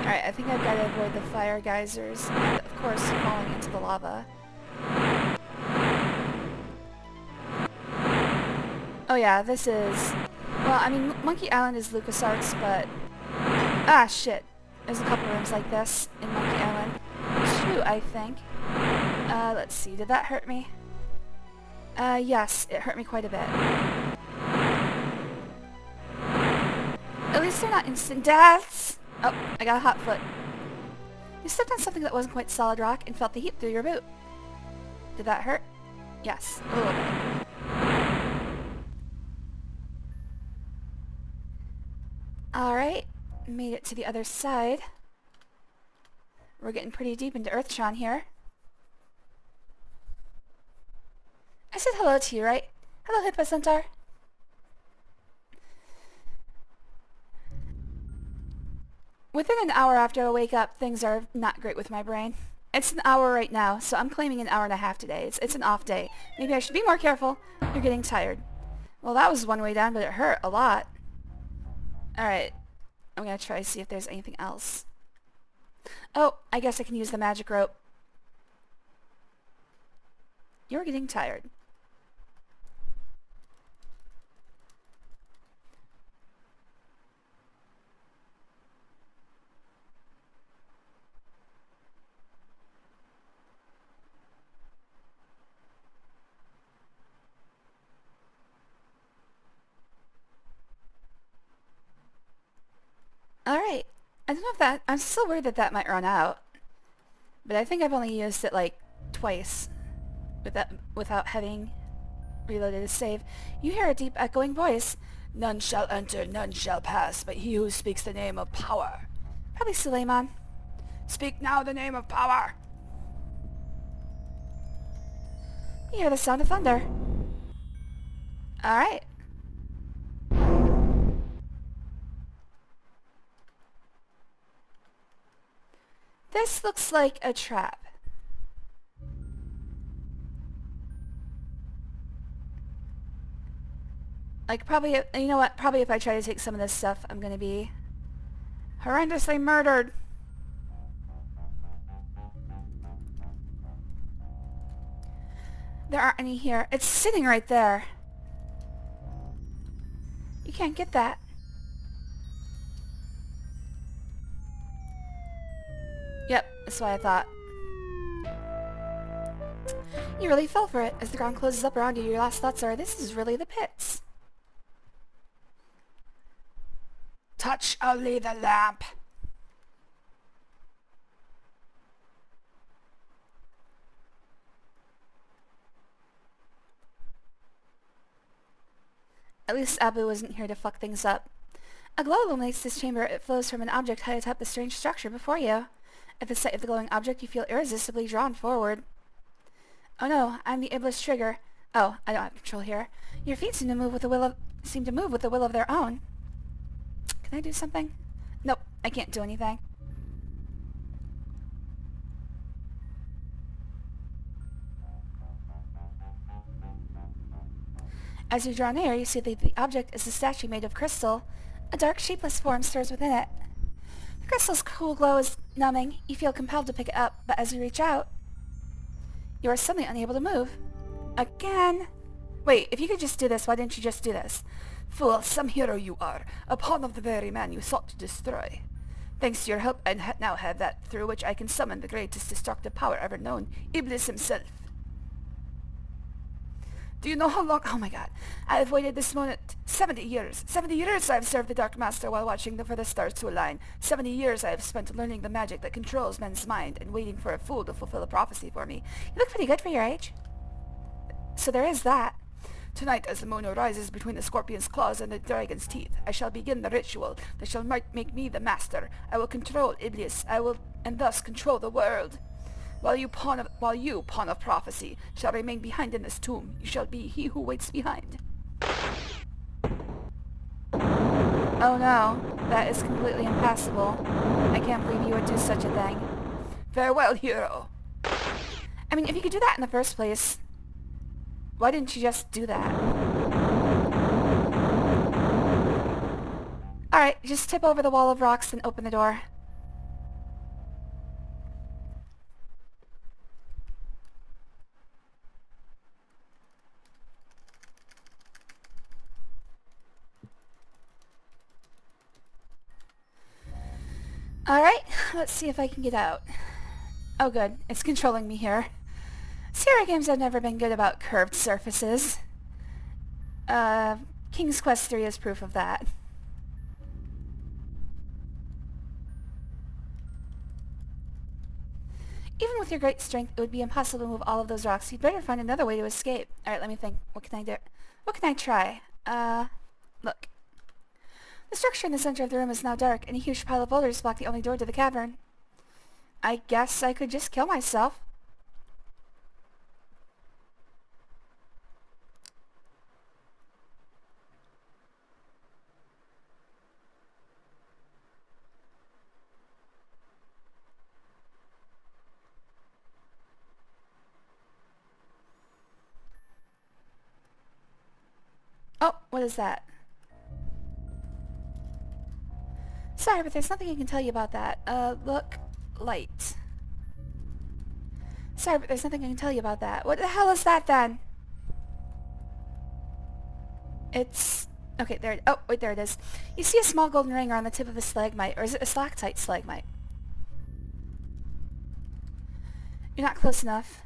Alright, I think I've got to avoid the fire geysers and, of course, falling into the lava. Oh yeah, this is... Well, I mean, Monkey Island is LucasArts, but... Ah, shit. There's a couple rooms like this in Monkey Island. 2, I think. Let's see, did that hurt me? Yes, it hurt me quite a bit. At least they're not instant deaths! Oh, I got a hot foot. You stepped on something that wasn't quite solid rock and felt the heat through your boot. Did that hurt? Yes, a little bit. Alright, made it to the other side. We're getting pretty deep into Earthshawn here. I said hello to you, right? Hello, Hippo Centaur. Within an hour after I wake up, things are not great with my brain. It's an hour right now, so I'm claiming an hour and a half today. It's an off day. Maybe I should be more careful. You're getting tired. Well, that was one way down, but it hurt a lot. Alright. I'm gonna try to see if there's anything else. Oh, I guess I can use the magic rope. You're getting tired. Alright. I don't know if that... I'm still worried that that might run out. But I think I've only used it like twice without having reloaded a save. You hear a deep echoing voice. None shall enter, none shall pass, but he who speaks the name of power. Probably Suleiman. Speak now the name of power. You hear the sound of thunder. Alright. This looks like a trap. Like, probably, you know what? Probably if I try to take some of this stuff, I'm gonna be horrendously murdered. There aren't any here. It's sitting right there. You can't get that. Yep, that's what I thought. You really fell for it. As the ground closes up around you, your last thoughts are, this is really the pits. Touch only the lamp. At least Abu wasn't here to fuck things up. A glow illuminates this chamber. It flows from an object high atop the strange structure before you. At the sight of the glowing object, you feel irresistibly drawn forward. Oh no, I'm the Iblis trigger. Oh, I don't have control here. Your feet seem to move with the will of their own. Can I do something? Nope, I can't do anything. As you draw near, you see that the object is a statue made of crystal. A dark, shapeless form stirs within it. The crystal's cool glow is numbing. You feel compelled to pick it up, but as you reach out, you are suddenly unable to move. Again? Wait, if you could just do this, why didn't you just do this? Fool, some hero you are, a pawn of the very man you sought to destroy. Thanks to your help, I now have that through which I can summon the greatest destructive power ever known, Iblis himself. Do you know how long? Oh my god. I have waited this moment 70 years. 70 years I have served the Dark Master while watching for the stars to align. 70 years I have spent learning the magic that controls men's mind and waiting for a fool to fulfill a prophecy for me. You look pretty good for your age. So there is that. Tonight, as the moon rises between the scorpion's claws and the dragon's teeth, I shall begin the ritual that shall make me the master. I will control Iblis. I will, and thus control the world. While you, pawn of prophecy, shall remain behind in this tomb, you shall be he who waits behind. Oh no, that is completely impassable. I can't believe you would do such a thing. Farewell, hero. I mean, if you could do that in the first place, why didn't you just do that? Alright, just tip over the wall of rocks and open the door. Alright, let's see if I can get out. Oh good, it's controlling me here. Sierra games have never been good about curved surfaces. King's Quest III is proof of that. Even with your great strength, it would be impossible to move all of those rocks. You'd better find another way to escape. Alright, let me think. What can I do? What can I try? Look. The structure in the center of the room is now dark, and a huge pile of boulders block the only door to the cavern. I guess I could just kill myself. Oh, what is that? Sorry, but there's nothing I can tell you about that. Look. Light. Sorry, but there's nothing I can tell you about that. What the hell is that, then? It's... Okay, there... Oh, wait, there it is. You see a small golden ring around the tip of a stalagmite, or is it a stalactite stalagmite? You're not close enough.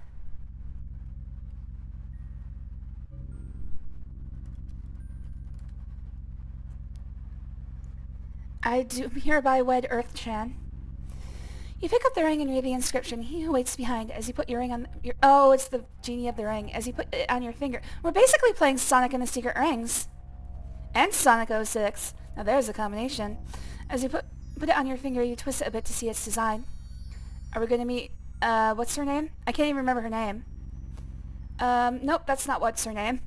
I do hereby wed Earth-chan. You pick up the ring and read the inscription, he who waits behind, as you put your ring on your... Oh, it's the genie of the ring. As you put it on your finger. We're basically playing Sonic and the Secret Rings. And Sonic 06. Now there's a combination. As you put it on your finger, you twist it a bit to see its design. Are we going to meet... what's her name? I can't even remember her name. Nope, that's not what's her name.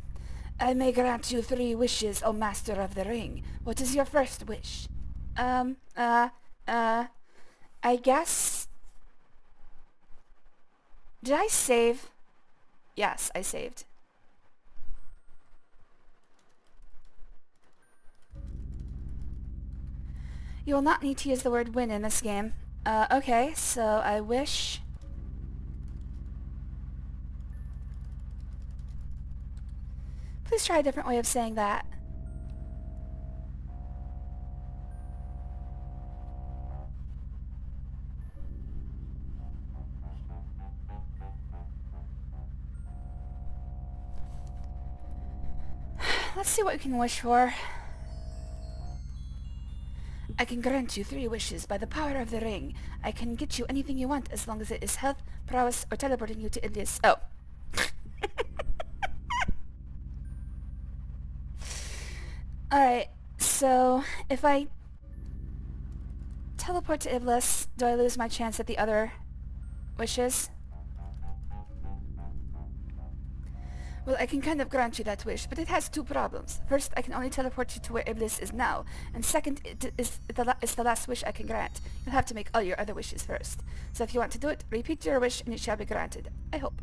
I may grant you 3 wishes, O Master of the Ring. What is your first wish? I guess... Did I save? Yes, I saved. You will not need to use the word win in this game. Okay, so I wish... Please try a different way of saying that. Let's see what we can wish for. I can grant you 3 wishes by the power of the ring. I can get you anything you want as long as it is health, prowess, or teleporting you to Iblis. Oh. Alright, so if I teleport to Iblis, do I lose my chance at the other wishes? Well, I can kind of grant you that wish, but it has 2 problems. First, I can only teleport you to where Iblis is now, and second, it's the last wish I can grant. You'll have to make all your other wishes first. So if you want to do it, repeat your wish and it shall be granted. I hope.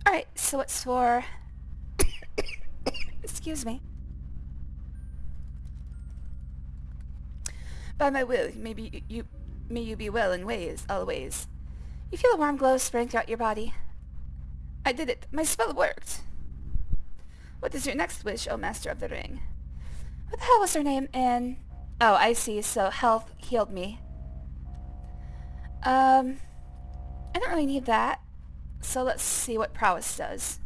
Alright, so it's for... Excuse me. By my will, may you be well in ways, always. You feel a warm glow spreading throughout your body. I did it. My spell worked. What is your next wish, O Master of the Ring? What the hell was her name in... Oh, I see. So health healed me. I don't really need that. So let's see what prowess does.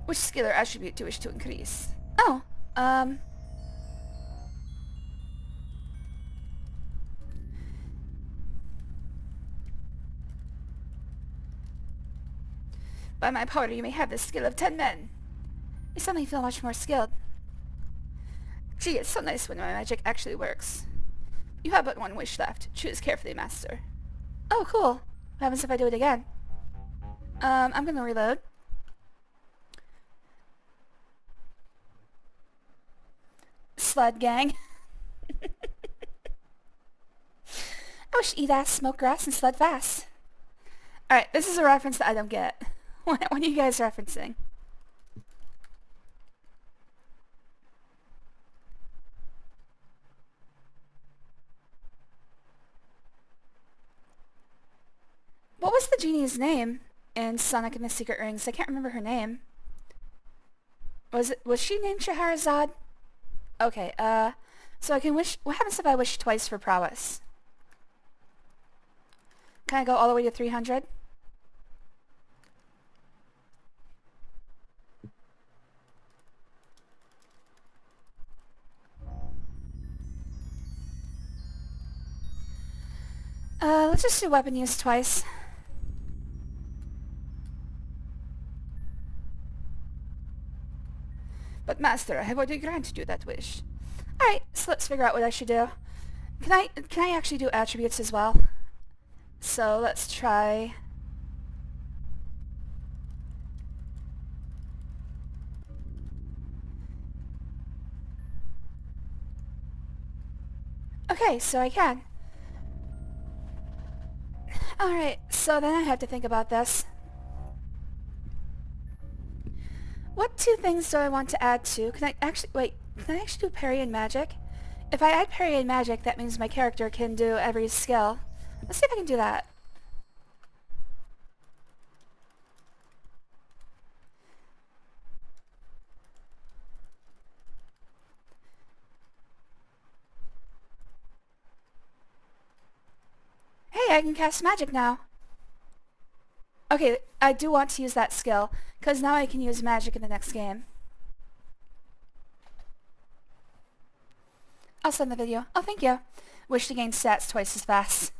Which skill or attribute do you wish to increase? Oh, um... By my power, you may have the skill of 10 men. You suddenly feel much more skilled. Gee, it's so nice when my magic actually works. You have but one wish left. Choose carefully, Master. Oh, cool. What happens if I do it again? I'm gonna reload. Sled gang. I wish eat ass, smoke grass, and sled fast. Alright, this is a reference that I don't get. What are you guys referencing? What was the genie's name in Sonic and the Secret Rings? I can't remember her name. Was she named Scheherazade? Okay, so I can wish... What happens if I wish twice for prowess? Can I go all the way to 300? Let's just do weapon use twice. But Master, I have already granted you that wish. Alright, so let's figure out what I should do. Can I actually do attributes as well? So let's try... Okay, so I can. Alright, so then I have to think about this. What two things do I want to add to? Can I actually do parry and magic? If I add parry and magic, that means my character can do every skill. Let's see if I can do that. Hey, I can cast magic now. Okay, I do want to use that skill, because now I can use magic in the next game. I'll send the video. Oh, thank you. Wish to gain stats twice as fast.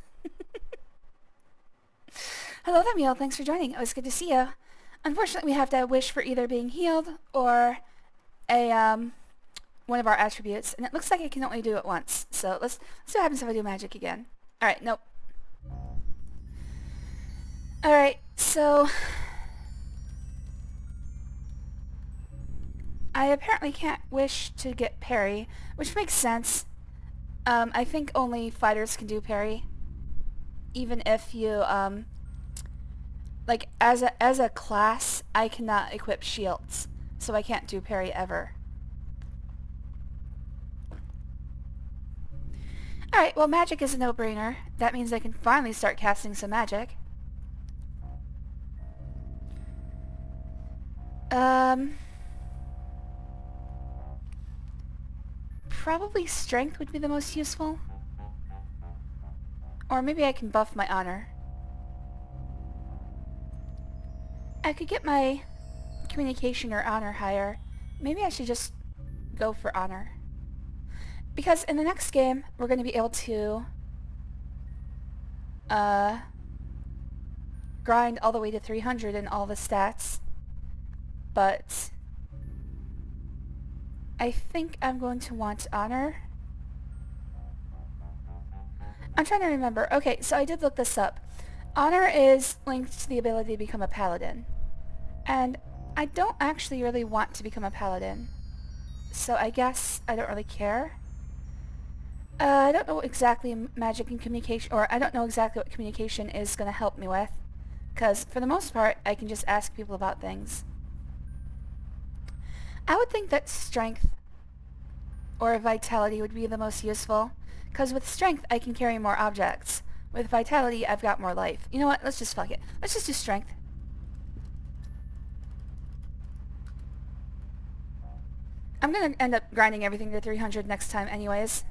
Hello there, Meal. Thanks for joining. It was good to see you. Unfortunately, we have to wish for either being healed or a, one of our attributes, and it looks like I can only do it once. So let's see what happens if I do magic again. Alright, nope. Alright, so... I apparently can't wish to get parry, which makes sense. I think only fighters can do parry. Even if you, like, as a class, I cannot equip shields, so I can't do parry ever. Alright, well, magic is a no-brainer. That means I can finally start casting some magic. Probably strength would be the most useful. Or maybe I can buff my honor. I could get my communication or honor higher. Maybe I should just go for honor. Because in the next game, we're going to be able to grind all the way to 300 in all the stats. But I think I'm going to want honor. I'm trying to remember. Okay, so I did look this up. Honor is linked to the ability to become a paladin. And I don't actually really want to become a paladin. So I guess I don't really care. I don't know exactly magic and communication, or I don't know exactly what communication is going to help me with. Because for the most part, I can just ask people about things. I would think that strength or vitality would be the most useful, because with strength I can carry more objects. With vitality I've got more life. You know what, let's just fuck it. Let's just do strength. I'm gonna end up grinding everything to 300 next time anyways.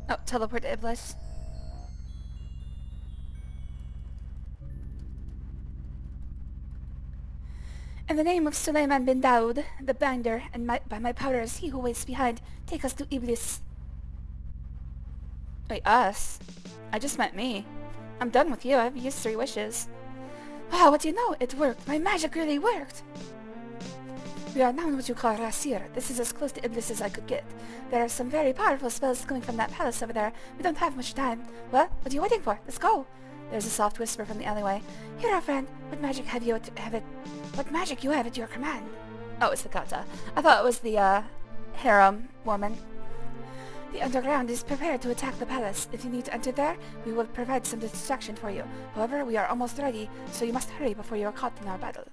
Oh, teleport to Iblis. In the name of Suleiman bin Daud, the binder, and by my powers, he who waits behind, take us to Iblis. Wait, us? I just meant me. I'm done with you. I've used 3 wishes. Wow, what do you know? It worked. My magic really worked. We are now in what you call Rasir. This is as close to Iblis as I could get. There are some very powerful spells coming from that palace over there. We don't have much time. Well, what are you waiting for? Let's go. There's a soft whisper from the alleyway. Here, our friend. What magic What magic you have at your command? Oh, it's the Kata. I thought it was the, harem woman. The underground is prepared to attack the palace. If you need to enter there, we will provide some distraction for you. However, we are almost ready, so you must hurry before you are caught in our battle.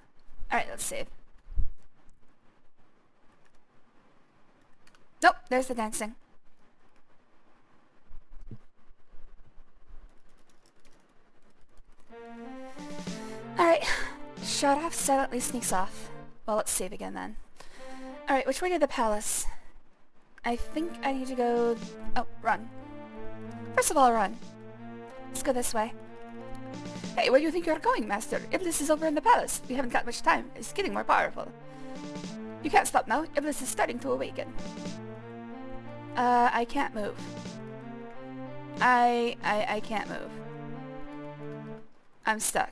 Alright, let's save. Nope, there's the dancing. Alright, Sharaf silently sneaks off. Well, let's save again then. Alright, which way to the palace? I think I need to go... Oh, run. First of all, run. Let's go this way. Hey, where do you think you're going, Master? Iblis is over in the palace. We haven't got much time. It's getting more powerful. You can't stop now. Iblis is starting to awaken. I can't move. I can't move. I'm stuck.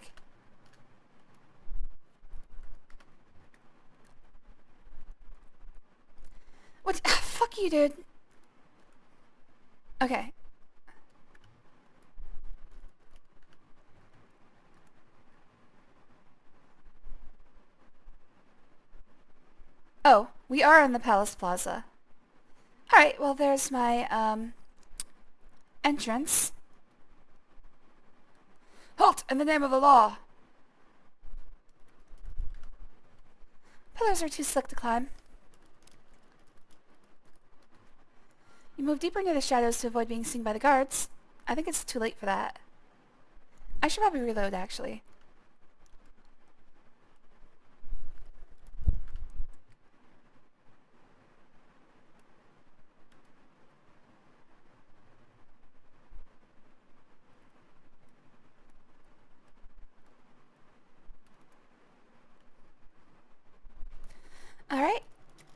What? Fuck you, dude. Okay. Oh, we are in the Palace Plaza. Alright, well there's my, entrance. Halt! In the name of the law! Pillars are too slick to climb. You move deeper into the shadows to avoid being seen by the guards. I think it's too late for that. I should probably reload, actually. Alright.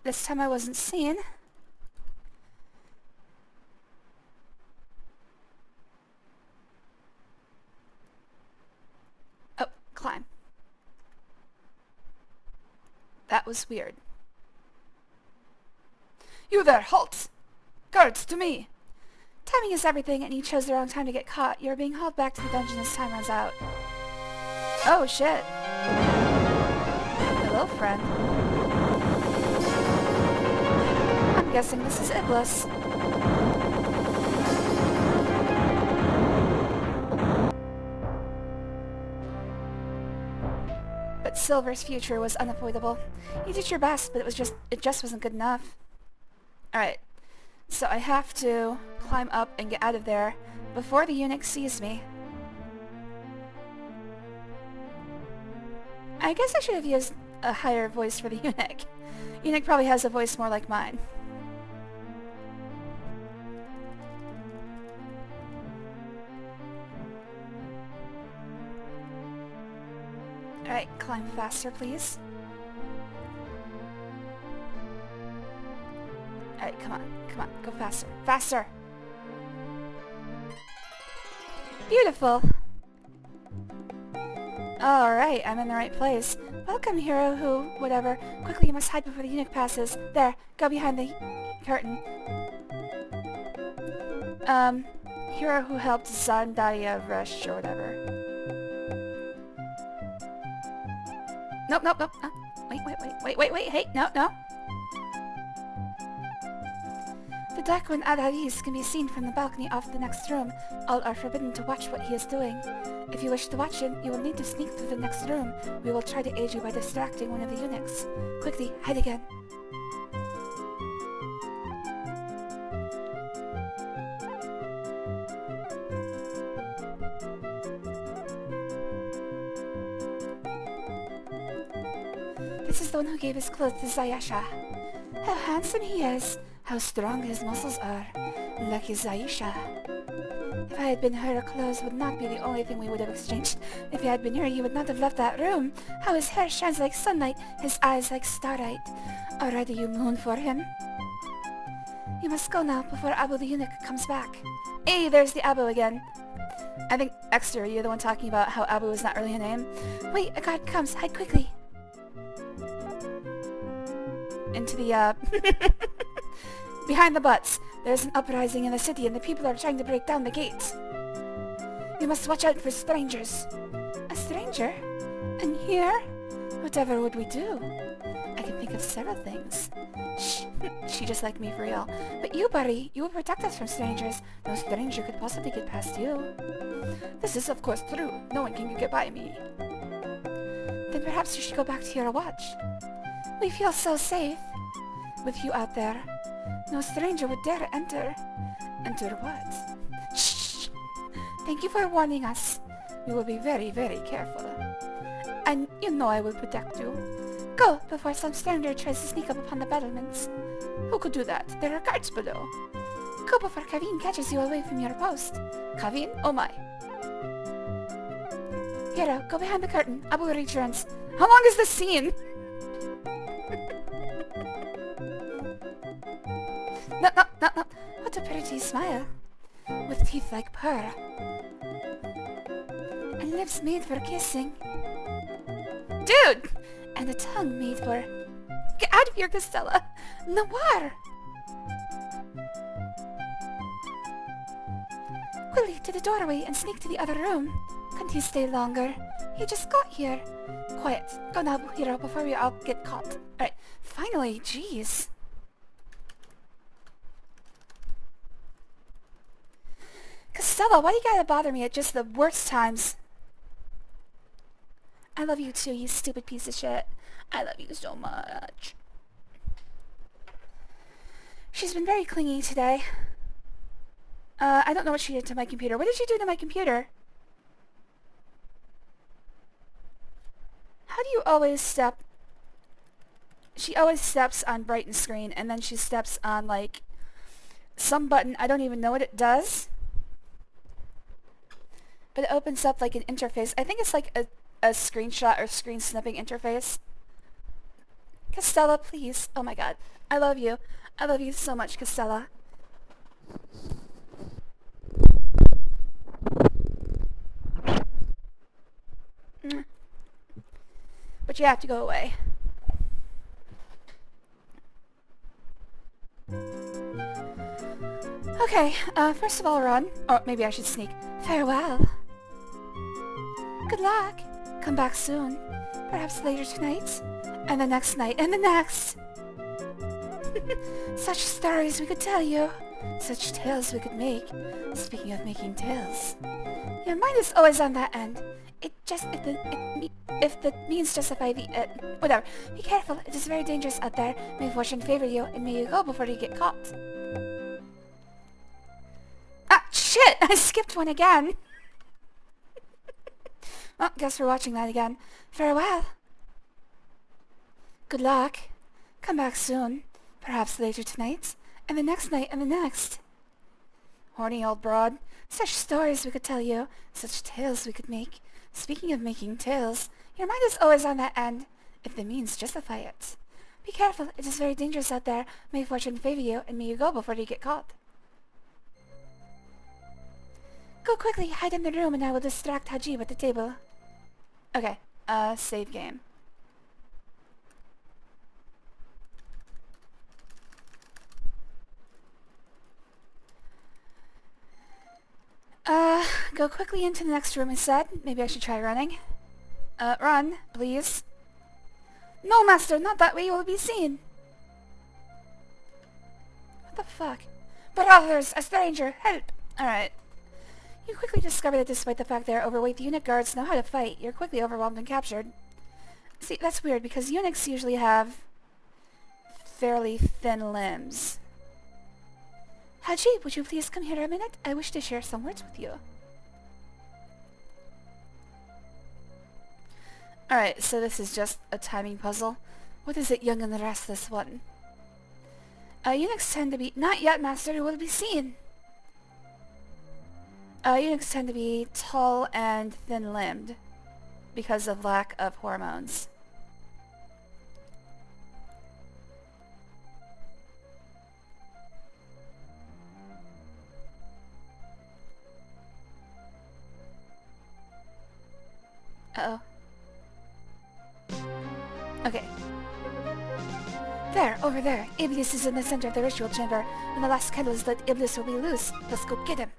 This time I wasn't seen. Oh, climb. That was weird. You there, halt! Guards, to me! Timing is everything, and you chose the wrong time to get caught. You're being hauled back to the dungeon as time runs out. Oh, shit. Hello, friend. I'm guessing this is Iblis. But Silver's future was unavoidable. You did your best, but it just wasn't good enough. Alright, so I have to climb up and get out of there before the eunuch sees me. I guess I should have used a higher voice for the eunuch. Eunuch probably has a voice more like mine. Alright, climb faster, please. Alright, come on, go faster, faster! Beautiful! Alright, I'm in the right place. Welcome, hero who, whatever. Quickly, you must hide before the eunuch passes. There, go behind the curtain. Hero who helped Zandaria rush or whatever. Nope. Wait, hey, no. The Dark One Al-Haris can be seen from the balcony off the next room. All are forbidden to watch what he is doing. If you wish to watch him, you will need to sneak through the next room. We will try to aid you by distracting one of the eunuchs. Quickly, hide again. This is the one who gave his clothes to Zayasha. How handsome he is! How strong his muscles are. Lucky Zaisha. If I had been her, clothes would not be the only thing we would have exchanged. If he had been her, he would not have left that room. How his hair shines like sunlight, his eyes like starlight. Already you moon for him. You must go now before Abu the eunuch comes back. Hey, there's the Abu again. I think, Exeter, you're the one talking about how Abu is not really a name. Wait, a guard comes. Hide quickly. Into the, behind the butts. There's an uprising in the city and the people are trying to break down the gates. You must watch out for strangers. A stranger? And here? Whatever would we do? I can think of several things. Shh, she just like me for real. But you, buddy, you will protect us from strangers. No stranger could possibly get past you. This is of course true. No one can get by me. Then perhaps you should go back to your watch. We feel so safe with you out there. No stranger would dare enter. Enter what? Shh! Thank you for warning us. We will be very, very careful. And you know I will protect you. Go, before some stranger tries to sneak up upon the battlements. Who could do that? There are guards below. Go before Kaveen catches you away from your post. Kaveen? Oh my. Hero, go behind the curtain. Abu returns. How long is this scene? No. What a pretty smile. With teeth like pearl. And lips made for kissing. Dude! And a tongue made for... Get out of here, Castella! Noir! Quickly to the doorway and sneak to the other room. Can't he stay longer? He just got here. Quiet. Go now, Hero, before we all get caught. Alright, finally, jeez. Castella, why do you gotta bother me at just the worst times? I love you too, you stupid piece of shit. I love you so much. She's been very clingy today. I don't know what she did to my computer. What did she do to my computer? How do you always step... She always steps on brighten screen and then she steps on like some button. I don't even know what it does. But it opens up like an interface. I think it's like a screenshot or screen snipping interface. Castella, please. Oh my god. I love you. I love you so much, Castella. But you have to go away. Okay, first of all, run. Or maybe I should sneak. Farewell. Good luck. Come back soon. Perhaps later tonight. And the next night. And the next. Such stories we could tell you. Such tales we could make. Speaking of making tales. Your mind is always on that end. If the means justify the... whatever. Be careful. It is very dangerous out there. May fortune favor you, and may you go before you get caught. Ah, shit! I skipped one again. Well, guess we're watching that again. Farewell. Good luck. Come back soon. Perhaps later tonight. And the next night and the next. Horny old broad. Such stories we could tell you. Such tales we could make. Speaking of making tales, your mind is always on that end, if the means justify it. Be careful, it is very dangerous out there. May fortune favor you, and may you go before you get caught. Go quickly, hide in the room, and I will distract Hajib at the table. Okay, save game. Go quickly into the next room instead. Maybe I should try running. Run, please. No, master, not that way, you will be seen. What the fuck? Brothers, a stranger, help! Alright. You quickly discover that despite the fact they are overweight, the eunuch guards know how to fight. You're quickly overwhelmed and captured. See, that's weird, because eunuchs usually have fairly thin limbs. Hajib, would you please come here a minute? I wish to share some words with you. Alright, so this is just a timing puzzle. What is it, young and the restless one? Eunuchs tend to be... Not yet, Master, it will be seen. Eunuchs tend to be tall and thin-limbed because of lack of hormones. Uh-oh. Okay. There, over there. Iblis is in the center of the ritual chamber. When the last candle is lit, Iblis will be loose. Let's go get him.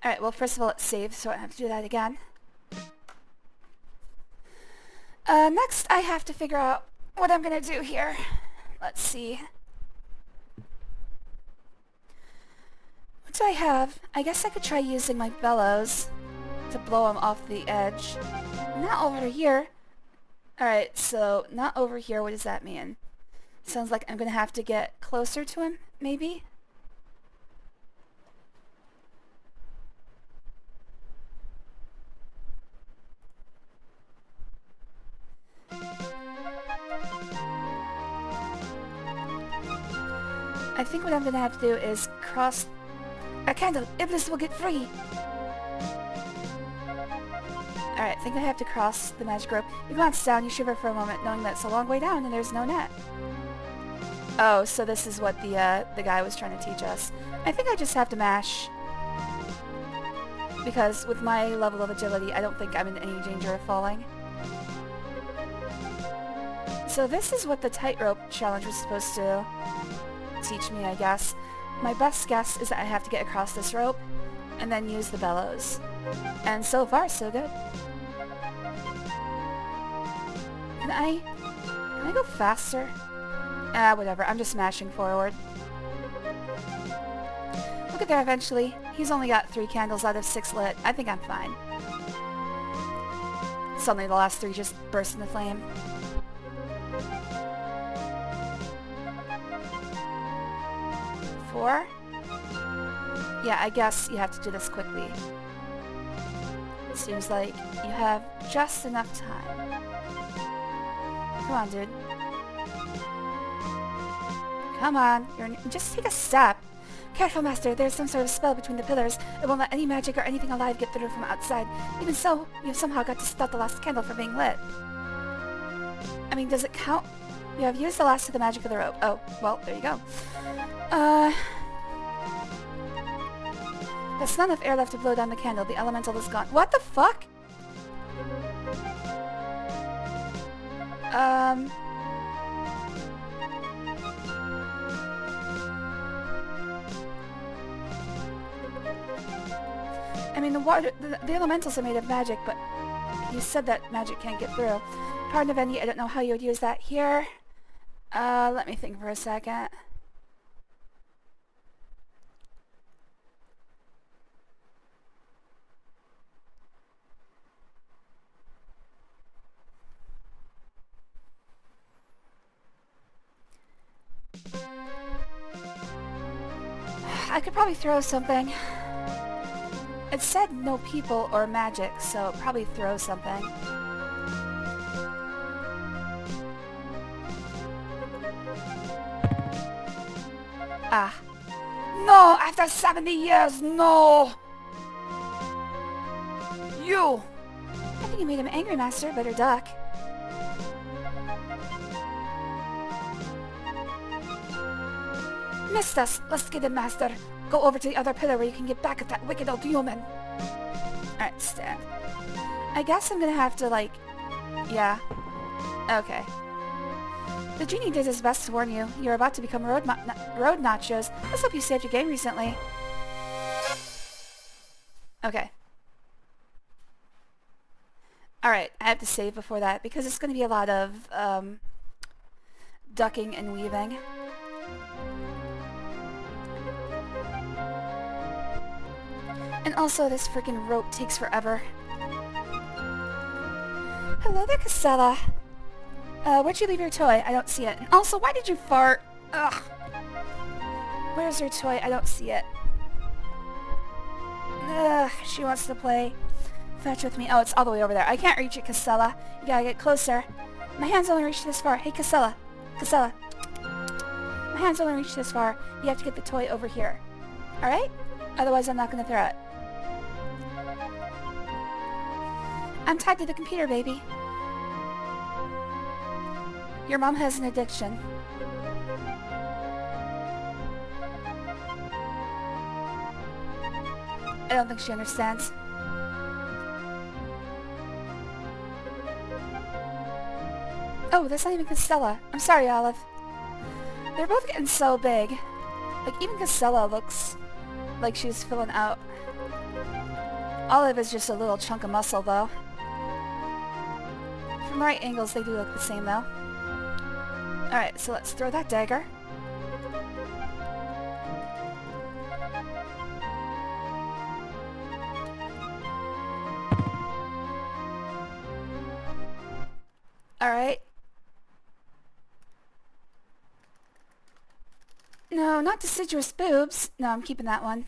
Alright, well, first of all, let's save, so I don't have to do that again. Next, I have to figure out what I'm gonna do here. Let's see. What do I have? I guess I could try using my bellows to blow him off the edge. Not over here. Alright, so not over here. What does that mean? Sounds like I'm gonna have to get closer to him, maybe? I think what I'm gonna have to do is cross a candle. Iblis will get free. Alright, I think I have to cross the magic rope. You glance down, you shiver for a moment, knowing that it's a long way down and there's no net. Oh, so this is what the guy was trying to teach us. I think I just have to mash. Because with my level of agility, I don't think I'm in any danger of falling. So this is what the tightrope challenge was supposed to teach me, I guess. My best guess is that I have to get across this rope and then use the bellows. And so far, so good. Can I go faster? Whatever. I'm just smashing forward. We'll get there eventually. He's only got 3 candles out of 6 lit. I think I'm fine. Suddenly the last 3 just burst into flame. Four? Yeah, I guess you have to do this quickly. It seems like you have just enough time. Come on, dude. Come on. Just take a step. Careful, Master. There's some sort of spell between the pillars. It won't let any magic or anything alive get through from outside. Even so, you've somehow got to stop the last candle from being lit. I mean, does it count? You have used the last of the magic of the rope. Oh, well, there you go. There's not enough air left to blow down the candle. The elemental is gone. What the fuck? I mean, the elementals are made of magic, but you said that magic can't get through. Pardon of any, I don't know how you would use that here. Let me think for a second. I could probably throw something. It said no people or magic, so probably throw something. Ah. No! After 70 years, no! You! I think you made him angry, Master. Better duck. Missed us! Let's get him, Master. Go over to the other pillar where you can get back at that wicked old human. Alright, stand. I guess I'm gonna have to, like... Yeah. Okay. The genie did his best to warn you. You're about to become road nachos. Let's hope you saved your game recently. Okay. Alright, I have to save before that because it's gonna be a lot of, ducking and weaving. And also, this freaking rope takes forever. Hello there, Casella. Where'd you leave your toy? I don't see it. And also, why did you fart? Ugh. Where's your toy? I don't see it. Ugh, she wants to play fetch with me. Oh, it's all the way over there. I can't reach it, Casella. You gotta get closer. My hands only reach this far. Hey, Casella. Casella. My hands only reach this far. You have to get the toy over here. Alright? Otherwise I'm not gonna throw it. I'm tied to the computer, baby. Your mom has an addiction. I don't think she understands. Oh, that's not even Castella. I'm sorry, Olive. They're both getting so big. Like, even Castella looks like she's filling out. Olive is just a little chunk of muscle, though. From the right angles, they do look the same, though. Alright, so let's throw that dagger. Alright. No, not deciduous boobs. No, I'm keeping that one.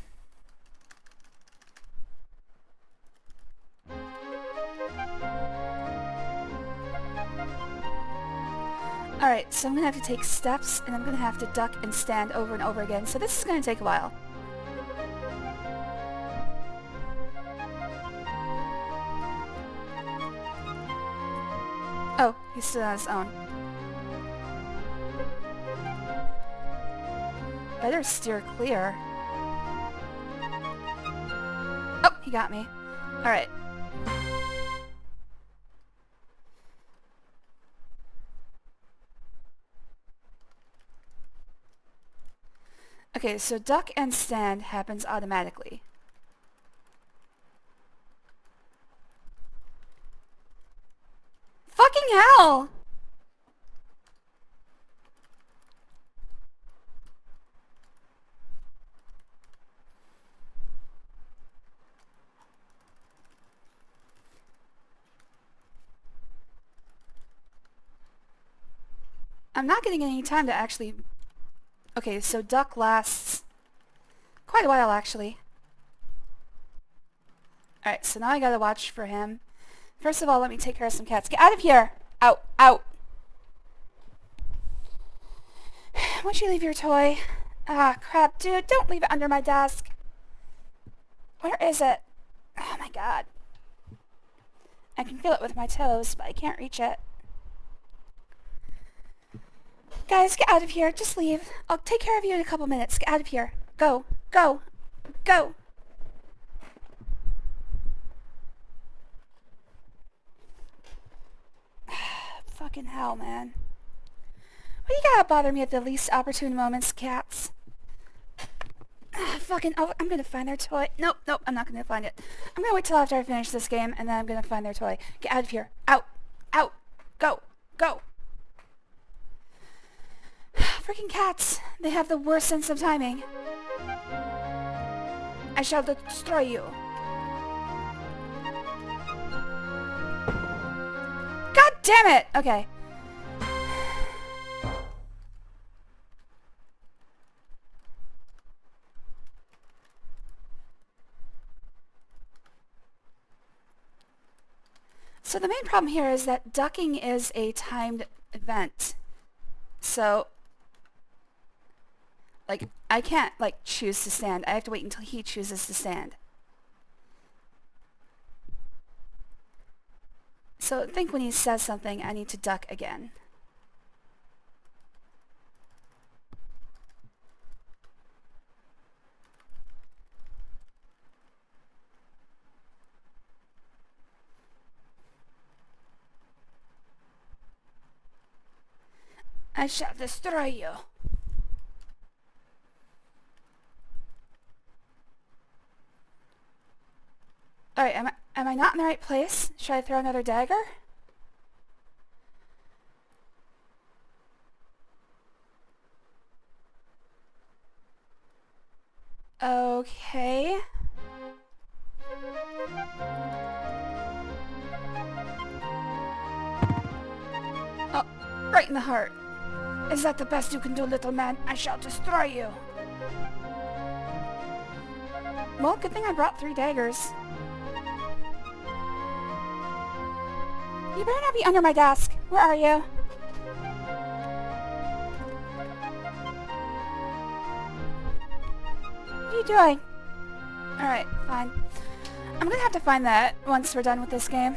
Alright, so I'm gonna have to take steps, and I'm gonna have to duck and stand over and over again, so this is gonna take a while. Oh, he's still on his own. Better steer clear. Oh, he got me. Alright. Okay, so duck and stand happens automatically. Fucking hell! I'm not getting any time to actually... Okay, so duck lasts quite a while, actually. Alright, so now I gotta watch for him. First of all, let me take care of some cats. Get out of here! Out! Out! Why don't you leave your toy? Ah, crap, dude, don't leave it under my desk. Where is it? Oh my god. I can feel it with my toes, but I can't reach it. Guys, get out of here. Just leave. I'll take care of you in a couple minutes. Get out of here. Go. Go. Go. Fucking hell, man. Why you gotta bother me at the least opportune moments, cats? Fucking... Oh, I'm gonna find their toy. Nope, nope, I'm not gonna find it. I'm gonna wait till after I finish this game, and then I'm gonna find their toy. Get out of here. Out. Out. Go. Go. Freaking cats. They have the worst sense of timing. I shall destroy you. God damn it! Okay. So the main problem here is that ducking is a timed event. So... like, I can't, like, choose to stand. I have to wait until he chooses to stand. So I think when he says something, I need to duck again. I shall destroy you. Alright, am I not in the right place? Should I throw another dagger? Okay. Oh, right in the heart. Is that the best you can do, little man? I shall destroy you. Well, good thing I brought 3 daggers. You better not be under my desk. Where are you? you doing? Alright, fine. I'm gonna have to find that once we're done with this game.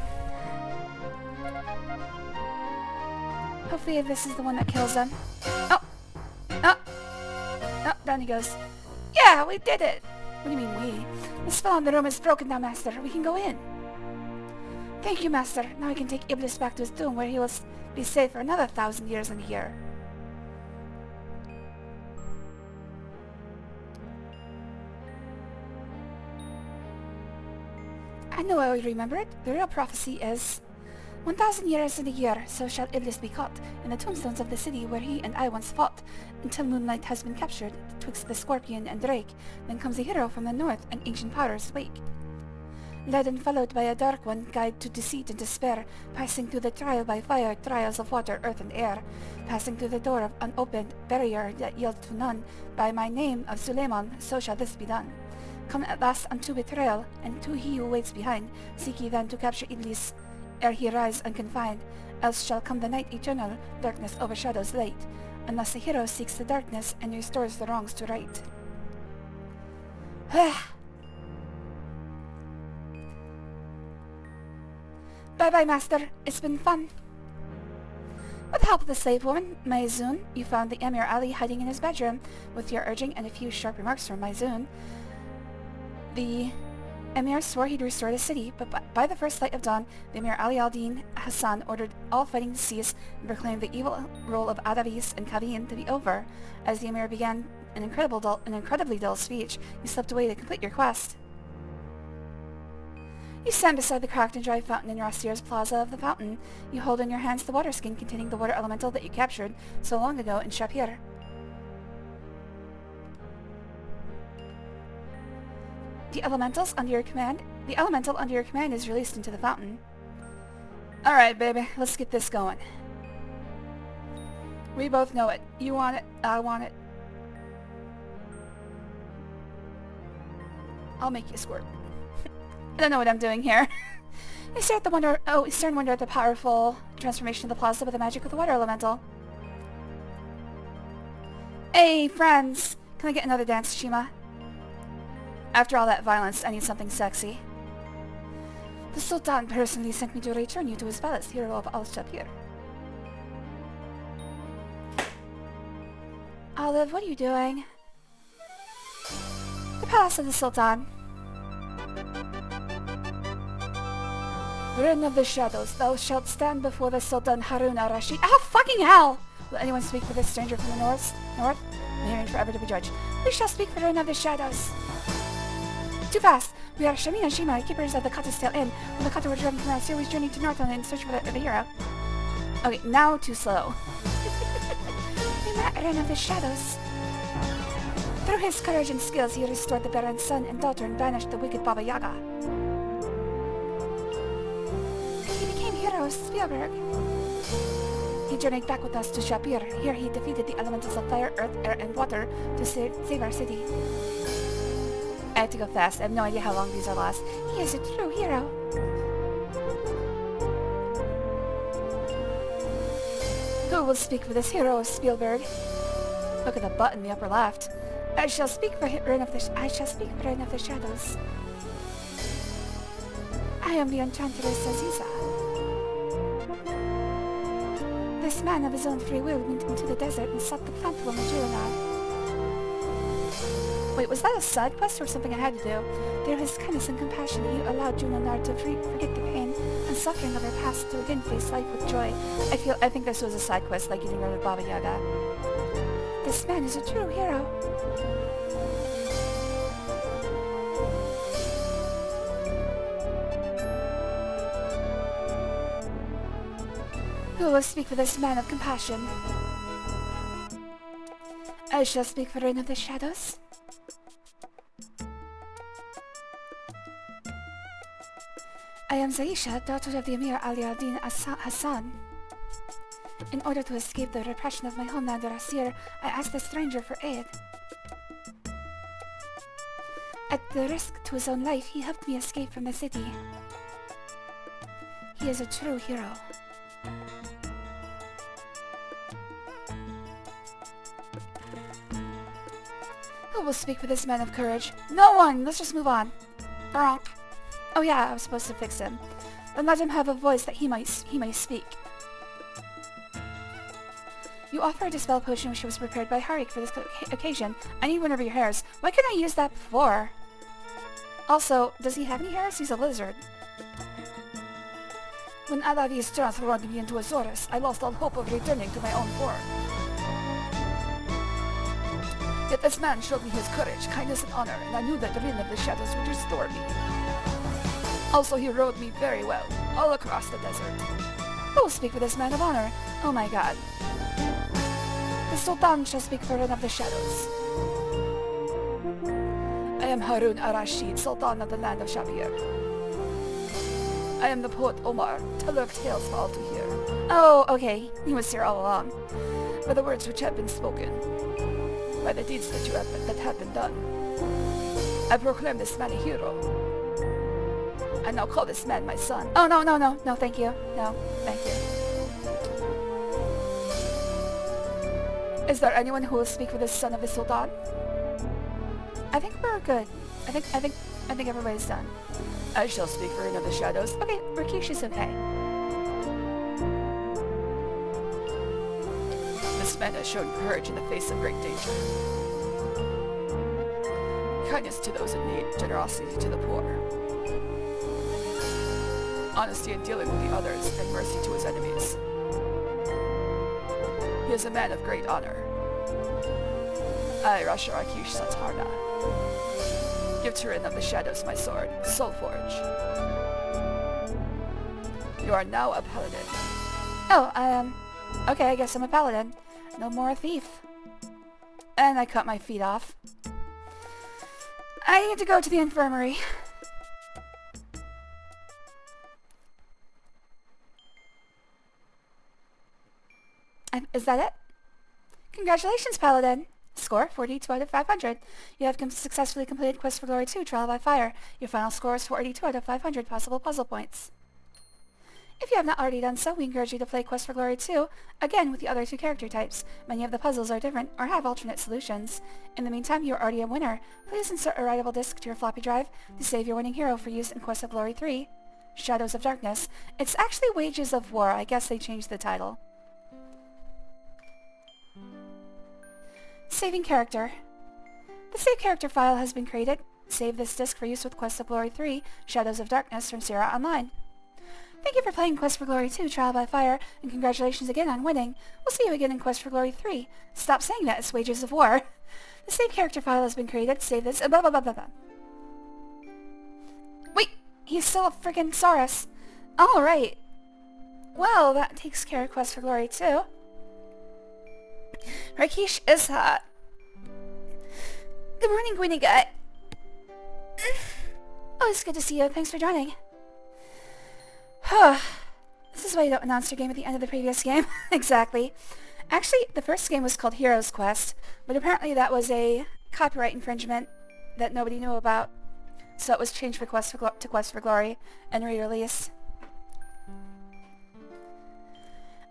Hopefully this is the one that kills them. Oh! Oh! Oh, down he goes. Yeah, we did it! What do you mean we? The spell on the room is broken now, Master. We can go in. Thank you, Master. Now I can take Iblis back to his tomb where he will be safe for another 1,000 years in here. I know I will remember it. The real prophecy is 1,000 years in a year, so shall Iblis be caught in the tombstones of the city where he and I once fought, until Moonlight has been captured, twixt the Scorpion and Drake. Then comes a hero from the north, and ancient powers wake. Led and followed by a dark one, guide to deceit and despair, passing through the trial by fire, trials of water, earth, and air, passing through the door of unopened barrier that yields to none. By my name of Suleiman, so shall this be done. Come at last unto betrayal, and to he who waits behind, seek ye then to capture Iblis, ere he rise unconfined, else shall come the night eternal, darkness overshadows light, unless the hero seeks the darkness and restores the wrongs to right. Bye-bye, Master. It's been fun. With the help of the slave woman, Maizun, you found the Emir Ali hiding in his bedroom. With your urging and a few sharp remarks from Maizun, the Emir swore he'd restore the city, but by the first light of dawn, the Emir Ali al-Din Hassan ordered all fighting to cease and proclaimed the evil rule of Adavis and Kavin to be over. As the Emir began an incredibly dull speech, you slipped away to complete your quest. You stand beside the cracked and dry fountain in Rastir's Plaza of the Fountain. You hold in your hands the water skin containing the water elemental that you captured so long ago in Shapir. The elemental under your command is released into the fountain. Alright, baby, let's get this going. We both know it. You want it, I want it. I'll make you squirt. I don't know what I'm doing here. I stare in wonder at the powerful transformation of the plaza with the magic of the water elemental. Hey, friends! Can I get another dance, Shima? After all that violence, I need something sexy. The Sultan personally sent me to return you to his palace, hero of Al-Shapir. Olive, what are you doing? The palace of the Sultan. Rin of the Shadows, thou shalt stand before the Sultan Harun al-Rashid. Oh, fucking hell! Will anyone speak for this stranger from the north? I'm hearing forever to be judged. We shall speak for Rin of the Shadows. Too fast! We are Shamin and Shima, keepers of the Cottontail Inn. When the Kata were driven from our series journey to Northland in search for the hero. Okay, now too slow. We met Rin of the Shadows. Through his courage and skills, he restored the Baron's son and daughter and banished the wicked Baba Yaga. Hero Spielberg. He journeyed back with us to Shapir. Here he defeated the elementals of fire, earth, air, and water to save our city. I have to go fast. I have no idea how long these will last. He is a true hero. Who will speak for this hero of Spielberg? Look at the button in the upper left. I shall speak for Rin of the Shadows. I am the Enchantress Aziza. This man of his own free will went into the desert and sought the plant woman Juliana. Wait, was that a side quest or something I had to do? Through his kindness and compassion, he allowed Juliana to forget the pain and suffering of her past to again face life with joy. I think this was a side quest, like getting rid of Baba Yaga. This man is a true hero. Who will speak for this man of compassion? I shall speak for Rin of the Shadows. I am Zaisha, daughter of the Emir Ali al-Din Hassan. In order to escape the repression of my homeland Rasir, I asked the stranger for aid. At the risk to his own life, he helped me escape from the city. He is a true hero. Who Who will speak for this man of courage? No one! Let's just move on. Bronk. Oh yeah, I was supposed to fix him. Then let him have a voice that he may speak. You offer a dispel potion which was prepared by Harik for this occasion. I need one of your hairs. Why couldn't I use that before? Also, does he have any hairs? He's a lizard. When Alavi's transformed me into a Zorus, I lost all hope of returning to my own form. Yet this man showed me his courage, kindness, and honor, and I knew that the Rin of the Shadows would restore me. Also, he rode me very well, all across the desert. Who will speak for this man of honor? Oh my god. The Sultan shall speak for Rin of the Shadows. I am Harun Ar-Rashid, Sultan of the land of Shabir. I am the poet Omar, teller of tales for all to hear. Oh, okay. He was here all along. By the words which have been spoken, by the deeds that have been done, I proclaim this man a hero. I now call this man my son. Oh, no, thank you. No, thank you. Is there anyone who will speak for the son of the Sultan? I think we're good. I think everybody's done. I shall speak for Ring of the Shadows. Okay, Rakesh is okay. This man has shown courage in the face of great danger. Kindness to those in need, generosity to the poor. Honesty in dealing with the others, and mercy to his enemies. He is a man of great honor. I, Rasha Rakesh Satarna, give to Rin of the Shadows my sword, Soulforge. You are now a paladin. Oh, okay, I guess I'm a paladin. No more a thief. And I cut my feet off. I need to go to the infirmary. Is that it? Congratulations, Paladin! Score, 42 out of 500. You have successfully completed Quest for Glory 2, Trial by Fire. Your final score is 42 out of 500 possible puzzle points. If you have not already done so, we encourage you to play Quest for Glory 2, again with the other two character types. Many of the puzzles are different, or have alternate solutions. In the meantime, you are already a winner. Please insert a writable disk to your floppy drive to save your winning hero for use in Quest of Glory 3, Shadows of Darkness. It's actually Wages of War. I guess they changed the title. Saving character. The save character file has been created. Save this disk for use with Quest of Glory 3, Shadows of Darkness from Sierra Online. Thank you for playing Quest for Glory 2, Trial by Fire, and congratulations again on winning. We'll see you again in Quest for Glory 3. Stop saying that, it's Wages of War. The save character file has been created. Save this. Blah blah blah blah blah. Wait, he's still a friggin' Saurus. Alright. Well, that takes care of Quest for Glory 2. Rakesh is hot. Good morning, Gwynny Gut. Oh, it's good to see you. Thanks for joining. This is why you don't announce your game at the end of the previous game. Exactly. Actually, the first game was called Heroes Quest, but apparently that was a copyright infringement that nobody knew about, so it was changed to Quest for Glory and re-released.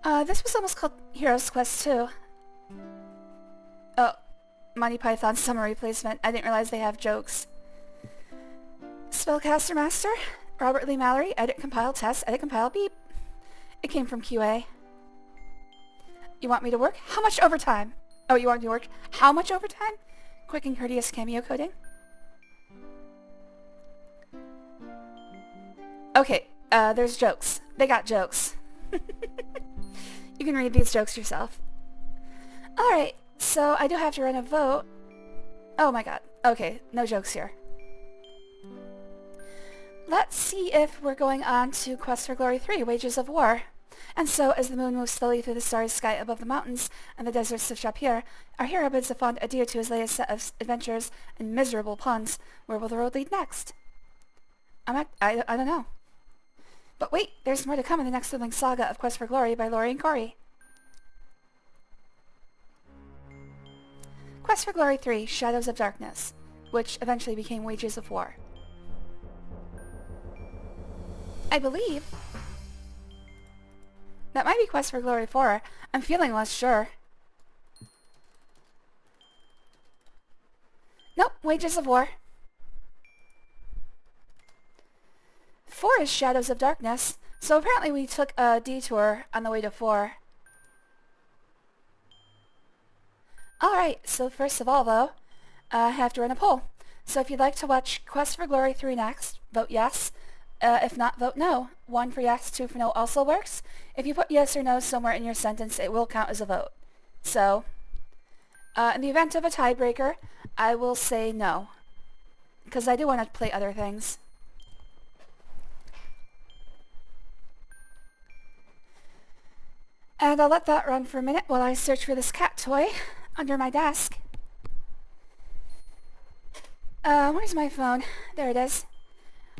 This was almost called Heroes Quest 2. Oh, Monty Python summer replacement. I didn't realize they have jokes. Spellcaster Master, Robert Lee Mallory, edit, compile, test, edit, compile, beep. It came from QA. You want me to work? How much overtime? Oh, you want me to work? How much overtime? Quick and courteous cameo coding. Okay, there's jokes. They got jokes. You can read these jokes yourself. Alright, so I do have to run a vote. Oh my god. Okay, no jokes here. Let's see if we're going on to Quest for Glory 3, Wages of War. And so, as the moon moves slowly through the starry sky above the mountains and the deserts of Shapir, our hero bids a fond adieu to his latest set of adventures and miserable puns. Where will the road lead next? I don't know. But wait, there's more to come in the next thrilling saga of Quest for Glory by Lori and Corey. Quest for Glory 3, Shadows of Darkness, which eventually became Wages of War. I believe that might be Quest for Glory 4. I'm feeling less sure. Nope, Wages of War. 4 is Shadows of Darkness. So apparently we took a detour on the way to 4. Alright, so first of all though, I have to run a poll. So if you'd like to watch Quest for Glory 3 next, vote yes. If not, vote no. 1 for yes, 2 for no also works. If you put yes or no somewhere in your sentence, it will count as a vote. So, in the event of a tiebreaker, I will say no. Because I do want to play other things. And I'll let that run for a minute while I search for this cat toy under my desk. Where's my phone? There it is.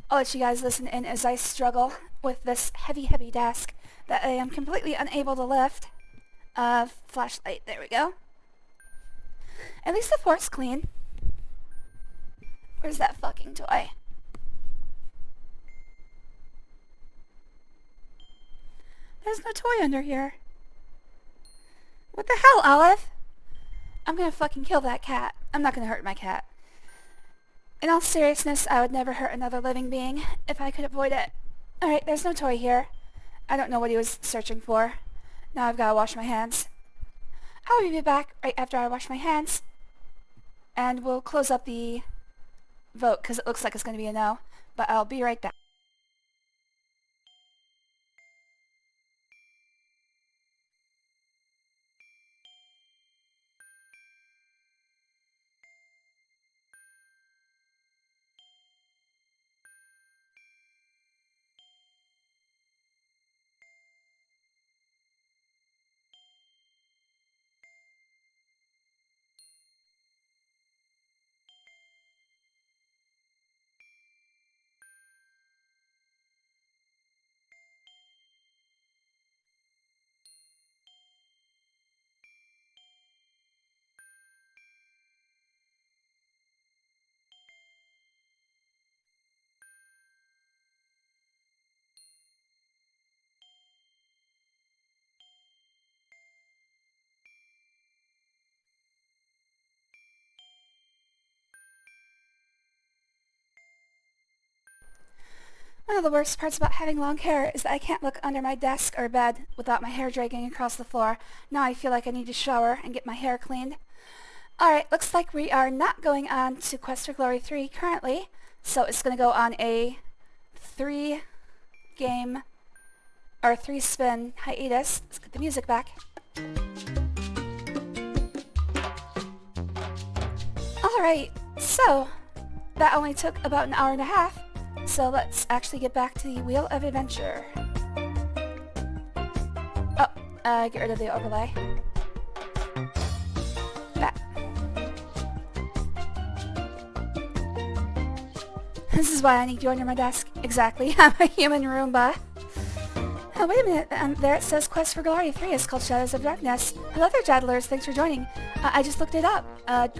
I'll let you guys listen in as I struggle with this heavy, heavy desk that I am completely unable to lift. Flashlight, there we go. At least the floor's clean. Where's that fucking toy? There's no toy under here. What the hell, Olive? I'm gonna fucking kill that cat. I'm not gonna hurt my cat. In all seriousness, I would never hurt another living being if I could avoid it. Alright, there's no toy here. I don't know what he was searching for. Now I've gotta wash my hands. I'll be back right after I wash my hands. And we'll close up the vote, because it looks like it's gonna be a no. But I'll be right back. One of the worst parts about having long hair is that I can't look under my desk or bed without my hair dragging across the floor. Now I feel like I need to shower and get my hair cleaned. Alright, looks like we are not going on to Quest for Glory 3 currently, so it's going to go on a 3-game or 3-spin hiatus. Let's get the music back. Alright, so that only took about an hour and a half. So let's actually get back to the Wheel of Adventure. Oh, get rid of the overlay. That. This is why I need you under my desk. Exactly, I'm a human Roomba. Oh, wait a minute, there it says Quest for Glory 3 is called Shadows of Darkness. Hello there, Jadlers, thanks for joining. I just looked it up.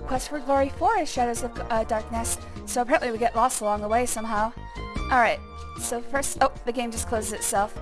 Quest for Glory 4 is Shadows of Darkness, so apparently we get lost along the way somehow. Alright, so first, oh, the game just closes itself.